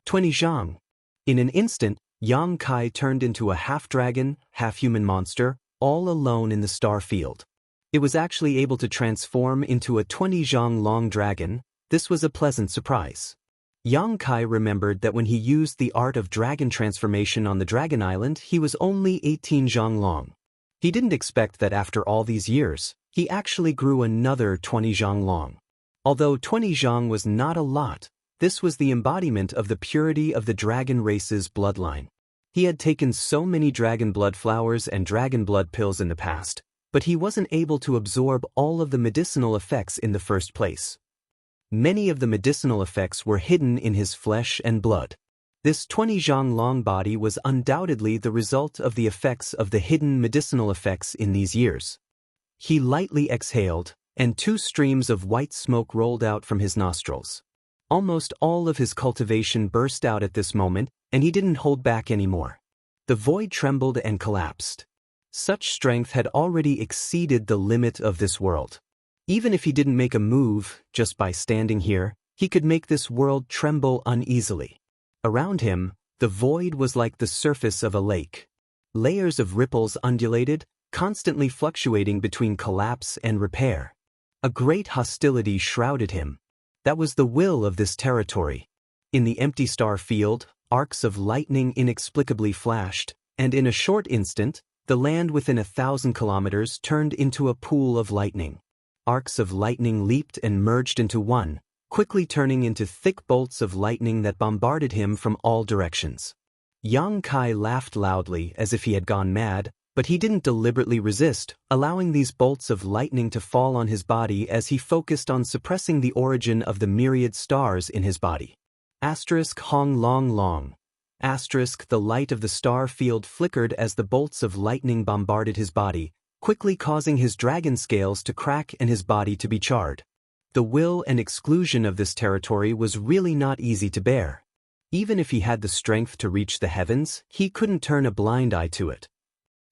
20 zhang. In an instant, Yang Kai turned into a half-dragon, half-human monster, all alone in the star field. It was actually able to transform into a 20 zhang long dragon. This was a pleasant surprise. Yang Kai remembered that when he used the art of dragon transformation on the Dragon Island, he was only 18 zhang long. He didn't expect that after all these years, he actually grew another 20 zhang long. Although 20 zhang was not a lot, this was the embodiment of the purity of the dragon race's bloodline. He had taken so many dragon blood flowers and dragon blood pills in the past, but he wasn't able to absorb all of the medicinal effects in the first place. Many of the medicinal effects were hidden in his flesh and blood. This 20 zhang long body was undoubtedly the result of the effects of the hidden medicinal effects in these years. He lightly exhaled, and 2 streams of white smoke rolled out from his nostrils. Almost all of his cultivation burst out at this moment, and he didn't hold back anymore. The void trembled and collapsed. Such strength had already exceeded the limit of this world. Even if he didn't make a move, just by standing here, he could make this world tremble uneasily. Around him, the void was like the surface of a lake. Layers of ripples undulated, constantly fluctuating between collapse and repair. A great hostility shrouded him. That was the will of this territory. In the empty star field, arcs of lightning inexplicably flashed, and in a short instant, the land within 1,000 kilometers turned into a pool of lightning. Arcs of lightning leaped and merged into one, quickly turning into thick bolts of lightning that bombarded him from all directions. Yang Kai laughed loudly as if he had gone mad, but he didn't deliberately resist, allowing these bolts of lightning to fall on his body as he focused on suppressing the origin of the myriad stars in his body. Hong long long. The light of the star field flickered as the bolts of lightning bombarded his body, quickly causing his dragon scales to crack and his body to be charred. The will and exclusion of this territory was really not easy to bear. Even if he had the strength to reach the heavens, he couldn't turn a blind eye to it.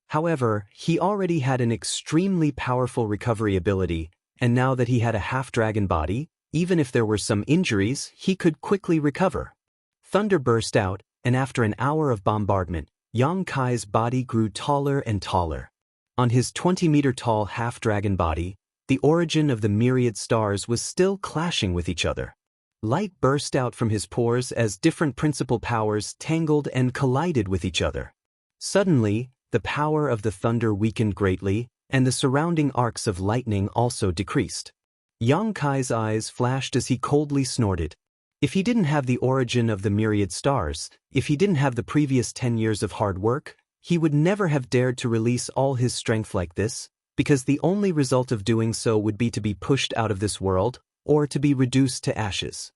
However, he already had an extremely powerful recovery ability, and now that he had a half-dragon body, even if there were some injuries, he could quickly recover. Thunder burst out, and after an hour of bombardment, Yang Kai's body grew taller and taller. On his 20-meter-tall half-dragon body, the origin of the myriad stars was still clashing with each other. Light burst out from his pores as different principal powers tangled and collided with each other. Suddenly, the power of the thunder weakened greatly, and the surrounding arcs of lightning also decreased. Yang Kai's eyes flashed as he coldly snorted. If he didn't have the origin of the myriad stars, if he didn't have the previous 10 years of hard work, he would never have dared to release all his strength like this, because the only result of doing so would be to be pushed out of this world, or to be reduced to ashes.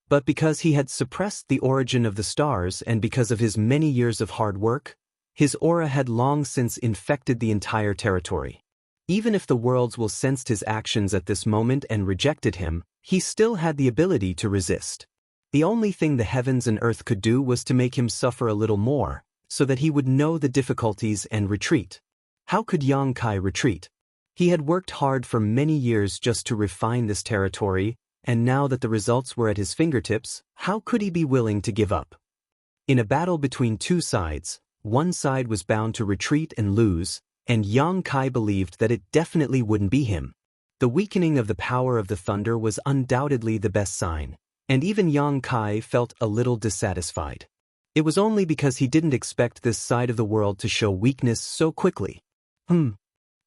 But because he had suppressed the origin of the stars and because of his many years of hard work, his aura had long since infected the entire territory. Even if the worlds will sensed his actions at this moment and rejected him, he still had the ability to resist. The only thing the heavens and earth could do was to make him suffer a little more, so that he would know the difficulties and retreat. How could Yang Kai retreat? He had worked hard for many years just to refine this territory, and now that the results were at his fingertips, how could he be willing to give up? In a battle between 2 sides, one side was bound to retreat and lose, and Yang Kai believed that it definitely wouldn't be him. The weakening of the power of the thunder was undoubtedly the best sign, and even Yang Kai felt a little dissatisfied. It was only because he didn't expect this side of the world to show weakness so quickly.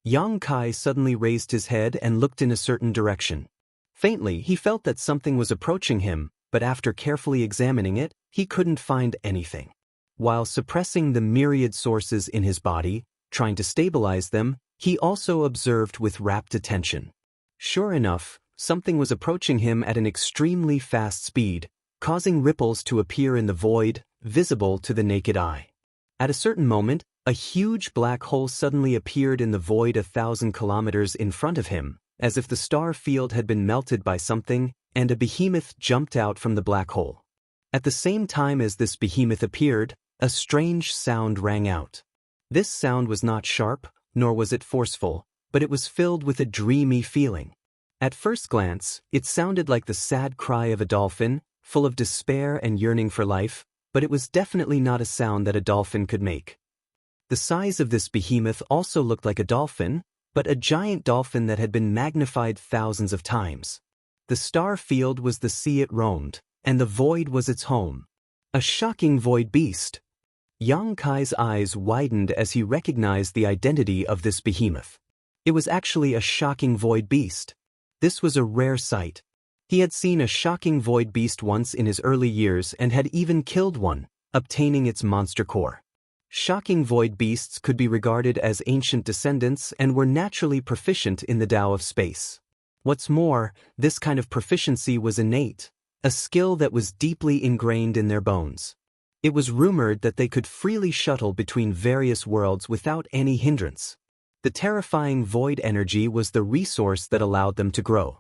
Yang Kai suddenly raised his head and looked in a certain direction. Faintly, he felt that something was approaching him, but after carefully examining it, he couldn't find anything. While suppressing the myriad sources in his body, trying to stabilize them, he also observed with rapt attention. Sure enough, something was approaching him at an extremely fast speed, causing ripples to appear in the void, visible to the naked eye. At a certain moment, a huge black hole suddenly appeared in the void 1,000 kilometers in front of him, as if the star field had been melted by something, and a behemoth jumped out from the black hole. At the same time as this behemoth appeared, a strange sound rang out. This sound was not sharp, nor was it forceful, but it was filled with a dreamy feeling. At first glance, it sounded like the sad cry of a dolphin, full of despair and yearning for life, but it was definitely not a sound that a dolphin could make. The size of this behemoth also looked like a dolphin, but a giant dolphin that had been magnified thousands of times. The star field was the sea it roamed, and the void was its home. A shocking void beast. Yang Kai's eyes widened as he recognized the identity of this behemoth. It was actually a shocking void beast. This was a rare sight. He had seen a shocking void beast once in his early years and had even killed one, obtaining its monster core. Shocking void beasts could be regarded as ancient descendants and were naturally proficient in the Tao of space. What's more, this kind of proficiency was innate, a skill that was deeply ingrained in their bones. It was rumored that they could freely shuttle between various worlds without any hindrance. The terrifying void energy was the resource that allowed them to grow.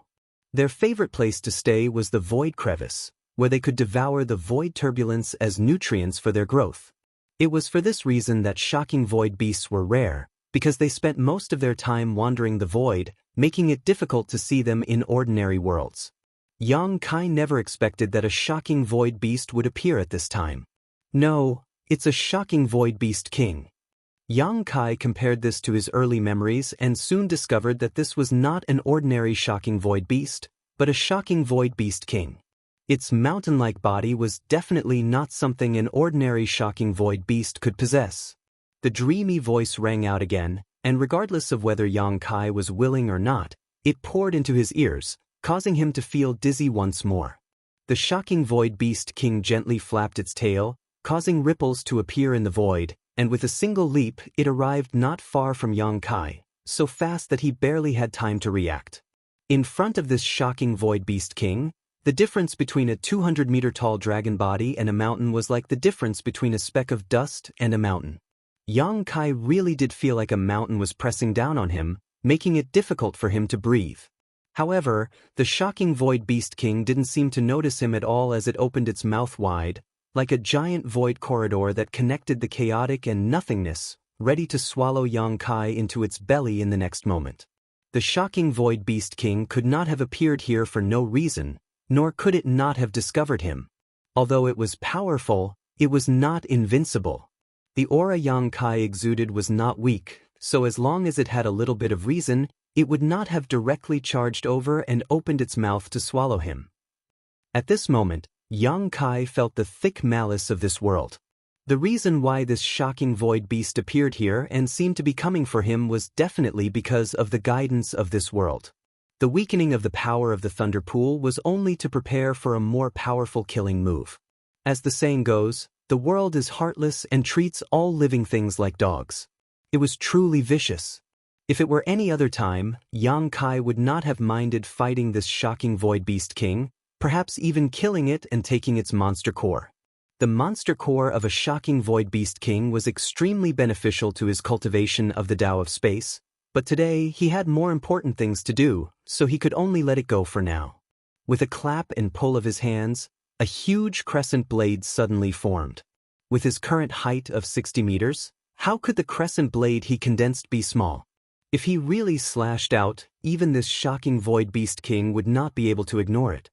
Their favorite place to stay was the void crevice, where they could devour the void turbulence as nutrients for their growth. It was for this reason that shocking void beasts were rare, because they spent most of their time wandering the void, making it difficult to see them in ordinary worlds. Yang Kai never expected that a shocking void beast would appear at this time. No, it's a shocking void beast king. Yang Kai compared this to his early memories and soon discovered that this was not an ordinary shocking void beast, but a shocking void beast king. Its mountain-like body was definitely not something an ordinary shocking void beast could possess. The dreamy voice rang out again, and regardless of whether Yang Kai was willing or not, it poured into his ears, causing him to feel dizzy once more. The shocking void beast king gently flapped its tail, causing ripples to appear in the void, and with a single leap it arrived not far from Yang Kai, so fast that he barely had time to react. In front of this shocking void beast king, the difference between a 200-meter-tall dragon body and a mountain was like the difference between a speck of dust and a mountain. Yang Kai really did feel like a mountain was pressing down on him, making it difficult for him to breathe. However, the shocking void beast king didn't seem to notice him at all as it opened its mouth wide, like a giant void corridor that connected the chaotic and nothingness, ready to swallow Yang Kai into its belly in the next moment. The shocking void beast king could not have appeared here for no reason, nor could it not have discovered him. Although it was powerful, it was not invincible. The aura Yang Kai exuded was not weak, so as long as it had a little bit of reason, it would not have directly charged over and opened its mouth to swallow him. At this moment, Yang Kai felt the thick malice of this world. The reason why this shocking void beast appeared here and seemed to be coming for him was definitely because of the guidance of this world. The weakening of the power of the Thunder Pool was only to prepare for a more powerful killing move. As the saying goes, the world is heartless and treats all living things like dogs. It was truly vicious. If it were any other time, Yang Kai would not have minded fighting this shocking void beast king, perhaps even killing it and taking its monster core. The monster core of a shocking void beast king was extremely beneficial to his cultivation of the Tao of space, but today he had more important things to do, so he could only let it go for now. With a clap and pull of his hands, a huge crescent blade suddenly formed. With his current height of 60 meters, how could the crescent blade he condensed be small? If he really slashed out, even this shocking void beast king would not be able to ignore it.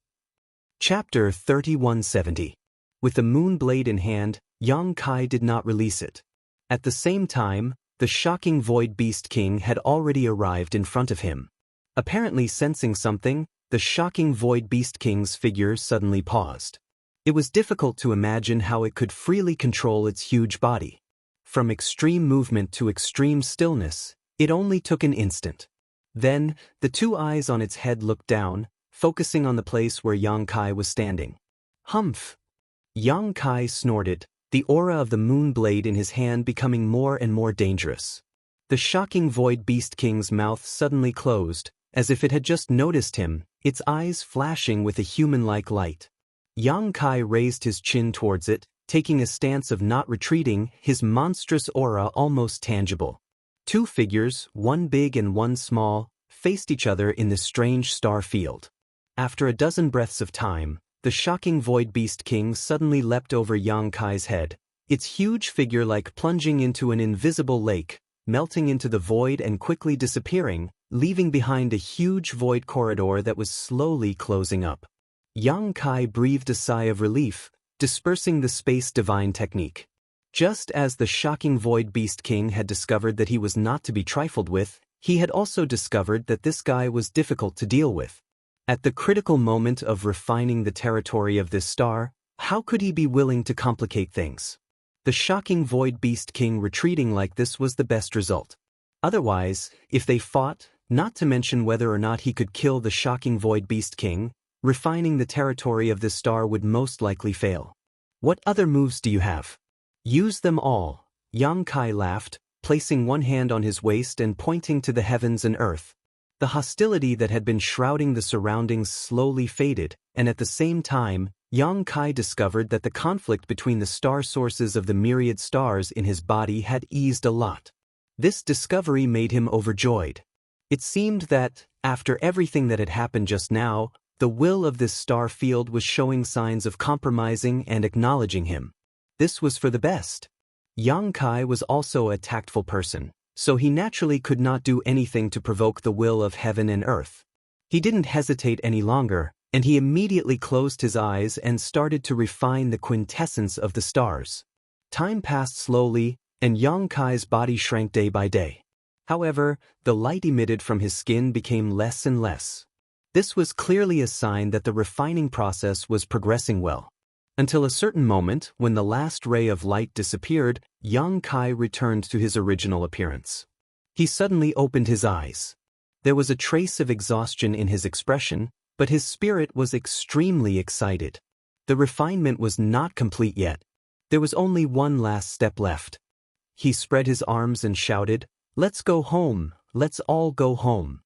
Chapter 3170. With the moon blade in hand, Yang Kai did not release it. At the same time, the shocking void beast king had already arrived in front of him. Apparently sensing something, the shocking void beast king's figure suddenly paused. It was difficult to imagine how it could freely control its huge body. From extreme movement to extreme stillness, it only took an instant. Then, the two eyes on its head looked down, focusing on the place where Yang Kai was standing. Humph! Yang Kai snorted, the aura of the moon blade in his hand becoming more and more dangerous. The shocking Void Beast King's mouth suddenly closed, as if it had just noticed him, its eyes flashing with a human-like light. Yang Kai raised his chin towards it, taking a stance of not retreating, his monstrous aura almost tangible. Two figures, one big and one small, faced each other in this strange star field. After a dozen breaths of time, the shocking Void Beast King suddenly leapt over Yang Kai's head, its huge figure like plunging into an invisible lake, melting into the void and quickly disappearing, leaving behind a huge void corridor that was slowly closing up. Yang Kai breathed a sigh of relief, dispersing the space divine technique. Just as the shocking Void Beast King had discovered that he was not to be trifled with, he had also discovered that this guy was difficult to deal with. At the critical moment of refining the territory of this star, how could he be willing to complicate things? The shocking Void Beast King retreating like this was the best result. Otherwise, if they fought, not to mention whether or not he could kill the shocking Void Beast King, refining the territory of this star would most likely fail. What other moves do you have? Use them all, Yang Kai laughed, placing one hand on his waist and pointing to the heavens and earth. The hostility that had been shrouding the surroundings slowly faded, and at the same time, Yang Kai discovered that the conflict between the star sources of the myriad stars in his body had eased a lot. This discovery made him overjoyed. It seemed that, after everything that had happened just now, the will of this star field was showing signs of compromising and acknowledging him. This was for the best. Yang Kai was also a tactful person, so he naturally could not do anything to provoke the will of heaven and earth. He didn't hesitate any longer, and he immediately closed his eyes and started to refine the quintessence of the stars. Time passed slowly, and Yang Kai's body shrank day by day. However, the light emitted from his skin became less and less. This was clearly a sign that the refining process was progressing well. Until a certain moment, when the last ray of light disappeared, Yang Kai returned to his original appearance. He suddenly opened his eyes. There was a trace of exhaustion in his expression, but his spirit was extremely excited. The refinement was not complete yet. There was only one last step left. He spread his arms and shouted, "Let's go home, let's all go home."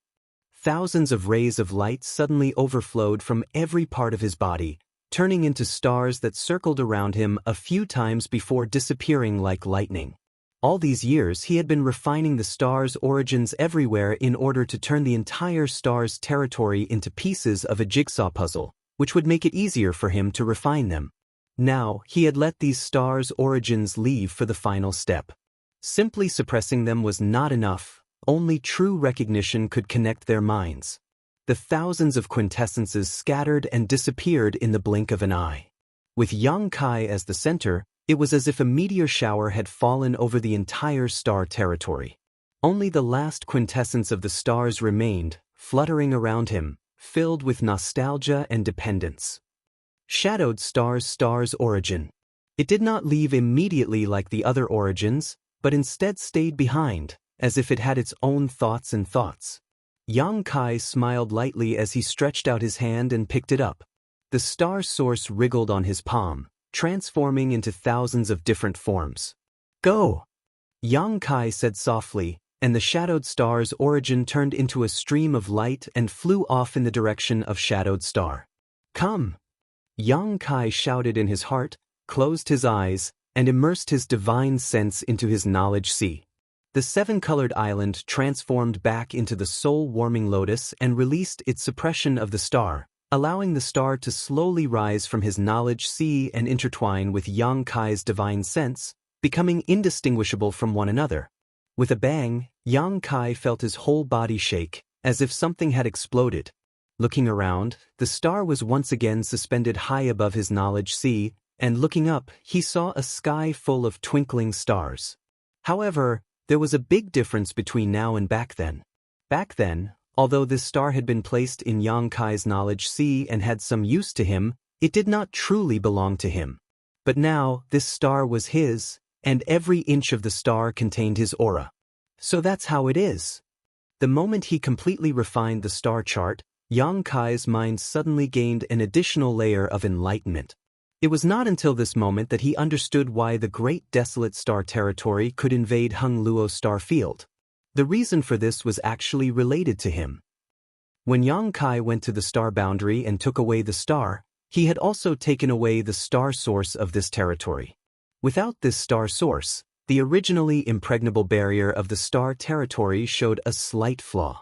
Thousands of rays of light suddenly overflowed from every part of his body, turning into stars that circled around him a few times before disappearing like lightning. All these years he had been refining the stars' origins everywhere in order to turn the entire star's territory into pieces of a jigsaw puzzle, which would make it easier for him to refine them. Now, he had let these stars' origins leave for the final step. Simply suppressing them was not enough. Only true recognition could connect their minds. The thousands of quintessences scattered and disappeared in the blink of an eye. With Yang Kai as the center, it was as if a meteor shower had fallen over the entire star territory. Only the last quintessence of the stars remained, fluttering around him, filled with nostalgia and dependence. Shadowed star's origin. It did not leave immediately like the other origins, but instead stayed behind, as if it had its own thoughts and thoughts. Yang Kai smiled lightly as he stretched out his hand and picked it up. The star source wriggled on his palm, transforming into thousands of different forms. "Go!" Yang Kai said softly, and the shadowed star's origin turned into a stream of light and flew off in the direction of shadowed star. "Come!" Yang Kai shouted in his heart, closed his eyes, and immersed his divine sense into his knowledge sea. The seven-colored island transformed back into the soul-warming lotus and released its suppression of the star, allowing the star to slowly rise from his knowledge sea and intertwine with Yang Kai's divine sense, becoming indistinguishable from one another. With a bang, Yang Kai felt his whole body shake, as if something had exploded. Looking around, the star was once again suspended high above his knowledge sea, and looking up, he saw a sky full of twinkling stars. However, there was a big difference between now and back then. Back then, although this star had been placed in Yang Kai's knowledge sea and had some use to him, it did not truly belong to him. But now, this star was his, and every inch of the star contained his aura. So that's how it is. The moment he completely refined the star chart, Yang Kai's mind suddenly gained an additional layer of enlightenment. It was not until this moment that he understood why the Great Desolate Star Territory could invade Hung Luo's star field. The reason for this was actually related to him. When Yang Kai went to the star boundary and took away the star, he had also taken away the star source of this territory. Without this star source, the originally impregnable barrier of the star territory showed a slight flaw.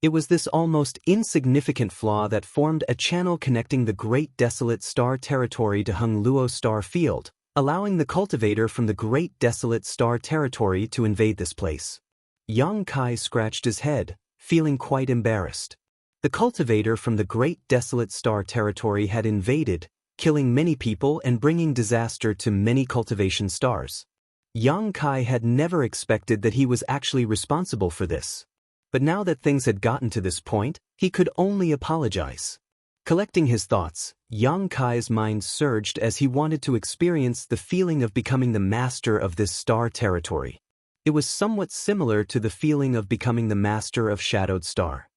It was this almost insignificant flaw that formed a channel connecting the Great Desolate Star Territory to Hung Luo Star Field, allowing the cultivator from the Great Desolate Star Territory to invade this place. Yang Kai scratched his head, feeling quite embarrassed. The cultivator from the Great Desolate Star Territory had invaded, killing many people and bringing disaster to many cultivation stars. Yang Kai had never expected that he was actually responsible for this. But now that things had gotten to this point, he could only apologize. Collecting his thoughts, Yang Kai's mind surged as he wanted to experience the feeling of becoming the master of this star territory. It was somewhat similar to the feeling of becoming the master of Shadowed Star.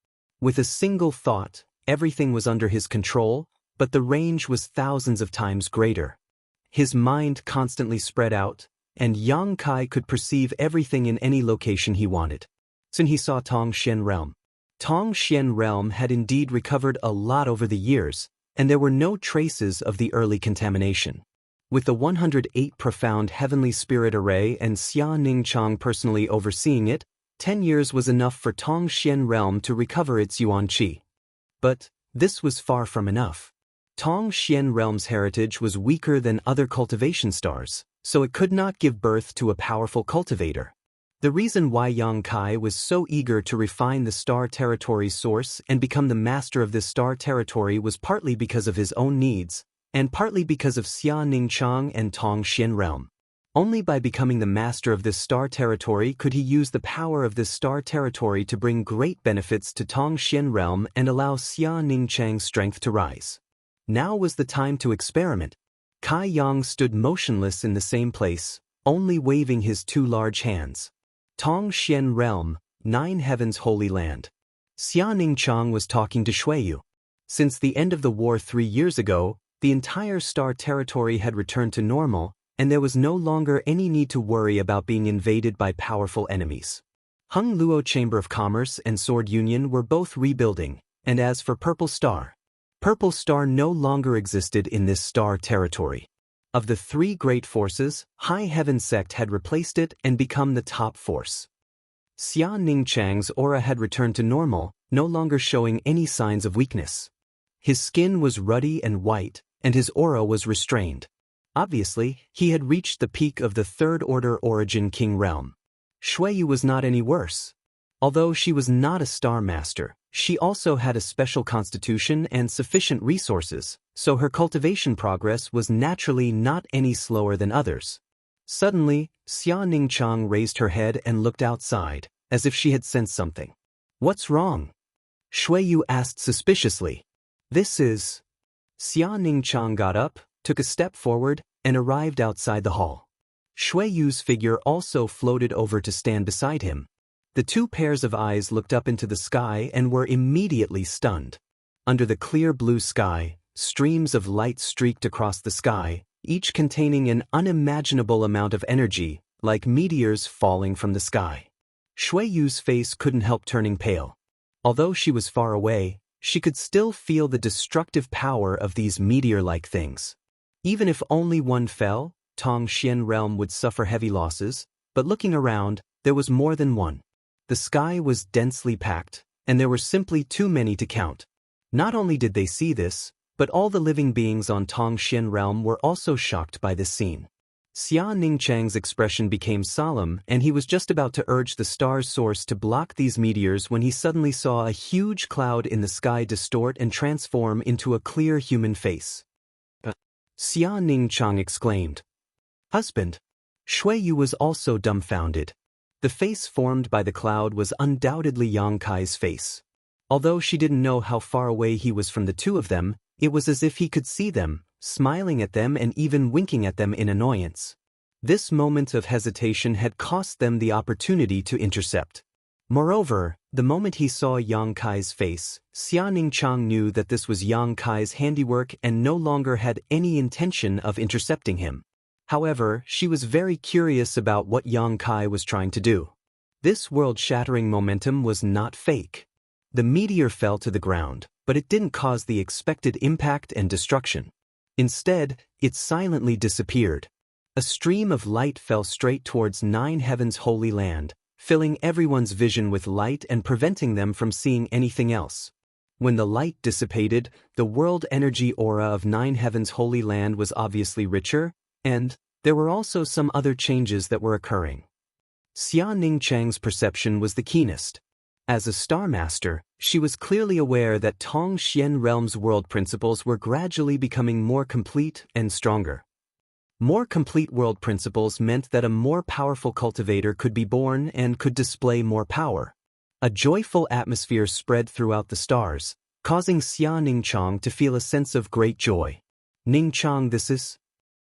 With a single thought, everything was under his control, but the range was thousands of times greater. His mind constantly spread out, and Yang Kai could perceive everything in any location he wanted. Soon he saw Tongxian Realm. Tongxian Realm had indeed recovered a lot over the years, and there were no traces of the early contamination. With the 108 profound heavenly spirit array and Xia Ningchang personally overseeing it, 10 years was enough for Tongxian Realm to recover its Yuan Qi. But this was far from enough. Tongxian Realm's heritage was weaker than other cultivation stars, so it could not give birth to a powerful cultivator. The reason why Yang Kai was so eager to refine the star territory's source and become the master of this star territory was partly because of his own needs, and partly because of Xia Ningchang and Tongxian Realm. Only by becoming the master of this star territory could he use the power of this star territory to bring great benefits to Tongxian Realm and allow Xia Ningchang's strength to rise. Now was the time to experiment. Kai Yang stood motionless in the same place, only waving his two large hands. Tongxian Realm, 9 Heavens Holy Land. Xia Ningchang was talking to Shuiyu. Since the end of the war 3 years ago, the entire star territory had returned to normal, and there was no longer any need to worry about being invaded by powerful enemies. Hung Luo Chamber of Commerce and Sword Union were both rebuilding, and as for Purple Star no longer existed in this star territory. Of the 3 great forces, High Heaven Sect had replaced it and become the top force. Xia Ningchang's aura had returned to normal, no longer showing any signs of weakness. His skin was ruddy and white, and his aura was restrained. Obviously, he had reached the peak of the Third Order Origin King realm. Shuiyu was not any worse. Although she was not a Star Master, she also had a special constitution and sufficient resources, so her cultivation progress was naturally not any slower than others. Suddenly, Xia Ningchang raised her head and looked outside, as if she had sensed something. "What's wrong?" Shuiyu asked suspiciously. "This is..." Xia Ningchang got up, took a step forward, and arrived outside the hall. Shuiyu's figure also floated over to stand beside him. The 2 pairs of eyes looked up into the sky and were immediately stunned. Under the clear blue sky, streams of light streaked across the sky, each containing an unimaginable amount of energy, like meteors falling from the sky. Shuiyu's face couldn't help turning pale. Although she was far away, she could still feel the destructive power of these meteor-like things. Even if only one fell, Tongxian Realm would suffer heavy losses, but looking around, there was more than one. The sky was densely packed, and there were simply too many to count. Not only did they see this, but all the living beings on Tongxian Realm were also shocked by this scene. Xia Ningchang's expression became solemn, and he was just about to urge the star's source to block these meteors when he suddenly saw a huge cloud in the sky distort and transform into a clear human face. Xia Ningchang exclaimed. "Husband!" Shuiyu was also dumbfounded. The face formed by the cloud was undoubtedly Yang Kai's face. Although she didn't know how far away he was from the 2 of them, it was as if he could see them, smiling at them and even winking at them in annoyance. This moment of hesitation had cost them the opportunity to intercept. Moreover, the moment he saw Yang Kai's face, Xia Ningchang knew that this was Yang Kai's handiwork and no longer had any intention of intercepting him. However, she was very curious about what Yang Kai was trying to do. This world-shattering momentum was not fake. The meteor fell to the ground, but it didn't cause the expected impact and destruction. Instead, it silently disappeared. A stream of light fell straight towards Nine Heaven's holy land, filling everyone's vision with light and preventing them from seeing anything else. When the light dissipated, the world energy aura of Nine Heaven's holy land was obviously richer, and there were also some other changes that were occurring. Xia Ningchang's perception was the keenest. As a Star Master, she was clearly aware that Tong Xian Realm's world principles were gradually becoming more complete and stronger. More complete world principles meant that a more powerful cultivator could be born and could display more power. A joyful atmosphere spread throughout the stars, causing Xia Ningchang to feel a sense of great joy. Ningchang, this is?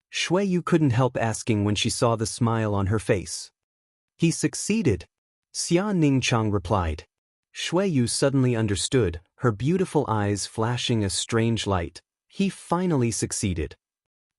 Shui Yu couldn't help asking when she saw the smile on her face. He succeeded, Xia Ningchang replied. Shui Yu suddenly understood, her beautiful eyes flashing a strange light. He finally succeeded.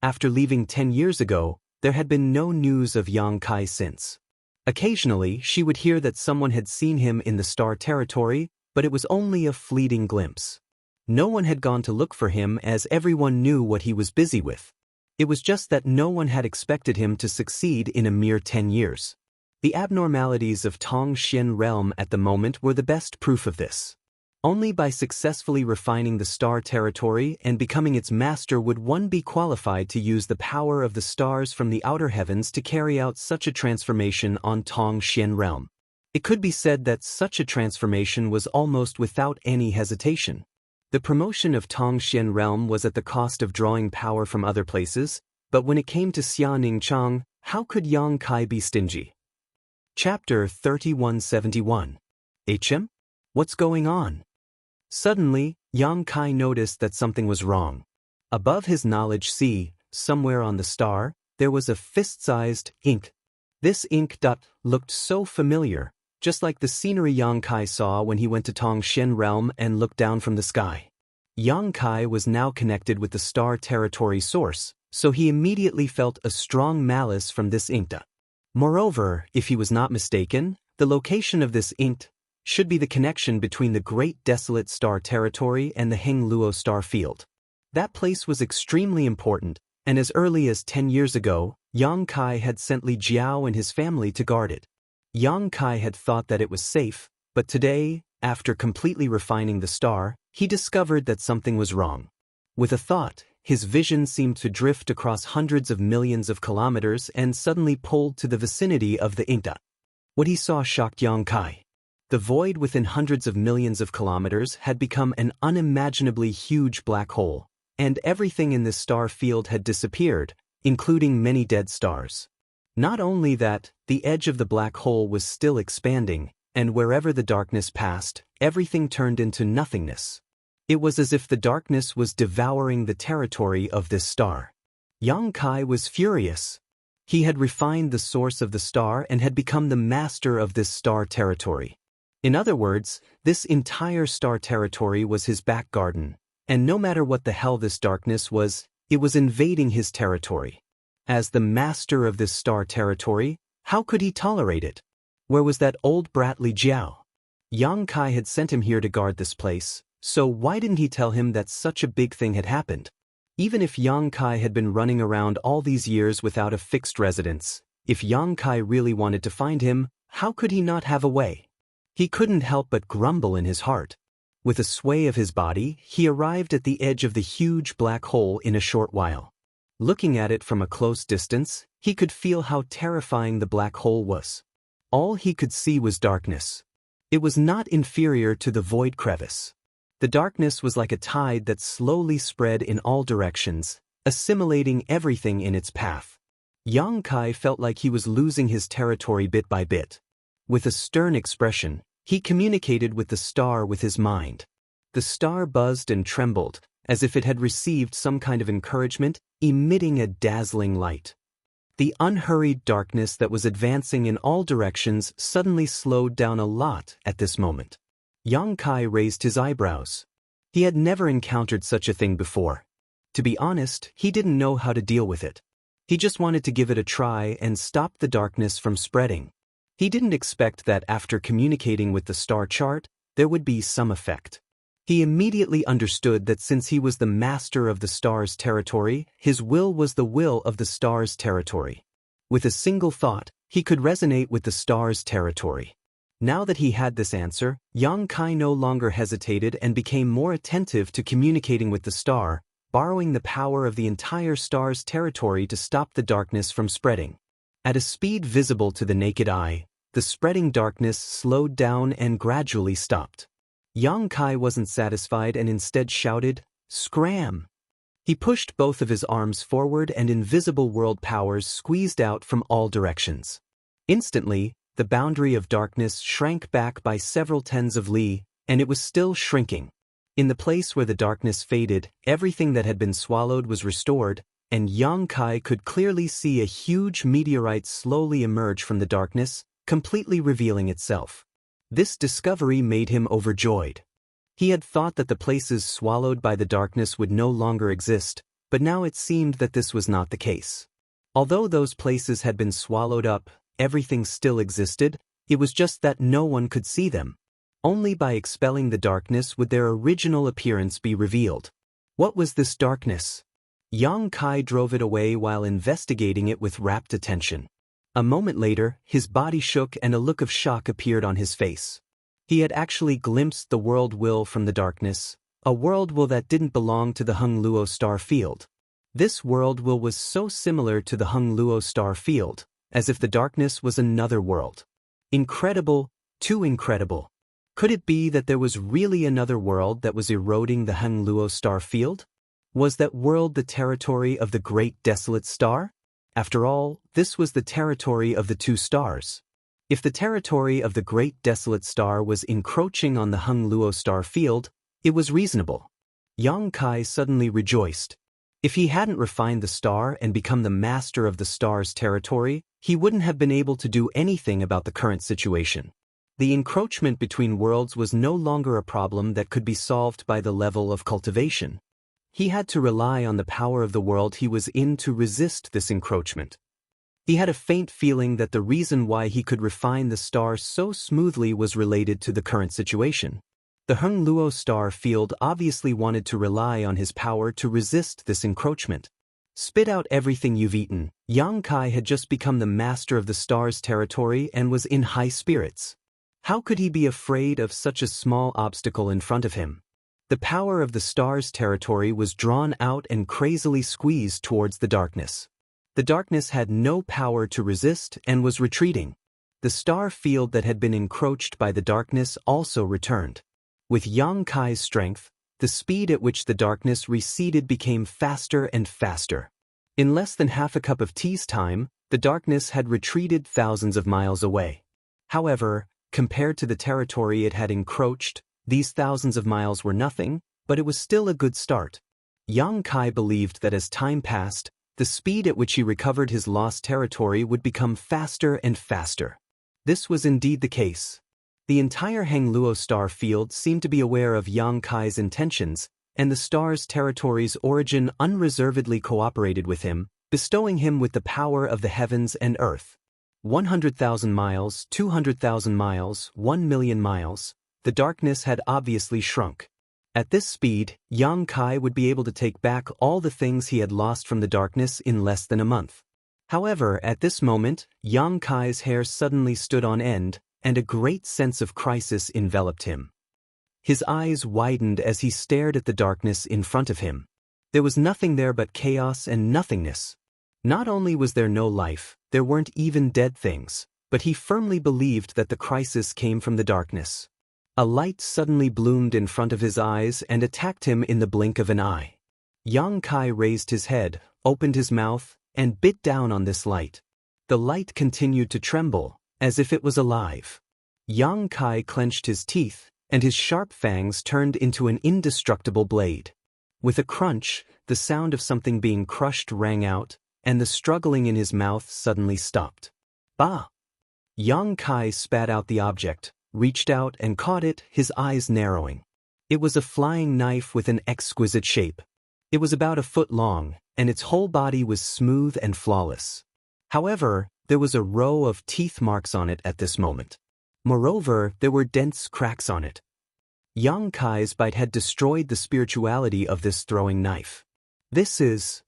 After leaving 10 years ago, there had been no news of Yang Kai since. Occasionally, she would hear that someone had seen him in the star territory, but it was only a fleeting glimpse. No one had gone to look for him as everyone knew what he was busy with. It was just that no one had expected him to succeed in a mere 10 years. The abnormalities of Tong Xian Realm at the moment were the best proof of this. Only by successfully refining the star territory and becoming its master would one be qualified to use the power of the stars from the outer heavens to carry out such a transformation on Tong Xian Realm. It could be said that such a transformation was almost without any hesitation. The promotion of Tong Xian Realm was at the cost of drawing power from other places, but when it came to Xia Ningchang, how could Yang Kai be stingy? Chapter 3171. HM? What's going on? Suddenly, Yang Kai noticed that something was wrong. Above his knowledge sea, somewhere on the star, there was a fist-sized ink. This ink dot looked so familiar, just like the scenery Yang Kai saw when he went to Tong Xian Realm and looked down from the sky. Yang Kai was now connected with the star territory source, so he immediately felt a strong malice from this ink dot. Moreover, if he was not mistaken, the location of this ink should be the connection between the Great Desolate Star Territory and the Heng Luo Star Field. That place was extremely important, and as early as 10 years ago, Yang Kai had sent Li Jiao and his family to guard it. Yang Kai had thought that it was safe, but today, after completely refining the star, he discovered that something was wrong. With a thought, his vision seemed to drift across hundreds of millions of kilometers and suddenly pulled to the vicinity of the ink dot. What he saw shocked Yang Kai. The void within hundreds of millions of kilometers had become an unimaginably huge black hole, and everything in this star field had disappeared, including many dead stars. Not only that, the edge of the black hole was still expanding, and wherever the darkness passed, everything turned into nothingness. It was as if the darkness was devouring the territory of this star. Yang Kai was furious. He had refined the source of the star and had become the master of this star territory. In other words, this entire star territory was his back garden, and no matter what the hell this darkness was, it was invading his territory. As the master of this star territory, how could he tolerate it? Where was that old brat Li Jiao? Yang Kai had sent him here to guard this place, so why didn't he tell him that such a big thing had happened? Even if Yang Kai had been running around all these years without a fixed residence, if Yang Kai really wanted to find him, how could he not have a way? He couldn't help but grumble in his heart. With a sway of his body, he arrived at the edge of the huge black hole in a short while. Looking at it from a close distance, he could feel how terrifying the black hole was. All he could see was darkness. It was not inferior to the void crevice. The darkness was like a tide that slowly spread in all directions, assimilating everything in its path. Yang Kai felt like he was losing his territory bit by bit. With a stern expression, he communicated with the star with his mind. The star buzzed and trembled, as if it had received some kind of encouragement, emitting a dazzling light. The unhurried darkness that was advancing in all directions suddenly slowed down a lot at this moment. Yang Kai raised his eyebrows. He had never encountered such a thing before. To be honest, he didn't know how to deal with it. He just wanted to give it a try and stop the darkness from spreading. He didn't expect that after communicating with the star chart, there would be some effect. He immediately understood that since he was the master of the star's territory, his will was the will of the star's territory. With a single thought, he could resonate with the star's territory. Now that he had this answer, Yang Kai no longer hesitated and became more attentive to communicating with the star, borrowing the power of the entire star's territory to stop the darkness from spreading. At a speed visible to the naked eye, the spreading darkness slowed down and gradually stopped. Yang Kai wasn't satisfied and instead shouted, "Scram!" He pushed both of his arms forward and invisible world powers squeezed out from all directions. Instantly, the boundary of darkness shrank back by several tens of li, and it was still shrinking. In the place where the darkness faded, everything that had been swallowed was restored, and Yang Kai could clearly see a huge meteorite slowly emerge from the darkness, completely revealing itself. This discovery made him overjoyed. He had thought that the places swallowed by the darkness would no longer exist, but now it seemed that this was not the case. Although those places had been swallowed up, everything still existed, it was just that no one could see them. Only by expelling the darkness would their original appearance be revealed. What was this darkness? Yang Kai drove it away while investigating it with rapt attention. A moment later, his body shook and a look of shock appeared on his face. He had actually glimpsed the world will from the darkness, a world will that didn't belong to the Hung Luo star field. This world will was so similar to the Hung Luo star field, as if the darkness was another world. Incredible, too incredible. Could it be that there was really another world that was eroding the Hung Luo star field? Was that world the territory of the great desolate star? After all, this was the territory of the two stars. If the territory of the great desolate star was encroaching on the Hung Luo star field, it was reasonable. Yang Kai suddenly rejoiced. If he hadn't refined the star and become the master of the star's territory, he wouldn't have been able to do anything about the current situation. The encroachment between worlds was no longer a problem that could be solved by the level of cultivation. He had to rely on the power of the world he was in to resist this encroachment. He had a faint feeling that the reason why he could refine the star so smoothly was related to the current situation. The Hung Luo star field obviously wanted to rely on his power to resist this encroachment. Spit out everything you've eaten. Yang Kai had just become the master of the star's territory and was in high spirits. How could he be afraid of such a small obstacle in front of him? The power of the star's territory was drawn out and crazily squeezed towards the darkness. The darkness had no power to resist and was retreating. The star field that had been encroached by the darkness also returned. With Yang Kai's strength, the speed at which the darkness receded became faster and faster. In less than half a cup of tea's time, the darkness had retreated thousands of miles away. However, compared to the territory it had encroached, these thousands of miles were nothing, but it was still a good start. Yang Kai believed that as time passed, the speed at which he recovered his lost territory would become faster and faster. This was indeed the case. The entire Hung Luo star field seemed to be aware of Yang Kai's intentions, and the star's territory's origin unreservedly cooperated with him, bestowing him with the power of the heavens and earth. 100,000 miles, 200,000 miles, 1,000,000 miles. The darkness had obviously shrunk. At this speed, Yang Kai would be able to take back all the things he had lost from the darkness in less than a month. However, at this moment, Yang Kai's hair suddenly stood on end, and a great sense of crisis enveloped him. His eyes widened as he stared at the darkness in front of him. There was nothing there but chaos and nothingness. Not only was there no life, there weren't even dead things, but he firmly believed that the crisis came from the darkness. A light suddenly bloomed in front of his eyes and attacked him in the blink of an eye. Yang Kai raised his head, opened his mouth, and bit down on this light. The light continued to tremble, as if it was alive. Yang Kai clenched his teeth, and his sharp fangs turned into an indestructible blade. With a crunch, the sound of something being crushed rang out, and the struggling in his mouth suddenly stopped. Bah! Yang Kai spat out the object, reached out and caught it, his eyes narrowing. It was a flying knife with an exquisite shape. It was about a foot long, and its whole body was smooth and flawless. However, there was a row of teeth marks on it at this moment. Moreover, there were dense cracks on it. Yang Kai's bite had destroyed the spirituality of this throwing knife. This is...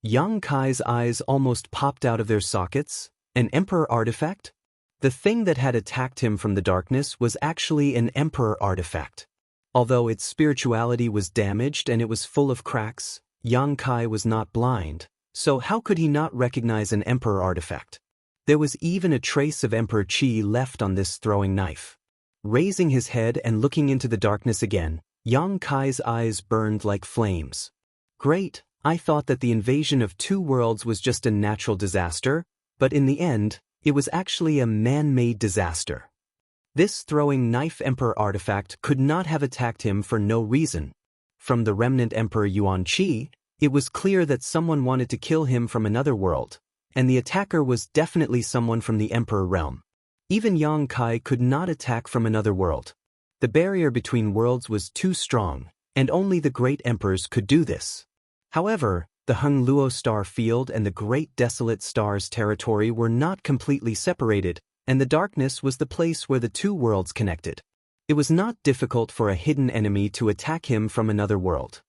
Yang Kai's eyes almost popped out of their sockets. An Emperor artifact? The thing that had attacked him from the darkness was actually an Emperor artifact. Although its spirituality was damaged and it was full of cracks, Yang Kai was not blind, so how could he not recognize an Emperor artifact? There was even a trace of Emperor Qi left on this throwing knife. Raising his head and looking into the darkness again, Yang Kai's eyes burned like flames. Great, I thought that the invasion of two worlds was just a natural disaster, but in the end, it was actually a man-made disaster. This throwing knife Emperor artifact could not have attacked him for no reason. From the remnant Emperor Yuan Qi, it was clear that someone wanted to kill him from another world, and the attacker was definitely someone from the Emperor realm. Even Yang Kai could not attack from another world. The barrier between worlds was too strong, and only the great emperors could do this. However, the Hung Luo star field and the Great Desolate Star's territory were not completely separated, and the darkness was the place where the two worlds connected. It was not difficult for a hidden enemy to attack him from another world.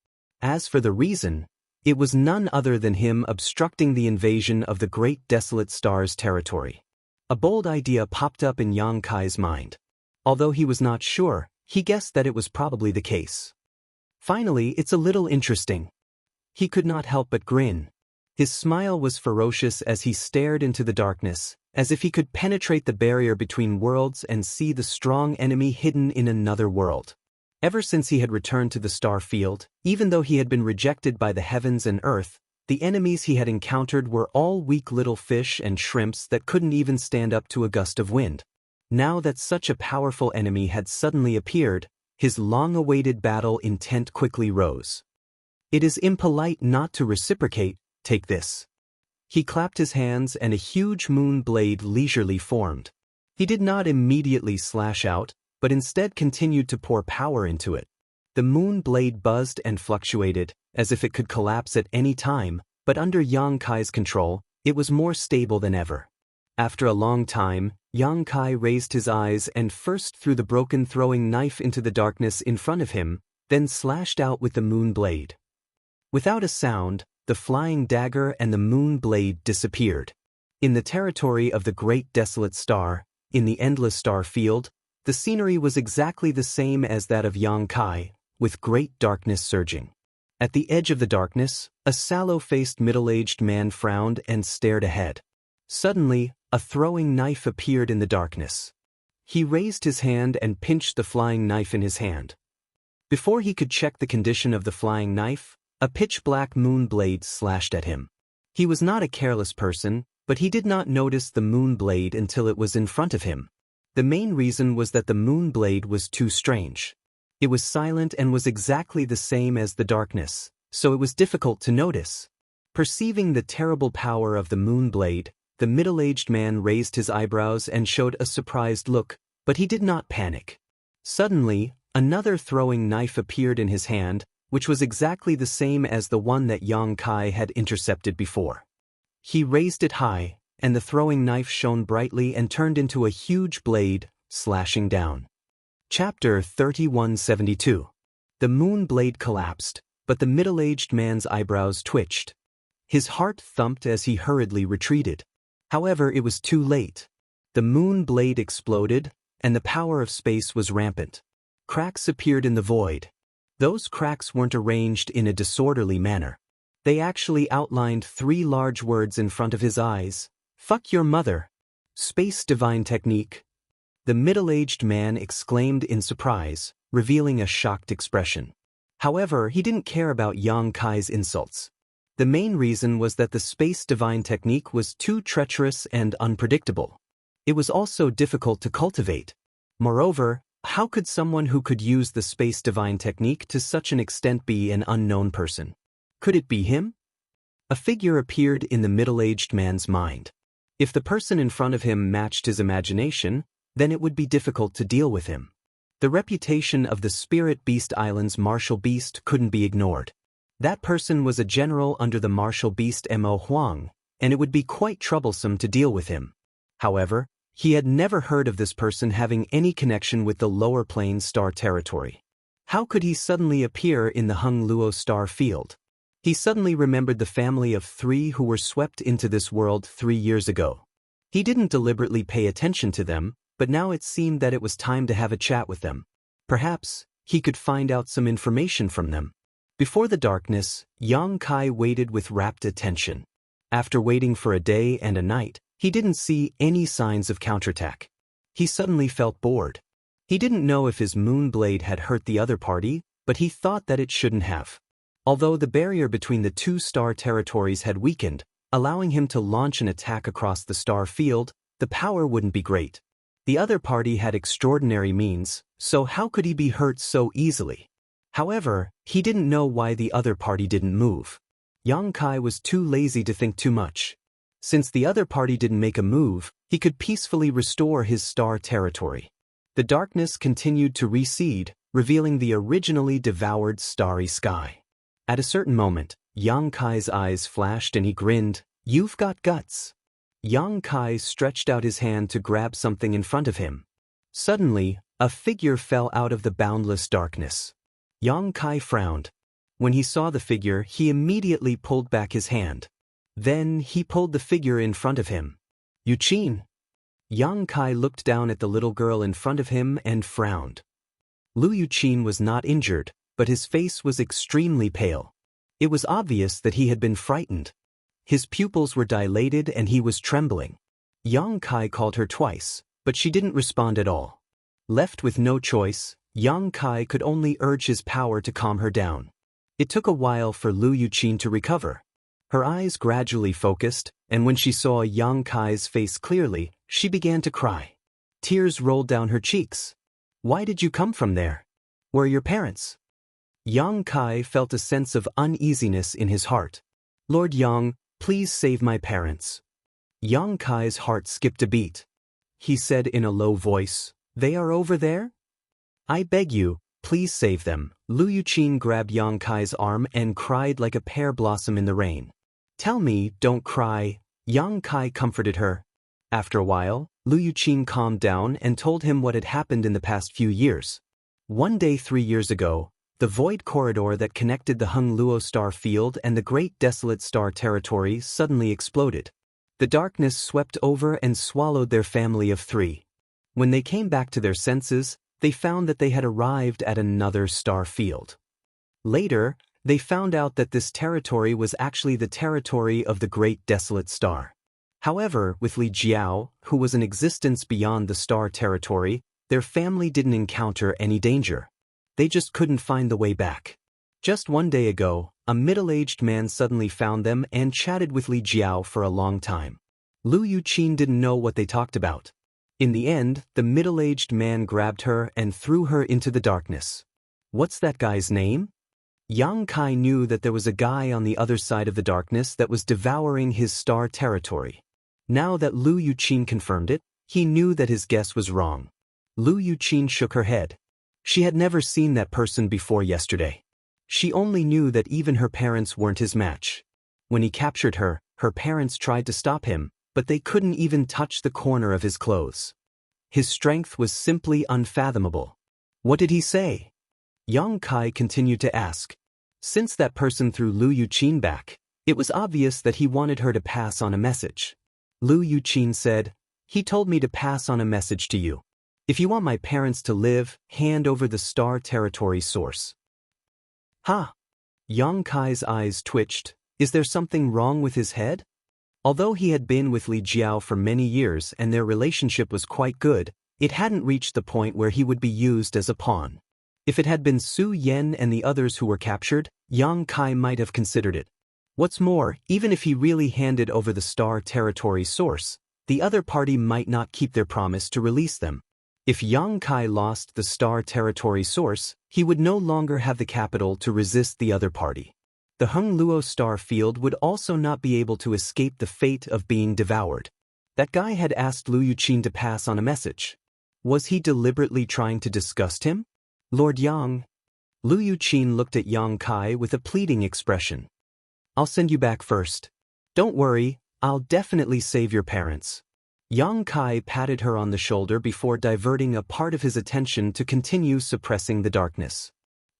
As for the reason, it was none other than him obstructing the invasion of the Great Desolate Star's territory. A bold idea popped up in Yang Kai's mind. Although he was not sure, he guessed that it was probably the case. Finally, it's a little interesting. He could not help but grin. His smile was ferocious as he stared into the darkness, as if he could penetrate the barrier between worlds and see the strong enemy hidden in another world. Ever since he had returned to the star field, even though he had been rejected by the heavens and earth, the enemies he had encountered were all weak little fish and shrimps that couldn't even stand up to a gust of wind. Now that such a powerful enemy had suddenly appeared, his long-awaited battle intent quickly rose. It is impolite not to reciprocate, take this. He clapped his hands and a huge moon blade leisurely formed. He did not immediately slash out, but instead continued to pour power into it. The moon blade buzzed and fluctuated, as if it could collapse at any time, but under Yang Kai's control, it was more stable than ever. After a long time, Yang Kai raised his eyes and first threw the broken throwing knife into the darkness in front of him, then slashed out with the moon blade. Without a sound, the flying dagger and the moon blade disappeared. In the territory of the Great Desolate Star, in the Endless Star Field, the scenery was exactly the same as that of Yang Kai, with great darkness surging. At the edge of the darkness, a sallow-faced middle-aged man frowned and stared ahead. Suddenly, a throwing knife appeared in the darkness. He raised his hand and pinched the flying knife in his hand. Before he could check the condition of the flying knife, a pitch-black moon blade slashed at him. He was not a careless person, but he did not notice the moon blade until it was in front of him. The main reason was that the moon blade was too strange. It was silent and was exactly the same as the darkness, so it was difficult to notice. Perceiving the terrible power of the moon blade, the middle-aged man raised his eyebrows and showed a surprised look, but he did not panic. Suddenly, another throwing knife appeared in his hand, which was exactly the same as the one that Yang Kai had intercepted before. He raised it high, and the throwing knife shone brightly and turned into a huge blade, slashing down. Chapter 3172. The moon blade collapsed, but the middle-aged man's eyebrows twitched. His heart thumped as he hurriedly retreated. However, it was too late. The moon blade exploded, and the power of space was rampant. Cracks appeared in the void. Those cracks weren't arranged in a disorderly manner. They actually outlined 3 large words in front of his eyes. "Fuck your mother." Space divine technique. The middle-aged man exclaimed in surprise, revealing a shocked expression. However, he didn't care about Yang Kai's insults. The main reason was that the space divine technique was too treacherous and unpredictable. It was also difficult to cultivate. Moreover, how could someone who could use the space divine technique to such an extent be an unknown person? Could it be him? A figure appeared in the middle-aged man's mind. If the person in front of him matched his imagination, then it would be difficult to deal with him. The reputation of the Spirit Beast Island's martial beast couldn't be ignored. That person was a general under the martial beast Mo Huang, and it would be quite troublesome to deal with him. However, he had never heard of this person having any connection with the lower plains star territory. How could he suddenly appear in the Hung Luo star field? He suddenly remembered the family of 3 who were swept into this world 3 years ago. He didn't deliberately pay attention to them, but now it seemed that it was time to have a chat with them. Perhaps he could find out some information from them. Before the darkness, Yang Kai waited with rapt attention. After waiting for a day and a night, he didn't see any signs of counterattack. He suddenly felt bored. He didn't know if his moon blade had hurt the other party, but he thought that it shouldn't have. Although the barrier between the 2 star territories had weakened, allowing him to launch an attack across the star field, the power wouldn't be great. The other party had extraordinary means, so how could he be hurt so easily? However, he didn't know why the other party didn't move. Yang Kai was too lazy to think too much. Since the other party didn't make a move, he could peacefully restore his star territory. The darkness continued to recede, revealing the originally devoured starry sky. At a certain moment, Yang Kai's eyes flashed and he grinned, "You've got guts." Yang Kai stretched out his hand to grab something in front of him. Suddenly, a figure fell out of the boundless darkness. Yang Kai frowned. When he saw the figure, he immediately pulled back his hand. Then he pulled the figure in front of him. "Yuqin." Yang Kai looked down at the little girl in front of him and frowned. Lu Yuqin was not injured, but his face was extremely pale. It was obvious that he had been frightened. His pupils were dilated and he was trembling. Yang Kai called her twice, but she didn't respond at all. Left with no choice, Yang Kai could only urge his power to calm her down. It took a while for Lu Yuqin to recover. Her eyes gradually focused, and when she saw Yang Kai's face clearly, she began to cry. Tears rolled down her cheeks. "Why did you come from there? Where are your parents?" Yang Kai felt a sense of uneasiness in his heart. "Lord Yang, please save my parents." Yang Kai's heart skipped a beat. He said in a low voice, "They are over there? I beg you, please save them." Lu Yuqin grabbed Yang Kai's arm and cried like a pear blossom in the rain. "Tell me, don't cry." Yang Kai comforted her. After a while, Lu Yuqin calmed down and told him what had happened in the past few years. One day 3 years ago, the void corridor that connected the Hung Luo star field and the Great Desolate Star Territory suddenly exploded. The darkness swept over and swallowed their family of 3. When they came back to their senses, they found that they had arrived at another star field. Later, they found out that this territory was actually the territory of the Great Desolate Star. However, with Li Jiao, who was in existence beyond the star territory, their family didn't encounter any danger. They just couldn't find the way back. Just one day ago, a middle-aged man suddenly found them and chatted with Li Jiao for a long time. Lu Yuqin didn't know what they talked about. In the end, the middle-aged man grabbed her and threw her into the darkness. "What's that guy's name?" Yang Kai knew that there was a guy on the other side of the darkness that was devouring his star territory. Now that Lu Yuqin confirmed it, he knew that his guess was wrong. Lu Yuqin shook her head. She had never seen that person before yesterday. She only knew that even her parents weren't his match. When he captured her, her parents tried to stop him, but they couldn't even touch the corner of his clothes. His strength was simply unfathomable. "What did he say?" Yang Kai continued to ask. Since that person threw Lu Yuqin back, it was obvious that he wanted her to pass on a message. Lu Yuqin said, "He told me to pass on a message to you. If you want my parents to live, hand over the star territory source." "Ha!" Yang Kai's eyes twitched. Is there something wrong with his head? Although he had been with Li Jiao for many years and their relationship was quite good, it hadn't reached the point where he would be used as a pawn. If it had been Su Yen and the others who were captured, Yang Kai might have considered it. What's more, even if he really handed over the star territory source, the other party might not keep their promise to release them. If Yang Kai lost the star territory source, he would no longer have the capital to resist the other party. The Hung Luo star field would also not be able to escape the fate of being devoured. That guy had asked Lu Yuqin to pass on a message. Was he deliberately trying to disgust him? Lord Yang. Lu Yuqin looked at Yang Kai with a pleading expression. I'll send you back first. Don't worry, I'll definitely save your parents. Yang Kai patted her on the shoulder before diverting a part of his attention to continue suppressing the darkness.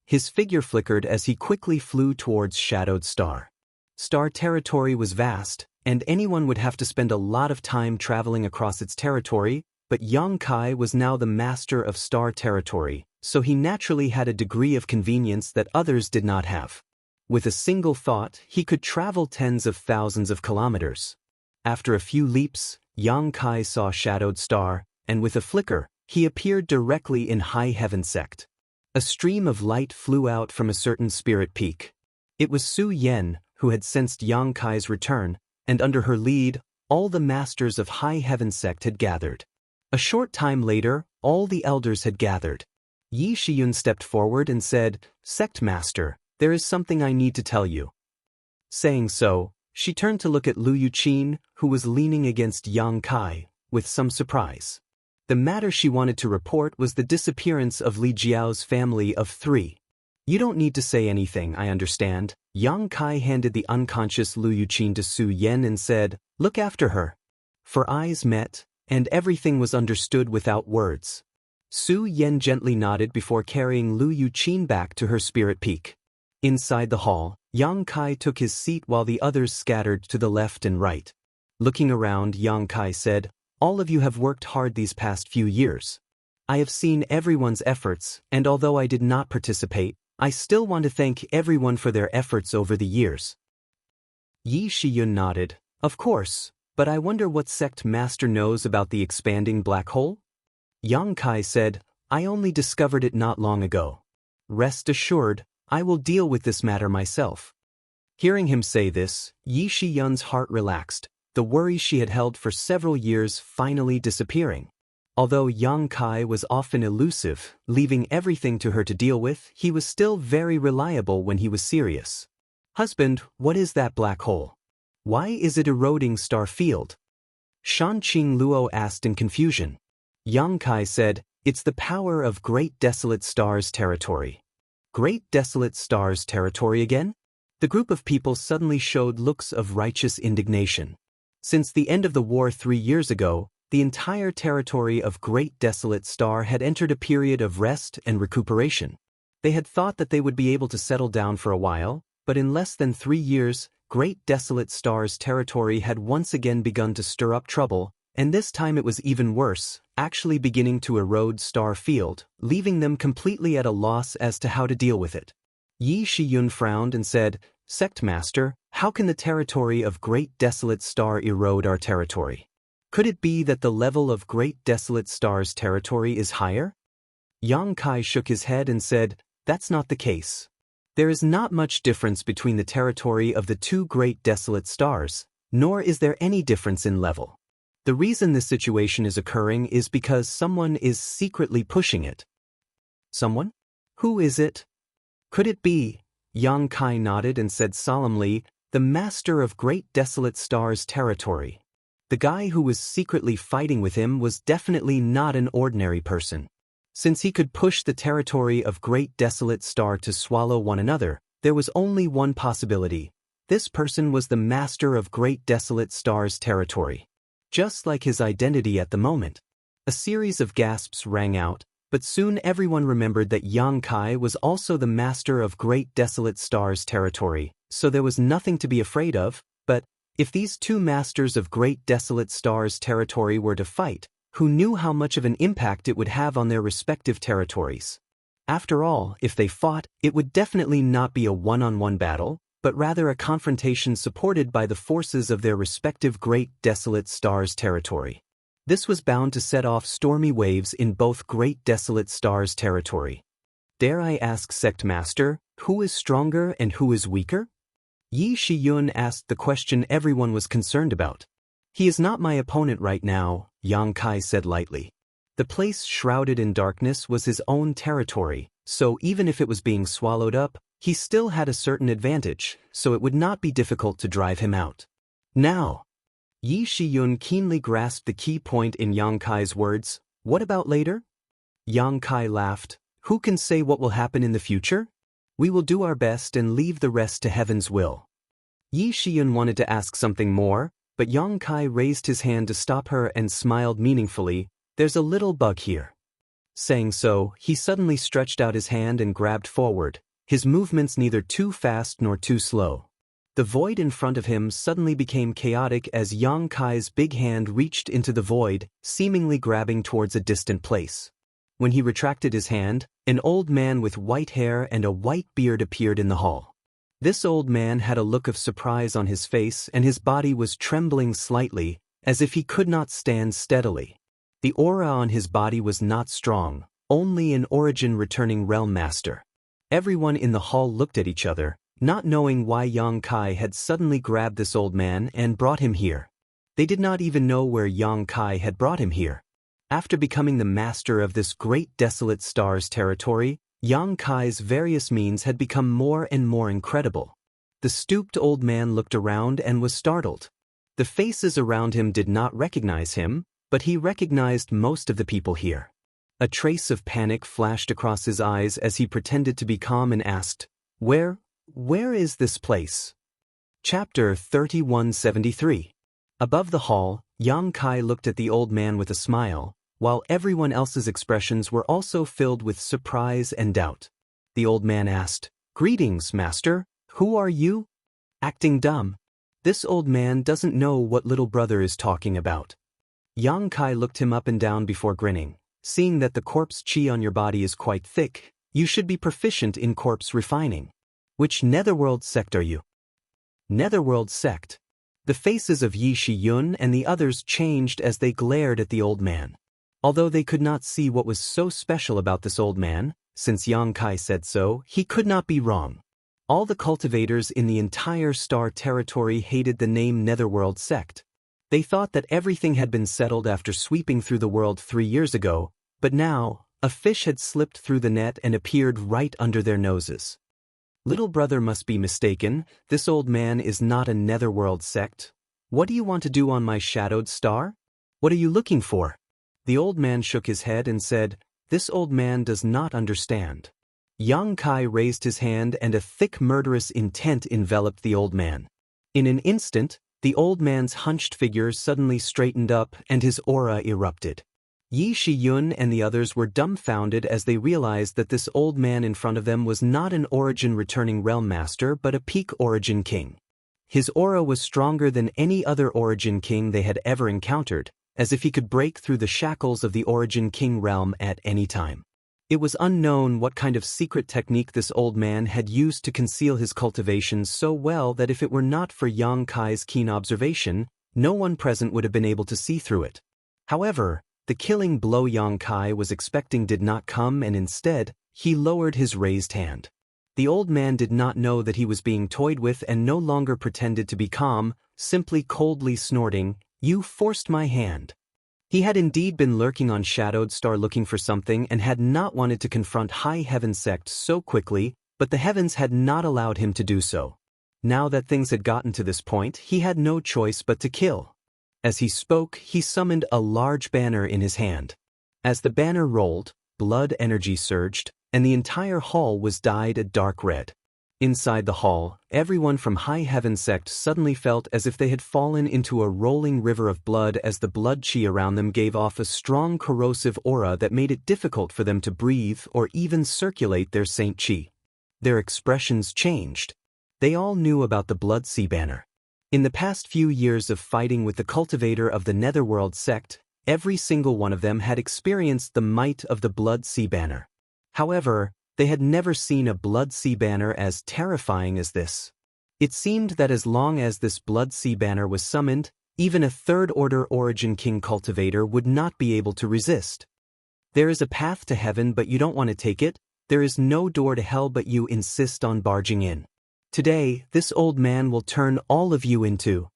His figure flickered as he quickly flew towards Shadowed Star. Star territory was vast, and anyone would have to spend a lot of time traveling across its territory, but Yang Kai was now the master of Star territory, so he naturally had a degree of convenience that others did not have. With a single thought, he could travel tens of thousands of kilometers. After a few leaps, Yang Kai saw Shadowed Star, and with a flicker, he appeared directly in High Heaven Sect. A stream of light flew out from a certain spirit peak. It was Su Yen, who had sensed Yang Kai's return, and under her lead, all the masters of High Heaven Sect had gathered. A short time later, all the elders had gathered. Yi Shiyun stepped forward and said, "Sect Master, there is something I need to tell you." Saying so, she turned to look at Lu Yuqin, who was leaning against Yang Kai, with some surprise. The matter she wanted to report was the disappearance of Li Jiao's family of 3. You don't need to say anything, I understand. Yang Kai handed the unconscious Lu Yuqin to Su Yen and said, "Look after her." For eyes met, and everything was understood without words. Su Yen gently nodded before carrying Lu Yuqin back to her spirit peak. Inside the hall, Yang Kai took his seat while the others scattered to the left and right. Looking around, Yang Kai said, "All of you have worked hard these past few years. I have seen everyone's efforts, and although I did not participate, I still want to thank everyone for their efforts over the years." Yi Shiyun nodded, "Of course, but I wonder what sect master knows about the expanding black hole?" Yang Kai said, "I only discovered it not long ago. Rest assured, I will deal with this matter myself." Hearing him say this, Yi Shiyun's heart relaxed, the worry she had held for several years finally disappearing. Although Yang Kai was often elusive, leaving everything to her to deal with, he was still very reliable when he was serious. "Husband, what is that black hole? Why is it eroding Star Field?" Shanqing Luo asked in confusion. Yang Kai said, "It's the power of Great Desolate Stars territory." Great Desolate Stars territory again? The group of people suddenly showed looks of righteous indignation. Since the end of the war 3 years ago, the entire territory of Great Desolate Star had entered a period of rest and recuperation. They had thought that they would be able to settle down for a while, but in less than 3 years, Great Desolate Star's territory had once again begun to stir up trouble, and this time it was even worse, actually beginning to erode Star Field, leaving them completely at a loss as to how to deal with it. Yi Shiyun frowned and said, "Sect Master, how can the territory of Great Desolate Star erode our territory? Could it be that the level of Great Desolate Star's territory is higher?" Yang Kai shook his head and said, "That's not the case. There is not much difference between the territory of the 2 Great Desolate Stars, nor is there any difference in level. The reason this situation is occurring is because someone is secretly pushing it." "Someone? Who is it?" "Could it be?" Yang Kai nodded and said solemnly, "The master of Great Desolate Star's territory. The guy who was secretly fighting with him was definitely not an ordinary person. Since he could push the territory of Great Desolate Star to swallow one another, there was only one possibility. This person was the master of Great Desolate Star's territory. Just like his identity at the moment." A series of gasps rang out, but soon everyone remembered that Yang Kai was also the master of Great Desolate Star's territory, so there was nothing to be afraid of. But if these 2 masters of Great Desolate Star's territory were to fight, who knew how much of an impact it would have on their respective territories? After all, if they fought, it would definitely not be a one-on-one battle, but rather a confrontation supported by the forces of their respective Great Desolate Stars territory. This was bound to set off stormy waves in both Great Desolate Stars territory. "Dare I ask, Sect Master, who is stronger and who is weaker?" Yi Shiyun asked the question everyone was concerned about. "He is not my opponent right now," Yang Kai said lightly. The place shrouded in darkness was his own territory, so even if it was being swallowed up, He still had a certain advantage, so it would not be difficult to drive him out. Now! Yi Shiyun keenly grasped the key point in Yang Kai's words. What about later? Yang Kai laughed. Who can say what will happen in the future? We will do our best and leave the rest to heaven's will. Yi Shiyun wanted to ask something more, but Yang Kai raised his hand to stop her and smiled meaningfully. There's a little bug here. Saying so, he suddenly stretched out his hand and grabbed forward, his movements neither too fast nor too slow. The void in front of him suddenly became chaotic as Yang Kai's big hand reached into the void, seemingly grabbing towards a distant place. When he retracted his hand, an old man with white hair and a white beard appeared in the hall. This old man had a look of surprise on his face and his body was trembling slightly, as if he could not stand steadily. The aura on his body was not strong, only an origin-returning realm master. Everyone in the hall looked at each other, not knowing why Yang Kai had suddenly grabbed this old man and brought him here. They did not even know where Yang Kai had brought him here. After becoming the master of this great desolate stars territory, Yang Kai's various means had become more and more incredible. The stooped old man looked around and was startled. The faces around him did not recognize him, but he recognized most of the people here. A trace of panic flashed across his eyes as he pretended to be calm and asked, Where is this place? Chapter 3173. Above the hall, Yang Kai looked at the old man with a smile, while everyone else's expressions were also filled with surprise and doubt. The old man asked, Greetings, master. Who are you? Acting dumb. This old man doesn't know what little brother is talking about. Yang Kai looked him up and down before grinning. Seeing that the corpse chi on your body is quite thick, you should be proficient in corpse refining. Which netherworld sect are you? Netherworld sect. The faces of Yi Shiyun and the others changed as they glared at the old man. Although they could not see what was so special about this old man, since Yang Kai said so, he could not be wrong. All the cultivators in the entire star territory hated the name Netherworld sect. They thought that everything had been settled after sweeping through the world 3 years ago, but now, a fish had slipped through the net and appeared right under their noses. Little brother must be mistaken, this old man is not a netherworld sect. What do you want to do on my shadowed star? What are you looking for? The old man shook his head and said, This old man does not understand. Yang Kai raised his hand and a thick murderous intent enveloped the old man. In an instant, the old man's hunched figure suddenly straightened up and his aura erupted. Yi Shiyun and the others were dumbfounded as they realized that this old man in front of them was not an origin-returning realm master but a peak origin king. His aura was stronger than any other origin king they had ever encountered, as if he could break through the shackles of the origin king realm at any time. It was unknown what kind of secret technique this old man had used to conceal his cultivation so well that if it were not for Yang Kai's keen observation, no one present would have been able to see through it. However, the killing blow Yang Kai was expecting did not come and instead, he lowered his raised hand. The old man did not know that he was being toyed with and no longer pretended to be calm, simply coldly snorting, You forced my hand. He had indeed been lurking on Shadowed Star looking for something and had not wanted to confront High Heaven Sect so quickly, but the heavens had not allowed him to do so. Now that things had gotten to this point, he had no choice but to kill. As he spoke, he summoned a large banner in his hand. As the banner rolled, blood energy surged, and the entire hall was dyed a dark red. Inside the hall, everyone from High Heaven Sect suddenly felt as if they had fallen into a rolling river of blood as the blood chi around them gave off a strong corrosive aura that made it difficult for them to breathe or even circulate their saint chi. Their expressions changed. They all knew about the Blood Sea banner. In the past few years of fighting with the cultivator of the Netherworld sect, every single one of them had experienced the might of the Blood Sea banner. However, they had never seen a Blood Sea banner as terrifying as this. It seemed that as long as this Blood Sea banner was summoned, even a third-order Origin King cultivator would not be able to resist. There is a path to heaven but you don't want to take it, there is no door to hell but you insist on barging in. Today, this old man will turn all of you into.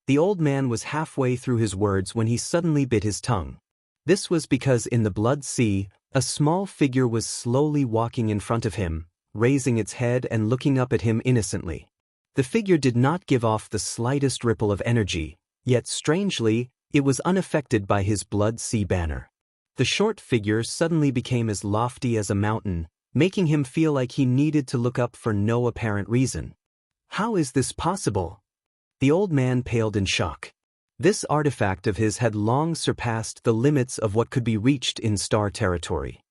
The old man was halfway through his words when he suddenly bit his tongue. This was because in the Blood Sea, a small figure was slowly walking in front of him, raising its head and looking up at him innocently. The figure did not give off the slightest ripple of energy, yet strangely, it was unaffected by his blood sea banner. The short figure suddenly became as lofty as a mountain, making him feel like he needed to look up for no apparent reason. How is this possible? The old man paled in shock. This artifact of his had long surpassed the limits of what could be reached in star territory.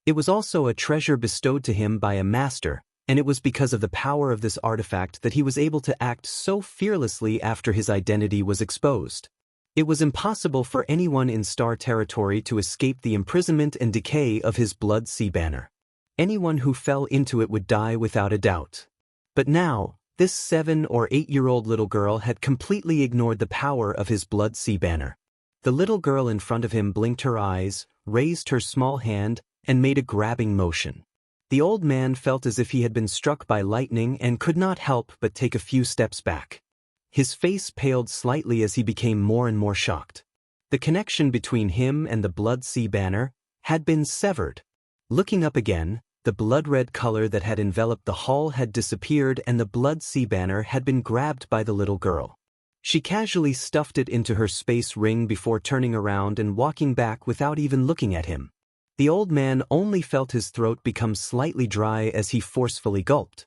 It was also a treasure bestowed to him by a master, and it was because of the power of this artifact that he was able to act so fearlessly after his identity was exposed. It was impossible for anyone in star territory to escape the imprisonment and decay of his blood sea banner. Anyone who fell into it would die without a doubt. But now, this 7- or 8-year-old little girl had completely ignored the power of his blood sea banner. The little girl in front of him blinked her eyes, raised her small hand, and made a grabbing motion. The old man felt as if he had been struck by lightning and could not help but take a few steps back. His face paled slightly as he became more and more shocked. The connection between him and the blood sea banner had been severed. Looking up again, the blood-red color that had enveloped the hall had disappeared and the blood sea banner had been grabbed by the little girl. She casually stuffed it into her space ring before turning around and walking back without even looking at him. The old man only felt his throat become slightly dry as he forcefully gulped.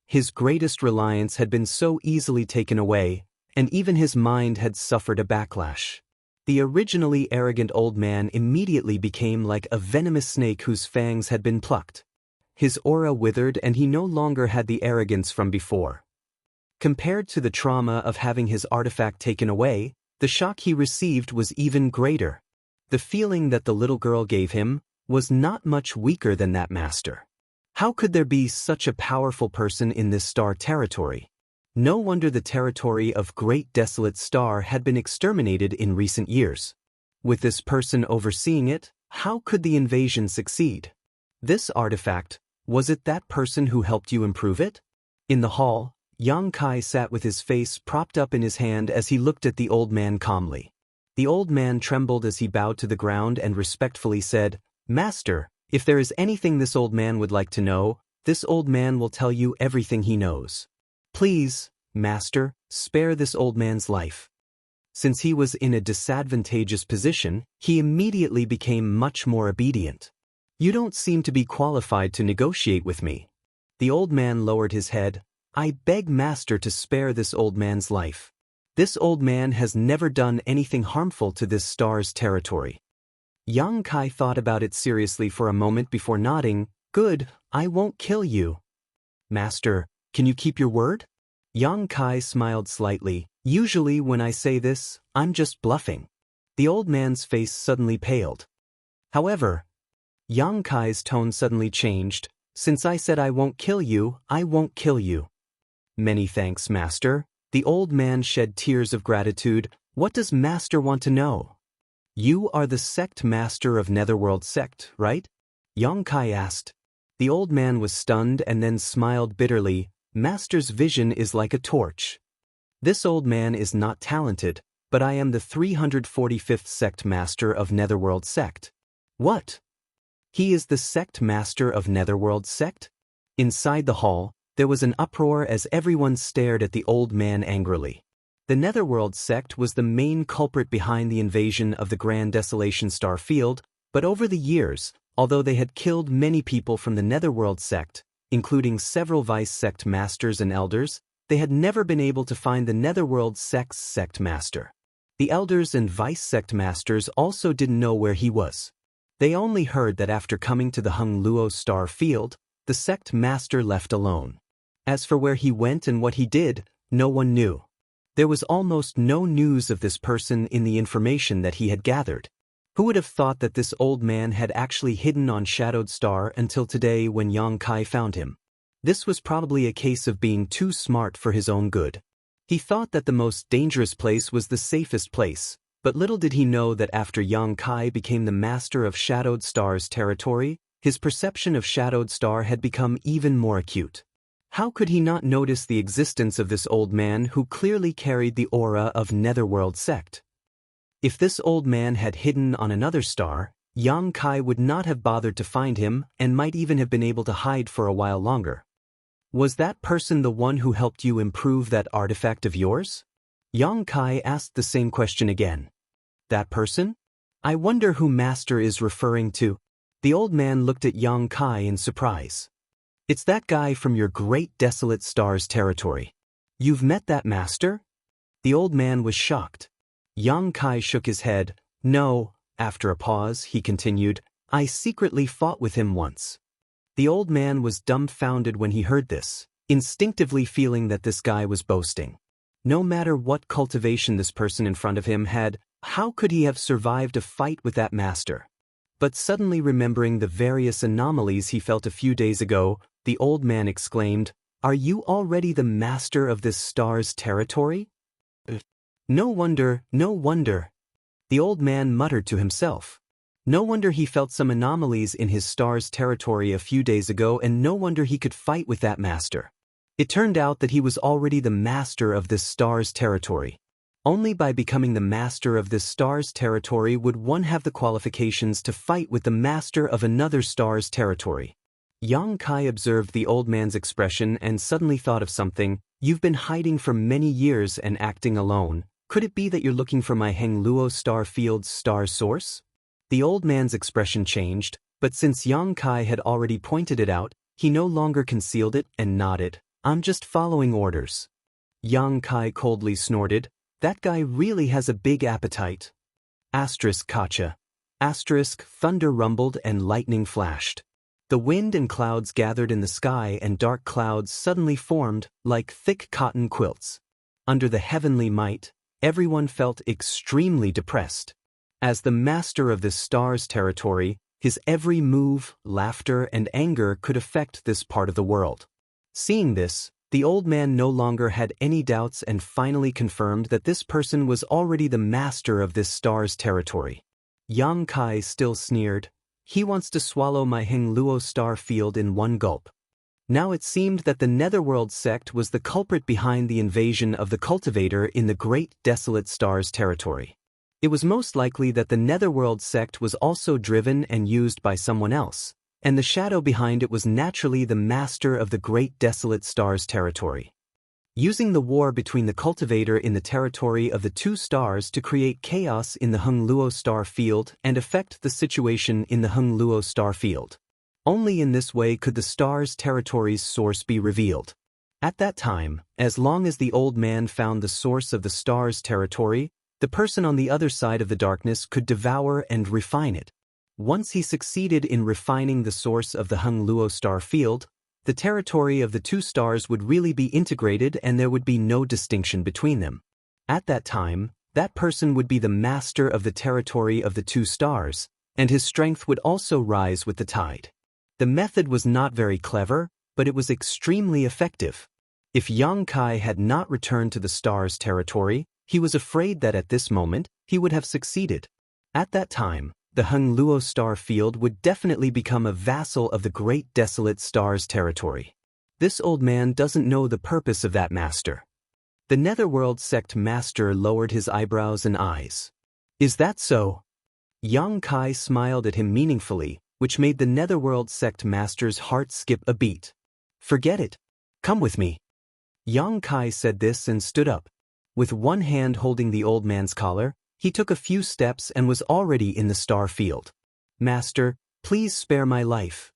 His greatest reliance had been so easily taken away, and even his mind had suffered a backlash. The originally arrogant old man immediately became like a venomous snake whose fangs had been plucked. His aura withered and he no longer had the arrogance from before. Compared to the trauma of having his artifact taken away, the shock he received was even greater. The feeling that the little girl gave him was not much weaker than that master. How could there be such a powerful person in this star territory? No wonder the territory of Great Desolate Star had been exterminated in recent years. With this person overseeing it, how could the invasion succeed? This artifact, was it that person who helped you improve it? In the hall, Yang Kai sat with his face propped up in his hand as he looked at the old man calmly. The old man trembled as he bowed to the ground and respectfully said, "Master, if there is anything this old man would like to know, this old man will tell you everything he knows. Please, Master, spare this old man's life." Since he was in a disadvantageous position, he immediately became much more obedient. "You don't seem to be qualified to negotiate with me." The old man lowered his head. "I beg Master to spare this old man's life. This old man has never done anything harmful to this star's territory." Yang Kai thought about it seriously for a moment before nodding. "Good, I won't kill you." "Master, can you keep your word?" Yang Kai smiled slightly. "Usually when I say this, I'm just bluffing." The old man's face suddenly paled. However, Yang Kai's tone suddenly changed. "Since I said I won't kill you, I won't kill you." "Many thanks, Master." The old man shed tears of gratitude. "What does Master want to know?" "You are the sect master of Netherworld Sect, right?" Yang Kai asked. The old man was stunned and then smiled bitterly. "Master's vision is like a torch. This old man is not talented, but I am the 345th sect master of Netherworld Sect." "What? He is the sect master of Netherworld Sect?" Inside the hall, there was an uproar as everyone stared at the old man angrily. The Netherworld Sect was the main culprit behind the invasion of the Grand Desolation Star Field, but over the years, although they had killed many people from the Netherworld Sect, including several vice sect masters and elders, they had never been able to find the Netherworld Sect's sect master. The elders and vice sect masters also didn't know where he was. They only heard that after coming to the Hung Luo Star Field, the sect master left alone. As for where he went and what he did, no one knew. There was almost no news of this person in the information that he had gathered. Who would have thought that this old man had actually hidden on Shadowed Star until today when Yang Kai found him? This was probably a case of being too smart for his own good. He thought that the most dangerous place was the safest place, but little did he know that after Yang Kai became the master of Shadowed Star's territory, his perception of Shadowed Star had become even more acute. How could he not notice the existence of this old man who clearly carried the aura of Netherworld Sect? If this old man had hidden on another star, Yang Kai would not have bothered to find him and might even have been able to hide for a while longer. Was that person the one who helped you improve that artifact of yours? Yang Kai asked the same question again. That person? I wonder who Master is referring to. The old man looked at Yang Kai in surprise. It's that guy from your great desolate stars territory. You've met that Master? The old man was shocked. Yang Kai shook his head. No. After a pause, he continued, I secretly fought with him once. The old man was dumbfounded when he heard this, instinctively feeling that this guy was boasting. No matter what cultivation this person in front of him had, how could he have survived a fight with that Master? But suddenly remembering the various anomalies he felt a few days ago, the old man exclaimed, Are you already the Master of this star's territory? No wonder, no wonder. The old man muttered to himself. No wonder he felt some anomalies in his star's territory a few days ago, and no wonder he could fight with that Master. It turned out that he was already the Master of this star's territory. Only by becoming the Master of this star's territory would one have the qualifications to fight with the Master of another star's territory. Yang Kai observed the old man's expression and suddenly thought of something. You've been hiding for many years and acting alone. Could it be that you're looking for my Hengluo star field's star source? The old man's expression changed, but since Yang Kai had already pointed it out, he no longer concealed it and nodded. I'm just following orders. Yang Kai coldly snorted. That guy really has a big appetite. Kacha. Thunder rumbled and lightning flashed. The wind and clouds gathered in the sky and dark clouds suddenly formed, like thick cotton quilts. Under the heavenly might, everyone felt extremely depressed. As the Master of this star's territory, his every move, laughter, and anger could affect this part of the world. Seeing this, the old man no longer had any doubts and finally confirmed that this person was already the Master of this star's territory. Yang Kai still sneered. He wants to swallow my Hengluo star field in one gulp. Now it seemed that the Netherworld sect was the culprit behind the invasion of the cultivator in the great desolate stars territory. It was most likely that the Netherworld sect was also driven and used by someone else, and the shadow behind it was naturally the Master of the great desolate stars territory. Using the war between the cultivator in the territory of the two stars to create chaos in the Hengluo star field and affect the situation in the Hengluo star field. Only in this way could the star's territory's source be revealed. At that time, as long as the old man found the source of the star's territory, the person on the other side of the darkness could devour and refine it. Once he succeeded in refining the source of the Hengluo star field, the territory of the two stars would really be integrated and there would be no distinction between them. At that time, that person would be the Master of the territory of the two stars, and his strength would also rise with the tide. The method was not very clever, but it was extremely effective. If Yang Kai had not returned to the star's territory, he was afraid that at this moment, he would have succeeded. At that time, the Hengluo star field would definitely become a vassal of the great desolate stars territory. This old man doesn't know the purpose of that Master. The Netherworld sect Master lowered his eyebrows and eyes. Is that so? Yang Kai smiled at him meaningfully, which made the Netherworld sect Master's heart skip a beat. Forget it. Come with me. Yang Kai said this and stood up. With one hand holding the old man's collar, he took a few steps and was already in the star field. Master, please spare my life.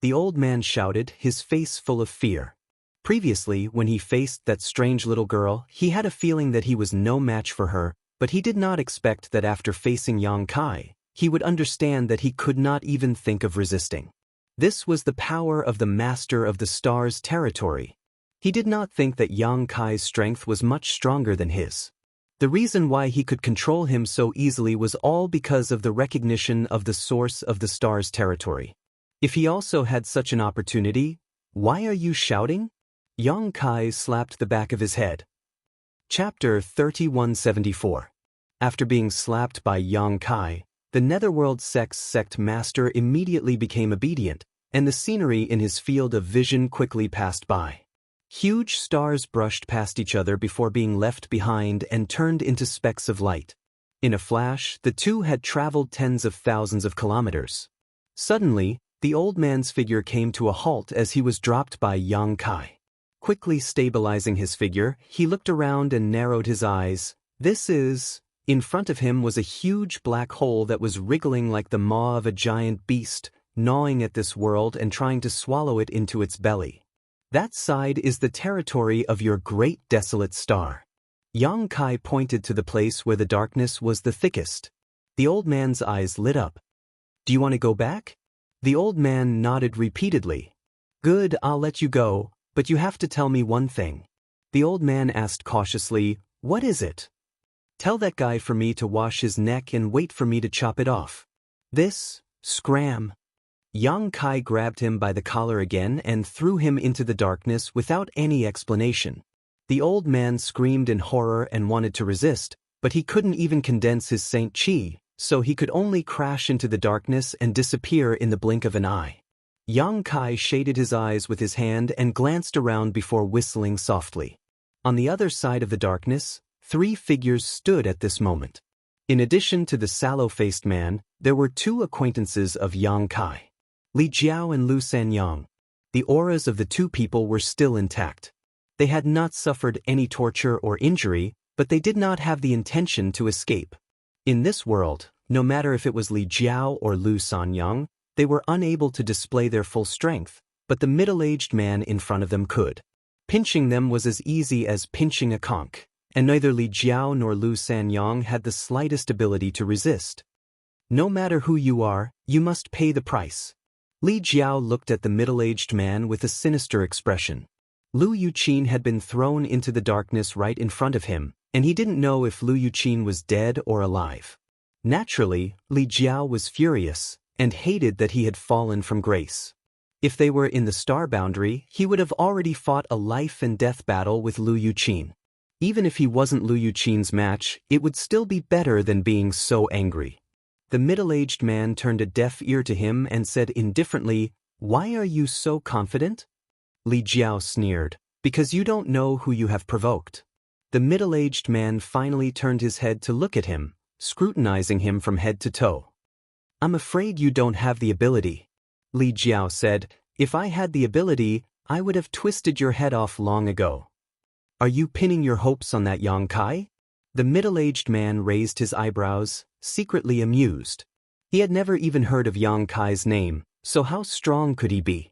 The old man shouted, his face full of fear. Previously, when he faced that strange little girl, he had a feeling that he was no match for her, but he did not expect that after facing Yang Kai, he would understand that he could not even think of resisting. This was the power of the Master of the Stars territory. He did not think that Yang Kai's strength was much stronger than his. The reason why he could control him so easily was all because of the recognition of the source of the Stars territory. If he also had such an opportunity, why are you shouting? Yang Kai slapped the back of his head. Chapter 3174. After being slapped by Yang Kai, the Netherworld sect master immediately became obedient, and the scenery in his field of vision quickly passed by. Huge stars brushed past each other before being left behind and turned into specks of light. In a flash, the two had traveled tens of thousands of kilometers. Suddenly, the old man's figure came to a halt as he was dropped by Yang Kai. Quickly stabilizing his figure, he looked around and narrowed his eyes. In front of him was a huge black hole that was wriggling like the maw of a giant beast, gnawing at this world and trying to swallow it into its belly. That side is the territory of your great desolate star. Yang Kai pointed to the place where the darkness was the thickest. The old man's eyes lit up. Do you want to go back? The old man nodded repeatedly. Good, I'll let you go, but you have to tell me one thing. The old man asked cautiously, what is it? Tell that guy for me to wash his neck and wait for me to chop it off. Scram. Yang Kai grabbed him by the collar again and threw him into the darkness without any explanation. The old man screamed in horror and wanted to resist, but he couldn't even condense his Saint Chi, so he could only crash into the darkness and disappear in the blink of an eye. Yang Kai shaded his eyes with his hand and glanced around before whistling softly. On the other side of the darkness, 3 figures stood at this moment. In addition to the sallow-faced man, there were 2 acquaintances of Yang Kai. Li Jiao and Lu Sanyang. The auras of the 2 people were still intact. They had not suffered any torture or injury, but they did not have the intention to escape. In this world, no matter if it was Li Jiao or Lu Sanyang, they were unable to display their full strength, but the middle-aged man in front of them could. Pinching them was as easy as pinching a conch, and neither Li Jiao nor Lu Sanyang had the slightest ability to resist. No matter who you are, you must pay the price. Li Jiao looked at the middle-aged man with a sinister expression. Lu Yuqin had been thrown into the darkness right in front of him, and he didn't know if Lu Yuqin was dead or alive. Naturally, Li Jiao was furious, and hated that he had fallen from grace. If they were in the star boundary, he would have already fought a life-and-death battle with Lu Yuqin. Even if he wasn't Lu Yuqin's match, it would still be better than being so angry. The middle-aged man turned a deaf ear to him and said indifferently, "Why are you so confident?" Li Jiao sneered, "Because you don't know who you have provoked." The middle-aged man finally turned his head to look at him, scrutinizing him from head to toe. "I'm afraid you don't have the ability." Li Jiao said, "If I had the ability, I would have twisted your head off long ago." "Are you pinning your hopes on that Yang Kai?" The middle-aged man raised his eyebrows, secretly amused. He had never even heard of Yang Kai's name, so how strong could he be?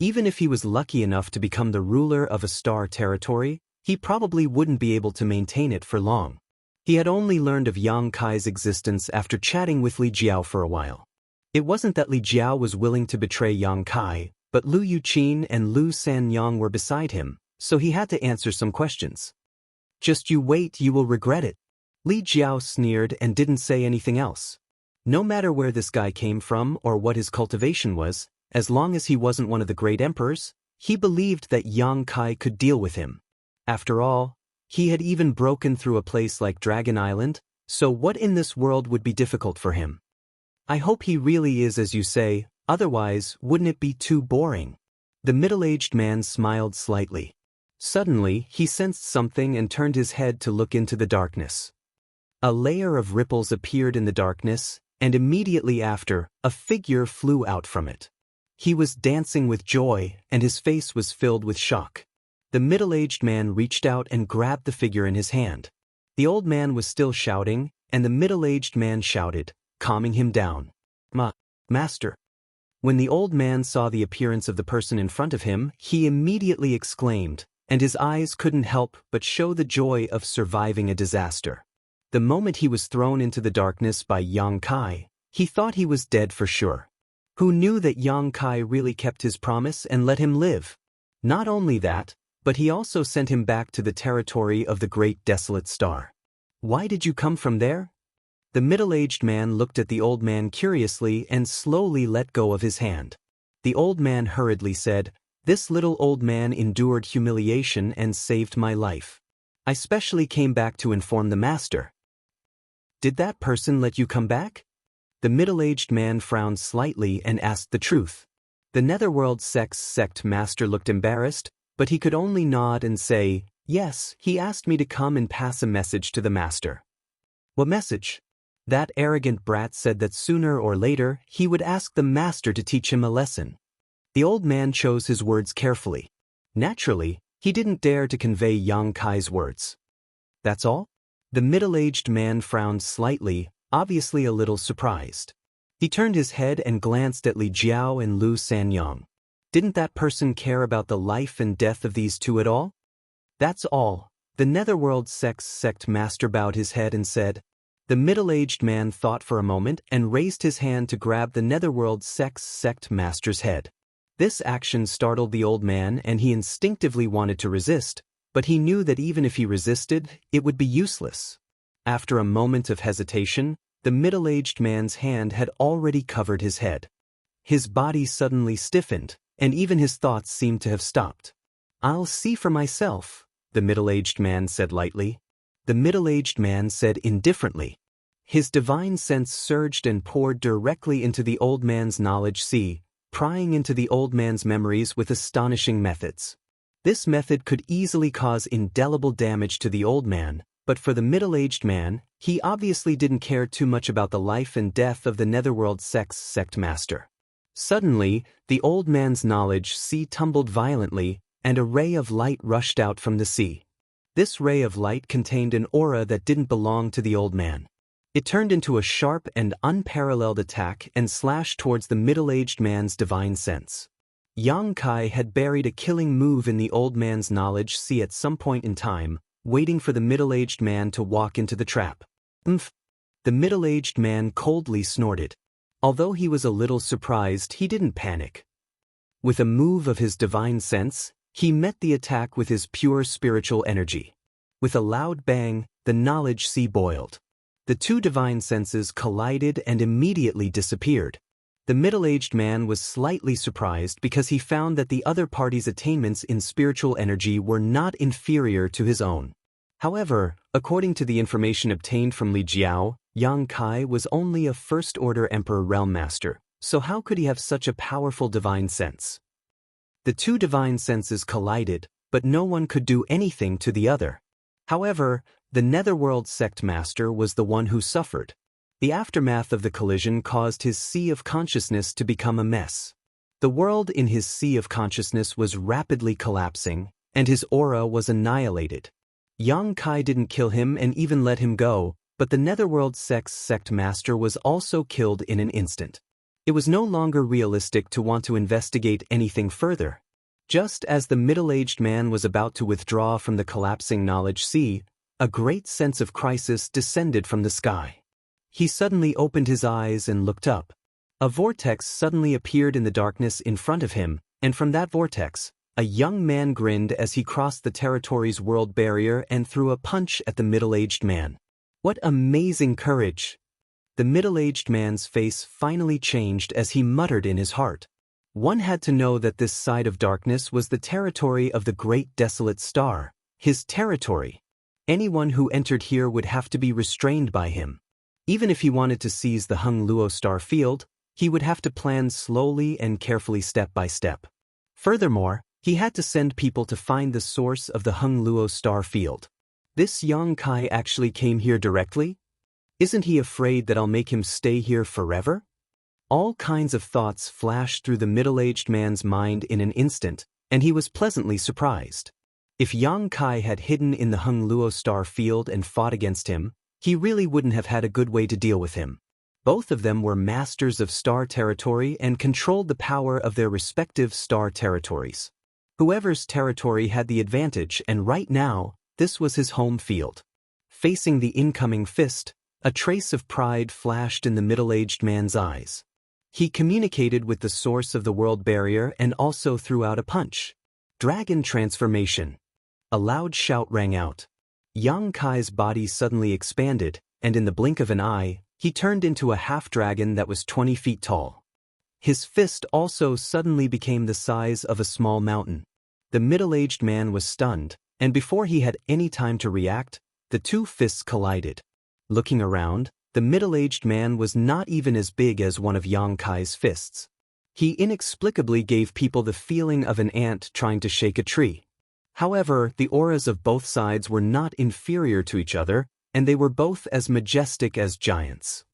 Even if he was lucky enough to become the ruler of a star territory, he probably wouldn't be able to maintain it for long. He had only learned of Yang Kai's existence after chatting with Li Jiao for a while. It wasn't that Li Jiao was willing to betray Yang Kai, but Lu Yuqin and Lu Sanyang were beside him, so he had to answer some questions. "Just you wait, you will regret it." Li Jiao sneered and didn't say anything else. No matter where this guy came from or what his cultivation was, as long as he wasn't one of the great emperors, he believed that Yang Kai could deal with him. After all, he had even broken through a place like Dragon Island, so what in this world would be difficult for him? "I hope he really is as you say, otherwise wouldn't it be too boring?" The middle-aged man smiled slightly. Suddenly, he sensed something and turned his head to look into the darkness. A layer of ripples appeared in the darkness, and immediately after, a figure flew out from it. He was dancing with joy, and his face was filled with shock. The middle-aged man reached out and grabbed the figure in his hand. The old man was still shouting, and the middle-aged man shouted, calming him down. Master." When the old man saw the appearance of the person in front of him, he immediately exclaimed, and his eyes couldn't help but show the joy of surviving a disaster. The moment he was thrown into the darkness by Yang Kai, he thought he was dead for sure. Who knew that Yang Kai really kept his promise and let him live? Not only that, but he also sent him back to the territory of the great desolate star. "Why did you come from there?" The middle-aged man looked at the old man curiously and slowly let go of his hand. The old man hurriedly said, "This little old man endured humiliation and saved my life. I specially came back to inform the master." "Did that person let you come back?" The middle-aged man frowned slightly and asked the truth. The Netherworld sect master looked embarrassed, but he could only nod and say, "Yes, he asked me to come and pass a message to the master." "What message?" That arrogant brat said that sooner or later he would ask the master to teach him a lesson. The old man chose his words carefully. Naturally, he didn't dare to convey Yang Kai's words. That's all? The middle-aged man frowned slightly, obviously a little surprised. He turned his head and glanced at Li Jiao and Lu Sanyang. Didn't that person care about the life and death of these two at all? That's all. The Netherworld sect master bowed his head and said. The middle-aged man thought for a moment and raised his hand to grab the Netherworld sect master's head. This action startled the old man and he instinctively wanted to resist, but he knew that even if he resisted, it would be useless. After a moment of hesitation, the middle-aged man's hand had already covered his head. His body suddenly stiffened, and even his thoughts seemed to have stopped. I'll see for myself, the middle-aged man said lightly. The middle-aged man said indifferently. His divine sense surged and poured directly into the old man's knowledge sea, prying into the old man's memories with astonishing methods. This method could easily cause indelible damage to the old man, but for the middle-aged man, he obviously didn't care too much about the life and death of the Netherworld sect master. Suddenly, the old man's knowledge sea tumbled violently, and a ray of light rushed out from the sea. This ray of light contained an aura that didn't belong to the old man. It turned into a sharp and unparalleled attack and slashed towards the middle-aged man's divine sense. Yang Kai had buried a killing move in the old man's knowledge sea at some point in time, waiting for the middle-aged man to walk into the trap. Umph! The middle-aged man coldly snorted. Although he was a little surprised, he didn't panic. With a move of his divine sense, he met the attack with his pure spiritual energy. With a loud bang, the knowledge sea boiled. The two divine senses collided and immediately disappeared. The middle-aged man was slightly surprised because he found that the other party's attainments in spiritual energy were not inferior to his own. However, according to the information obtained from Li Jiao, Yang Kai was only a first-order Emperor Realm Master, so how could he have such a powerful divine sense? The two divine senses collided, but no one could do anything to the other. However, the Netherworld sect master was the one who suffered. The aftermath of the collision caused his sea of consciousness to become a mess. The world in his sea of consciousness was rapidly collapsing, and his aura was annihilated. Yang Kai didn't kill him and even let him go, but the Netherworld sect master was also killed in an instant. It was no longer realistic to want to investigate anything further. Just as the middle-aged man was about to withdraw from the collapsing knowledge sea, a great sense of crisis descended from the sky. He suddenly opened his eyes and looked up. A vortex suddenly appeared in the darkness in front of him, and from that vortex, a young man grinned as he crossed the territory's world barrier and threw a punch at the middle-aged man. What amazing courage! The middle-aged man's face finally changed as he muttered in his heart. One had to know that this side of darkness was the territory of the Great Desolate Star, his territory. Anyone who entered here would have to be restrained by him. Even if he wanted to seize the Hung Luo star field, he would have to plan slowly and carefully step by step. Furthermore, he had to send people to find the source of the Hung Luo star field. This Yang Kai actually came here directly? Isn't he afraid that I'll make him stay here forever? All kinds of thoughts flashed through the middle-aged man's mind in an instant, and he was pleasantly surprised. If Yang Kai had hidden in the Hung Luo star field and fought against him, he really wouldn't have had a good way to deal with him. Both of them were masters of star territory and controlled the power of their respective star territories. Whoever's territory had the advantage, and right now, this was his home field. Facing the incoming fist, a trace of pride flashed in the middle-aged man's eyes. He communicated with the source of the world barrier and also threw out a punch. Dragon transformation. A loud shout rang out. Yang Kai's body suddenly expanded, and in the blink of an eye, he turned into a half-dragon that was 20 feet tall. His fist also suddenly became the size of a small mountain. The middle-aged man was stunned, and before he had any time to react, the two fists collided. Looking around, the middle-aged man was not even as big as one of Yang Kai's fists. He inexplicably gave people the feeling of an ant trying to shake a tree. However, the auras of both sides were not inferior to each other, and they were both as majestic as giants.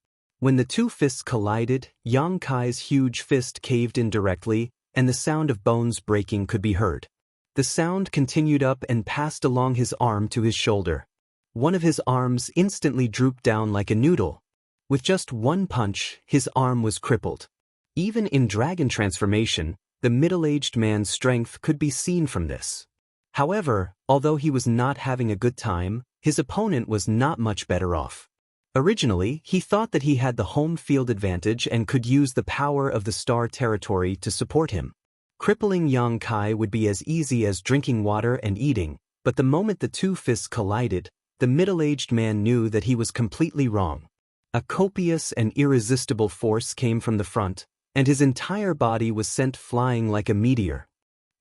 When the two fists collided, Yang Kai's huge fist caved in directly, and the sound of bones breaking could be heard. The sound continued up and passed along his arm to his shoulder. One of his arms instantly drooped down like a noodle. With just one punch, his arm was crippled. Even in dragon transformation, the middle-aged man's strength could be seen from this. However, although he was not having a good time, his opponent was not much better off. Originally, he thought that he had the home field advantage and could use the power of the star territory to support him. Crippling Yang Kai would be as easy as drinking water and eating, but the moment the two fists collided, the middle-aged man knew that he was completely wrong. A copious and irresistible force came from the front, and his entire body was sent flying like a meteor.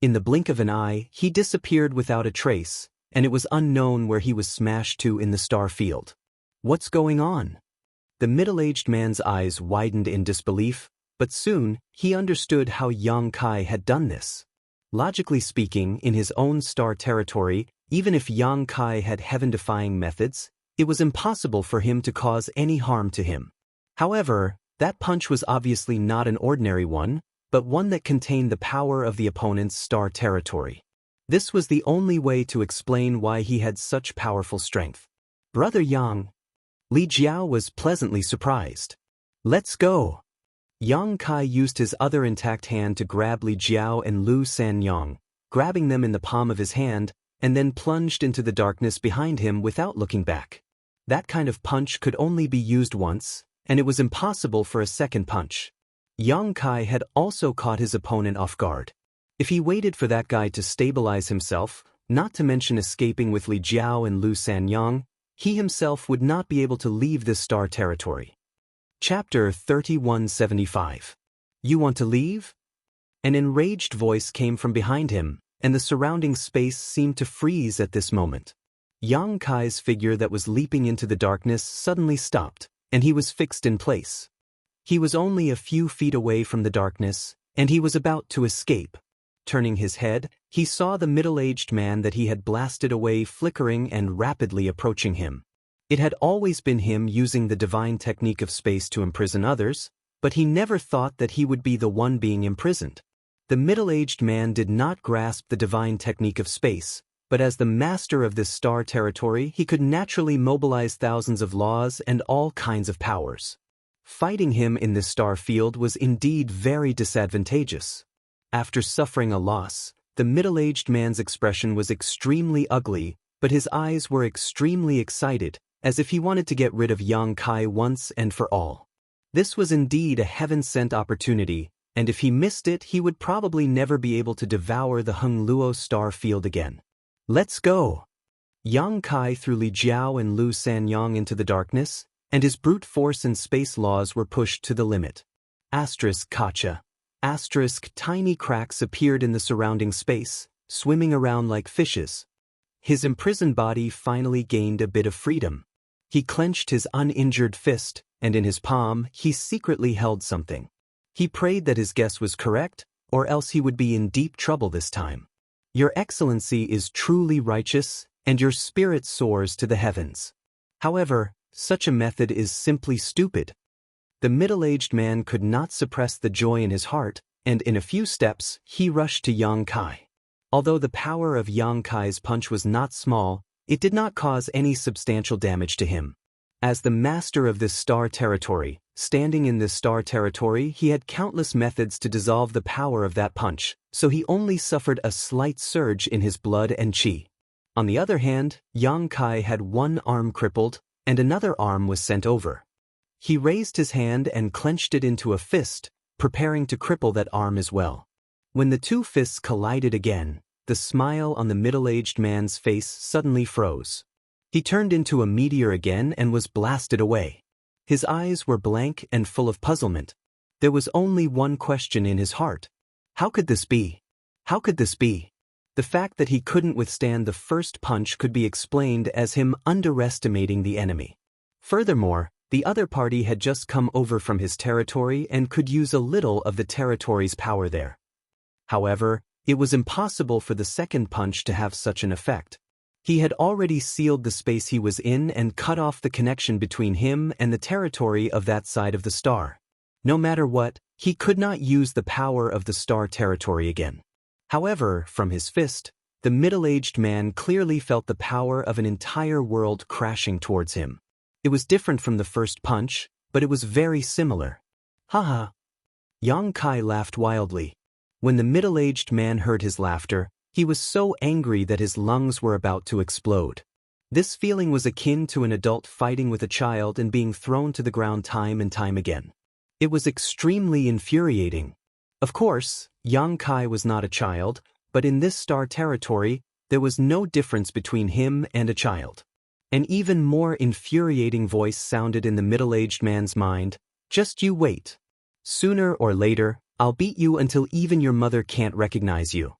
In the blink of an eye, he disappeared without a trace, and it was unknown where he was smashed to in the star field. What's going on? The middle-aged man's eyes widened in disbelief, but soon, he understood how Yang Kai had done this. Logically speaking, in his own star territory, even if Yang Kai had heaven-defying methods, it was impossible for him to cause any harm to him. However, that punch was obviously not an ordinary one, but one that contained the power of the opponent's star territory. This was the only way to explain why he had such powerful strength. Brother Yang. Li Jiao was pleasantly surprised. Let's go. Yang Kai used his other intact hand to grab Li Jiao and Lu Sanyang, grabbing them in the palm of his hand, and then plunged into the darkness behind him without looking back. That kind of punch could only be used once, and it was impossible for a second punch. Yang Kai had also caught his opponent off guard. If he waited for that guy to stabilize himself, not to mention escaping with Li Jiao and Lu Sanyang, he himself would not be able to leave this star territory. Chapter 3175. You want to leave? An enraged voice came from behind him, and the surrounding space seemed to freeze at this moment. Yang Kai's figure that was leaping into the darkness suddenly stopped, and he was fixed in place. He was only a few feet away from the darkness, and he was about to escape. Turning his head, he saw the middle-aged man that he had blasted away flickering and rapidly approaching him. It had always been him using the divine technique of space to imprison others, but he never thought that he would be the one being imprisoned. The middle-aged man did not grasp the divine technique of space, but as the master of this star territory, he could naturally mobilize thousands of laws and all kinds of powers. Fighting him in this star field was indeed very disadvantageous. After suffering a loss, the middle-aged man's expression was extremely ugly, but his eyes were extremely excited, as if he wanted to get rid of Yang Kai once and for all. This was indeed a heaven-sent opportunity, and if he missed it, he would probably never be able to devour the Hengluo star field again. Let's go! Yang Kai threw Li Jiao and Lu Sanyang into the darkness, and his brute force and space laws were pushed to the limit. Kacha. Tiny cracks appeared in the surrounding space, swimming around like fishes. His imprisoned body finally gained a bit of freedom. He clenched his uninjured fist, and in his palm, he secretly held something. He prayed that his guess was correct, or else he would be in deep trouble this time. Your Excellency is truly righteous, and your spirit soars to the heavens. However, such a method is simply stupid. The middle-aged man could not suppress the joy in his heart, and in a few steps, he rushed to Yang Kai. Although the power of Yang Kai's punch was not small, it did not cause any substantial damage to him. As the master of this star territory, standing in this star territory, he had countless methods to dissolve the power of that punch, so he only suffered a slight surge in his blood and chi. On the other hand, Yang Kai had one arm crippled, and another arm was sent over. He raised his hand and clenched it into a fist, preparing to cripple that arm as well. When the two fists collided again, the smile on the middle-aged man's face suddenly froze. He turned into a meteor again and was blasted away. His eyes were blank and full of puzzlement. There was only one question in his heart. How could this be? How could this be? The fact that he couldn't withstand the first punch could be explained as him underestimating the enemy. Furthermore, the other party had just come over from his territory and could use a little of the territory's power there. However, it was impossible for the second punch to have such an effect. He had already sealed the space he was in and cut off the connection between him and the territory of that side of the star. No matter what, he could not use the power of the star territory again. However, from his fist, the middle-aged man clearly felt the power of an entire world crashing towards him. It was different from the first punch, but it was very similar. Haha. Yang Kai laughed wildly. When the middle-aged man heard his laughter, he was so angry that his lungs were about to explode. This feeling was akin to an adult fighting with a child and being thrown to the ground time and time again. It was extremely infuriating. Of course, Yang Kai was not a child, but in this star territory, there was no difference between him and a child. An even more infuriating voice sounded in the middle-aged man's mind. Just you wait. Sooner or later, I'll beat you until even your mother can't recognize you.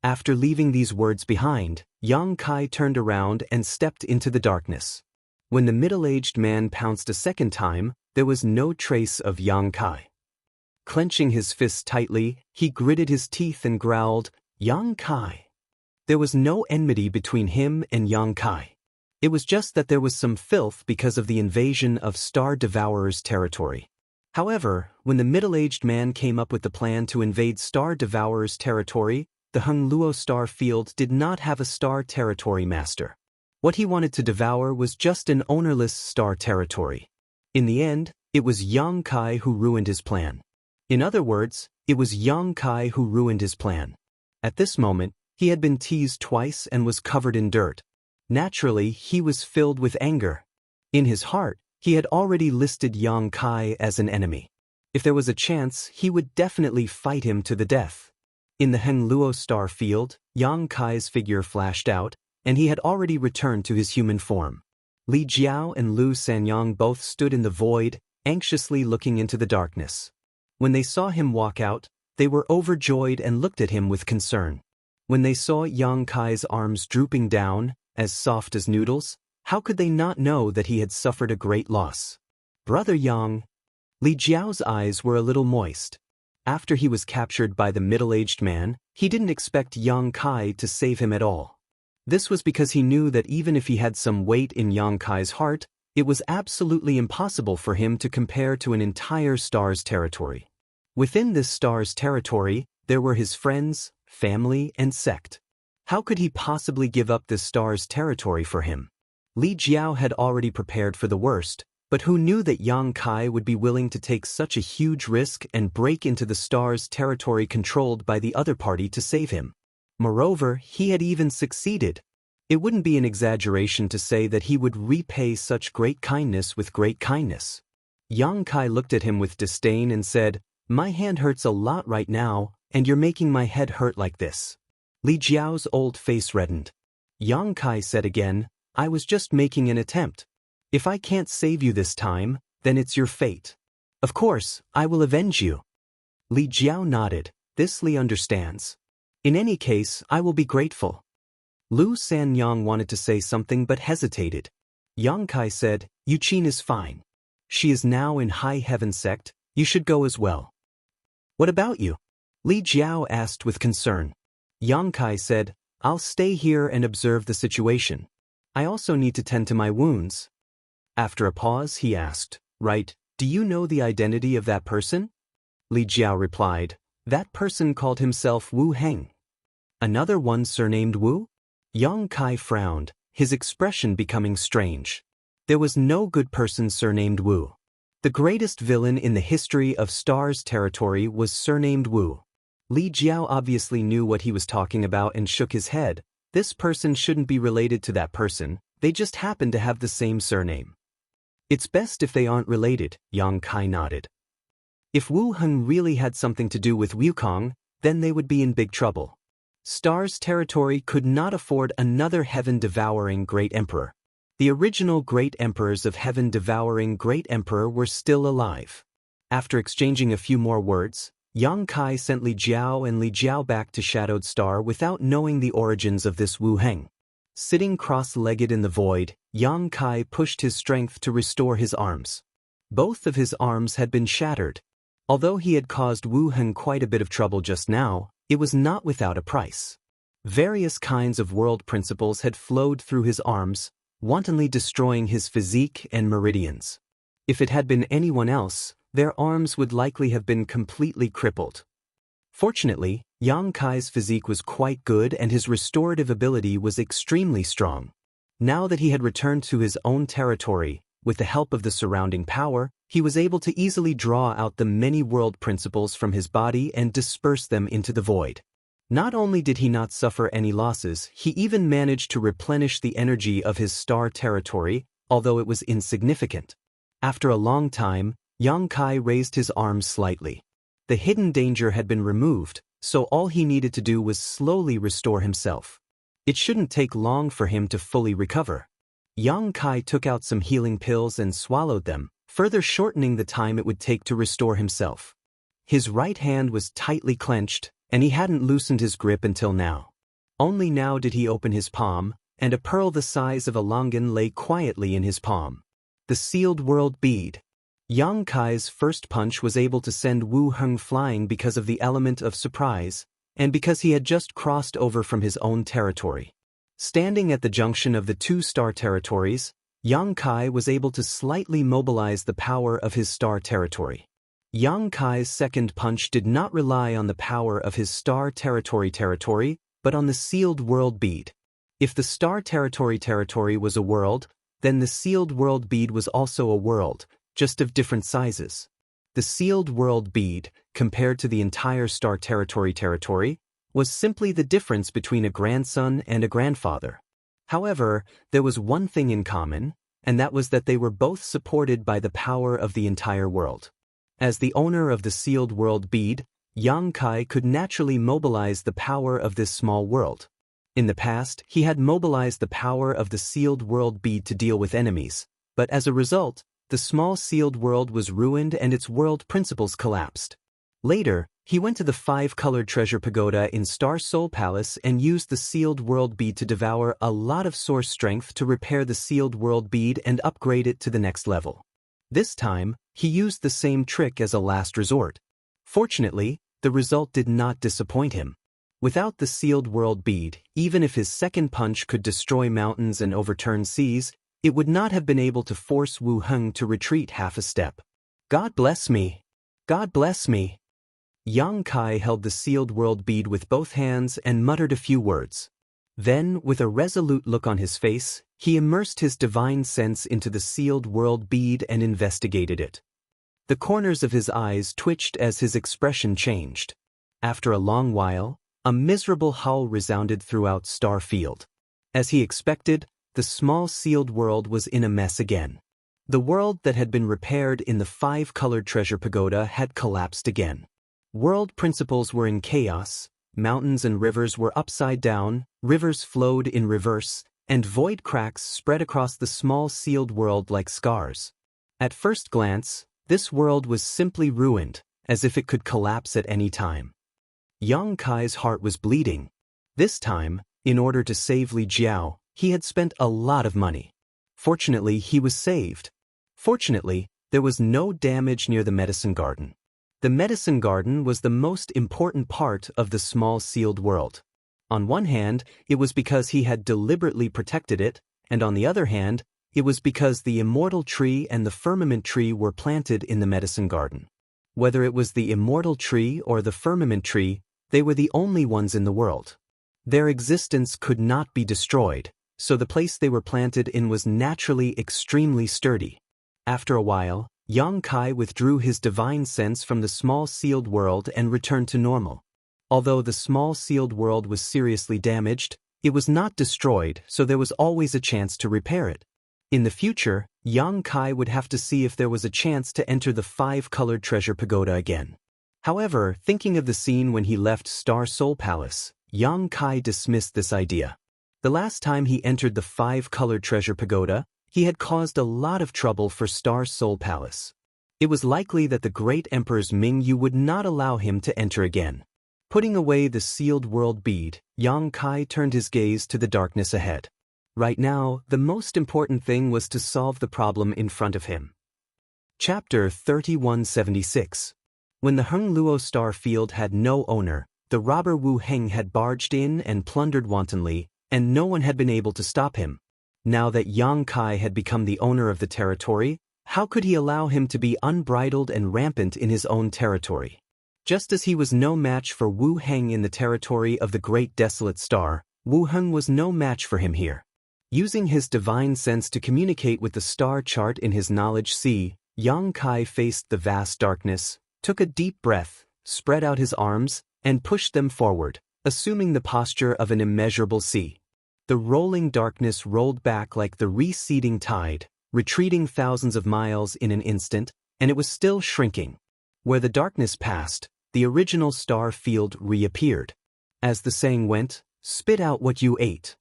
After leaving these words behind, Yang Kai turned around and stepped into the darkness. When the middle-aged man pounced a second time, there was no trace of Yang Kai. Clenching his fists tightly, he gritted his teeth and growled, Yang Kai. There was no enmity between him and Yang Kai. It was just that there was some filth because of the invasion of Star Devourer's territory. However, when the middle-aged man came up with the plan to invade Star Devourer's territory, the Hengluo star field did not have a star territory master. What he wanted to devour was just an ownerless star territory. In the end, it was Yang Kai who ruined his plan. In other words, it was Yang Kai who ruined his plan. At this moment, he had been teased twice and was covered in dirt. Naturally, he was filled with anger. In his heart, he had already listed Yang Kai as an enemy. If there was a chance, he would definitely fight him to the death. In the Hengluo star field, Yang Kai's figure flashed out, and he had already returned to his human form. Li Jiao and Lu Sanyang both stood in the void, anxiously looking into the darkness. When they saw him walk out, they were overjoyed and looked at him with concern. When they saw Yang Kai's arms drooping down, as soft as noodles, how could they not know that he had suffered a great loss? Brother Yang. Li Jiao's eyes were a little moist. After he was captured by the middle-aged man, he didn't expect Yang Kai to save him at all. This was because he knew that even if he had some weight in Yang Kai's heart, it was absolutely impossible for him to compare to an entire star's territory. Within this star's territory, there were his friends, family, and sect. How could he possibly give up this star's territory for him? Li Jiao had already prepared for the worst, but who knew that Yang Kai would be willing to take such a huge risk and break into the star's territory controlled by the other party to save him? Moreover, he had even succeeded. It wouldn't be an exaggeration to say that he would repay such great kindness with great kindness. Yang Kai looked at him with disdain and said, My hand hurts a lot right now, and you're making my head hurt like this. Li Jiao's old face reddened. Yang Kai said again, I was just making an attempt. If I can't save you this time, then it's your fate. Of course, I will avenge you. Li Jiao nodded. This Li understands. In any case, I will be grateful. Lu Sanyang wanted to say something but hesitated. Yang Kai said, Yuqin is fine. She is now in High Heaven sect, you should go as well. What about you? Li Jiao asked with concern. Yang Kai said, I'll stay here and observe the situation. I also need to tend to my wounds. After a pause, he asked, Right, do you know the identity of that person? Li Jiao replied, That person called himself Wu Heng. Another one surnamed Wu? Yang Kai frowned, his expression becoming strange. There was no good person surnamed Wu. The greatest villain in the history of Star's territory was surnamed Wu. Li Jiao obviously knew what he was talking about and shook his head. This person shouldn't be related to that person, they just happen to have the same surname. It's best if they aren't related, Yang Kai nodded. If Wu Heng really had something to do with Wukong, then they would be in big trouble. Star's territory could not afford another heaven-devouring great emperor. The original great emperors of heaven-devouring great emperor were still alive. After exchanging a few more words, Yang Kai sent Li Jiao and Li Jiao back to Shadowed Star without knowing the origins of this Wu Heng. Sitting cross-legged in the void, Yang Kai pushed his strength to restore his arms. Both of his arms had been shattered. Although he had caused Wu Heng quite a bit of trouble just now, it was not without a price. Various kinds of world principles had flowed through his arms, wantonly destroying his physique and meridians. If it had been anyone else, their arms would likely have been completely crippled. Fortunately, Yang Kai's physique was quite good and his restorative ability was extremely strong. Now that he had returned to his own territory, with the help of the surrounding power, he was able to easily draw out the many world principles from his body and disperse them into the void. Not only did he not suffer any losses, he even managed to replenish the energy of his star territory, although it was insignificant. After a long time, Yang Kai raised his arms slightly. The hidden danger had been removed, so all he needed to do was slowly restore himself. It shouldn't take long for him to fully recover. Yang Kai took out some healing pills and swallowed them, further shortening the time it would take to restore himself. His right hand was tightly clenched, and he hadn't loosened his grip until now. Only now did he open his palm, and a pearl the size of a longan lay quietly in his palm. The sealed world bead. Yang Kai's first punch was able to send Wu Heng flying because of the element of surprise, and because he had just crossed over from his own territory. Standing at the junction of the two star territories, Yang Kai was able to slightly mobilize the power of his star territory. Yang Kai's second punch did not rely on the power of his star territory, but on the sealed world bead. If the star territory was a world, then the sealed world bead was also a world, just of different sizes. The sealed world bead, compared to the entire star territory, was simply the difference between a grandson and a grandfather. However, there was one thing in common, and that was that they were both supported by the power of the entire world. As the owner of the sealed world bead, Yang Kai could naturally mobilize the power of this small world. In the past, he had mobilized the power of the sealed world bead to deal with enemies, but as a result, the small sealed world was ruined and its world principles collapsed. Later, he went to the 5-colored treasure pagoda in Star Soul Palace and used the sealed world bead to devour a lot of source strength to repair the sealed world bead and upgrade it to the next level. This time, he used the same trick as a last resort. Fortunately, the result did not disappoint him. Without the sealed world bead, even if his second punch could destroy mountains and overturn seas, it would not have been able to force Wu Heng to retreat half a step. God bless me! God bless me! Yang Kai held the sealed world bead with both hands and muttered a few words. Then, with a resolute look on his face, he immersed his divine sense into the sealed world bead and investigated it. The corners of his eyes twitched as his expression changed. After a long while, a miserable howl resounded throughout Starfield. As he expected, the small sealed world was in a mess again. The world that had been repaired in the 5-colored treasure pagoda had collapsed again. World principles were in chaos, mountains and rivers were upside down, rivers flowed in reverse, and void cracks spread across the small sealed world like scars. At first glance, this world was simply ruined, as if it could collapse at any time. Yang Kai's heart was bleeding. This time, in order to save Li Jiao, he had spent a lot of money. Fortunately, he was saved. Fortunately, there was no damage near the medicine garden. The medicine garden was the most important part of the small sealed world. On one hand, it was because he had deliberately protected it, and on the other hand, it was because the immortal tree and the firmament tree were planted in the medicine garden. Whether it was the immortal tree or the firmament tree, they were the only ones in the world. Their existence could not be destroyed, so the place they were planted in was naturally extremely sturdy. After a while, Yang Kai withdrew his divine sense from the small sealed world and returned to normal. Although the small sealed world was seriously damaged, it was not destroyed, so there was always a chance to repair it. In the future, Yang Kai would have to see if there was a chance to enter the 5-colored treasure pagoda again. However, thinking of the scene when he left Star Soul Palace, Yang Kai dismissed this idea. The last time he entered the 5-colored treasure pagoda, he had caused a lot of trouble for Star Soul Palace. It was likely that the great Emperor's Mingyu would not allow him to enter again. Putting away the sealed world bead, Yang Kai turned his gaze to the darkness ahead. Right now, the most important thing was to solve the problem in front of him. Chapter 3176. When the Heng Luo star field had no owner, the robber Wu Heng had barged in and plundered wantonly, and no one had been able to stop him. Now that Yang Kai had become the owner of the territory, how could he allow him to be unbridled and rampant in his own territory? Just as he was no match for Wu Heng in the territory of the Great Desolate Star, Wu Heng was no match for him here. Using his divine sense to communicate with the star chart in his knowledge sea, Yang Kai faced the vast darkness, took a deep breath, spread out his arms, and pushed them forward, assuming the posture of an immeasurable sea. The rolling darkness rolled back like the receding tide, retreating thousands of miles in an instant, and it was still shrinking. Where the darkness passed, the original star field reappeared. As the saying went, "Spit out what you ate."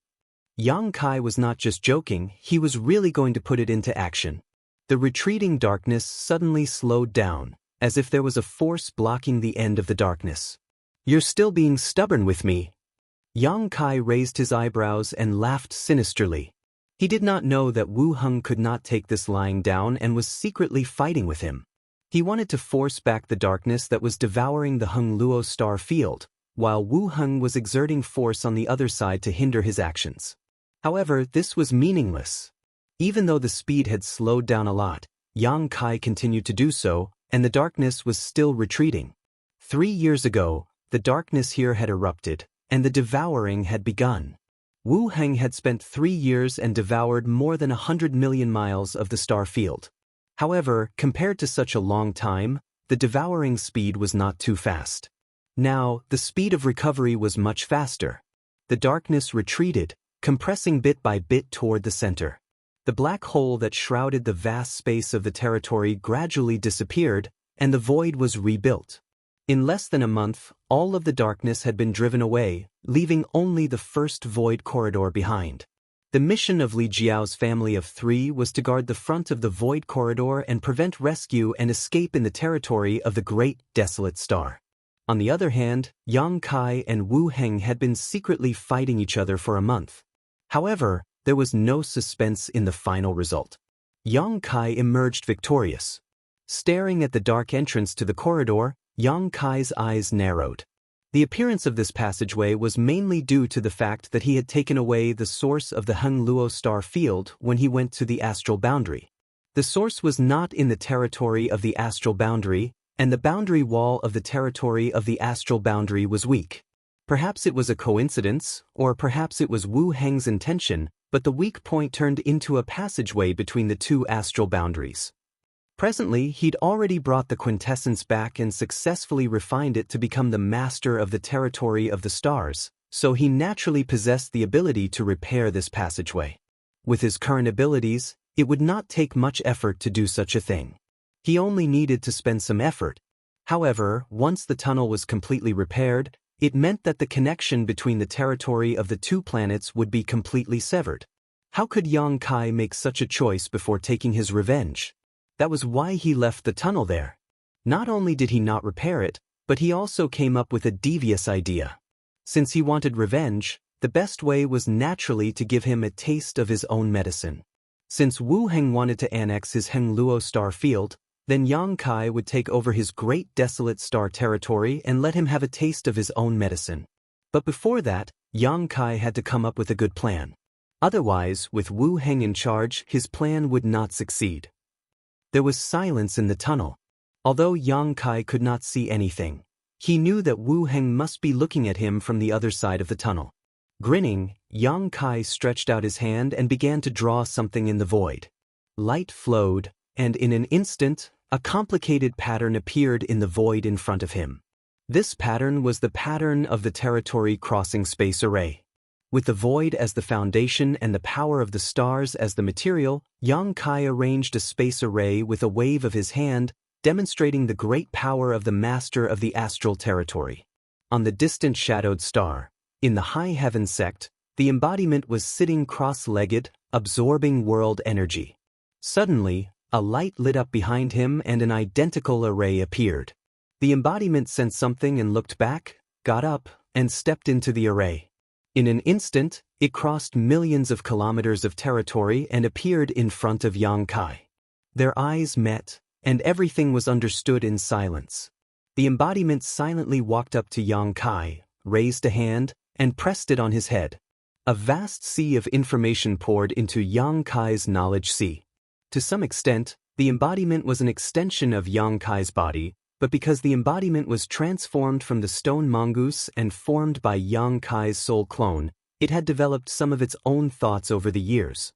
Yang Kai was not just joking, he was really going to put it into action. The retreating darkness suddenly slowed down, as if there was a force blocking the end of the darkness. "You're still being stubborn with me." Yang Kai raised his eyebrows and laughed sinisterly. He did not know that Wu Heng could not take this lying down and was secretly fighting with him. He wanted to force back the darkness that was devouring the Heng Luo star field, while Wu Heng was exerting force on the other side to hinder his actions. However, this was meaningless. Even though the speed had slowed down a lot, Yang Kai continued to do so, and the darkness was still retreating. 3 years ago, the darkness here had erupted, and the devouring had begun. Wu Heng had spent 3 years and devoured more than 100 million miles of the star field. However, compared to such a long time, the devouring speed was not too fast. Now, the speed of recovery was much faster. The darkness retreated, compressing bit by bit toward the center. The black hole that shrouded the vast space of the territory gradually disappeared, and the void was rebuilt. In less than a month, all of the darkness had been driven away, leaving only the first void corridor behind. The mission of Li Jiao's family of 3 was to guard the front of the void corridor and prevent rescue and escape in the territory of the Great Desolate Star. On the other hand, Yang Kai and Wu Heng had been secretly fighting each other for a month. However, there was no suspense in the final result. Yang Kai emerged victorious. Staring at the dark entrance to the corridor, Yang Kai's eyes narrowed. The appearance of this passageway was mainly due to the fact that he had taken away the source of the Heng Luo star field when he went to the astral boundary. The source was not in the territory of the astral boundary, and the boundary wall of the territory of the astral boundary was weak. Perhaps it was a coincidence, or perhaps it was Wu Heng's intention, but the weak point turned into a passageway between the 2 astral boundaries. Presently, he'd already brought the quintessence back and successfully refined it to become the master of the territory of the stars, so he naturally possessed the ability to repair this passageway. With his current abilities, it would not take much effort to do such a thing. He only needed to spend some effort. However, once the tunnel was completely repaired, it meant that the connection between the territory of the 2 planets would be completely severed. How could Yang Kai make such a choice before taking his revenge? That was why he left the tunnel there. Not only did he not repair it, but he also came up with a devious idea. Since he wanted revenge, the best way was naturally to give him a taste of his own medicine. Since Wu Heng wanted to annex his Heng Luo star field, then Yang Kai would take over his Great Desolate Star territory and let him have a taste of his own medicine. But before that, Yang Kai had to come up with a good plan. Otherwise, with Wu Heng in charge, his plan would not succeed. There was silence in the tunnel. Although Yang Kai could not see anything, he knew that Wu Heng must be looking at him from the other side of the tunnel. Grinning, Yang Kai stretched out his hand and began to draw something in the void. Light flowed, and in an instant, a complicated pattern appeared in the void in front of him. This pattern was the pattern of the territory crossing space array. With the void as the foundation and the power of the stars as the material, Yang Kai arranged a space array with a wave of his hand, demonstrating the great power of the master of the astral territory. On the distant shadowed star, in the high heaven sect, the embodiment was sitting cross-legged, absorbing world energy. Suddenly, a light lit up behind him and an identical array appeared. The embodiment sensed something and looked back, got up, and stepped into the array. In an instant, it crossed millions of kilometers of territory and appeared in front of Yang Kai. Their eyes met, and everything was understood in silence. The embodiment silently walked up to Yang Kai, raised a hand, and pressed it on his head. A vast sea of information poured into Yang Kai's knowledge sea. To some extent, the embodiment was an extension of Yang Kai's body, but because the embodiment was transformed from the stone mongoose and formed by Yang Kai's soul clone, it had developed some of its own thoughts over the years.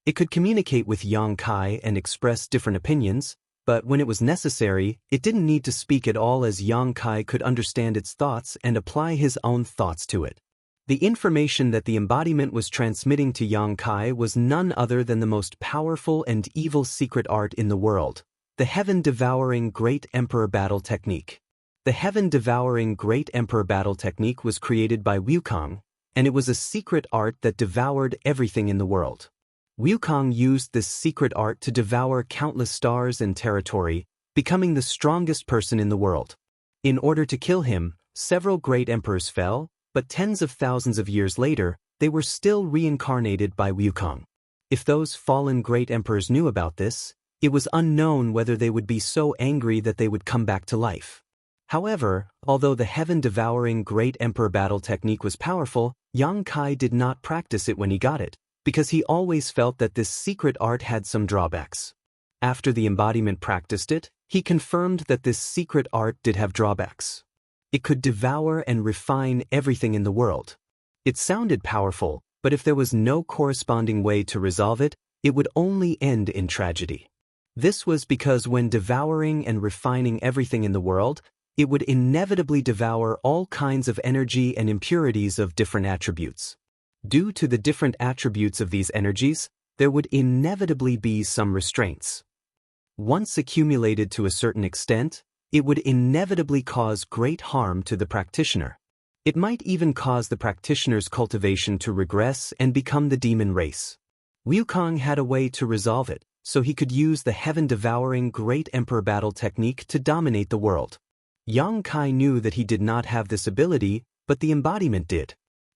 It could communicate with Yang Kai and express different opinions, but when it was necessary, it didn't need to speak at all, as Yang Kai could understand its thoughts and apply his own thoughts to it. The information that the embodiment was transmitting to Yang Kai was none other than the most powerful and evil secret art in the world, the Heaven-Devouring Great Emperor Battle Technique. The Heaven-Devouring Great Emperor Battle Technique was created by Wukong, and it was a secret art that devoured everything in the world. Wukong used this secret art to devour countless stars and territory, becoming the strongest person in the world. In order to kill him, several great emperors fell, but tens of thousands of years later, they were still reincarnated by Wukong. If those fallen great emperors knew about this, it was unknown whether they would be so angry that they would come back to life. However, although the Heaven-Devouring Great Emperor Battle Technique was powerful, Yang Kai did not practice it when he got it, because he always felt that this secret art had some drawbacks. After the embodiment practiced it, he confirmed that this secret art did have drawbacks. It could devour and refine everything in the world. It sounded powerful, but if there was no corresponding way to resolve it, it would only end in tragedy. This was because when devouring and refining everything in the world, it would inevitably devour all kinds of energy and impurities of different attributes. Due to the different attributes of these energies, there would inevitably be some restraints. Once accumulated to a certain extent, it would inevitably cause great harm to the practitioner. It might even cause the practitioner's cultivation to regress and become the demon race. Wukong had a way to resolve it, so he could use the Heaven-Devouring Great Emperor Battle Technique to dominate the world. Yang Kai knew that he did not have this ability, but the embodiment did.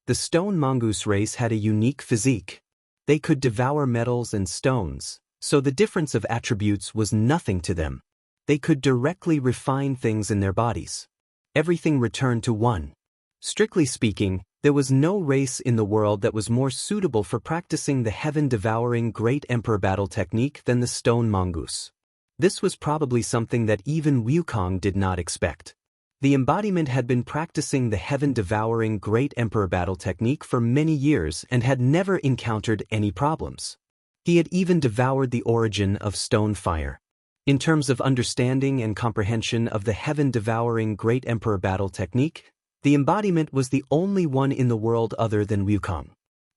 The stone mongoose race had a unique physique. They could devour metals and stones, so the difference of attributes was nothing to them. They could directly refine things in their bodies. Everything returned to one. Strictly speaking, there was no race in the world that was more suitable for practicing the Heaven-Devouring Great Emperor Battle Technique than the stone mongoose. This was probably something that even Wukong did not expect. The embodiment had been practicing the Heaven-Devouring Great Emperor Battle Technique for many years and had never encountered any problems. He had even devoured the origin of stone fire. In terms of understanding and comprehension of the Heaven-Devouring Great Emperor Battle Technique, the embodiment was the only one in the world other than Wukong.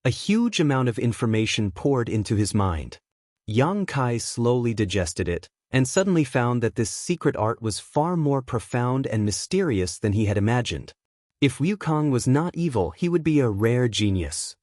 A huge amount of information poured into his mind. Yang Kai slowly digested it, and suddenly found that this secret art was far more profound and mysterious than he had imagined. If Wukong was not evil, he would be a rare genius.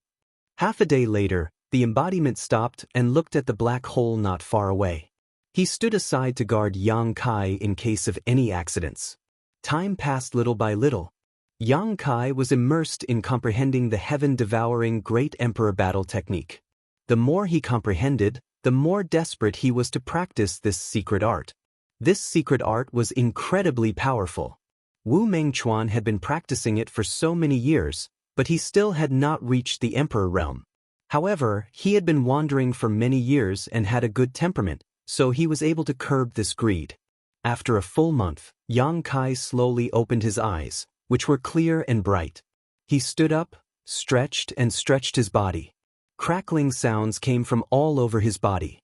Half a day later, the embodiment stopped and looked at the black hole not far away. He stood aside to guard Yang Kai in case of any accidents. Time passed little by little. Yang Kai was immersed in comprehending the Heaven-Devouring Great Emperor Battle Technique. The more he comprehended, the more desperate he was to practice this secret art. This secret art was incredibly powerful. Wu Mengchuan had been practicing it for so many years, but he still had not reached the emperor realm. However, he had been wandering for many years and had a good temperament, so he was able to curb this greed. After a full month, Yang Kai slowly opened his eyes, which were clear and bright. He stood up, stretched his body. Crackling sounds came from all over his body.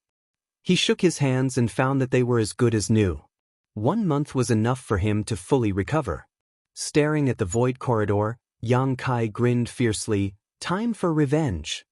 He shook his hands and found that they were as good as new. 1 month was enough for him to fully recover. Staring at the void corridor, Yang Kai grinned fiercely. Time for revenge.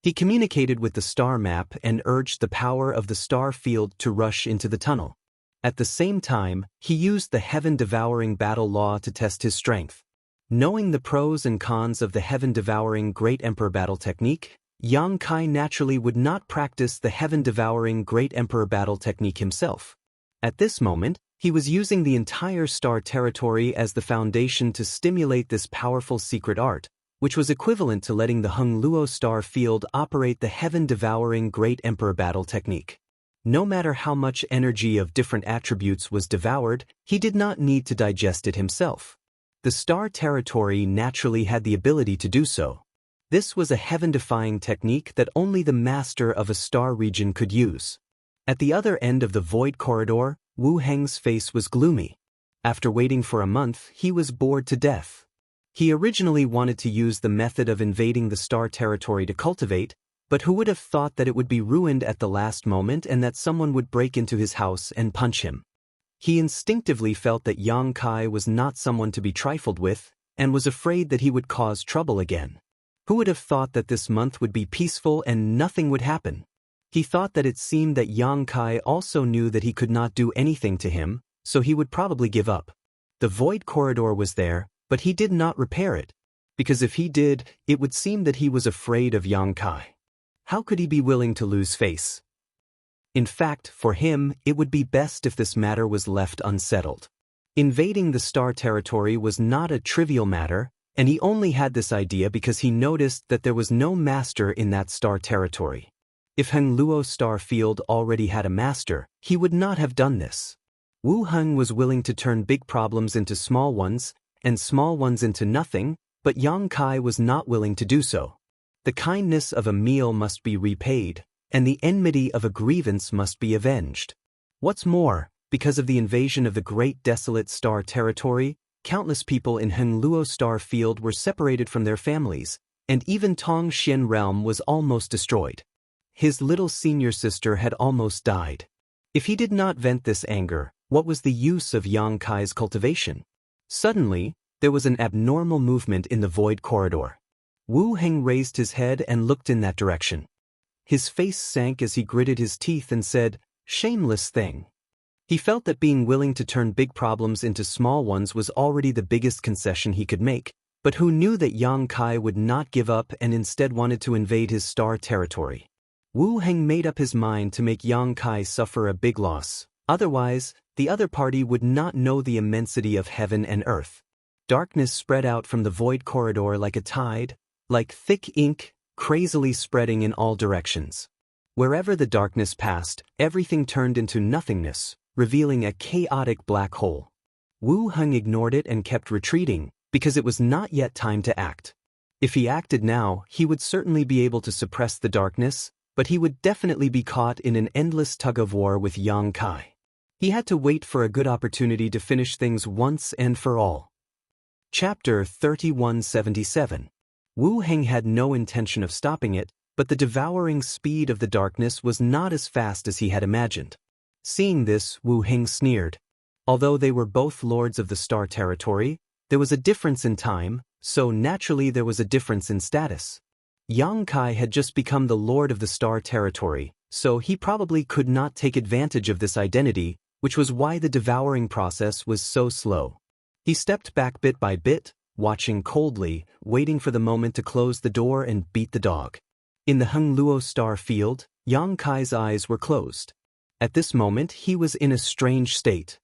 He communicated with the star map and urged the power of the star field to rush into the tunnel. At the same time, he used the Heaven-Devouring Battle Law to test his strength. Knowing the pros and cons of the Heaven-Devouring Great Emperor Battle Technique, Yang Kai naturally would not practice the Heaven-Devouring Great Emperor Battle Technique himself. At this moment, he was using the entire star territory as the foundation to stimulate this powerful secret art, which was equivalent to letting the Hung Luo star field operate the Heaven-Devouring Great Emperor Battle Technique. No matter how much energy of different attributes was devoured, he did not need to digest it himself. The star territory naturally had the ability to do so. This was a heaven-defying technique that only the master of a star region could use. At the other end of the void corridor, Wu Heng's face was gloomy. After waiting for a month, he was bored to death. He originally wanted to use the method of invading the star territory to cultivate, but who would have thought that it would be ruined at the last moment and that someone would break into his house and punch him? He instinctively felt that Yang Kai was not someone to be trifled with, and was afraid that he would cause trouble again. Who would have thought that this month would be peaceful and nothing would happen? He thought that it seemed that Yang Kai also knew that he could not do anything to him, so he would probably give up. The void corridor was there, but he did not repair it, because if he did, it would seem that he was afraid of Yang Kai. How could he be willing to lose face? In fact, for him, it would be best if this matter was left unsettled. Invading the star territory was not a trivial matter, and he only had this idea because he noticed that there was no master in that star territory. If Heng Luo star field already had a master, he would not have done this. Wu Heng was willing to turn big problems into small ones, and small ones into nothing, but Yang Kai was not willing to do so. The kindness of a meal must be repaid, and the enmity of a grievance must be avenged. What's more, because of the invasion of the great desolate star territory, countless people in Heng Luo star field were separated from their families, and even Tong Xian realm was almost destroyed. His little senior sister had almost died. If he did not vent this anger, what was the use of Yang Kai's cultivation? Suddenly, there was an abnormal movement in the void corridor. Wu Heng raised his head and looked in that direction. His face sank as he gritted his teeth and said, "Shameless thing." He felt that being willing to turn big problems into small ones was already the biggest concession he could make, but who knew that Yang Kai would not give up and instead wanted to invade his star territory? Wu Heng made up his mind to make Yang Kai suffer a big loss. Otherwise, the other party would not know the immensity of heaven and earth. Darkness spread out from the void corridor like a tide, like thick ink, crazily spreading in all directions. Wherever the darkness passed, everything turned into nothingness, revealing a chaotic black hole. Wu Heng ignored it and kept retreating, because it was not yet time to act. If he acted now, he would certainly be able to suppress the darkness, but he would definitely be caught in an endless tug-of-war with Yang Kai. He had to wait for a good opportunity to finish things once and for all. Chapter 3177. Wu Heng had no intention of stopping it, but the devouring speed of the darkness was not as fast as he had imagined. Seeing this, Wu Heng sneered. Although they were both lords of the star territory, there was a difference in time, so naturally there was a difference in status. Yang Kai had just become the lord of the star territory, so he probably could not take advantage of this identity, which was why the devouring process was so slow. He stepped back bit by bit, watching coldly, waiting for the moment to close the door and beat the dog. In the Heng Luo star field, Yang Kai's eyes were closed. At this moment he was in a strange state.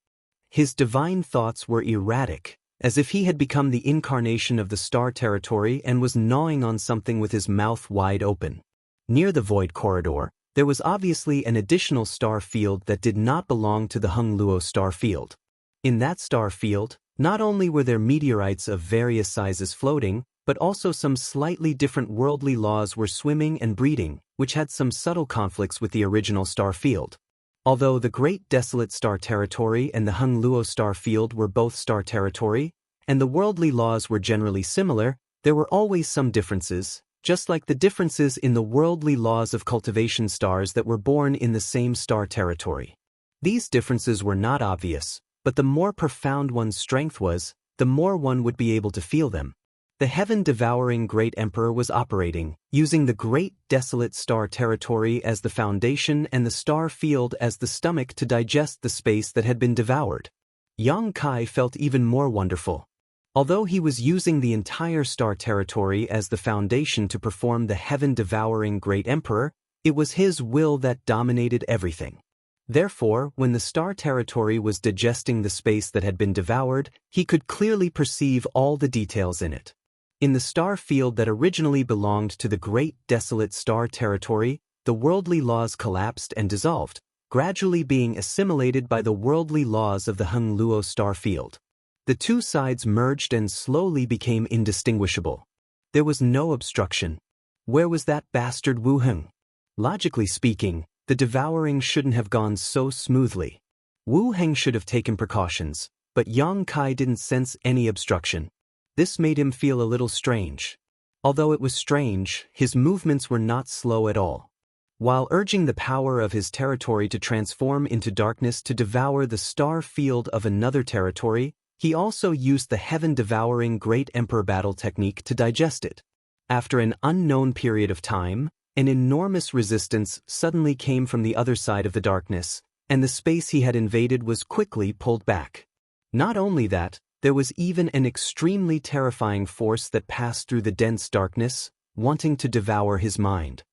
His divine thoughts were erratic, as if he had become the incarnation of the star territory and was gnawing on something with his mouth wide open. Near the void corridor, there was obviously an additional star field that did not belong to the Heng Luo star field. In that star field, not only were there meteorites of various sizes floating, but also some slightly different worldly laws were swimming and breeding, which had some subtle conflicts with the original star field. Although the Great Desolate Star Territory and the Heng Luo Star Field were both star territory, and the worldly laws were generally similar, there were always some differences, just like the differences in the worldly laws of cultivation stars that were born in the same star territory. These differences were not obvious, but the more profound one's strength was, the more one would be able to feel them. The heaven-devouring Great Emperor was operating, using the Great Desolate Star Territory as the foundation and the star field as the stomach to digest the space that had been devoured. Yang Kai felt even more wonderful. Although he was using the entire star territory as the foundation to perform the heaven-devouring Great Emperor, it was his will that dominated everything. Therefore, when the star territory was digesting the space that had been devoured, he could clearly perceive all the details in it. In the star field that originally belonged to the Great Desolate Star Territory, the worldly laws collapsed and dissolved, gradually being assimilated by the worldly laws of the Hengluo star field. The two sides merged and slowly became indistinguishable. There was no obstruction. Where was that bastard Wu Heng? Logically speaking, the devouring shouldn't have gone so smoothly. Wu Heng should have taken precautions, but Yang Kai didn't sense any obstruction. This made him feel a little strange. Although it was strange, his movements were not slow at all. While urging the power of his territory to transform into darkness to devour the star field of another territory, he also used the heaven-devouring Great Emperor battle technique to digest it. After an unknown period of time, an enormous resistance suddenly came from the other side of the darkness, and the space he had invaded was quickly pulled back. Not only that, there was even an extremely terrifying force that passed through the dense darkness, wanting to devour his mind.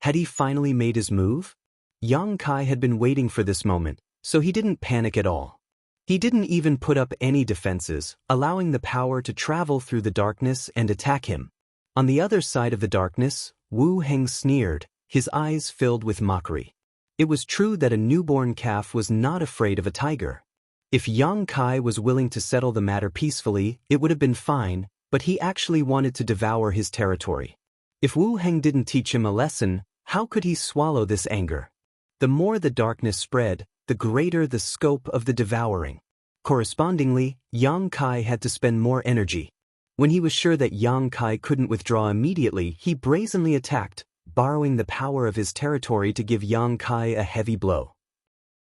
Had he finally made his move? Yang Kai had been waiting for this moment, so he didn't panic at all. He didn't even put up any defenses, allowing the power to travel through the darkness and attack him. On the other side of the darkness, Wu Heng sneered, his eyes filled with mockery. It was true that a newborn calf was not afraid of a tiger. If Yang Kai was willing to settle the matter peacefully, it would have been fine, but he actually wanted to devour his territory. If Wu Heng didn't teach him a lesson, how could he swallow this anger? The more the darkness spread, the greater the scope of the devouring. Correspondingly, Yang Kai had to spend more energy. When he was sure that Yang Kai couldn't withdraw immediately, he brazenly attacked, borrowing the power of his territory to give Yang Kai a heavy blow.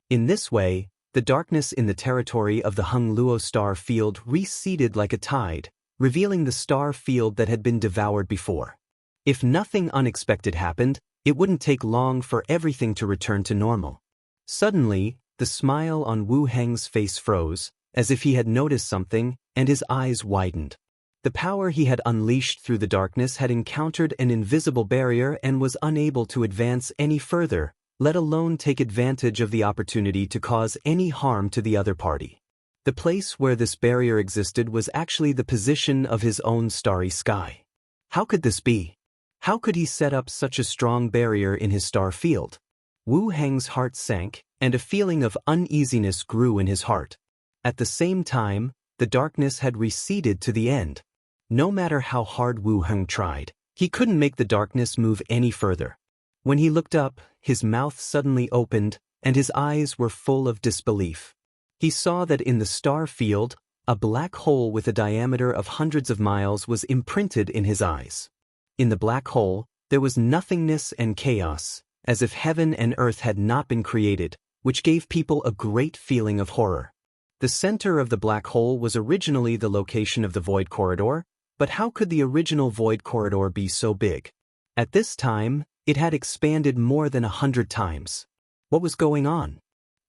In this way, the darkness in the territory of the Hengluo star field receded like a tide, revealing the star field that had been devoured before. If nothing unexpected happened, it wouldn't take long for everything to return to normal. Suddenly, the smile on Wu Heng's face froze, as if he had noticed something, and his eyes widened. The power he had unleashed through the darkness had encountered an invisible barrier and was unable to advance any further, let alone take advantage of the opportunity to cause any harm to the other party. The place where this barrier existed was actually the position of his own starry sky. How could this be? How could he set up such a strong barrier in his star field? Wu Heng's heart sank, and a feeling of uneasiness grew in his heart. At the same time, the darkness had receded to the end. No matter how hard Wu Heng tried, he couldn't make the darkness move any further. When he looked up, his mouth suddenly opened, and his eyes were full of disbelief. He saw that in the star field, a black hole with a diameter of hundreds of miles was imprinted in his eyes. In the black hole, there was nothingness and chaos, as if heaven and earth had not been created, which gave people a great feeling of horror. The center of the black hole was originally the location of the void corridor, but how could the original void corridor be so big? At this time, it had expanded more than 100 times. What was going on?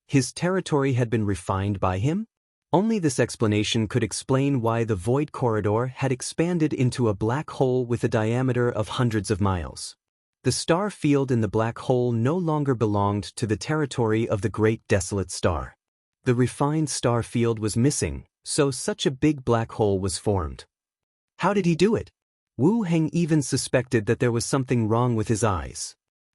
His territory had been refined by him? Only this explanation could explain why the void corridor had expanded into a black hole with a diameter of hundreds of miles. The star field in the black hole no longer belonged to the territory of the great desolate star. The refined star field was missing, so such a big black hole was formed. How did he do it? Wu Heng even suspected that there was something wrong with his eyes.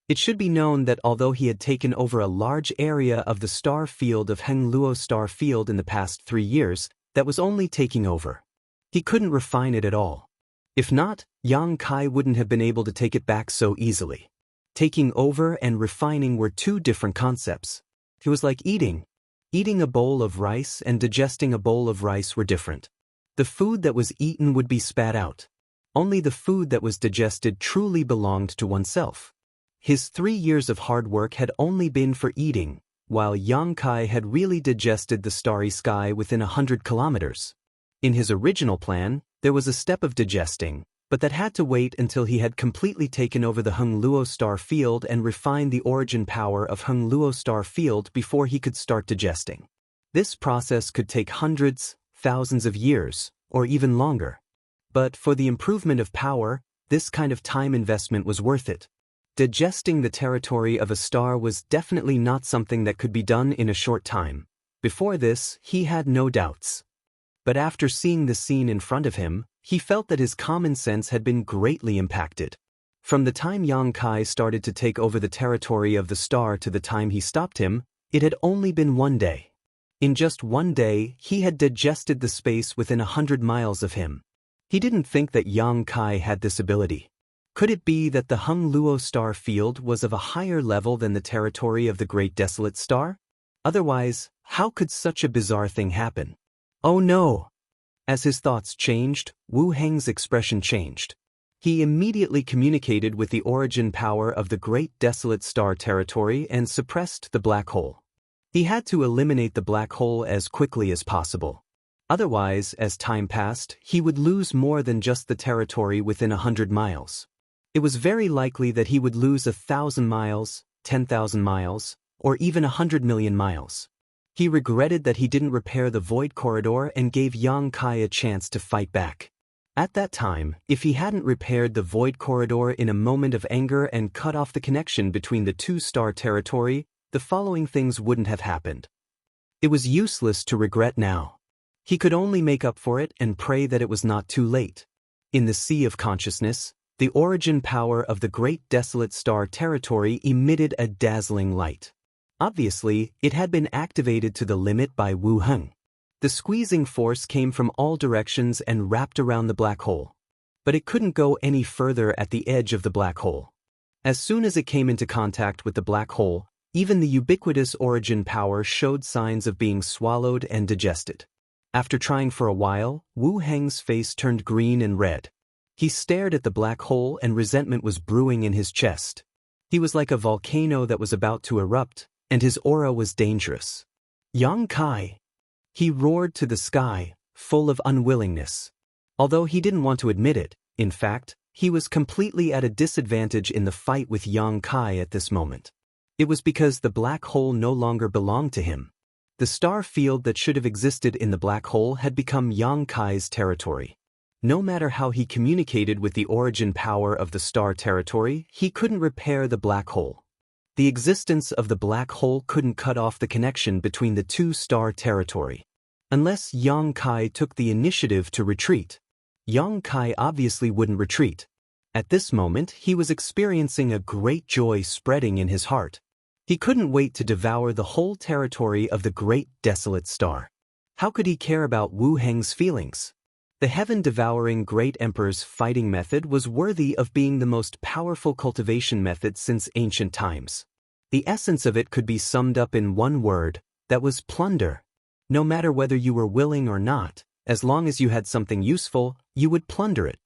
It should be known that although he had taken over a large area of the star field of Hengluo star field in the past 3 years, that was only taking over. He couldn't refine it at all. If not, Yang Kai wouldn't have been able to take it back so easily. Taking over and refining were two different concepts. It was like eating. Eating a bowl of rice and digesting a bowl of rice were different. The food that was eaten would be spat out. Only the food that was digested truly belonged to oneself. His 3 years of hard work had only been for eating, while Yang Kai had really digested the starry sky within 100 kilometers. In his original plan, there was a step of digesting, but that had to wait until he had completely taken over the Hengluo star field and refined the origin power of Hengluo star field before he could start digesting. This process could take hundreds, thousands of years, or even longer. But for the improvement of power, this kind of time investment was worth it. Digesting the territory of a star was definitely not something that could be done in a short time. Before this, he had no doubts. But after seeing the scene in front of him, he felt that his common sense had been greatly impacted. From the time Yang Kai started to take over the territory of the star to the time he stopped him, it had only been 1 day. In just 1 day, he had digested the space within 100 miles of him. He didn't think that Yang Kai had this ability. Could it be that the Hung Luo star field was of a higher level than the territory of the Great Desolate Star? Otherwise, how could such a bizarre thing happen? Oh no! As his thoughts changed, Wu Heng's expression changed. He immediately communicated with the origin power of the Great Desolate Star territory and suppressed the black hole. He had to eliminate the black hole as quickly as possible. Otherwise, as time passed, he would lose more than just the territory within 100 miles. It was very likely that he would lose 1,000 miles, 10,000 miles, or even 100 million miles. He regretted that he didn't repair the void corridor and gave Yang Kai a chance to fight back. At that time, if he hadn't repaired the void corridor in a moment of anger and cut off the connection between the two-star territory, the following things wouldn't have happened. It was useless to regret now. He could only make up for it and pray that it was not too late. In the sea of consciousness, the origin power of the Great Desolate Star territory emitted a dazzling light. Obviously, it had been activated to the limit by Wu Heng. The squeezing force came from all directions and wrapped around the black hole. But it couldn't go any further at the edge of the black hole. As soon as it came into contact with the black hole, even the ubiquitous origin power showed signs of being swallowed and digested. After trying for a while, Wu Heng's face turned green and red. He stared at the black hole and resentment was brewing in his chest. He was like a volcano that was about to erupt, and his aura was dangerous. Yang Kai! He roared to the sky, full of unwillingness. Although he didn't want to admit it, in fact, he was completely at a disadvantage in the fight with Yang Kai at this moment. It was because the black hole no longer belonged to him. The star field that should have existed in the black hole had become Yang Kai's territory. No matter how he communicated with the origin power of the star territory, he couldn't repair the black hole. The existence of the black hole couldn't cut off the connection between the two-star territory. Unless Yang Kai took the initiative to retreat. Yang Kai obviously wouldn't retreat. At this moment, he was experiencing a great joy spreading in his heart. He couldn't wait to devour the whole territory of the Great Desolate Star. How could he care about Wu Heng's feelings? The heaven-devouring Great Emperor's fighting method was worthy of being the most powerful cultivation method since ancient times. The essence of it could be summed up in one word, that was plunder. No matter whether you were willing or not, as long as you had something useful, you would plunder it.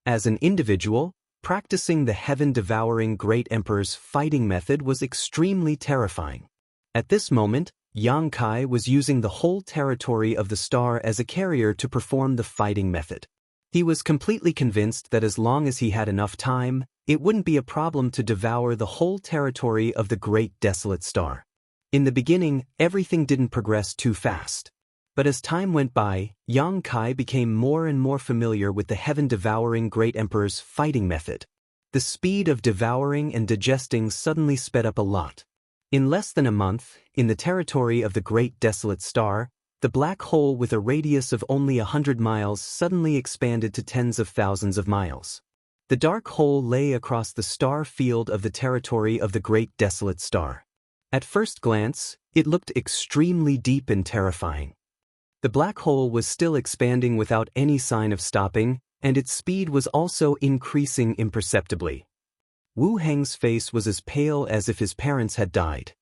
As an individual, practicing the heaven-devouring Great Emperor's fighting method was extremely terrifying. At this moment, Yang Kai was using the whole territory of the star as a carrier to perform the fighting method. He was completely convinced that as long as he had enough time, it wouldn't be a problem to devour the whole territory of the Great Desolate Star. In the beginning, everything didn't progress too fast. But as time went by, Yang Kai became more and more familiar with the heaven-devouring Great Emperor's fighting method. The speed of devouring and digesting suddenly sped up a lot. In less than a month, in the territory of the Great Desolate Star, the black hole with a radius of only 100 miles suddenly expanded to tens of thousands of miles. The dark hole lay across the star field of the territory of the Great Desolate Star. At first glance, it looked extremely deep and terrifying. The black hole was still expanding without any sign of stopping, and its speed was also increasing imperceptibly. Wu Heng's face was as pale as if his parents had died.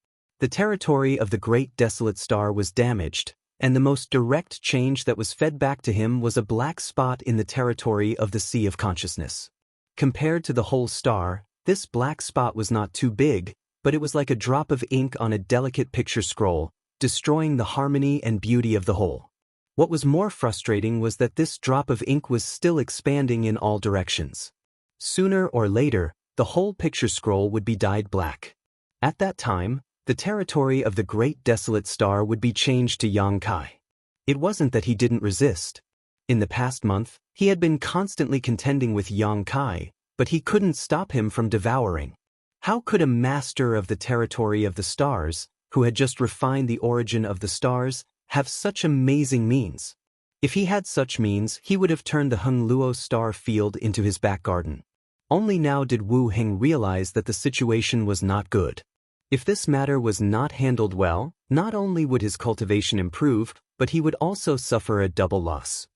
The territory of the Great Desolate Star was damaged, and the most direct change that was fed back to him was a black spot in the territory of the Sea of Consciousness. Compared to the whole star, this black spot was not too big, but it was like a drop of ink on a delicate picture scroll, destroying the harmony and beauty of the whole. What was more frustrating was that this drop of ink was still expanding in all directions. Sooner or later, the whole picture scroll would be dyed black. At that time, the territory of the Great Desolate Star would be changed to Yang Kai. It wasn't that he didn't resist. In the past month, he had been constantly contending with Yang Kai, but he couldn't stop him from devouring. How could a master of the territory of the stars, who had just refined the origin of the stars, have such amazing means? If he had such means, he would have turned the Hung Luo star field into his back garden. Only now did Wu Heng realize that the situation was not good. If this matter was not handled well, not only would his cultivation improve, but he would also suffer a double loss.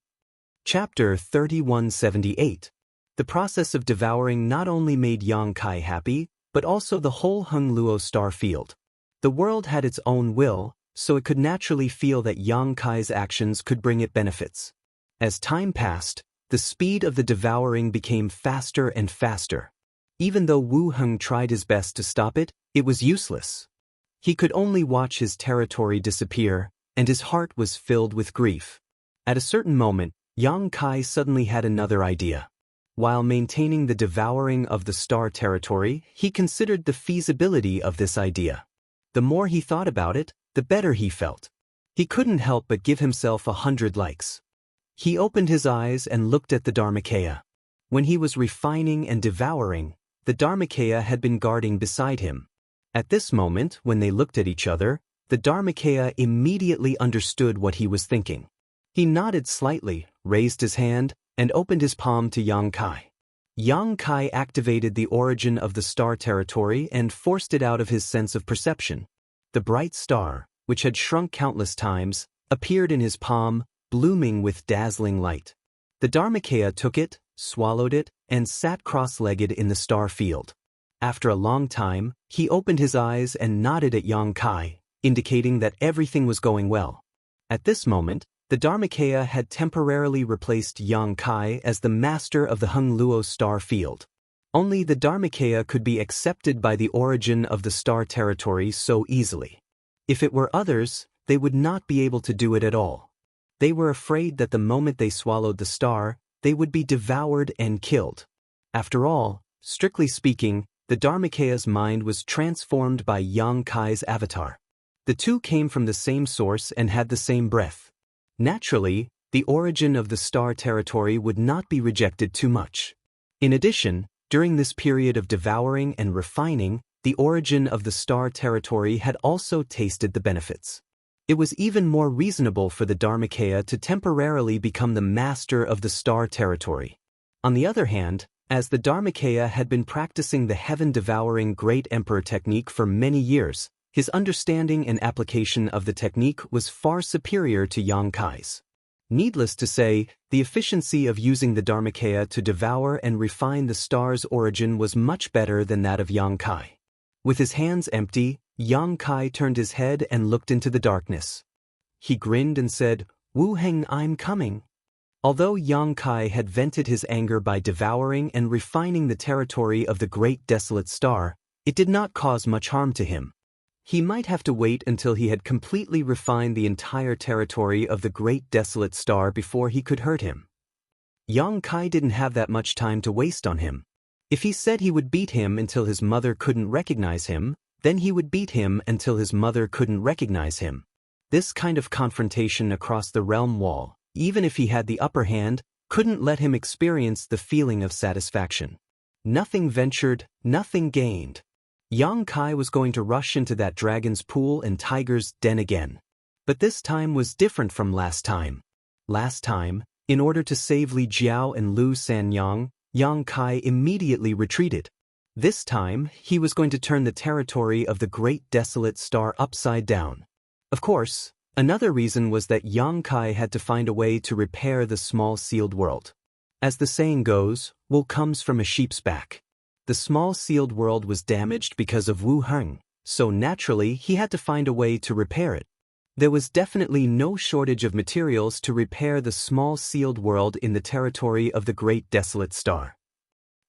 Chapter 3178. The process of devouring not only made Yang Kai happy, but also the whole Hung Luo star field. The world had its own will, so it could naturally feel that Yang Kai's actions could bring it benefits. As time passed, the speed of the devouring became faster and faster. Even though Wu Heng tried his best to stop it, it was useless. He could only watch his territory disappear, and his heart was filled with grief. At a certain moment, Yang Kai suddenly had another idea. While maintaining the devouring of the star territory, he considered the feasibility of this idea. The more he thought about it, the better he felt. He couldn't help but give himself 100 likes. He opened his eyes and looked at the Dharmakaya. When he was refining and devouring, the Dharmakaya had been guarding beside him. At this moment, when they looked at each other, the Dharmakaya immediately understood what he was thinking. He nodded slightly, raised his hand, and opened his palm to Yang Kai. Yang Kai activated the origin of the star territory and forced it out of his sense of perception. The bright star, which had shrunk countless times, appeared in his palm, blooming with dazzling light. The Dharmakaya took it, swallowed it, and sat cross-legged in the star field. After a long time, he opened his eyes and nodded at Yang Kai, indicating that everything was going well. At this moment, the Dharmakaya had temporarily replaced Yang Kai as the master of the Hung Luo star field. Only the Dharmakaya could be accepted by the origin of the star territory so easily. If it were others, they would not be able to do it at all. They were afraid that the moment they swallowed the star, they would be devoured and killed. After all, strictly speaking, the Dharmakaya's mind was transformed by Yang Kai's avatar. The two came from the same source and had the same breath. Naturally, the origin of the star territory would not be rejected too much. In addition, during this period of devouring and refining, the origin of the star territory had also tasted the benefits. It was even more reasonable for the Dharmakaya to temporarily become the master of the star territory. On the other hand, as the Dharmakaya had been practicing the heaven-devouring Great Emperor technique for many years, his understanding and application of the technique was far superior to Yang Kai's. Needless to say, the efficiency of using the Dharmakaya to devour and refine the star's origin was much better than that of Yang Kai. With his hands empty, Yang Kai turned his head and looked into the darkness. He grinned and said, "Wu Heng, I'm coming." Although Yang Kai had vented his anger by devouring and refining the territory of the Great Desolate Star, it did not cause much harm to him. He might have to wait until he had completely refined the entire territory of the Great Desolate Star before he could hurt him. Yang Kai didn't have that much time to waste on him. If he said he would beat him until his mother couldn't recognize him, then he would beat him until his mother couldn't recognize him. This kind of confrontation across the realm wall, even if he had the upper hand, couldn't let him experience the feeling of satisfaction. Nothing ventured, nothing gained. Yang Kai was going to rush into that dragon's pool and tiger's den again. But this time was different from last time. Last time, in order to save Li Jiao and Lu Sanyang, Yang Kai immediately retreated. This time, he was going to turn the territory of the Great Desolate Star upside down. Of course, another reason was that Yang Kai had to find a way to repair the small sealed world. As the saying goes, wool comes from a sheep's back. The small sealed world was damaged because of Wu Heng, so naturally he had to find a way to repair it. There was definitely no shortage of materials to repair the small sealed world in the territory of the Great Desolate Star.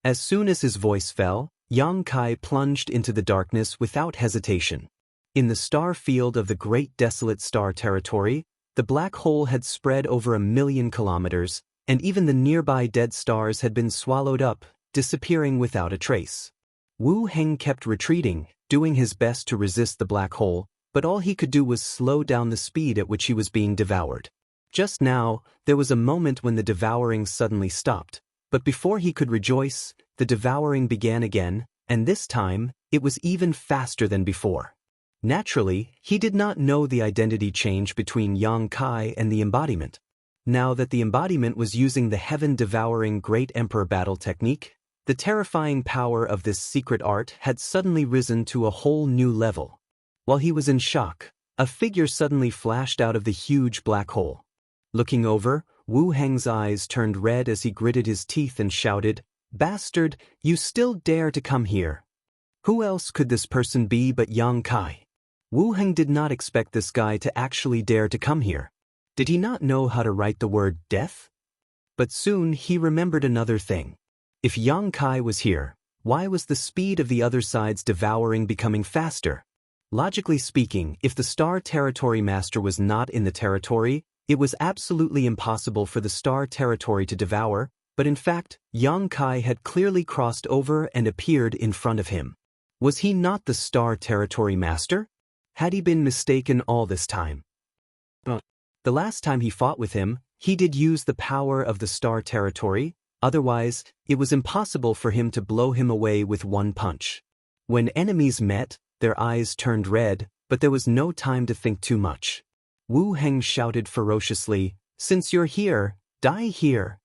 As soon as his voice fell, Yang Kai plunged into the darkness without hesitation. In the star field of the Great Desolate Star territory, the black hole had spread over 1,000,000 kilometers, and even the nearby dead stars had been swallowed up, disappearing without a trace. Wu Heng kept retreating, doing his best to resist the black hole, but all he could do was slow down the speed at which he was being devoured. Just now, there was a moment when the devouring suddenly stopped, but before he could rejoice, the devouring began again, and this time, it was even faster than before. Naturally, he did not know the identity change between Yang Kai and the embodiment. Now that the embodiment was using the heaven-devouring Great Emperor battle technique, The terrifying power of this secret art had suddenly risen to a whole new level. While he was in shock, a figure suddenly flashed out of the huge black hole. Looking over, Wu Heng's eyes turned red as he gritted his teeth and shouted, "Bastard, you still dare to come here!" Who else could this person be but Yang Kai? Wu Heng did not expect this guy to actually dare to come here. Did he not know how to write the word death? But soon he remembered another thing. If Yang Kai was here, why was the speed of the other side's devouring becoming faster? Logically speaking, if the Star Territory Master was not in the territory, it was absolutely impossible for the Star Territory to devour, but in fact, Yang Kai had clearly crossed over and appeared in front of him. Was he not the Star Territory Master? Had he been mistaken all this time? The last time he fought with him, he did use the power of the Star Territory. Otherwise, it was impossible for him to blow him away with one punch. When enemies met, their eyes turned red, but there was no time to think too much. Wu Heng shouted ferociously, "Since you're here, die here."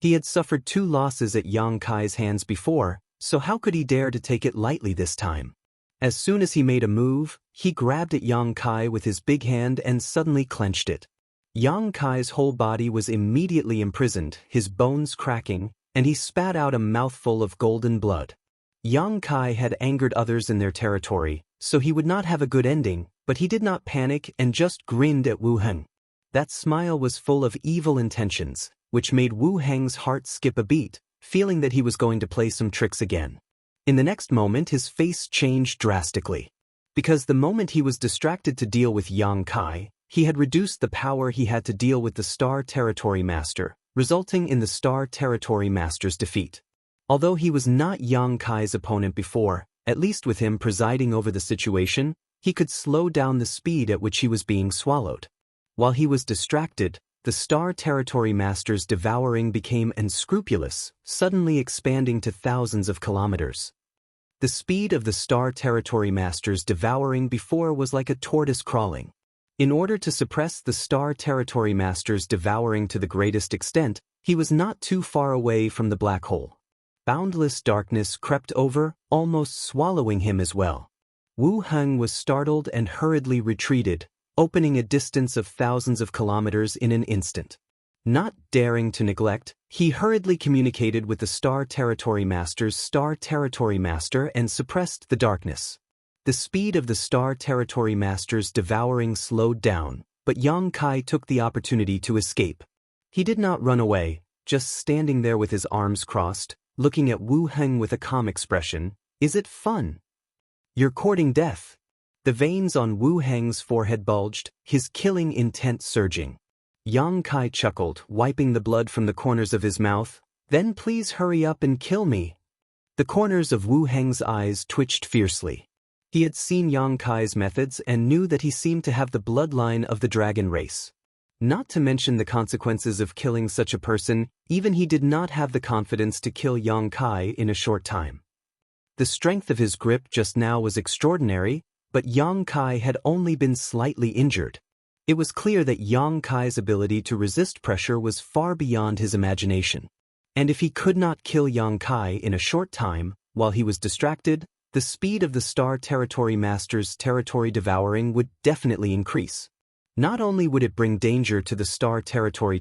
He had suffered 2 losses at Yang Kai's hands before, so how could he dare to take it lightly this time? As soon as he made a move, he grabbed at Yang Kai with his big hand and suddenly clenched it. Yang Kai's whole body was immediately imprisoned, his bones cracking, and he spat out a mouthful of golden blood. Yang Kai had angered others in their territory, so he would not have a good ending, but he did not panic and just grinned at Wu Heng. That smile was full of evil intentions, which made Wu Heng's heart skip a beat, feeling that he was going to play some tricks again. In the next moment his face changed drastically. Because the moment he was distracted to deal with Yang Kai, he had reduced the power he had to deal with the Star Territory Master, resulting in the Star Territory Master's defeat. Although he was not Yang Kai's opponent before, at least with him presiding over the situation, he could slow down the speed at which he was being swallowed. While he was distracted, the Star Territory Master's devouring became unscrupulous, suddenly expanding to thousands of kilometers. The speed of the Star Territory Master's devouring before was like a tortoise crawling. In order to suppress the Star Territory Master's devouring to the greatest extent, he was not too far away from the black hole. Boundless darkness crept over, almost swallowing him as well. Wu Heng was startled and hurriedly retreated, opening a distance of thousands of kilometers in an instant. Not daring to neglect, he hurriedly communicated with the Star Territory Master's Star Territory Master and suppressed the darkness. The speed of the Star Territory Master's devouring slowed down, but Yang Kai took the opportunity to escape. He did not run away, just standing there with his arms crossed, looking at Wu Heng with a calm expression. "Is it fun? You're courting death." The veins on Wu Heng's forehead bulged, his killing intent surging. Yang Kai chuckled, wiping the blood from the corners of his mouth. "Then please hurry up and kill me." The corners of Wu Heng's eyes twitched fiercely. He had seen Yang Kai's methods and knew that he seemed to have the bloodline of the dragon race. Not to mention the consequences of killing such a person, even he did not have the confidence to kill Yang Kai in a short time. The strength of his grip just now was extraordinary, but Yang Kai had only been slightly injured. It was clear that Yang Kai's ability to resist pressure was far beyond his imagination. And if he could not kill Yang Kai in a short time, while he was distracted, the speed of the Star Territory Master's territory devouring would definitely increase. Not only would it bring danger to the Star Territory,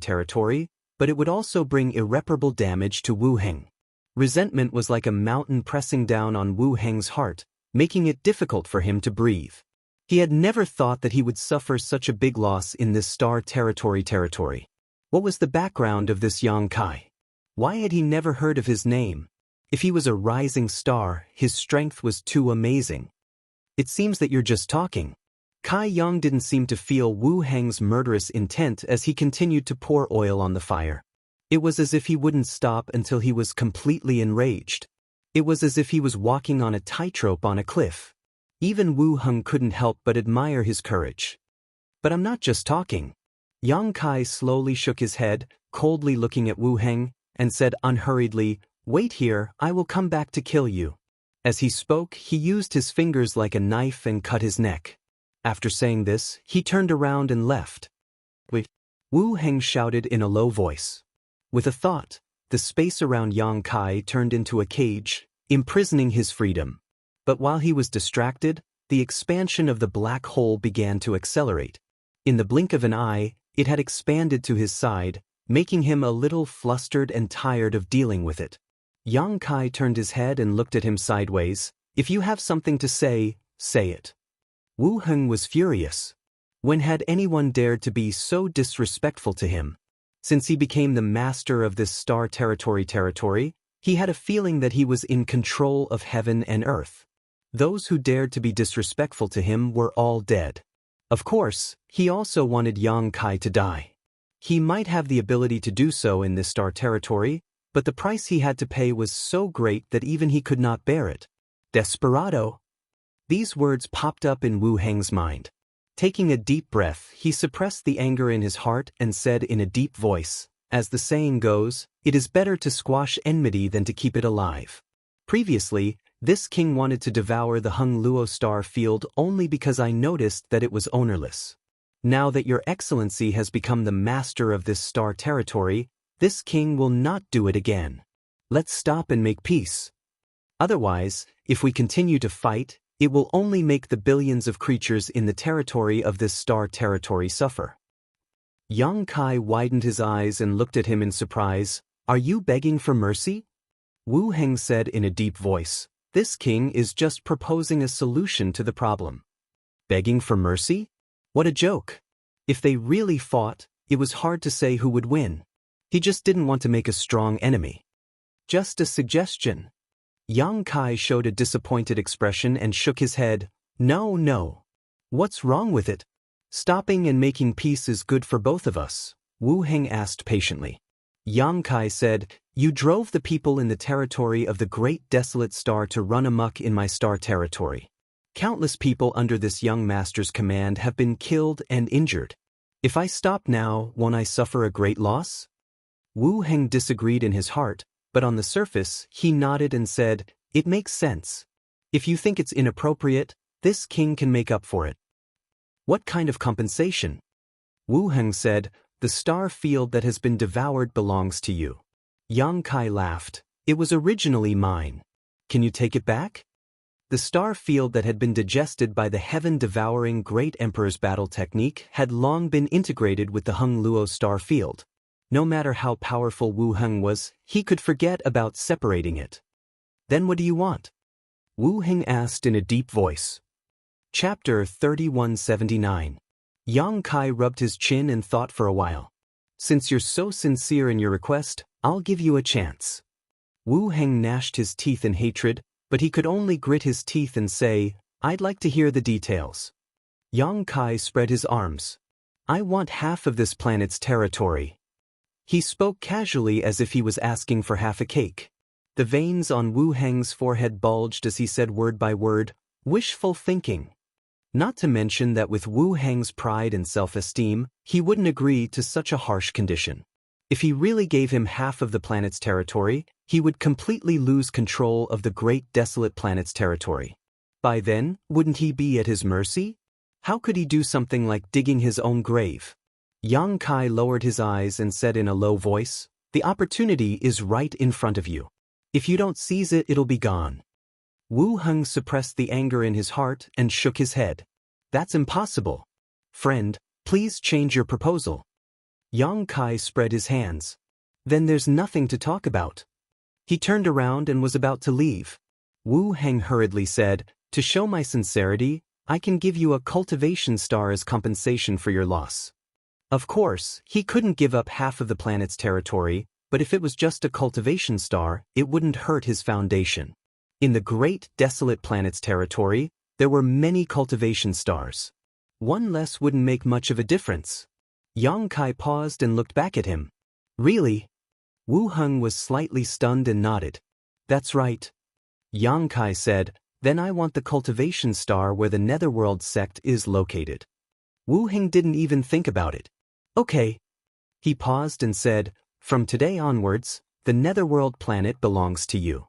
but it would also bring irreparable damage to Wu Heng. Resentment was like a mountain pressing down on Wu Heng's heart, making it difficult for him to breathe. He had never thought that he would suffer such a big loss in this Star Territory. What was the background of this Yang Kai? Why had he never heard of his name? If he was a rising star, his strength was too amazing. "It seems that you're just talking." Kai Yang didn't seem to feel Wu Heng's murderous intent as he continued to pour oil on the fire. It was as if he wouldn't stop until he was completely enraged. It was as if he was walking on a tightrope on a cliff. Even Wu Heng couldn't help but admire his courage. "But I'm not just talking." Yang Kai slowly shook his head, coldly looking at Wu Heng, and said unhurriedly, "Wait here, I will come back to kill you." As he spoke, he used his fingers like a knife and cut his neck. After saying this, he turned around and left. "Wait," Wu Heng shouted in a low voice. With a thought, the space around Yang Kai turned into a cage, imprisoning his freedom. But while he was distracted, the expansion of the black hole began to accelerate. In the blink of an eye, it had expanded to his side, making him a little flustered and tired of dealing with it. Yang Kai turned his head and looked at him sideways. If you have something to say, say it. Wu Heng was furious. When had anyone dared to be so disrespectful to him? Since he became the master of this star territory, he had a feeling that he was in control of heaven and earth. Those who dared to be disrespectful to him were all dead. Of course, he also wanted Yang Kai to die. He might have the ability to do so in this star territory, but the price he had to pay was so great that even he could not bear it. Desperado! These words popped up in Wu Heng's mind. Taking a deep breath, he suppressed the anger in his heart and said in a deep voice, as the saying goes, it is better to squash enmity than to keep it alive. Previously, this king wanted to devour the Hung Luo star field only because I noticed that it was ownerless. Now that your excellency has become the master of this star territory, this king will not do it again. Let's stop and make peace. Otherwise, if we continue to fight, it will only make the billions of creatures in the territory of this star territory suffer. Yang Kai widened his eyes and looked at him in surprise. Are you begging for mercy? Wu Heng said in a deep voice. This king is just proposing a solution to the problem. Begging for mercy? What a joke. If they really fought, it was hard to say who would win. He just didn't want to make a strong enemy. Just a suggestion. Yang Kai showed a disappointed expression and shook his head. No. What's wrong with it? Stopping and making peace is good for both of us, Wu Heng asked patiently. Yang Kai said, you drove the people in the territory of the great desolate star to run amok in my star territory. Countless people under this young master's command have been killed and injured. If I stop now, won't I suffer a great loss? Wu Heng disagreed in his heart, but on the surface, he nodded and said, it makes sense. If you think it's inappropriate, this king can make up for it. What kind of compensation? Wu Heng said, the star field that has been devoured belongs to you. Yang Kai laughed. It was originally mine. Can you take it back? The star field that had been digested by the heaven-devouring Great Emperor's battle technique had long been integrated with the Hung Luo star field. No matter how powerful Wu Heng was, he could forget about separating it. Then what do you want? Wu Heng asked in a deep voice. Chapter 3179. Yang Kai rubbed his chin and thought for a while. Since you're so sincere in your request, I'll give you a chance. Wu Heng gnashed his teeth in hatred, but he could only grit his teeth and say, I'd like to hear the details. Yang Kai spread his arms. I want half of this planet's territory. He spoke casually as if he was asking for half a cake. The veins on Wu Heng's forehead bulged as he said word by word, wishful thinking. Not to mention that with Wu Heng's pride and self-esteem, he wouldn't agree to such a harsh condition. If he really gave him half of the planet's territory, he would completely lose control of the great desolate planet's territory. By then, wouldn't he be at his mercy? How could he do something like digging his own grave? Yang Kai lowered his eyes and said in a low voice, the opportunity is right in front of you. If you don't seize it, it'll be gone. Wu Heng suppressed the anger in his heart and shook his head. That's impossible. Friend, please change your proposal. Yang Kai spread his hands. Then there's nothing to talk about. He turned around and was about to leave. Wu Heng hurriedly said, to show my sincerity, I can give you a cultivation star as compensation for your loss. Of course, he couldn't give up half of the planet's territory, but if it was just a cultivation star, it wouldn't hurt his foundation. In the great desolate planet's territory, there were many cultivation stars. One less wouldn't make much of a difference. Yang Kai paused and looked back at him. Really? Wu Heng was slightly stunned and nodded. That's right. Yang Kai said, then I want the cultivation star where the Netherworld sect is located. Wu Heng didn't even think about it. Okay. He paused and said, from today onwards, the Netherworld planet belongs to you.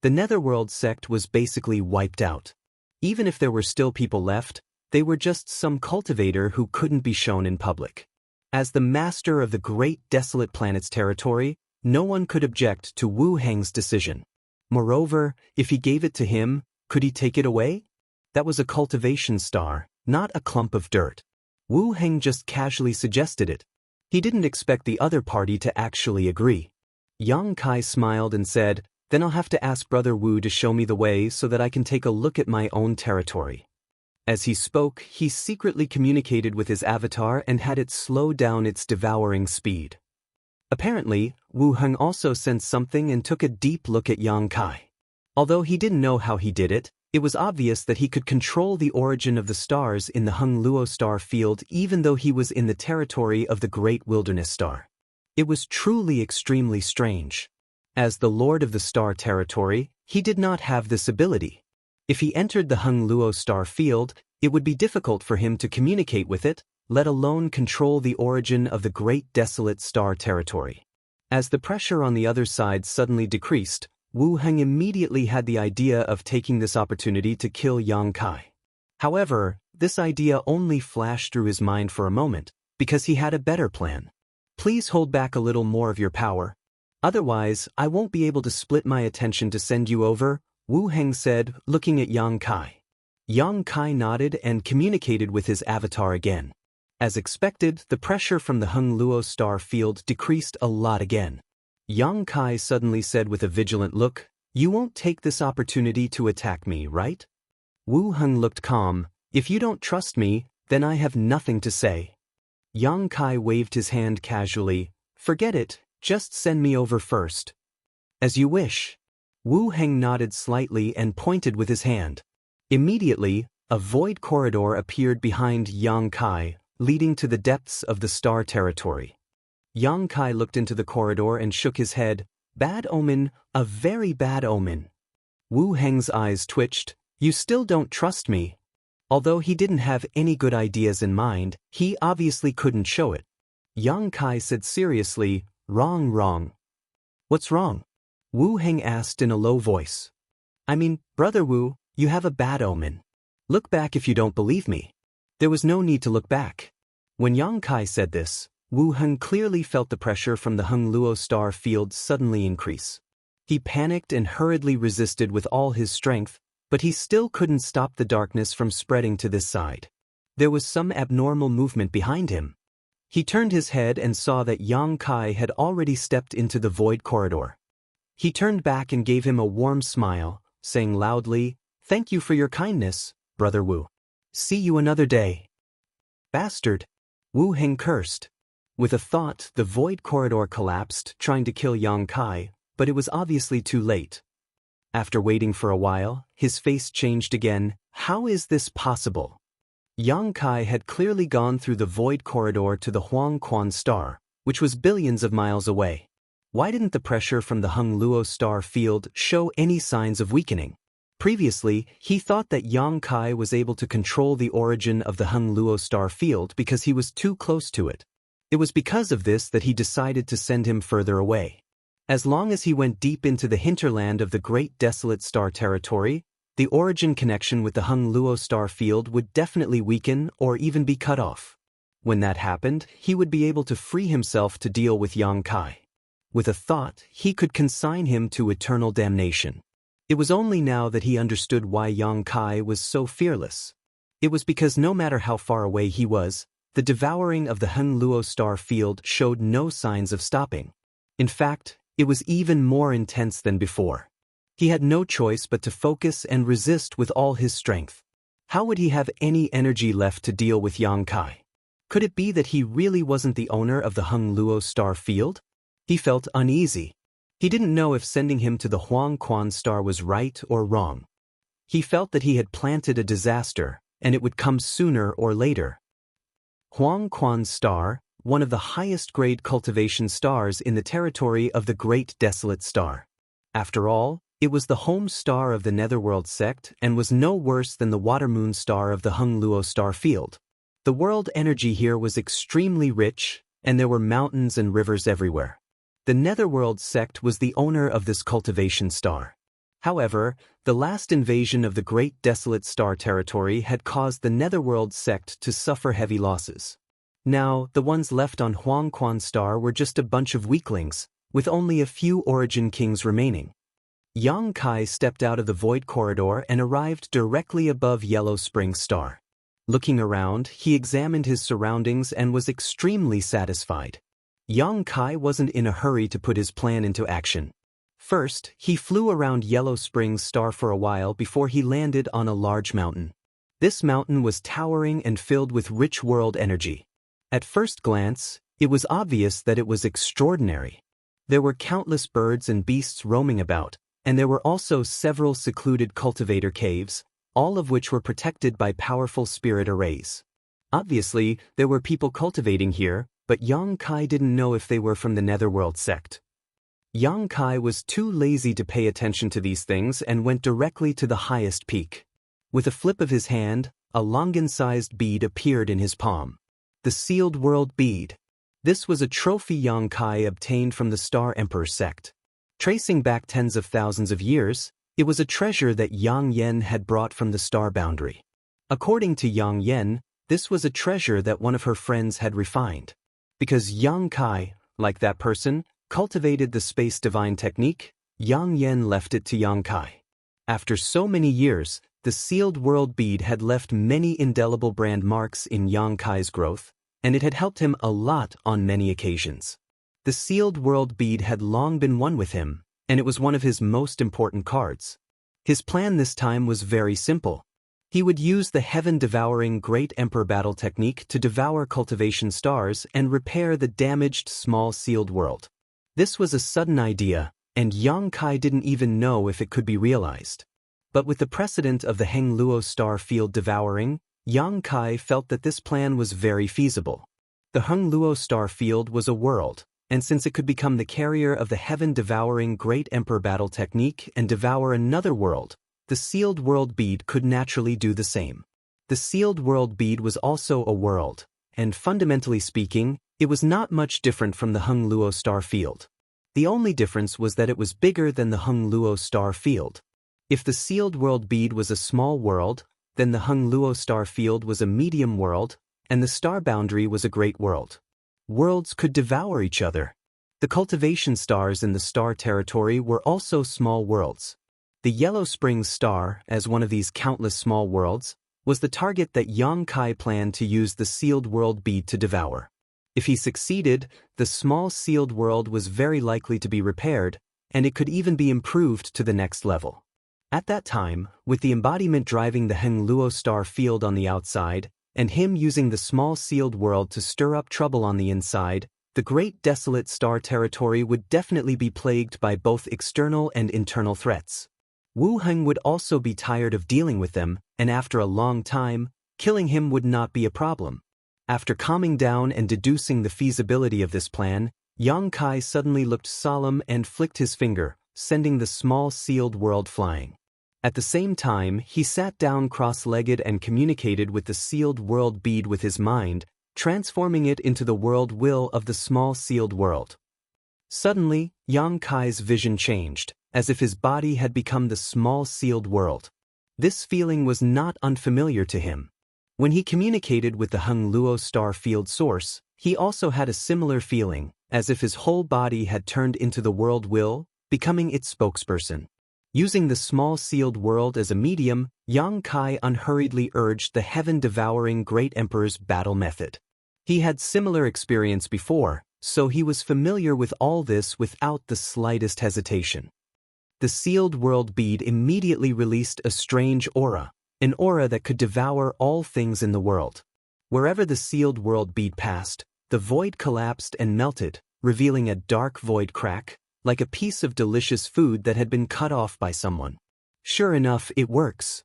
The Netherworld sect was basically wiped out. Even if there were still people left, they were just some cultivator who couldn't be shown in public. As the master of the great desolate planet's territory, No one could object to Wu Heng's decision. Moreover, if he gave it to him, could he take it away? That was a cultivation star, not a clump of dirt. Wu Heng just casually suggested it. He didn't expect the other party to actually agree. Yang Kai smiled and said, "Then I'll have to ask Brother Wu to show me the way so that I can take a look at my own territory." As he spoke, he secretly communicated with his avatar and had it slow down its devouring speed. Apparently, Wu Heng also sensed something and took a deep look at Yang Kai. Although he didn't know how he did it, it was obvious that he could control the origin of the stars in the Heng Luo star field even though he was in the territory of the Great Wilderness Star. It was truly extremely strange. As the Lord of the Star territory, he did not have this ability. If he entered the Heng Luo star field, it would be difficult for him to communicate with it, let alone control the origin of the Great Desolate Star territory. As the pressure on the other side suddenly decreased, Wu Heng immediately had the idea of taking this opportunity to kill Yang Kai. However, this idea only flashed through his mind for a moment, because he had a better plan. "Please hold back a little more of your power. Otherwise, I won't be able to split my attention to send you over," Wu Heng said, looking at Yang Kai. Yang Kai nodded and communicated with his avatar again. As expected, the pressure from the Heng Luo star field decreased a lot again. Yang Kai suddenly said with a vigilant look, "You won't take this opportunity to attack me, right?" Wu Heng looked calm. "If you don't trust me, then I have nothing to say." Yang Kai waved his hand casually. "Forget it, just send me over first." "As you wish." Wu Heng nodded slightly and pointed with his hand. Immediately, a void corridor appeared behind Yang Kai, leading to the depths of the star territory. Yang Kai looked into the corridor and shook his head. "Bad omen, a very bad omen." Wu Heng's eyes twitched. "You still don't trust me." Although he didn't have any good ideas in mind, he obviously couldn't show it. Yang Kai said seriously, Wrong. "What's wrong?" Wu Heng asked in a low voice. "I mean, Brother Wu, you have a bad omen. Look back if you don't believe me." There was no need to look back. When Yang Kai said this, Wu Heng clearly felt the pressure from the Heng Luo star field suddenly increase. He panicked and hurriedly resisted with all his strength, but he still couldn't stop the darkness from spreading to this side. There was some abnormal movement behind him. He turned his head and saw that Yang Kai had already stepped into the void corridor. He turned back and gave him a warm smile, saying loudly, "Thank you for your kindness, Brother Wu. See you another day." "Bastard!" Wu Heng cursed. With a thought, the void corridor collapsed, trying to kill Yang Kai, but it was obviously too late. After waiting for a while, his face changed again. How is this possible? Yang Kai had clearly gone through the void corridor to the Huang Quan star, which was billions of miles away. Why didn't the pressure from the Heng Luo star field show any signs of weakening? Previously, he thought that Yang Kai was able to control the origin of the Heng Luo star field because he was too close to it. It was because of this that he decided to send him further away. As long as he went deep into the hinterland of the Great Desolate Star territory, the origin connection with the Heng Luo star field would definitely weaken or even be cut off. When that happened, he would be able to free himself to deal with Yang Kai. With a thought, he could consign him to eternal damnation. It was only now that he understood why Yang Kai was so fearless. It was because no matter how far away he was, the devouring of the Heng Luo star field showed no signs of stopping. In fact, it was even more intense than before. He had no choice but to focus and resist with all his strength. How would he have any energy left to deal with Yang Kai? Could it be that he really wasn't the owner of the Heng Luo star field? He felt uneasy. He didn't know if sending him to the Huang Quan star was right or wrong. He felt that he had planted a disaster, and it would come sooner or later. Huang Quan star, one of the highest grade cultivation stars in the territory of the Great Desolate Star. After all, it was the home star of the Netherworld sect and was no worse than the water moon star of the Heng Luo star field. The world energy here was extremely rich, and there were mountains and rivers everywhere. The Netherworld sect was the owner of this cultivation star. However, the last invasion of the Great Desolate Star territory had caused the Netherworld sect to suffer heavy losses. Now, the ones left on Huang Quan star were just a bunch of weaklings, with only a few origin kings remaining. Yang Kai stepped out of the void corridor and arrived directly above Yellow Spring Star. Looking around, he examined his surroundings and was extremely satisfied. Yang Kai wasn't in a hurry to put his plan into action. First, he flew around Yellow Spring Star for a while before he landed on a large mountain. This mountain was towering and filled with rich world energy. At first glance, it was obvious that it was extraordinary. There were countless birds and beasts roaming about, and there were also several secluded cultivator caves, all of which were protected by powerful spirit arrays. Obviously, there were people cultivating here, but Yang Kai didn't know if they were from the Netherworld sect. Yang Kai was too lazy to pay attention to these things and went directly to the highest peak. With a flip of his hand, a longan-sized bead appeared in his palm. The Sealed World Bead. This was a trophy Yang Kai obtained from the Star Emperor sect. Tracing back tens of thousands of years, it was a treasure that Yang Yen had brought from the star boundary. According to Yang Yen, this was a treasure that one of her friends had refined. Because Yang Kai, like that person, cultivated the space divine technique, Yang Yen left it to Yang Kai. After so many years, the Sealed World Bead had left many indelible brand marks in Yang Kai's growth, and it had helped him a lot on many occasions. The Sealed World Bead had long been one with him, and it was one of his most important cards. His plan this time was very simple. He would use the heaven-devouring Great Emperor battle technique to devour cultivation stars and repair the damaged small sealed world. This was a sudden idea, and Yang Kai didn't even know if it could be realized. But with the precedent of the Heng Luo star field devouring, Yang Kai felt that this plan was very feasible. The Heng Luo star field was a world, and since it could become the carrier of the heaven-devouring Great Emperor battle technique and devour another world, the Sealed World Bead could naturally do the same. The Sealed World Bead was also a world, and fundamentally speaking, it was not much different from the Heng Luo star field. The only difference was that it was bigger than the Heng Luo star field. If the Sealed World Bead was a small world, then the Heng Luo star field was a medium world, and the star boundary was a great world. Worlds could devour each other. The cultivation stars in the star territory were also small worlds. The Yellow Springs star, as one of these countless small worlds, was the target that Yang Kai planned to use the Sealed World Bead to devour. If he succeeded, the small sealed world was very likely to be repaired, and it could even be improved to the next level. At that time, with the embodiment driving the Heng Luo star field on the outside, and him using the small sealed world to stir up trouble on the inside, the great desolate star territory would definitely be plagued by both external and internal threats. Wu Heng would also be tired of dealing with them, and after a long time, killing him would not be a problem. After calming down and deducing the feasibility of this plan, Yang Kai suddenly looked solemn and flicked his finger, sending the small sealed world flying. At the same time, he sat down cross-legged and communicated with the Sealed World Bead with his mind, transforming it into the world will of the small sealed world. Suddenly, Yang Kai's vision changed, as if his body had become the small sealed world. This feeling was not unfamiliar to him. When he communicated with the Heng Luo star field source, he also had a similar feeling, as if his whole body had turned into the world will, becoming its spokesperson. Using the small sealed world as a medium, Yang Kai unhurriedly urged the heaven-devouring Great Emperor's battle method. He had similar experience before, so he was familiar with all this without the slightest hesitation. The Sealed World Bead immediately released a strange aura, an aura that could devour all things in the world. Wherever the Sealed World Bead passed, the void collapsed and melted, revealing a dark void crack, like a piece of delicious food that had been cut off by someone. Sure enough, it works.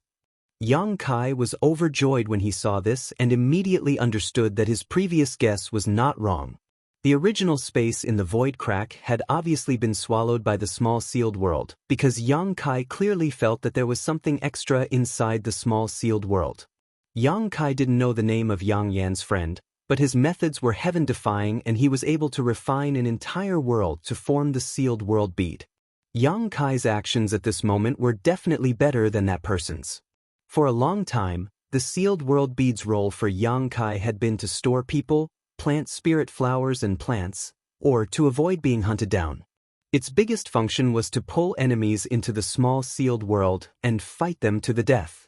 Yang Kai was overjoyed when he saw this and immediately understood that his previous guess was not wrong. The original space in the void crack had obviously been swallowed by the small sealed world, because Yang Kai clearly felt that there was something extra inside the small sealed world. Yang Kai didn't know the name of Yang Yan's friend, but his methods were heaven-defying and he was able to refine an entire world to form the Sealed World Bead. Yang Kai's actions at this moment were definitely better than that person's. For a long time, the Sealed World Bead's role for Yang Kai had been to store people, plant spirit flowers and plants, or to avoid being hunted down. Its biggest function was to pull enemies into the small sealed world and fight them to the death.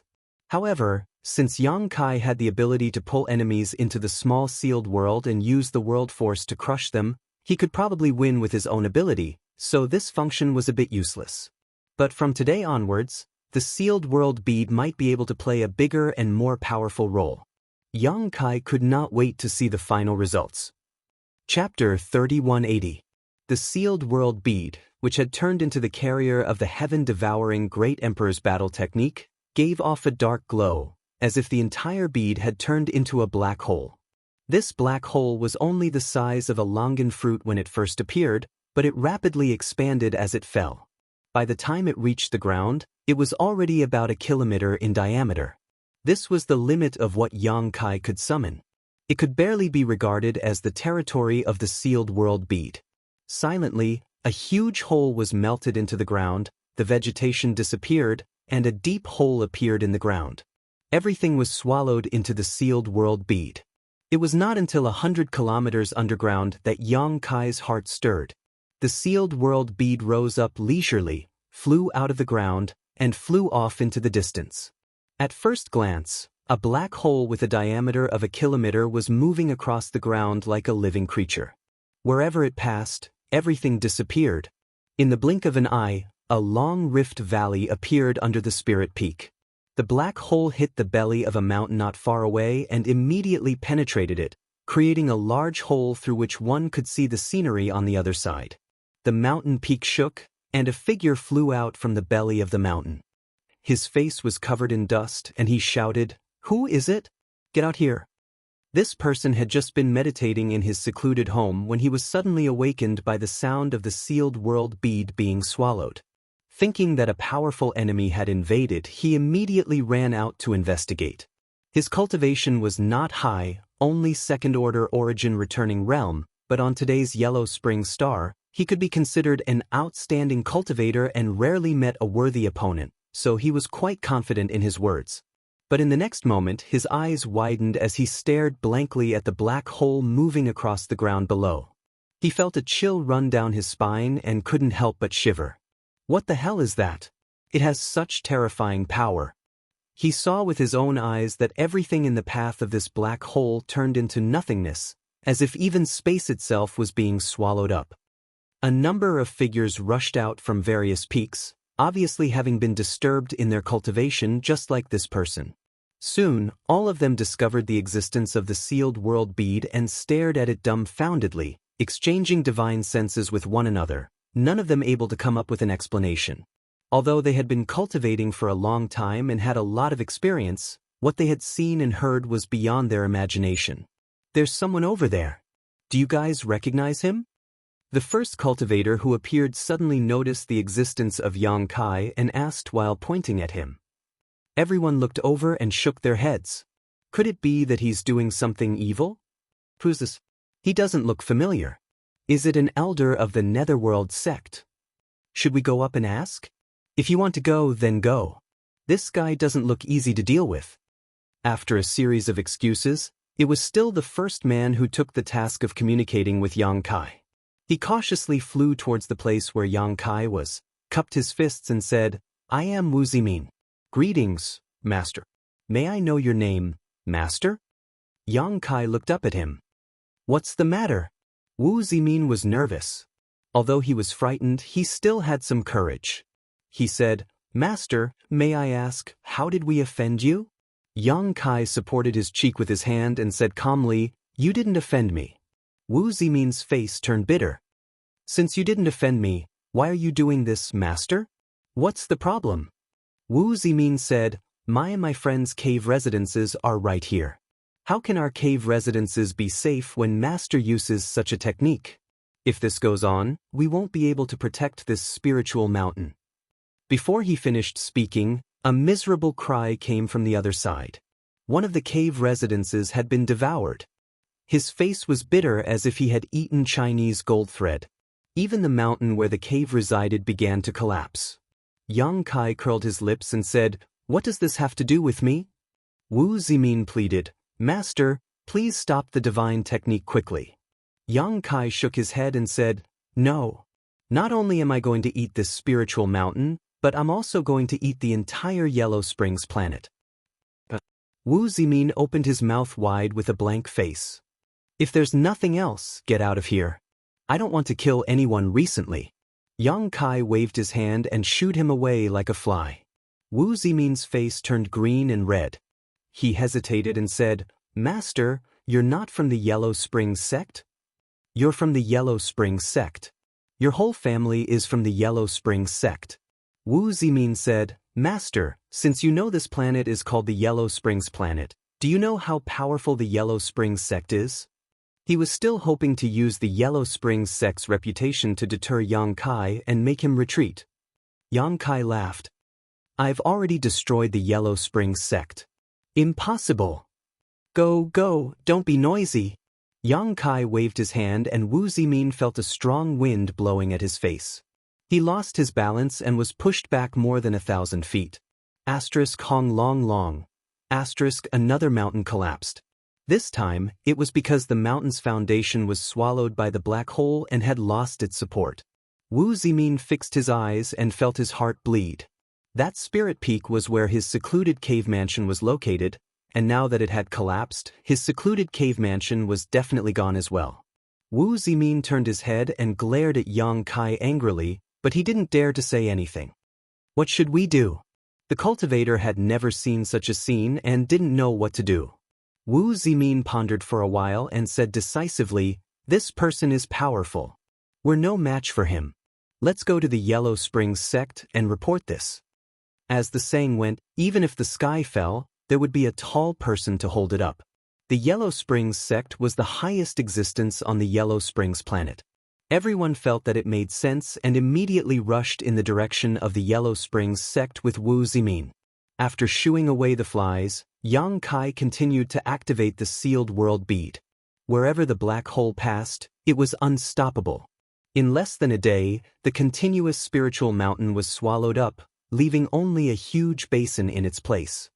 However, since Yang Kai had the ability to pull enemies into the small sealed world and use the world force to crush them, he could probably win with his own ability, so this function was a bit useless. But from today onwards, the sealed world bead might be able to play a bigger and more powerful role. Yang Kai could not wait to see the final results. Chapter 3180. The sealed world bead, which had turned into the carrier of the heaven-devouring Great Emperor's battle technique, gave off a dark glow, as if the entire bead had turned into a black hole. This black hole was only the size of a longan fruit when it first appeared, but it rapidly expanded as it fell. By the time it reached the ground, it was already about 1 kilometer in diameter. This was the limit of what Yang Kai could summon. It could barely be regarded as the territory of the sealed world bead. Silently, a huge hole was melted into the ground, the vegetation disappeared, and a deep hole appeared in the ground. Everything was swallowed into the sealed world bead. It was not until 100 kilometers underground that Yang Kai's heart stirred. The sealed world bead rose up leisurely, flew out of the ground, and flew off into the distance. At first glance, a black hole with a diameter of 1 kilometer was moving across the ground like a living creature. Wherever it passed, everything disappeared. In the blink of an eye, a long rift valley appeared under the Spirit Peak. The black hole hit the belly of a mountain not far away and immediately penetrated it, creating a large hole through which one could see the scenery on the other side. The mountain peak shook, and a figure flew out from the belly of the mountain. His face was covered in dust, and he shouted, "Who is it? Get out here." This person had just been meditating in his secluded home when he was suddenly awakened by the sound of the sealed world bead being swallowed. Thinking that a powerful enemy had invaded, he immediately ran out to investigate. His cultivation was not high, only second-order origin returning realm, but on today's yellow spring star, he could be considered an outstanding cultivator and rarely met a worthy opponent, so he was quite confident in his words. But in the next moment, his eyes widened as he stared blankly at the black hole moving across the ground below. He felt a chill run down his spine and couldn't help but shiver. What the hell is that? It has such terrifying power. He saw with his own eyes that everything in the path of this black hole turned into nothingness, as if even space itself was being swallowed up. A number of figures rushed out from various peaks, obviously having been disturbed in their cultivation just like this person. Soon, all of them discovered the existence of the sealed world bead and stared at it dumbfoundedly, exchanging divine senses with one another, none of them able to come up with an explanation. Although they had been cultivating for a long time and had a lot of experience, what they had seen and heard was beyond their imagination. "There's someone over there. Do you guys recognize him?" The first cultivator who appeared suddenly noticed the existence of Yang Kai and asked while pointing at him. Everyone looked over and shook their heads. Could it be that he's doing something evil? Who's this? He doesn't look familiar. Is it an elder of the Netherworld sect? Should we go up and ask? If you want to go, then go. This guy doesn't look easy to deal with. After a series of excuses, it was still the first man who took the task of communicating with Yang Kai. He cautiously flew towards the place where Yang Kai was, cupped his fists and said, "I am Wu Zimin. Greetings, Master. May I know your name, Master?" Yang Kai looked up at him. "What's the matter?" Wu Zimin was nervous. Although he was frightened, he still had some courage. He said, "Master, may I ask, how did we offend you?" Yang Kai supported his cheek with his hand and said calmly, "You didn't offend me." Wu Zimin's face turned bitter. "Since you didn't offend me, why are you doing this, Master? What's the problem?" Wu Zimin said, My and my friends' cave residences are right here. How can our cave residences be safe when Master uses such a technique? If this goes on, we won't be able to protect this spiritual mountain. Before he finished speaking, a miserable cry came from the other side. One of the cave residences had been devoured. His face was bitter as if he had eaten Chinese gold thread. Even the mountain where the cave resided began to collapse. Yang Kai curled his lips and said, "What does this have to do with me?" Wu Zimin pleaded, "Master, please stop the divine technique quickly." Yang Kai shook his head and said, "No. Not only am I going to eat this spiritual mountain, but I'm also going to eat the entire Yellow Springs planet. Wu Zimin opened his mouth wide with a blank face. If there's nothing else, get out of here. I don't want to kill anyone recently. Yang Kai waved his hand and shooed him away like a fly. Wu Zimin's face turned green and red. He hesitated and said, Master, you're not from the Yellow Springs sect? You're from the Yellow Springs sect. Your whole family is from the Yellow Springs sect. Wu Zimin said, Master, since you know this planet is called the Yellow Springs planet, do you know how powerful the Yellow Springs sect is? He was still hoping to use the Yellow Springs sect's reputation to deter Yang Kai and make him retreat. Yang Kai laughed. I've already destroyed the Yellow Springs sect. Impossible. Go, don't be noisy. Yang Kai waved his hand and Wu Zimin felt a strong wind blowing at his face. He lost his balance and was pushed back more than 1,000 feet. Hong long. Another mountain collapsed. This time, it was because the mountain's foundation was swallowed by the black hole and had lost its support. Wu Zimin fixed his eyes and felt his heart bleed. That spirit peak was where his secluded cave mansion was located, and now that it had collapsed, his secluded cave mansion was definitely gone as well. Wu Zimin turned his head and glared at Yang Kai angrily, but he didn't dare to say anything. What should we do? The cultivator had never seen such a scene and didn't know what to do. Wu Zimin pondered for a while and said decisively, This person is powerful. We're no match for him. Let's go to the Yellow Springs sect and report this. As the saying went, even if the sky fell, there would be a tall person to hold it up. The Yellow Springs sect was the highest existence on the Yellow Springs planet. Everyone felt that it made sense and immediately rushed in the direction of the Yellow Springs sect with Wu Zimin. After shooing away the flies, Yang Kai continued to activate the sealed world bead. Wherever the black hole passed, it was unstoppable. In less than a day, the continuous spiritual mountain was swallowed up, leaving only a huge basin in its place.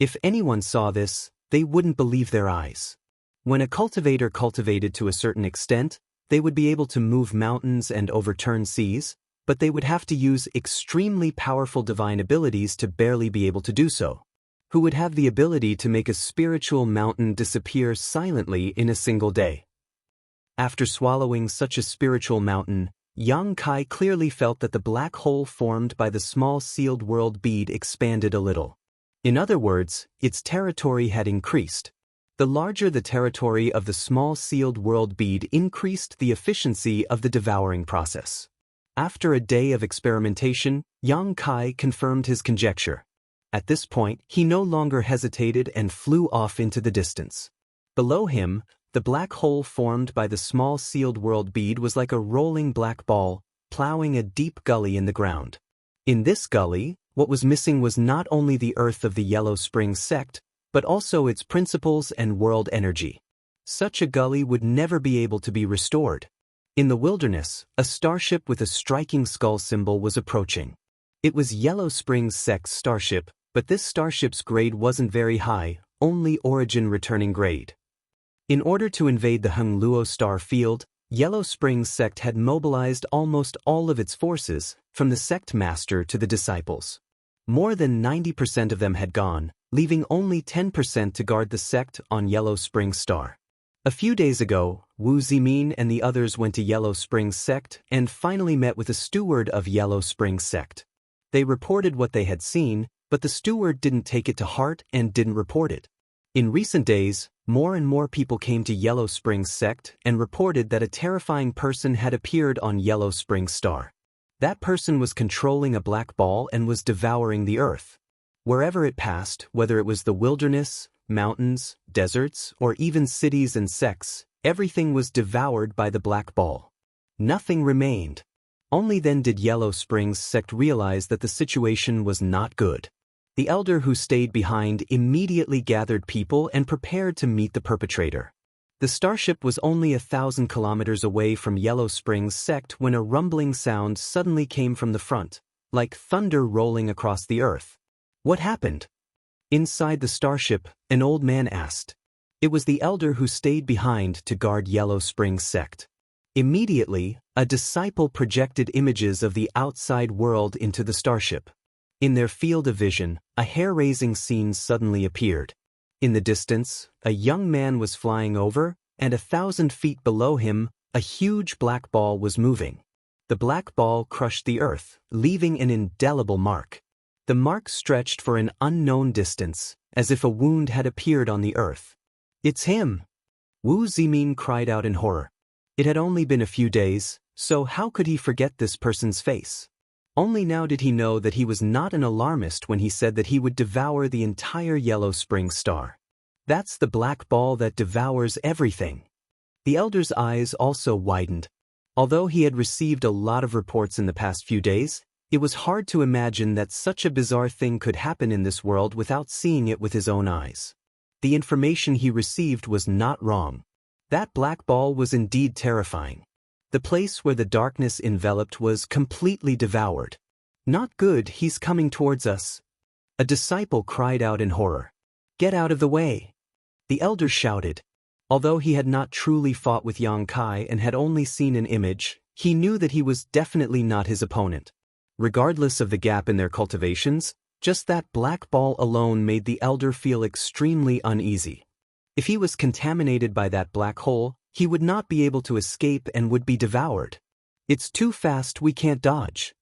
If anyone saw this, they wouldn't believe their eyes. When a cultivator cultivated to a certain extent, they would be able to move mountains and overturn seas, but they would have to use extremely powerful divine abilities to barely be able to do so. Who would have the ability to make a spiritual mountain disappear silently in a single day? After swallowing such a spiritual mountain, Yang Kai clearly felt that the black hole formed by the small sealed world bead expanded a little. In other words, its territory had increased. The larger the territory of the small sealed world bead increased the efficiency of the devouring process. After a day of experimentation, Yang Kai confirmed his conjecture. At this point, he no longer hesitated and flew off into the distance. Below him, the black hole formed by the small sealed world bead was like a rolling black ball, plowing a deep gully in the ground. In this gully, what was missing was not only the earth of the Yellow Springs sect, but also its principles and world energy. Such a gully would never be able to be restored. In the wilderness, a starship with a striking skull symbol was approaching. It was Yellow Springs sect's starship, but this starship's grade wasn't very high, only origin returning grade. In order to invade the Hengluo star field, Yellow Springs sect had mobilized almost all of its forces, from the sect master to the disciples. More than 90% of them had gone, leaving only 10% to guard the sect on Yellow Springs star. A few days ago, Wu Zimin and the others went to Yellow Springs sect and finally met with a steward of Yellow Springs sect. They reported what they had seen, but the steward didn't take it to heart and didn't report it. In recent days, more and more people came to Yellow Springs sect and reported that a terrifying person had appeared on Yellow Springs star. That person was controlling a black ball and was devouring the earth. Wherever it passed, whether it was the wilderness, mountains, deserts, or even cities and sects, everything was devoured by the black ball. Nothing remained. Only then did Yellow Springs sect realize that the situation was not good. The elder who stayed behind immediately gathered people and prepared to meet the perpetrator. The starship was only 1,000 kilometers away from Yellow Springs sect when a rumbling sound suddenly came from the front, like thunder rolling across the earth. What happened? Inside the starship, an old man asked. It was the elder who stayed behind to guard Yellow Springs sect. Immediately, a disciple projected images of the outside world into the starship. In their field of vision, a hair-raising scene suddenly appeared. In the distance, a young man was flying over, and 1,000 feet below him, a huge black ball was moving. The black ball crushed the earth, leaving an indelible mark. The mark stretched for an unknown distance, as if a wound had appeared on the earth. "It's him!" Wu Zimin cried out in horror. It had only been a few days, so how could he forget this person's face? Only now did he know that he was not an alarmist when he said that he would devour the entire Yellow Spring Star. That's the black ball that devours everything. The elder's eyes also widened. Although he had received a lot of reports in the past few days, it was hard to imagine that such a bizarre thing could happen in this world without seeing it with his own eyes. The information he received was not wrong. That black ball was indeed terrifying. The place where the darkness enveloped was completely devoured. "Not good, he's coming towards us." A disciple cried out in horror. "Get out of the way!" The elder shouted. Although he had not truly fought with Yang Kai and had only seen an image, he knew that he was definitely not his opponent. Regardless of the gap in their cultivations, just that black ball alone made the elder feel extremely uneasy. If he was contaminated by that black hole, he would not be able to escape and would be devoured. "It's too fast, we can't dodge."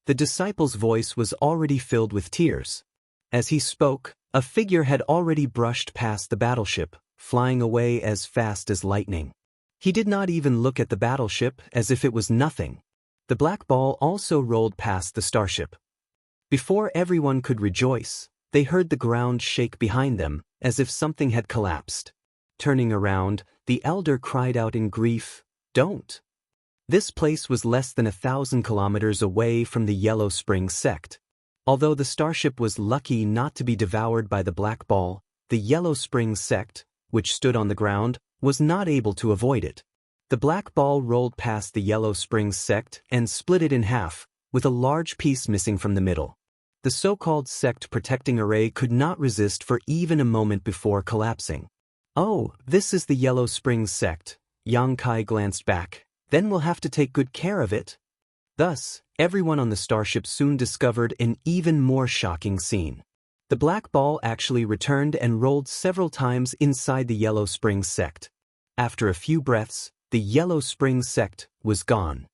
The disciple's voice was already filled with tears. As he spoke, a figure had already brushed past the battleship, flying away as fast as lightning. He did not even look at the battleship as if it was nothing. The black ball also rolled past the starship. Before everyone could rejoice, they heard the ground shake behind them, as if something had collapsed. Turning around, the elder cried out in grief, "Don't!" This place was less than 1,000 kilometers away from the Yellow Spring sect. Although the starship was lucky not to be devoured by the black ball, the Yellow Spring sect, which stood on the ground, was not able to avoid it. The black ball rolled past the Yellow Spring sect and split it in half, with a large piece missing from the middle. The so-called sect protecting array could not resist for even a moment before collapsing. "Oh, this is the Yellow Spring sect." Yang Kai glanced back. "Then we'll have to take good care of it." Thus, everyone on the starship soon discovered an even more shocking scene. The black ball actually returned and rolled several times inside the Yellow Spring sect. After a few breaths, the Yellow Spring sect was gone.